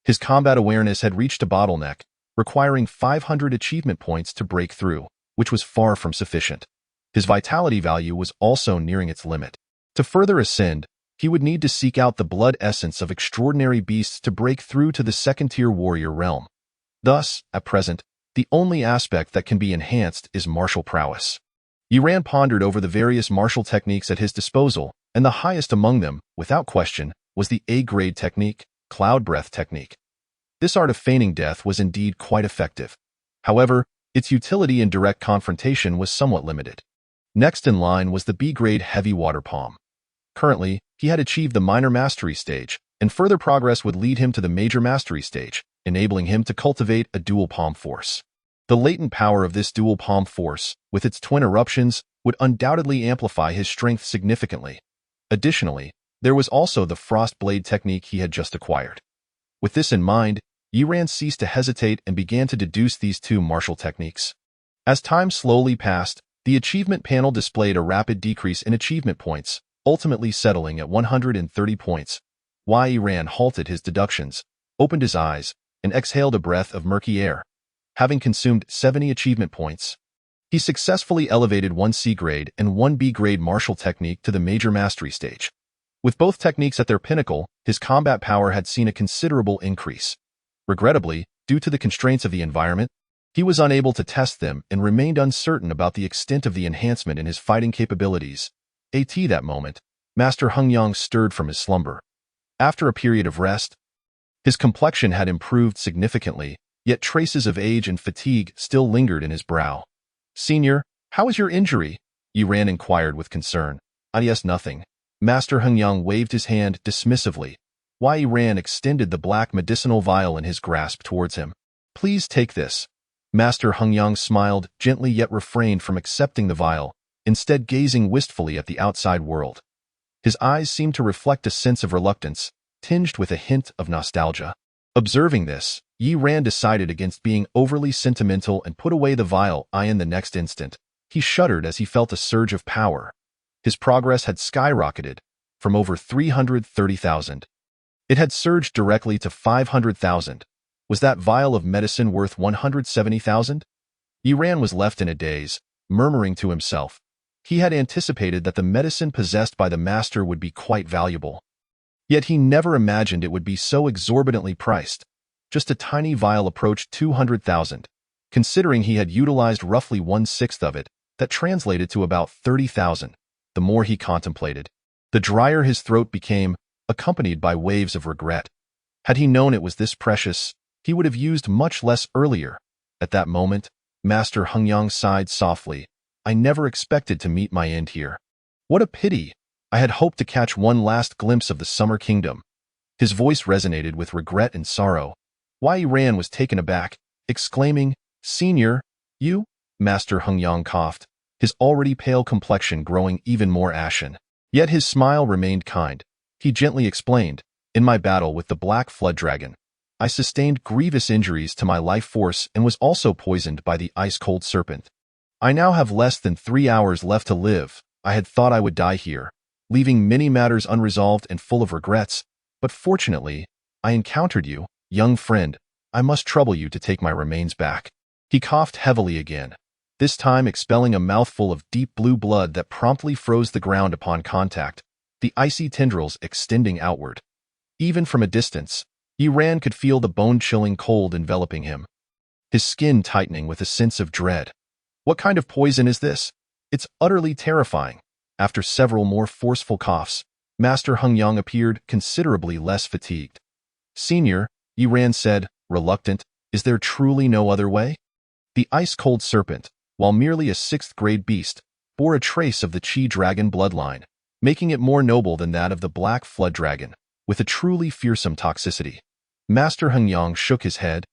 S1: His combat awareness had reached a bottleneck, requiring 500 achievement points to break through, which was far from sufficient. His vitality value was also nearing its limit. To further ascend, he would need to seek out the blood essence of extraordinary beasts to break through to the second-tier warrior realm. Thus, at present, the only aspect that can be enhanced is martial prowess. Yiran pondered over the various martial techniques at his disposal, and the highest among them, without question, was the A-grade technique, Cloud Breath technique. This art of feigning death was indeed quite effective. However, its utility in direct confrontation was somewhat limited. Next in line was the B-grade Heavy Water Palm. Currently, he had achieved the minor mastery stage, and further progress would lead him to the major mastery stage, enabling him to cultivate a dual palm force. The latent power of this dual palm force, with its twin eruptions, would undoubtedly amplify his strength significantly. Additionally, there was also the Frost Blade technique he had just acquired. With this in mind, Yiran ceased to hesitate and began to deduce these two martial techniques. As time slowly passed, the achievement panel displayed a rapid decrease in achievement points, ultimately settling at 130 points. Yi Ran halted his deductions, opened his eyes, and exhaled a breath of murky air. Having consumed 70 achievement points, he successfully elevated one C grade and one B grade martial technique to the major mastery stage. With both techniques at their pinnacle, his combat power had seen a considerable increase. Regrettably, due to the constraints of the environment, he was unable to test them and remained uncertain about the extent of the enhancement in his fighting capabilities. At that moment, Master Heng Yang stirred from his slumber. After a period of rest, his complexion had improved significantly, yet traces of age and fatigue still lingered in his brow. "Senior, how is your injury?" Yi Ran inquired with concern. "Yes, nothing." Master Heng Yang waved his hand dismissively. Yi Ran extended the black medicinal vial in his grasp towards him. "Please take this." Master Heng Yang smiled gently yet refrained from accepting the vial, instead gazing wistfully at the outside world. His eyes seemed to reflect a sense of reluctance, tinged with a hint of nostalgia. Observing this, Yi Ran decided against being overly sentimental and put away the vial. In the next instant, he shuddered as he felt a surge of power. His progress had skyrocketed from over 330,000. It had surged directly to 500,000. Was that vial of medicine worth 170,000? Yi Ran was left in a daze, murmuring to himself. He had anticipated that the medicine possessed by the master would be quite valuable. Yet he never imagined it would be so exorbitantly priced. Just a tiny vial approached 200,000. Considering he had utilized roughly 1/6 of it, that translated to about 30,000. The more he contemplated, the drier his throat became, accompanied by waves of regret. Had he known it was this precious, he would have used much less earlier. At that moment, Master Heng Yang sighed softly. "I never expected to meet my end here. What a pity! I had hoped to catch one last glimpse of the Summer Kingdom." His voice resonated with regret and sorrow. Yi Ran was taken aback, exclaiming, "Senior, you?" Master Heng Yang coughed, his already pale complexion growing even more ashen. Yet his smile remained kind. He gently explained, "In my battle with the Black Flood Dragon, I sustained grievous injuries to my life force and was also poisoned by the ice-cold serpent. I now have less than 3 hours left to live. I had thought I would die here, leaving many matters unresolved and full of regrets, but fortunately, I encountered you, young friend. I must trouble you to take my remains back." He coughed heavily again, this time expelling a mouthful of deep blue blood that promptly froze the ground upon contact, the icy tendrils extending outward. Even from a distance, Yi Ran could feel the bone-chilling cold enveloping him, his skin tightening with a sense of dread. What kind of poison is this? It's utterly terrifying. After several more forceful coughs, Master Heng Yang appeared considerably less fatigued. "Senior," Yi Ran said, reluctant, "is there truly no other way?" The ice-cold serpent, while merely a 6th-grade beast, bore a trace of the Qi dragon bloodline, making it more noble than that of the Black Flood Dragon, with a truly fearsome toxicity. Master Heng Yang shook his head.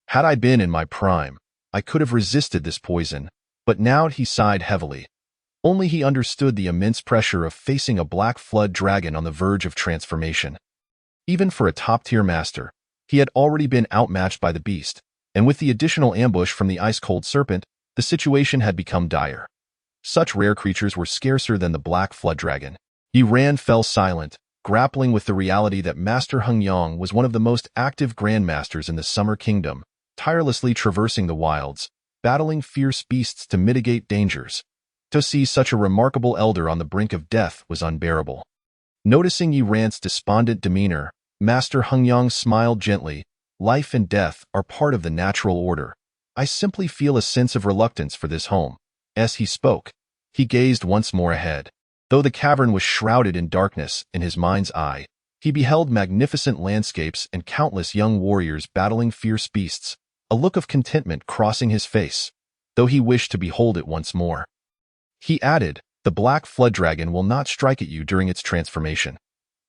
S1: "Had I been in my prime, I could have resisted this poison," but now he sighed heavily. Only he understood the immense pressure of facing a Black Flood Dragon on the verge of transformation. Even for a top-tier master, he had already been outmatched by the beast, and with the additional ambush from the ice-cold serpent, the situation had become dire. Such rare creatures were scarcer than the Black Flood Dragon. Yi Ran fell silent, grappling with the reality that Master Heng Yang was one of the most active grandmasters in the Summer Kingdom, tirelessly traversing the wilds, battling fierce beasts to mitigate dangers. To see such a remarkable elder on the brink of death was unbearable. Noticing Yi Ran's despondent demeanor, Master Heng Yang smiled gently. "Life and death are part of the natural order. I simply feel a sense of reluctance for this home." As he spoke, he gazed once more ahead. Though the cavern was shrouded in darkness in his mind's eye, he beheld magnificent landscapes and countless young warriors battling fierce beasts, a look of contentment crossing his face, though he wished to behold it once more. He added, "The Black Flood Dragon will not strike at you during its transformation.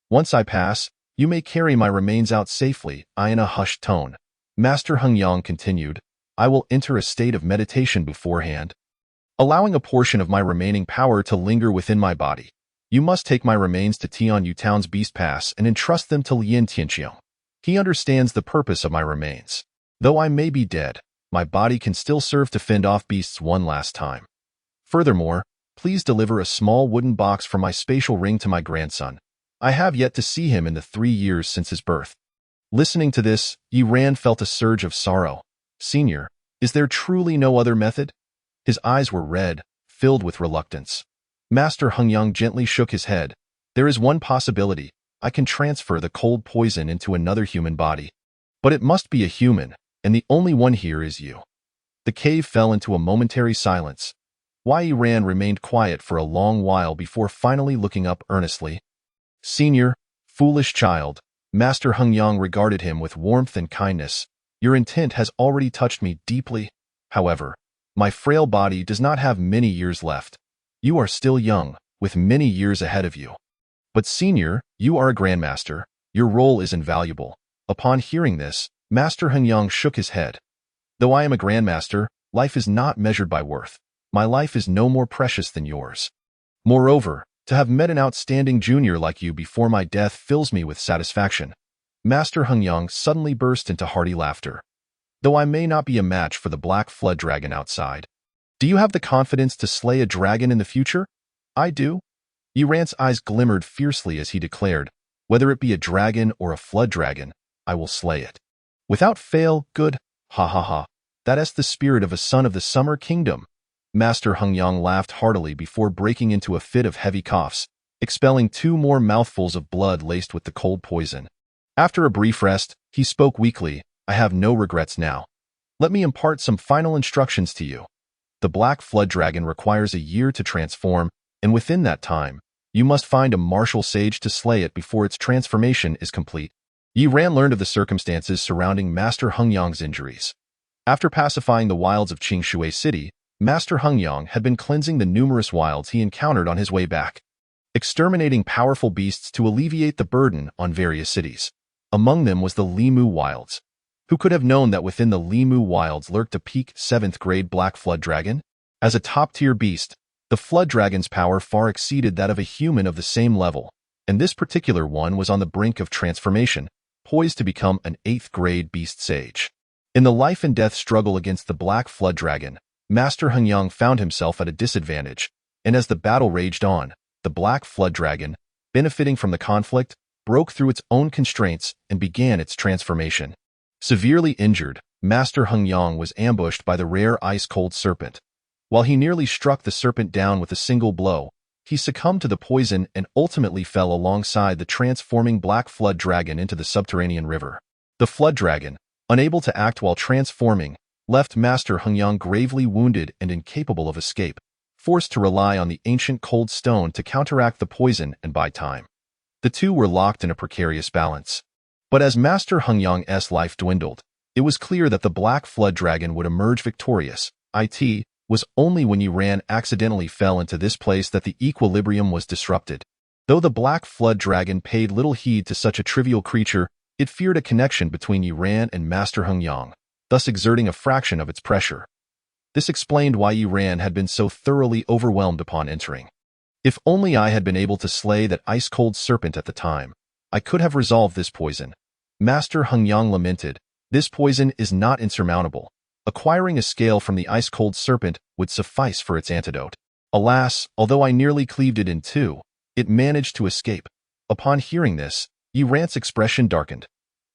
S1: Once I pass, you may carry my remains out safely." In a hushed tone, Master Heng Yang continued, "I will enter a state of meditation beforehand, allowing a portion of my remaining power to linger within my body. You must take my remains to Tian Yu Town's Beast Pass and entrust them to Lien Tianqiang. He understands the purpose of my remains. Though I may be dead, my body can still serve to fend off beasts one last time. Furthermore, please deliver a small wooden box from my spatial ring to my grandson. I have yet to see him in the 3 years since his birth." Listening to this, Yi Ran felt a surge of sorrow. "Senior, is there truly no other method?" His eyes were red, filled with reluctance. Master Hengyang gently shook his head. "There is one possibility. I can transfer the cold poison into another human body. But it must be a human, and the only one here is you." The cave fell into a momentary silence. Yi Ran remained quiet for a long while before finally looking up earnestly. "Senior, foolish child," Master Hengyang regarded him with warmth and kindness. "Your intent has already touched me deeply. However, my frail body does not have many years left. You are still young, with many years ahead of you. But senior, you are a grandmaster. Your role is invaluable." Upon hearing this, Master Hengyang shook his head. "Though I am a grandmaster, life is not measured by worth. My life is no more precious than yours. Moreover, to have met an outstanding junior like you before my death fills me with satisfaction." Master Hengyang suddenly burst into hearty laughter. "Though I may not be a match for the Black Flood Dragon outside, do you have the confidence to slay a dragon in the future?" "I do." Yi Ran's eyes glimmered fiercely as he declared, "Whether it be a dragon or a flood dragon, I will slay it. Without fail, good, ha ha ha. That is the spirit of a son of the Summer Kingdom." Master Hengyang laughed heartily before breaking into a fit of heavy coughs, expelling 2 more mouthfuls of blood laced with the cold poison. After a brief rest, he spoke weakly, "I have no regrets now. Let me impart some final instructions to you. The Black Flood Dragon requires a year to transform, and within that time, you must find a martial sage to slay it before its transformation is complete." Yi Ran learned of the circumstances surrounding Master Hengyang's injuries. After pacifying the wilds of Qingshui City, Master Hengyang had been cleansing the numerous wilds he encountered on his way back, exterminating powerful beasts to alleviate the burden on various cities. Among them was the Limu Wilds. Who could have known that within the Limu Wilds lurked a peak 7th grade Black Flood Dragon? As a top-tier beast, the Flood Dragon's power far exceeded that of a human of the same level, and this particular one was on the brink of transformation, poised to become an 8th grade beast sage. In the life and death struggle against the Black Flood Dragon, Master Hengyang found himself at a disadvantage, and as the battle raged on, the Black Flood Dragon, benefiting from the conflict, broke through its own constraints and began its transformation. Severely injured, Master Hengyang was ambushed by the rare ice-cold serpent. While he nearly struck the serpent down with a single blow, he succumbed to the poison and ultimately fell alongside the transforming Black Flood Dragon into the subterranean river. The Flood Dragon, unable to act while transforming, left Master Hengyang gravely wounded and incapable of escape, forced to rely on the ancient cold stone to counteract the poison and buy time. The two were locked in a precarious balance. But as Master Hengyang's life dwindled, it was clear that the Black Flood Dragon would emerge victorious. It was only when Yi Ran accidentally fell into this place that the equilibrium was disrupted. Though the Black Flood Dragon paid little heed to such a trivial creature, it feared a connection between Yi Ran and Master Hengyang, thus exerting a fraction of its pressure. This explained why Yi Ran had been so thoroughly overwhelmed upon entering. "If only I had been able to slay that ice-cold serpent at the time, I could have resolved this poison." Master Hengyang lamented, "This poison is not insurmountable. Acquiring a scale from the ice-cold serpent would suffice for its antidote. Alas, although I nearly cleaved it in two, it managed to escape." Upon hearing this, Yi Ran's expression darkened.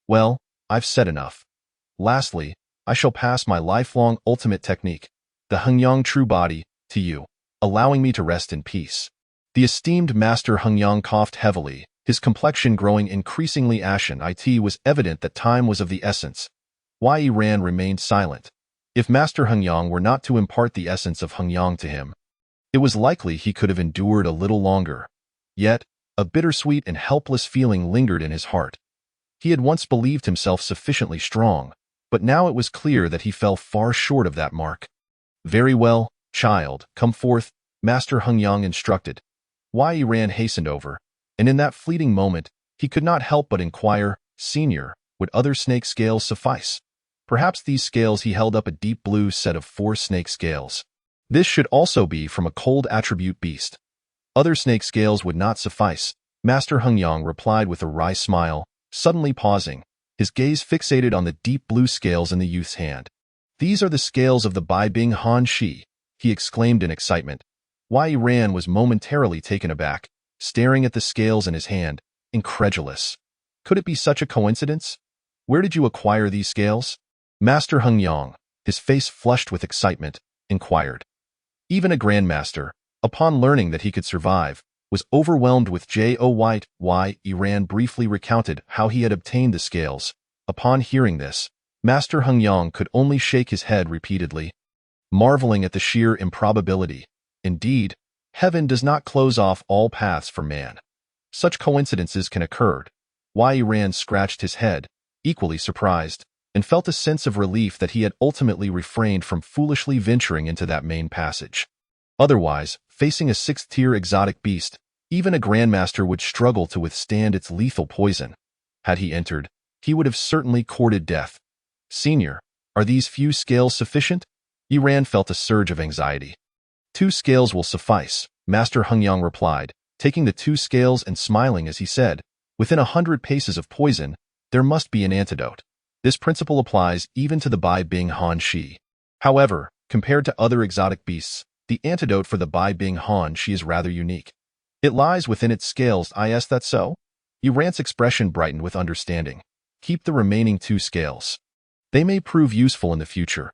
S1: "Well, I've said enough. Lastly, I shall pass my lifelong ultimate technique, the Hengyang True Body, to you, allowing me to rest in peace." The esteemed Master Hengyang coughed heavily, his complexion growing increasingly ashen. It was evident that time was of the essence. Yi Ran remained silent. If Master Hengyang were not to impart the essence of Hengyang to him, it was likely he could have endured a little longer. Yet, a bittersweet and helpless feeling lingered in his heart. He had once believed himself sufficiently strong, but now it was clear that he fell far short of that mark. "Very well, child, come forth," Master Hengyang instructed. Yi Ran hastened over, and in that fleeting moment, he could not help but inquire, "Senior, would other snake scales suffice?" Perhaps these scales he held up a deep blue set of 4 snake scales. "This should also be from a cold attribute beast." "Other snake scales would not suffice," Master Hengyang replied with a wry smile, suddenly pausing, his gaze fixated on the deep blue scales in the youth's hand. These are the scales of the Bai Bing Han Shi, he exclaimed in excitement. Wei Ran was momentarily taken aback, staring at the scales in his hand, incredulous. Could it be such a coincidence? Where did you acquire these scales? Master Heng Yang, his face flushed with excitement, inquired. Even a grandmaster, upon learning that he could survive, was overwhelmed with joy. Wei Ran briefly recounted how he had obtained the scales. Upon hearing this, Master Heng Yang could only shake his head repeatedly, marveling at the sheer improbability. Indeed, heaven does not close off all paths for man. Such coincidences can occur. Wei Ran scratched his head, equally surprised, and felt a sense of relief that he had ultimately refrained from foolishly venturing into that main passage. Otherwise, facing a 6th-tier exotic beast, even a grandmaster would struggle to withstand its lethal poison. Had he entered, he would have certainly courted death. Senior, are these few scales sufficient? Ran felt a surge of anxiety. 2 scales will suffice, Master Heng Yang replied, taking the 2 scales and smiling as he said, within 100 paces of poison, there must be an antidote. This principle applies even to the Bai Bing Han Shi. However, compared to other exotic beasts, the antidote for the Bai Bing Han Shi is rather unique. It lies within its scales. Is that so? Ran's expression brightened with understanding. Keep the remaining 2 scales. They may prove useful in the future.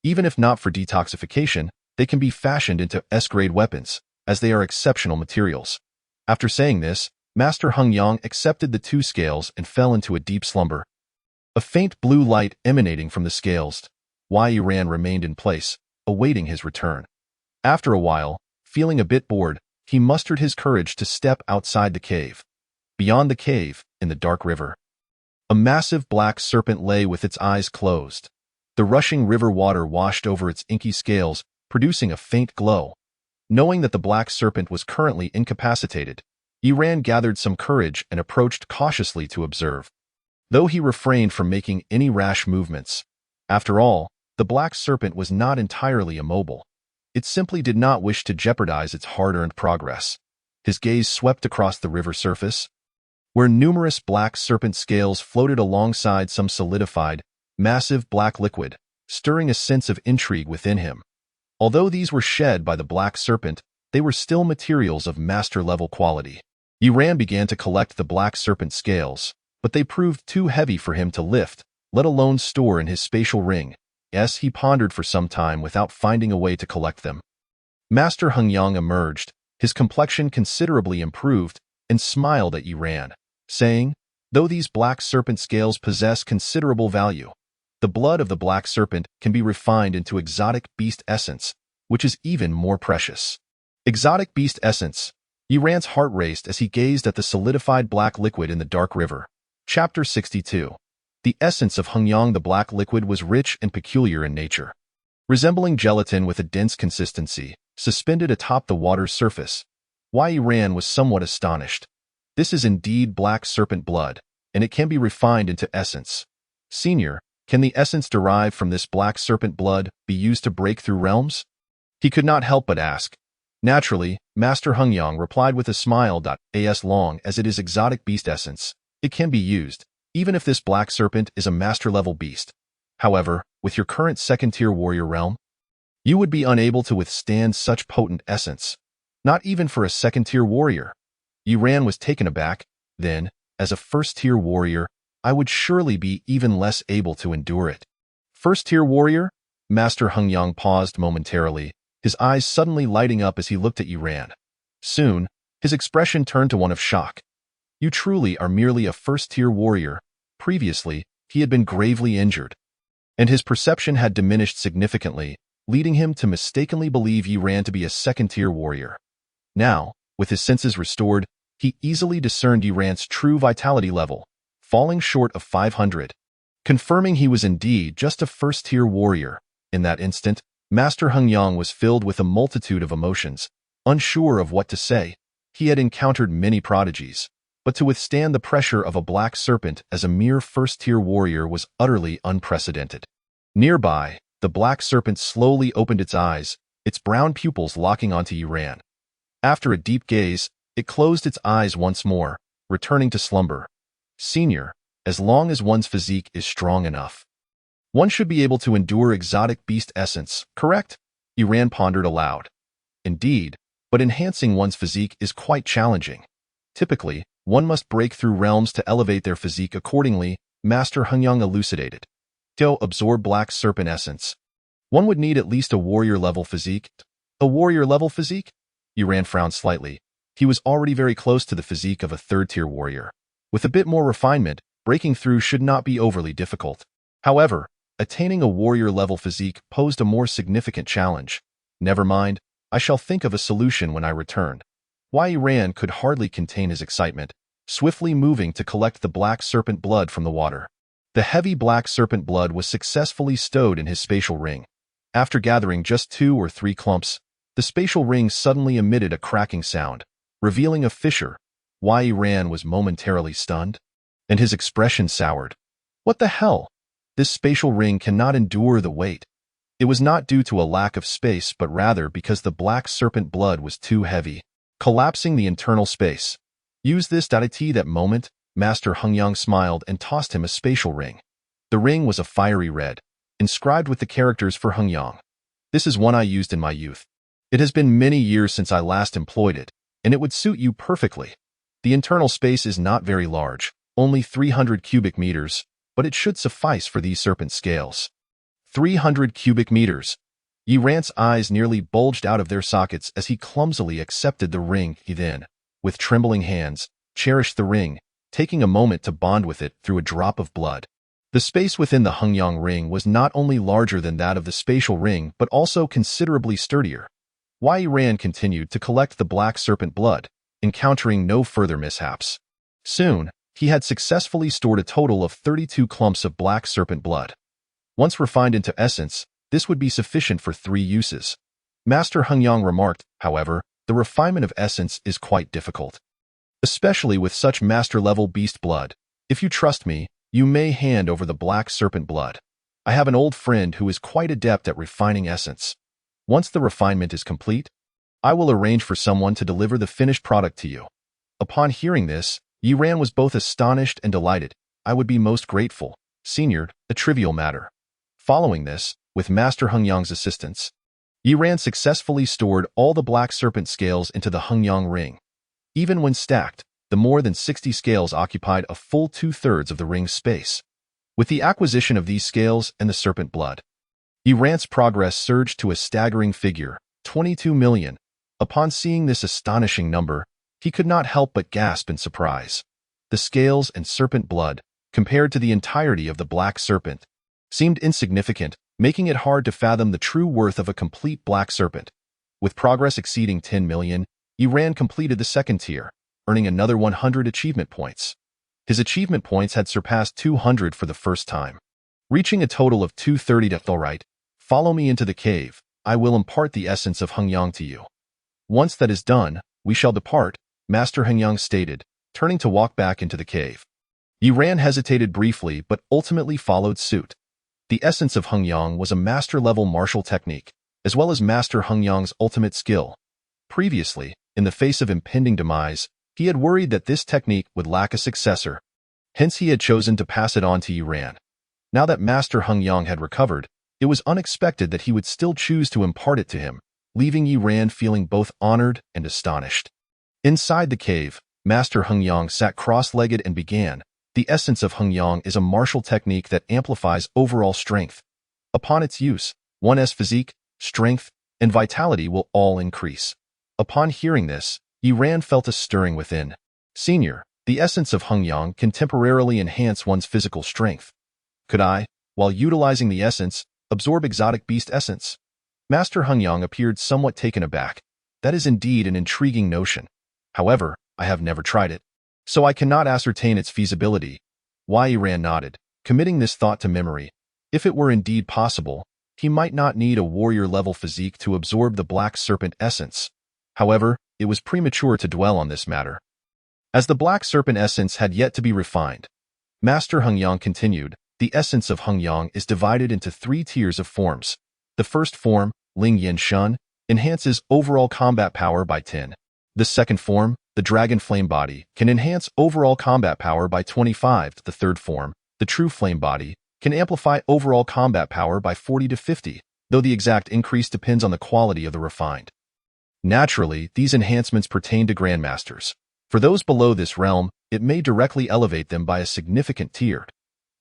S1: Even if not for detoxification, they can be fashioned into S-grade weapons, as they are exceptional materials. After saying this, Master Heng Yang accepted the 2 scales and fell into a deep slumber. A faint blue light emanating from the scales, Wei Ran remained in place, awaiting his return. After a while, feeling a bit bored, he mustered his courage to step outside the cave. Beyond the cave, in the dark river, a massive black serpent lay with its eyes closed. The rushing river water washed over its inky scales, producing a faint glow. Knowing that the black serpent was currently incapacitated, Ran gathered some courage and approached cautiously to observe. Though he refrained from making any rash movements, after all, the black serpent was not entirely immobile. It simply did not wish to jeopardize its hard-earned progress. His gaze swept across the river surface, where numerous black serpent scales floated alongside some solidified, massive black liquid, stirring a sense of intrigue within him. Although these were shed by the black serpent, they were still materials of master-level quality. Ran began to collect the black serpent scales, but they proved too heavy for him to lift, let alone store in his spatial ring. He pondered for some time without finding a way to collect them. Master Heng Yang emerged, his complexion considerably improved, and smiled at Ran, saying, though these black serpent scales possess considerable value, the blood of the black serpent can be refined into exotic beast essence, which is even more precious. Exotic beast essence. Ran's heart raced as he gazed at the solidified black liquid in the dark river. Chapter 62. The essence of Heng Yang. The black liquid was rich and peculiar in nature. Resembling gelatin with a dense consistency, suspended atop the water's surface, Wei Ran was somewhat astonished. This is indeed black serpent blood, and it can be refined into essence. Senior, can the essence derived from this black serpent blood be used to break through realms? He could not help but ask. Naturally, Master Heng Yang replied with a smile. As long as it is exotic beast essence, it can be used, even if this black serpent is a master-level beast. However, with your current 2nd-tier warrior realm, you would be unable to withstand such potent essence. Not even for a 2nd-tier warrior. Ran was taken aback. Then, as a 1st-tier warrior, I would surely be even less able to endure it. 1st-tier warrior? Master Heng Yang paused momentarily, his eyes suddenly lighting up as he looked at Ran. Soon, his expression turned to one of shock. You truly are merely a 1st-tier warrior. Previously, he had been gravely injured, and his perception had diminished significantly, leading him to mistakenly believe Ran to be a 2nd-tier warrior. Now, with his senses restored, he easily discerned Ran's true vitality level, falling short of 500. Confirming he was indeed just a 1st-tier warrior. In that instant, Master Heng Yang was filled with a multitude of emotions, unsure of what to say. He had encountered many prodigies, but to withstand the pressure of a black serpent as a mere 1st-tier warrior was utterly unprecedented. Nearby, the black serpent slowly opened its eyes, its brown pupils locking onto Ran. After a deep gaze, it closed its eyes once more, returning to slumber. Senior, as long as one's physique is strong enough, One should be able to endure exotic beast essence, correct? Yiran pondered aloud. Indeed, but enhancing one's physique is quite challenging. Typically, one must break through realms to elevate their physique accordingly, Master Hengyang elucidated. To absorb black serpent essence, one would need at least a warrior-level physique. A warrior-level physique? Yiran frowned slightly. He was already very close to the physique of a third-tier warrior. With a bit more refinement, breaking through should not be overly difficult. However, attaining a warrior-level physique posed a more significant challenge. Never mind, I shall think of a solution when I return. Yiran could hardly contain his excitement, swiftly moving to collect the black serpent blood from the water. The heavy black serpent blood was successfully stowed in his spatial ring. After gathering just 2 or 3 clumps, the spatial ring suddenly emitted a cracking sound, revealing a fissure. Yiran was momentarily stunned, and his expression soured. What the hell? This spatial ring cannot endure the weight. It was not due to a lack of space but rather because the black serpent blood was too heavy, collapsing the internal space. Use this at that moment, Master Hengyang smiled and tossed him a spatial ring. The ring was a fiery red, inscribed with the characters for Hengyang. This is one I used in my youth. It has been many years since I last employed it, and it would suit you perfectly. The internal space is not very large, only 300 cubic meters, but it should suffice for these serpent scales. 300 cubic meters. Yiran's eyes nearly bulged out of their sockets as he clumsily accepted the ring. He then, with trembling hands, cherished the ring, taking a moment to bond with it through a drop of blood. The space within the Hengyang ring was not only larger than that of the spatial ring but also considerably sturdier. Yiran continued to collect the black serpent blood, encountering no further mishaps. Soon, he had successfully stored a total of 32 clumps of black serpent blood. Once refined into essence, this would be sufficient for 3 uses. Master Hengyang remarked, however, the refinement of essence is quite difficult, especially with such master-level beast blood. If you trust me, you may hand over the black serpent blood. I have an old friend who is quite adept at refining essence. Once the refinement is complete, I will arrange for someone to deliver the finished product to you. Upon hearing this, Yiran was both astonished and delighted. I would be most grateful, Senior, a trivial matter. Following this, with Master Hengyang's assistance, Yiran successfully stored all the black serpent scales into the Hengyang ring. Even when stacked, the more than 60 scales occupied a full 2/3 of the ring's space. With the acquisition of these scales and the serpent blood, Yiran's progress surged to a staggering figure, 22 million. Upon seeing this astonishing number, he could not help but gasp in surprise. The scales and serpent blood, compared to the entirety of the black serpent, seemed insignificant, making it hard to fathom the true worth of a complete black serpent. With progress exceeding 10 million, Yiran completed the second tier, earning another 100 achievement points. His achievement points had surpassed 200 for the first time, reaching a total of 230. Alright, follow me into the cave. I will impart the essence of Hengyang to you. Once that is done, we shall depart, Master Hengyang stated, turning to walk back into the cave. Yiran hesitated briefly but ultimately followed suit. The essence of Hengyang was a master-level martial technique, as well as Master Hengyang's ultimate skill. Previously, in the face of impending demise, he had worried that this technique would lack a successor. Hence he had chosen to pass it on to Yiran. Now that Master Hengyang had recovered, it was unexpected that he would still choose to impart it to him, leaving Yiran feeling both honored and astonished. Inside the cave, Master Hengyang sat cross-legged and began. The essence of Hengyang is a martial technique that amplifies overall strength. Upon its use, one's physique, strength, and vitality will all increase. Upon hearing this, Yiran felt a stirring within. Senior, the essence of Hengyang can temporarily enhance one's physical strength. Could I, while utilizing the essence, absorb exotic beast essence? Master Hengyang appeared somewhat taken aback. That is indeed an intriguing notion. However, I have never tried it, so I cannot ascertain its feasibility. Yiran nodded, committing this thought to memory. If it were indeed possible, he might not need a warrior-level physique to absorb the black serpent essence. However, it was premature to dwell on this matter, as the black serpent essence had yet to be refined. Master Hengyang continued, the essence of Hengyang is divided into 3 tiers of forms. The first form, Ling Yin Shun, enhances overall combat power by 10. The second form, the Dragon Flame Body, can enhance overall combat power by 25. The third form, the True Flame Body, can amplify overall combat power by 40 to 50, though the exact increase depends on the quality of the refined. Naturally, these enhancements pertain to Grandmasters. For those below this realm, it may directly elevate them by a significant tier.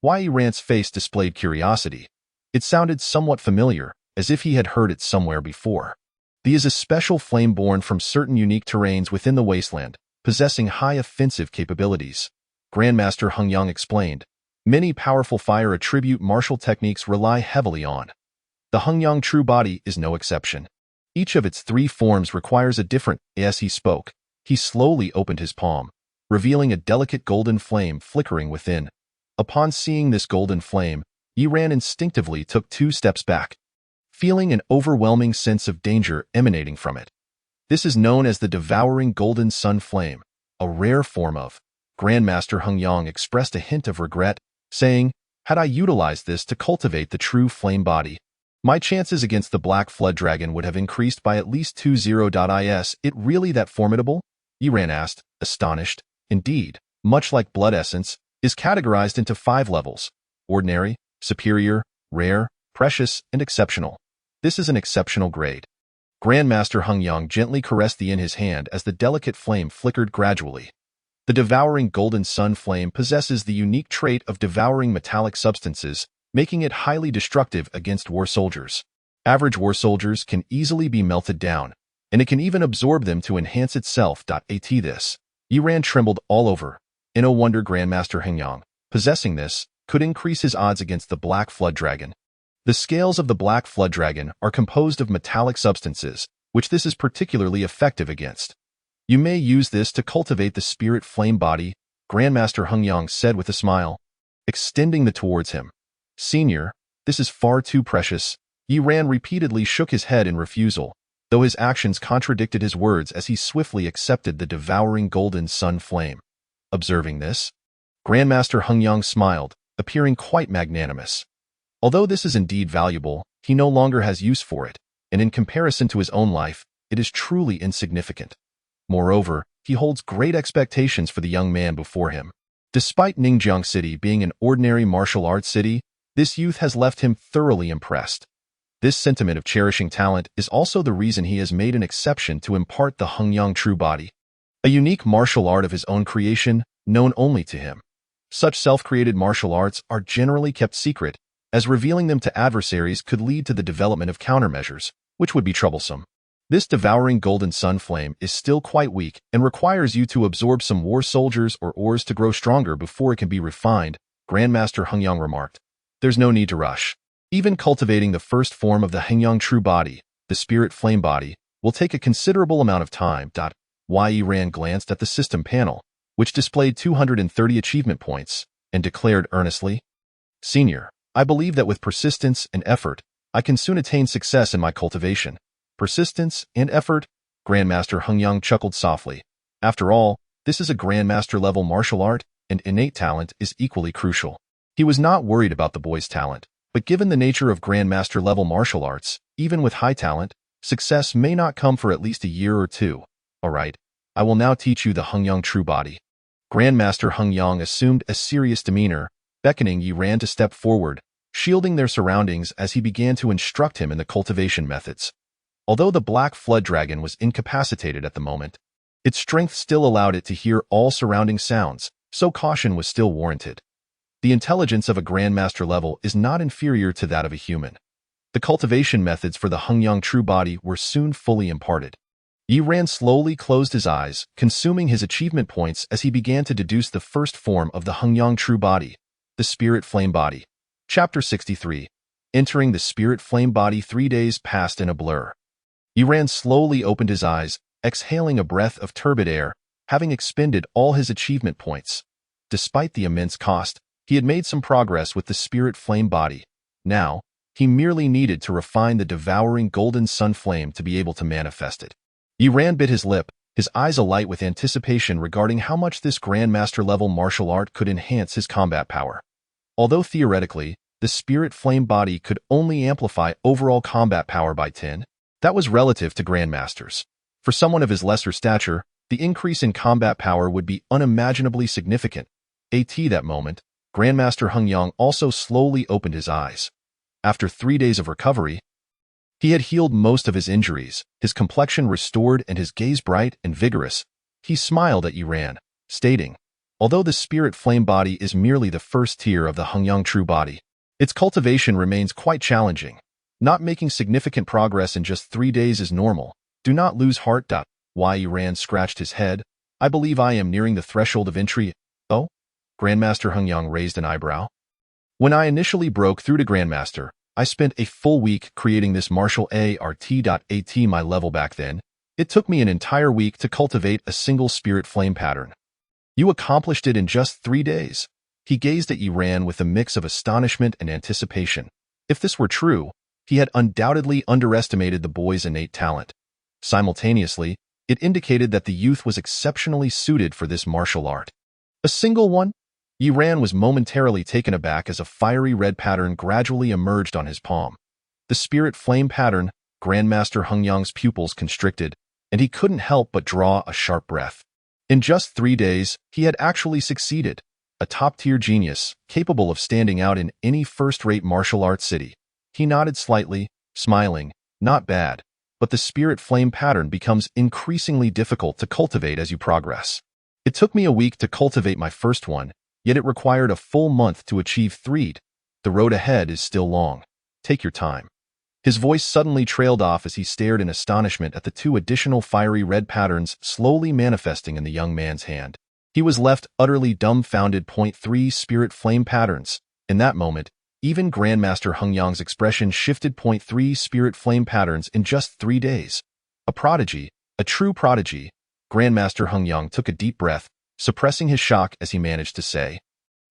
S1: Yi Ran's face displayed curiosity. It sounded somewhat familiar, as if he had heard it somewhere before. He is a special flame born from certain unique terrains within the wasteland, possessing high offensive capabilities. Grandmaster Heng Yang explained. Many powerful fire attribute martial techniques rely heavily on. The Heng Yang True Body is no exception. Each of its 3 forms requires a different. As he spoke, he slowly opened his palm, revealing a delicate golden flame flickering within. Upon seeing this golden flame, Yi Ran instinctively took 2 steps back, feeling an overwhelming sense of danger emanating from it. This is known as the Devouring Golden Sun Flame, a rare form of. Grandmaster Heng Yang expressed a hint of regret, saying, had I utilized this to cultivate the true flame body, my chances against the Black Flood Dragon would have increased by at least 20. Is it really that formidable? Yi Ran asked, astonished. Indeed, much like blood essence, is categorized into 5 levels: ordinary, superior, rare, precious, and exceptional. This is an exceptional grade. Grandmaster Heng Yang gently caressed the in his hand as the delicate flame flickered gradually. The Devouring Golden Sun Flame possesses the unique trait of devouring metallic substances, making it highly destructive against war soldiers. Average war soldiers can easily be melted down, and it can even absorb them to enhance itself. At this, Yi Ran trembled all over. In no wonder Grandmaster Heng Yang, possessing this, could increase his odds against the Black Flood Dragon. The scales of the Black Flood Dragon are composed of metallic substances, which this is particularly effective against. You may use this to cultivate the spirit flame body, Grandmaster Heng Yang said with a smile, extending it towards him. Senior, this is far too precious. Yi Ran repeatedly shook his head in refusal, though his actions contradicted his words as he swiftly accepted the Devouring Golden Sun Flame. Observing this, Grandmaster Heng Yang smiled, appearing quite magnanimous. Although this is indeed valuable, he no longer has use for it, and in comparison to his own life, it is truly insignificant. Moreover, he holds great expectations for the young man before him. Despite Ningjiang City being an ordinary martial arts city, this youth has left him thoroughly impressed. This sentiment of cherishing talent is also the reason he has made an exception to impart the Heng Yang True Body, a unique martial art of his own creation, known only to him. Such self-created martial arts are generally kept secret, as revealing them to adversaries could lead to the development of countermeasures, which would be troublesome. This Devouring Golden Sun Flame is still quite weak and requires you to absorb some war soldiers or ores to grow stronger before it can be refined, Grandmaster Heng Yang remarked. There's no need to rush. Even cultivating the first form of the Heng Yang True Body, the Spirit Flame Body, will take a considerable amount of time. Yi Ran glanced at the system panel, which displayed 230 achievement points, and declared earnestly, Senior, I believe that with persistence and effort, I can soon attain success in my cultivation. Persistence and effort? Grandmaster Heng Yang chuckled softly. After all, this is a Grandmaster-level martial art, and innate talent is equally crucial. He was not worried about the boy's talent, but given the nature of Grandmaster-level martial arts, even with high talent, success may not come for at least a year or 2. All right, I will now teach you the Heng Yang True Body. Grandmaster Heng Yang assumed a serious demeanor, beckoning Yi Ran to step forward, shielding their surroundings as he began to instruct him in the cultivation methods. Although the Black Flood Dragon was incapacitated at the moment, its strength still allowed it to hear all surrounding sounds, so caution was still warranted. The intelligence of a Grandmaster level is not inferior to that of a human. The cultivation methods for the Heng Yang True Body were soon fully imparted. Yi Ran slowly closed his eyes, consuming his achievement points as he began to deduce the first form of the Heng Yang True Body, the Spirit Flame Body. Chapter 63. Entering the Spirit Flame Body. 3 days passed in a blur. Yi Ran slowly opened his eyes, exhaling a breath of turbid air, having expended all his achievement points. Despite the immense cost, he had made some progress with the Spirit Flame Body. Now, he merely needed to refine the Devouring Golden Sun Flame to be able to manifest it. Yi Ran bit his lip, his eyes alight with anticipation regarding how much this Grandmaster-level martial art could enhance his combat power. Although theoretically, the Spirit Flame Body could only amplify overall combat power by 10, that was relative to Grandmasters. For someone of his lesser stature, the increase in combat power would be unimaginably significant. At that moment, Grandmaster Hengyang also slowly opened his eyes. After 3 days of recovery, he had healed most of his injuries, his complexion restored and his gaze bright and vigorous. He smiled at Yiran, stating, "Although the spirit flame body is merely the first tier of the Hengyang true body, its cultivation remains quite challenging. Not making significant progress in just 3 days is normal. Do not lose heart." Why Yiran scratched his head. "I believe I am nearing the threshold of entry." "Oh?" Grandmaster Hengyang raised an eyebrow. "When I initially broke through to Grandmaster, I spent a full week creating this martial art.at my level back then. It took me an entire week to cultivate a single spirit flame pattern. You accomplished it in just 3 days." He gazed at Yiran with a mix of astonishment and anticipation. If this were true, he had undoubtedly underestimated the boy's innate talent. Simultaneously, it indicated that the youth was exceptionally suited for this martial art. "A single one?" Yiran was momentarily taken aback as a fiery red pattern gradually emerged on his palm. The spirit flame pattern. Grandmaster Hengyang's pupils constricted, and he couldn't help but draw a sharp breath. In just 3 days, he had actually succeeded. A top-tier genius, capable of standing out in any first-rate martial arts city. He nodded slightly, smiling. "Not bad, but the spirit flame pattern becomes increasingly difficult to cultivate as you progress. It took me a week to cultivate my first one, yet it required a full month to achieve 3. The road ahead is still long. Take your time." His voice suddenly trailed off as he stared in astonishment at the 2 additional fiery red patterns slowly manifesting in the young man's hand. He was left utterly dumbfounded. 3 spirit flame patterns. In that moment, even Grandmaster Hengyang's expression shifted. 3 spirit flame patterns in just 3 days. A prodigy, a true prodigy. Grandmaster Hengyang took a deep breath, suppressing his shock as he managed to say,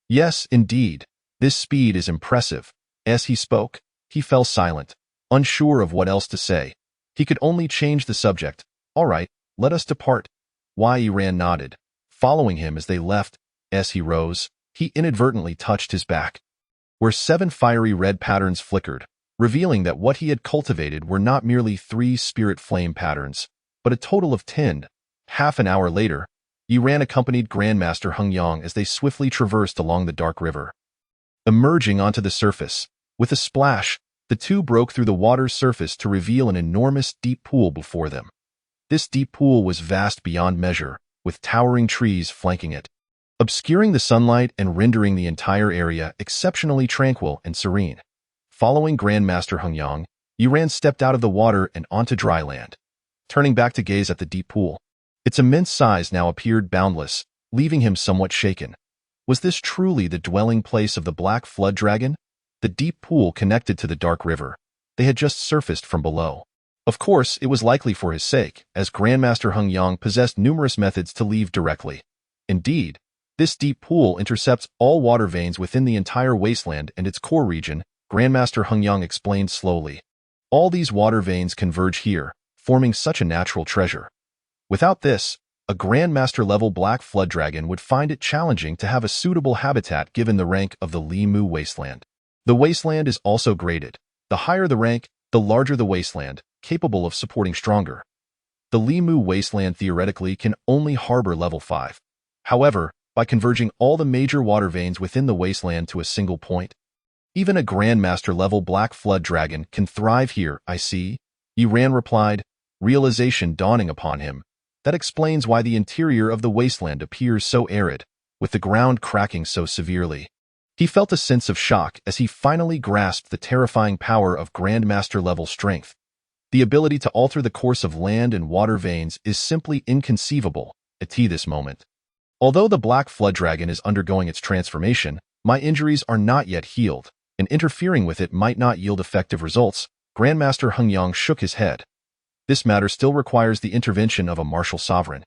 S1: "Yes, indeed, this speed is impressive." As he spoke, he fell silent, unsure of what else to say. He could only change the subject. "All right, let us depart." Yiran nodded, following him as they left. As he rose, he inadvertently touched his back, where 7 fiery red patterns flickered, revealing that what he had cultivated were not merely 3 spirit flame patterns, but a total of 10. Half an hour later, Yiran accompanied Grandmaster Hengyang as they swiftly traversed along the dark river. Emerging onto the surface, with a splash, the 2 broke through the water's surface to reveal an enormous deep pool before them. This deep pool was vast beyond measure, with towering trees flanking it, obscuring the sunlight and rendering the entire area exceptionally tranquil and serene. Following Grandmaster Hengyang, Yiran stepped out of the water and onto dry land, turning back to gaze at the deep pool. Its immense size now appeared boundless, leaving him somewhat shaken. Was this truly the dwelling place of the Black Flood Dragon? The deep pool connected to the dark river. They had just surfaced from below. Of course, it was likely for his sake, as Grandmaster Hengyang possessed numerous methods to leave directly. Indeed, this deep pool intercepts all water veins within the entire wasteland and its core region, Grandmaster Hengyang explained slowly. All these water veins converge here, forming such a natural treasure. Without this, a Grandmaster-level Black Flood Dragon would find it challenging to have a suitable habitat given the rank of the Limu Wasteland. The wasteland is also graded. The higher the rank, the larger the wasteland, capable of supporting stronger. The Limu Wasteland theoretically can only harbor level 5. However, by converging all the major water veins within the wasteland to a single point, even a Grandmaster-level Black Flood Dragon can thrive here. "I see," Yiran replied, realization dawning upon him. That explains why the interior of the wasteland appears so arid, with the ground cracking so severely. He felt a sense of shock as he finally grasped the terrifying power of Grandmaster-level strength. The ability to alter the course of land and water veins is simply inconceivable at this moment. Although the Black Flood Dragon is undergoing its transformation, my injuries are not yet healed, and interfering with it might not yield effective results. Grandmaster Hengyang shook his head. This matter still requires the intervention of a martial sovereign.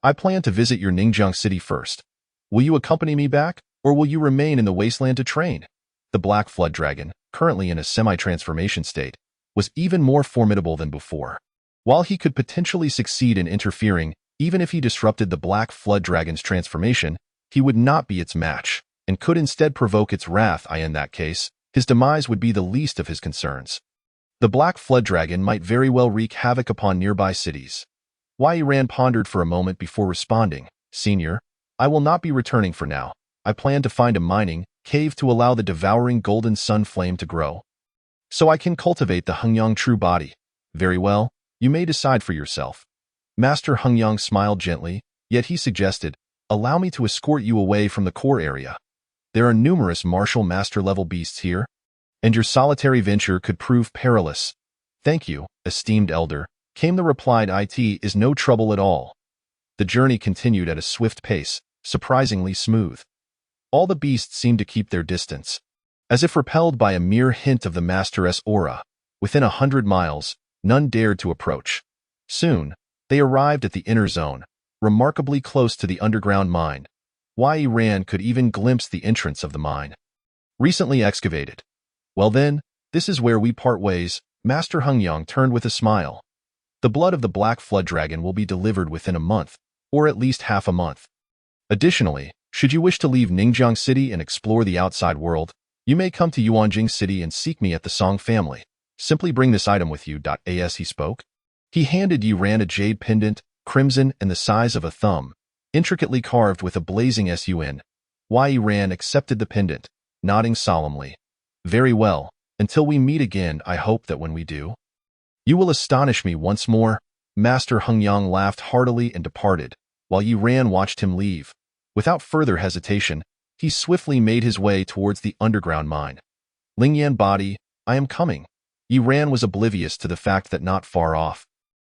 S1: I plan to visit your Ningjiang city first. Will you accompany me back, or will you remain in the wasteland to train? The Black Flood Dragon, currently in a semi-transformation state, was even more formidable than before. While he could potentially succeed in interfering, even if he disrupted the Black Flood Dragon's transformation, he would not be its match, and could instead provoke its wrath. In that case, his demise would be the least of his concerns. The Black Flood Dragon might very well wreak havoc upon nearby cities. Yiran pondered for a moment before responding. "Senior, I will not be returning for now. I plan to find a mining cave to allow the devouring golden sun flame to grow, so I can cultivate the Hengyang true body. Very well, you may decide for yourself. Master Hengyang smiled gently, yet he suggested, allow me to escort you away from the core area. There are numerous martial master-level beasts here, and your solitary venture could prove perilous. Thank you, esteemed elder, came the replied, it is no trouble at all. The journey continued at a swift pace, surprisingly smooth. All the beasts seemed to keep their distance, as if repelled by a mere hint of the Master's aura. Within 100 miles, none dared to approach. Soon, they arrived at the inner zone, remarkably close to the underground mine. Yi Ran could even glimpse the entrance of the mine. Recently excavated. Well then, this is where we part ways, Master Hengyang turned with a smile. The blood of the Black Flood Dragon will be delivered within a month, or at least half a month. Additionally, should you wish to leave Ningjiang City and explore the outside world, you may come to Yuanjing City and seek me at the Song family. Simply bring this item with you. As he spoke, he handed Yi Ran a jade pendant, crimson and the size of a thumb, intricately carved with a blazing sun. Yi Ran accepted the pendant, nodding solemnly. Very well, until we meet again, I hope that when we do, you will astonish me once more. Master Hengyang laughed heartily and departed, while Yi Ran watched him leave. Without further hesitation, he swiftly made his way towards the underground mine. Lingyan body, I am coming. Yi Ran was oblivious to the fact that not far off,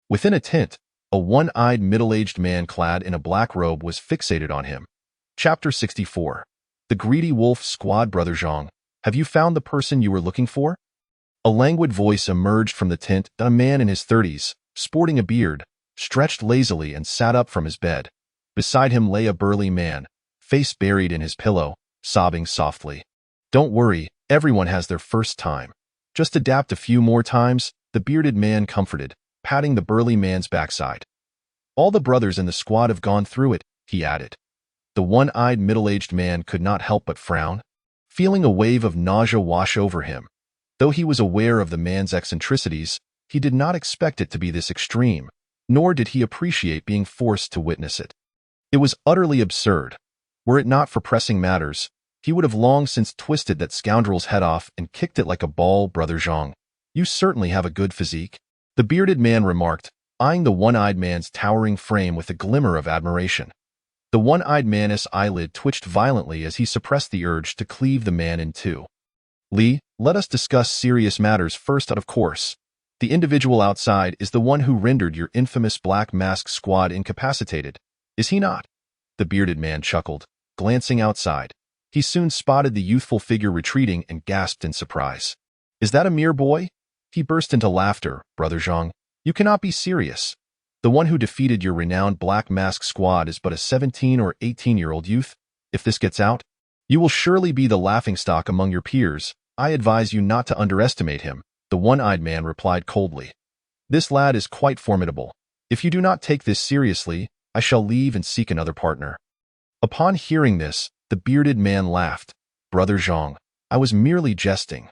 S1: within a tent, a one-eyed middle-aged man clad in a black robe was fixated on him. Chapter 64. The Greedy Wolf Squad. Brother Zhang, have you found the person you were looking for? A languid voice emerged from the tent. A man in his 30s, sporting a beard, stretched lazily and sat up from his bed. Beside him lay a burly man, face buried in his pillow, sobbing softly. Don't worry, everyone has their first time. Just adapt a few more times, the bearded man comforted, patting the burly man's backside. All the brothers in the squad have gone through it, he added. The one-eyed middle-aged man could not help but frown, feeling a wave of nausea wash over him. Though he was aware of the man's eccentricities, he did not expect it to be this extreme, nor did he appreciate being forced to witness it. It was utterly absurd. Were it not for pressing matters, he would have long since twisted that scoundrel's head off and kicked it like a ball. Brother Zhang, you certainly have a good physique, the bearded man remarked, eyeing the one-eyed man's towering frame with a glimmer of admiration. The one-eyed man's eyelid twitched violently as he suppressed the urge to cleave the man in two. Li, let us discuss serious matters first. Of course, the individual outside is the one who rendered your infamous Black Mask Squad incapacitated, is he not? The bearded man chuckled, glancing outside. He soon spotted the youthful figure retreating and gasped in surprise. Is that a mere boy? He burst into laughter. Brother Zhang, you cannot be serious. The one who defeated your renowned Black Mask Squad is but a 17 or 18-year-old youth. If this gets out, you will surely be the laughingstock among your peers. I advise you not to underestimate him, the one-eyed man replied coldly. This lad is quite formidable. If you do not take this seriously, I shall leave and seek another partner. Upon hearing this, the bearded man laughed. Brother Zhang, I was merely jesting.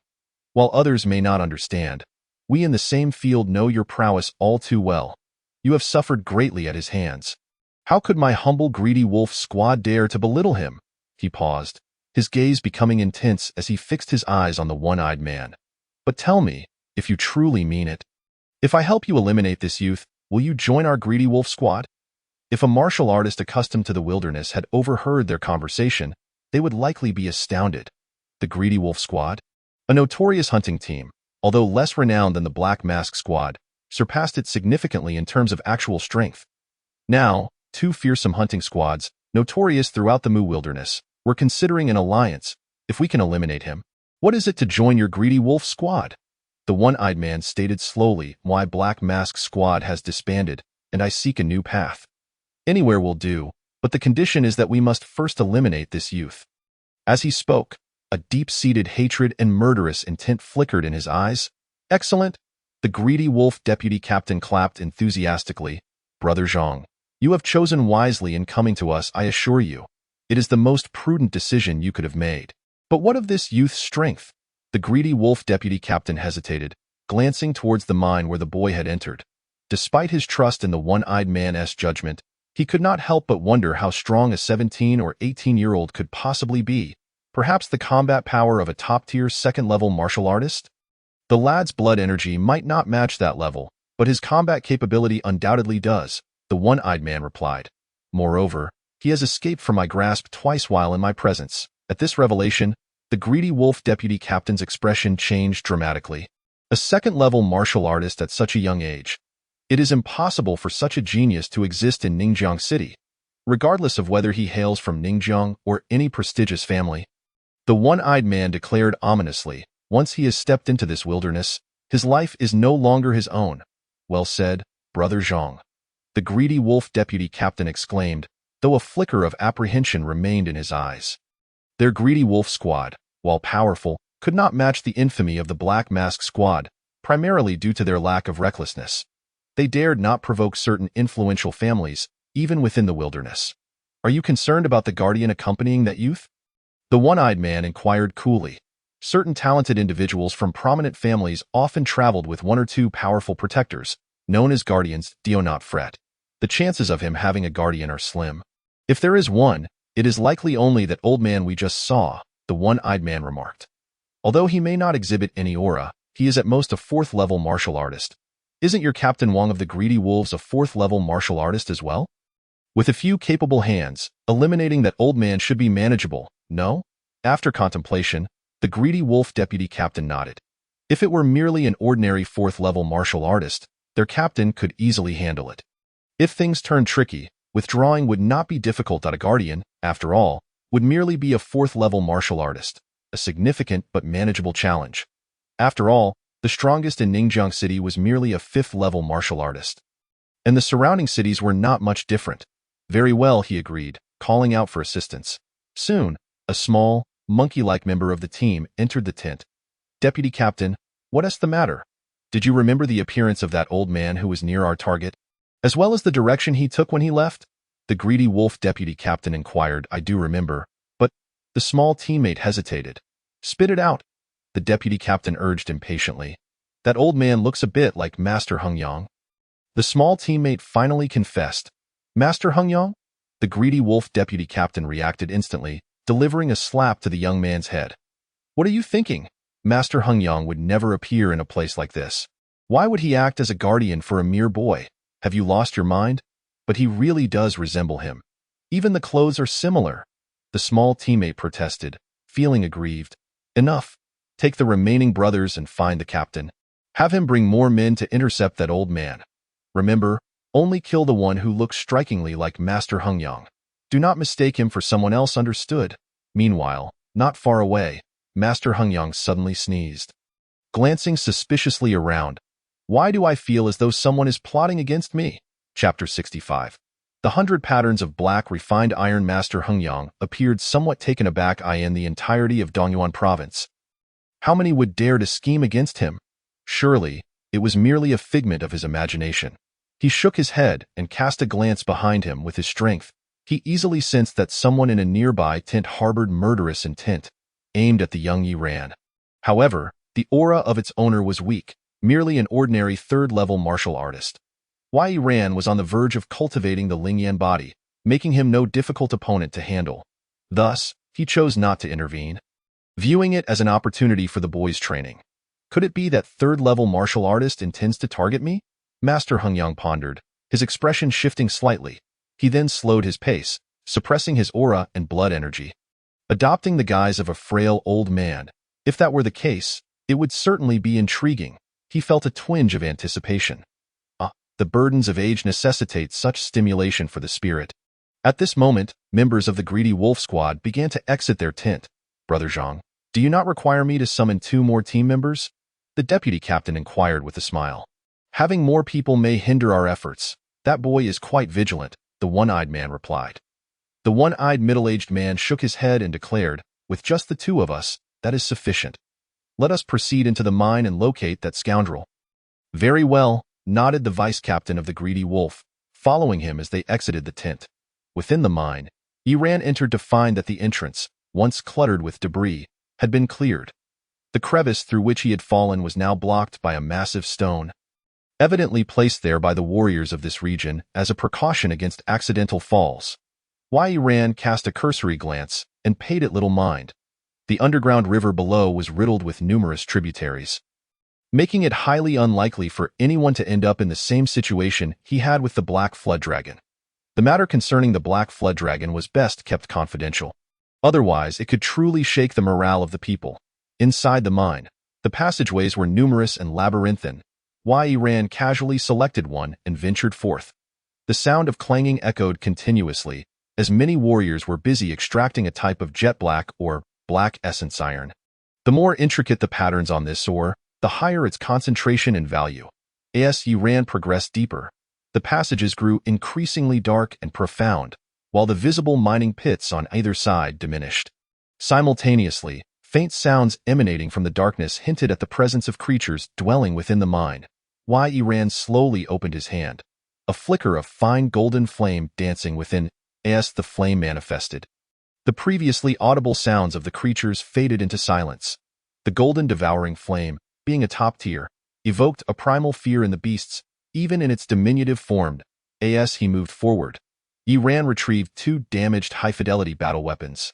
S1: While others may not understand, we in the same field know your prowess all too well. You have suffered greatly at his hands. How could my humble Greedy Wolf Squad dare to belittle him? He paused, his gaze becoming intense as he fixed his eyes on the one-eyed man. But tell me, if you truly mean it, if I help you eliminate this youth, will you join our Greedy Wolf Squad? If a martial artist accustomed to the wilderness had overheard their conversation, they would likely be astounded. The Greedy Wolf Squad, a notorious hunting team, although less renowned than the Black Mask Squad, surpassed it significantly in terms of actual strength. Now, two fearsome hunting squads, notorious throughout the Mu Wilderness, were considering an alliance. If we can eliminate him, what is it to join your Greedy Wolf Squad? The one-eyed man stated slowly, my Black Mask Squad has disbanded, and I seek a new path. Anywhere will do, but the condition is that we must first eliminate this youth. As he spoke, a deep-seated hatred and murderous intent flickered in his eyes. Excellent! The Greedy Wolf Deputy Captain clapped enthusiastically. Brother Zhang, you have chosen wisely in coming to us, I assure you. It is the most prudent decision you could have made. But what of this youth's strength? The Greedy Wolf Deputy Captain hesitated, glancing towards the mine where the boy had entered. Despite his trust in the one-eyed man's judgment, He could not help but wonder how strong a 17 or 18-year-old could possibly be, perhaps the combat power of a top-tier second-level martial artist? The lad's blood energy might not match that level, but his combat capability undoubtedly does, the one-eyed man replied. Moreover, he has escaped from my grasp twice while in my presence. At this revelation, the greedy wolf deputy captain's expression changed dramatically. A second-level martial artist at such a young age. It is impossible for such a genius to exist in Ningjiang City, regardless of whether he hails from Ningjiang or any prestigious family. The one-eyed man declared ominously, once he has stepped into this wilderness, his life is no longer his own. Well said, Brother Zhang. The greedy wolf deputy captain exclaimed, though a flicker of apprehension remained in his eyes. Their greedy wolf squad, while powerful, could not match the infamy of the Black Mask squad, primarily due to their lack of recklessness. They dared not provoke certain influential families, even within the wilderness. Are you concerned about the guardian accompanying that youth? The one-eyed man inquired coolly. Certain talented individuals from prominent families often traveled with one or two powerful protectors, known as guardians. Do not fret. The chances of him having a guardian are slim. If there is one, it is likely only that old man we just saw, the one-eyed man remarked. Although he may not exhibit any aura, he is at most a fourth-level martial artist. Isn't your Captain Wang of the Greedy Wolves a fourth-level martial artist as well? With a few capable hands, eliminating that old man should be manageable, no? After contemplation, the Greedy Wolf deputy captain nodded. If it were merely an ordinary fourth-level martial artist, their captain could easily handle it. If things turned tricky, withdrawing would not be difficult. A guardian, after all, would merely be a fourth-level martial artist, a significant but manageable challenge. After all, the strongest in Ningjiang City was merely a fifth-level martial artist. And the surrounding cities were not much different. Very well, he agreed, calling out for assistance. Soon, a small, monkey-like member of the team entered the tent. Deputy Captain, what's the matter? Did you remember the appearance of that old man who was near our target, as well as the direction he took when he left? The Greedy Wolf deputy captain inquired. I do remember, but the small teammate hesitated. Spit it out, the deputy captain urged impatiently. That old man looks a bit like Master Hung Yang. The small teammate finally confessed. Master Hung Yang? The Greedy Wolf deputy captain reacted instantly, delivering a slap to the young man's head. What are you thinking? Master Hung Yang would never appear in a place like this. Why would he act as a guardian for a mere boy? Have you lost your mind? But he really does resemble him. Even the clothes are similar. The small teammate protested, feeling aggrieved. Enough. Take the remaining brothers and find the captain. Have him bring more men to intercept that old man. Remember, only kill the one who looks strikingly like Master Hung Yang. Do not mistake him for someone else. Understood? Meanwhile, not far away, Master Hung Yang suddenly sneezed. Glancing suspiciously around, why do I feel as though someone is plotting against me? Chapter 65. The 100 patterns of black refined iron. Master Hung Yang appeared somewhat taken aback. In the entirety of Dongyuan province, how many would dare to scheme against him? Surely, it was merely a figment of his imagination. He shook his head and cast a glance behind him with his strength. He easily sensed that someone in a nearby tent harbored murderous intent, aimed at the young Yi Ran. However, the aura of its owner was weak, merely an ordinary third-level martial artist. Yi Ran was on the verge of cultivating the Lingyan body, making him no difficult opponent to handle. Thus, he chose not to intervene, viewing it as an opportunity for the boy's training. Could it be that third-level martial artist intends to target me? Master Hung Yang pondered, his expression shifting slightly. He then slowed his pace, suppressing his aura and blood energy. Adopting the guise of a frail old man, if that were the case, it would certainly be intriguing. He felt a twinge of anticipation. The burdens of age necessitate such stimulation for the spirit. At this moment, members of the Greedy Wolf squad began to exit their tent. Brother Zhang, do you not require me to summon 2 more team members? The deputy captain inquired with a smile. Having more people may hinder our efforts. That boy is quite vigilant, the one-eyed man replied. The one-eyed middle-aged man shook his head and declared, with just the 2 of us, that is sufficient. Let us proceed into the mine and locate that scoundrel. Very well, nodded the vice-captain of the Greedy Wolf, following him as they exited the tent. Within the mine, Yi Ran entered to find that the entrance, once cluttered with debris, had been cleared. The crevice through which he had fallen was now blocked by a massive stone. evidently placed there by the warriors of this region as a precaution against accidental falls. Yi Ran cast a cursory glance and paid it little mind. The underground river below was riddled with numerous tributaries, making it highly unlikely for anyone to end up in the same situation he had with the Black Flood Dragon. The matter concerning the Black Flood Dragon was best kept confidential. Otherwise, it could truly shake the morale of the people. Inside the mine, the passageways were numerous and labyrinthine. Yi Ran casually selected one and ventured forth. The sound of clanging echoed continuously, as many warriors were busy extracting a type of jet black or black essence iron. The more intricate the patterns on this ore, the higher its concentration and value. As Yi Ran progressed deeper, the passages grew increasingly dark and profound, while the visible mining pits on either side diminished. Simultaneously, faint sounds emanating from the darkness hinted at the presence of creatures dwelling within the mine. Yi Ran slowly opened his hand. A flicker of fine golden flame dancing within, as the flame manifested. The previously audible sounds of the creatures faded into silence. The golden devouring flame, being a top tier, evoked a primal fear in the beasts, even in its diminutive form. As he moved forward, Yi Ran retrieved two damaged high-fidelity battle weapons.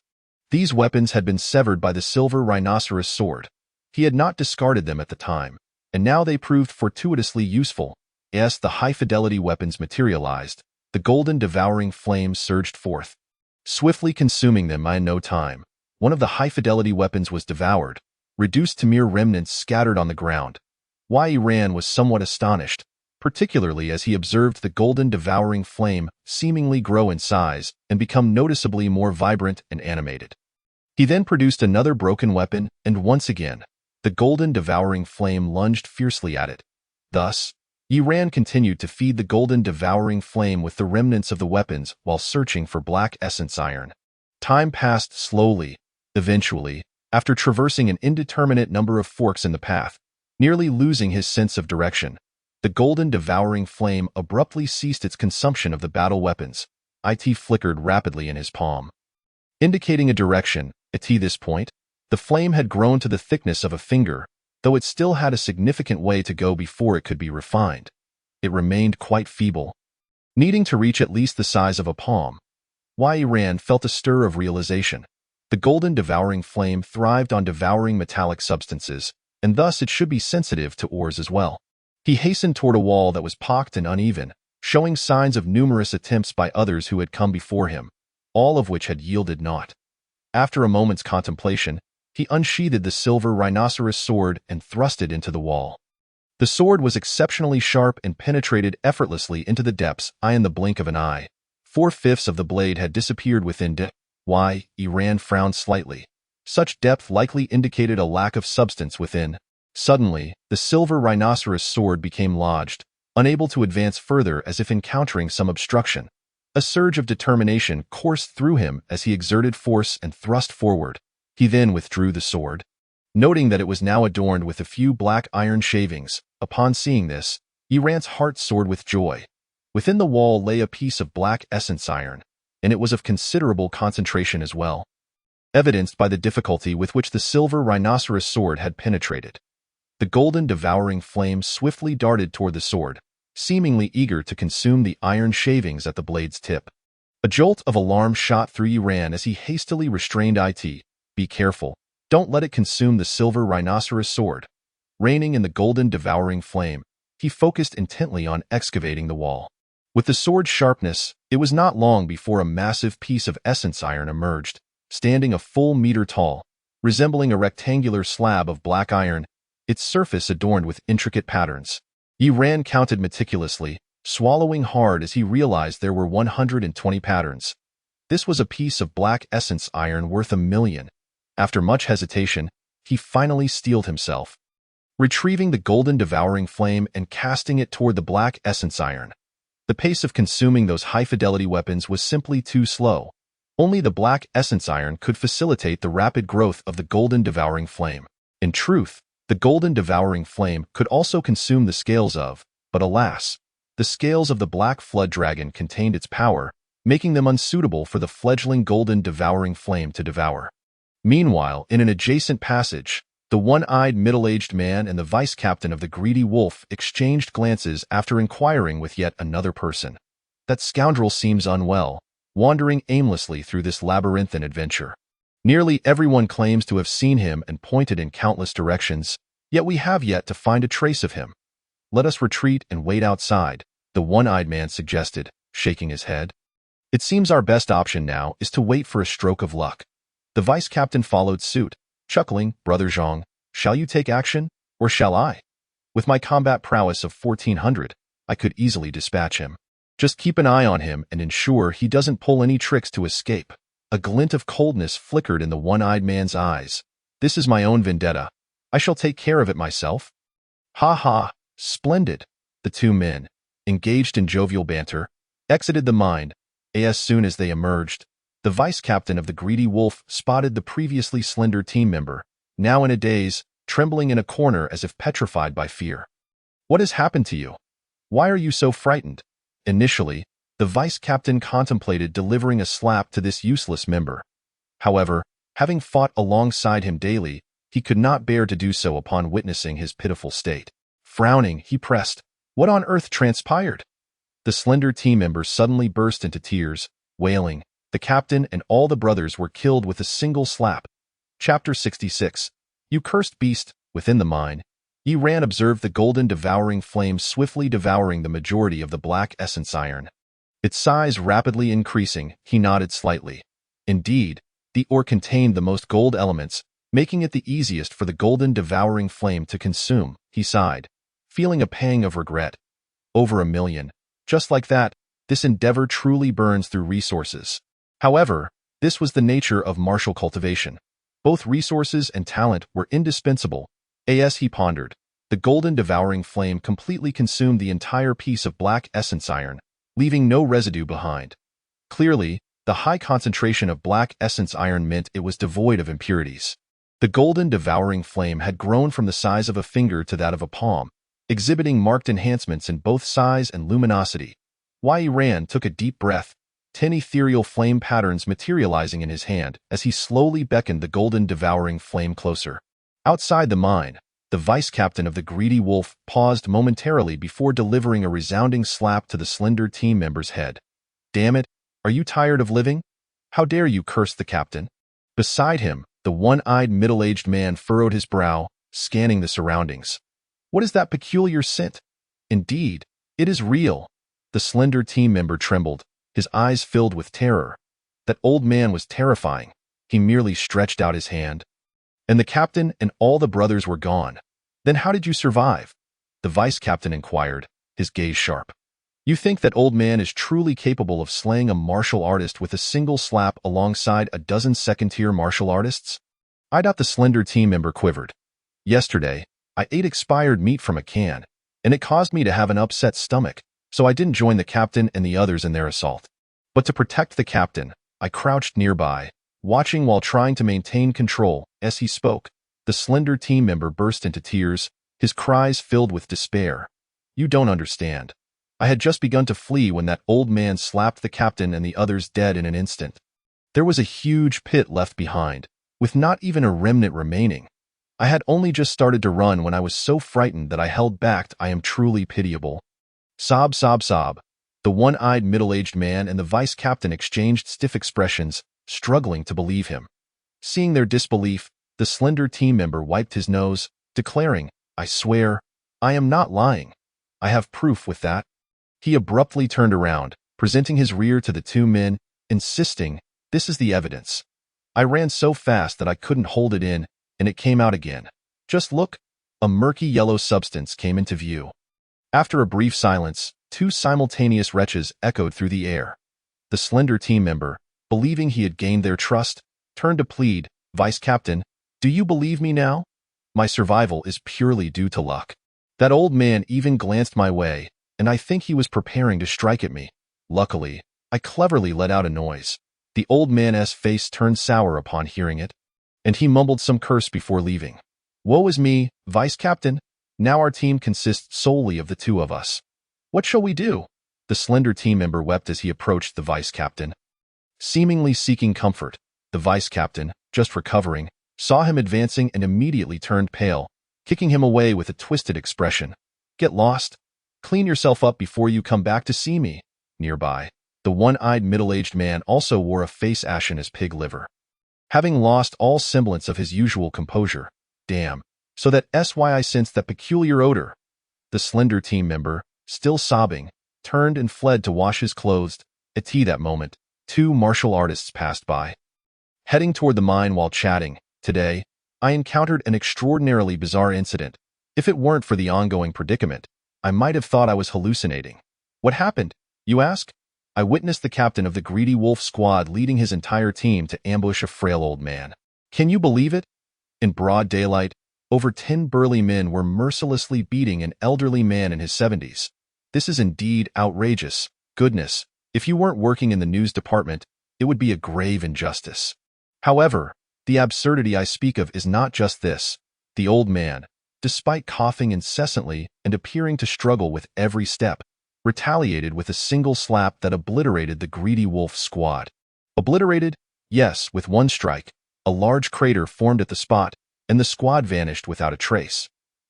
S1: These weapons had been severed by the silver rhinoceros sword. He had not discarded them at the time, and now they proved fortuitously useful. As the high-fidelity weapons materialized, the golden devouring flame surged forth, swiftly consuming them in no time. One of the high-fidelity weapons was devoured, reduced to mere remnants scattered on the ground. Yi Ran was somewhat astonished, particularly as he observed the golden devouring flame seemingly grow in size and become noticeably more vibrant and animated. He then produced another broken weapon, and once again, the golden devouring flame lunged fiercely at it. Thus, Yi Ran continued to feed the golden devouring flame with the remnants of the weapons while searching for black essence iron. Time passed slowly. Eventually, after traversing an indeterminate number of forks in the path, nearly losing his sense of direction, the golden devouring flame abruptly ceased its consumption of the battle weapons. It flickered rapidly in his palm, indicating a direction. At this point, the flame had grown to the thickness of a finger, though it still had a significant way to go before it could be refined. It remained quite feeble, needing to reach at least the size of a palm. Yi Ran felt a stir of realization. The golden devouring flame thrived on devouring metallic substances, and thus it should be sensitive to ores as well. He hastened toward a wall that was pocked and uneven, showing signs of numerous attempts by others who had come before him, all of which had yielded naught. After a moment's contemplation, he unsheathed the silver rhinoceros sword and thrust it into the wall. The sword was exceptionally sharp and penetrated effortlessly into the depths in the blink of an eye. 4/5 of the blade had disappeared within Yi Ran frowned slightly. Such depth likely indicated a lack of substance within. Suddenly, the silver rhinoceros sword became lodged, unable to advance further as if encountering some obstruction. A surge of determination coursed through him as he exerted force and thrust forward. He then withdrew the sword, noting that it was now adorned with a few black iron shavings. Upon seeing this, Yi Ran's heart soared with joy. Within the wall lay a piece of black essence iron, and it was of considerable concentration as well, evidenced by the difficulty with which the silver rhinoceros sword had penetrated. The golden devouring flame swiftly darted toward the sword, seemingly eager to consume the iron shavings at the blade's tip. A jolt of alarm shot through Yi Ran as he hastily restrained it. Be careful, don't let it consume the silver rhinoceros sword. Reining in the golden devouring flame, he focused intently on excavating the wall. With the sword's sharpness, it was not long before a massive piece of essence iron emerged, standing a full meter tall, resembling a rectangular slab of black iron, its surface adorned with intricate patterns. Yi Ran counted meticulously, swallowing hard as he realized there were 120 patterns. This was a piece of black essence iron worth $1 million. After much hesitation, he finally steeled himself, retrieving the golden devouring flame and casting it toward the black essence iron. The pace of consuming those high-fidelity weapons was simply too slow. Only the black essence iron could facilitate the rapid growth of the golden devouring flame. In truth, the golden devouring flame could also consume the scales of, but alas, the scales of the black flood dragon contained its power, making them unsuitable for the fledgling golden devouring flame to devour. Meanwhile, in an adjacent passage, The one-eyed middle-aged man and the vice-captain of the Greedy Wolf exchanged glances after inquiring with yet another person. That scoundrel seems unwell, wandering aimlessly through this labyrinthine adventure. Nearly everyone claims to have seen him and pointed in countless directions, yet we have yet to find a trace of him. Let us retreat and wait outside, the one-eyed man suggested, shaking his head. It seems our best option now is to wait for a stroke of luck. The vice-captain followed suit, chuckling, Brother Zhang, shall you take action, or shall I? With my combat prowess of 1400, I could easily dispatch him. Just keep an eye on him and ensure he doesn't pull any tricks to escape. A glint of coldness flickered in the one-eyed man's eyes. This is my own vendetta. I shall take care of it myself. Ha ha, splendid. The two men, engaged in jovial banter, exited the mine. As soon as they emerged, the vice-captain of the Greedy Wolf spotted the previously slender team member, now in a daze, trembling in a corner as if petrified by fear. What has happened to you? Why are you so frightened? Initially, the vice-captain contemplated delivering a slap to this useless member. However, having fought alongside him daily, he could not bear to do so upon witnessing his pitiful state. Frowning, he pressed, "What on earth transpired?" The slender team member suddenly burst into tears, wailing, "The captain and all the brothers were killed with a single slap." Chapter 66. You cursed beast. Within the mine, Yi Ran observed the golden devouring flame swiftly devouring the majority of the black essence iron. Its size rapidly increasing, he nodded slightly. Indeed, the ore contained the most gold elements, making it the easiest for the golden devouring flame to consume, he sighed, feeling a pang of regret. Over 1,000,000. Just like that, this endeavor truly burns through resources. However, this was the nature of martial cultivation. Both resources and talent were indispensable. As he pondered, the golden devouring flame completely consumed the entire piece of black essence iron, leaving no residue behind. Clearly, the high concentration of black essence iron meant it was devoid of impurities. The golden devouring flame had grown from the size of a finger to that of a palm, exhibiting marked enhancements in both size and luminosity. Yi Ran took a deep breath, 10 ethereal flame patterns materializing in his hand as he slowly beckoned the golden devouring flame closer. Outside the mine, the vice-captain of the Greedy Wolf paused momentarily before delivering a resounding slap to the slender team member's head. "Damn it, are you tired of living? How dare you curse the captain?" Beside him, the one-eyed middle-aged man furrowed his brow, scanning the surroundings. "What is that peculiar scent? Indeed, it is real." The slender team member trembled, his eyes filled with terror. That old man was terrifying. He merely stretched out his hand. "And the captain and all the brothers were gone. Then how did you survive?" The vice-captain inquired, his gaze sharp. "You think that old man is truly capable of slaying a martial artist with a single slap alongside a dozen second-tier martial artists?" I doubt. The slender team member quivered. "Yesterday, I ate expired meat from a can, and it caused me to have an upset stomach, so I didn't join the captain and the others in their assault. But to protect the captain, I crouched nearby, watching while trying to maintain control." As he spoke, the slender team member burst into tears, his cries filled with despair. "You don't understand. I had just begun to flee when that old man slapped the captain and the others dead in an instant. There was a huge pit left behind, with not even a remnant remaining. I had only just started to run when I was so frightened that I held back. I am truly pitiable." Sob, sob, sob. The one-eyed middle-aged man and the vice-captain exchanged stiff expressions, struggling to believe him. Seeing their disbelief, the slender team member wiped his nose, declaring, "I swear, I am not lying. I have proof with that." He abruptly turned around, presenting his rear to the two men, insisting, "This is the evidence. I ran so fast that I couldn't hold it in, and it came out again. Just look." A murky yellow substance came into view. After a brief silence, two simultaneous retches echoed through the air. The slender team member, believing he had gained their trust, turned to plead, "Vice-captain, do you believe me now? My survival is purely due to luck. That old man even glanced my way, and I think he was preparing to strike at me. Luckily, I cleverly let out a noise." The old man's face turned sour upon hearing it, and he mumbled some curse before leaving. "Woe is me, Vice-captain. Now our team consists solely of the two of us. What shall we do?" The slender team member wept as he approached the vice-captain. Seemingly seeking comfort, the vice-captain, just recovering, saw him advancing and immediately turned pale, kicking him away with a twisted expression. "Get lost. Clean yourself up before you come back to see me." Nearby, the one-eyed middle-aged man also wore a face ashen as pig liver. Having lost all semblance of his usual composure, damn, so that's why I sensed that peculiar odor. The slender team member, still sobbing, turned and fled to wash his clothes. At that moment, two martial artists passed by. Heading toward the mine while chatting, today, I encountered an extraordinarily bizarre incident. If it weren't for the ongoing predicament, I might have thought I was hallucinating. What happened, you ask? I witnessed the captain of the Greedy Wolf squad leading his entire team to ambush a frail old man. Can you believe it? In broad daylight, over 10 burly men were mercilessly beating an elderly man in his 70s. This is indeed outrageous. Goodness, if you weren't working in the news department, it would be a grave injustice. However, the absurdity I speak of is not just this. The old man, despite coughing incessantly and appearing to struggle with every step, retaliated with a single slap that obliterated the Greedy Wolf squad. Obliterated? Yes, with one strike. A large crater formed at the spot, and the squad vanished without a trace.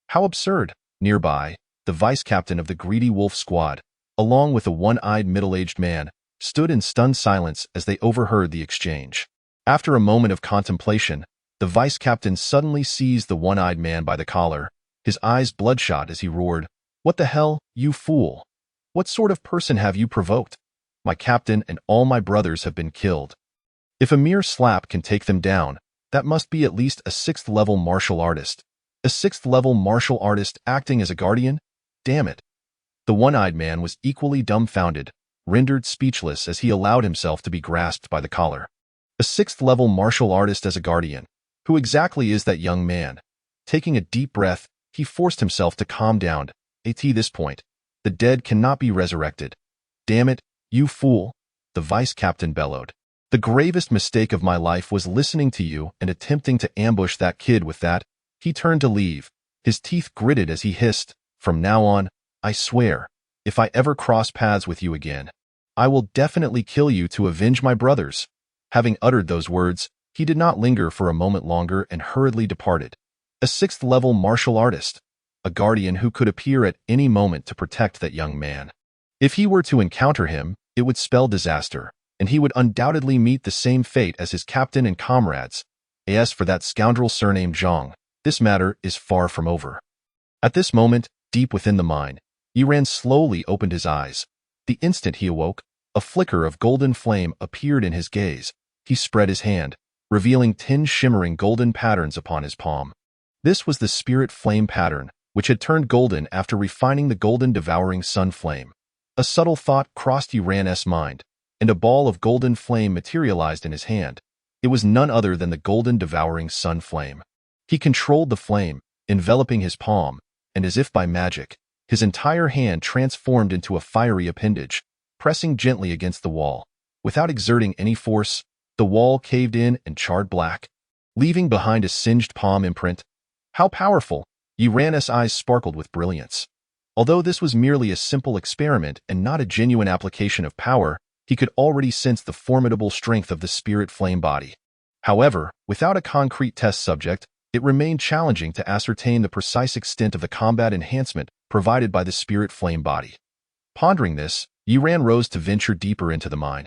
S1: How absurd! Nearby, the vice-captain of the Greedy Wolf squad, along with a one-eyed middle-aged man, stood in stunned silence as they overheard the exchange. After a moment of contemplation, the vice-captain suddenly seized the one-eyed man by the collar, his eyes bloodshot as he roared, "What the hell, you fool? What sort of person have you provoked? My captain and all my brothers have been killed. If a mere slap can take them down, that must be at least a 6th-level martial artist. A 6th-level martial artist acting as a guardian? Damn it." The one-eyed man was equally dumbfounded, rendered speechless as he allowed himself to be grasped by the collar. A 6th-level martial artist as a guardian. Who exactly is that young man? Taking a deep breath, he forced himself to calm down. At this point, the dead cannot be resurrected. Damn it, you fool, the vice-captain bellowed. The gravest mistake of my life was listening to you and attempting to ambush that kid with that. He turned to leave, his teeth gritted as he hissed, "From now on, I swear, if I ever cross paths with you again, I will definitely kill you to avenge my brothers." Having uttered those words, he did not linger for a moment longer and hurriedly departed. A 6th-level martial artist, a guardian who could appear at any moment to protect that young man. If he were to encounter him, it would spell disaster, and he would undoubtedly meet the same fate as his captain and comrades. As for that scoundrel surnamed Zhang, this matter is far from over. At this moment, deep within the mine, Yiran slowly opened his eyes. The instant he awoke, a flicker of golden flame appeared in his gaze. He spread his hand, revealing 10 shimmering golden patterns upon his palm. This was the spirit flame pattern, which had turned golden after refining the golden devouring sun flame. A subtle thought crossed Yiran's mind, and a ball of golden flame materialized in his hand. It was none other than the golden devouring sun flame. He controlled the flame, enveloping his palm, and as if by magic, his entire hand transformed into a fiery appendage, pressing gently against the wall. Without exerting any force, the wall caved in and charred black, leaving behind a singed palm imprint. How powerful! Yiran's eyes sparkled with brilliance. Although this was merely a simple experiment and not a genuine application of power, he could already sense the formidable strength of the spirit flame body. However, without a concrete test subject, it remained challenging to ascertain the precise extent of the combat enhancement provided by the spirit flame body. Pondering this, Yiran rose to venture deeper into the mine,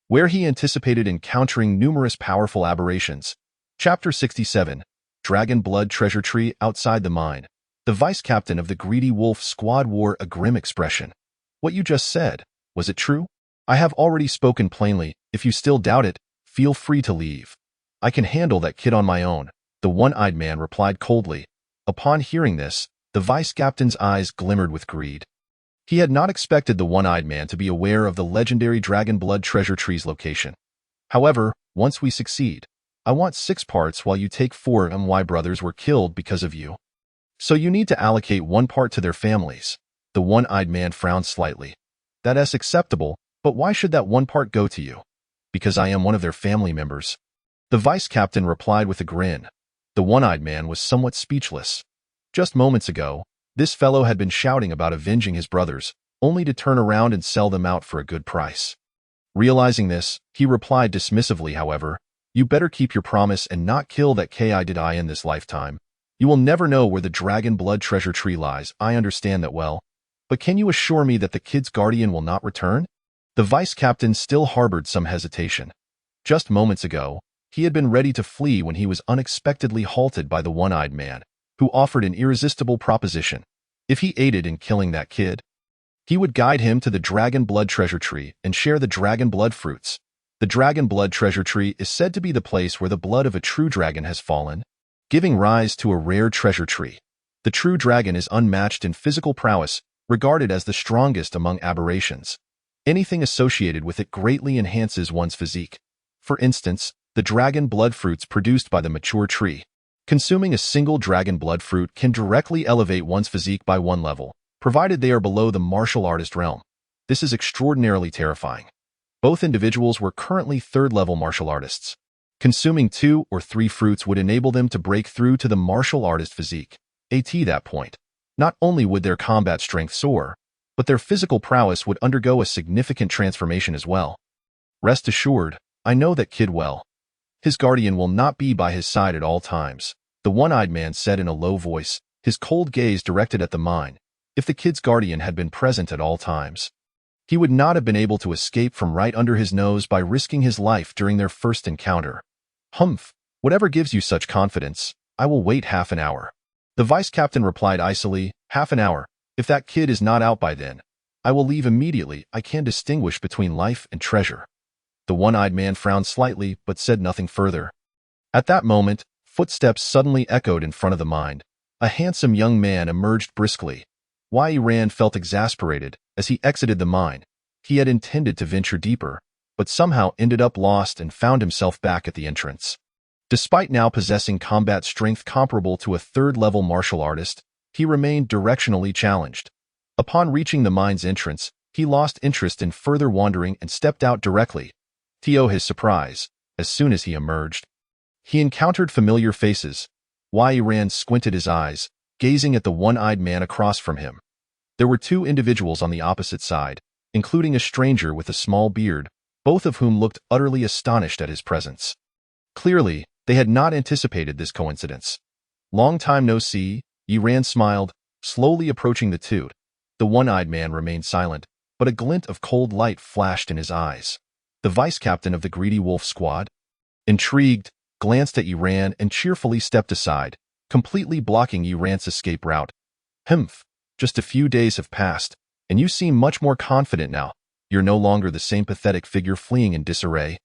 S1: where he anticipated encountering numerous powerful aberrations. Chapter 67, Dragon Blood Treasure Tree. Outside the mine, the vice-captain of the Greedy Wolf squad wore a grim expression. "What you just said, was it true? I have already spoken plainly. If you still doubt it, feel free to leave. I can handle that kid on my own," the one-eyed man replied coldly. Upon hearing this, the vice-captain's eyes glimmered with greed. He had not expected the one-eyed man to be aware of the legendary Dragon Blood Treasure Tree's location. "However, once we succeed, I want 6 parts while you take 4. My brothers were killed because of you. So you need to allocate 1 part to their families." The one-eyed man frowned slightly. "That's acceptable, but why should that 1 part go to you?" "Because I am one of their family members." The vice-captain replied with a grin. The one-eyed man was somewhat speechless. Just moments ago, this fellow had been shouting about avenging his brothers, only to turn around and sell them out for a good price. Realizing this, he replied dismissively, "However, You better keep your promise and not kill that kid in this lifetime. You will never know where the dragon blood treasure tree lies. I understand that well. But can you assure me that the kid's guardian will not return? The vice captain still harbored some hesitation. Just moments ago, he had been ready to flee when he was unexpectedly halted by the one-eyed man, who offered an irresistible proposition. If he aided in killing that kid, he would guide him to the dragon blood treasure tree and share the dragon blood fruits. The dragon blood treasure tree is said to be the place where the blood of a true dragon has fallen, giving rise to a rare treasure tree. The true dragon is unmatched in physical prowess, regarded as the strongest among aberrations. Anything associated with it greatly enhances one's physique. For instance, the dragon blood fruits produced by the mature tree. Consuming a single dragon blood fruit can directly elevate one's physique by one level, provided they are below the martial artist realm. This is extraordinarily terrifying. Both individuals were currently third-level martial artists. Consuming 2 or 3 fruits would enable them to break through to the martial artist physique. At that point, not only would their combat strength soar, but their physical prowess would undergo a significant transformation as well. Rest assured, I know that kid well. His guardian will not be by his side at all times, the one-eyed man said in a low voice, his cold gaze directed at the mine. If the kid's guardian had been present at all times, he would not have been able to escape from right under his nose by risking his life during their first encounter. Humph, whatever gives you such confidence, I will wait half an hour. The vice captain replied icily, half an hour. If that kid is not out by then, I will leave immediately. I can distinguish between life and treasure. The one-eyed man frowned slightly but said nothing further. At that moment, footsteps suddenly echoed in front of the mine. A handsome young man emerged briskly. Wei Ran felt exasperated as he exited the mine. He had intended to venture deeper, but somehow ended up lost and found himself back at the entrance. Despite now possessing combat strength comparable to a third-level martial artist, he remained directionally challenged. Upon reaching the mine's entrance, he lost interest in further wandering and stepped out directly. To his surprise, as soon as he emerged, he encountered familiar faces. Wei Ran squinted his eyes, gazing at the one-eyed man across from him. There were 2 individuals on the opposite side, including a stranger with a small beard, both of whom looked utterly astonished at his presence. Clearly, they had not anticipated this coincidence. Long time no see, Yi Ran smiled, slowly approaching the 2. The one-eyed man remained silent, but a glint of cold light flashed in his eyes. The vice-captain of the Greedy Wolf Squad, intrigued, glanced at Yi Ran and cheerfully stepped aside, completely blocking Yi Ran's escape route. Humph, just a few days have passed, and you seem much more confident now. You're no longer the same pathetic figure fleeing in disarray.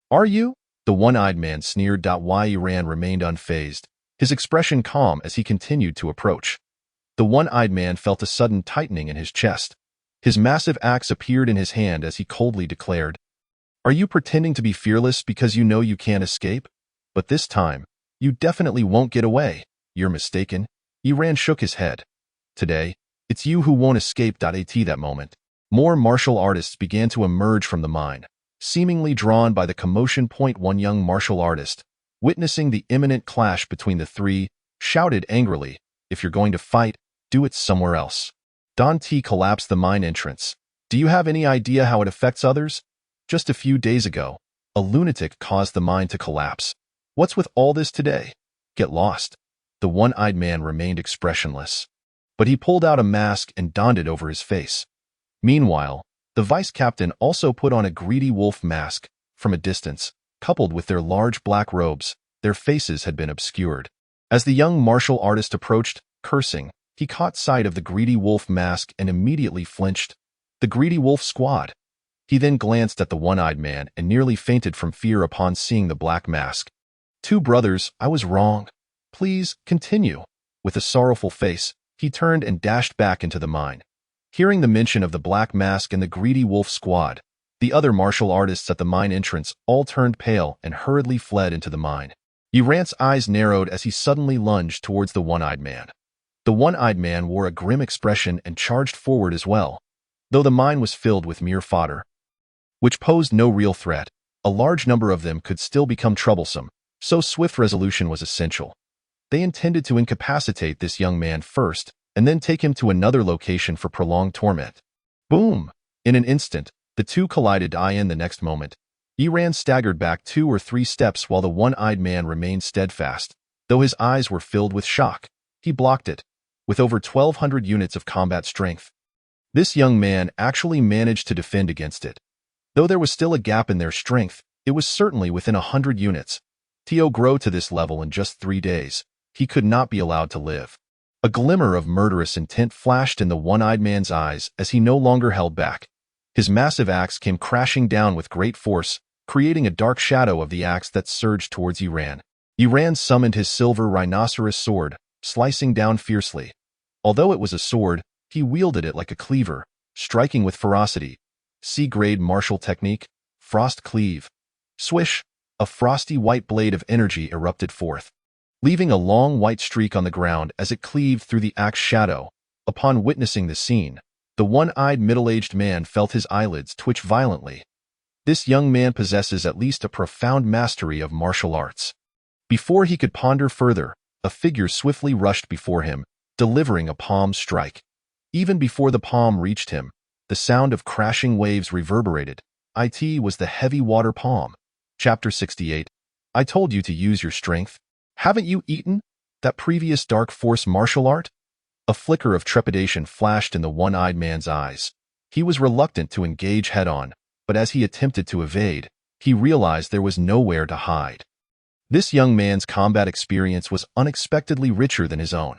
S1: Are you? The one-eyed man sneered. Yi Ran remained unfazed, his expression calm as he continued to approach. The one-eyed man felt a sudden tightening in his chest. His massive axe appeared in his hand as he coldly declared, "Are you pretending to be fearless because you know you can't escape? But this time, you definitely won't get away. You're mistaken." Yi Ran shook his head. "Today, it's you who won't escape." At that moment, more martial artists began to emerge from the mine, seemingly drawn by the commotion. One young martial artist, witnessing the imminent clash between the 3, shouted angrily, "If you're going to fight, do it somewhere else." Don T collapsed the mine entrance. "Do you have any idea how it affects others? Just a few days ago, a lunatic caused the mine to collapse. What's with all this today? Get lost." The one-eyed man remained expressionless, but he pulled out a mask and donned it over his face. Meanwhile, the vice-captain also put on a greedy wolf mask. From a distance, coupled with their large black robes, their faces had been obscured. As the young martial artist approached, cursing, he caught sight of the greedy wolf mask and immediately flinched. The Greedy Wolf Squad. He then glanced at the one-eyed man and nearly fainted from fear upon seeing the black mask. "2 brothers, I was wrong. Please, continue." With a sorrowful face, he turned and dashed back into the mine. Hearing the mention of the black mask and the Greedy Wolf Squad, the other martial artists at the mine entrance all turned pale and hurriedly fled into the mine. Yi Ran's eyes narrowed as he suddenly lunged towards the one-eyed man. The one-eyed man wore a grim expression and charged forward as well. Though the mine was filled with mere fodder, which posed no real threat, a large number of them could still become troublesome, so swift resolution was essential. They intended to incapacitate this young man first, and then take him to another location for prolonged torment. Boom! In an instant, the 2 collided. In the next moment, Yiran staggered back 2 or 3 steps while the one-eyed man remained steadfast. Though his eyes were filled with shock, he blocked it, with over 1,200 units of combat strength. This young man actually managed to defend against it. Though there was still a gap in their strength, it was certainly within 100 units. Tio grew to this level in just 3 days. He could not be allowed to live. A glimmer of murderous intent flashed in the one-eyed man's eyes as he no longer held back. His massive axe came crashing down with great force, creating a dark shadow of the axe that surged towards Yiran. Yiran summoned his silver rhinoceros sword, slicing down fiercely. Although it was a sword, he wielded it like a cleaver, striking with ferocity. C-grade martial technique, Frost Cleave. Swish! A frosty white blade of energy erupted forth, leaving a long white streak on the ground as it cleaved through the axe shadow. Upon witnessing the scene, the one-eyed middle-aged man felt his eyelids twitch violently. This young man possesses at least a profound mastery of martial arts. Before he could ponder further, a figure swiftly rushed before him, delivering a palm strike. Even before the palm reached him, the sound of crashing waves reverberated. It was the heavy water palm. Chapter 68. I told you to use your strength. Haven't you eaten that previous dark force martial art? A flicker of trepidation flashed in the one-eyed man's eyes. He was reluctant to engage head-on, but as he attempted to evade, he realized there was nowhere to hide. This young man's combat experience was unexpectedly richer than his own.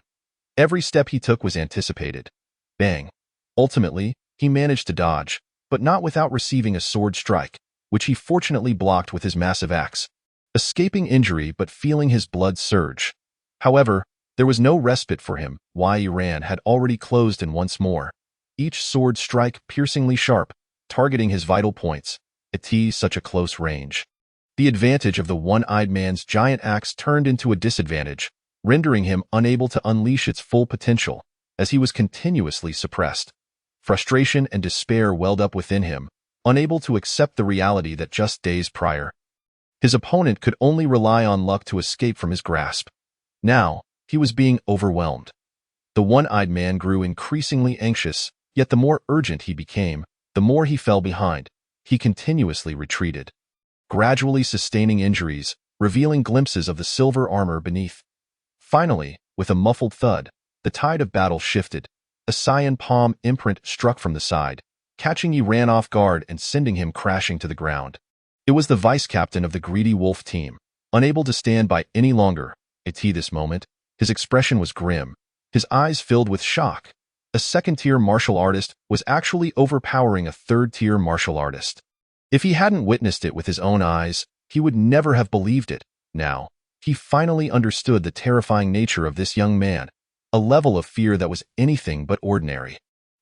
S1: Every step he took was anticipated. Bang. Ultimately, he managed to dodge, but not without receiving a sword strike, which he fortunately blocked with his massive axe, escaping injury but feeling his blood surge. However, there was no respite for him. Yiran had already closed in once more, each sword strike piercingly sharp, targeting his vital points. At such a close range. The advantage of the one-eyed man's giant axe turned into a disadvantage, rendering him unable to unleash its full potential, as he was continuously suppressed. Frustration and despair welled up within him, unable to accept the reality that just days prior, his opponent could only rely on luck to escape from his grasp. Now, he was being overwhelmed. The one-eyed man grew increasingly anxious, yet the more urgent he became, the more he fell behind. He continuously retreated, gradually sustaining injuries, revealing glimpses of the silver armor beneath. Finally, with a muffled thud, the tide of battle shifted. A cyan palm imprint struck from the side, catching Yiran off guard and sending him crashing to the ground. It was the vice-captain of the Greedy Wolf team, unable to stand by any longer. At this moment, his expression was grim, his eyes filled with shock. A second-tier martial artist was actually overpowering a third-tier martial artist. If he hadn't witnessed it with his own eyes, he would never have believed it. Now, he finally understood the terrifying nature of this young man, a level of fear that was anything but ordinary.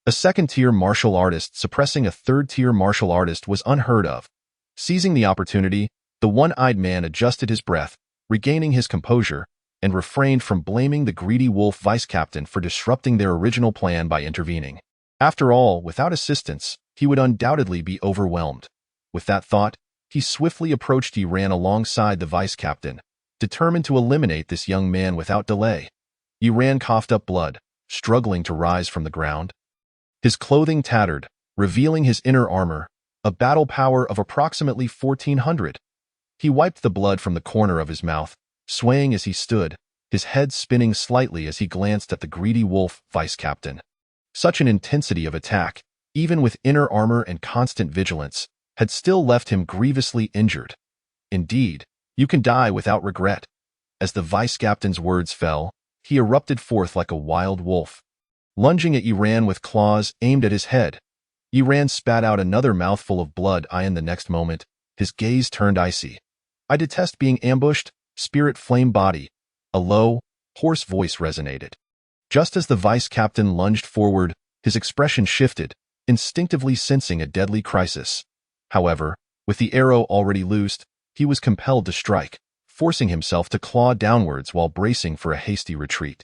S1: A second-tier martial artist suppressing a third-tier martial artist was unheard of. Seizing the opportunity, the one-eyed man adjusted his breath, regaining his composure, and refrained from blaming the Greedy Wolf vice-captain for disrupting their original plan by intervening. After all, without assistance, he would undoubtedly be overwhelmed. With that thought, he swiftly approached Yiran alongside the vice-captain, determined to eliminate this young man without delay. Yiran coughed up blood, struggling to rise from the ground. His clothing tattered, revealing his inner armor, a battle power of approximately 1,400. He wiped the blood from the corner of his mouth, swaying as he stood, his head spinning slightly as he glanced at the Greedy Wolf vice-captain. Such an intensity of attack, even with inner armor and constant vigilance, had still left him grievously injured. Indeed, you can die without regret. As the vice-captain's words fell, he erupted forth like a wild wolf, lunging at Yiran with claws aimed at his head. Yiran spat out another mouthful of blood, and the next moment, his gaze turned icy. I detest being ambushed, spirit flame body. A low, hoarse voice resonated. Just as the vice-captain lunged forward, his expression shifted, instinctively sensing a deadly crisis. However, with the arrow already loosed, he was compelled to strike, forcing himself to claw downwards while bracing for a hasty retreat.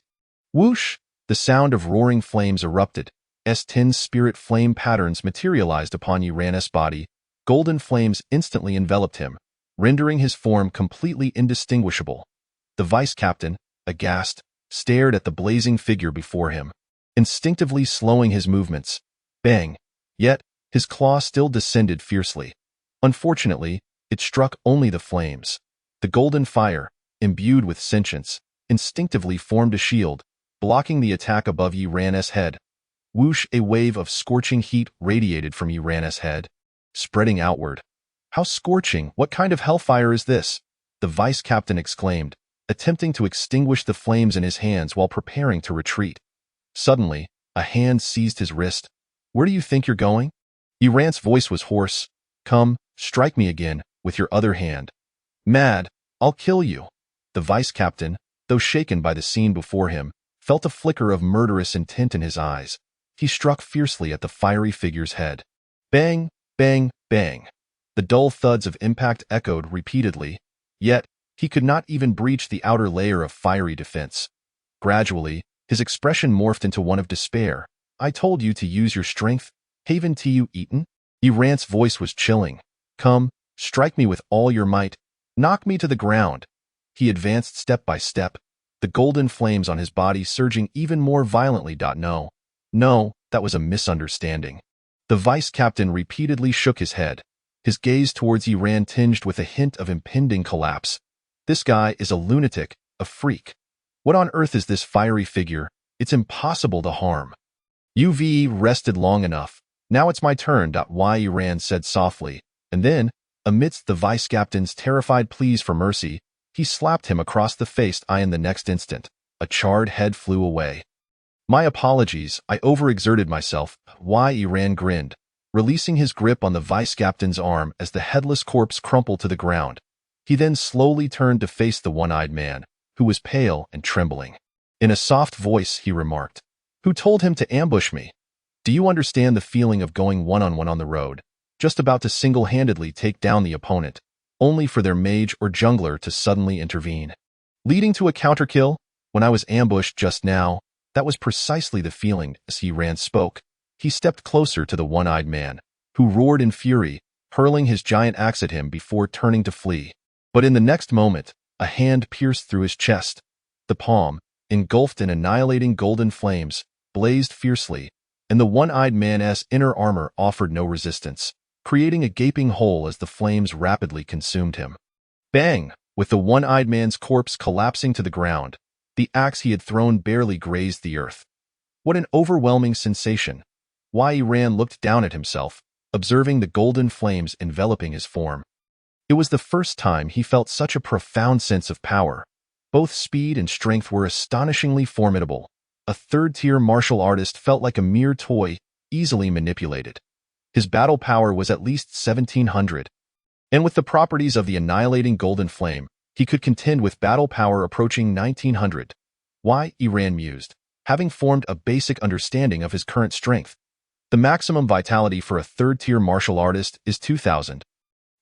S1: Whoosh! The sound of roaring flames erupted. S10 spirit flame patterns materialized upon Yiran's body. Golden flames instantly enveloped him, rendering his form completely indistinguishable. The vice-captain, aghast, stared at the blazing figure before him, instinctively slowing his movements. Bang! Yet, his claw still descended fiercely. Unfortunately, It struck only the flames. The golden fire, imbued with sentience, instinctively formed a shield, blocking the attack above Yi Ran's head. Whoosh! A wave of scorching heat radiated from Yi Ran's head, spreading outward. How scorching! What kind of hellfire is this? The vice captain exclaimed, attempting to extinguish the flames in his hands while preparing to retreat. Suddenly, a hand seized his wrist. Where do you think you're going? Yi Ran's voice was hoarse. Come, strike me again, with your other hand. Mad, I'll kill you. The vice captain, though shaken by the scene before him, felt a flicker of murderous intent in his eyes. He struck fiercely at the fiery figure's head. Bang, bang, bang. The dull thuds of impact echoed repeatedly, yet he could not even breach the outer layer of fiery defense. Gradually, his expression morphed into one of despair. I told you to use your strength. Haven't you eaten? Yi Ran's voice was chilling. Come, strike me with all your might. Knock me to the ground. He advanced step by step, the golden flames on his body surging even more violently. No, that was a misunderstanding. The vice captain repeatedly shook his head, his gaze towards Yi Ran tinged with a hint of impending collapse. This guy is a lunatic, a freak. What on earth is this fiery figure? It's impossible to harm. UVE rested long enough. Now it's my turn. Yi Ran said softly, and then, amidst the vice captain's terrified pleas for mercy, he slapped him across the face. In the next instant, a charred head flew away. My apologies, I overexerted myself. Yi Ran grinned, releasing his grip on the vice captain's arm as the headless corpse crumpled to the ground. He then slowly turned to face the one-eyed man, who was pale and trembling. In a soft voice, he remarked, Who told him to ambush me? Do you understand the feeling of going one-on-one on the road, just about to single-handedly take down the opponent, only for their mage or jungler to suddenly intervene, leading to a counterkill? When I was ambushed just now, that was precisely the feeling. As Yi Ran spoke, he stepped closer to the one-eyed man, who roared in fury, hurling his giant axe at him before turning to flee. But in the next moment, a hand pierced through his chest. The palm, engulfed in annihilating golden flames, blazed fiercely, and the one-eyed man's inner armor offered no resistance, creating a gaping hole as the flames rapidly consumed him. Bang! With the one-eyed man's corpse collapsing to the ground, the axe he had thrown barely grazed the earth. What an overwhelming sensation! Yi Ran looked down at himself, observing the golden flames enveloping his form. It was the first time he felt such a profound sense of power. Both speed and strength were astonishingly formidable. A third-tier martial artist felt like a mere toy, easily manipulated. His battle power was at least 1700. And with the properties of the annihilating golden flame, he could contend with battle power approaching 1900. Yi Ran mused, having formed a basic understanding of his current strength. The maximum vitality for a third-tier martial artist is 2000.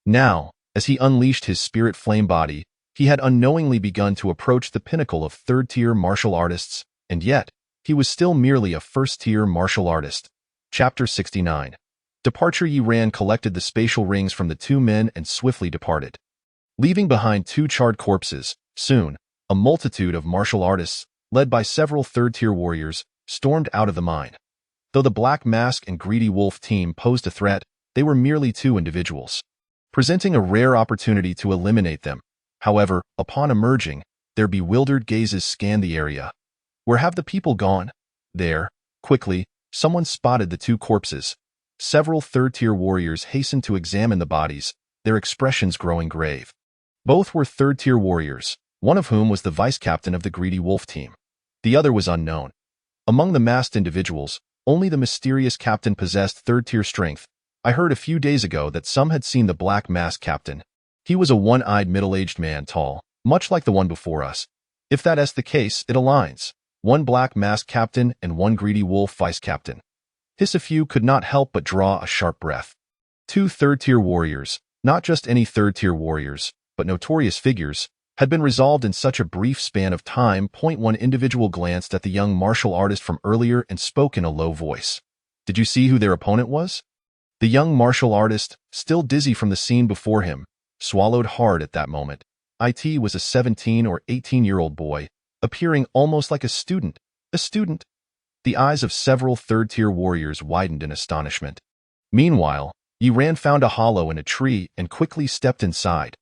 S1: Now, as he unleashed his spirit flame body, he had unknowingly begun to approach the pinnacle of third-tier martial artists, and yet, he was still merely a first-tier martial artist. Chapter 69. Departure. Yi Ran collected the spatial rings from the two men and swiftly departed. Leaving behind two charred corpses, soon, a multitude of martial artists, led by several third-tier warriors, stormed out of the mine. Though the Black Mask and Greedy Wolf team posed a threat, they were merely two individuals, presenting a rare opportunity to eliminate them. However, upon emerging, their bewildered gazes scanned the area. Where have the people gone? There, quickly, someone spotted the two corpses. Several third-tier warriors hastened to examine the bodies, their expressions growing grave. Both were third-tier warriors, one of whom was the vice-captain of the Greedy Wolf team. The other was unknown. Among the masked individuals, only the mysterious captain possessed third-tier strength. I heard a few days ago that some had seen the Black Mask captain. He was a one-eyed middle-aged man, tall, much like the one before us. If that is the case, it aligns. One Black Mask captain and one Greedy Wolf vice-captain. Hisafew could not help but draw a sharp breath. Two third-tier warriors, not just any third-tier warriors, but notorious figures, had been resolved in such a brief span of time. One individual glanced at the young martial artist from earlier and spoke in a low voice. Did you see who their opponent was? The young martial artist, still dizzy from the scene before him, swallowed hard at that moment. It was a 17 or 18-year-old boy, appearing almost like a student. A student? The eyes of several third-tier warriors widened in astonishment. Meanwhile, Yi Ran found a hollow in a tree and quickly stepped inside.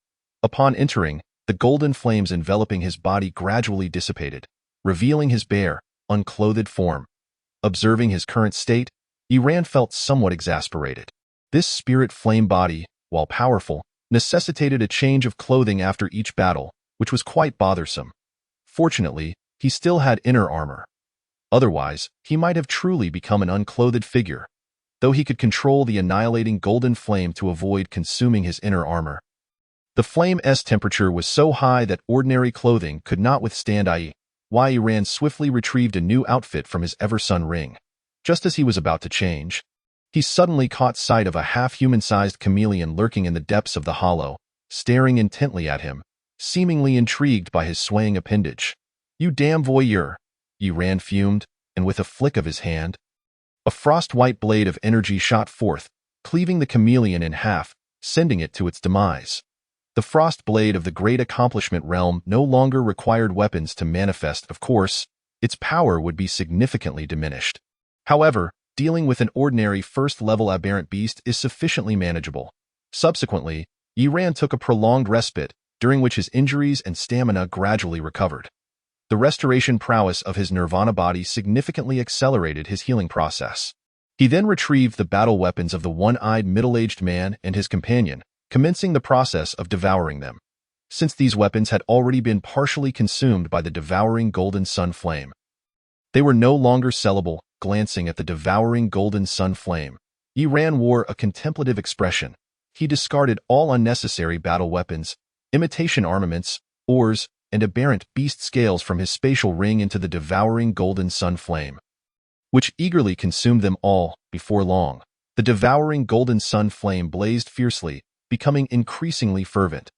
S1: Upon entering, the golden flames enveloping his body gradually dissipated, revealing his bare, unclothed form. Observing his current state, Yi Ran felt somewhat exasperated. This spirit flame body, while powerful, necessitated a change of clothing after each battle, which was quite bothersome. Fortunately, he still had inner armor. Otherwise, he might have truly become an unclothed figure, though he could control the annihilating golden flame to avoid consuming his inner armor. The flame's temperature was so high that ordinary clothing could not withstand Yi Ran swiftly retrieved a new outfit from his Eversun ring. Just as he was about to change, he suddenly caught sight of a half-human-sized chameleon lurking in the depths of the hollow, staring intently at him, seemingly intrigued by his swaying appendage. "You damn voyeur," Yi Ran fumed, and with a flick of his hand, a frost-white blade of energy shot forth, cleaving the chameleon in half, sending it to its demise. The frost blade of the Great Accomplishment Realm no longer required weapons to manifest. Of course, its power would be significantly diminished. However, dealing with an ordinary first-level aberrant beast is sufficiently manageable. Subsequently, Yi Ran took a prolonged respite, during which his injuries and stamina gradually recovered. The restoration prowess of his Nirvana body significantly accelerated his healing process. He then retrieved the battle weapons of the one-eyed middle-aged man and his companion, commencing the process of devouring them. Since these weapons had already been partially consumed by the devouring golden sun flame, they were no longer sellable. Glancing at the devouring golden sun flame, Yi Ran wore a contemplative expression. He discarded all unnecessary battle weapons, imitation armaments, ores, and aberrant beast scales from his spatial ring into the devouring golden sun flame, which eagerly consumed them all. Before long, the devouring golden sun flame blazed fiercely, becoming increasingly fervent.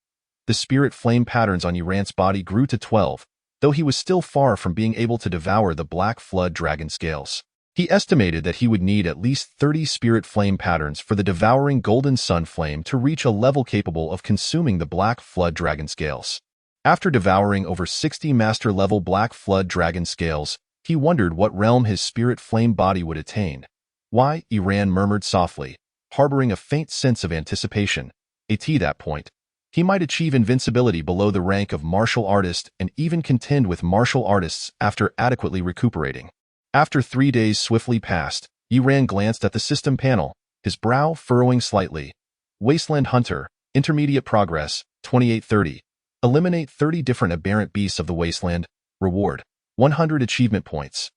S1: The spirit flame patterns on Yi Ran's body grew to 12, though he was still far from being able to devour the black flood dragon scales. He estimated that he would need at least 30 spirit flame patterns for the devouring golden sun flame to reach a level capable of consuming the black flood dragon scales. After devouring over 60 master-level black flood dragon scales, he wondered what realm his spirit flame body would attain. Yi Ran murmured softly, harboring a faint sense of anticipation. At that point, he might achieve invincibility below the rank of martial artist and even contend with martial artists after adequately recuperating. After 3 days swiftly passed, Yi Ran glanced at the system panel, his brow furrowing slightly. Wasteland Hunter, Intermediate Progress, 2830. Eliminate 30 different aberrant beasts of the wasteland. Reward, 100 achievement points.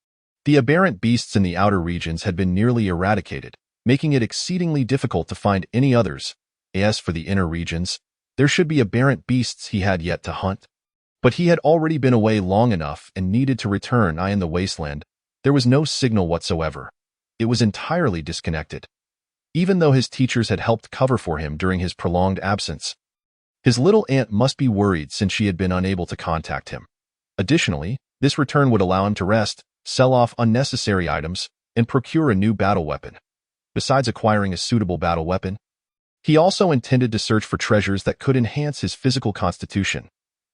S1: The aberrant beasts in the outer regions had been nearly eradicated, making it exceedingly difficult to find any others. As for the inner regions, there should be aberrant beasts he had yet to hunt. But he had already been away long enough and needed to return. In the wasteland, there was no signal whatsoever. It was entirely disconnected. Even though his teachers had helped cover for him during his prolonged absence, his little aunt must be worried since she had been unable to contact him. Additionally, this return would allow him to rest, sell off unnecessary items, and procure a new battle weapon. Besides acquiring a suitable battle weapon, he also intended to search for treasures that could enhance his physical constitution.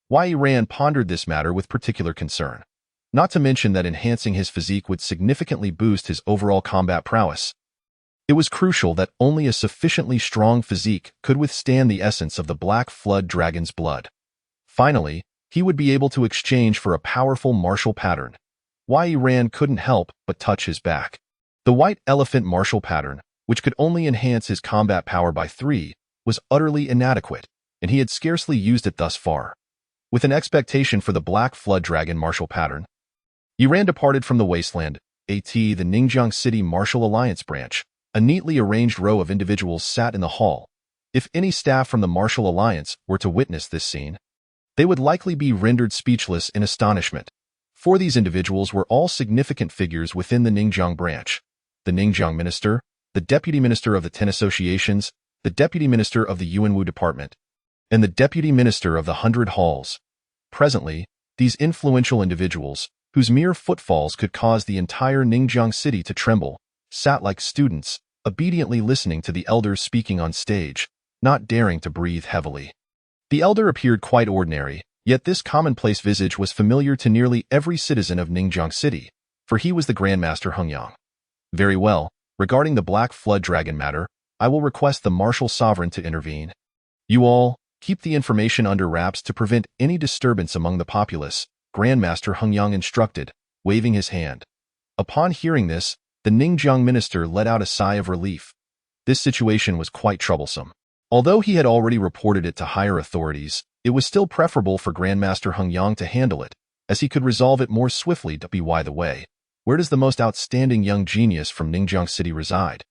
S1: Yi Ran pondered this matter with particular concern. Not to mention that enhancing his physique would significantly boost his overall combat prowess. It was crucial that only a sufficiently strong physique could withstand the essence of the Black Flood Dragon's blood. Finally, he would be able to exchange for a powerful martial pattern. Yi Ran couldn't help but touch his back. The White Elephant martial pattern, which could only enhance his combat power by 3, was utterly inadequate, and he had scarcely used it thus far. With an expectation for the Black Flood Dragon martial pattern, Yi Ran departed from the wasteland. The Ningjiang City Martial Alliance branch. A neatly arranged row of individuals sat in the hall. If any staff from the Martial Alliance were to witness this scene, they would likely be rendered speechless in astonishment. For these individuals were all significant figures within the Ningjiang branch. The Ningjiang Minister, the Deputy Minister of the 10 Associations, the Deputy Minister of the Yuanwu Department, and the Deputy Minister of the 100 Halls. Presently, these influential individuals, whose mere footfalls could cause the entire Ningjiang city to tremble, sat like students, obediently listening to the elders speaking on stage, not daring to breathe heavily. The elder appeared quite ordinary, yet this commonplace visage was familiar to nearly every citizen of Ningjiang City, for he was the Grandmaster Hengyang. Very well, regarding the Black Flood Dragon matter, I will request the martial sovereign to intervene. You all, keep the information under wraps to prevent any disturbance among the populace, Grandmaster Hengyang instructed, waving his hand. Upon hearing this, the Ningjiang minister let out a sigh of relief. This situation was quite troublesome. Although he had already reported it to higher authorities, it was still preferable for Grandmaster Hengyang to handle it, as he could resolve it more swiftly. By the way, where does the most outstanding young genius from Ningjiang City reside?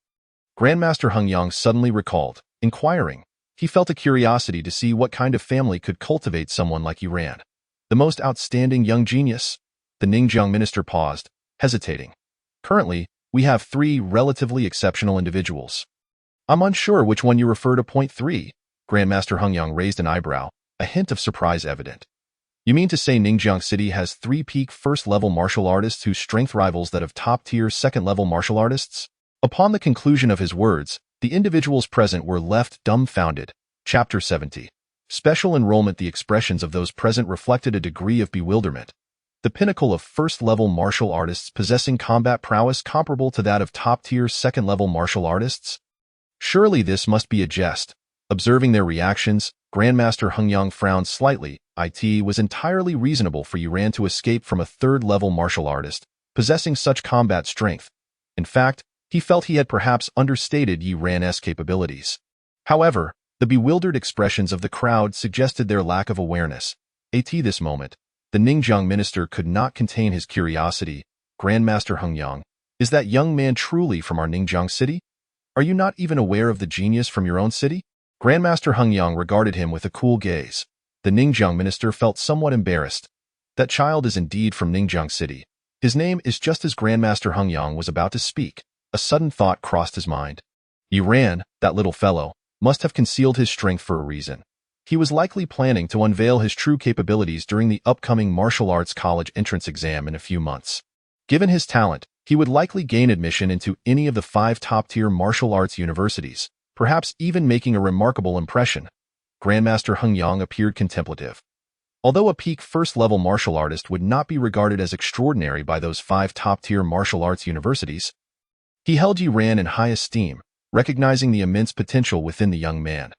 S1: Grandmaster Hengyang suddenly recalled, inquiring. He felt a curiosity to see what kind of family could cultivate someone like Yuran. The most outstanding young genius? The Ningjiang minister paused, hesitating. Currently, we have 3 relatively exceptional individuals. I'm unsure which one you refer to. Point 3. Grandmaster Hengyang raised an eyebrow, a hint of surprise evident. You mean to say Ningjiang City has 3 peak first-level martial artists whose strength rivals that of top-tier second-level martial artists? Upon the conclusion of his words, the individuals present were left dumbfounded. Chapter 70. Special enrollment. The expressions of those present reflected a degree of bewilderment. The pinnacle of first-level martial artists possessing combat prowess comparable to that of top-tier second-level martial artists? Surely this must be a jest. Observing their reactions, Grandmaster Hengyang frowned slightly. It was entirely reasonable for Yuran to escape from a third-level martial artist, possessing such combat strength. In fact, he felt he had perhaps understated Yuran's capabilities. However, the bewildered expressions of the crowd suggested their lack of awareness. At this moment, the Ningjiang minister could not contain his curiosity. Grandmaster Hengyang, is that young man truly from our Ningjiang city? Are you not even aware of the genius from your own city? Grandmaster Hengyang regarded him with a cool gaze. The Ningjiang minister felt somewhat embarrassed. That child is indeed from Ningjiang City. His name is just as Grandmaster Hengyang was about to speak. A sudden thought crossed his mind. Yuran, that little fellow, must have concealed his strength for a reason. He was likely planning to unveil his true capabilities during the upcoming martial arts college entrance exam in a few months. Given his talent, he would likely gain admission into any of the 5 top-tier martial arts universities, perhaps even making a remarkable impression. Grandmaster Hengyang appeared contemplative. Although a peak first-level martial artist would not be regarded as extraordinary by those 5 top-tier martial arts universities, he held Yuran in high esteem, recognizing the immense potential within the young man.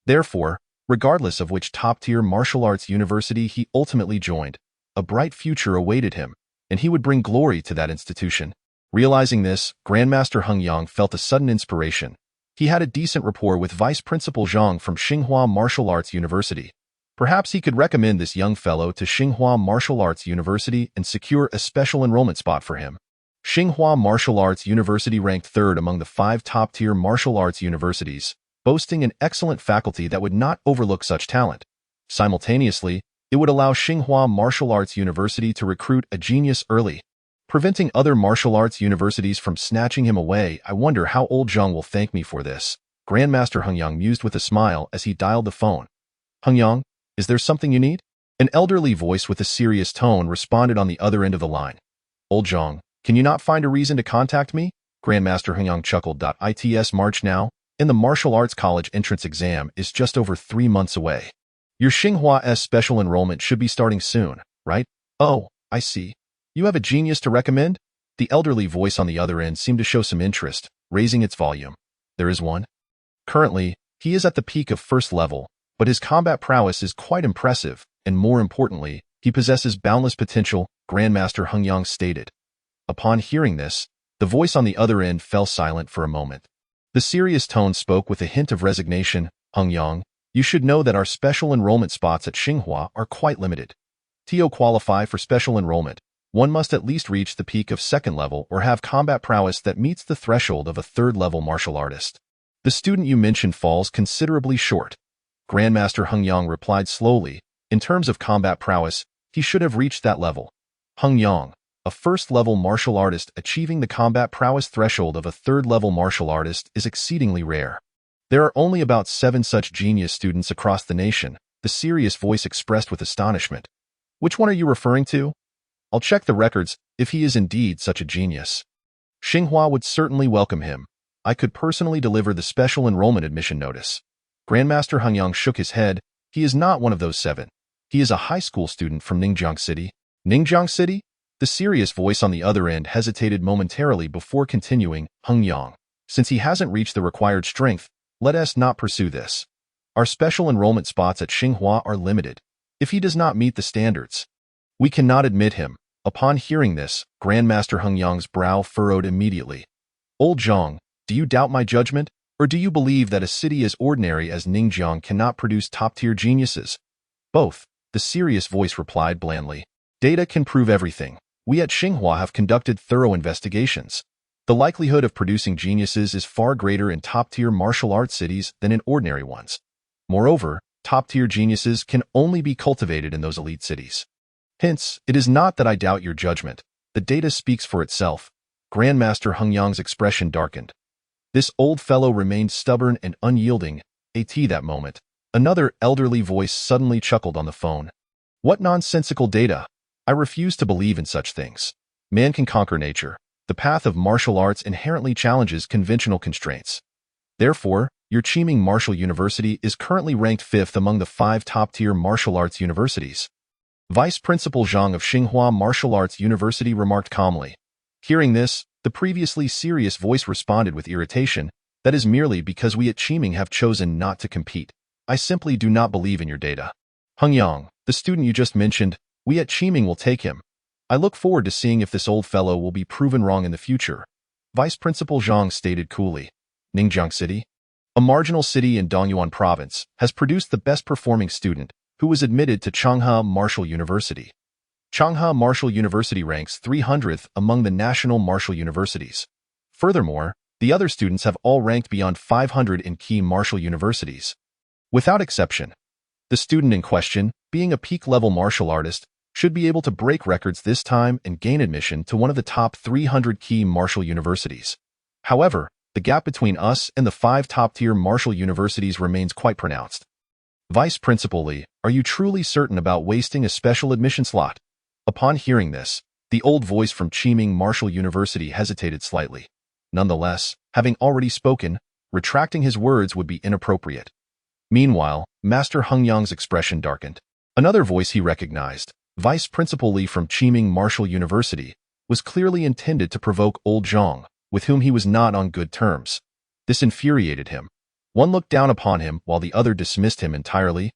S1: Therefore, regardless of which top-tier martial arts university he ultimately joined, a bright future awaited him, and he would bring glory to that institution. Realizing this, Grandmaster Hengyang felt a sudden inspiration. He had a decent rapport with Vice Principal Zhang from Tsinghua Martial Arts University. Perhaps he could recommend this young fellow to Tsinghua Martial Arts University and secure a special enrollment spot for him. Tsinghua Martial Arts University ranked 3rd among the 5 top-tier martial arts universities, boasting an excellent faculty that would not overlook such talent. Simultaneously, it would allow Tsinghua Martial Arts University to recruit a genius early, preventing other martial arts universities from snatching him away. I wonder how old Zhang will thank me for this. Grandmaster Hengyang mused with a smile as he dialed the phone. Hengyang, is there something you need? An elderly voice with a serious tone responded on the other end of the line. Old Zhang, can you not find a reason to contact me? Grandmaster Hengyang chuckled. It's March now, and the martial arts college entrance exam is just over 3 months away. Your Tsinghua's special enrollment should be starting soon, right? Oh, I see. You have a genius to recommend? The elderly voice on the other end seemed to show some interest, raising its volume. There is one. Currently, he is at the peak of first level, but his combat prowess is quite impressive, and more importantly, he possesses boundless potential, Grandmaster Hengyang stated. Upon hearing this, the voice on the other end fell silent for a moment. The serious tone spoke with a hint of resignation. Hengyang, you should know that our special enrollment spots at Tsinghua are quite limited. To qualify for special enrollment, one must at least reach the peak of second level or have combat prowess that meets the threshold of a third-level martial artist. The student you mentioned falls considerably short. Grandmaster Hengyang replied slowly. In terms of combat prowess, he should have reached that level. Hengyang, a first-level martial artist achieving the combat prowess threshold of a third-level martial artist is exceedingly rare. There are only about 7 such genius students across the nation, the serious voice expressed with astonishment. Which one are you referring to? I'll check the records if he is indeed such a genius. Tsinghua would certainly welcome him. I could personally deliver the special enrollment admission notice. Grandmaster Hengyang shook his head. He is not one of those 7. He is a high school student from Ningjiang City. Ningjiang City? The serious voice on the other end hesitated momentarily before continuing. Hengyang, Since he hasn't reached the required strength, let us not pursue this. Our special enrollment spots at Xinghua are limited. If he does not meet the standards, we cannot admit him. Upon hearing this, Grandmaster Heng Yang's brow furrowed immediately. Old Zhang, do you doubt my judgment? Or do you believe that a city as ordinary as Ningjiang cannot produce top-tier geniuses? Both, the serious voice replied blandly. Data can prove everything. We at Xinghua have conducted thorough investigations. The likelihood of producing geniuses is far greater in top-tier martial arts cities than in ordinary ones. Moreover, top-tier geniuses can only be cultivated in those elite cities. Hence, it is not that I doubt your judgment. The data speaks for itself. Grandmaster Heng Yang's expression darkened. This old fellow remained stubborn and unyielding. At that moment, another elderly voice suddenly chuckled on the phone. What nonsensical data! I refuse to believe in such things. Man can conquer nature. The path of martial arts inherently challenges conventional constraints. Therefore, your Qiming Martial University is currently ranked 5th among the 5 top-tier martial arts universities. Vice Principal Zhang of Xinghua Martial Arts University remarked calmly. Hearing this, the previously serious voice responded with irritation. That is merely because we at Qiming have chosen not to compete. I simply do not believe in your data. Heng Yang, the student you just mentioned, we at Qiming will take him. I look forward to seeing if this old fellow will be proven wrong in the future. Vice Principal Zhang stated coolly. Ningjiang City, a marginal city in Dongyuan Province, has produced the best-performing student, who was admitted to Changhua Martial University. Changhua Martial University ranks 300th among the national martial universities. Furthermore, the other students have all ranked beyond 500 in key martial universities. Without exception, the student in question, being a peak-level martial artist, should be able to break records this time and gain admission to one of the top 300 key martial universities. However, the gap between us and the 5 top-tier martial universities remains quite pronounced. Vice Principal Li, are you truly certain about wasting a special admission slot? Upon hearing this, the old voice from Qiming Martial University hesitated slightly. Nonetheless, having already spoken, retracting his words would be inappropriate. Meanwhile, Master Heng Yang's expression darkened. Another voice he recognized, Vice Principal Li from Qiming Martial University, was clearly intended to provoke old Zhang, with whom he was not on good terms. This infuriated him. One looked down upon him while the other dismissed him entirely.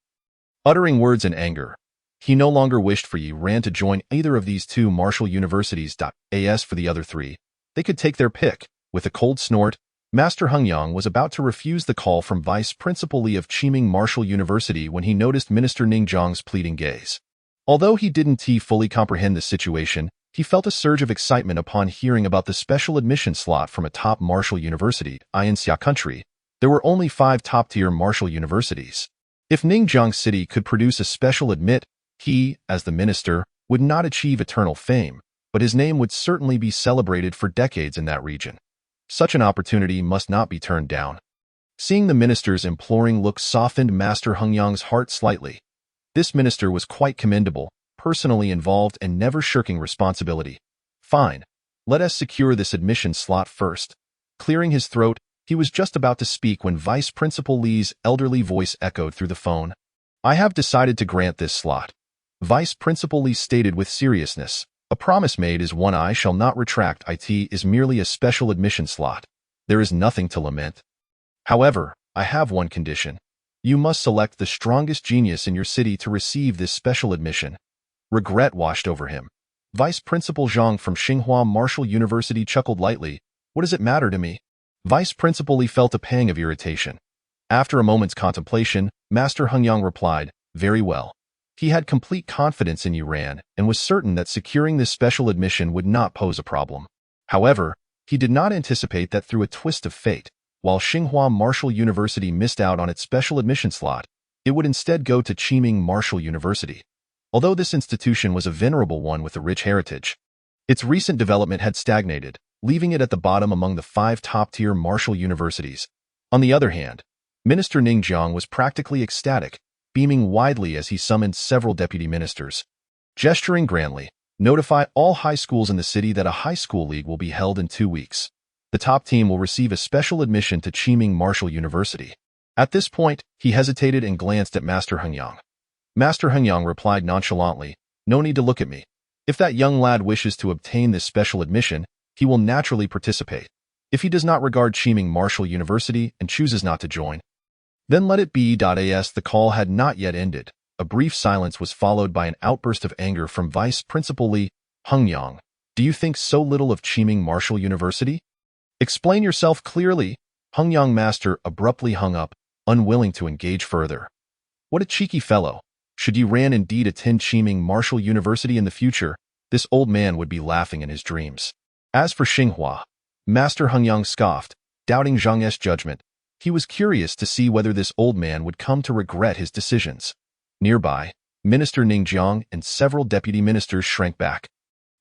S1: Uttering words in anger, he no longer wished for Yi Ran to join either of these 2 martial universities. As for the other 3, they could take their pick. With a cold snort, Master Heng Yang was about to refuse the call from Vice Principal Li of Qiming Martial University when he noticed Minister Ningjiang's pleading gaze. Although he didn't fully comprehend the situation, he felt a surge of excitement upon hearing about the special admission slot from a top martial university. In Xia country, there were only 5 top-tier martial universities. If Ningjiang City could produce a special admit, he, as the minister, would not achieve eternal fame, but his name would certainly be celebrated for decades in that region. Such an opportunity must not be turned down. Seeing the minister's imploring look softened Master Heng Yang's heart slightly. This minister was quite commendable, personally involved and never shirking responsibility. Fine. Let us secure this admission slot first. Clearing his throat, he was just about to speak when Vice Principal Li's elderly voice echoed through the phone. I have decided to grant this slot. Vice Principal Li stated with seriousness. A promise made is one I shall not retract. It is merely a special admission slot. There is nothing to lament. However, I have one condition. You must select the strongest genius in your city to receive this special admission. Regret washed over him. Vice Principal Zhang from Xinghua Martial University chuckled lightly. What does it matter to me? Vice Principal Li felt a pang of irritation. After a moment's contemplation, Master Heng Yang replied, very well. He had complete confidence in Yi Ran and was certain that securing this special admission would not pose a problem. However, he did not anticipate that through a twist of fate, while Xinghua Martial University missed out on its special admission slot, it would instead go to Qiming Martial University. Although this institution was a venerable one with a rich heritage, its recent development had stagnated, leaving it at the bottom among the 5 top-tier martial universities. On the other hand, Minister Ningjiang was practically ecstatic, beaming widely as he summoned several deputy ministers. Gesturing grandly, notify all high schools in the city that a high school league will be held in 2 weeks. The top team will receive a special admission to Qiming Martial University. At this point, he hesitated and glanced at Master Heng Yang. Master Heng Yang replied nonchalantly, no need to look at me. If that young lad wishes to obtain this special admission, he will naturally participate. If he does not regard Qiming Martial University and chooses not to join, then let it be. As the call had not yet ended, a brief silence was followed by an outburst of anger from Vice Principal Li Hengyang. Do you think so little of Qiming Martial University? Explain yourself clearly. Hengyang Master abruptly hung up, unwilling to engage further. What a cheeky fellow. Should Yi Ran indeed attend Qiming Martial University in the future, this old man would be laughing in his dreams. As for Xinghua, Master Hengyang scoffed, doubting Zhang Ye's judgment. He was curious to see whether this old man would come to regret his decisions. Nearby, Minister Ning Jiang and several deputy ministers shrank back,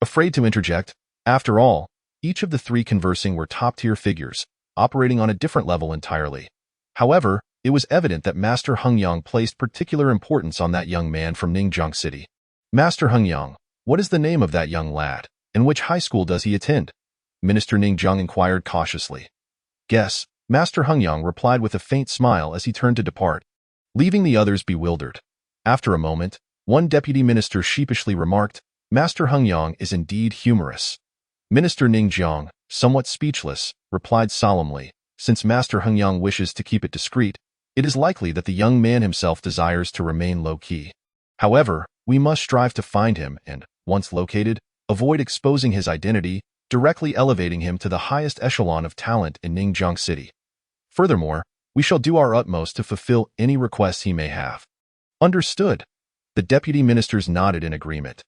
S1: afraid to interject. After all, each of the three conversing were top-tier figures, operating on a different level entirely. However, it was evident that Master Hengyang placed particular importance on that young man from Ningjiang City. Master Hengyang, what is the name of that young lad, and which high school does he attend? Minister Ning Jiang inquired cautiously. Guess, Master Hengyang replied with a faint smile as he turned to depart, leaving the others bewildered. After a moment, one deputy minister sheepishly remarked, Master Hengyang is indeed humorous. Minister Ning Jiang, somewhat speechless, replied solemnly, since Master Hengyang wishes to keep it discreet, it is likely that the young man himself desires to remain low-key. However, we must strive to find him and, once located, avoid exposing his identity, directly elevating him to the highest echelon of talent in Ningjiang City. Furthermore, we shall do our utmost to fulfill any requests he may have. Understood. The deputy ministers nodded in agreement.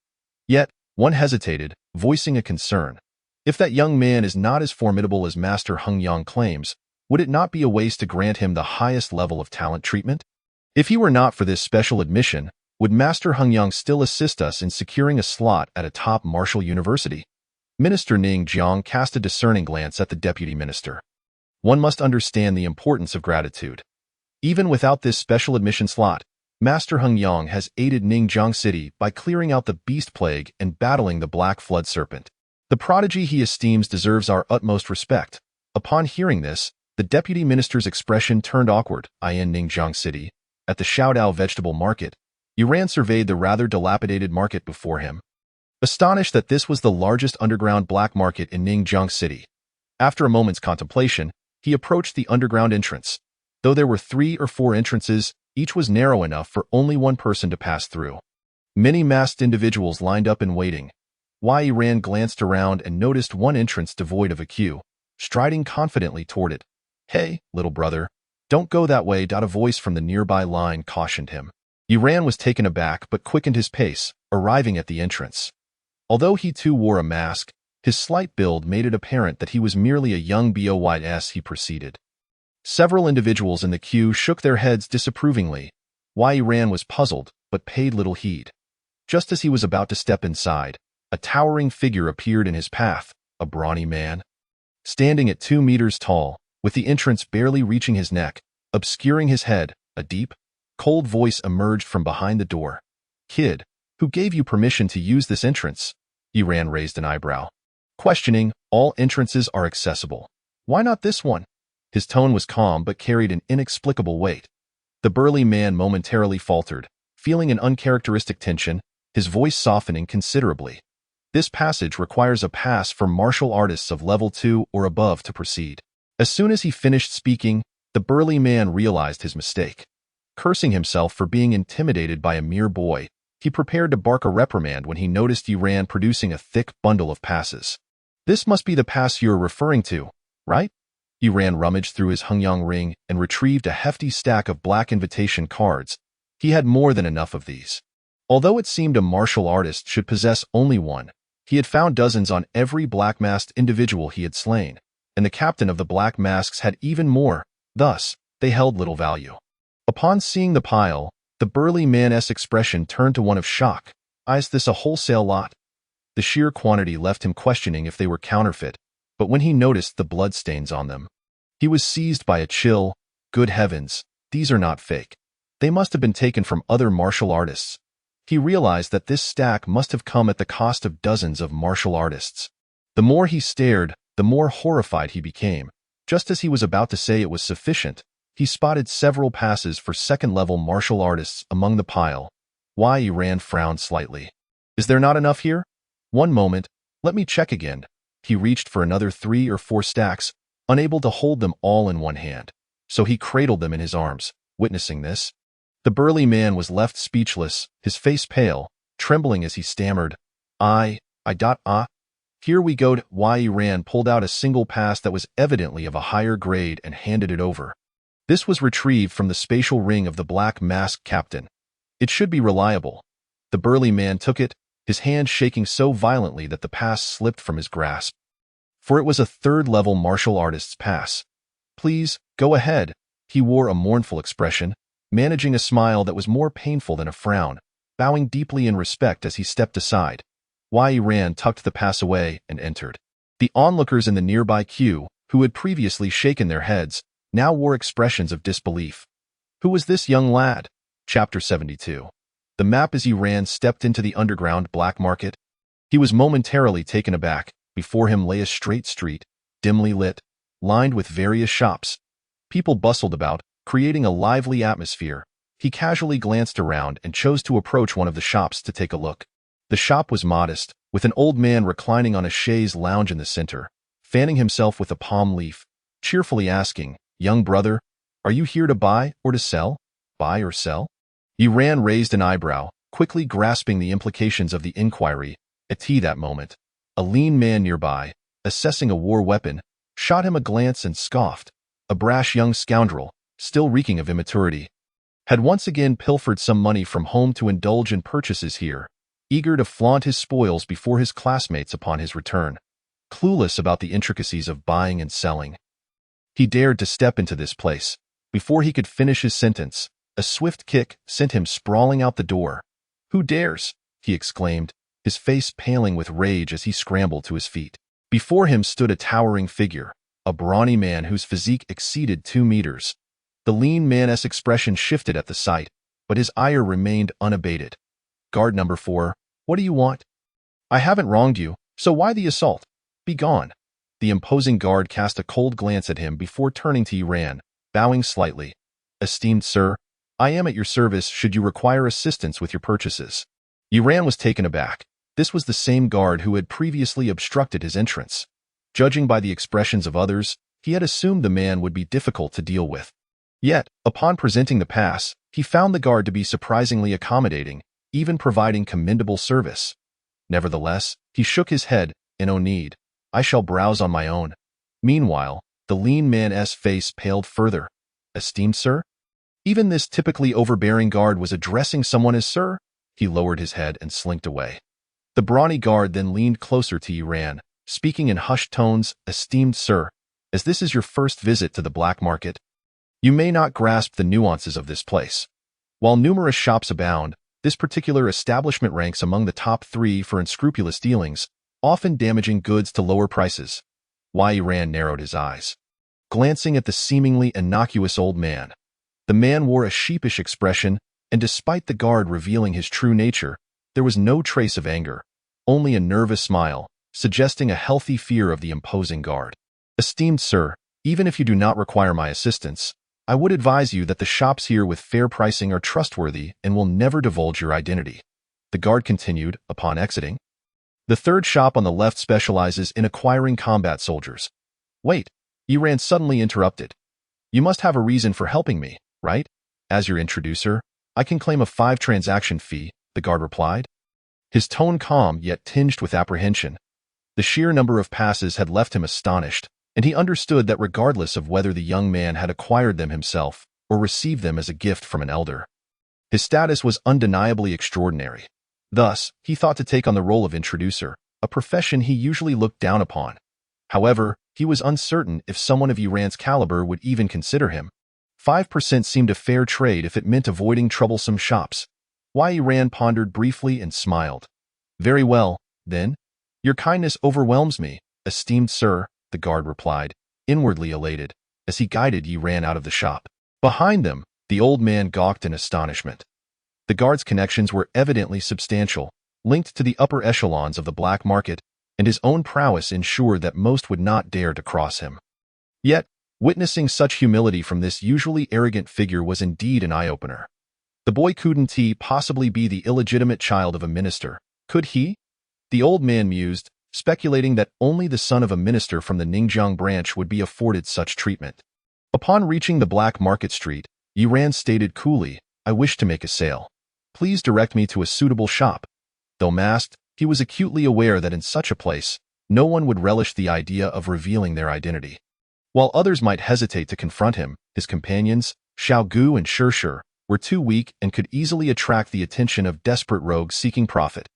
S1: Yet, one hesitated, voicing a concern. If that young man is not as formidable as Master Hengyang claims, would it not be a waste to grant him the highest level of talent treatment? If he were not for this special admission, would Master Hengyang still assist us in securing a slot at a top martial university? Minister Ning Jiang cast a discerning glance at the deputy minister. One must understand the importance of gratitude. Even without this special admission slot, Master Hengyang has aided Ningjiang City by clearing out the beast plague and battling the black flood serpent. The prodigy he esteems deserves our utmost respect. Upon hearing this, the deputy minister's expression turned awkward. In Ningjiang City, at the Xiaodao vegetable market, Yi Ran surveyed the rather dilapidated market before him, astonished that this was the largest underground black market in Ningjiang City. After a moment's contemplation, he approached the underground entrance. Though there were 3 or 4 entrances, each was narrow enough for only one person to pass through. Many masked individuals lined up in waiting. Yi Ran glanced around and noticed one entrance devoid of a queue, striding confidently toward it. Hey, little brother, don't go that way. A voice from the nearby line cautioned him. Yi Ran was taken aback but quickened his pace, arriving at the entrance. Although he too wore a mask, his slight build made it apparent that he was merely a young boy. He proceeded. Several individuals in the queue shook their heads disapprovingly. Yi Ran was puzzled, but paid little heed. Just as he was about to step inside, a towering figure appeared in his path, a brawny man. Standing at 2 meters tall, with the entrance barely reaching his neck, obscuring his head, a deep, cold voice emerged from behind the door. Kid, who gave you permission to use this entrance? Yi Ran raised an eyebrow. Questioning, all entrances are accessible. Why not this one? His tone was calm but carried an inexplicable weight. The burly man momentarily faltered, feeling an uncharacteristic tension, his voice softening considerably. This passage requires a pass for martial artists of level 2 or above to proceed. As soon as he finished speaking, the burly man realized his mistake. Cursing himself for being intimidated by a mere boy, he prepared to bark a reprimand when he noticed Yi Ran producing a thick bundle of passes. This must be the pass you're referring to, right? Yi Ran rummaged through his Hengyang ring and retrieved a hefty stack of black invitation cards. He had more than enough of these. Although it seemed a martial artist should possess only one, he had found dozens on every black-masked individual he had slain, and the captain of the Black Masks had even more. Thus, they held little value. Upon seeing the pile, the burly man's expression turned to one of shock. Is this a wholesale lot? The sheer quantity left him questioning if they were counterfeit, but when he noticed the bloodstains on them, he was seized by a chill. Good heavens, these are not fake. They must have been taken from other martial artists. He realized that this stack must have come at the cost of dozens of martial artists. The more he stared, the more horrified he became. Just as he was about to say it was sufficient, he spotted several passes for second-level martial artists among the pile. Yi Ran frowned slightly. Is there not enough here? One moment, let me check again. He reached for another 3 or 4 stacks, unable to hold them all in one hand. So he cradled them in his arms. Witnessing this, the burly man was left speechless, his face pale, trembling as he stammered, Here we go. Yi Ran pulled out a single pass that was evidently of a higher grade and handed it over. This was retrieved from the spatial ring of the black masked captain. It should be reliable. The burly man took it, his hand shaking so violently that the pass slipped from his grasp. For it was a third-level martial artist's pass. Please, go ahead. He wore a mournful expression, managing a smile that was more painful than a frown, bowing deeply in respect as he stepped aside. Yi Ran tucked the pass away and entered. The onlookers in the nearby queue, who had previously shaken their heads, now wore expressions of disbelief. Who was this young lad? Chapter 72. The map as Yi Ran stepped into the underground black market. He was momentarily taken aback. Before him lay a straight street, dimly lit, lined with various shops. People bustled about, creating a lively atmosphere. He casually glanced around and chose to approach one of the shops to take a look. The shop was modest, with an old man reclining on a chaise lounge in the center, fanning himself with a palm leaf, cheerfully asking, "Young brother, are you here to buy or to sell? Buy or sell?" Yi Ran raised an eyebrow, quickly grasping the implications of the inquiry. At that moment, a lean man nearby, assessing a war weapon, shot him a glance and scoffed. A brash young scoundrel, still reeking of immaturity, had once again pilfered some money from home to indulge in purchases here, eager to flaunt his spoils before his classmates upon his return, clueless about the intricacies of buying and selling. He dared to step into this place. Before he could finish his sentence, a swift kick sent him sprawling out the door. "Who dares?" he exclaimed, his face paling with rage as he scrambled to his feet. Before him stood a towering figure, a brawny man whose physique exceeded 2 meters. The lean man's expression shifted at the sight, but his ire remained unabated. "Guard number 4, what do you want?" "I haven't wronged you, so why the assault? Be gone." The imposing guard cast a cold glance at him before turning to Yi Ran, bowing slightly. "Esteemed sir, I am at your service should you require assistance with your purchases." Yi Ran was taken aback. This was the same guard who had previously obstructed his entrance. Judging by the expressions of others, he had assumed the man would be difficult to deal with. Yet, upon presenting the pass, he found the guard to be surprisingly accommodating, even providing commendable service. Nevertheless, he shook his head, "No need. I shall browse on my own." Meanwhile, the lean man's face paled further. "Esteemed sir?" Even this typically overbearing guard was addressing someone as sir? He lowered his head and slinked away. The brawny guard then leaned closer to Yi Ran, speaking in hushed tones, "Esteemed sir, as this is your first visit to the black market, you may not grasp the nuances of this place. While numerous shops abound, this particular establishment ranks among the top 3 for unscrupulous dealings, often damaging goods to lower prices." Yi Ran narrowed his eyes, glancing at the seemingly innocuous old man. The man wore a sheepish expression, and despite the guard revealing his true nature, there was no trace of anger, only a nervous smile, suggesting a healthy fear of the imposing guard. "Esteemed sir, even if you do not require my assistance, I would advise you that the shops here with fair pricing are trustworthy and will never divulge your identity." The guard continued, upon exiting. "The third shop on the left specializes in acquiring combat soldiers." "Wait," Yi Ran suddenly interrupted. "You must have a reason for helping me, right? As your introducer, I can claim a 5 transaction fee," the guard replied. His tone calm yet tinged with apprehension. The sheer number of passes had left him astonished, and he understood that regardless of whether the young man had acquired them himself or received them as a gift from an elder, his status was undeniably extraordinary. Thus, he thought to take on the role of introducer, a profession he usually looked down upon. However, he was uncertain if someone of Yi Ran's caliber would even consider him. 5% seemed a fair trade if it meant avoiding troublesome shops. Yi Ran pondered briefly and smiled. "Very well, then. Your kindness overwhelms me, esteemed sir," the guard replied, inwardly elated, as he guided Yi Ran out of the shop. Behind them, the old man gawked in astonishment. The guard's connections were evidently substantial, linked to the upper echelons of the black market, and his own prowess ensured that most would not dare to cross him. Yet, witnessing such humility from this usually arrogant figure was indeed an eye-opener. The boy couldn't he possibly be the illegitimate child of a minister? Could he? The old man mused, speculating that only the son of a minister from the Ningjiang branch would be afforded such treatment. Upon reaching the Black Market Street, Yiran stated coolly, "I wish to make a sale. Please direct me to a suitable shop." Though masked, he was acutely aware that in such a place, no one would relish the idea of revealing their identity. While others might hesitate to confront him, his companions, Xiao Gu and Shi, were too weak and could easily attract the attention of desperate rogues seeking profit.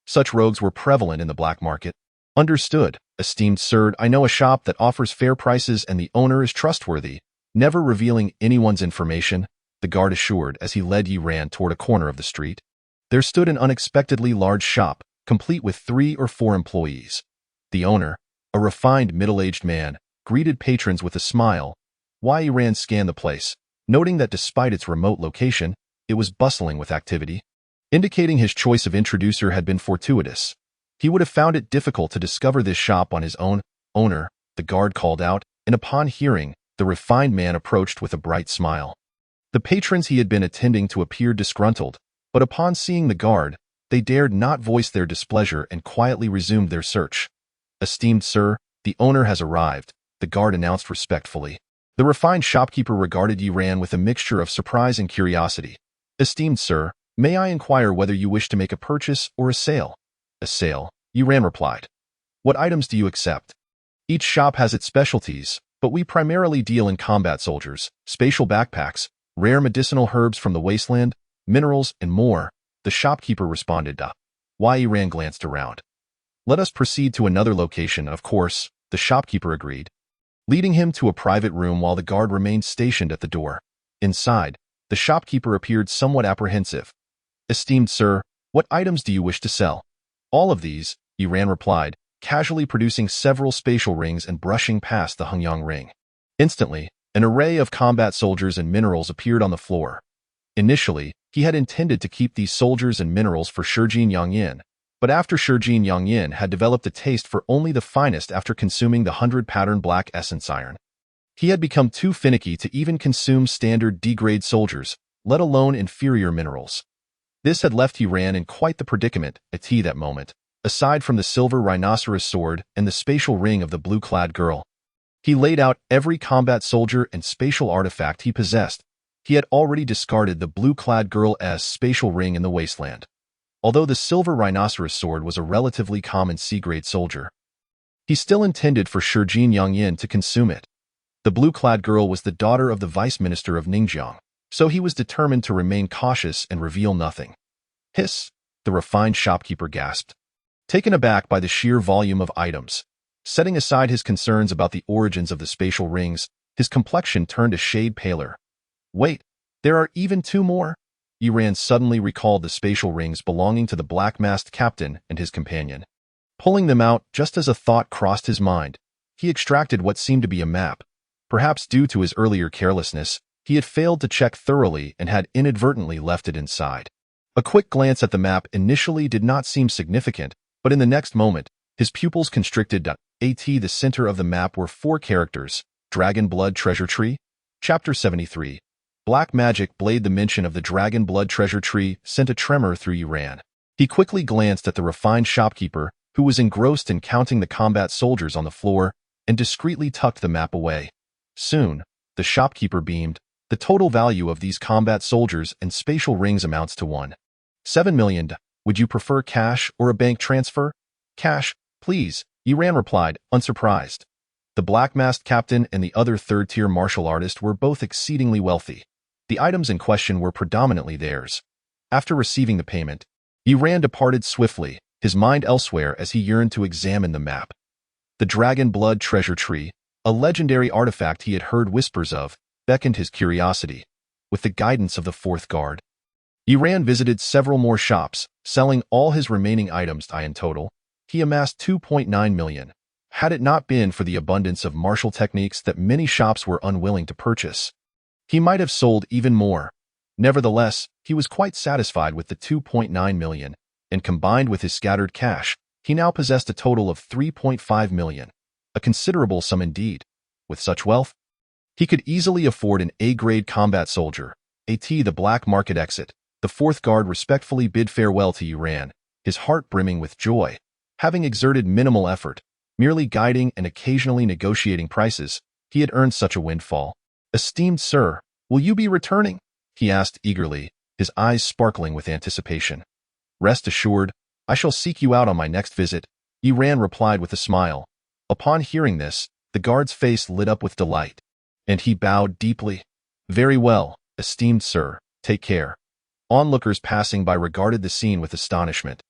S1: Such rogues were prevalent in the black market. "Understood, esteemed sir. I know a shop that offers fair prices and the owner is trustworthy, never revealing anyone's information," the guard assured as he led Yiran toward a corner of the street. There stood an unexpectedly large shop, complete with 3 or 4 employees. The owner, a refined middle-aged man, greeted patrons with a smile. Yiran scanned the place, noting that despite its remote location, it was bustling with activity, indicating his choice of introducer had been fortuitous. He would have found it difficult to discover this shop on his own. "Owner," the guard called out, and upon hearing, the refined man approached with a bright smile. The patrons he had been attending to appeared disgruntled, but upon seeing the guard, they dared not voice their displeasure and quietly resumed their search. "Esteemed sir, the owner has arrived," the guard announced respectfully. The refined shopkeeper regarded Yiran with a mixture of surprise and curiosity. "Esteemed sir, may I inquire whether you wish to make a purchase or a sale?" "A sale," Yiran replied. "What items do you accept?" "Each shop has its specialties, but we primarily deal in combat soldiers, spatial backpacks, rare medicinal herbs from the wasteland, minerals, and more," the shopkeeper responded. Yiran glanced around. "Let us proceed to another location, of course," the shopkeeper agreed, leading him to a private room while the guard remained stationed at the door. Inside, the shopkeeper appeared somewhat apprehensive. "Esteemed sir, what items do you wish to sell?" "All of these," Yiran replied, casually producing several spatial rings and brushing past the Hengyang ring. Instantly, an array of combat soldiers and minerals appeared on the floor. Initially, he had intended to keep these soldiers and minerals for Shijin Yangyin, but after Shijin Yangyin had developed a taste for only the finest after consuming the 100-pattern black essence iron, he had become too finicky to even consume standard D-grade soldiers, let alone inferior minerals. This had left Yiran in quite the predicament at that moment. Aside from the silver rhinoceros sword and the spatial ring of the blue-clad girl, he laid out every combat soldier and spatial artifact he possessed. He had already discarded the blue-clad girl's spatial ring in the wasteland, although the silver rhinoceros sword was a relatively common C-grade soldier. He still intended for Shijin Yangyin to consume it. The blue-clad girl was the daughter of the vice minister of Ningjiang, so he was determined to remain cautious and reveal nothing. "Hiss," the refined shopkeeper gasped, taken aback by the sheer volume of items. Setting aside his concerns about the origins of the spatial rings, his complexion turned a shade paler. "Wait, there are even 2 more?" Yiran suddenly recalled the spatial rings belonging to the black-masked captain and his companion. Pulling them out just as a thought crossed his mind, he extracted what seemed to be a map. Perhaps due to his earlier carelessness, he had failed to check thoroughly and had inadvertently left it inside. A quick glance at the map initially did not seem significant, but in the next moment, his pupils constricted. The center of the map were 4 characters: Dragon Blood Treasure Tree. Chapter 73. Black Magic Blade. The mention of the Dragon Blood Treasure Tree sent a tremor through Yiran. He quickly glanced at the refined shopkeeper, who was engrossed in counting the combat soldiers on the floor, and discreetly tucked the map away. Soon, the shopkeeper beamed. "The total value of these combat soldiers and spatial rings amounts to 1.7 million. Would you prefer cash or a bank transfer?" "Cash, please," Yiran replied, unsurprised. The black-masked captain and the other third-tier martial artist were both exceedingly wealthy. The items in question were predominantly theirs. After receiving the payment, Yiran departed swiftly, his mind elsewhere as he yearned to examine the map. The Dragon Blood Treasure Tree, a legendary artifact he had heard whispers of, beckoned his curiosity. With the guidance of the 4th guard, Yiran visited several more shops, selling all his remaining items. In total, he amassed 2.9 million. Had it not been for the abundance of martial techniques that many shops were unwilling to purchase, he might have sold even more. Nevertheless, he was quite satisfied with the 2.9 million, and combined with his scattered cash, he now possessed a total of 3.5 million. A considerable sum indeed. With such wealth, he could easily afford an A-grade combat soldier. The black market exit. The 4th guard respectfully bid farewell to Yiran, his heart brimming with joy. Having exerted minimal effort, merely guiding and occasionally negotiating prices, he had earned such a windfall. "Esteemed sir, will you be returning?" he asked eagerly, his eyes sparkling with anticipation. "Rest assured, I shall seek you out on my next visit," Yi Ran replied with a smile. Upon hearing this, the guard's face lit up with delight, and he bowed deeply. "Very well, esteemed sir, take care." Onlookers passing by regarded the scene with astonishment.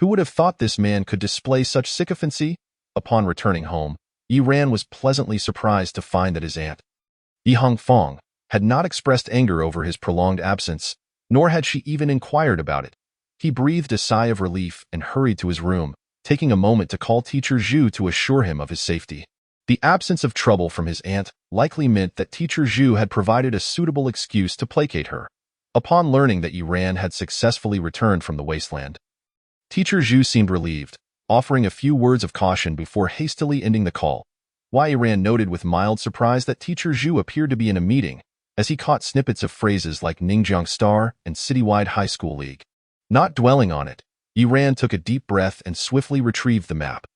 S1: Who would have thought this man could display such sycophancy? Upon returning home, Yi Ran was pleasantly surprised to find that his aunt, Yi Hongfang, had not expressed anger over his prolonged absence, nor had she even inquired about it. He breathed a sigh of relief and hurried to his room, taking a moment to call Teacher Zhu to assure him of his safety. The absence of trouble from his aunt likely meant that Teacher Zhu had provided a suitable excuse to placate her. Upon learning that Yi Ran had successfully returned from the wasteland, Teacher Zhu seemed relieved, offering a few words of caution before hastily ending the call. Yi Ran noted with mild surprise that Teacher Zhu appeared to be in a meeting, as he caught snippets of phrases like Ningjiang Star and Citywide High School League. Not dwelling on it, Yi Ran took a deep breath and swiftly retrieved the map.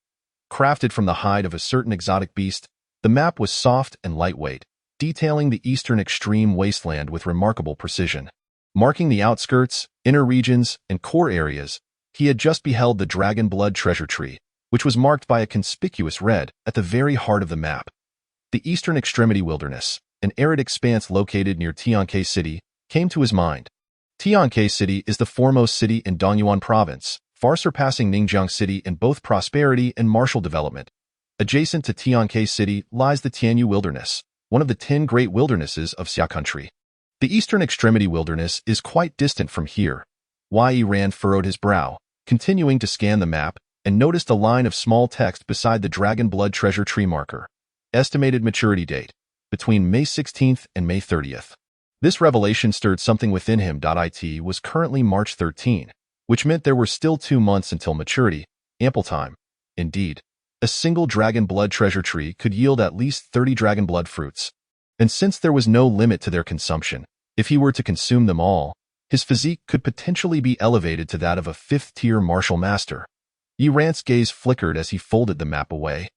S1: Crafted from the hide of a certain exotic beast, the map was soft and lightweight, detailing the eastern extreme wasteland with remarkable precision. Marking the outskirts, inner regions, and core areas, he had just beheld the Dragon Blood Treasure Tree, which was marked by a conspicuous red at the very heart of the map. The eastern extremity wilderness, an arid expanse located near Tiancai City, came to his mind. Tiancai City is the foremost city in Dongyuan Province, far surpassing Ningjiang City in both prosperity and martial development. Adjacent to Tiancai City lies the Tianyu Wilderness, one of the 10 great wildernesses of Xia Country. The eastern extremity wilderness is quite distant from here. Yi Ran furrowed his brow, continuing to scan the map, and noticed a line of small text beside the Dragon Blood Treasure Tree marker. Estimated maturity date, between May 16th and May 30th. This revelation stirred something within him. It was currently March 13, which meant there were still 2 months until maturity, ample time. Indeed, a single Dragon Blood Treasure Tree could yield at least 30 Dragon Blood fruits. And since there was no limit to their consumption, if he were to consume them all, his physique could potentially be elevated to that of a 5th-tier martial master. Yi Ran's gaze flickered as he folded the map away.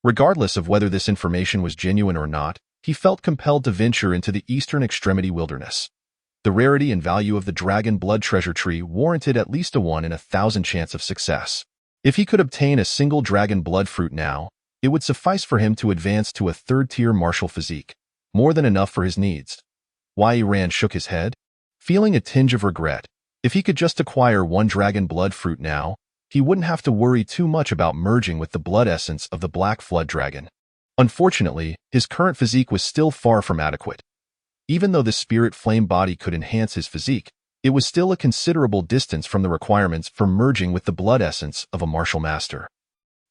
S1: Regardless of whether this information was genuine or not, he felt compelled to venture into the eastern extremity wilderness. The rarity and value of the Dragon Blood Treasure Tree warranted at least a 1 in 1,000 chance of success. If he could obtain a single Dragon Blood fruit now, it would suffice for him to advance to a 3rd-tier martial physique, more than enough for his needs. Yi Ran shook his head, feeling a tinge of regret. If he could just acquire 1 Dragon Blood fruit now, he wouldn't have to worry too much about merging with the blood essence of the Black Flood Dragon. Unfortunately, his current physique was still far from adequate. Even though the spirit flame body could enhance his physique, it was still a considerable distance from the requirements for merging with the blood essence of a martial master.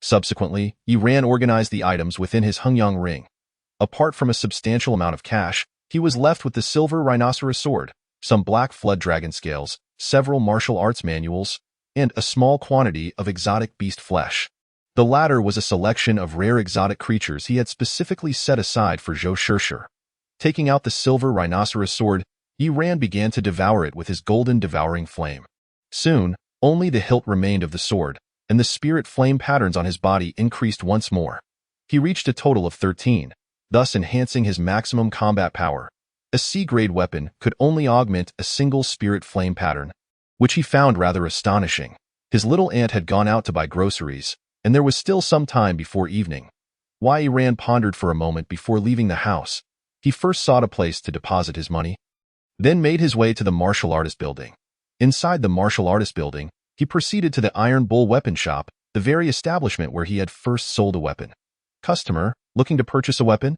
S1: Subsequently, Yi Ran organized the items within his Hengyang ring. Apart from a substantial amount of cash, he was left with the silver rhinoceros sword, some black flood dragon scales, several martial arts manuals, and a small quantity of exotic beast flesh. The latter was a selection of rare exotic creatures he had specifically set aside for Zhou Shishir. Taking out the silver rhinoceros sword, Yi Ran began to devour it with his golden devouring flame. Soon, only the hilt remained of the sword, and the spirit flame patterns on his body increased once more. He reached a total of 13, thus enhancing his maximum combat power. A C-grade weapon could only augment a single spirit flame pattern, which he found rather astonishing. His little aunt had gone out to buy groceries, and there was still some time before evening. Yi Ran pondered for a moment before leaving the house. He first sought a place to deposit his money, then made his way to the martial artist building. Inside the martial artist building, he proceeded to the Iron Bull weapon shop, the very establishment where he had first sold a weapon. "Customer, looking to purchase a weapon?"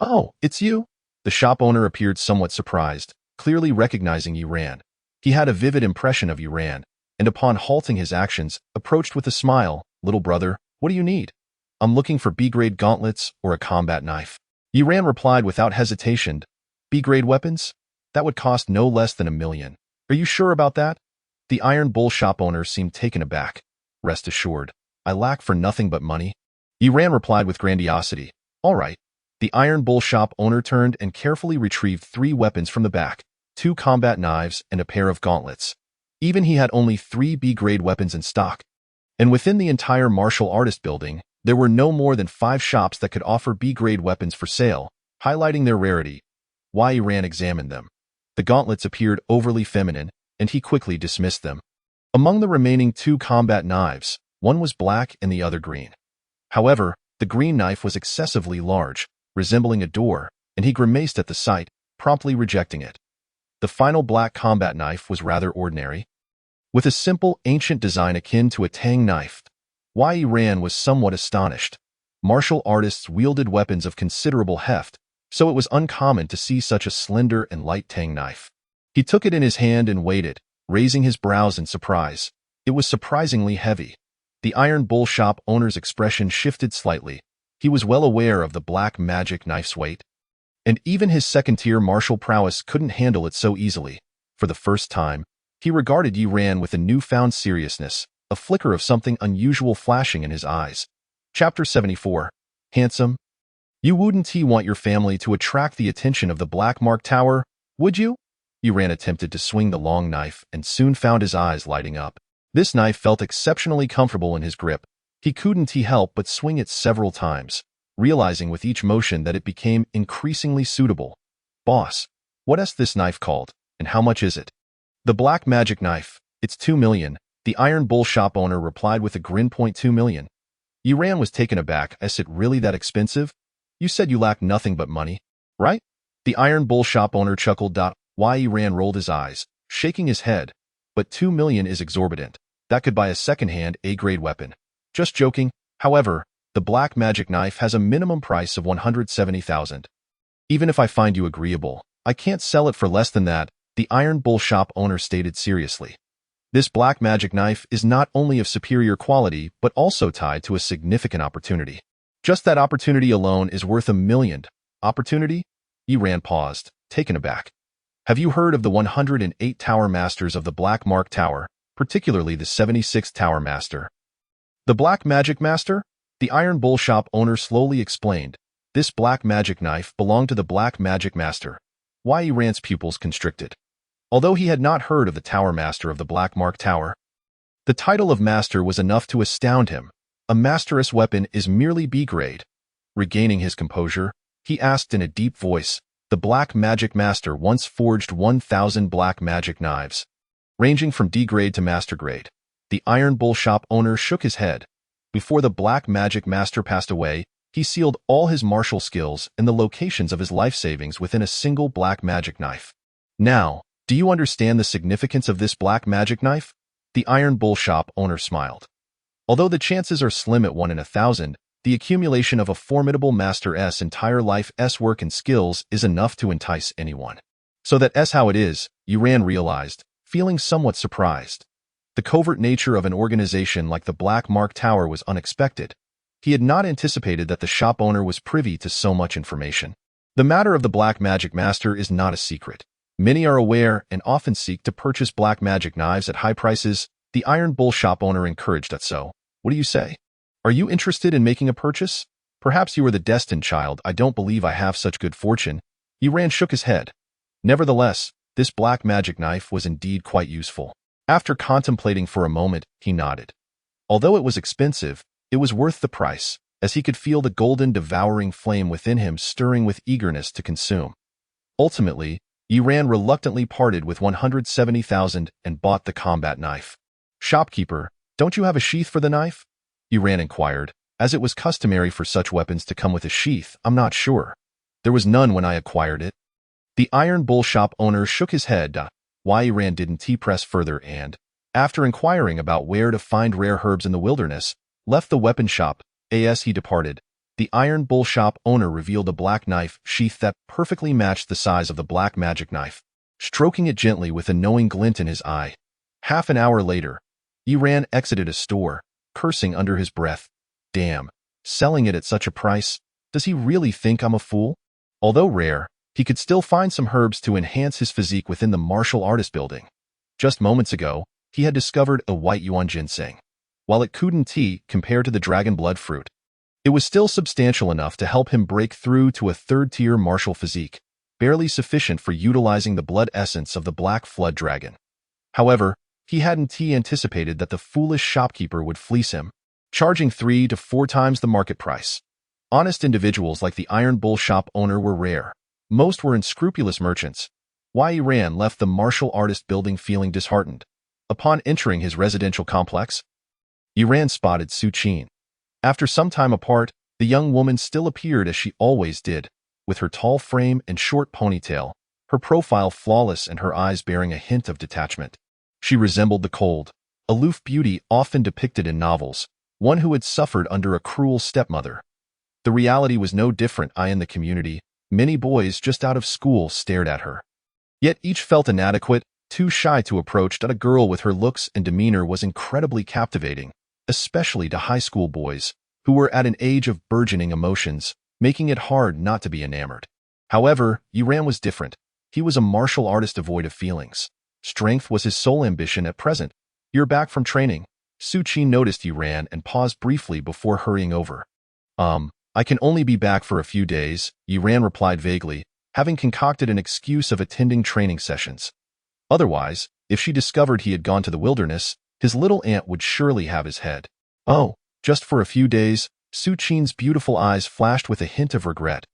S1: "Oh, it's you?" The shop owner appeared somewhat surprised, clearly recognizing Yi Ran. He had a vivid impression of Yi Ran, and upon halting his actions, approached with a smile. "Little brother, what do you need?" "I'm looking for B-grade gauntlets or a combat knife." Yi Ran replied without hesitation. "B-grade weapons? That would cost no less than 1 million. Are you sure about that?" The Iron Bull shop owner seemed taken aback. "Rest assured, I lack for nothing but money." Yi Ran replied with grandiosity. "All right." The Iron Bull shop owner turned and carefully retrieved 3 weapons from the back, 2 combat knives and a pair of gauntlets. Even he had only 3 B-grade weapons in stock. And within the entire martial artist building, there were no more than 5 shops that could offer B-grade weapons for sale, highlighting their rarity. Wei Ran examined them. The gauntlets appeared overly feminine, and he quickly dismissed them. Among the remaining 2 combat knives, one was black and the other green. However, the green knife was excessively large, resembling a door, and he grimaced at the sight, promptly rejecting it. The final black combat knife was rather ordinary. With a simple, ancient design akin to a tang knife, Wei Ran was somewhat astonished. Martial artists wielded weapons of considerable heft, so it was uncommon to see such a slender and light tang knife. He took it in his hand and weighed it, raising his brows in surprise. It was surprisingly heavy. The Iron Bull shop owner's expression shifted slightly. He was well aware of the black magic knife's weight, and even his second-tier martial prowess couldn't handle it so easily. For the first time, he regarded Yi Ran with a newfound seriousness, a flicker of something unusual flashing in his eyes. Chapter 74. Handsome. You wouldn't want your family to attract the attention of the Black Mark Tower, would you? Yi Ran attempted to swing the long knife and soon found his eyes lighting up. This knife felt exceptionally comfortable in his grip. He couldn't help but swing it several times, realizing with each motion that it became increasingly suitable. Boss, what's this knife called, and how much is it? The black magic knife. It's 2 million, the Iron Bull shop owner replied with a grin. 2 million. Yi Ran was taken aback. Is it really that expensive? You said you lack nothing but money, right? The Iron Bull shop owner chuckled. Yi Ran rolled his eyes, shaking his head. But 2 million is exorbitant. That could buy a second-hand A-grade weapon. Just joking. However, the black magic knife has a minimum price of 170,000. Even if I find you agreeable, I can't sell it for less than that, the Iron Bull shop owner stated seriously. This black magic knife is not only of superior quality, but also tied to a significant opportunity. Just that opportunity alone is worth 1 million. Opportunity? Yi Ran paused, taken aback. Have you heard of the 108 Tower Masters of the Black Mark Tower, particularly the 76th Tower Master? The Black Magic Master? The Iron Bull shop owner slowly explained. This black magic knife belonged to the Black Magic Master. Yi Ran's pupils constricted. Although he had not heard of the Tower Master of the Black Mark Tower, the title of Master was enough to astound him. A master's weapon is merely B-grade. Regaining his composure, he asked in a deep voice, the Black Magic Master once forged 1,000 black magic knives, ranging from D-grade to Master grade. The Iron Bull shop owner shook his head. Before the Black Magic Master passed away, he sealed all his martial skills and the locations of his life savings within a single black magic knife. Now, do you understand the significance of this black magic knife? The Iron Bull shop owner smiled. Although the chances are slim at 1 in 1,000, the accumulation of a formidable master's entire life's work and skills is enough to entice anyone. So that's how it is, Yi Ran realized, feeling somewhat surprised. The covert nature of an organization like the Black Mark Tower was unexpected. He had not anticipated that the shop owner was privy to so much information. The matter of the Black Magic Master is not a secret. Many are aware and often seek to purchase black magic knives at high prices. The Iron Bull shop owner encouraged that. So, what do you say? Are you interested in making a purchase? Perhaps you are the destined child. I don't believe I have such good fortune. Yi Ran shook his head. Nevertheless, this black magic knife was indeed quite useful. After contemplating for a moment, he nodded. Although it was expensive, it was worth the price, as he could feel the golden devouring flame within him stirring with eagerness to consume. Ultimately, Yi Ran reluctantly parted with 170,000 and bought the combat knife. Shopkeeper, don't you have a sheath for the knife? Yi Ran inquired, as it was customary for such weapons to come with a sheath. I'm not sure. There was none when I acquired it. The Iron Bull shop owner shook his head. Yi Ran didn't press further and, after inquiring about where to find rare herbs in the wilderness, left the weapon shop. As he departed, the Iron Bull shop owner revealed a black knife sheath that perfectly matched the size of the black magic knife, stroking it gently with a knowing glint in his eye. Half an hour later, Yi Ran exited a store, cursing under his breath. Damn, selling it at such a price? Does he really think I'm a fool? Although rare, he could still find some herbs to enhance his physique within the martial artist building. Just moments ago, he had discovered a white yuan ginseng. While it couldn't compare to the dragon blood fruit, it was still substantial enough to help him break through to a third-tier martial physique, barely sufficient for utilizing the blood essence of the Black Flood Dragon. However, He hadn't anticipated that the foolish shopkeeper would fleece him, charging 3 to 4 times the market price. Honest individuals like the Iron Bull shop owner were rare. Most were unscrupulous merchants. Yi Ran left the martial artist building feeling disheartened. Upon entering his residential complex, Yi Ran spotted Su Qin. After some time apart, the young woman still appeared as she always did, with her tall frame and short ponytail, her profile flawless and her eyes bearing a hint of detachment. She resembled the cold, aloof beauty often depicted in novels, one who had suffered under a cruel stepmother. The reality was no different. In the community, many boys just out of school stared at her. Yet each felt inadequate, too shy to approach. A girl with her looks and demeanor was incredibly captivating, especially to high school boys, who were at an age of burgeoning emotions, making it hard not to be enamored. However, Yi Ran was different. He was a martial artist devoid of feelings. Strength was his sole ambition at present. "You're back from training." Su Qin noticed Yi Ran and paused briefly before hurrying over. I can only be back for a few days," Yi Ran replied vaguely, having concocted an excuse of attending training sessions. Otherwise, if she discovered he had gone to the wilderness, his little aunt would surely have his head. "Oh, just for a few days," Su Qin's beautiful eyes flashed with a hint of regret.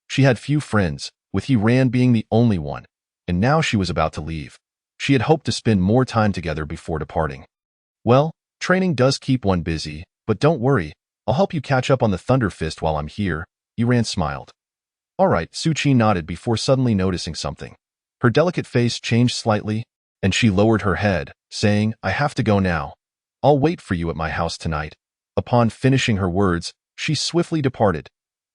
S1: She had few friends, with Yi Ran being the only one, and now she was about to leave. She had hoped to spend more time together before departing. "Well, training does keep one busy, but don't worry, I'll help you catch up on the Thunder Fist while I'm here," Yi Ran smiled. "All right," Su Qin nodded before suddenly noticing something. Her delicate face changed slightly, and she lowered her head, saying, "I have to go now. I'll wait for you at my house tonight." Upon finishing her words, she swiftly departed.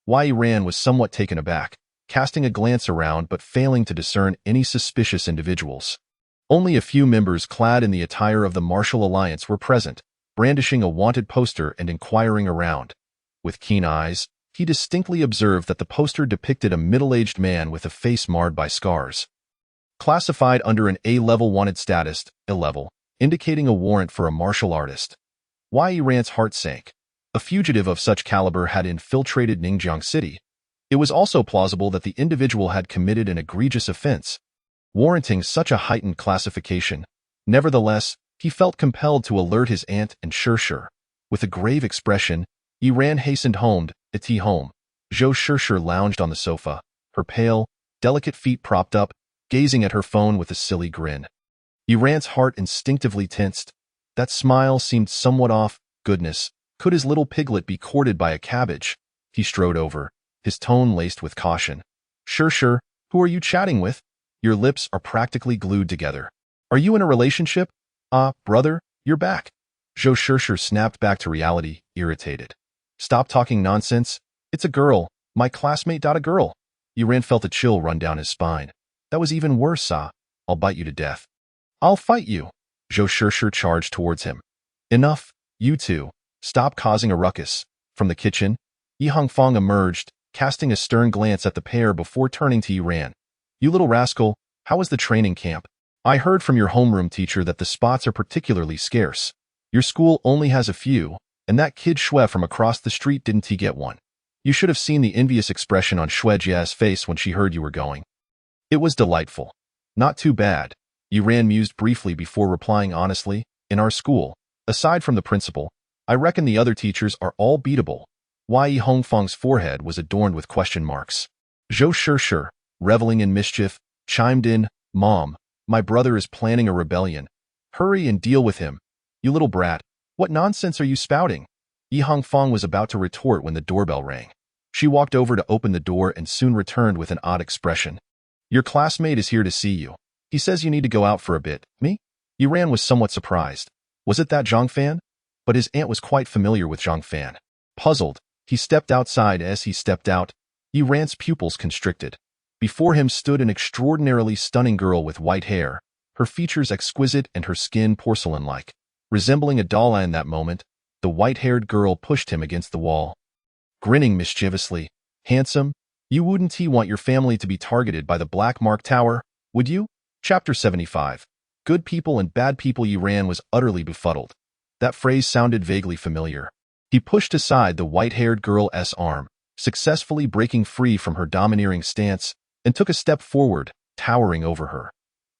S1: Yi Ran was somewhat taken aback, casting a glance around but failing to discern any suspicious individuals. Only a few members clad in the attire of the Martial Alliance were present, brandishing a wanted poster and inquiring around. With keen eyes, he distinctly observed that the poster depicted a middle-aged man with a face marred by scars. Classified under an A-level wanted status, A-level, indicating a warrant for a martial artist. Yi Ran's heart sank. A fugitive of such caliber had infiltrated Ningjiang City. It was also plausible that the individual had committed an egregious offense, warranting such a heightened classification. Nevertheless, he felt compelled to alert his aunt and Shirshir. With a grave expression, Yi Ran hastened home. Home. Zhou Shirshir lounged on the sofa, her pale, delicate feet propped up, gazing at her phone with a silly grin. Yi Ran's heart instinctively tensed. That smile seemed somewhat off. Goodness, could his little piglet be courted by a cabbage? He strode over, his tone laced with caution. "Shirshir, who are you chatting with? Your lips are practically glued together. Are you in a relationship?" "Ah, brother, you're back." Zhou Shirshir snapped back to reality, irritated. "Stop talking nonsense. It's a girl, my classmate. A girl." Yi Ran felt a chill run down his spine. "That was even worse, Sa. I'll bite you to death." "I'll fight you." Zhou Shirshir charged towards him. "Enough, you two. Stop causing a ruckus." From the kitchen, Yi Hongfang emerged, casting a stern glance at the pair before turning to Yi Ran. "You little rascal, how was the training camp? I heard from your homeroom teacher that the spots are particularly scarce. Your school only has a few, and that kid Xue from across the street didn't he get one? You should have seen the envious expression on Xue Jia's face when she heard you were going. It was delightful. Not too bad." Yi Ran mused briefly before replying honestly, "In our school, aside from the principal, I reckon the other teachers are all beatable." Yi Hongfang's forehead was adorned with question marks. Zhou Shirshir, reveling in mischief, chimed in, "Mom, my brother is planning a rebellion. Hurry and deal with him. You little brat, what nonsense are you spouting?" Yi Hongfang was about to retort when the doorbell rang. She walked over to open the door and soon returned with an odd expression. "Your classmate is here to see you. He says you need to go out for a bit." "Me?" Yi Ran was somewhat surprised. Was it that Zhang Fan? But his aunt was quite familiar with Zhang Fan. Puzzled, he stepped outside. As he stepped out, Yi Ran's pupils constricted. Before him stood an extraordinarily stunning girl with white hair, her features exquisite and her skin porcelain-like. Resembling a doll. In that moment, the white-haired girl pushed him against the wall. Grinning mischievously, "Handsome, you wouldn't want your family to be targeted by the Black Mark Tower, would you?" Chapter 75. Good people and bad people. Yi Ran was utterly befuddled. That phrase sounded vaguely familiar. He pushed aside the white-haired girl's arm, successfully breaking free from her domineering stance, and took a step forward, towering over her.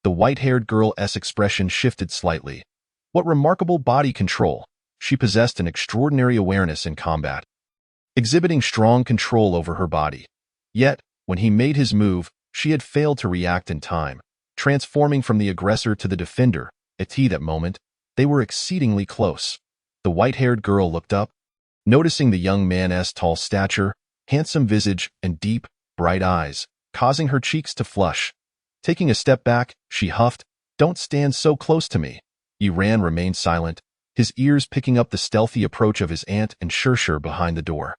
S1: The white-haired girl's expression shifted slightly, What remarkable body control! She possessed an extraordinary awareness in combat, exhibiting strong control over her body. Yet, when he made his move, she had failed to react in time, transforming from the aggressor to the defender. At that moment, they were exceedingly close. The white-haired girl looked up, noticing the young man's tall stature, handsome visage, and deep, bright eyes, causing her cheeks to flush. Taking a step back, she huffed, "Don't stand so close to me." Yi-Ran remained silent, his ears picking up the stealthy approach of his aunt and Shirshir behind the door.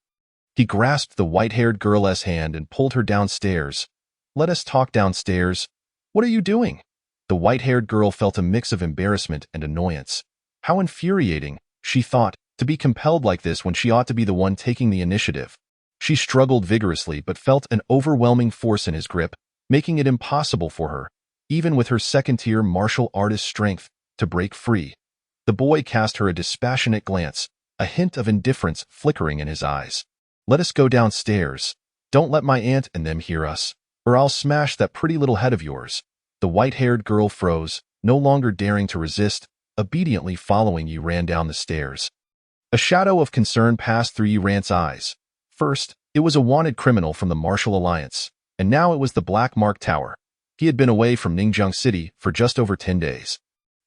S1: He grasped the white-haired girl's hand and pulled her downstairs. "Let us talk downstairs." "What are you doing?" The white-haired girl felt a mix of embarrassment and annoyance. How infuriating, she thought, to be compelled like this when she ought to be the one taking the initiative. She struggled vigorously but felt an overwhelming force in his grip, making it impossible for her, even with her second-tier martial artist strength, to break free. The boy cast her a dispassionate glance, a hint of indifference flickering in his eyes. "Let us go downstairs. Don't let my aunt and them hear us, or I'll smash that pretty little head of yours." The white-haired girl froze, no longer daring to resist, obediently following Yi-Ran down the stairs. A shadow of concern passed through Yi-Ran's eyes. First, it was a wanted criminal from the Martial Alliance, and now it was the Black Mark Tower. He had been away from Ningjiang City for just over 10 days.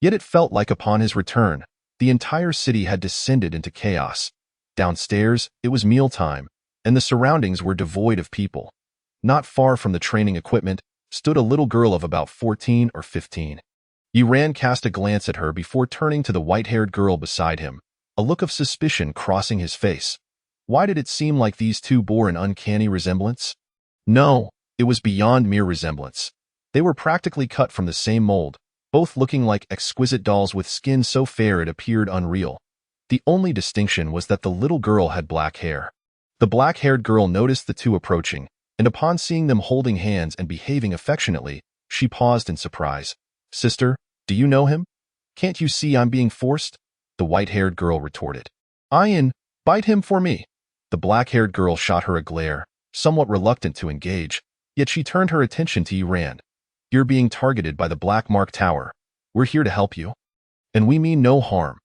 S1: Yet it felt like upon his return, the entire city had descended into chaos. Downstairs, it was mealtime, and the surroundings were devoid of people. Not far from the training equipment stood a little girl of about 14 or 15. Yi-Ran cast a glance at her before turning to the white-haired girl beside him, a look of suspicion crossing his face. Why did it seem like these two bore an uncanny resemblance? No, it was beyond mere resemblance. They were practically cut from the same mold, both looking like exquisite dolls with skin so fair it appeared unreal. The only distinction was that the little girl had black hair. The black-haired girl noticed the two approaching, and upon seeing them holding hands and behaving affectionately, she paused in surprise. "Sister, do you know him? Can't you see I'm being forced?" The white-haired girl retorted. "Ian, bite him for me." The black-haired girl shot her a glare, somewhat reluctant to engage, yet she turned her attention to Yi-Ran. "You're being targeted by the Black Mark Tower. We're here to help you. And we mean no harm.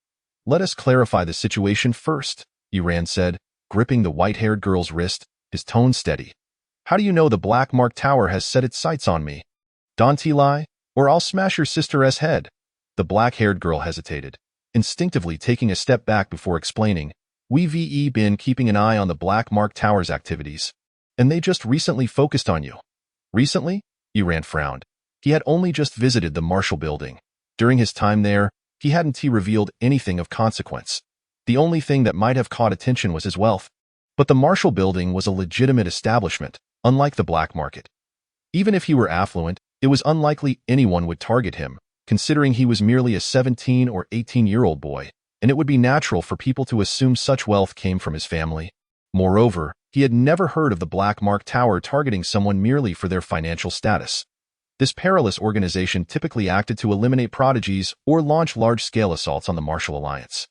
S1: Let us clarify the situation first," Yi-Ran said, gripping the white-haired girl's wrist, his tone steady. "How do you know the Black Mark Tower has set its sights on me? Don't lie, or I'll smash your sister's head." The black-haired girl hesitated, instinctively taking a step back before explaining, "We've been keeping an eye on the Black Mark Tower's activities, and they just recently focused on you." "Recently?" Yi-Ran frowned. He had only just visited the Marshall Building. During his time there, he hadn't revealed anything of consequence. The only thing that might have caught attention was his wealth. But the Marshall Building was a legitimate establishment, unlike the black market. Even if he were affluent, it was unlikely anyone would target him, considering he was merely a 17 or 18-year-old boy, and it would be natural for people to assume such wealth came from his family. Moreover, he had never heard of the Black Mark Tower targeting someone merely for their financial status. This perilous organization typically acted to eliminate prodigies or launch large-scale assaults on the Martial Alliance.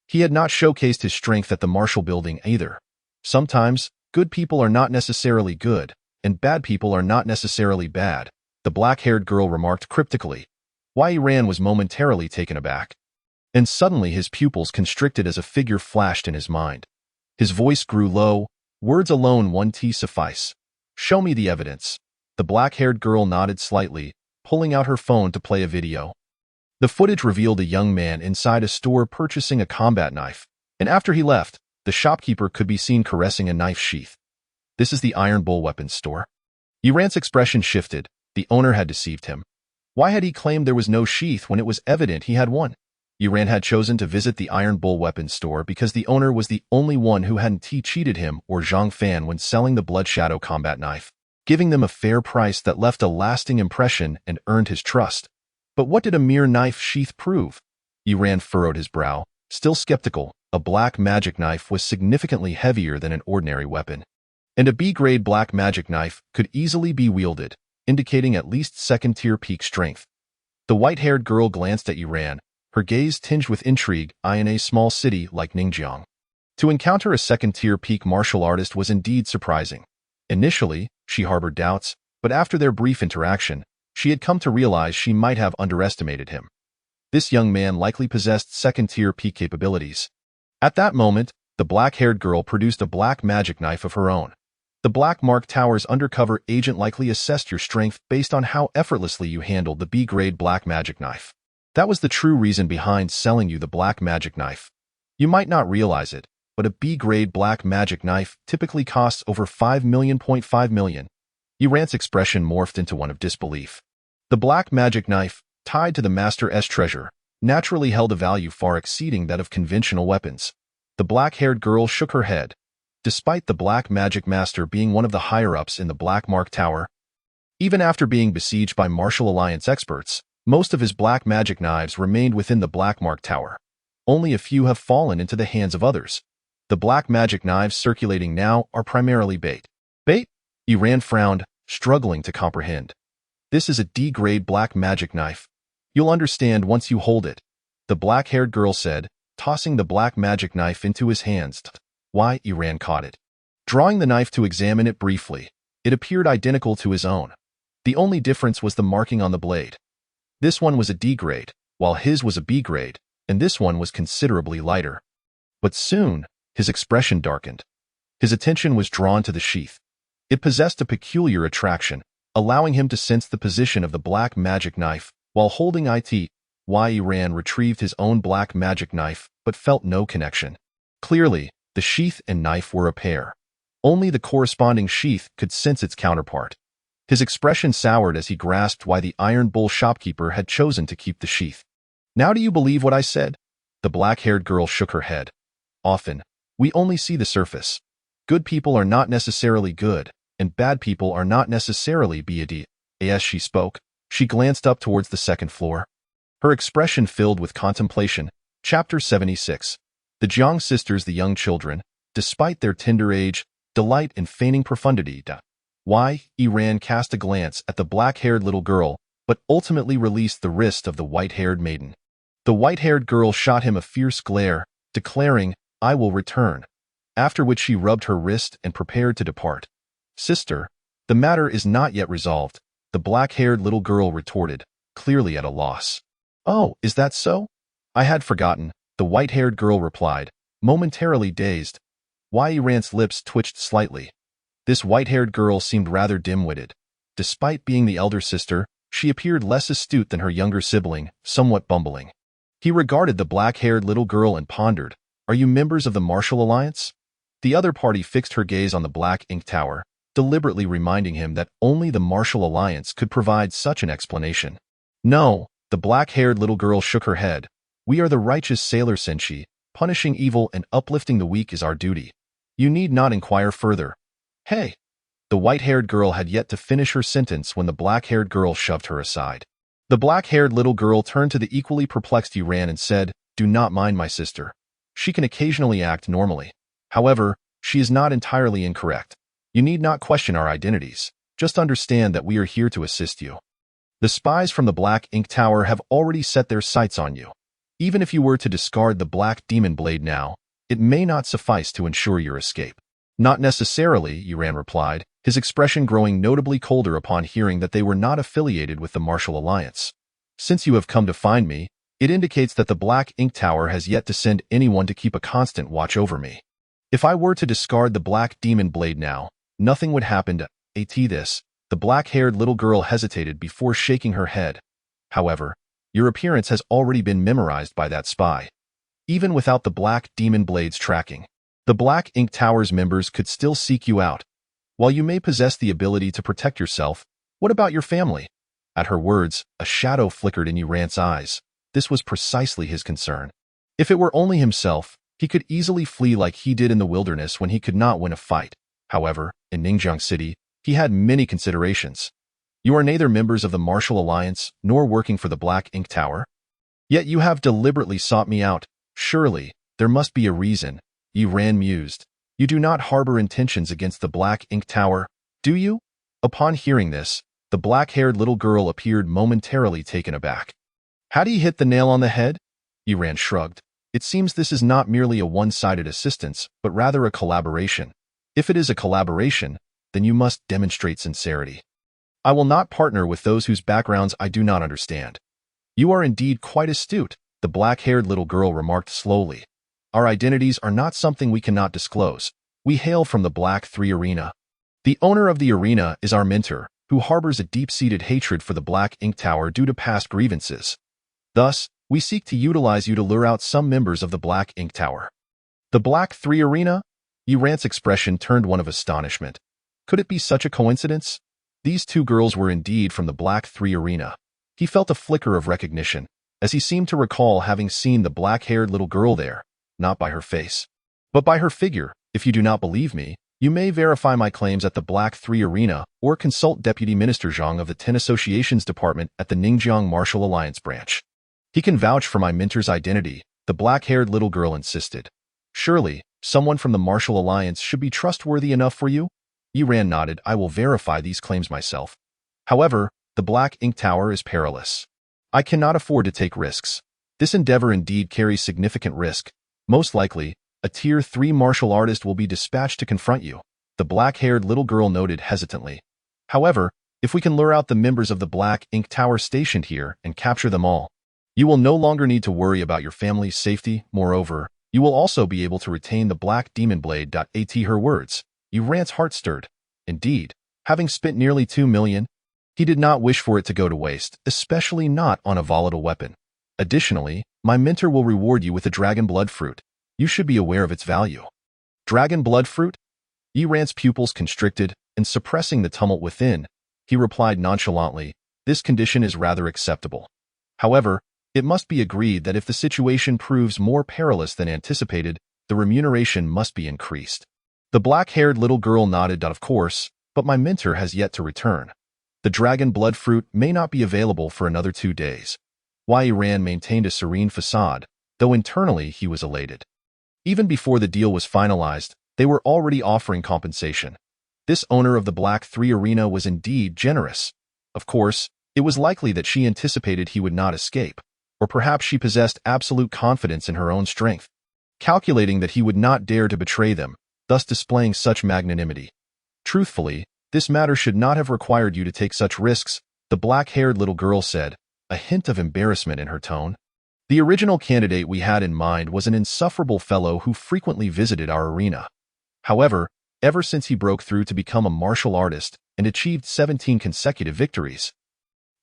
S1: He had not showcased his strength at the Marshall Building either. Sometimes, good people are not necessarily good, and bad people are not necessarily bad, the black-haired girl remarked cryptically. Yi-Ran was momentarily taken aback. And suddenly his pupils constricted as a figure flashed in his mind. His voice grew low, words alone won't suffice. "Show me the evidence." The black-haired girl nodded slightly, pulling out her phone to play a video. The footage revealed a young man inside a store purchasing a combat knife, and after he left, the shopkeeper could be seen caressing a knife sheath. "This is the Iron Bull weapons store." Yi-Ran's expression shifted. The owner had deceived him. Why had he claimed there was no sheath when it was evident he had one? Yi-Ran had chosen to visit the Iron Bull weapons store because the owner was the only one who hadn't cheated him or Zhang Fan when selling the Blood Shadow combat knife, giving them a fair price that left a lasting impression and earned his trust. But what did a mere knife sheath prove? Yi-Ran furrowed his brow, still skeptical. A black magic knife was significantly heavier than an ordinary weapon, and a B-grade black magic knife could easily be wielded, indicating at least second-tier peak strength. The white-haired girl glanced at Yi-Ran, her gaze tinged with intrigue. In a small city like Ningjiang, to encounter a second-tier peak martial artist was indeed surprising. Initially, she harbored doubts, but after their brief interaction, she had come to realize she might have underestimated him. This young man likely possessed second-tier peak capabilities. At that moment, the black-haired girl produced a black magic knife of her own. The Black Mark Tower's undercover agent likely assessed your strength based on how effortlessly you handled the B-grade black magic knife. That was the true reason behind selling you the black magic knife. You might not realize it, but a B-grade black magic knife typically costs over $5 million. Yi-Ran's expression morphed into one of disbelief. The black magic knife, tied to the Master's treasure, naturally held a value far exceeding that of conventional weapons. The black-haired girl shook her head. Despite the Black Magic Master being one of the higher-ups in the Black Mark Tower, even after being besieged by Martial Alliance experts, most of his black magic knives remained within the Black Mark Tower. Only a few have fallen into the hands of others. The black magic knives circulating now are primarily bait. Bait? Yi-Ran frowned, struggling to comprehend. This is a D-grade black magic knife. You'll understand once you hold it, the black-haired girl said, tossing the black magic knife into his hands. Why? Yi-Ran caught it. Drawing the knife to examine it briefly, it appeared identical to his own. The only difference was the marking on the blade. This one was a D-grade, while his was a B-grade, and this one was considerably lighter. But soon, his expression darkened. His attention was drawn to the sheath. It possessed a peculiar attraction, allowing him to sense the position of the black magic knife while holding it. Yi-Ran retrieved his own black magic knife, but felt no connection. Clearly, the sheath and knife were a pair. Only the corresponding sheath could sense its counterpart. His expression soured as he grasped why the Iron Bull shopkeeper had chosen to keep the sheath. Now do you believe what I said? The black-haired girl shook her head. Often, we only see the surface. Good people are not necessarily good, and bad people are not necessarily bad. As she spoke, she glanced up towards the second floor. Her expression filled with contemplation. Chapter 76. The Jiang sisters, the young children, despite their tender age, delight in feigning profundity. Yi-Ran cast a glance at the black-haired little girl, but ultimately released the wrist of the white-haired maiden. The white-haired girl shot him a fierce glare, declaring, "I will return," after which she rubbed her wrist and prepared to depart. "Sister, the matter is not yet resolved," the black-haired little girl retorted, clearly at a loss. "Oh, is that so? I had forgotten," the white-haired girl replied, momentarily dazed. Yi-Ran's lips twitched slightly. This white-haired girl seemed rather dim-witted. Despite being the elder sister, she appeared less astute than her younger sibling, somewhat bumbling. He regarded the black-haired little girl and pondered, "Are you members of the Martial Alliance?" The other party fixed her gaze on the black ink tower, deliberately reminding him that only the Martial Alliance could provide such an explanation. "No," the black-haired little girl shook her head. "We are the righteous sailor Senshi. Punishing evil and uplifting the weak is our duty. You need not inquire further." "Hey!" The white-haired girl had yet to finish her sentence when the black-haired girl shoved her aside. The black-haired little girl turned to the equally perplexed Yi-Ran and said, "Do not mind my sister. She can occasionally act normally. However, she is not entirely incorrect. You need not question our identities. Just understand that we are here to assist you. The spies from the Black Ink Tower have already set their sights on you. Even if you were to discard the Black Demon Blade now, it may not suffice to ensure your escape." "Not necessarily," Yi-Ran replied, his expression growing notably colder upon hearing that they were not affiliated with the Martial Alliance. "Since you have come to find me, it indicates that the Black Ink Tower has yet to send anyone to keep a constant watch over me. If I were to discard the Black Demon Blade now, nothing would happen to this." The black-haired little girl hesitated before shaking her head. "However, your appearance has already been memorized by that spy. Even without the Black Demon Blade's tracking, the Black Ink Tower's members could still seek you out. While you may possess the ability to protect yourself, what about your family?" At her words, a shadow flickered in Yi-Ran's eyes. This was precisely his concern. If it were only himself, he could easily flee like he did in the wilderness when he could not win a fight. However, in Ningjiang City, he had many considerations. "You are neither members of the Martial Alliance nor working for the Black Ink Tower. Yet you have deliberately sought me out. Surely, there must be a reason," Yi-Ran mused. "You do not harbor intentions against the Black Ink Tower, do you?" Upon hearing this, the black-haired little girl appeared momentarily taken aback. "Had he hit the nail on the head?" Yi-Ran shrugged. "It seems this is not merely a one-sided assistance, but rather a collaboration. If it is a collaboration, then you must demonstrate sincerity. I will not partner with those whose backgrounds I do not understand." You are indeed quite astute, the black-haired little girl remarked slowly. Our identities are not something we cannot disclose. We hail from the Black 3 Arena. The owner of the arena is our mentor, who harbors a deep-seated hatred for the Black Ink Tower due to past grievances. Thus, we seek to utilize you to lure out some members of the Black Ink Tower. The Black 3 Arena? Rand's expression turned one of astonishment. Could it be such a coincidence? These two girls were indeed from the Black 3 Arena. He felt a flicker of recognition, as he seemed to recall having seen the black-haired little girl there, not by her face, but by her figure. If you do not believe me, you may verify my claims at the Black 3 Arena or consult Deputy Minister Zhang of the Ten Associations Department at the Ningjiang Martial Alliance branch. He can vouch for my mentor's identity, the black-haired little girl insisted. Surely, someone from the Martial Alliance should be trustworthy enough for you? Rand nodded. I will verify these claims myself. However, the Black Ink Tower is perilous. I cannot afford to take risks. This endeavor indeed carries significant risk. Most likely, a Tier 3 martial artist will be dispatched to confront you, the black-haired little girl noted hesitantly. However, if we can lure out the members of the Black Ink Tower stationed here and capture them all, you will no longer need to worry about your family's safety. Moreover, you will also be able to retain the Black Demon Blade. At her words, Rand's heart stirred. Indeed, having spent nearly 2 million, he did not wish for it to go to waste, especially not on a volatile weapon. Additionally, my mentor will reward you with a Dragon Blood Fruit. You should be aware of its value. Dragon Blood Fruit? Rand's pupils constricted, and suppressing the tumult within, he replied nonchalantly, this condition is rather acceptable. However, it must be agreed that if the situation proves more perilous than anticipated, the remuneration must be increased. The black-haired little girl nodded. Of course, but my mentor has yet to return. The Dragon Blood Fruit may not be available for another 2 days. Rand maintained a serene facade, though internally he was elated. Even before the deal was finalized, they were already offering compensation. This owner of the Black 3 Arena was indeed generous. Of course, it was likely that she anticipated he would not escape, or perhaps she possessed absolute confidence in her own strength, calculating that he would not dare to betray them, thus displaying such magnanimity. Truthfully, this matter should not have required you to take such risks, the black-haired little girl said, a hint of embarrassment in her tone. The original candidate we had in mind was an insufferable fellow who frequently visited our arena. However, ever since he broke through to become a martial artist and achieved 17 consecutive victories,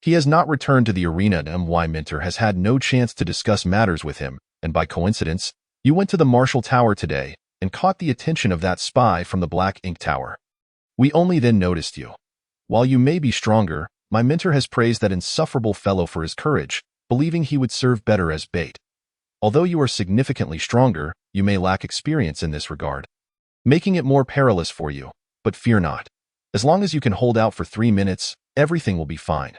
S1: he has not returned to the arena. My mentor has had no chance to discuss matters with him, and by coincidence, you went to the Martial Tower today and caught the attention of that spy from the Black Ink Tower. We only then noticed you. While you may be stronger, my mentor has praised that insufferable fellow for his courage, believing he would serve better as bait. Although you are significantly stronger, you may lack experience in this regard, making it more perilous for you. But fear not. As long as you can hold out for 3 minutes, everything will be fine.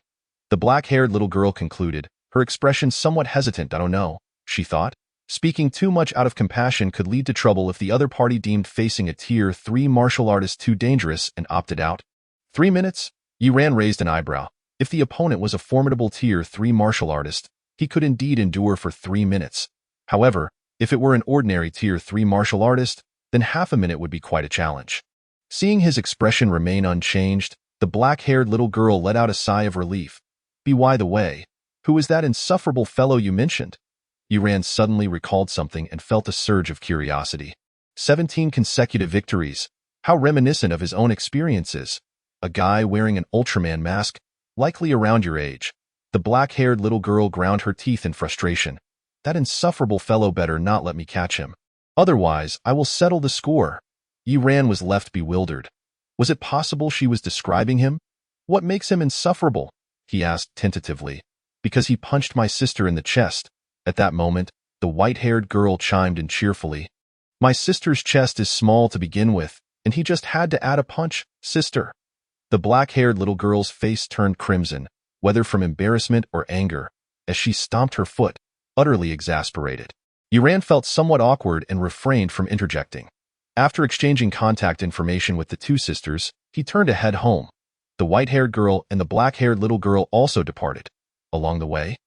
S1: The black-haired little girl concluded, her expression somewhat hesitant. I don't know, she thought. Speaking too much out of compassion could lead to trouble if the other party deemed facing a Tier 3 martial artist too dangerous and opted out. 3 minutes? Rand raised an eyebrow. If the opponent was a formidable Tier 3 martial artist, he could indeed endure for 3 minutes. However, if it were an ordinary Tier 3 martial artist, then half a minute would be quite a challenge. Seeing his expression remain unchanged, the black-haired little girl let out a sigh of relief. By the way, who is that insufferable fellow you mentioned? Rand suddenly recalled something and felt a surge of curiosity. 17 consecutive victories. How reminiscent of his own experiences. A guy wearing an Ultraman mask, likely around your age. The black-haired little girl ground her teeth in frustration. That insufferable fellow better not let me catch him. Otherwise, I will settle the score. Rand was left bewildered. Was it possible she was describing him? What makes him insufferable? He asked tentatively. Because he punched my sister in the chest. At that moment, the white-haired girl chimed in cheerfully. My sister's chest is small to begin with, and he just had to add a punch, sister. The black-haired little girl's face turned crimson, whether from embarrassment or anger, as she stomped her foot, utterly exasperated. Rand felt somewhat awkward and refrained from interjecting. After exchanging contact information with the two sisters, he turned to head home. The white-haired girl and the black-haired little girl also departed. Along the way,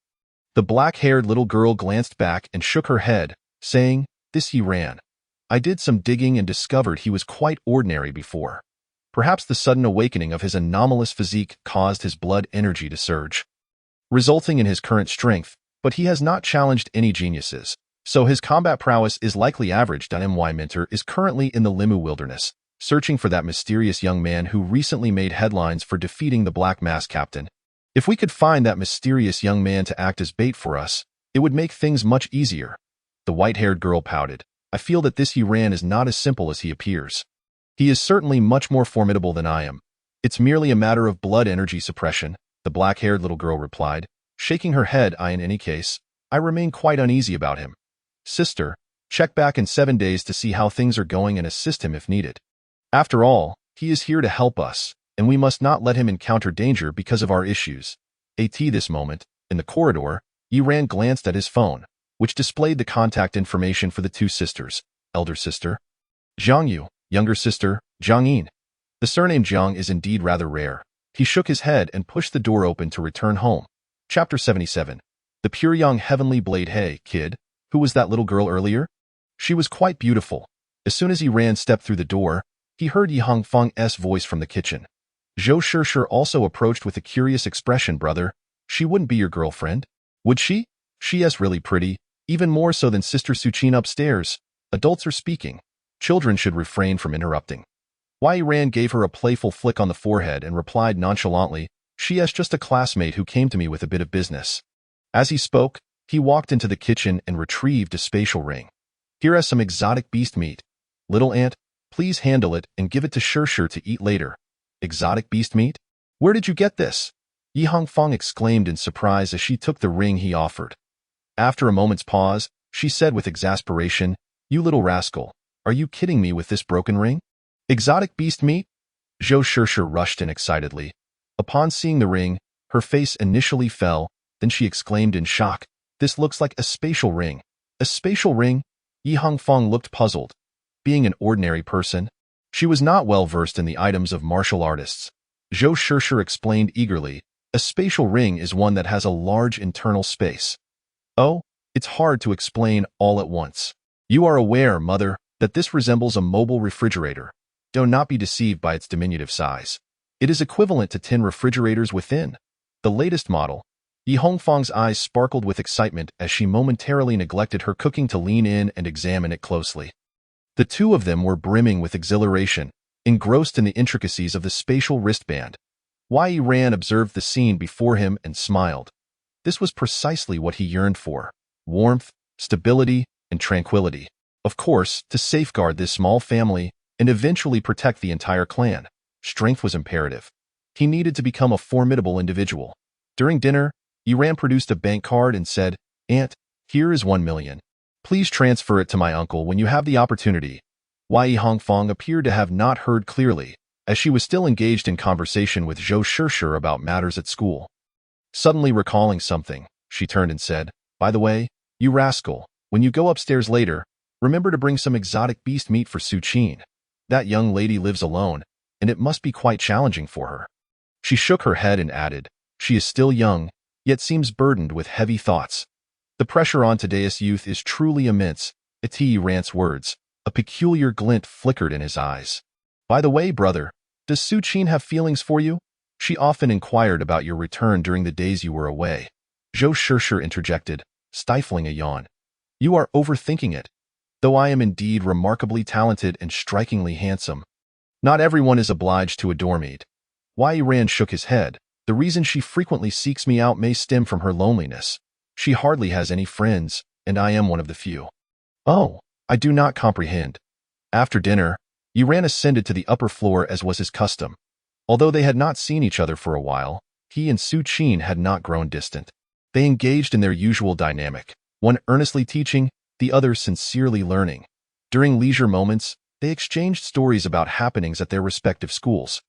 S1: the black-haired little girl glanced back and shook her head, saying, "This he ran. I did some digging and discovered he was quite ordinary before. Perhaps the sudden awakening of his anomalous physique caused his blood energy to surge. resulting in his current strength, but he has not challenged any geniuses, so his combat prowess is likely average. My mentor is currently in the Limu wilderness, searching for that mysterious young man who recently made headlines for defeating the Black Mask Captain. If we could find that mysterious young man to act as bait for us, it would make things much easier. The white-haired girl pouted. I feel that this Yiran is not as simple as he appears. He is certainly much more formidable than I am. It's merely a matter of blood energy suppression, the black-haired little girl replied, shaking her head. In any case, I remain quite uneasy about him. Sister, check back in 7 days to see how things are going and assist him if needed. After all, he is here to help us, and we must not let him encounter danger because of our issues. At this moment, in the corridor, Yiran glanced at his phone, which displayed the contact information for the two sisters, elder sister Zhang Yu, younger sister Zhang Yin. The surname Zhang is indeed rather rare. He shook his head and pushed the door open to return home. Chapter 77. The pure young heavenly blade. Hey, kid, who was that little girl earlier? She was quite beautiful. As soon as Yiran stepped through the door, he heard Yi Hongfeng's voice from the kitchen. Zhou Shishir also approached with a curious expression. Brother, she wouldn't be your girlfriend, would she? She is really pretty, even more so than Sister Suqin upstairs. Adults are speaking. Children should refrain from interrupting. Yiran gave her a playful flick on the forehead and replied nonchalantly, she is just a classmate who came to me with a bit of business. As he spoke, he walked into the kitchen and retrieved a spatial ring. Here is some exotic beast meat. Little aunt, please handle it and give it to Shishir to eat later. Exotic beast meat? Where did you get this? Yi Hongfeng exclaimed in surprise as she took the ring he offered. After a moment's pause, she said with exasperation, you little rascal, are you kidding me with this broken ring? Exotic beast meat? Zhou Shishir rushed in excitedly. Upon seeing the ring, her face initially fell, then she exclaimed in shock, this looks like a spatial ring. A spatial ring? Yi Hongfeng looked puzzled. Being an ordinary person, she was not well versed in the items of martial artists. Zhou Shishir explained eagerly, a spatial ring is one that has a large internal space. Oh, it's hard to explain all at once. You are aware, mother, that this resembles a mobile refrigerator. Do not be deceived by its diminutive size. It is equivalent to 10 refrigerators within. The latest model. Yi Hongfeng's eyes sparkled with excitement as she momentarily neglected her cooking to lean in and examine it closely. The two of them were brimming with exhilaration, engrossed in the intricacies of the spatial wristband. Yiran observed the scene before him and smiled. This was precisely what he yearned for: warmth, stability, and tranquility. Of course, to safeguard this small family and eventually protect the entire clan, strength was imperative. He needed to become a formidable individual. During dinner, Yiran produced a bank card and said, Aunt, here is 1 million. Please transfer it to my uncle when you have the opportunity. Yi Hongfeng appeared to have not heard clearly, as she was still engaged in conversation with Zhou Shishir about matters at school. Suddenly recalling something, she turned and said, by the way, you rascal, when you go upstairs later, remember to bring some exotic beast meat for Suqin. That young lady lives alone, and it must be quite challenging for her. She shook her head and added, she is still young, yet seems burdened with heavy thoughts. The pressure on today's youth is truly immense. Yiran's words, a peculiar glint flickered in his eyes. By the way, brother, does Suqin have feelings for you? She often inquired about your return during the days you were away. Zhou Shishir interjected, stifling a yawn. You are overthinking it. Though I am indeed remarkably talented and strikingly handsome, not everyone is obliged to adore me. Yiran shook his head. The reason she frequently seeks me out may stem from her loneliness. She hardly has any friends, and I am one of the few. Oh, I do not comprehend. After dinner, Yiran ascended to the upper floor as was his custom. Although they had not seen each other for a while, he and Suqin had not grown distant. They engaged in their usual dynamic, one earnestly teaching, the other sincerely learning. During leisure moments, they exchanged stories about happenings at their respective schools.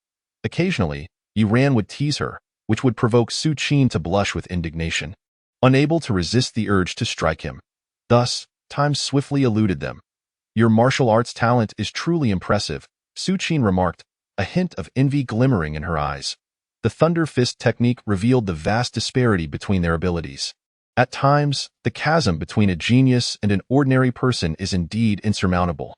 S1: Occasionally, Yiran would tease her, which would provoke Suqin to blush with indignation, unable to resist the urge to strike him. Thus, time swiftly eluded them. Your martial arts talent is truly impressive, Suqin remarked, a hint of envy glimmering in her eyes. The thunder fist technique revealed the vast disparity between their abilities. At times, the chasm between a genius and an ordinary person is indeed insurmountable.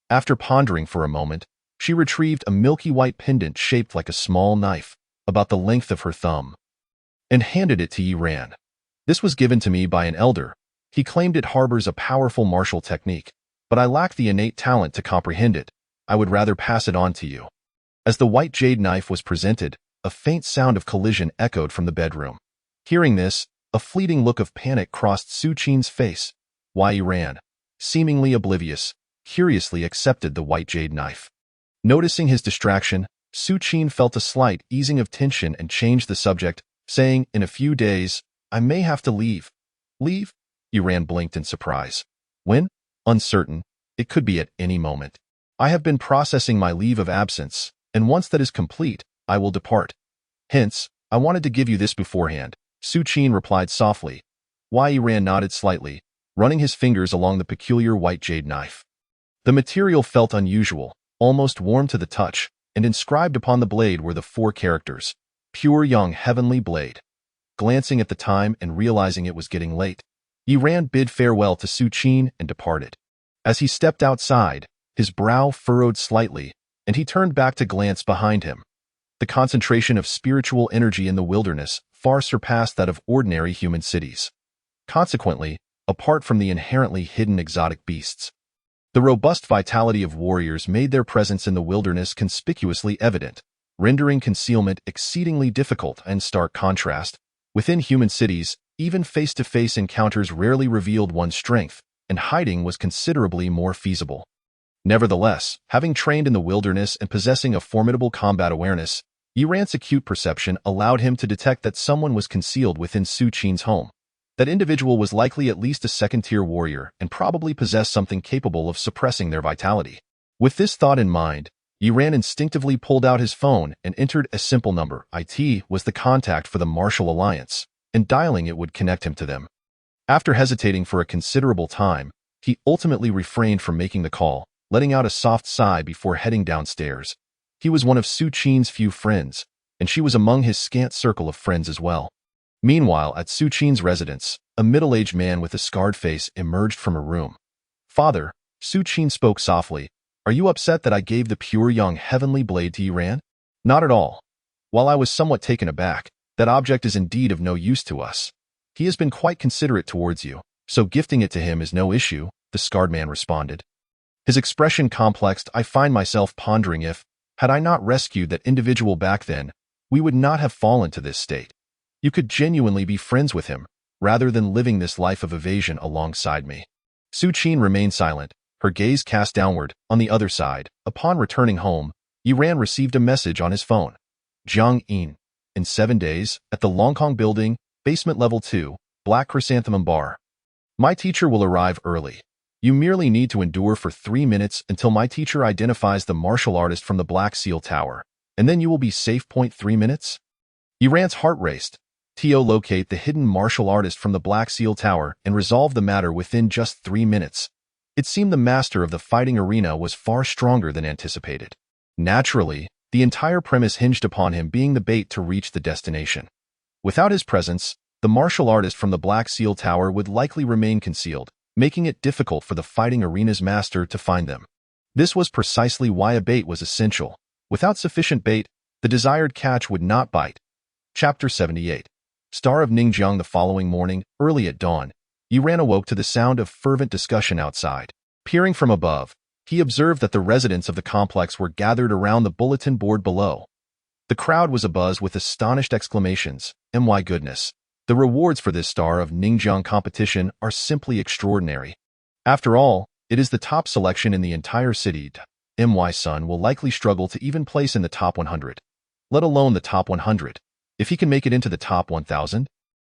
S1: After pondering for a moment, she retrieved a milky white pendant shaped like a small knife, about the length of her thumb. and handed it to Yi Ran. This was given to me by an elder. He claimed it harbors a powerful martial technique, but I lack the innate talent to comprehend it. I would rather pass it on to you. As the white jade knife was presented, a faint sound of collision echoed from the bedroom. Hearing this, a fleeting look of panic crossed Su Qin's face. Yi Ran, seemingly oblivious, curiously accepted the white jade knife. Noticing his distraction, Su Qin felt a slight easing of tension and changed the subject, saying, "In a few days, I may have to leave." "Leave?" Yi Ran blinked in surprise. "When?" "Uncertain. It could be at any moment. I have been processing my leave of absence, and once that is complete, I will depart. Hence, I wanted to give you this beforehand," Su Qin replied softly. Yi Ran nodded slightly, running his fingers along the peculiar white jade knife. The material felt unusual, almost warm to the touch, and inscribed upon the blade were the 4 characters, "Pure Young Heavenly Blade." Glancing at the time and realizing it was getting late, Yi Ran bid farewell to Su Qin and departed. As he stepped outside, his brow furrowed slightly, and he turned back to glance behind him. The concentration of spiritual energy in the wilderness far surpassed that of ordinary human cities. Consequently, apart from the inherently hidden exotic beasts, the robust vitality of warriors made their presence in the wilderness conspicuously evident, rendering concealment exceedingly difficult. In stark contrast, within human cities, even face-to-face encounters rarely revealed one's strength, and hiding was considerably more feasible. Nevertheless, having trained in the wilderness and possessing a formidable combat awareness, Yi Ran's acute perception allowed him to detect that someone was concealed within Su Qin's home. That individual was likely at least a second-tier warrior and probably possessed something capable of suppressing their vitality. With this thought in mind, Yi Ran instinctively pulled out his phone and entered a simple number. It was the contact for the Martial Alliance, and dialing it would connect him to them. After hesitating for a considerable time, he ultimately refrained from making the call, letting out a soft sigh before heading downstairs. He was one of Su Qin's few friends, and she was among his scant circle of friends as well. Meanwhile, at Su Qin's residence, a middle-aged man with a scarred face emerged from a room. "Father," Su Qin spoke softly, "are you upset that I gave the Pure Young Heavenly Blade to Yi Ran?" "Not at all. While I was somewhat taken aback, that object is indeed of no use to us. He has been quite considerate towards you, so gifting it to him is no issue," the scarred man responded. His expression complexed. "I find myself pondering if, had I not rescued that individual back then, we would not have fallen to this state. You could genuinely be friends with him, rather than living this life of evasion alongside me." Su Qin remained silent, her gaze cast downward. On the other side, upon returning home, Yi Ran received a message on his phone. "Jiang Yin. In 7 days, at the Longkong Building, basement level 2, Black Chrysanthemum Bar. My teacher will arrive early. You merely need to endure for 3 minutes until my teacher identifies the martial artist from the Black Seal Tower, and then you will be safe. 3 minutes?" Yi Ran's heart raced. Locate the hidden martial artist from the Black Seal Tower and resolve the matter within just 3 minutes. It seemed the master of the fighting arena was far stronger than anticipated. Naturally, the entire premise hinged upon him being the bait to reach the destination. Without his presence, the martial artist from the Black Seal Tower would likely remain concealed, making it difficult for the fighting arena's master to find them. This was precisely why a bait was essential. Without sufficient bait, the desired catch would not bite. Chapter 78. Star of Ningjiang. The following morning, early at dawn, Yi Ran awoke to the sound of fervent discussion outside. Peering from above, he observed that the residents of the complex were gathered around the bulletin board below. The crowd was abuzz with astonished exclamations. "My goodness! The rewards for this Star of Ningjiang competition are simply extraordinary. After all, it is the top selection in the entire city. My son will likely struggle to even place in the top 100, let alone the top 100. If he can make it into the top 1,000,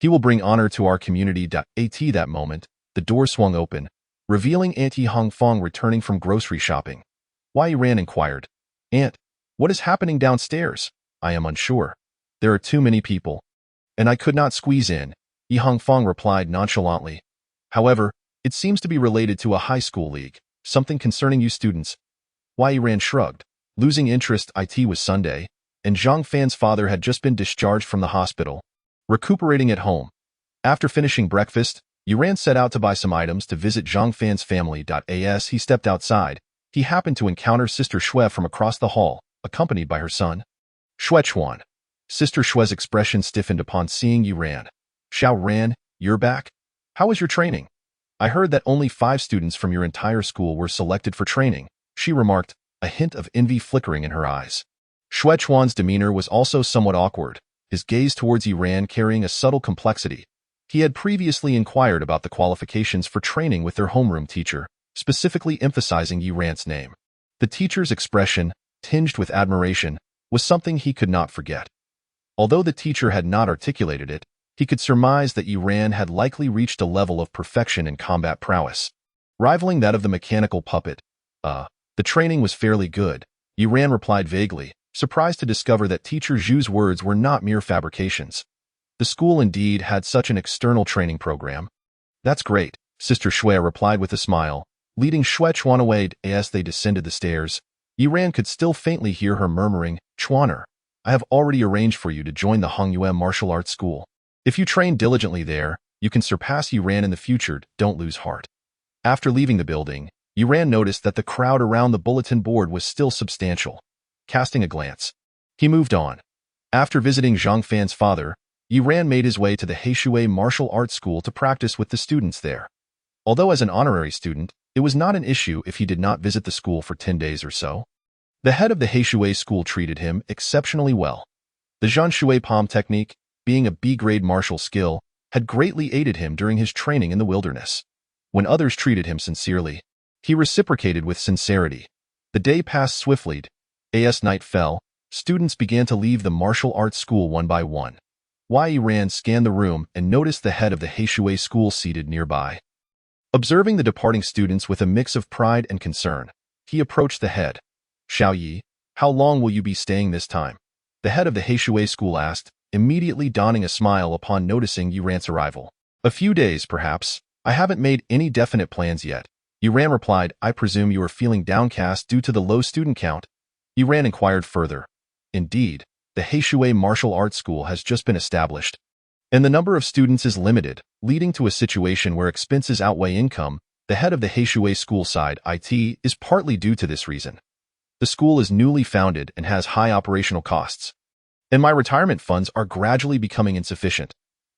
S1: he will bring honor to our community." At that moment, the door swung open, revealing Aunt Yi Hongfang returning from grocery shopping. Yi Ran inquired, "Aunt, what is happening downstairs?" "I am unsure. There are too many people, and I could not squeeze in," Yi Hongfang replied nonchalantly. "However, it seems to be related to a high school league, something concerning you students." Yi Ran shrugged, losing interest. It was Sunday, and Zhang Fan's father had just been discharged from the hospital, recuperating at home. After finishing breakfast, Yi Ran set out to buy some items to visit Zhang Fan's family. As he stepped outside, he happened to encounter Sister Xue from across the hall, accompanied by her son, Xue Chuan. Sister Shue's expression stiffened upon seeing Yi Ran. Xiao Ran, you're back? How was your training? I heard that only 5 students from your entire school were selected for training, she remarked, a hint of envy flickering in her eyes. Xue Chuan's demeanor was also somewhat awkward, his gaze towards Yi Ran carrying a subtle complexity. He had previously inquired about the qualifications for training with their homeroom teacher, specifically emphasizing Yi Ran's name. The teacher's expression, tinged with admiration, was something he could not forget. Although the teacher had not articulated it, he could surmise that Yi Ran had likely reached a level of perfection in combat prowess, rivaling that of the mechanical puppet. The training was fairly good, Yi Ran replied vaguely, surprised to discover that Teacher Zhu's words were not mere fabrications. The school indeed had such an external training program. That's great, Sister Xue replied with a smile, leading Xue Chuan away. As they descended the stairs, Yi Ran could still faintly hear her murmuring, Chuaner, I have already arranged for you to join the Hongyuan martial arts school. If you train diligently there, you can surpass Yi Ran in the future. Don't lose heart. After leaving the building, Yi Ran noticed that the crowd around the bulletin board was still substantial. Casting a glance, he moved on. After visiting Zhang Fan's father, Yi Ran made his way to the Heishui Martial Arts School to practice with the students there. Although as an honorary student, it was not an issue if he did not visit the school for 10 days or so. The head of the Heishui school treated him exceptionally well. The Zhanshui Palm technique, being a B-grade martial skill, had greatly aided him during his training in the wilderness. When others treated him sincerely, he reciprocated with sincerity. The day passed swiftly. As night fell, students began to leave the martial arts school one by one. Yi Ran scanned the room and noticed the head of the Heishui school seated nearby. Observing the departing students with a mix of pride and concern, he approached the head. Xiao Yi, how long will you be staying this time? The head of the Heishui school asked, immediately donning a smile upon noticing Yi Ran's arrival. A few days, perhaps. I haven't made any definite plans yet. Yi Ran replied, I presume you are feeling downcast due to the low student count. Yi Ran inquired further. Indeed, the Heishui Martial Arts School has just been established, and the number of students is limited, leading to a situation where expenses outweigh income. The head of the Heishui school side, IT, is partly due to this reason. The school is newly founded and has high operational costs, and my retirement funds are gradually becoming insufficient.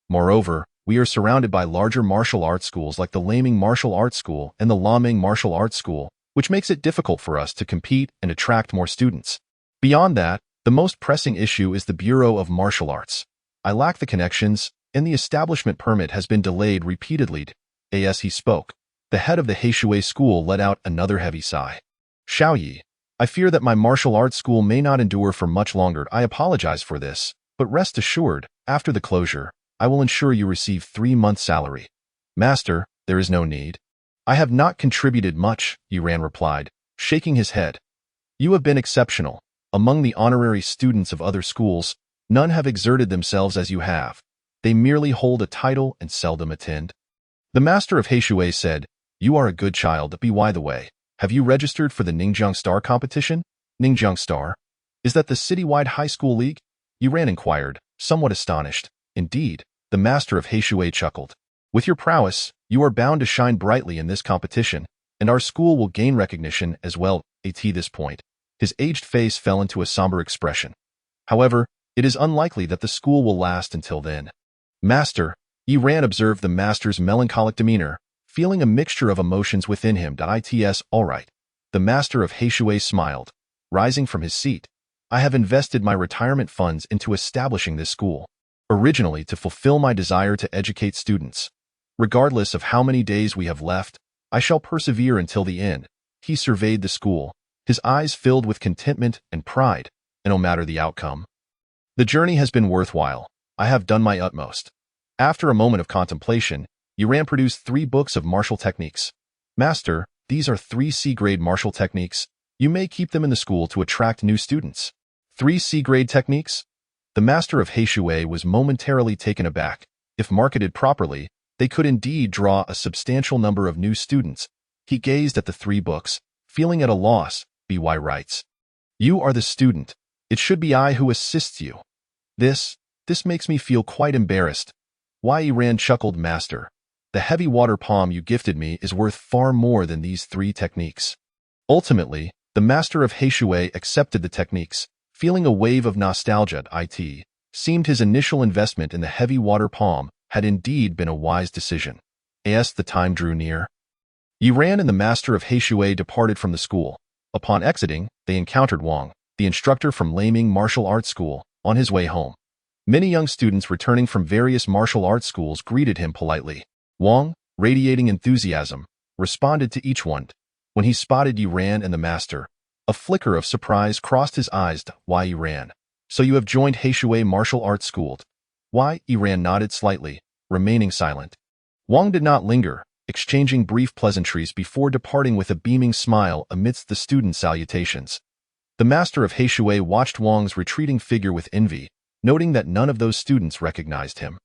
S1: Moreover, we are surrounded by larger martial arts schools like the Laming Martial Arts School and the Laming Martial Arts School, which makes it difficult for us to compete and attract more students. Beyond that, the most pressing issue is the Bureau of Martial Arts. I lack the connections, and the establishment permit has been delayed repeatedly. As he spoke, the head of the Heishui school let out another heavy sigh. Xiao Yi, I fear that my martial arts school may not endure for much longer. I apologize for this, but rest assured, after the closure, I will ensure you receive 3 months' salary. Master, there is no need. I have not contributed much, Yi Ran replied, shaking his head. You have been exceptional. Among the honorary students of other schools, none have exerted themselves as you have. They merely hold a title and seldom attend. The master of Heishui said, You are a good child. By the way, have you registered for the Ningjiang Star competition? Ningjiang Star? Is that the citywide high school league? Yi Ran inquired, somewhat astonished. Indeed, the master of Heishui chuckled. With your prowess, you are bound to shine brightly in this competition, and our school will gain recognition as well. At this point, his aged face fell into a somber expression. However, it is unlikely that the school will last until then. Master, Yi Ran observed the master's melancholic demeanor, feeling a mixture of emotions within him. It's all right. The master of Heishui smiled, rising from his seat. I have invested my retirement funds into establishing this school, originally to fulfill my desire to educate students. Regardless of how many days we have left, I shall persevere until the end. He surveyed the school, his eyes filled with contentment and pride, and no matter the outcome, the journey has been worthwhile. I have done my utmost. After a moment of contemplation, Yi Ran produced 3 books of martial techniques. Master, these are 3 C-grade martial techniques. You may keep them in the school to attract new students. 3 C-grade techniques? The master of Heishui was momentarily taken aback. If marketed properly, they could indeed draw a substantial number of new students. He gazed at the 3 books, feeling at a loss. By writes, You are the student. It should be I who assists you. This makes me feel quite embarrassed. Yi Ran chuckled. Master, the heavy water palm you gifted me is worth far more than these 3 techniques. Ultimately, the master of Heishui accepted the techniques, feeling a wave of nostalgia. seemed his initial investment in the heavy water palm had indeed been a wise decision. As the time drew near, Yi Ran and the master of Heishui departed from the school. Upon exiting, they encountered Wang, the instructor from Laming Martial Arts School, on his way home. Many young students returning from various martial arts schools greeted him politely. Wang, radiating enthusiasm, responded to each one. When he spotted Yi Ran and the master, a flicker of surprise crossed his eyes. Why, Yi Ran? So you have joined Heishui Martial Arts School? Why? Yi Ran nodded slightly, remaining silent. Wang did not linger, exchanging brief pleasantries before departing with a beaming smile amidst the student salutations. The master of Heishui watched Wang's retreating figure with envy, noting that none of those students recognized him.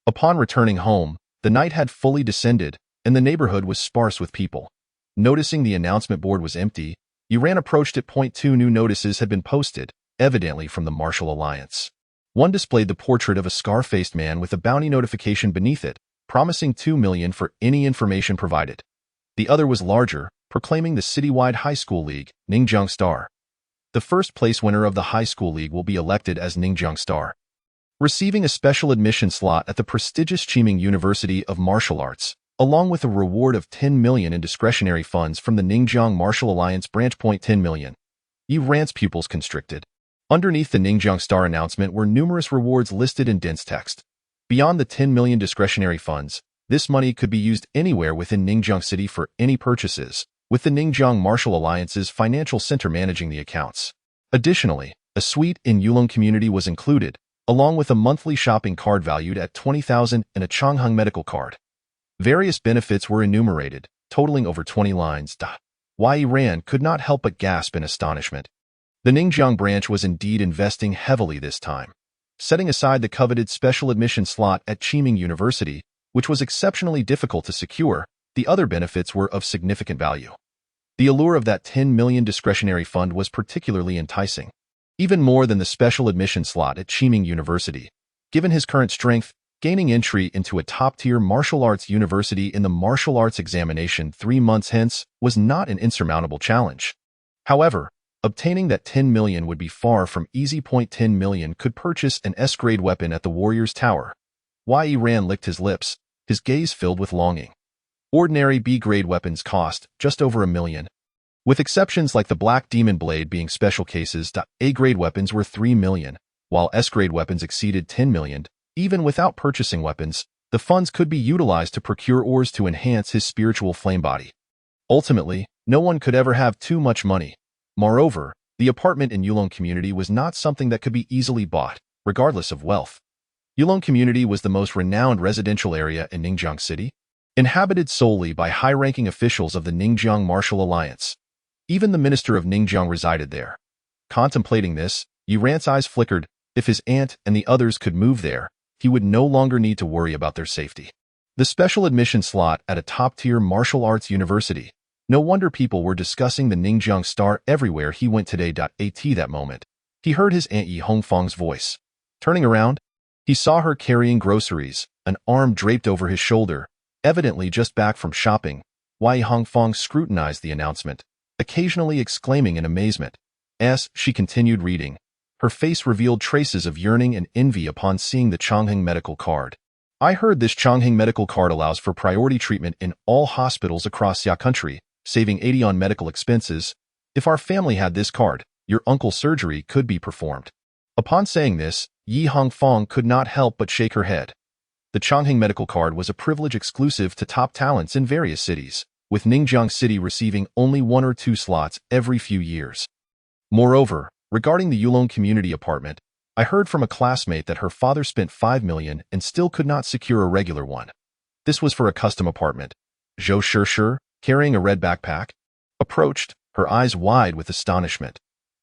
S1: Upon returning home, the night had fully descended, and the neighborhood was sparse with people. Noticing the announcement board was empty, Yi Ran approached it. 2 new notices had been posted, evidently from the Martial Alliance. One displayed the portrait of a scar-faced man with a bounty notification beneath it, promising 2 million for any information provided. The other was larger, proclaiming the citywide high school league, Ningjiang Star. The first place winner of the high school league will be elected as Ningjiang Star, receiving a special admission slot at the prestigious Qiming University of Martial Arts, along with a reward of 10 million in discretionary funds from the Ningjiang Martial Alliance branch. 10 million. Yi Ran's pupils constricted. Underneath the Ningjiang Star announcement were numerous rewards listed in dense text. Beyond the 10 million discretionary funds, this money could be used anywhere within Ningjiang City for any purchases, with the Ningjiang Martial Alliance's financial center managing the accounts. Additionally, a suite in Yulong Community was included, along with a monthly shopping card valued at 20,000 and a Chongheng medical card. Various benefits were enumerated, totaling over 20 lines. Yi Ran could not help but gasp in astonishment. The Ningjiang branch was indeed investing heavily this time. Setting aside the coveted special admission slot at Qiming University, which was exceptionally difficult to secure, the other benefits were of significant value. The allure of that 10 million discretionary fund was particularly enticing, even more than the special admission slot at Qiming University. Given his current strength, gaining entry into a top-tier martial arts university in the martial arts examination 3 months hence was not an insurmountable challenge. However, obtaining that 10 million would be far from easy. 10 million could purchase an S-grade weapon at the Warrior's Tower. Yi Ran licked his lips, his gaze filled with longing. Ordinary B-grade weapons cost just over 1 million. With exceptions like the Black Demon Blade being special cases, A-grade weapons were 3 million, while S-grade weapons exceeded 10 million. Even without purchasing weapons, the funds could be utilized to procure ores to enhance his spiritual flame body. Ultimately, no one could ever have too much money. Moreover, the apartment in Yulong Community was not something that could be easily bought, regardless of wealth. Yulong Community was the most renowned residential area in Ningjiang City, inhabited solely by high-ranking officials of the Ningjiang Martial Alliance. Even the minister of Ningjiang resided there. Contemplating this, Yi Ran's eyes flickered. If his aunt and the others could move there, he would no longer need to worry about their safety. The special admission slot at a top-tier martial arts university. No wonder people were discussing the Ningjiang Star everywhere he went today. At that moment, he heard his Aunt Yi Hongfang's voice. Turning around, he saw her carrying groceries, an arm draped over his shoulder, evidently just back from shopping. Yi Hongfang scrutinized the announcement, occasionally exclaiming in amazement. As she continued reading, her face revealed traces of yearning and envy upon seeing the Chongheng medical card. I heard this Chongheng medical card allows for priority treatment in all hospitals across Xia country, saving 80 on medical expenses. If our family had this card, your uncle's surgery could be performed. Upon saying this, Yi Hongfang could not help but shake her head. The Chongheng medical card was a privilege exclusive to top talents in various cities, with Ningjiang City receiving only 1 or 2 slots every few years. Moreover, regarding the Yulong Community apartment, I heard from a classmate that her father spent 5 million and still could not secure a regular one. This was for a custom apartment. Zhou Shishir, carrying a red backpack, approached, her eyes wide with astonishment.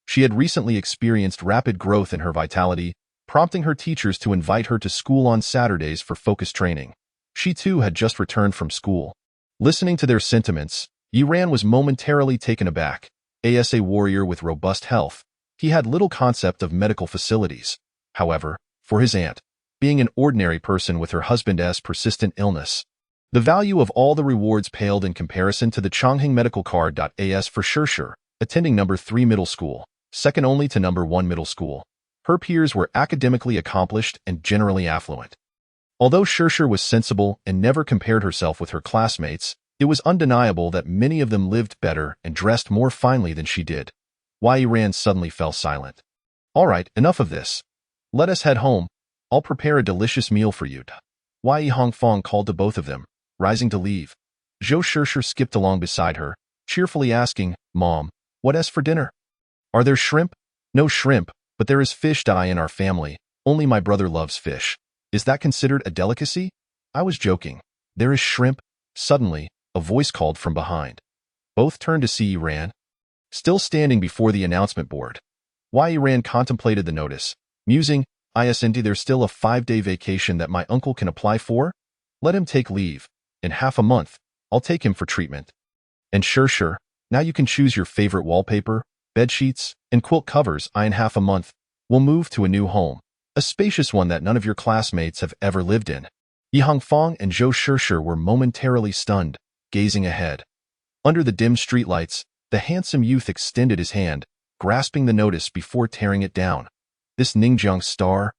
S1: She had recently experienced rapid growth in her vitality, prompting her teachers to invite her to school on Saturdays for focus training. She too had just returned from school. Listening to their sentiments, Yi Ran was momentarily taken aback. As a warrior with robust health, he had little concept of medical facilities. However, for his aunt, being an ordinary person with her husband's persistent illness, the value of all the rewards paled in comparison to the Chongheng medical card. As for Shishir, attending number 3 middle school, second only to number 1 middle school, Her peers were academically accomplished and generally affluent. Although Shershur was sensible and never compared herself with her classmates, it was undeniable that many of them lived better and dressed more finely than she did. Wei Ran suddenly fell silent. "All right, enough of this. Let us head home. I'll prepare a delicious meal for you." Wei Hongfang called to both of them, rising to leave. Zhou Shershur skipped along beside her, cheerfully asking, "Mom, what's for dinner? Are there shrimp?" "No shrimp, but there is fish in our family. Only my brother loves fish. Is that considered a delicacy?" "I was joking. There is shrimp." Suddenly, a voice called from behind. Both turned to see Ran, still standing before the announcement board. Wei Ran contemplated the notice, musing, "Isn't there's still a 5-day vacation that my uncle can apply for? Let him take leave. In half a month, I'll take him for treatment. And Shershur, now you can choose your favorite wallpaper, bed sheets, and quilt covers. In half a month, we'll move to a new home, a spacious one that none of your classmates have ever lived in." Yi Hongfang and Zhou Shershur were momentarily stunned, gazing ahead. Under the dim streetlights, the handsome youth extended his hand, grasping the notice before tearing it down. "This Ningjiang star,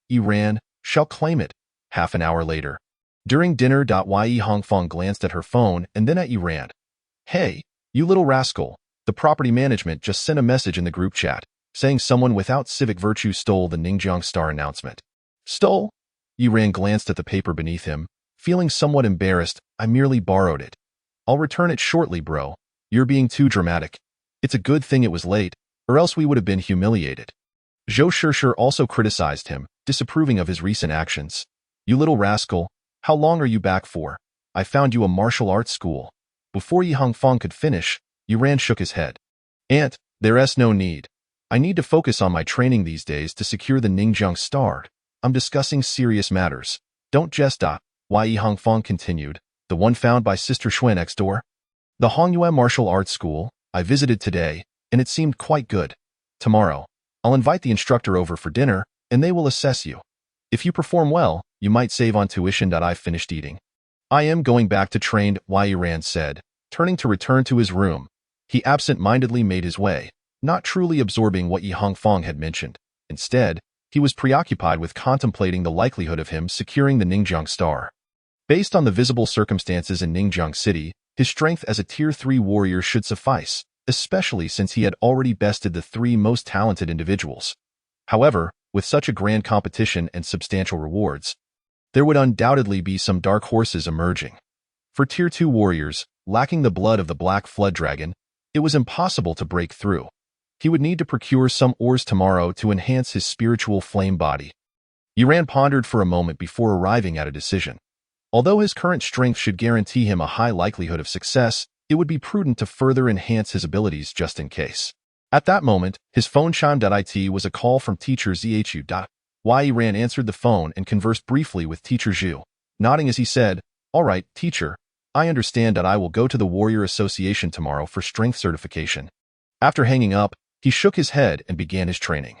S1: Yi Ran, shall claim it." Half an hour later, during dinner, Yi Hongfang glanced at her phone and then at Yi Ran. "Hey, you little rascal, the property management just sent a message in the group chat, saying someone without civic virtue stole the Ningjiang star announcement." "Stole?" Yi Ran glanced at the paper beneath him, feeling somewhat embarrassed. "I merely borrowed it. I'll return it shortly, bro. You're being too dramatic. It's a good thing it was late, or else we would have been humiliated." Zhou Shershur also criticized him, disapproving of his recent actions. "You little rascal, how long are you back for? I found you a martial arts school." Before Yi Hongfang could finish, Yi Ran shook his head. "Aunt, there's no need. I need to focus on my training these days to secure the Ningjiang star. I'm discussing serious matters. Don't jest. Yi Hongfang continued, "The one found by Sister Xue next door? The Hongyue Martial Arts School. I visited today, and it seemed quite good. Tomorrow, I'll invite the instructor over for dinner, and they will assess you. If you perform well, you might save on tuition. I've finished eating. I am going back to train," Wei Ran said, turning to return to his room. He absent-mindedly made his way, not truly absorbing what Yi Hongfang had mentioned. Instead, he was preoccupied with contemplating the likelihood of him securing the Ningjiang star. Based on the visible circumstances in Ningjiang City, his strength as a Tier 3 warrior should suffice, especially since he had already bested the 3 most talented individuals. However, with such a grand competition and substantial rewards, there would undoubtedly be some dark horses emerging. For Tier 2 warriors, lacking the blood of the Black Flood Dragon, it was impossible to break through. He would need to procure some ores tomorrow to enhance his spiritual flame body. Yi Ran pondered for a moment before arriving at a decision. Although his current strength should guarantee him a high likelihood of success, it would be prudent to further enhance his abilities just in case. At that moment, his phone chimed. It was a call from Teacher Zhu. Yi Ran answered the phone and conversed briefly with Teacher Zhu, nodding as he said, "All right, teacher. I understand that I will go to the Warrior Association tomorrow for strength certification." After hanging up, he shook his head and began his training.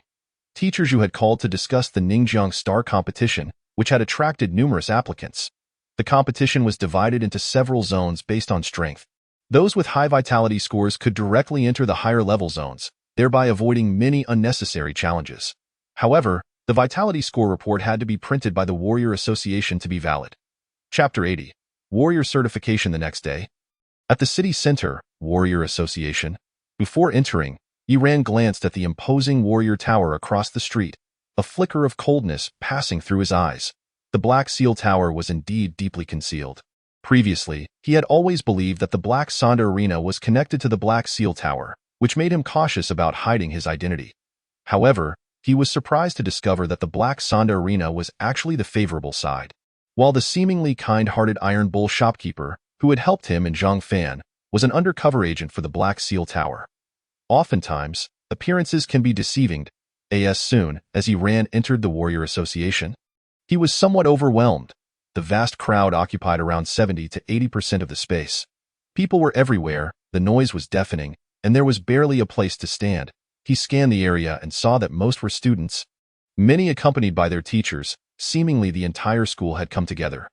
S1: Teacher Zhu had called to discuss the Ningjiang Star competition, which had attracted numerous applicants. The competition was divided into several zones based on strength. Those with high vitality scores could directly enter the higher level zones, thereby avoiding many unnecessary challenges. However, the vitality score report had to be printed by the Warrior Association to be valid. Chapter 80. Warrior Certification. The next day, at the city center, Warrior Association. Before entering, Yi Ran glanced at the imposing warrior tower across the street, a flicker of coldness passing through his eyes. The Black Seal Tower was indeed deeply concealed. Previously, he had always believed that the Black Sonda Arena was connected to the Black Seal Tower, which made him cautious about hiding his identity. However, he was surprised to discover that the Black Sonda Arena was actually the favorable side. While the seemingly kind-hearted Iron Bull shopkeeper, who had helped him in Zhongfan, was an undercover agent for the Black Seal Tower. Oftentimes, appearances can be deceiving. As soon as Yi Ran entered the Warrior Association, he was somewhat overwhelmed. The vast crowd occupied around 70 to 80% of the space. People were everywhere, the noise was deafening, and there was barely a place to stand. He scanned the area and saw that most were students, many accompanied by their teachers. Seemingly the entire school had come together.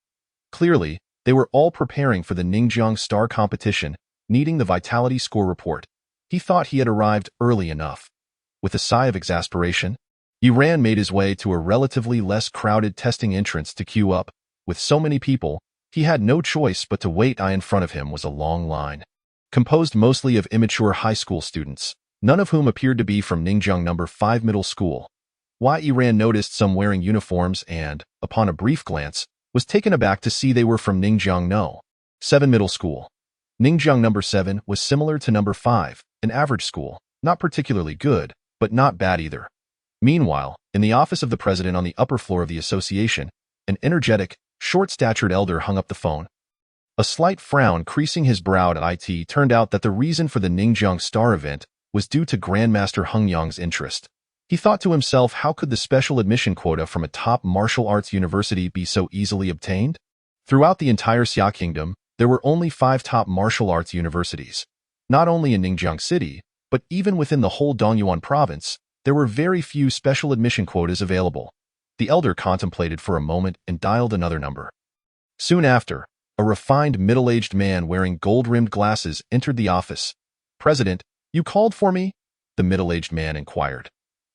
S1: Clearly, they were all preparing for the Ningjiang Star competition, needing the vitality score report. He thought he had arrived early enough. With a sigh of exasperation, Yiran made his way to a relatively less crowded testing entrance to queue up. With so many people, he had no choice but to wait. In front of him was a long line, composed mostly of immature high school students, none of whom appeared to be from Ningjiang No. 5 middle school. Yiran noticed some wearing uniforms and, upon a brief glance, was taken aback to see they were from Ningjiang No. 7 middle school. Ningjiang No. 7 was similar to No. 5, an average school, not particularly good, but not bad either. Meanwhile, in the office of the president on the upper floor of the association, an energetic, short-statured elder hung up the phone. A slight frown creasing his brow at it turned out that the reason for the Ningjiang Star event was due to Grandmaster Heng Yang's interest. He thought to himself, how could the special admission quota from a top martial arts university be so easily obtained? Throughout the entire Xia Kingdom, there were only 5 top martial arts universities. Not only in Ningjiang City, but even within the whole Dongyuan province, there were very few special admission quotas available. The elder contemplated for a moment and dialed another number. Soon after, a refined middle-aged man wearing gold-rimmed glasses entered the office. "President, you called for me?" the middle-aged man inquired.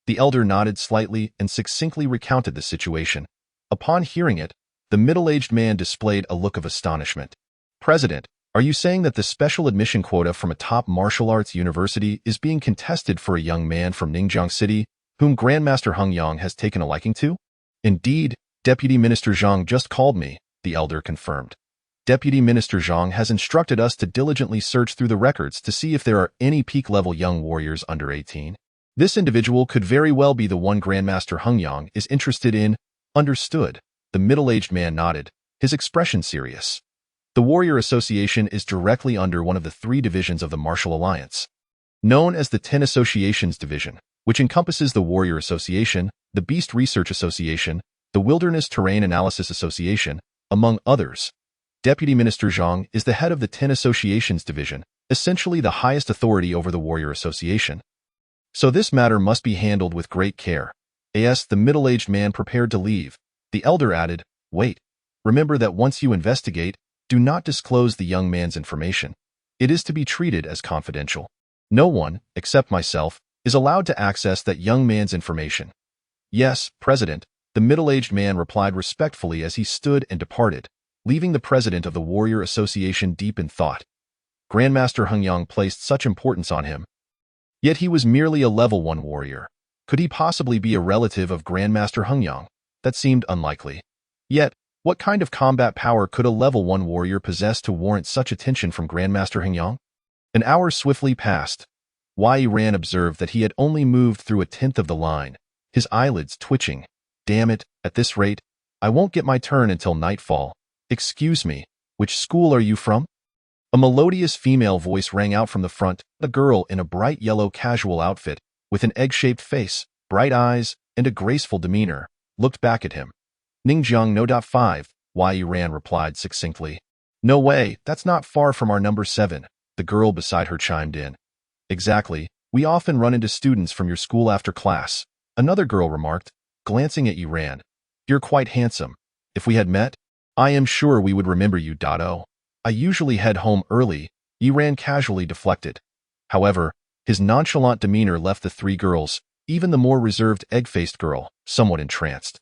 S1: The elder nodded slightly and succinctly recounted the situation. Upon hearing it, the middle-aged man displayed a look of astonishment. "President, are you saying that the special admission quota from a top martial arts university is being contested for a young man from Ningjiang City, whom Grandmaster Heng Yang has taken a liking to?" "Indeed, Deputy Minister Zhang just called me," the elder confirmed. "Deputy Minister Zhang has instructed us to diligently search through the records to see if there are any peak-level young warriors under 18. This individual could very well be the one Grandmaster Heng Yang is interested in." "Understood," the middle-aged man nodded, his expression serious. The Warrior Association is directly under one of the 3 divisions of the Martial Alliance, known as the 10 Associations Division, which encompasses the Warrior Association, the Beast Research Association, the Wilderness Terrain Analysis Association, among others. Deputy Minister Zhang is the head of the 10 Associations Division, essentially the highest authority over the Warrior Association. So this matter must be handled with great care. As the middle-aged man prepared to leave, the elder added, "Wait. Remember that once you investigate, do not disclose the young man's information. It is to be treated as confidential. No one, except myself, is allowed to access that young man's information." "Yes, President," the middle-aged man replied respectfully as he stood and departed, leaving the president of the Warrior Association deep in thought. Grandmaster Heng Yang placed such importance on him. Yet he was merely a level 1 warrior. Could he possibly be a relative of Grandmaster Heng Yang? That seemed unlikely. Yet, what kind of combat power could a level 1 warrior possess to warrant such attention from Grandmaster Heng Yang? An hour swiftly passed. Yiran observed that he had only moved through a 10th of the line, his eyelids twitching. "Damn it, at this rate, I won't get my turn until nightfall. Excuse me, which school are you from?" A melodious female voice rang out from the front. A girl in a bright yellow casual outfit, with an egg-shaped face, bright eyes, and a graceful demeanor, looked back at him. "Ningjiang No. 5, Yiran replied succinctly. "No way, that's not far from our number 7, the girl beside her chimed in. "Exactly, we often run into students from your school after class," another girl remarked, glancing at Yiran. "You're quite handsome. If we had met, I am sure we would remember you. Oh. I usually head home early," Yiran casually deflected. However, his nonchalant demeanor left the 3 girls, even the more reserved egg-faced girl, somewhat entranced.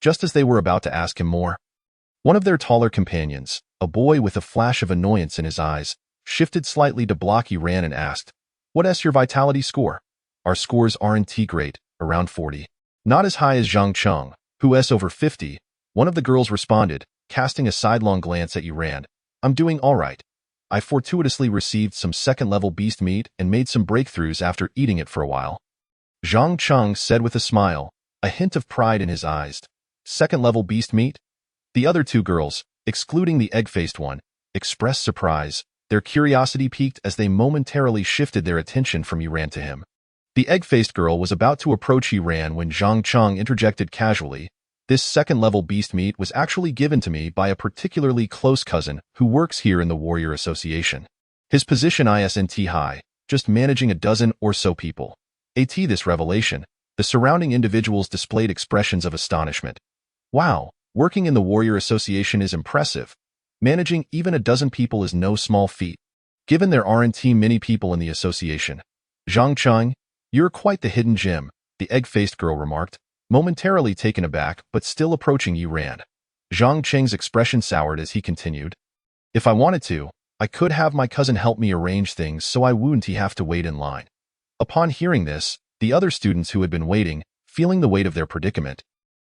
S1: Just as they were about to ask him more, one of their taller companions, a boy with a flash of annoyance in his eyes, shifted slightly to block Yiran and asked, "What's your vitality score?" "Our scores aren't great, around 40. Not as high as Zhang Cheng, who's over 50, one of the girls responded, casting a sidelong glance at Yiran. "I'm doing all right. I fortuitously received some second-level beast meat and made some breakthroughs after eating it for a while," Zhang Cheng said with a smile, a hint of pride in his eyes. "Second-level beast meat?" The other 2 girls, excluding the egg-faced one, expressed surprise. Their curiosity piqued as they momentarily shifted their attention from Yiran to him. The egg-faced girl was about to approach Yiran when Zhang Cheng interjected casually, "This second-level beast meat was actually given to me by a particularly close cousin who works here in the Warrior Association. His position isn't high, just managing a dozen or so people." At this revelation, the surrounding individuals displayed expressions of astonishment. "Wow, working in the Warrior Association is impressive. Managing even a dozen people is no small feat. Given there aren't many people in the association." "Zhang Cheng, you're quite the hidden gem," the egg-faced girl remarked, Momentarily taken aback, but still approaching Yi Ran. Zhang Cheng's expression soured as he continued. If I wanted to, I could have my cousin help me arrange things so I wouldn't have to wait in line. Upon hearing this, the other students who had been waiting, feeling the weight of their predicament,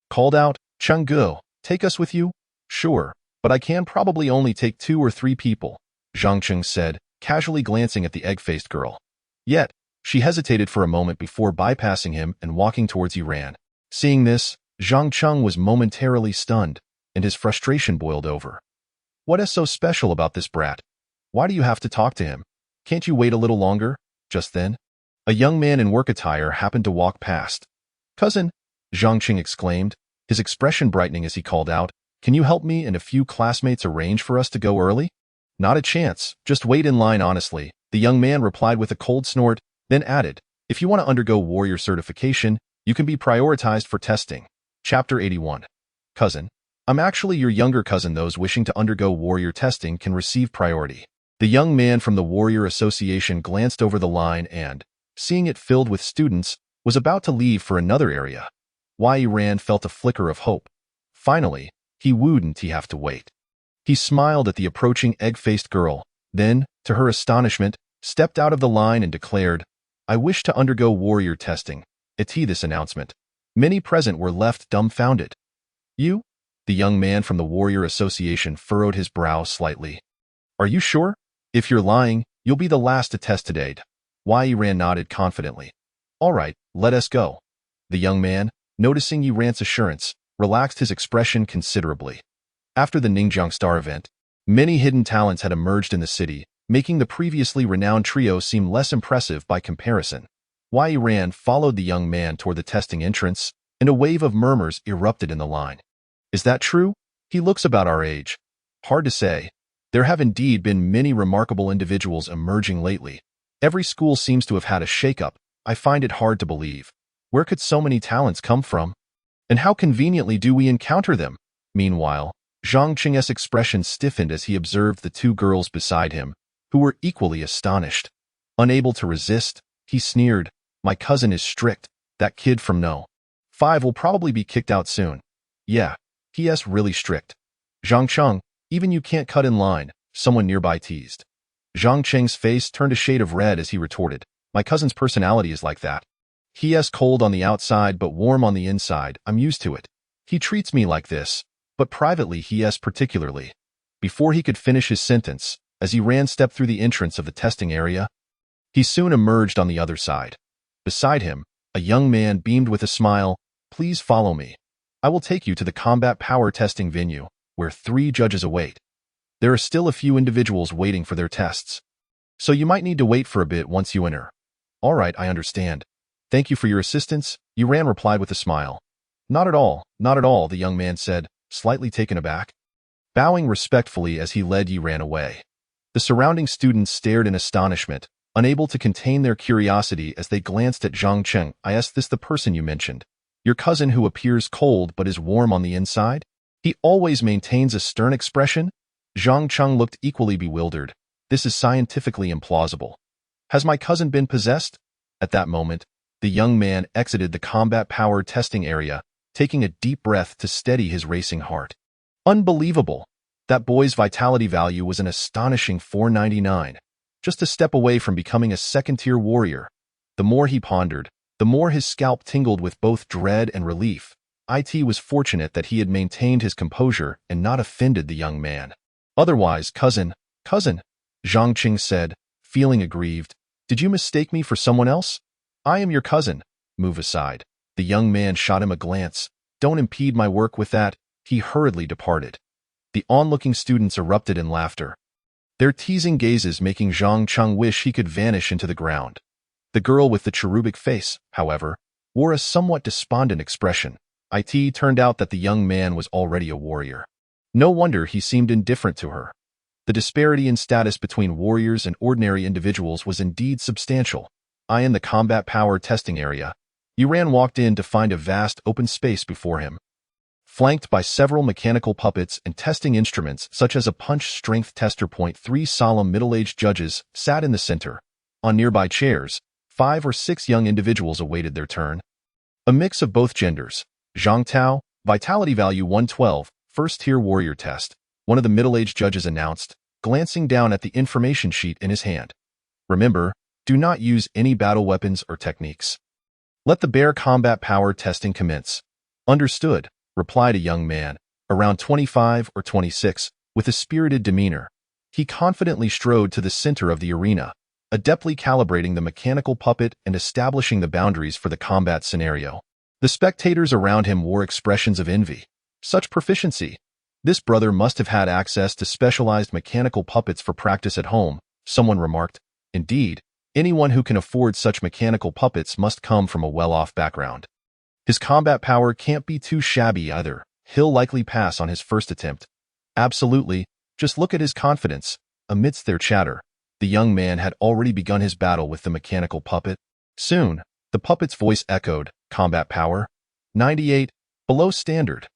S1: called out, Chenggu, take us with you? Sure, but I can probably only take 2 or 3 people, Zhang Cheng said, casually glancing at the egg-faced girl. Yet, she hesitated for a moment before bypassing him and walking towards Yi Ran. Seeing this, Zhang Cheng was momentarily stunned, and his frustration boiled over. What is so special about this brat? Why do you have to talk to him? Can't you wait a little longer? Just then, a young man in work attire happened to walk past. Cousin, Zhang Cheng exclaimed, his expression brightening as he called out, can you help me and a few classmates arrange for us to go early? Not a chance, just wait in line honestly, the young man replied with a cold snort, then added, if you want to undergo warrior certification, you can be prioritized for testing. Chapter 81. Cousin. I'm actually your younger cousin. Those wishing to undergo warrior testing can receive priority. The young man from the Warrior Association glanced over the line and, seeing it filled with students, was about to leave for another area. Yi Ran felt a flicker of hope. Finally, he wouldn't have to wait. He smiled at the approaching egg-faced girl, then, to her astonishment, stepped out of the line and declared, I wish to undergo warrior testing. At this announcement, many present were left dumbfounded. You? The young man from the Warrior Association furrowed his brow slightly. Are you sure? If you're lying, you'll be the last to test today. Yi Ran nodded confidently. All right, let us go. The young man, noticing Yi Ran's assurance, relaxed his expression considerably. After the Ningjiang Star event, many hidden talents had emerged in the city, making the previously renowned trio seem less impressive by comparison. Yi Ran followed the young man toward the testing entrance, and a wave of murmurs erupted in the line. Is that true? He looks about our age. Hard to say. There have indeed been many remarkable individuals emerging lately. Every school seems to have had a shakeup. I find it hard to believe. Where could so many talents come from? And how conveniently do we encounter them? Meanwhile, Zhang Cheng's expression stiffened as he observed the 2 girls beside him, who were equally astonished. Unable to resist, he sneered, my cousin is strict. That kid from No. 5 will probably be kicked out soon. Yeah, he's really strict. Zhang Cheng, even you can't cut in line, someone nearby teased. Zhang Cheng's face turned a shade of red as he retorted, my cousin's personality is like that. He's cold on the outside but warm on the inside, I'm used to it. He treats me like this, but privately he's particularly. Before he could finish his sentence, as Yi Ran stepped through the entrance of the testing area, he soon emerged on the other side. Beside him, a young man beamed with a smile, please follow me. I will take you to the combat power testing venue, where 3 judges await. There are still a few individuals waiting for their tests, so you might need to wait for a bit once you enter. All right, I understand. Thank you for your assistance, Yi Ran replied with a smile. Not at all, the young man said, slightly taken aback, bowing respectfully as he led Yi Ran away. The surrounding students stared in astonishment, unable to contain their curiosity as they glanced at Zhang Cheng. Is this the person you mentioned? Your cousin who appears cold but is warm on the inside? He always maintains a stern expression? Zhang Cheng looked equally bewildered. This is scientifically implausible. Has my cousin been possessed? At that moment, the young man exited the combat power testing area, taking a deep breath to steady his racing heart. Unbelievable! That boy's vitality value was an astonishing 499. Just a step away from becoming a second-tier warrior. The more he pondered, the more his scalp tingled with both dread and relief. It was fortunate that he had maintained his composure and not offended the young man. Otherwise, cousin, Zhang Cheng said, feeling aggrieved, did you mistake me for someone else? I am your cousin. Move aside. The young man shot him a glance. Don't impede my work with that. He hurriedly departed. The onlooking students erupted in laughter, their teasing gazes making Zhang Cheng wish he could vanish into the ground. The girl with the cherubic face, however, wore a somewhat despondent expression. It turned out that the young man was already a warrior. No wonder he seemed indifferent to her. The disparity in status between warriors and ordinary individuals was indeed substantial. In the combat power testing area, Yi Ran walked in to find a vast open space before him, flanked by several mechanical puppets and testing instruments such as a punch strength tester. 3 solemn middle-aged judges sat in the center. On nearby chairs, 5 or 6 young individuals awaited their turn. A mix of both genders. Zhang Tao, Vitality Value 112, First-Tier Warrior Test, one of the middle-aged judges announced, glancing down at the information sheet in his hand. Remember, do not use any battle weapons or techniques. Let the bare combat power testing commence. Understood, replied a young man, around 25 or 26, with a spirited demeanor. He confidently strode to the center of the arena, adeptly calibrating the mechanical puppet and establishing the boundaries for the combat scenario. The spectators around him wore expressions of envy. Such proficiency! This brother must have had access to specialized mechanical puppets for practice at home, someone remarked. Indeed, anyone who can afford such mechanical puppets must come from a well-off background. His combat power can't be too shabby either. He'll likely pass on his first attempt. Absolutely, just look at his confidence. Amidst their chatter, the young man had already begun his battle with the mechanical puppet. Soon, the puppet's voice echoed, combat power 98, below standard.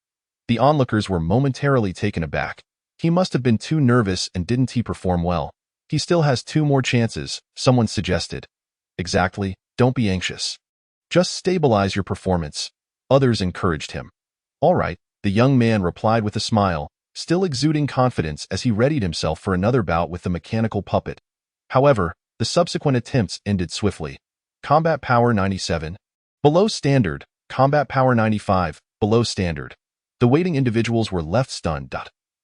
S1: The onlookers were momentarily taken aback. He must have been too nervous, and didn't he perform well? He still has 2 more chances, someone suggested. Exactly, don't be anxious. Just stabilize your performance. Others encouraged him. All right, the young man replied with a smile, still exuding confidence as he readied himself for another bout with the mechanical puppet. However, the subsequent attempts ended swiftly. Combat power 97. Below standard. Combat power 95. Below standard. The waiting individuals were left stunned.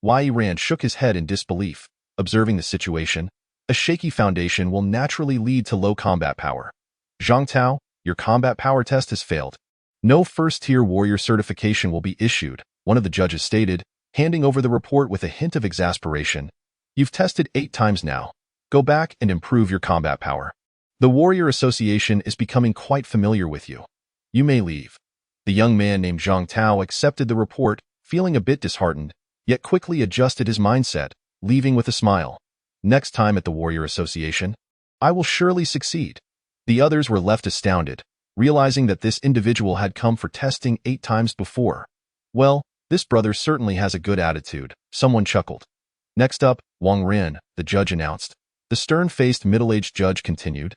S1: Wei Ran shook his head in disbelief, observing the situation. A shaky foundation will naturally lead to low combat power. Zhang Tao, your combat power test has failed. No first-tier warrior certification will be issued, one of the judges stated, handing over the report with a hint of exasperation. You've tested 8 times now. Go back and improve your combat power. The Warrior Association is becoming quite familiar with you. You may leave. The young man named Zhang Tao accepted the report, feeling a bit disheartened, yet quickly adjusted his mindset, leaving with a smile. Next time at the Warrior Association, I will surely succeed. The others were left astounded, realizing that this individual had come for testing 8 times before. Well, this brother certainly has a good attitude, someone chuckled. Next up, Wang Ren, the judge announced. The stern-faced middle-aged judge continued.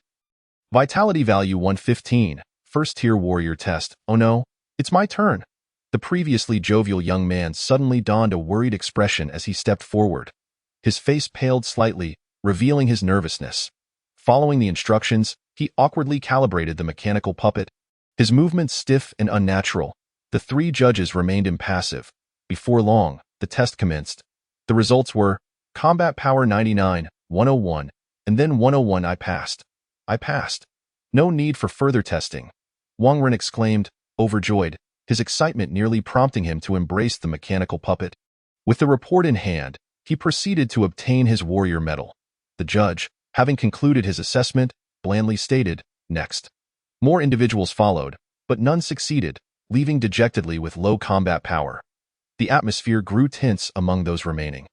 S1: Vitality Value 115, First-Tier Warrior Test. Oh no, it's my turn. The previously jovial young man suddenly donned a worried expression as he stepped forward. His face paled slightly, revealing his nervousness. Following the instructions, he awkwardly calibrated the mechanical puppet. His movements stiff and unnatural. The 3 judges remained impassive. Before long, the test commenced. The results were combat power 99, 101, and then 101. I passed. I passed. No need for further testing. Wang Ren exclaimed, overjoyed, his excitement nearly prompting him to embrace the mechanical puppet. With the report in hand, he proceeded to obtain his warrior medal. The judge, having concluded his assessment, blandly stated, next. More individuals followed, but none succeeded, leaving dejectedly with low combat power. The atmosphere grew tense among those remaining.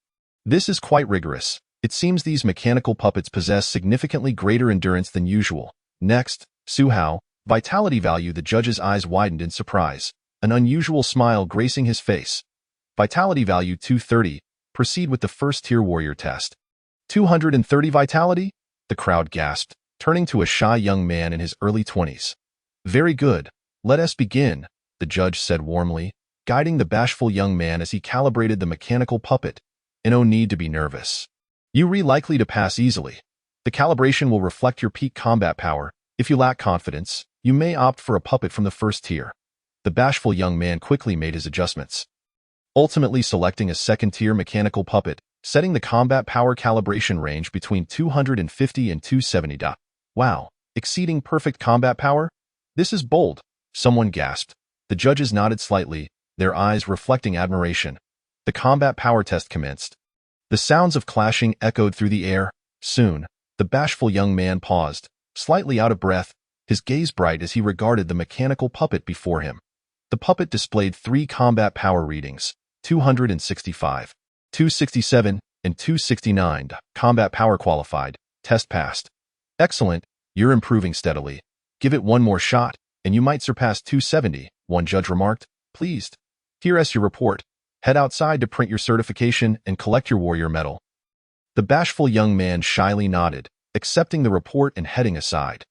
S1: This is quite rigorous. It seems these mechanical puppets possess significantly greater endurance than usual. Next, Su Hao, Vitality Value. The judge's eyes widened in surprise, an unusual smile gracing his face. Vitality Value 230. Proceed with the first-tier warrior test. 230 vitality? The crowd gasped, turning to a shy young man in his early 20s. Very good. Let us begin, the judge said warmly, guiding the bashful young man as he calibrated the mechanical puppet. No need to be nervous. You're likely to pass easily. The calibration will reflect your peak combat power. If you lack confidence, you may opt for a puppet from the first tier. The bashful young man quickly made his adjustments, ultimately selecting a second-tier mechanical puppet, setting the combat power calibration range between 250 and 270. Wow, exceeding perfect combat power? This is bold, someone gasped. The judges nodded slightly, their eyes reflecting admiration. The combat power test commenced. The sounds of clashing echoed through the air. Soon, the bashful young man paused, slightly out of breath, his gaze bright as he regarded the mechanical puppet before him. The puppet displayed 3 combat power readings, 265, 267, and 269. Combat power qualified. Test passed. Excellent, you're improving steadily. Give it one more shot, and you might surpass 270, one judge remarked, pleased. Here's your report. Head outside to print your certification and collect your warrior medal. The bashful young man shyly nodded, accepting the report and heading aside.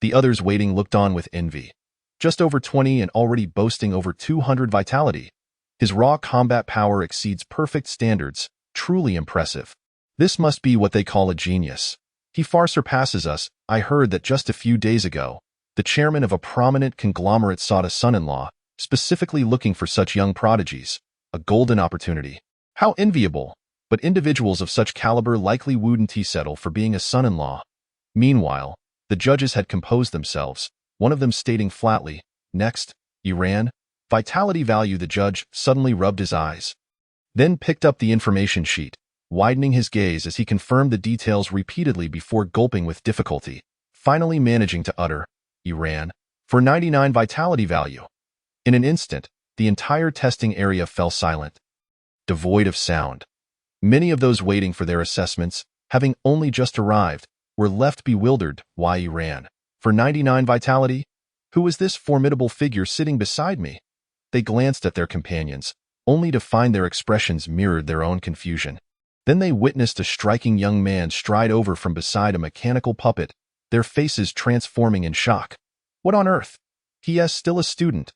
S1: The others waiting looked on with envy. just over 20 and already boasting over 200 vitality. His raw combat power exceeds perfect standards, truly impressive. This must be what they call a genius. He far surpasses us. I heard that just a few days ago, the chairman of a prominent conglomerate sought a son-in-law, specifically looking for such young prodigies. A golden opportunity. How enviable! But individuals of such caliber likely wouldn't settle for being a son-in-law. Meanwhile, the judges had composed themselves, one of them stating flatly, "Next, Iran." Vitality value. The judge suddenly rubbed his eyes, then picked up the information sheet, widening his gaze as he confirmed the details repeatedly before gulping with difficulty, finally managing to utter, "Iran, for 99 vitality value." In an instant, the entire testing area fell silent, devoid of sound. Many of those waiting for their assessments, having only just arrived, were left bewildered. Why Iran? For 99 vitality? Who was this formidable figure sitting beside me? They glanced at their companions, only to find their expressions mirrored their own confusion. Then they witnessed a striking young man stride over from beside a mechanical puppet, their faces transforming in shock. What on earth? He is still a student.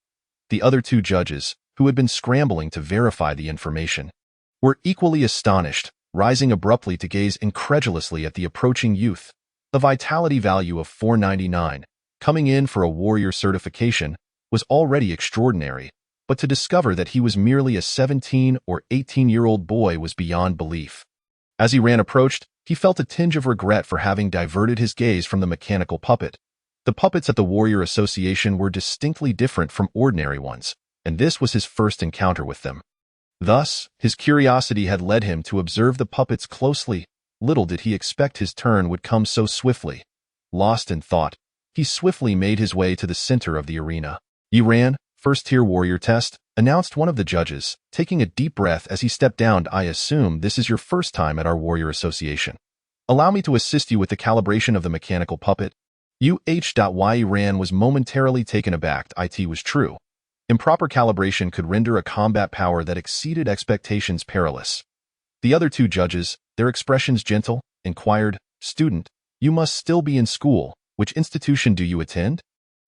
S1: The other two judges, who had been scrambling to verify the information, were equally astonished, rising abruptly to gaze incredulously at the approaching youth. The vitality value of 499, coming in for a warrior certification, was already extraordinary, but to discover that he was merely a 17 or 18-year-old boy was beyond belief. As Iran approached, he felt a tinge of regret for having diverted his gaze from the mechanical puppet. The puppets at the Warrior Association were distinctly different from ordinary ones, and this was his first encounter with them. Thus, his curiosity had led him to observe the puppets closely. Little did he expect his turn would come so swiftly. Lost in thought, he swiftly made his way to the center of the arena. Iran, first-tier warrior test, announced one of the judges, taking a deep breath as he stepped down. "I assume this is your first time at our Warrior Association. Allow me to assist you with the calibration of the mechanical puppet." Iran was momentarily taken aback. It was true. Improper calibration could render a combat power that exceeded expectations perilous. The other two judges, their expressions gentle, inquired, "Student, you must still be in school. Which institution do you attend?"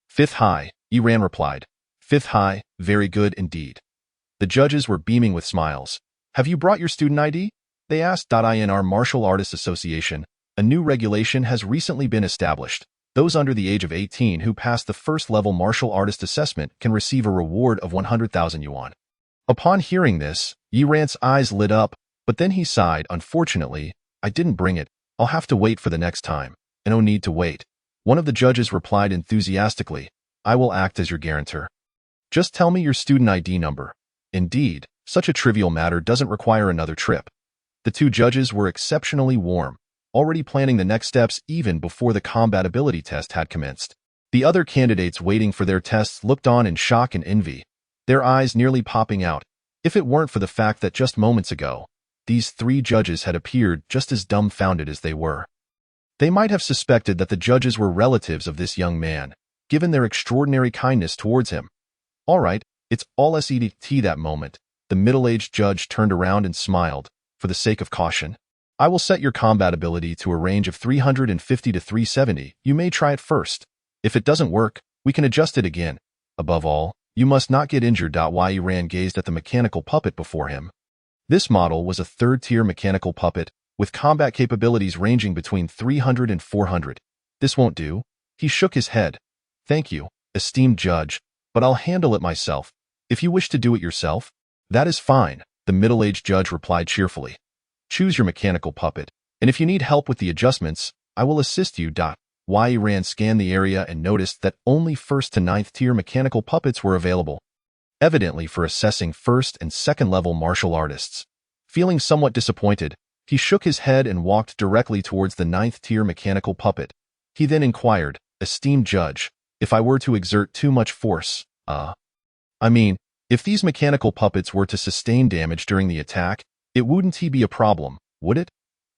S1: "Fifth High," Iran replied. "Fifth High, very good indeed." The judges were beaming with smiles. "Have you brought your student ID?" they asked. In our Martial Artists Association, a new regulation has recently been established. Those under the age of 18 who pass the first-level martial artist assessment can receive a reward of 100,000 yuan. Upon hearing this, Iran's eyes lit up, but then he sighed. "Unfortunately, I didn't bring it. I'll have to wait for the next time." "And no need to wait." One of the judges replied enthusiastically, "I will act as your guarantor. Just tell me your student ID number." Indeed, such a trivial matter doesn't require another trip. The two judges were exceptionally warm, already planning the next steps even before the combat ability test had commenced. The other candidates waiting for their tests looked on in shock and envy, their eyes nearly popping out, if it weren't for the fact that just moments ago, these three judges had appeared just as dumbfounded as they were. They might have suspected that the judges were relatives of this young man, given their extraordinary kindness towards him. "All right, it's all SEDT." That moment, the middle-aged judge turned around and smiled. "For the sake of caution, I will set your combat ability to a range of 350 to 370. You may try it first. If it doesn't work, we can adjust it again. Above all, you must not get injured." Iran gazed at the mechanical puppet before him. This model was a third-tier mechanical puppet, with combat capabilities ranging between 300 and 400. "This won't do." He shook his head. "Thank you, esteemed judge, but I'll handle it myself. If you wish to do it yourself, that is fine," the middle-aged judge replied cheerfully. "Choose your mechanical puppet, and if you need help with the adjustments, I will assist you." Iran scanned the area and noticed that only first to ninth tier mechanical puppets were available, evidently for assessing first and second level martial artists. Feeling somewhat disappointed, he shook his head and walked directly towards the ninth tier mechanical puppet. He then inquired, "Esteemed judge, if I were to exert too much force, if these mechanical puppets were to sustain damage during the attack, it wouldn't be a problem, would it?"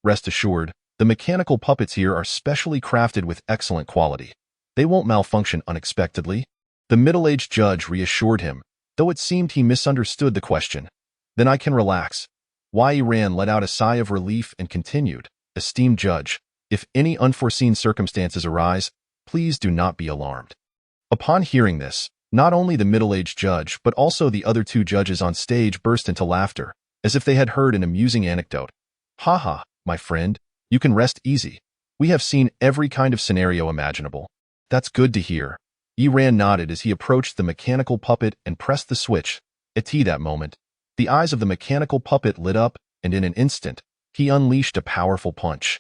S1: "Rest assured, the mechanical puppets here are specially crafted with excellent quality. They won't malfunction unexpectedly," the middle-aged judge reassured him, though it seemed he misunderstood the question. "Then I can relax." Iran let out a sigh of relief and continued, "Esteemed judge, if any unforeseen circumstances arise, please do not be alarmed. Upon hearing this, not only the middle-aged judge but also the other two judges on stage burst into laughter, as if they had heard an amusing anecdote. "Ha, my friend, you can rest easy. We have seen every kind of scenario imaginable." "That's good to hear." Yiran nodded as he approached the mechanical puppet and pressed the switch. At that moment, the eyes of the mechanical puppet lit up, and in an instant, he unleashed a powerful punch.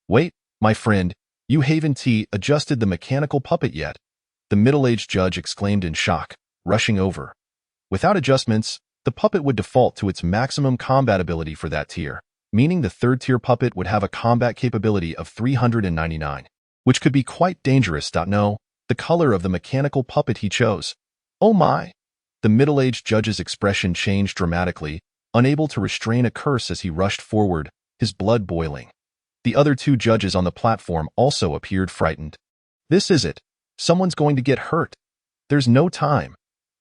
S1: "Wait, my friend, you haven't adjusted the mechanical puppet yet," the middle-aged judge exclaimed in shock, rushing over. Without adjustments, the puppet would default to its maximum combat ability for that tier, meaning the third-tier puppet would have a combat capability of 399, which could be quite dangerous. No, the color of the mechanical puppet he chose. "Oh my!" The middle-aged judge's expression changed dramatically, unable to restrain a curse as he rushed forward, his blood boiling. The other two judges on the platform also appeared frightened. "This is it. Someone's going to get hurt. There's no time."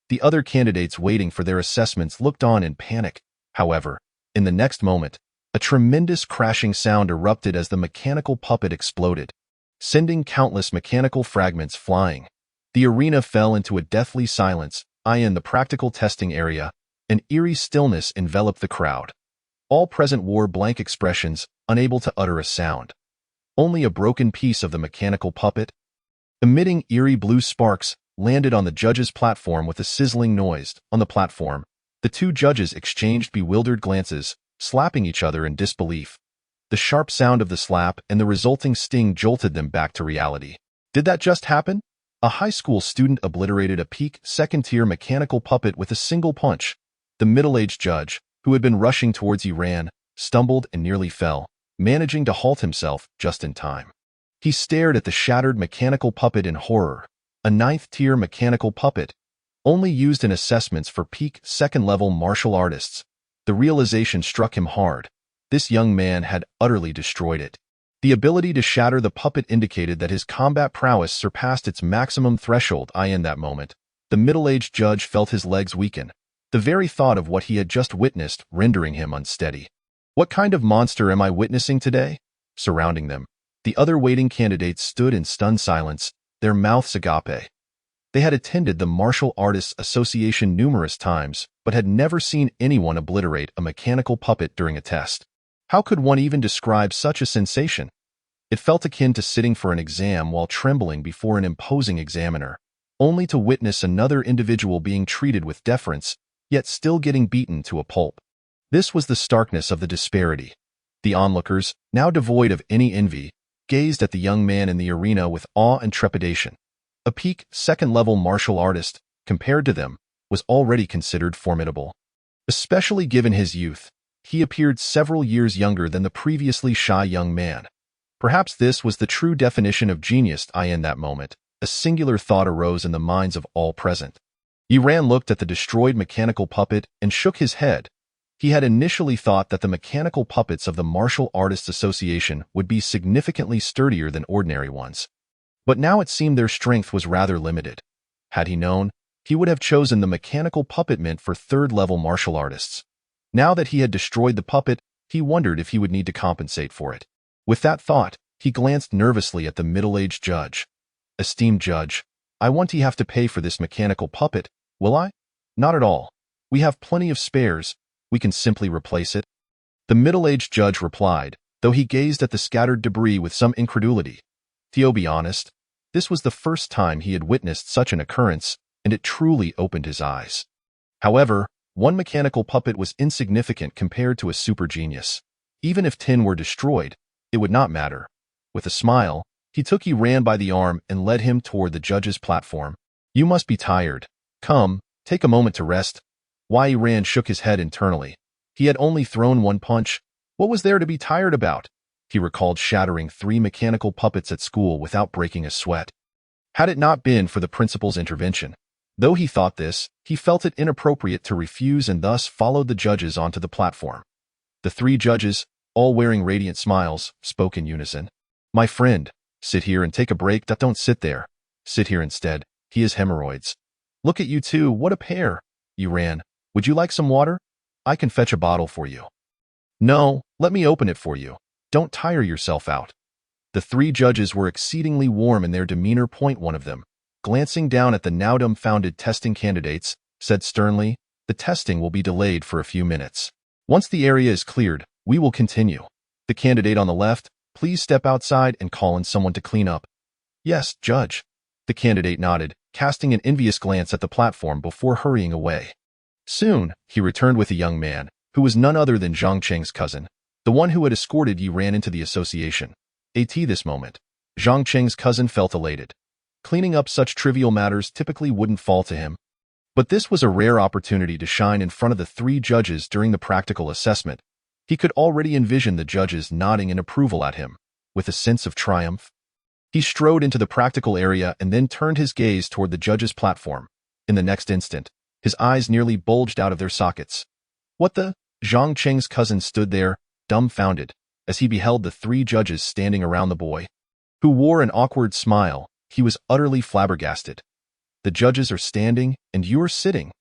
S1: The other candidates waiting for their assessments looked on in panic. However, in the next moment, a tremendous crashing sound erupted as the mechanical puppet exploded, sending countless mechanical fragments flying. The arena fell into a deathly silence. In the practical testing area, an eerie stillness enveloped the crowd. All present wore blank expressions, unable to utter a sound. Only a broken piece of the mechanical puppet, emitting eerie blue sparks, landed on the judges' platform with a sizzling noise. On the platform, the two judges exchanged bewildered glances, slapping each other in disbelief. The sharp sound of the slap and the resulting sting jolted them back to reality. Did that just happen? A high school student obliterated a peak second-tier mechanical puppet with a single punch. The middle-aged judge, who had been rushing towards Yiran, stumbled and nearly fell, managing to halt himself just in time. He stared at the shattered mechanical puppet in horror. A ninth-tier mechanical puppet, only used in assessments for peak second-level martial artists. The realization struck him hard. This young man had utterly destroyed it. The ability to shatter the puppet indicated that his combat prowess surpassed its maximum threshold. In that moment, the middle-aged judge felt his legs weaken, the very thought of what he had just witnessed rendering him unsteady. "What kind of monster am I witnessing today?" Surrounding them, the other waiting candidates stood in stunned silence, their mouths agape. They had attended the Martial Artists Association numerous times, but had never seen anyone obliterate a mechanical puppet during a test. How could one even describe such a sensation? It felt akin to sitting for an exam while trembling before an imposing examiner, only to witness another individual being treated with deference, yet still getting beaten to a pulp. This was the starkness of the disparity. The onlookers, now devoid of any envy, gazed at the young man in the arena with awe and trepidation. A peak second-level martial artist, compared to them, was already considered formidable. Especially given his youth, he appeared several years younger than the previously shy young man. Perhaps this was the true definition of genius. In that moment, a singular thought arose in the minds of all present. Yiran looked at the destroyed mechanical puppet and shook his head. He had initially thought that the mechanical puppets of the Martial Artists Association would be significantly sturdier than ordinary ones. But now it seemed their strength was rather limited. Had he known, he would have chosen the mechanical puppet meant for third-level martial artists. Now that he had destroyed the puppet, he wondered if he would need to compensate for it. With that thought, he glanced nervously at the middle-aged judge. "Esteemed judge, I won't have to pay for this mechanical puppet, will I?" "Not at all. We have plenty of spares. We can simply replace it." The middle-aged judge replied, though he gazed at the scattered debris with some incredulity. To be honest, this was the first time he had witnessed such an occurrence, and it truly opened his eyes. However, one mechanical puppet was insignificant compared to a super genius. Even if 10 were destroyed, it would not matter. With a smile, he took Yiran by the arm and led him toward the judge's platform. "You must be tired. Come, take a moment to rest." Yiran shook his head internally. He had only thrown one punch. What was there to be tired about? He recalled shattering 3 mechanical puppets at school without breaking a sweat. Had it not been for the principal's intervention. Though he thought this, he felt it inappropriate to refuse and thus followed the judges onto the platform. The 3 judges, all wearing radiant smiles, spoke in unison. "My friend, sit here and take a break. Don't sit there. Sit here instead. He has hemorrhoids. Look at you two, what a pair." Yiran, "Would you like some water? I can fetch a bottle for you." "No, let me open it for you. Don't tire yourself out." The 3 judges were exceedingly warm in their demeanor. One of them, glancing down at the now dumbfounded testing candidates, said sternly, "The testing will be delayed for a few minutes. Once the area is cleared, we will continue. The candidate on the left, please step outside and call in someone to clean up." "Yes, Judge." The candidate nodded, casting an envious glance at the platform before hurrying away. Soon, he returned with a young man, who was none other than Zhang Cheng's cousin, the one who had escorted Yi Ran into the association. At this moment, Zhang Cheng's cousin felt elated. Cleaning up such trivial matters typically wouldn't fall to him. But this was a rare opportunity to shine in front of the 3 judges during the practical assessment. He could already envision the judges nodding in approval at him, with a sense of triumph. He strode into the practical area and then turned his gaze toward the judges' platform. In the next instant, his eyes nearly bulged out of their sockets. "What the?" Zhang Cheng's cousin stood there, dumbfounded, as he beheld the 3 judges standing around the boy, who wore an awkward smile. He was utterly flabbergasted. "The judges are standing, and you're sitting."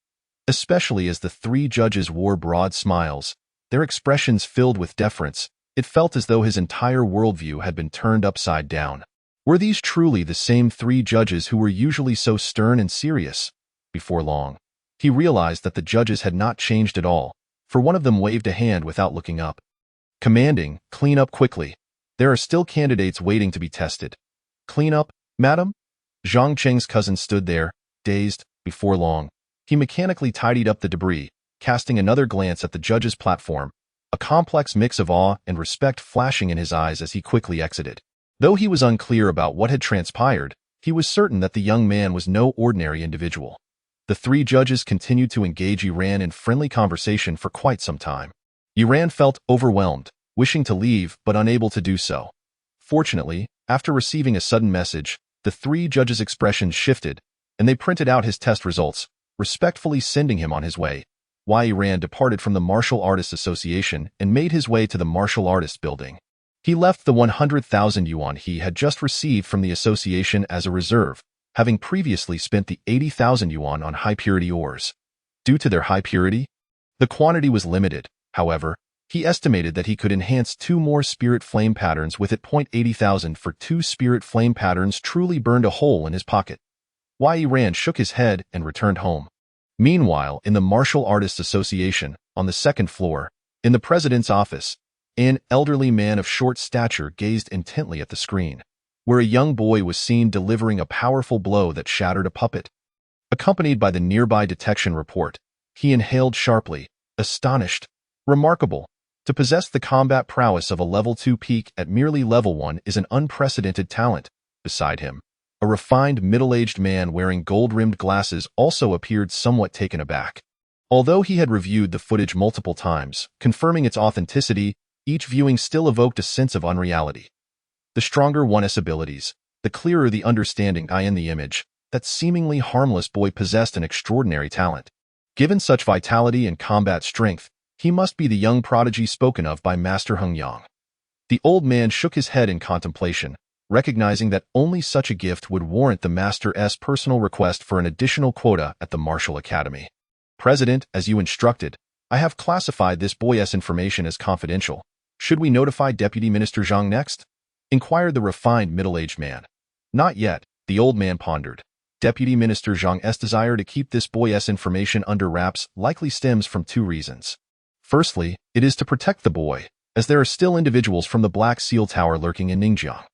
S1: Especially as the 3 judges wore broad smiles, their expressions filled with deference, it felt as though his entire worldview had been turned upside down. Were these truly the same 3 judges who were usually so stern and serious? Before long, he realized that the judges had not changed at all, for one of them waved a hand without looking up, commanding, "Clean up quickly. There are still candidates waiting to be tested." "Clean up, madam?" Zhang Cheng's cousin stood there, dazed. Before long, he mechanically tidied up the debris, casting another glance at the judge's platform, a complex mix of awe and respect flashing in his eyes as he quickly exited. Though he was unclear about what had transpired, he was certain that the young man was no ordinary individual. The 3 judges continued to engage Yi Ran in friendly conversation for quite some time. Yi Ran felt overwhelmed, wishing to leave but unable to do so. Fortunately, after receiving a sudden message, the 3 judges' expressions shifted, and they printed out his test results, respectfully sending him on his way. Yi Ran departed from the Martial Artists Association and made his way to the Martial Artists Building. He left the 100,000 yuan he had just received from the association as a reserve, having previously spent the 80,000 yuan on high-purity ores. Due to their high purity, the quantity was limited. However, he estimated that he could enhance 2 more spirit flame patterns with it. 80,000 for 2 spirit flame patterns truly burned a hole in his pocket. Yi Ran shook his head and returned home. Meanwhile, in the Martial Artists Association, on the 2nd floor, in the president's office, an elderly man of short stature gazed intently at the screen, where a young boy was seen delivering a powerful blow that shattered a puppet. Accompanied by the nearby detection report, he inhaled sharply, astonished. Remarkable. To possess the combat prowess of a level 2 peak at merely level 1 is an unprecedented talent. Beside him, a refined middle-aged man wearing gold-rimmed glasses also appeared somewhat taken aback. Although he had reviewed the footage multiple times, confirming its authenticity, each viewing still evoked a sense of unreality. The stronger one's abilities, the clearer the understanding in the image, that seemingly harmless boy possessed an extraordinary talent. Given such vitality and combat strength, he must be the young prodigy spoken of by Master Heng Yang. The old man shook his head in contemplation, recognizing that only such a gift would warrant the Master's personal request for an additional quota at the Martial Academy. "President, as you instructed, I have classified this boy's information as confidential. Should we notify Deputy Minister Zhang next?" inquired the refined middle-aged man. "Not yet," the old man pondered. Deputy Minister Zhang's desire to keep this boy's information under wraps likely stems from 2 reasons. Firstly, it is to protect the boy, as there are still individuals from the Black Seal Tower lurking in Ningjiang.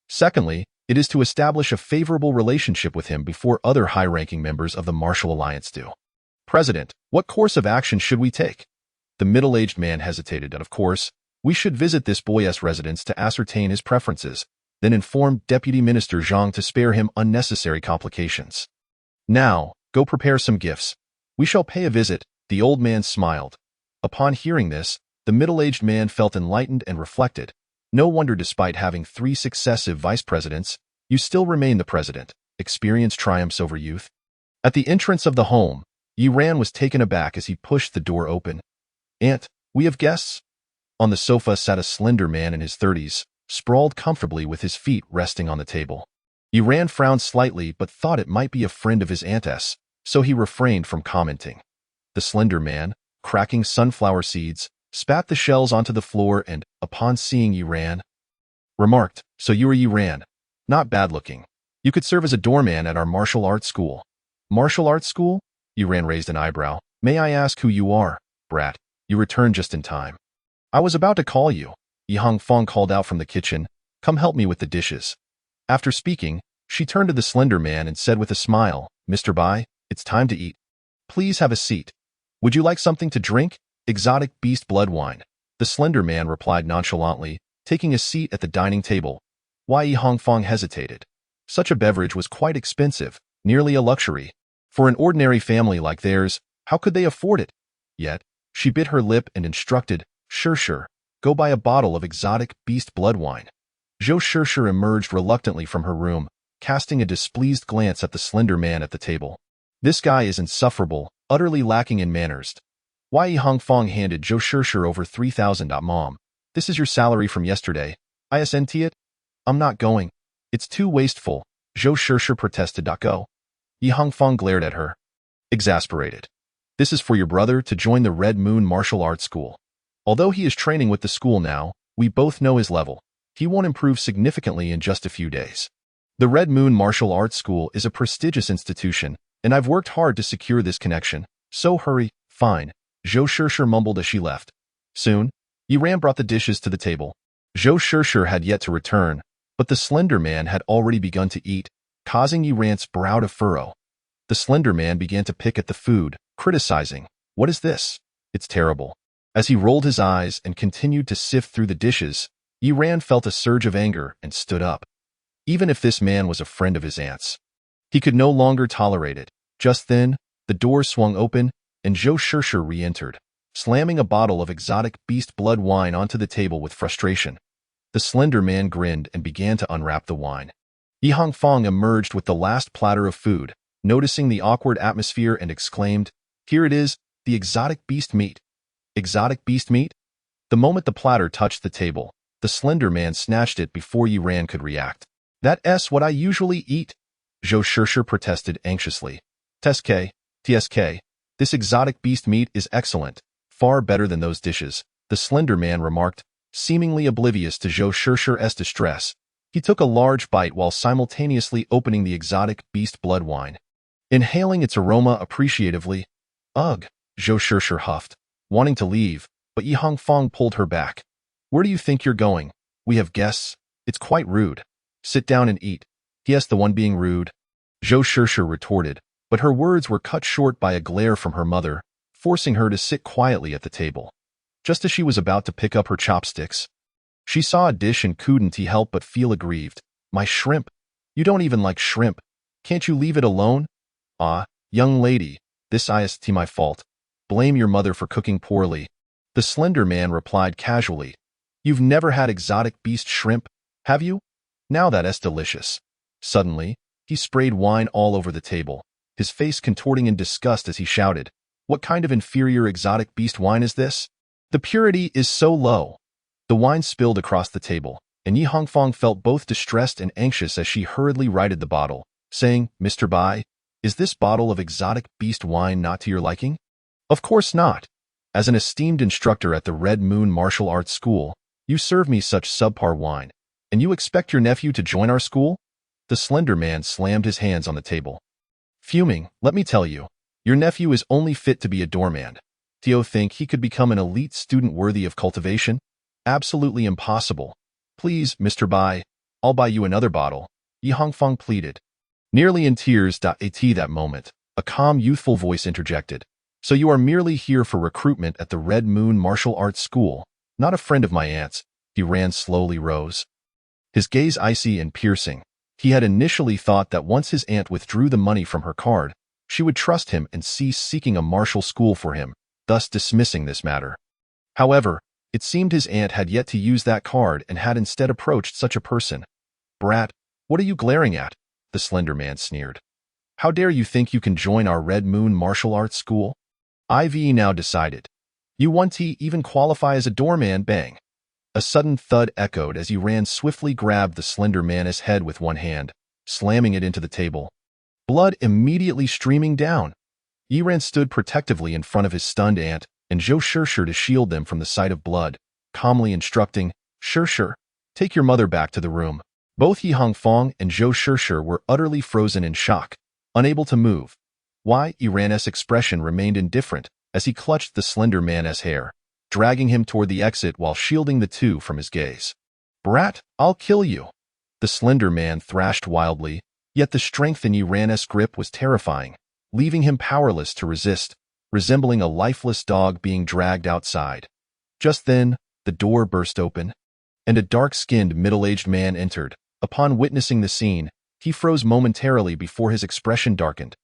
S1: Secondly, it is to establish a favorable relationship with him before other high-ranking members of the Martial Alliance do. "President, what course of action should we take?" The middle-aged man hesitated. "And of course, we should visit this boy's residence to ascertain his preferences, then inform Deputy Minister Zhang to spare him unnecessary complications. Now, go prepare some gifts. We shall pay a visit." The old man smiled. Upon hearing this, the middle-aged man felt enlightened and reflected. No wonder, despite having 3 successive vice presidents, you still remain the president. Experience triumphs over youth. At the entrance of the home, Yi Ran was taken aback as he pushed the door open. "Aunt, we have guests." On the sofa sat a slender man in his 30s, sprawled comfortably with his feet resting on the table. Yi Ran frowned slightly but thought it might be a friend of his aunt's, so he refrained from commenting. The slender man, cracking sunflower seeds, spat the shells onto the floor and, upon seeing Yi Ran, remarked, "So you are Yi Ran. Not bad looking." You could serve as a doorman at our martial arts school. Martial arts school? Yiran raised an eyebrow. May I ask who you are? Brat, you returned just in time. I was about to call you. Yi Hongfang called out from the kitchen. Come help me with the dishes. After speaking, she turned to the slender man and said with a smile, Mr. Bai, it's time to eat. Please have a seat. Would you like something to drink? Exotic beast blood wine. The slender man replied nonchalantly, taking a seat at the dining table. Why Yi Hongfang hesitated. Such a beverage was quite expensive, nearly a luxury. For an ordinary family like theirs, how could they afford it? Yet, she bit her lip and instructed, Sure, go buy a bottle of exotic beast blood wine. Zhou Sure emerged reluctantly from her room, casting a displeased glance at the slender man at the table. This guy is insufferable, utterly lacking in manners. Why Yi Hongfang handed Zhou Sure over 3,000. Mom, this is your salary from yesterday. Isn't it? I'm not going. It's too wasteful. Zhou Sure protested. Go. Yi Hongfang glared at her. Exasperated. This is for your brother to join the Red Moon Martial Arts School. Although he is training with the school now, we both know his level. He won't improve significantly in just a few days. The Red Moon Martial Arts School is a prestigious institution, and I've worked hard to secure this connection. So hurry. Fine. Zhou Sure mumbled as she left. Soon, Yiran brought the dishes to the table. Zhou Sure had yet to return, but the slender man had already begun to eat, causing Yiran's brow to furrow. The slender man began to pick at the food, criticizing, What is this? It's terrible. As he rolled his eyes and continued to sift through the dishes, Yiran felt a surge of anger and stood up. Even if this man was a friend of his aunt's, he could no longer tolerate it. Just then, the door swung open, and Zhou Sure re-entered, slamming a bottle of exotic beast blood wine onto the table with frustration. The slender man grinned and began to unwrap the wine. Yi Hongfang emerged with the last platter of food, noticing the awkward atmosphere and exclaimed, Here it is, the exotic beast meat. Exotic beast meat? The moment the platter touched the table, the slender man snatched it before Yiran could react. That's what I usually eat, Zhou Sure protested anxiously. TSK, this exotic beast meat is excellent, far better than those dishes, the slender man remarked, seemingly oblivious to Zhou Sure's distress. He took a large bite while simultaneously opening the exotic beast blood wine. Inhaling its aroma appreciatively, Ugh, Zhou Sure huffed, wanting to leave, but Yi Hongfang pulled her back. Where do you think you're going? We have guests. It's quite rude. Sit down and eat. Yes, the one being rude, Zhou Sure retorted, but her words were cut short by a glare from her mother, forcing her to sit quietly at the table. Just as she was about to pick up her chopsticks, she saw a dish and couldn't help but feel aggrieved. My shrimp. You don't even like shrimp. Can't you leave it alone? Ah, young lady, this is my fault. Blame your mother for cooking poorly. The slender man replied casually. You've never had exotic beast shrimp, have you? Now that's delicious. Suddenly, he sprayed wine all over the table, his face contorting in disgust as he shouted, What kind of inferior exotic beast wine is this? The purity is so low. The wine spilled across the table, and Yi Hongfang felt both distressed and anxious as she hurriedly righted the bottle, saying, Mr. Bai, is this bottle of exotic beast wine not to your liking? Of course not. As an esteemed instructor at the Red Moon Martial Arts School, you serve me such subpar wine, and you expect your nephew to join our school? The slender man slammed his hands on the table. Fuming, let me tell you, your nephew is only fit to be a doorman. Do you think he could become an elite student worthy of cultivation? Absolutely impossible. Please, Mr. Bai, I'll buy you another bottle, Yi Hongfang pleaded. Nearly in tears at that moment, a calm, youthful voice interjected. So you are merely here for recruitment at the Red Moon Martial Arts School, not a friend of my aunt's. Yiran slowly rose, his gaze icy and piercing. He had initially thought that once his aunt withdrew the money from her card, she would trust him and cease seeking a martial school for him, thus dismissing this matter. However, it seemed his aunt had yet to use that card and had instead approached such a person. Brat, what are you glaring at? The slender man sneered. How dare you think you can join our Red Moon Martial Arts School? I've now decided. You won't even qualify as a doorman. Bang. A sudden thud echoed as Yiran swiftly grabbed the slender man's head with one hand, slamming it into the table. Blood immediately streaming down. Yiran stood protectively in front of his stunned aunt and Zhou Sure to shield them from the sight of blood, calmly instructing, Sure, take your mother back to the room. Both Yi Hongfang and Zhou Shishir were utterly frozen in shock, unable to move. Why? Iran's expression remained indifferent as he clutched the slender man's hair, dragging him toward the exit while shielding the two from his gaze. "Brat, I'll kill you!" The slender man thrashed wildly, yet the strength in Iran's grip was terrifying, leaving him powerless to resist, resembling a lifeless dog being dragged outside. Just then, the door burst open, and a dark-skinned middle-aged man entered. Upon witnessing the scene, he froze momentarily before his expression darkened.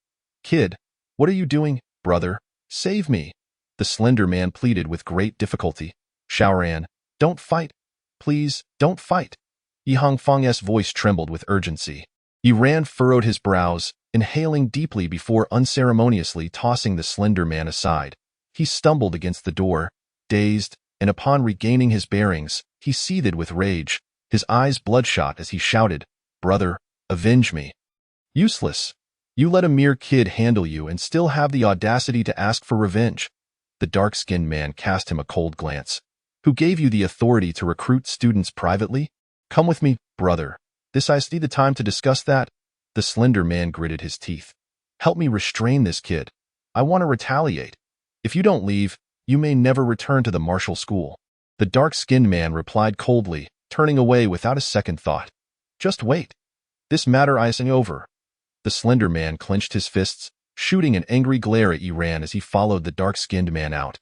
S1: "Kid, what are you doing, brother? Save me!" The slender man pleaded with great difficulty. "Shaoran, don't fight. Please, don't fight." Yi Hongfang's voice trembled with urgency. Iran furrowed his brows, inhaling deeply before unceremoniously tossing the slender man aside. He stumbled against the door, dazed, and upon regaining his bearings, he seethed with rage, his eyes bloodshot as he shouted, "Brother, avenge me." "Useless. You let a mere kid handle you and still have the audacity to ask for revenge." The dark-skinned man cast him a cold glance. "Who gave you the authority to recruit students privately? Come with me, brother. This I see the time to discuss that." The slender man gritted his teeth. "Help me restrain this kid. I want to retaliate. If you don't leave, you may never return to the martial school." The dark-skinned man replied coldly, turning away without a second thought. "Just wait. This matter isn't over." The slender man clenched his fists, shooting an angry glare at Iran as he followed the dark-skinned man out.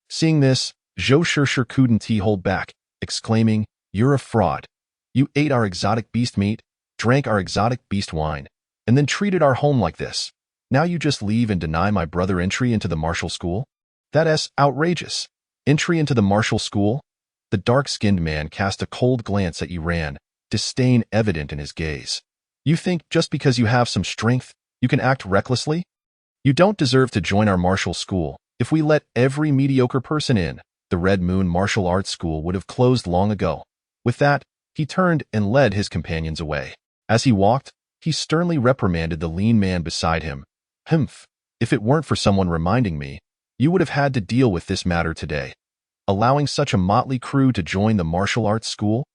S1: Seeing this, Zhou Shishir couldn't hold back, exclaiming, "You're a fraud. You ate our exotic beast meat, drank our exotic beast wine, and then treated our home like this. Now you just leave and deny my brother entry into the martial school? That's outrageous. Entry into the martial school?" The dark-skinned man cast a cold glance at Iran, disdain evident in his gaze. "You think just because you have some strength, you can act recklessly? You don't deserve to join our martial school. If we let every mediocre person in, the Red Moon Martial Arts School would have closed long ago." With that, he turned and led his companions away. As he walked, he sternly reprimanded the lean man beside him. "Humph, if it weren't for someone reminding me, you would have had to deal with this matter today. Allowing such a motley crew to join the martial arts school?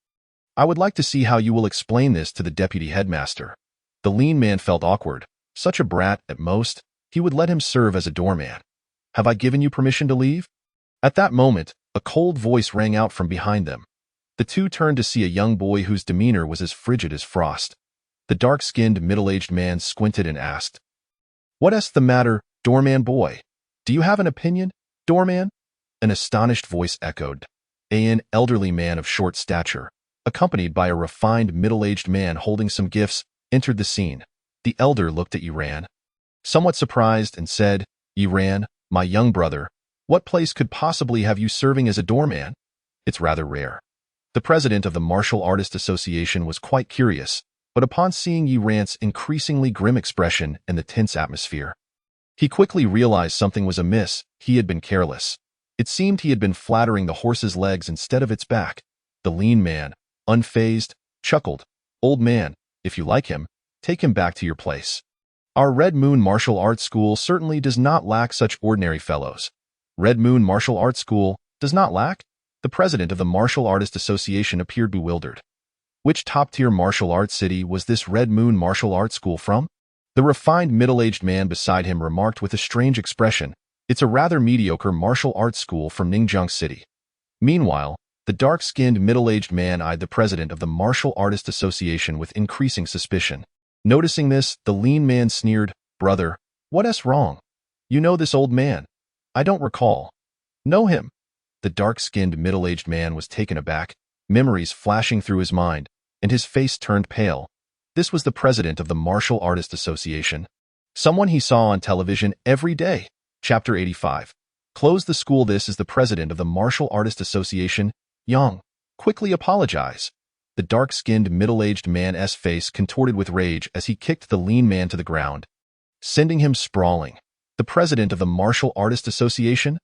S1: I would like to see how you will explain this to the deputy headmaster." The lean man felt awkward. Such a brat, at most, he would let him serve as a doorman. "Have I given you permission to leave?" At that moment, a cold voice rang out from behind them. The two turned to see a young boy whose demeanor was as frigid as frost. The dark-skinned, middle-aged man squinted and asked, "What's the matter, doorman boy? Do you have an opinion, doorman?" An astonished voice echoed. An elderly man of short stature, accompanied by a refined middle-aged man holding some gifts, entered the scene. The elder looked at Iran, somewhat surprised, and said, "Iran, my young brother, what place could possibly have you serving as a doorman? It's rather rare." The president of the Martial Artist Association was quite curious, but upon seeing Iran's increasingly grim expression and the tense atmosphere, he quickly realized something was amiss. He had been careless. It seemed he had been flattering the horse's legs instead of its back. The lean man, unfazed, chuckled, "Old man, if you like him, take him back to your place. Our Red Moon Martial Arts School certainly does not lack such ordinary fellows." "Red Moon Martial Arts School does not lack?" The president of the Martial Artist Association appeared bewildered. Which top-tier martial arts city was this Red Moon Martial Arts School from? The refined middle-aged man beside him remarked with a strange expression, "It's a rather mediocre martial arts school from Ningjiang City." Meanwhile, the dark-skinned middle-aged man eyed the president of the Martial Artist Association with increasing suspicion. Noticing this, the lean man sneered, "Brother, what's wrong? You know this old man?" "I don't recall." "Know him?" The dark-skinned middle-aged man was taken aback, memories flashing through his mind, and his face turned pale. This was the president of the Martial Artist Association, someone he saw on television every day. Chapter 85. Close the school. This is the president of the Martial Artist Association, Yang. Quickly apologize. The dark-skinned middle-aged man's face contorted with rage as he kicked the lean man to the ground, sending him sprawling. The president of the Martial Artist Association?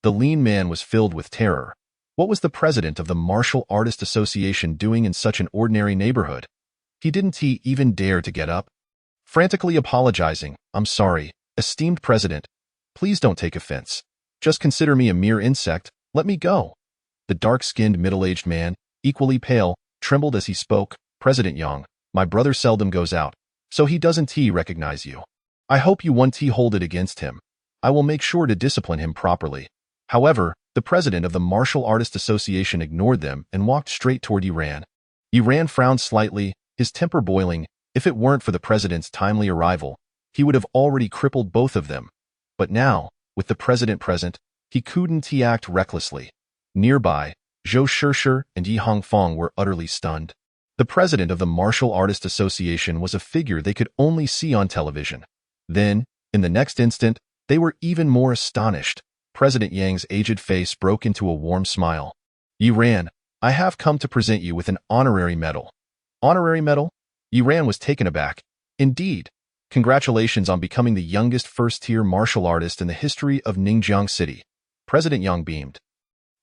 S1: The lean man was filled with terror. What was the president of the Martial Artist Association doing in such an ordinary neighborhood? He didn't even dare to get up. Frantically apologizing, "I'm sorry, esteemed president. Please don't take offense. Just consider me a mere insect. Let me go." The dark-skinned middle-aged man, equally pale, trembled as he spoke, President Yang, my brother seldom goes out, so he doesn't recognize you. I hope you won't hold it against him. I will make sure to discipline him properly. However, the president of the Martial Artists Association ignored them and walked straight toward Yiran. Yiran frowned slightly, his temper boiling. If it weren't for the president's timely arrival, he would have already crippled both of them. But now, with the president present, he couldn't act recklessly. Nearby, Zhou Shishir and Yi Hongfeng were utterly stunned. The president of the Martial Artists Association was a figure they could only see on television. Then, in the next instant, they were even more astonished. President Yang's aged face broke into a warm smile. Yiran, I have come to present you with an honorary medal. Honorary medal? Yiran was taken aback. Indeed. Congratulations on becoming the youngest first-tier martial artist in the history of Ningjiang City. President Yang beamed.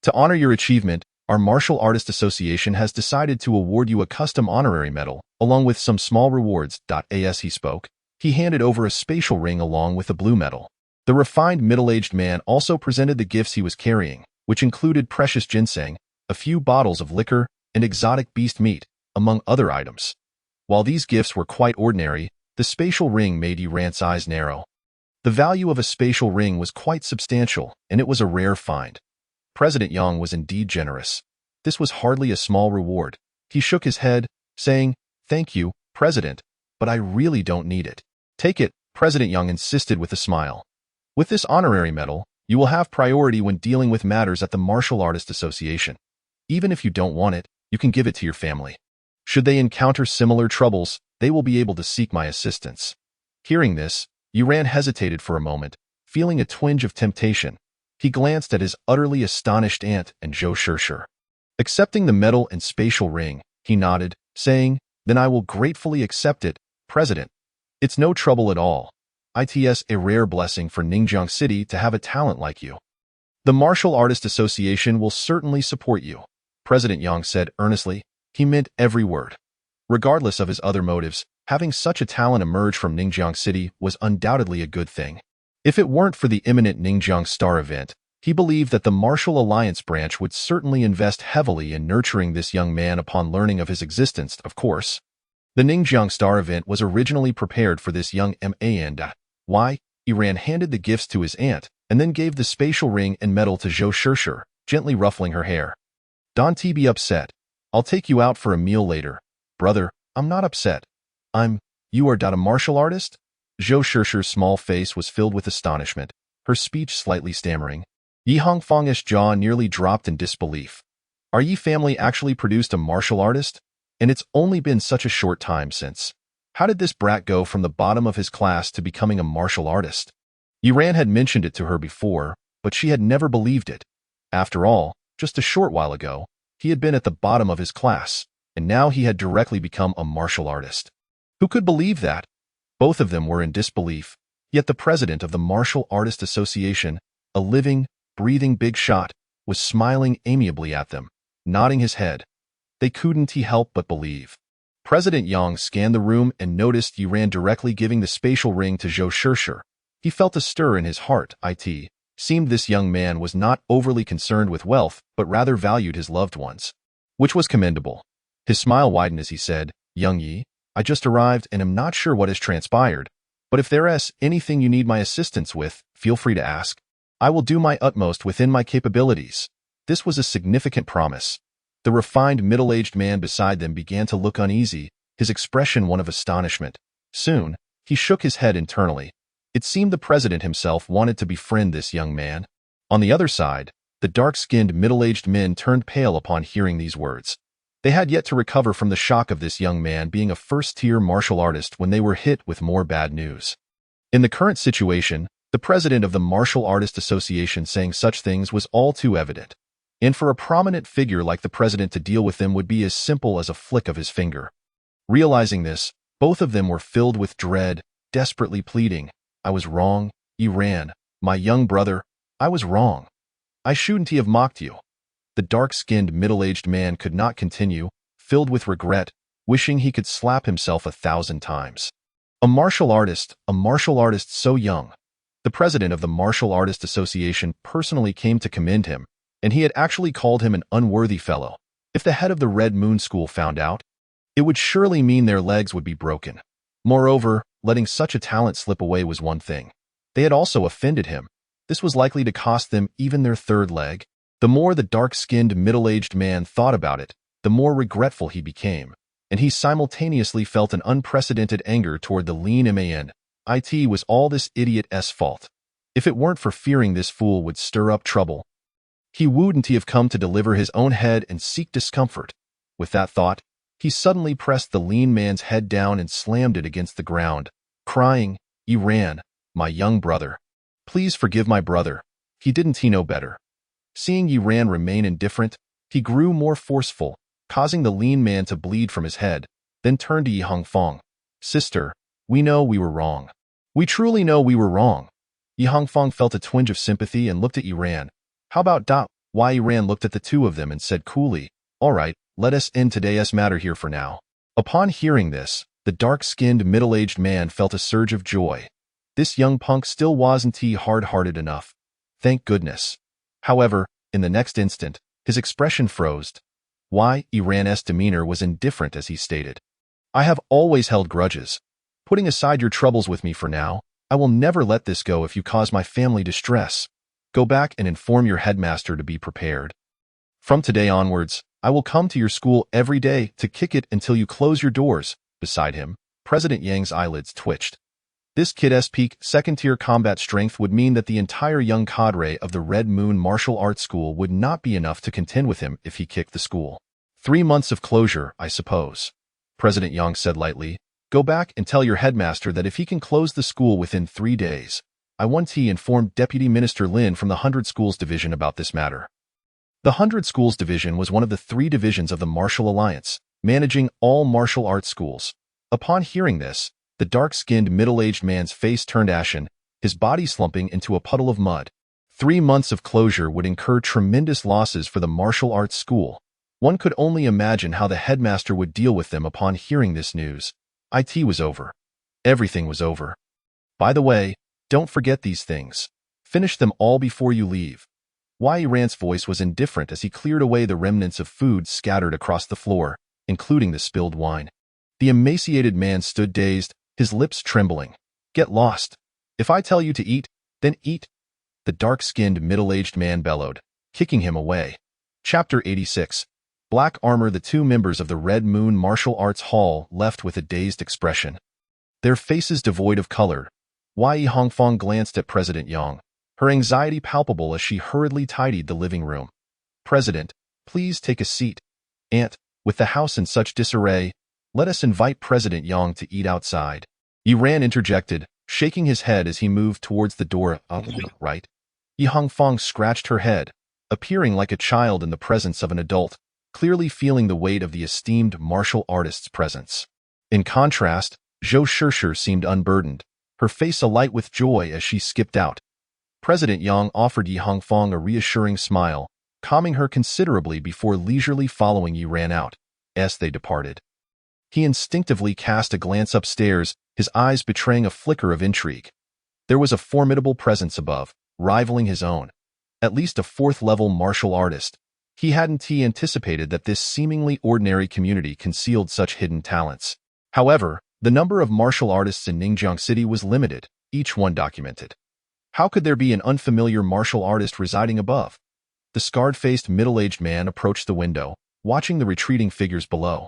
S1: To honor your achievement, our Martial Artists Association has decided to award you a custom honorary medal, along with some small rewards. As he spoke, he handed over a spatial ring along with a blue medal. The refined middle-aged man also presented the gifts he was carrying, which included precious ginseng, a few bottles of liquor, and exotic beast meat, among other items. While these gifts were quite ordinary, the spatial ring made Yiran's eyes narrow. The value of a spatial ring was quite substantial, and it was a rare find. President Yang was indeed generous. This was hardly a small reward. He shook his head, saying, "Thank you, President, but I really don't need it." "Take it," President Yang insisted with a smile. "With this honorary medal, you will have priority when dealing with matters at the Martial Artists Association. Even if you don't want it, you can give it to your family. Should they encounter similar troubles, they will be able to seek my assistance." Hearing this, Yiran hesitated for a moment, feeling a twinge of temptation. He glanced at his utterly astonished aunt and Zhou Shishir. Accepting the medal and spatial ring, he nodded, saying, "Then I will gratefully accept it, President. It's no trouble at all. It's a rare blessing for Ningjiang City to have a talent like you. The Martial Artists Association will certainly support you," President Yang said earnestly. He meant every word. Regardless of his other motives, having such a talent emerge from Ningjiang City was undoubtedly a good thing. If it weren't for the imminent Ningjiang Star event, he believed that the Martial Alliance branch would certainly invest heavily in nurturing this young man upon learning of his existence, of course. The Ningjiang Star event was originally prepared for this young man. Yiran handed the gifts to his aunt and then gave the spatial ring and medal to Zhou Shishir, gently ruffling her hair. "Don't be upset. I'll take you out for a meal later." "Brother, I'm not upset. You are a martial artist?" Zhou Shishir's small face was filled with astonishment, her speech slightly stammering. Yi Hongfeng's jaw nearly dropped in disbelief. "Are ye family actually produced a martial artist? And it's only been such a short time since. How did this brat go from the bottom of his class to becoming a martial artist?" Yiran had mentioned it to her before, but she had never believed it. After all, just a short while ago, he had been at the bottom of his class, and now he had directly become a martial artist. Who could believe that? Both of them were in disbelief, yet the president of the Martial Artists Association, a living, breathing big shot, was smiling amiably at them, nodding his head. They couldn't help but believe. President Yang scanned the room and noticed Yiran directly giving the spatial ring to Zhou Shishir. He felt a stir in his heart. It seemed this young man was not overly concerned with wealth, but rather valued his loved ones, which was commendable. His smile widened as he said, "Young Yi, I just arrived and am not sure what has transpired, but if there is anything you need my assistance with, feel free to ask. I will do my utmost within my capabilities." This was a significant promise. The refined middle-aged man beside them began to look uneasy, his expression one of astonishment. Soon, he shook his head internally. It seemed the president himself wanted to befriend this young man. On the other side, the dark-skinned middle-aged men turned pale upon hearing these words. They had yet to recover from the shock of this young man being a first-tier martial artist when they were hit with more bad news. In the current situation, the president of the Martial Artists Association saying such things was all too evident. And for a prominent figure like the president to deal with them would be as simple as a flick of his finger. Realizing this, both of them were filled with dread, desperately pleading, "I was wrong, Yiran, my young brother, I was wrong. I shouldn't have mocked you." The dark-skinned middle-aged man could not continue, filled with regret, wishing he could slap himself 1,000 times. A martial artist so young. The president of the Martial Artists Association personally came to commend him, and he had actually called him an unworthy fellow. If the head of the Red Moon School found out, It would surely mean their legs would be broken. Moreover, letting such a talent slip away was one thing. They had also offended him. This was likely to cost them even their third leg. The more the dark-skinned, middle-aged man thought about it, the more regretful he became, and he simultaneously felt an unprecedented anger toward the lean man. It was all this idiot's fault. If it weren't for fearing this fool would stir up trouble, he wouldn't have come to deliver his own head and seek discomfort. With that thought, he suddenly pressed the lean man's head down and slammed it against the ground, crying, "Iran, my young brother. Please forgive my brother. He didn't know better." Seeing Iran remain indifferent, he grew more forceful, causing the lean man to bleed from his head, then turned to Yi Hongfang. "Sister, we know we were wrong. We truly know we were wrong." Yi Hongfang felt a twinge of sympathy and looked at Iran. "How about that?" Iran looked at the two of them and said coolly, "All right, let us end today's matter here for now." Upon hearing this, the dark-skinned, middle-aged man felt a surge of joy. This young punk still wasn't hard-hearted enough. Thank goodness. However, in the next instant, his expression froze. Iran's demeanor was indifferent as he stated, "I have always held grudges. Putting aside your troubles with me for now, I will never let this go if you cause my family distress. Go back and inform your headmaster to be prepared. From today onwards, I will come to your school every day to kick it until you close your doors." Beside him, President Yang's eyelids twitched. This kid's peak second-tier combat strength would mean that the entire young cadre of the Red Moon Martial Arts School would not be enough to contend with him if he kicked the school. 3 months of closure, I suppose. President Yang said lightly, "Go back and tell your headmaster that if he can close the school within 3 days. I once informed Deputy Minister Lin from the 100 Schools Division about this matter." The 100 Schools Division was one of the 3 divisions of the Martial Alliance, managing all martial arts schools. Upon hearing this, the dark-skinned, middle-aged man's face turned ashen, his body slumping into a puddle of mud. 3 months of closure would incur tremendous losses for the martial arts school. One could only imagine how the headmaster would deal with them upon hearing this news. It was over. Everything was over. By the way, don't forget these things. Finish them all before you leave. Iran's voice was indifferent as he cleared away the remnants of food scattered across the floor, including the spilled wine. The emaciated man stood dazed, his lips trembling. "Get lost. If I tell you to eat, then eat," the dark-skinned, middle-aged man bellowed, kicking him away. Chapter 86. Black Armor. The 2 members of the Red Moon Martial Arts Hall left with a dazed expression, their faces devoid of color. Yi Hongfang glanced at President Yang, her anxiety palpable as she hurriedly tidied the living room. "President, please take a seat. Aunt, with the house in such disarray, let us invite President Yang to eat outside." Iran interjected, shaking his head as he moved towards the door. Right? Yi Hongfang scratched her head, appearing like a child in the presence of an adult, clearly feeling the weight of the esteemed martial artist's presence. In contrast, Zhou Shishir seemed unburdened, her face alight with joy as she skipped out. President Yang offered Yi Hongfang a reassuring smile, calming her considerably before leisurely following Iran out. As they departed, he instinctively cast a glance upstairs, his eyes betraying a flicker of intrigue. There was a formidable presence above, rivaling his own. At least a 4th-level martial artist. He hadn't anticipated that this seemingly ordinary community concealed such hidden talents. However, the number of martial artists in Ningjiang City was limited, each one documented. How could there be an unfamiliar martial artist residing above? The scarred-faced, middle-aged man approached the window, watching the retreating figures below.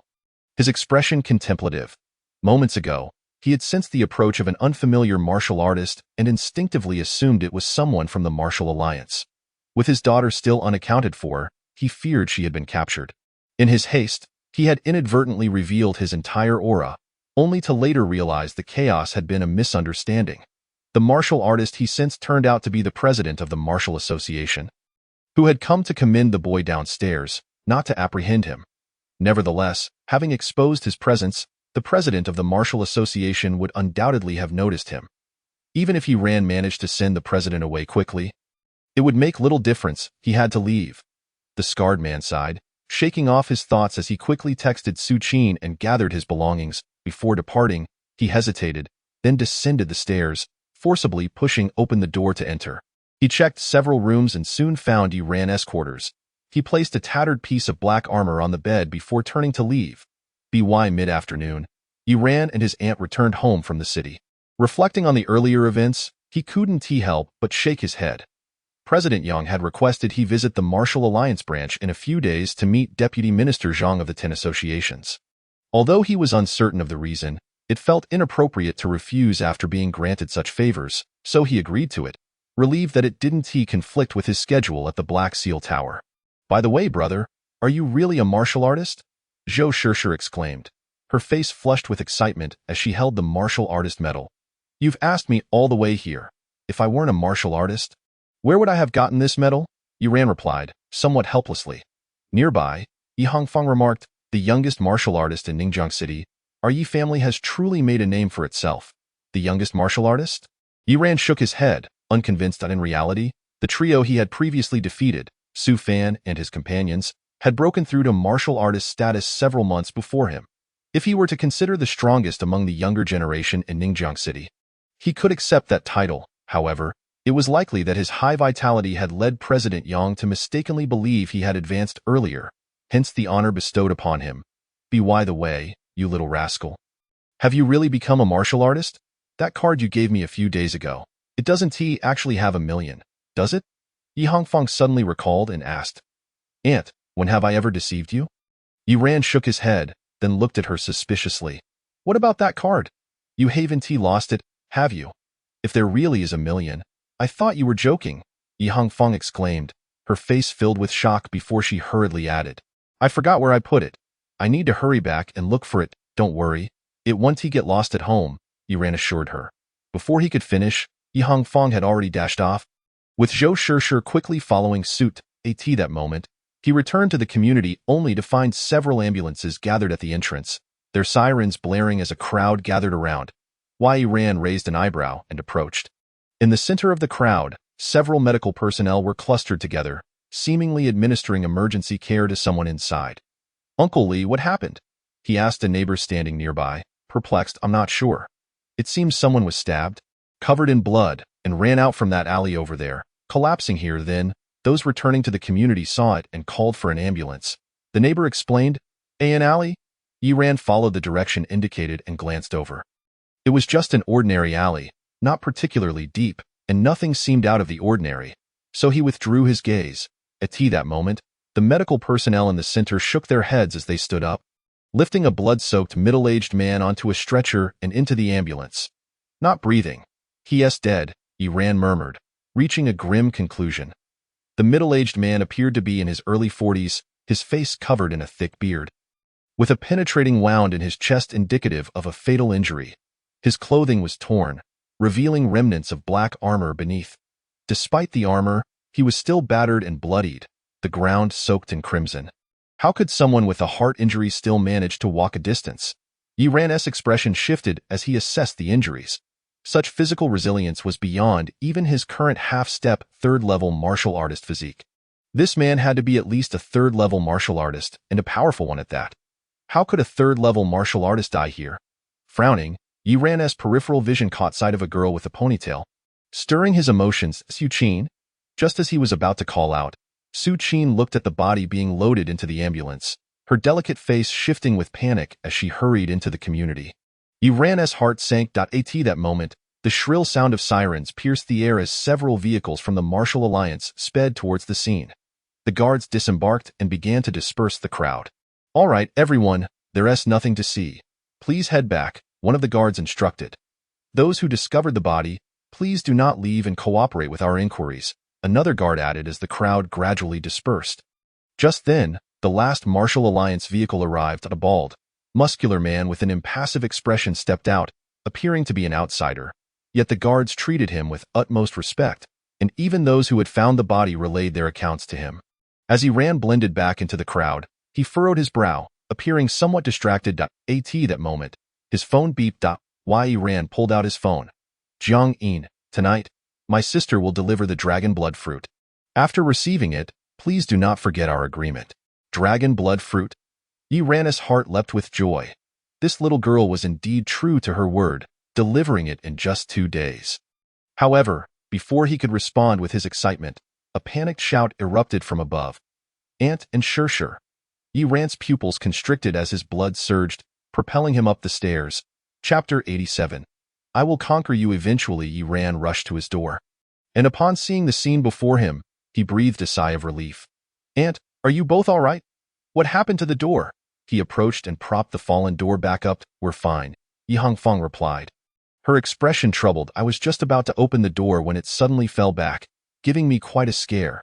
S1: His expression contemplative. Moments ago, he had sensed the approach of an unfamiliar martial artist and instinctively assumed it was someone from the Martial Alliance. With his daughter still unaccounted for, he feared she had been captured. In his haste, he had inadvertently revealed his entire aura, only to later realize the chaos had been a misunderstanding. The martial artist he sensed turned out to be the president of the Martial Association, who had come to commend the boy downstairs, not to apprehend him. Nevertheless, having exposed his presence, the president of the Martial Association would undoubtedly have noticed him. Even if Iran managed to send the president away quickly, it would make little difference. He had to leave. The scarred man sighed, shaking off his thoughts as he quickly texted Su Qin and gathered his belongings. Before departing, he hesitated, then descended the stairs, forcibly pushing open the door to enter. He checked several rooms and soon found Iran's quarters. He placed a tattered piece of black armor on the bed before turning to leave. by mid-afternoon, Yiran and his aunt returned home from the city. Reflecting on the earlier events, he couldn't help but shake his head. President Yang had requested he visit the Martial Alliance branch in a few days to meet Deputy Minister Zhang of the 10 associations. Although he was uncertain of the reason, it felt inappropriate to refuse after being granted such favors, so he agreed to it, relieved that it didn't conflict with his schedule at the Black Seal Tower. "By the way, brother, are you really a martial artist?" Zhou Shishir exclaimed, her face flushed with excitement as she held the martial artist medal. "You've asked me all the way here. If I weren't a martial artist, where would I have gotten this medal?" Yiran replied, somewhat helplessly. Nearby, Yi Hongfang remarked, "The youngest martial artist in Ningjiang City, our Yi family has truly made a name for itself." "The youngest martial artist?" Yiran shook his head, unconvinced that in reality, the trio he had previously defeated, Su Fan and his companions, had broken through to martial artist status several months before him. If he were to consider the strongest among the younger generation in Ningjiang City, he could accept that title. However, it was likely that his high vitality had led President Yang to mistakenly believe he had advanced earlier, hence the honor bestowed upon him. By the way, you little rascal, have you really become a martial artist? That card you gave me a few days ago, it doesn't actually have 1,000,000, does it? Yi Hongfang suddenly recalled and asked. "Aunt, when have I ever deceived you?" Yiran shook his head, then looked at her suspiciously. "What about that card? You haven't lost it, have you? If there really is 1,000,000, I thought you were joking," Yi Hongfang exclaimed, her face filled with shock before she hurriedly added. "I forgot where I put it. I need to hurry back and look for it. Don't worry, it won't get lost at home," Yiran assured her. Before he could finish, Yi Hongfang had already dashed off. With Zhou Shishir quickly following suit, that moment, he returned to the community only to find several ambulances gathered at the entrance, their sirens blaring as a crowd gathered around. Yiran raised an eyebrow and approached. In the center of the crowd, several medical personnel were clustered together, seemingly administering emergency care to someone inside. "Uncle Li, what happened?" he asked a neighbor standing nearby, perplexed. "I'm not sure. It seems someone was stabbed, covered in blood, and ran out from that alley over there, collapsing here. Then, those returning to the community saw it and called for an ambulance," the neighbor explained. "An alley?" Yiran followed the direction indicated and glanced over. It was just an ordinary alley, not particularly deep, and nothing seemed out of the ordinary, so he withdrew his gaze. At that moment, the medical personnel in the center shook their heads as they stood up, lifting a blood-soaked middle-aged man onto a stretcher and into the ambulance. "Not breathing. He's dead," Yiran murmured, reaching a grim conclusion. The middle-aged man appeared to be in his early 40s, his face covered in a thick beard, with a penetrating wound in his chest indicative of a fatal injury. His clothing was torn, revealing remnants of black armor beneath. Despite the armor, he was still battered and bloodied, the ground soaked in crimson. How could someone with a heart injury still manage to walk a distance? Yiran's expression shifted as he assessed the injuries. Such physical resilience was beyond even his current half-step, third-level martial artist physique. This man had to be at least a third-level martial artist, and a powerful one at that. How could a third-level martial artist die here? Frowning, Yiran's peripheral vision caught sight of a girl with a ponytail. Stirring his emotions, "Su Qin?" Just as he was about to call out, Su Qin looked at the body being loaded into the ambulance, her delicate face shifting with panic as she hurried into the community. Yiran's heart sank. At that moment, the shrill sound of sirens pierced the air as several vehicles from the Martial Alliance sped towards the scene. The guards disembarked and began to disperse the crowd. "All right, everyone, there's nothing to see. Please head back," one of the guards instructed. "Those who discovered the body, please do not leave and cooperate with our inquiries," another guard added as the crowd gradually dispersed. Just then, the last Martial Alliance vehicle arrived. A bald, muscular man with an impassive expression stepped out, appearing to be an outsider. Yet the guards treated him with utmost respect, and even those who had found the body relayed their accounts to him. As he blended back into the crowd, he furrowed his brow, appearing somewhat distracted. At that moment, his phone beeped. Yiran pulled out his phone. "Jiang Yin, tonight, my sister will deliver the dragon blood fruit. After receiving it, please do not forget our agreement." Dragon blood fruit? Yiran's heart leapt with joy. This little girl was indeed true to her word, delivering it in just 2 days. However, before he could respond with his excitement, a panicked shout erupted from above. "Aunt and Shishir!" Yi Ran's pupils constricted as his blood surged, propelling him up the stairs. Chapter 87. I will conquer you eventually. Yi Ran rushed to his door. And upon seeing the scene before him, he breathed a sigh of relief. Aunt, are you both all right? What happened to the door? He approached and propped the fallen door back up. We're fine, Yi Hongfang replied. Her expression troubled. I was just about to open the door when it suddenly fell back, giving me quite a scare.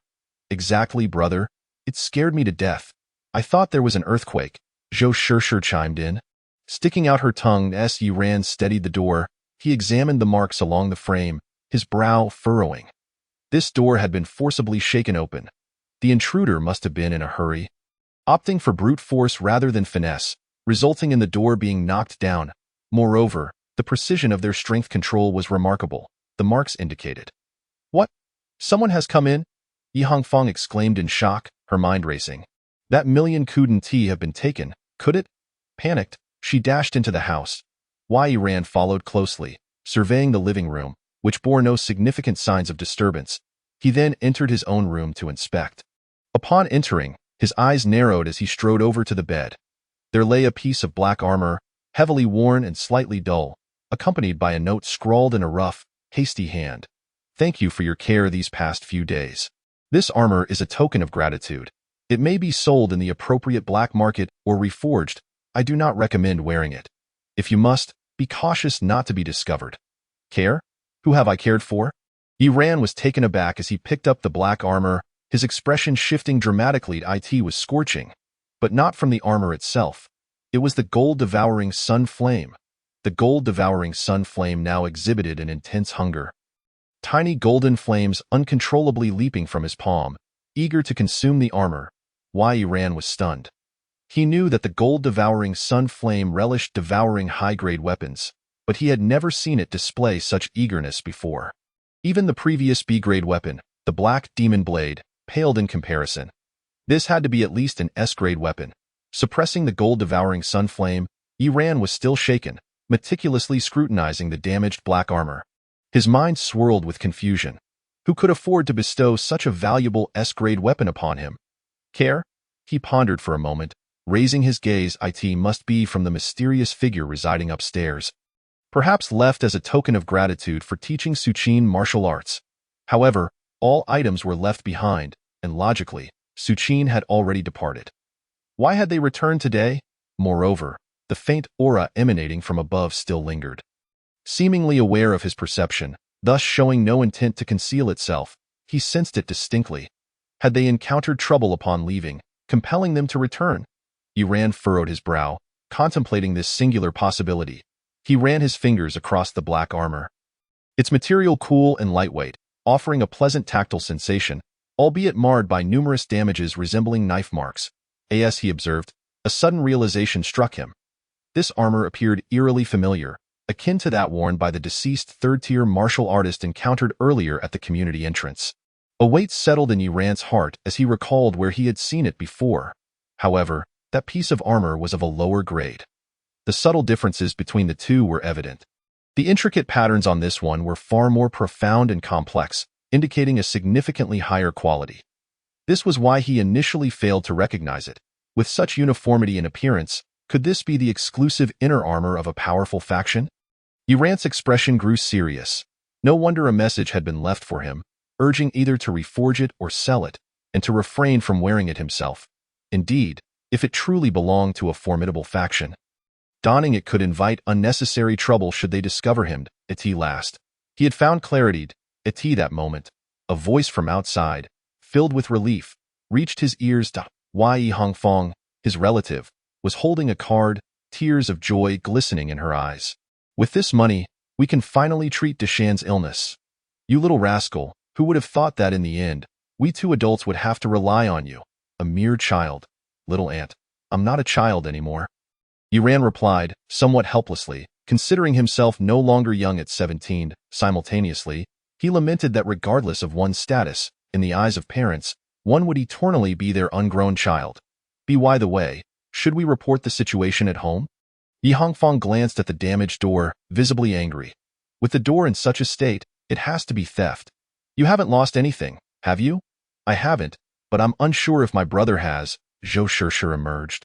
S1: Exactly, brother. It scared me to death. I thought there was an earthquake, Zhou Shishir chimed in. Sticking out her tongue as Yi Ran steadied the door, he examined the marks along the frame, his brow furrowing. This door had been forcibly shaken open. The intruder must have been in a hurry, opting for brute force rather than finesse, resulting in the door being knocked down. Moreover, the precision of their strength control was remarkable, the marks indicated. What? Someone has come in? Yi Hongfang exclaimed in shock, her mind racing. That million couldn't have been taken, could it? Panicked, she dashed into the house. Yi Ran followed closely, surveying the living room, which bore no significant signs of disturbance. He then entered his own room to inspect. Upon entering, his eyes narrowed as he strode over to the bed. There lay a piece of black armor, heavily worn and slightly dull, accompanied by a note scrawled in a rough, hasty hand. Thank you for your care these past few days. This armor is a token of gratitude. It may be sold in the appropriate black market or reforged. I do not recommend wearing it. If you must, be cautious not to be discovered. Care? Who have I cared for? Yi Ran was taken aback as he picked up the black armor, his expression shifting dramatically. It was scorching, but not from the armor itself. It was the gold-devouring sun flame. The gold-devouring sun flame now exhibited an intense hunger. Tiny golden flames uncontrollably leaping from his palm, eager to consume the armor. Yi Ran was stunned. He knew that the gold-devouring sun flame relished devouring high-grade weapons, but he had never seen it display such eagerness before. Even the previous B-grade weapon, the Black Demon Blade, paled in comparison. This had to be at least an S-grade weapon. Suppressing the gold-devouring sun flame, Yi Ran was still shaken, meticulously scrutinizing the damaged black armor. His mind swirled with confusion. Who could afford to bestow such a valuable S-grade weapon upon him? Care? He pondered for a moment, raising his gaze. It must be from the mysterious figure residing upstairs. Perhaps left as a token of gratitude for teaching Suqin martial arts. However, all items were left behind, and logically, Suqin had already departed. Why had they returned today? Moreover, the faint aura emanating from above still lingered. Seemingly aware of his perception, thus showing no intent to conceal itself, he sensed it distinctly. Had they encountered trouble upon leaving, compelling them to return? Yi Ran furrowed his brow, contemplating this singular possibility. He ran his fingers across the black armor. Its material cool and lightweight, offering a pleasant tactile sensation, albeit marred by numerous damages resembling knife marks. As he observed, a sudden realization struck him. This armor appeared eerily familiar, akin to that worn by the deceased third-tier martial artist encountered earlier at the community entrance. A weight settled in Yi Ran's heart as he recalled where he had seen it before. However, that piece of armor was of a lower grade. The subtle differences between the two were evident. The intricate patterns on this one were far more profound and complex, indicating a significantly higher quality. This was why he initially failed to recognize it. With such uniformity in appearance, could this be the exclusive inner armor of a powerful faction? Yi Ran's expression grew serious. No wonder a message had been left for him, urging either to reforge it or sell it, and to refrain from wearing it himself. Indeed, if it truly belonged to a formidable faction, donning it could invite unnecessary trouble should they discover him. At last, he had found clarity. At that moment, a voice from outside, filled with relief, reached his ears. Yi Hongfang, his relative, was holding a card, tears of joy glistening in her eyes. With this money, we can finally treat Deshan's illness. You little rascal, who would have thought that in the end, we two adults would have to rely on you? A mere child. Little aunt, I'm not a child anymore. Yi Ran replied, somewhat helplessly, considering himself no longer young at 17. Simultaneously, he lamented that regardless of one's status, in the eyes of parents, one would eternally be their ungrown child. By the way, should we report the situation at home? Yi Hongfang glanced at the damaged door, visibly angry. With the door in such a state, it has to be theft. You haven't lost anything, have you? I haven't, but I'm unsure if my brother has. Zhou Shishir emerged.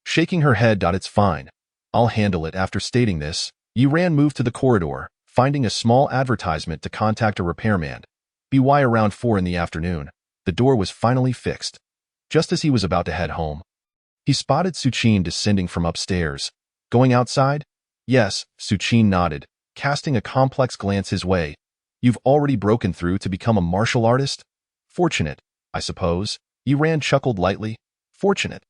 S1: Shaking her head, "It's fine. I'll handle it." After stating this, Yiran moved to the corridor, finding a small advertisement to contact a repairman. By around 4 in the afternoon, the door was finally fixed. Just as he was about to head home, he spotted Suqin descending from upstairs. "Going outside?" "Yes," Suqin nodded, casting a complex glance his way. "You've already broken through to become a martial artist? Fortunate, I suppose." Yiran chuckled lightly. "Fortunate."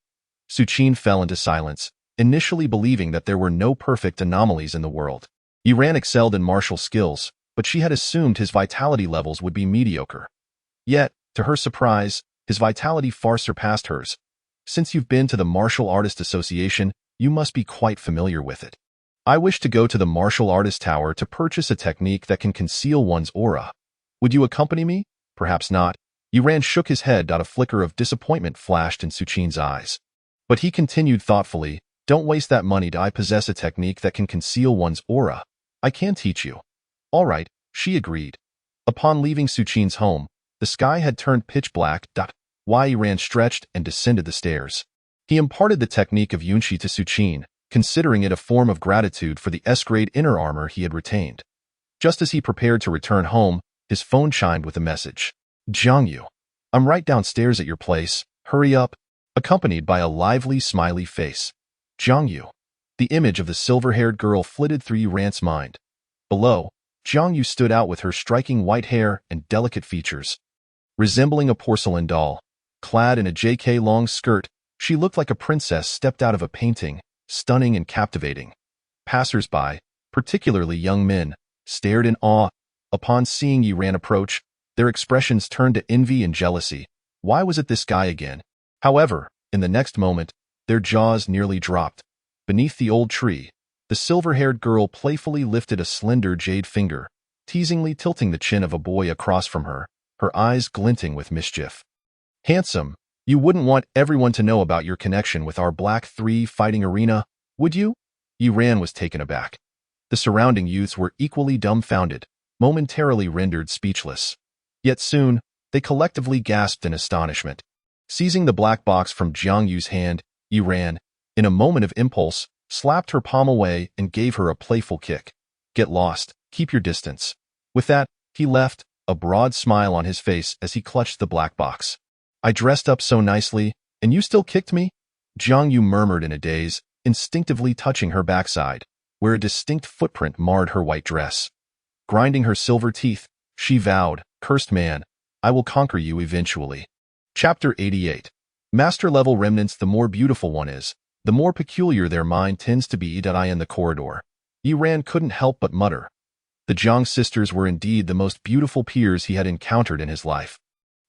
S1: Suqin fell into silence, initially believing that there were no perfect anomalies in the world. Yiran excelled in martial skills, but she had assumed his vitality levels would be mediocre. Yet, to her surprise, his vitality far surpassed hers. "Since you've been to the Martial Artist Association, you must be quite familiar with it." "I wish to go to the Martial Artist Tower to purchase a technique that can conceal one's aura. Would you accompany me?" "Perhaps not." Yiran shook his head. A flicker of disappointment flashed in Suqin's eyes. But he continued thoughtfully, "Don't waste that money. I possess a technique that can conceal one's aura. I can teach you." "All right," she agreed. Upon leaving Suqin's home, the sky had turned pitch black. Yiran stretched and descended the stairs. He imparted the technique of Yunqi to Suqin, considering it a form of gratitude for the S-grade inner armor he had retained. Just as he prepared to return home, his phone chimed with a message. "Jiangyu, I'm right downstairs at your place. Hurry up," accompanied by a lively, smiley face. Jiangyu. The image of the silver-haired girl flitted through Yiran's mind. Below, Jiangyu stood out with her striking white hair and delicate features. Resembling a porcelain doll, clad in a JK long skirt, she looked like a princess stepped out of a painting, stunning and captivating. Passers-by, particularly young men, stared in awe. Upon seeing Yiran approach, their expressions turned to envy and jealousy. Why was it this guy again? However, in the next moment, their jaws nearly dropped. Beneath the old tree, the silver-haired girl playfully lifted a slender jade finger, teasingly tilting the chin of a boy across from her, her eyes glinting with mischief. "Handsome, you wouldn't want everyone to know about your connection with our Black 3 fighting arena, would you?" Yiran was taken aback. The surrounding youths were equally dumbfounded, momentarily rendered speechless. Yet soon, they collectively gasped in astonishment. Seizing the black box from Jiangyu's hand, Yiran, in a moment of impulse, slapped her palm away and gave her a playful kick. "Get lost, keep your distance." With that, he left, a broad smile on his face as he clutched the black box. "I dressed up so nicely, and you still kicked me?" Jiangyu murmured in a daze, instinctively touching her backside, where a distinct footprint marred her white dress. Grinding her silver teeth, she vowed, "Cursed man, I will conquer you eventually." Chapter 88. Master-level remnants. The more beautiful one is, the more peculiar their mind tends to be. I in the corridor. Yiran couldn't help but mutter. The Jiang sisters were indeed the most beautiful peers he had encountered in his life.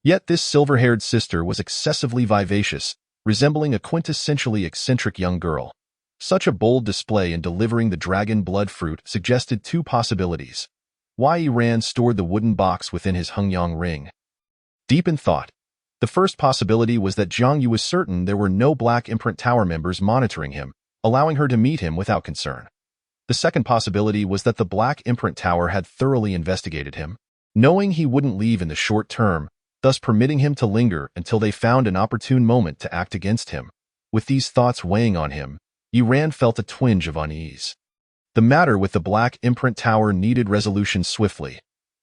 S1: Yet this silver-haired sister was excessively vivacious, resembling a quintessentially eccentric young girl. Such a bold display in delivering the dragon blood fruit suggested two possibilities. Why Yiran stored the wooden box within his Hengyang ring. Deep in thought, the first possibility was that Jiangyu was certain there were no Black Imprint Tower members monitoring him, allowing her to meet him without concern. The second possibility was that the Black Imprint Tower had thoroughly investigated him, knowing he wouldn't leave in the short term, thus permitting him to linger until they found an opportune moment to act against him. With these thoughts weighing on him, Yiran felt a twinge of unease. The matter with the Black Imprint Tower needed resolution swiftly.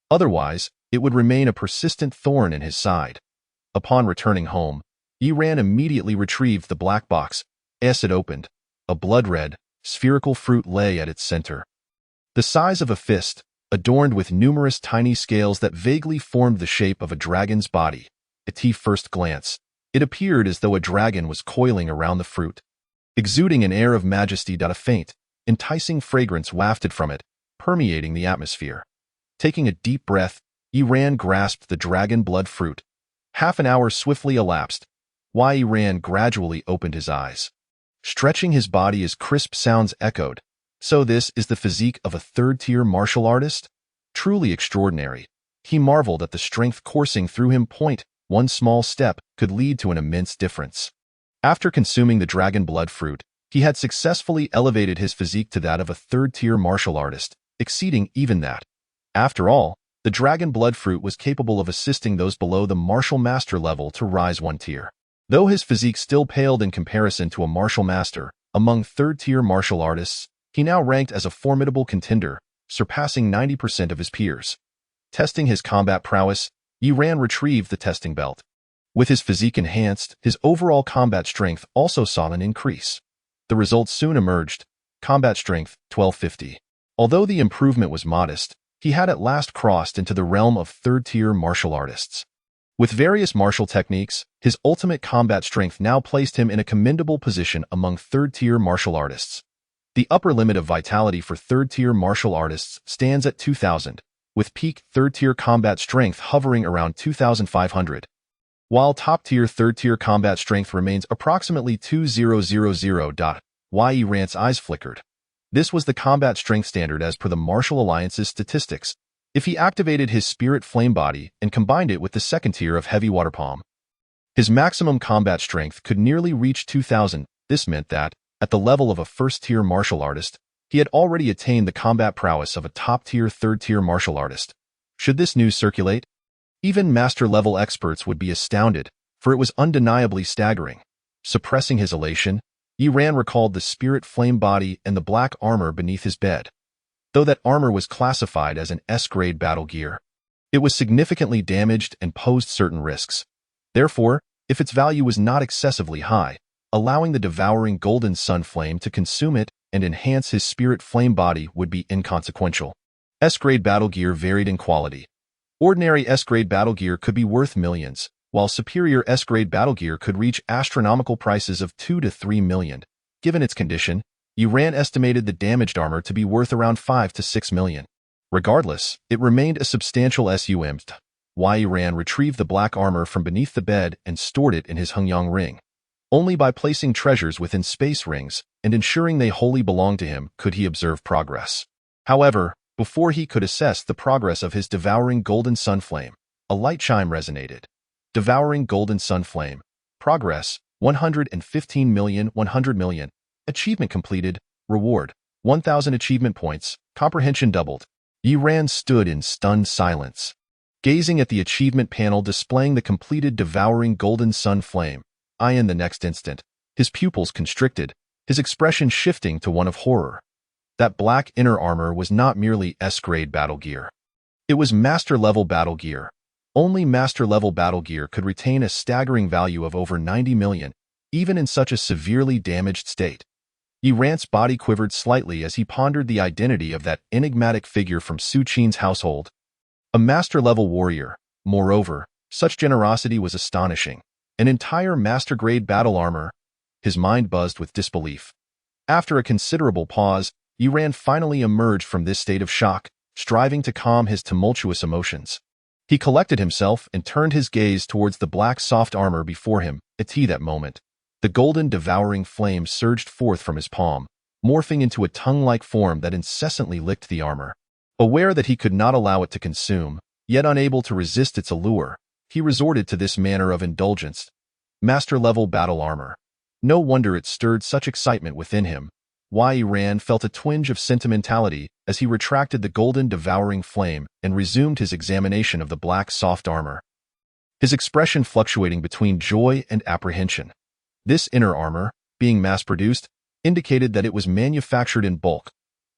S1: Otherwise, it would remain a persistent thorn in his side. Upon returning home, Yiran immediately retrieved the black box. As it opened, a blood-red, spherical fruit lay at its center. The size of a fist, adorned with numerous tiny scales that vaguely formed the shape of a dragon's body. At first glance, it appeared as though a dragon was coiling around the fruit. Exuding an air of majesty. A faint, enticing fragrance wafted from it, permeating the atmosphere. Taking a deep breath, Yiran grasped the dragon blood fruit. Half an hour swiftly elapsed. Yiran gradually opened his eyes. Stretching his body as crisp sounds echoed. So this is the physique of a third-tier martial artist? Truly extraordinary. He marveled at the strength coursing through him. One small step could lead to an immense difference. After consuming the dragon blood fruit, he had successfully elevated his physique to that of a third-tier martial artist, exceeding even that. After all, the dragon blood fruit was capable of assisting those below the martial master level to rise one tier. Though his physique still paled in comparison to a martial master, among third-tier martial artists, he now ranked as a formidable contender, surpassing 90% of his peers. Testing his combat prowess, Yi Ran retrieved the testing belt. With his physique enhanced, his overall combat strength also saw an increase. The results soon emerged. Combat strength, 1250. Although the improvement was modest, he had at last crossed into the realm of third-tier martial artists. With various martial techniques, his ultimate combat strength now placed him in a commendable position among third-tier martial artists. The upper limit of vitality for third-tier martial artists stands at 2,000, with peak third-tier combat strength hovering around 2,500. While top-tier third-tier combat strength remains approximately 2,000. Yi Ran's eyes flickered. This was the combat strength standard as per the Martial Alliance's statistics, if he activated his Spirit Flame Body and combined it with the second tier of Heavy Water Palm. His maximum combat strength could nearly reach 2,000. This meant that, at the level of a first-tier martial artist, he had already attained the combat prowess of a top-tier third-tier martial artist. Should this news circulate, even master-level experts would be astounded, for it was undeniably staggering. Suppressing his elation, Yi Ran recalled the Spirit Flame Body and the black armor beneath his bed. Though that armor was classified as an S-grade battle gear, it was significantly damaged and posed certain risks. Therefore, if its value was not excessively high, allowing the devouring golden sun flame to consume it and enhance his Spirit Flame Body would be inconsequential. S-grade battle gear varied in quality. Ordinary S-grade battle gear could be worth millions, while superior S-grade battle gear could reach astronomical prices of 2 to 3 million. Given its condition, Yi Ran estimated the damaged armor to be worth around 5 to 6 million. Regardless, it remained a substantial sum. Yi Ran retrieved the black armor from beneath the bed and stored it in his Hengyang ring. Only by placing treasures within space rings and ensuring they wholly belonged to him could he observe progress. However, before he could assess the progress of his devouring golden sun flame, a light chime resonated. Devouring golden sun flame. Progress, 115 million. Achievement completed. Reward, 1,000 achievement points. Comprehension doubled. Yi Ran stood in stunned silence, gazing at the achievement panel displaying the completed devouring golden sun flame. In the next instant, his pupils constricted, his expression shifting to one of horror. That black inner armor was not merely S-grade battle gear. It was master-level battle gear. Only master-level battle gear could retain a staggering value of over 90 million, even in such a severely damaged state. Yi Ran's body quivered slightly as he pondered the identity of that enigmatic figure from Su Qin's household. A master-level warrior. Moreover, such generosity was astonishing. An entire master-grade battle armor. His mind buzzed with disbelief. After a considerable pause, Yi Ran finally emerged from this state of shock, striving to calm his tumultuous emotions. He collected himself and turned his gaze towards the black soft armor before him. At that moment, the golden devouring flame surged forth from his palm, morphing into a tongue-like form that incessantly licked the armor. Aware that he could not allow it to consume, yet unable to resist its allure, he resorted to this manner of indulgence. Master-level battle armor. No wonder it stirred such excitement within him. Yi Ran felt a twinge of sentimentality as he retracted the golden devouring flame and resumed his examination of the black soft armor, his expression fluctuating between joy and apprehension. This inner armor, being mass-produced, indicated that it was manufactured in bulk.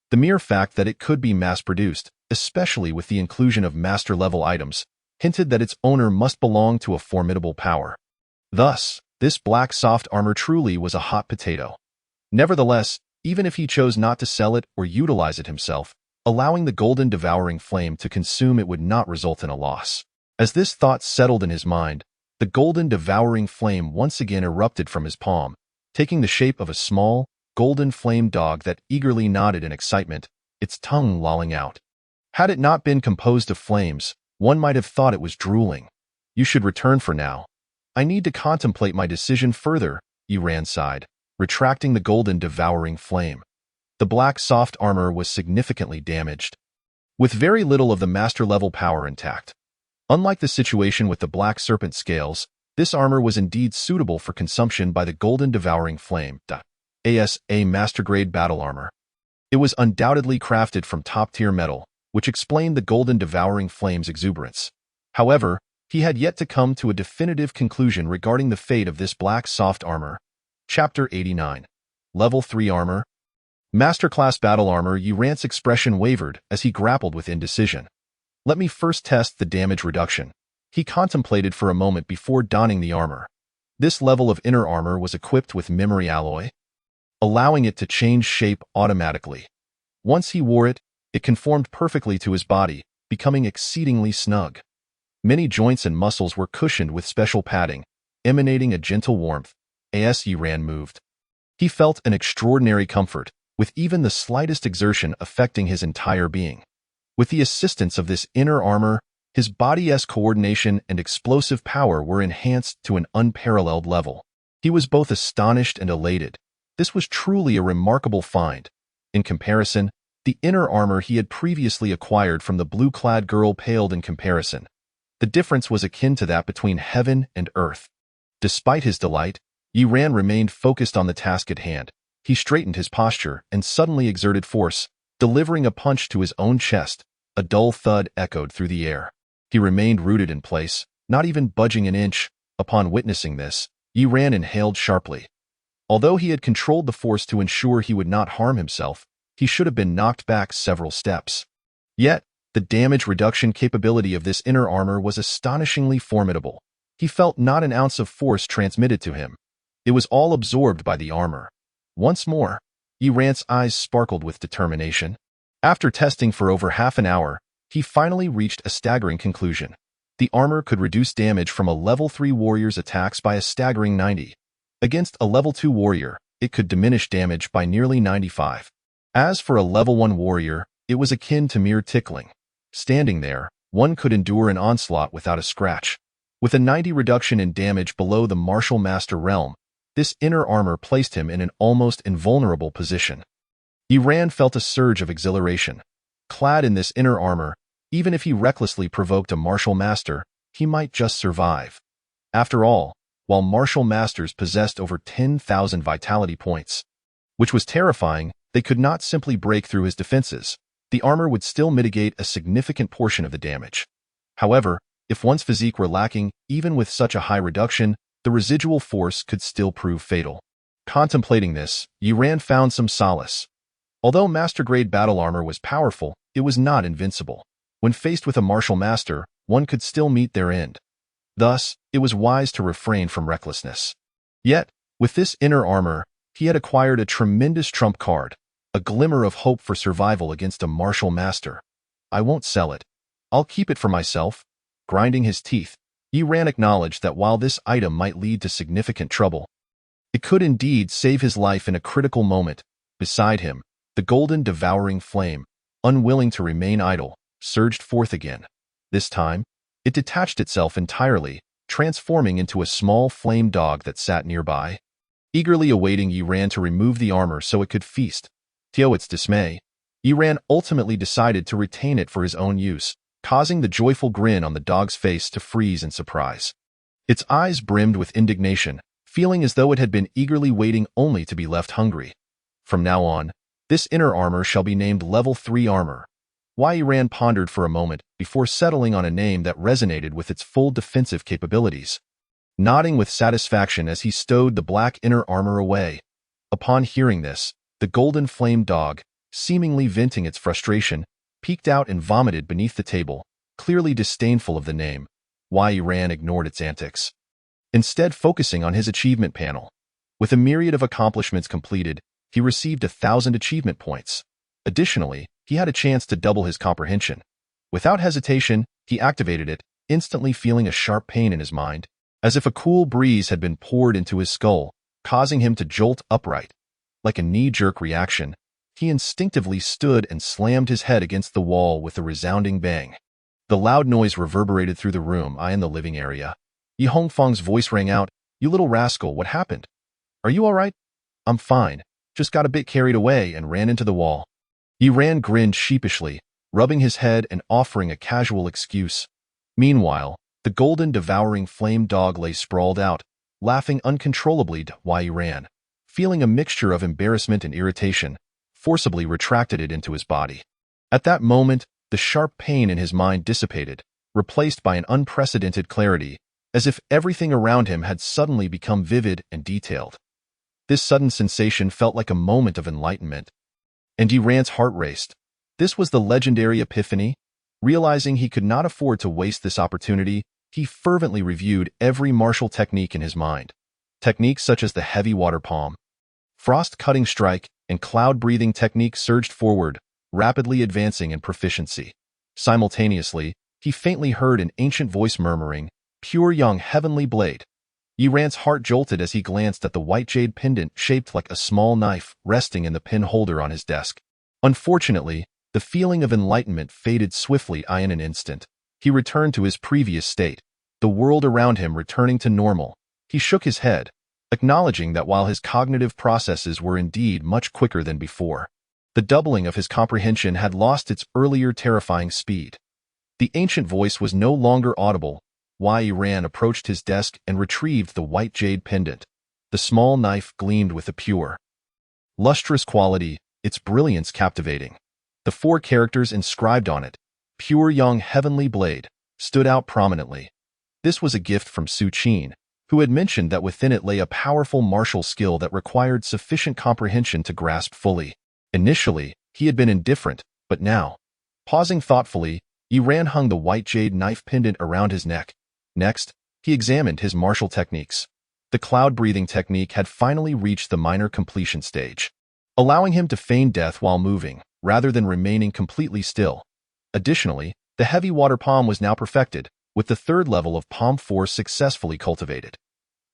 S1: The mere fact that it could be mass-produced, especially with the inclusion of master-level items, hinted that its owner must belong to a formidable power. Thus, this black soft armor truly was a hot potato. Nevertheless, even if he chose not to sell it or utilize it himself, allowing the golden devouring flame to consume it would not result in a loss. As this thought settled in his mind, the golden devouring flame once again erupted from his palm, taking the shape of a small, golden flame dog that eagerly nodded in excitement, its tongue lolling out. Had it not been composed of flames, one might have thought it was drooling. You should return for now. I need to contemplate my decision further, Yi Ran sighed, retracting the golden devouring flame. The black soft armor was significantly damaged, with very little of the master-level power intact. Unlike the situation with the black serpent scales, this armor was indeed suitable for consumption by the golden devouring flame. A master-grade battle armor. It was undoubtedly crafted from top-tier metal, which explained the golden devouring flame's exuberance. However, He had yet to come to a definitive conclusion regarding the fate of this black soft armor. Chapter 89. Level 3 Armor. Masterclass Battle Armor. Yi Ran's expression wavered as he grappled with indecision. Let me first test the damage reduction. He contemplated for a moment before donning the armor. This level of inner armor was equipped with memory alloy, allowing it to change shape automatically. Once he wore it, it conformed perfectly to his body, becoming exceedingly snug. Many joints and muscles were cushioned with special padding, emanating a gentle warmth. As Yi Ran moved, he felt an extraordinary comfort, with even the slightest exertion affecting his entire being. With the assistance of this inner armor, his body's coordination and explosive power were enhanced to an unparalleled level. He was both astonished and elated. This was truly a remarkable find. In comparison, the inner armor he had previously acquired from the blue-clad girl paled in comparison. The difference was akin to that between heaven and earth. Despite his delight, Yi Ran remained focused on the task at hand. He straightened his posture and suddenly exerted force, delivering a punch to his own chest. A dull thud echoed through the air. He remained rooted in place, not even budging an inch. Upon witnessing this, Yi Ran inhaled sharply. Although he had controlled the force to ensure he would not harm himself, he should have been knocked back several steps. Yet, the damage reduction capability of this inner armor was astonishingly formidable. He felt not an ounce of force transmitted to him. It was all absorbed by the armor. Once more, Yi Ran's eyes sparkled with determination. After testing for over half an hour, he finally reached a staggering conclusion. The armor could reduce damage from a level 3 warrior's attacks by a staggering 90. Against a level 2 warrior, it could diminish damage by nearly 95. As for a level 1 warrior, it was akin to mere tickling. Standing there, one could endure an onslaught without a scratch. With a 90 reduction in damage below the Martial Master realm, this inner armor placed him in an almost invulnerable position. Yi Ran felt a surge of exhilaration. Clad in this inner armor, even if he recklessly provoked a Martial Master, he might just survive. After all, while Martial Masters possessed over 10,000 vitality points, which was terrifying, they could not simply break through his defenses. The armor would still mitigate a significant portion of the damage. However, if one's physique were lacking, even with such a high reduction, the residual force could still prove fatal. Contemplating this, Yi Ran found some solace. Although master-grade battle armor was powerful, it was not invincible. When faced with a Martial Master, one could still meet their end. Thus, it was wise to refrain from recklessness. Yet, with this inner armor, he had acquired a tremendous trump card, a glimmer of hope for survival against a Martial Master. I won't sell it. I'll keep it for myself. Grinding his teeth, Yi Ran acknowledged that while this item might lead to significant trouble, it could indeed save his life in a critical moment. Beside him, the golden devouring flame, unwilling to remain idle, surged forth again. This time, it detached itself entirely, transforming into a small flame dog that sat nearby. Eagerly awaiting Yi Ran to remove the armor so it could feast. To its dismay, Yi Ran ultimately decided to retain it for his own use, causing the joyful grin on the dog's face to freeze in surprise. Its eyes brimmed with indignation, feeling as though it had been eagerly waiting only to be left hungry. From now on, this inner armor shall be named Level 3 Armor. Yi Ran pondered for a moment before settling on a name that resonated with its full defensive capabilities. Nodding with satisfaction as he stowed the black inner armor away. Upon hearing this, the golden flame dog, seemingly venting its frustration, peeked out and vomited beneath the table, clearly disdainful of the name. Yi Ran ignored its antics, instead focusing on his achievement panel. With a myriad of accomplishments completed, he received 1,000 achievement points. Additionally, he had a chance to double his comprehension. Without hesitation, he activated it, instantly feeling a sharp pain in his mind, as if a cool breeze had been poured into his skull, causing him to jolt upright. Like a knee-jerk reaction, he instinctively stood and slammed his head against the wall with a resounding bang. The loud noise reverberated through the room and the living area. Yi Hongfang's voice rang out, "You little rascal, what happened? Are you all right?" "I'm fine. Just got a bit carried away and ran into the wall." Yi Ran grinned sheepishly, rubbing his head and offering a casual excuse. Meanwhile, the golden devouring flame dog lay sprawled out, laughing uncontrollably. Yi Ran, feeling a mixture of embarrassment and irritation, forcibly retracted it into his body. At that moment, the sharp pain in his mind dissipated, replaced by an unprecedented clarity, as if everything around him had suddenly become vivid and detailed. This sudden sensation felt like a moment of enlightenment, and Yi Ran's heart raced. This was the legendary epiphany. Realizing he could not afford to waste this opportunity, he fervently reviewed every martial technique in his mind. Techniques such as the heavy water palm, frost-cutting strike, and cloud-breathing technique surged forward, rapidly advancing in proficiency. Simultaneously, he faintly heard an ancient voice murmuring, "Pure young heavenly blade." Yi Ran's heart jolted as he glanced at the white jade pendant shaped like a small knife resting in the pin holder on his desk. Unfortunately, the feeling of enlightenment faded swiftly in an instant. He returned to his previous state, the world around him returning to normal. He shook his head, acknowledging that while his cognitive processes were indeed much quicker than before, the doubling of his comprehension had lost its earlier terrifying speed. The ancient voice was no longer audible. Yi Ran approached his desk and retrieved the white jade pendant. The small knife gleamed with a pure, lustrous quality, its brilliance captivating. The 4 characters inscribed on it, "Pure young heavenly blade," stood out prominently. This was a gift from Su Qin, who had mentioned that within it lay a powerful martial skill that required sufficient comprehension to grasp fully. Initially, he had been indifferent, but now, pausing thoughtfully, Yi Ran hung the white jade knife pendant around his neck. Next, he examined his martial techniques. The cloud-breathing technique had finally reached the minor completion stage, allowing him to feign death while moving, rather than remaining completely still. Additionally, the heavy water palm was now perfected, with the 3rd level of palm force successfully cultivated.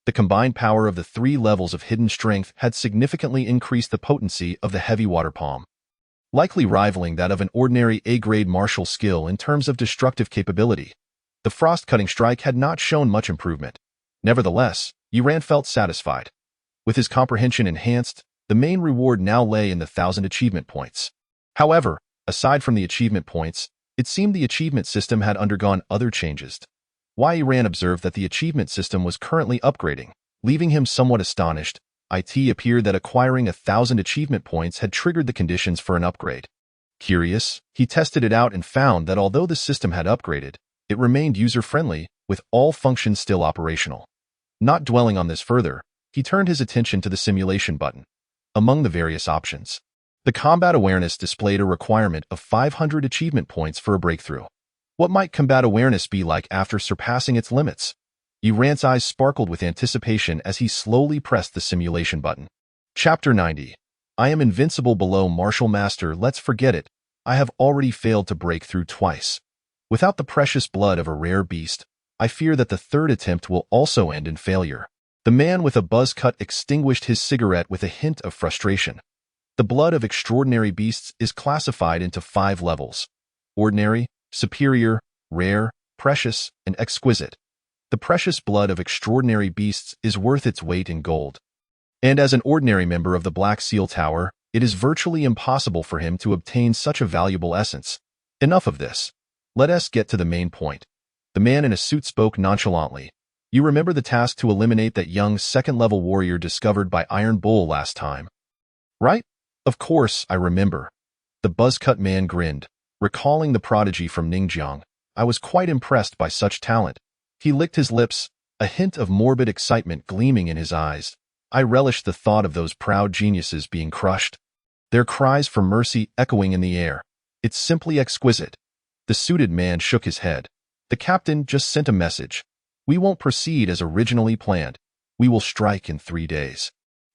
S1: The combined power of the 3 levels of hidden strength had significantly increased the potency of the heavy water palm, likely rivaling that of an ordinary A-grade martial skill in terms of destructive capability. The frost-cutting strike had not shown much improvement. Nevertheless, Yi Ran felt satisfied. With his comprehension enhanced, the main reward now lay in the 1,000 achievement points. However, aside from the achievement points, it seemed the achievement system had undergone other changes. Yi Ran observed that the achievement system was currently upgrading, leaving him somewhat astonished. It appeared that acquiring 1,000 achievement points had triggered the conditions for an upgrade. Curious, he tested it out and found that although the system had upgraded, it remained user-friendly, with all functions still operational. Not dwelling on this further, he turned his attention to the simulation button. Among the various options, the combat awareness displayed a requirement of 500 achievement points for a breakthrough. What might combat awareness be like after surpassing its limits? Yi Ran's eyes sparkled with anticipation as he slowly pressed the simulation button. Chapter 90. I am invincible below Martial Master. Let's forget it. I have already failed to break through twice. Without the precious blood of a rare beast, I fear that the 3rd attempt will also end in failure. The man with a buzz cut extinguished his cigarette with a hint of frustration. The blood of extraordinary beasts is classified into 5 levels: ordinary, superior, rare, precious, and exquisite. The precious blood of extraordinary beasts is worth its weight in gold. And as an ordinary member of the Black Seal Tower, it is virtually impossible for him to obtain such a valuable essence. Enough of this. Let us get to the main point. The man in a suit spoke nonchalantly. You remember the task to eliminate that young 2nd-level warrior discovered by Iron Bull last time, right? Of course, I remember. The buzz-cut man grinned, recalling the prodigy from Ningjiang. I was quite impressed by such talent. He licked his lips, a hint of morbid excitement gleaming in his eyes. I relished the thought of those proud geniuses being crushed, their cries for mercy echoing in the air. It's simply exquisite. The suited man shook his head. The captain just sent a message. We won't proceed as originally planned. We will strike in 3 days.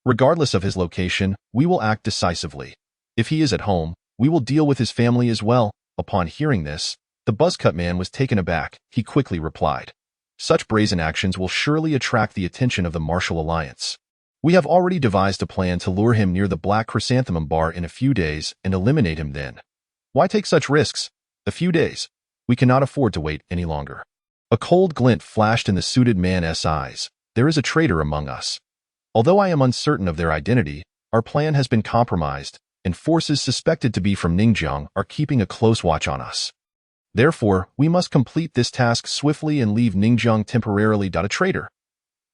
S1: Regardless of his location, we will act decisively. If he is at home, we will deal with his family as well. Upon hearing this, the buzzcut man was taken aback. He quickly replied, such brazen actions will surely attract the attention of the Martial Alliance. We have already devised a plan to lure him near the Black Chrysanthemum Bar in a few days and eliminate him then. Why take such risks? A few days. We cannot afford to wait any longer. A cold glint flashed in the suited man's eyes. There is a traitor among us. Although I am uncertain of their identity, our plan has been compromised, and forces suspected to be from Ningjiang are keeping a close watch on us. Therefore, we must complete this task swiftly and leave Ningjiang temporarily. A traitor.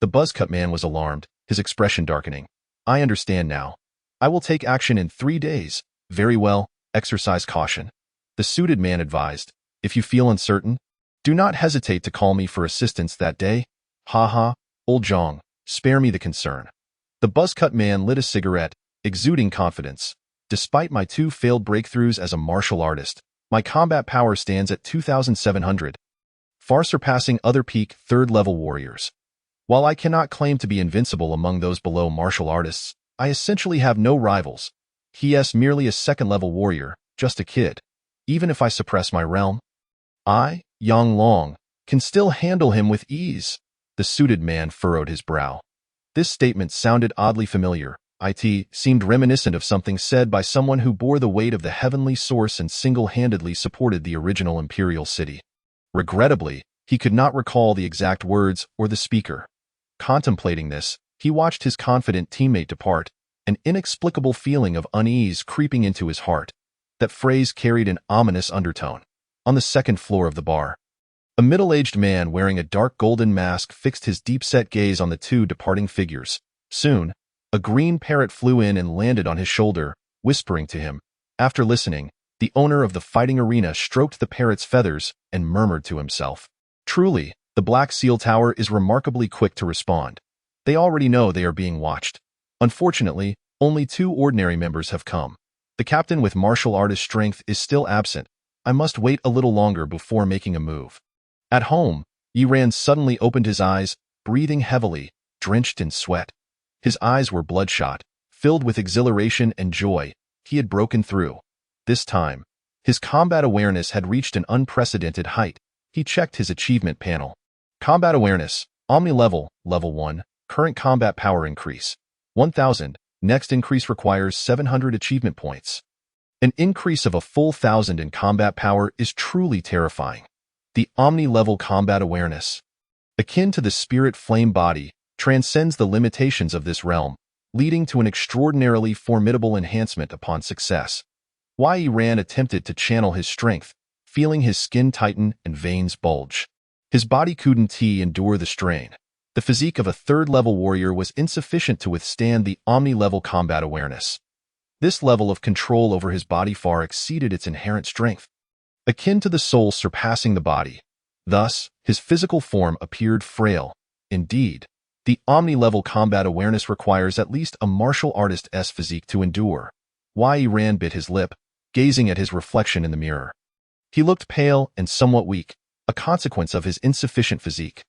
S1: The buzzcut man was alarmed, his expression darkening. I understand now. I will take action in 3 days. Very well, exercise caution. The suited man advised. If you feel uncertain, Do not hesitate to call me for assistance that day. Haha, old Zhang, spare me the concern. The buzz-cut man lit a cigarette, exuding confidence. Despite my 2 failed breakthroughs as a martial artist, my combat power stands at 2,700, far surpassing other peak 3rd-level warriors. While I cannot claim to be invincible among those below martial artists, I essentially have no rivals. He is merely a 2nd-level warrior, just a kid. Even if I suppress my realm, I, Yang Long, can still handle him with ease. The suited man furrowed his brow. This statement sounded oddly familiar. It seemed reminiscent of something said by someone who bore the weight of the heavenly source and single-handedly supported the original imperial city. Regrettably, he could not recall the exact words or the speaker. Contemplating this, he watched his confident teammate depart, an inexplicable feeling of unease creeping into his heart. That phrase carried an ominous undertone. On the 2nd floor of the bar, a middle-aged man wearing a dark golden mask fixed his deep-set gaze on the 2 departing figures. Soon, a green parrot flew in and landed on his shoulder, whispering to him. After listening, the owner of the fighting arena stroked the parrot's feathers and murmured to himself. Truly, the Black Seal Tower is remarkably quick to respond. They already know they are being watched. Unfortunately, only 2 ordinary members have come. The captain with martial artist strength is still absent. I must wait a little longer before making a move. At home, Yiran suddenly opened his eyes, breathing heavily, drenched in sweat. His eyes were bloodshot, filled with exhilaration and joy. He had broken through. This time, his combat awareness had reached an unprecedented height. He checked his achievement panel. Combat awareness, Omni level, level 1, current combat power increase, 1,000, next increase requires 700 achievement points. An increase of a full 1,000 in combat power is truly terrifying. The Omni-level combat awareness, akin to the spirit flame body, transcends the limitations of this realm, leading to an extraordinarily formidable enhancement upon success. Yiran attempted to channel his strength, feeling his skin tighten and veins bulge. His body couldn't endure the strain. The physique of a 3rd-level warrior was insufficient to withstand the Omni-level combat awareness. This level of control over his body far exceeded its inherent strength, akin to the soul surpassing the body. Thus, his physical form appeared frail. Indeed, the Omni-level combat awareness requires at least a martial artist's physique to endure. Yiran bit his lip, gazing at his reflection in the mirror. He looked pale and somewhat weak, a consequence of his insufficient physique.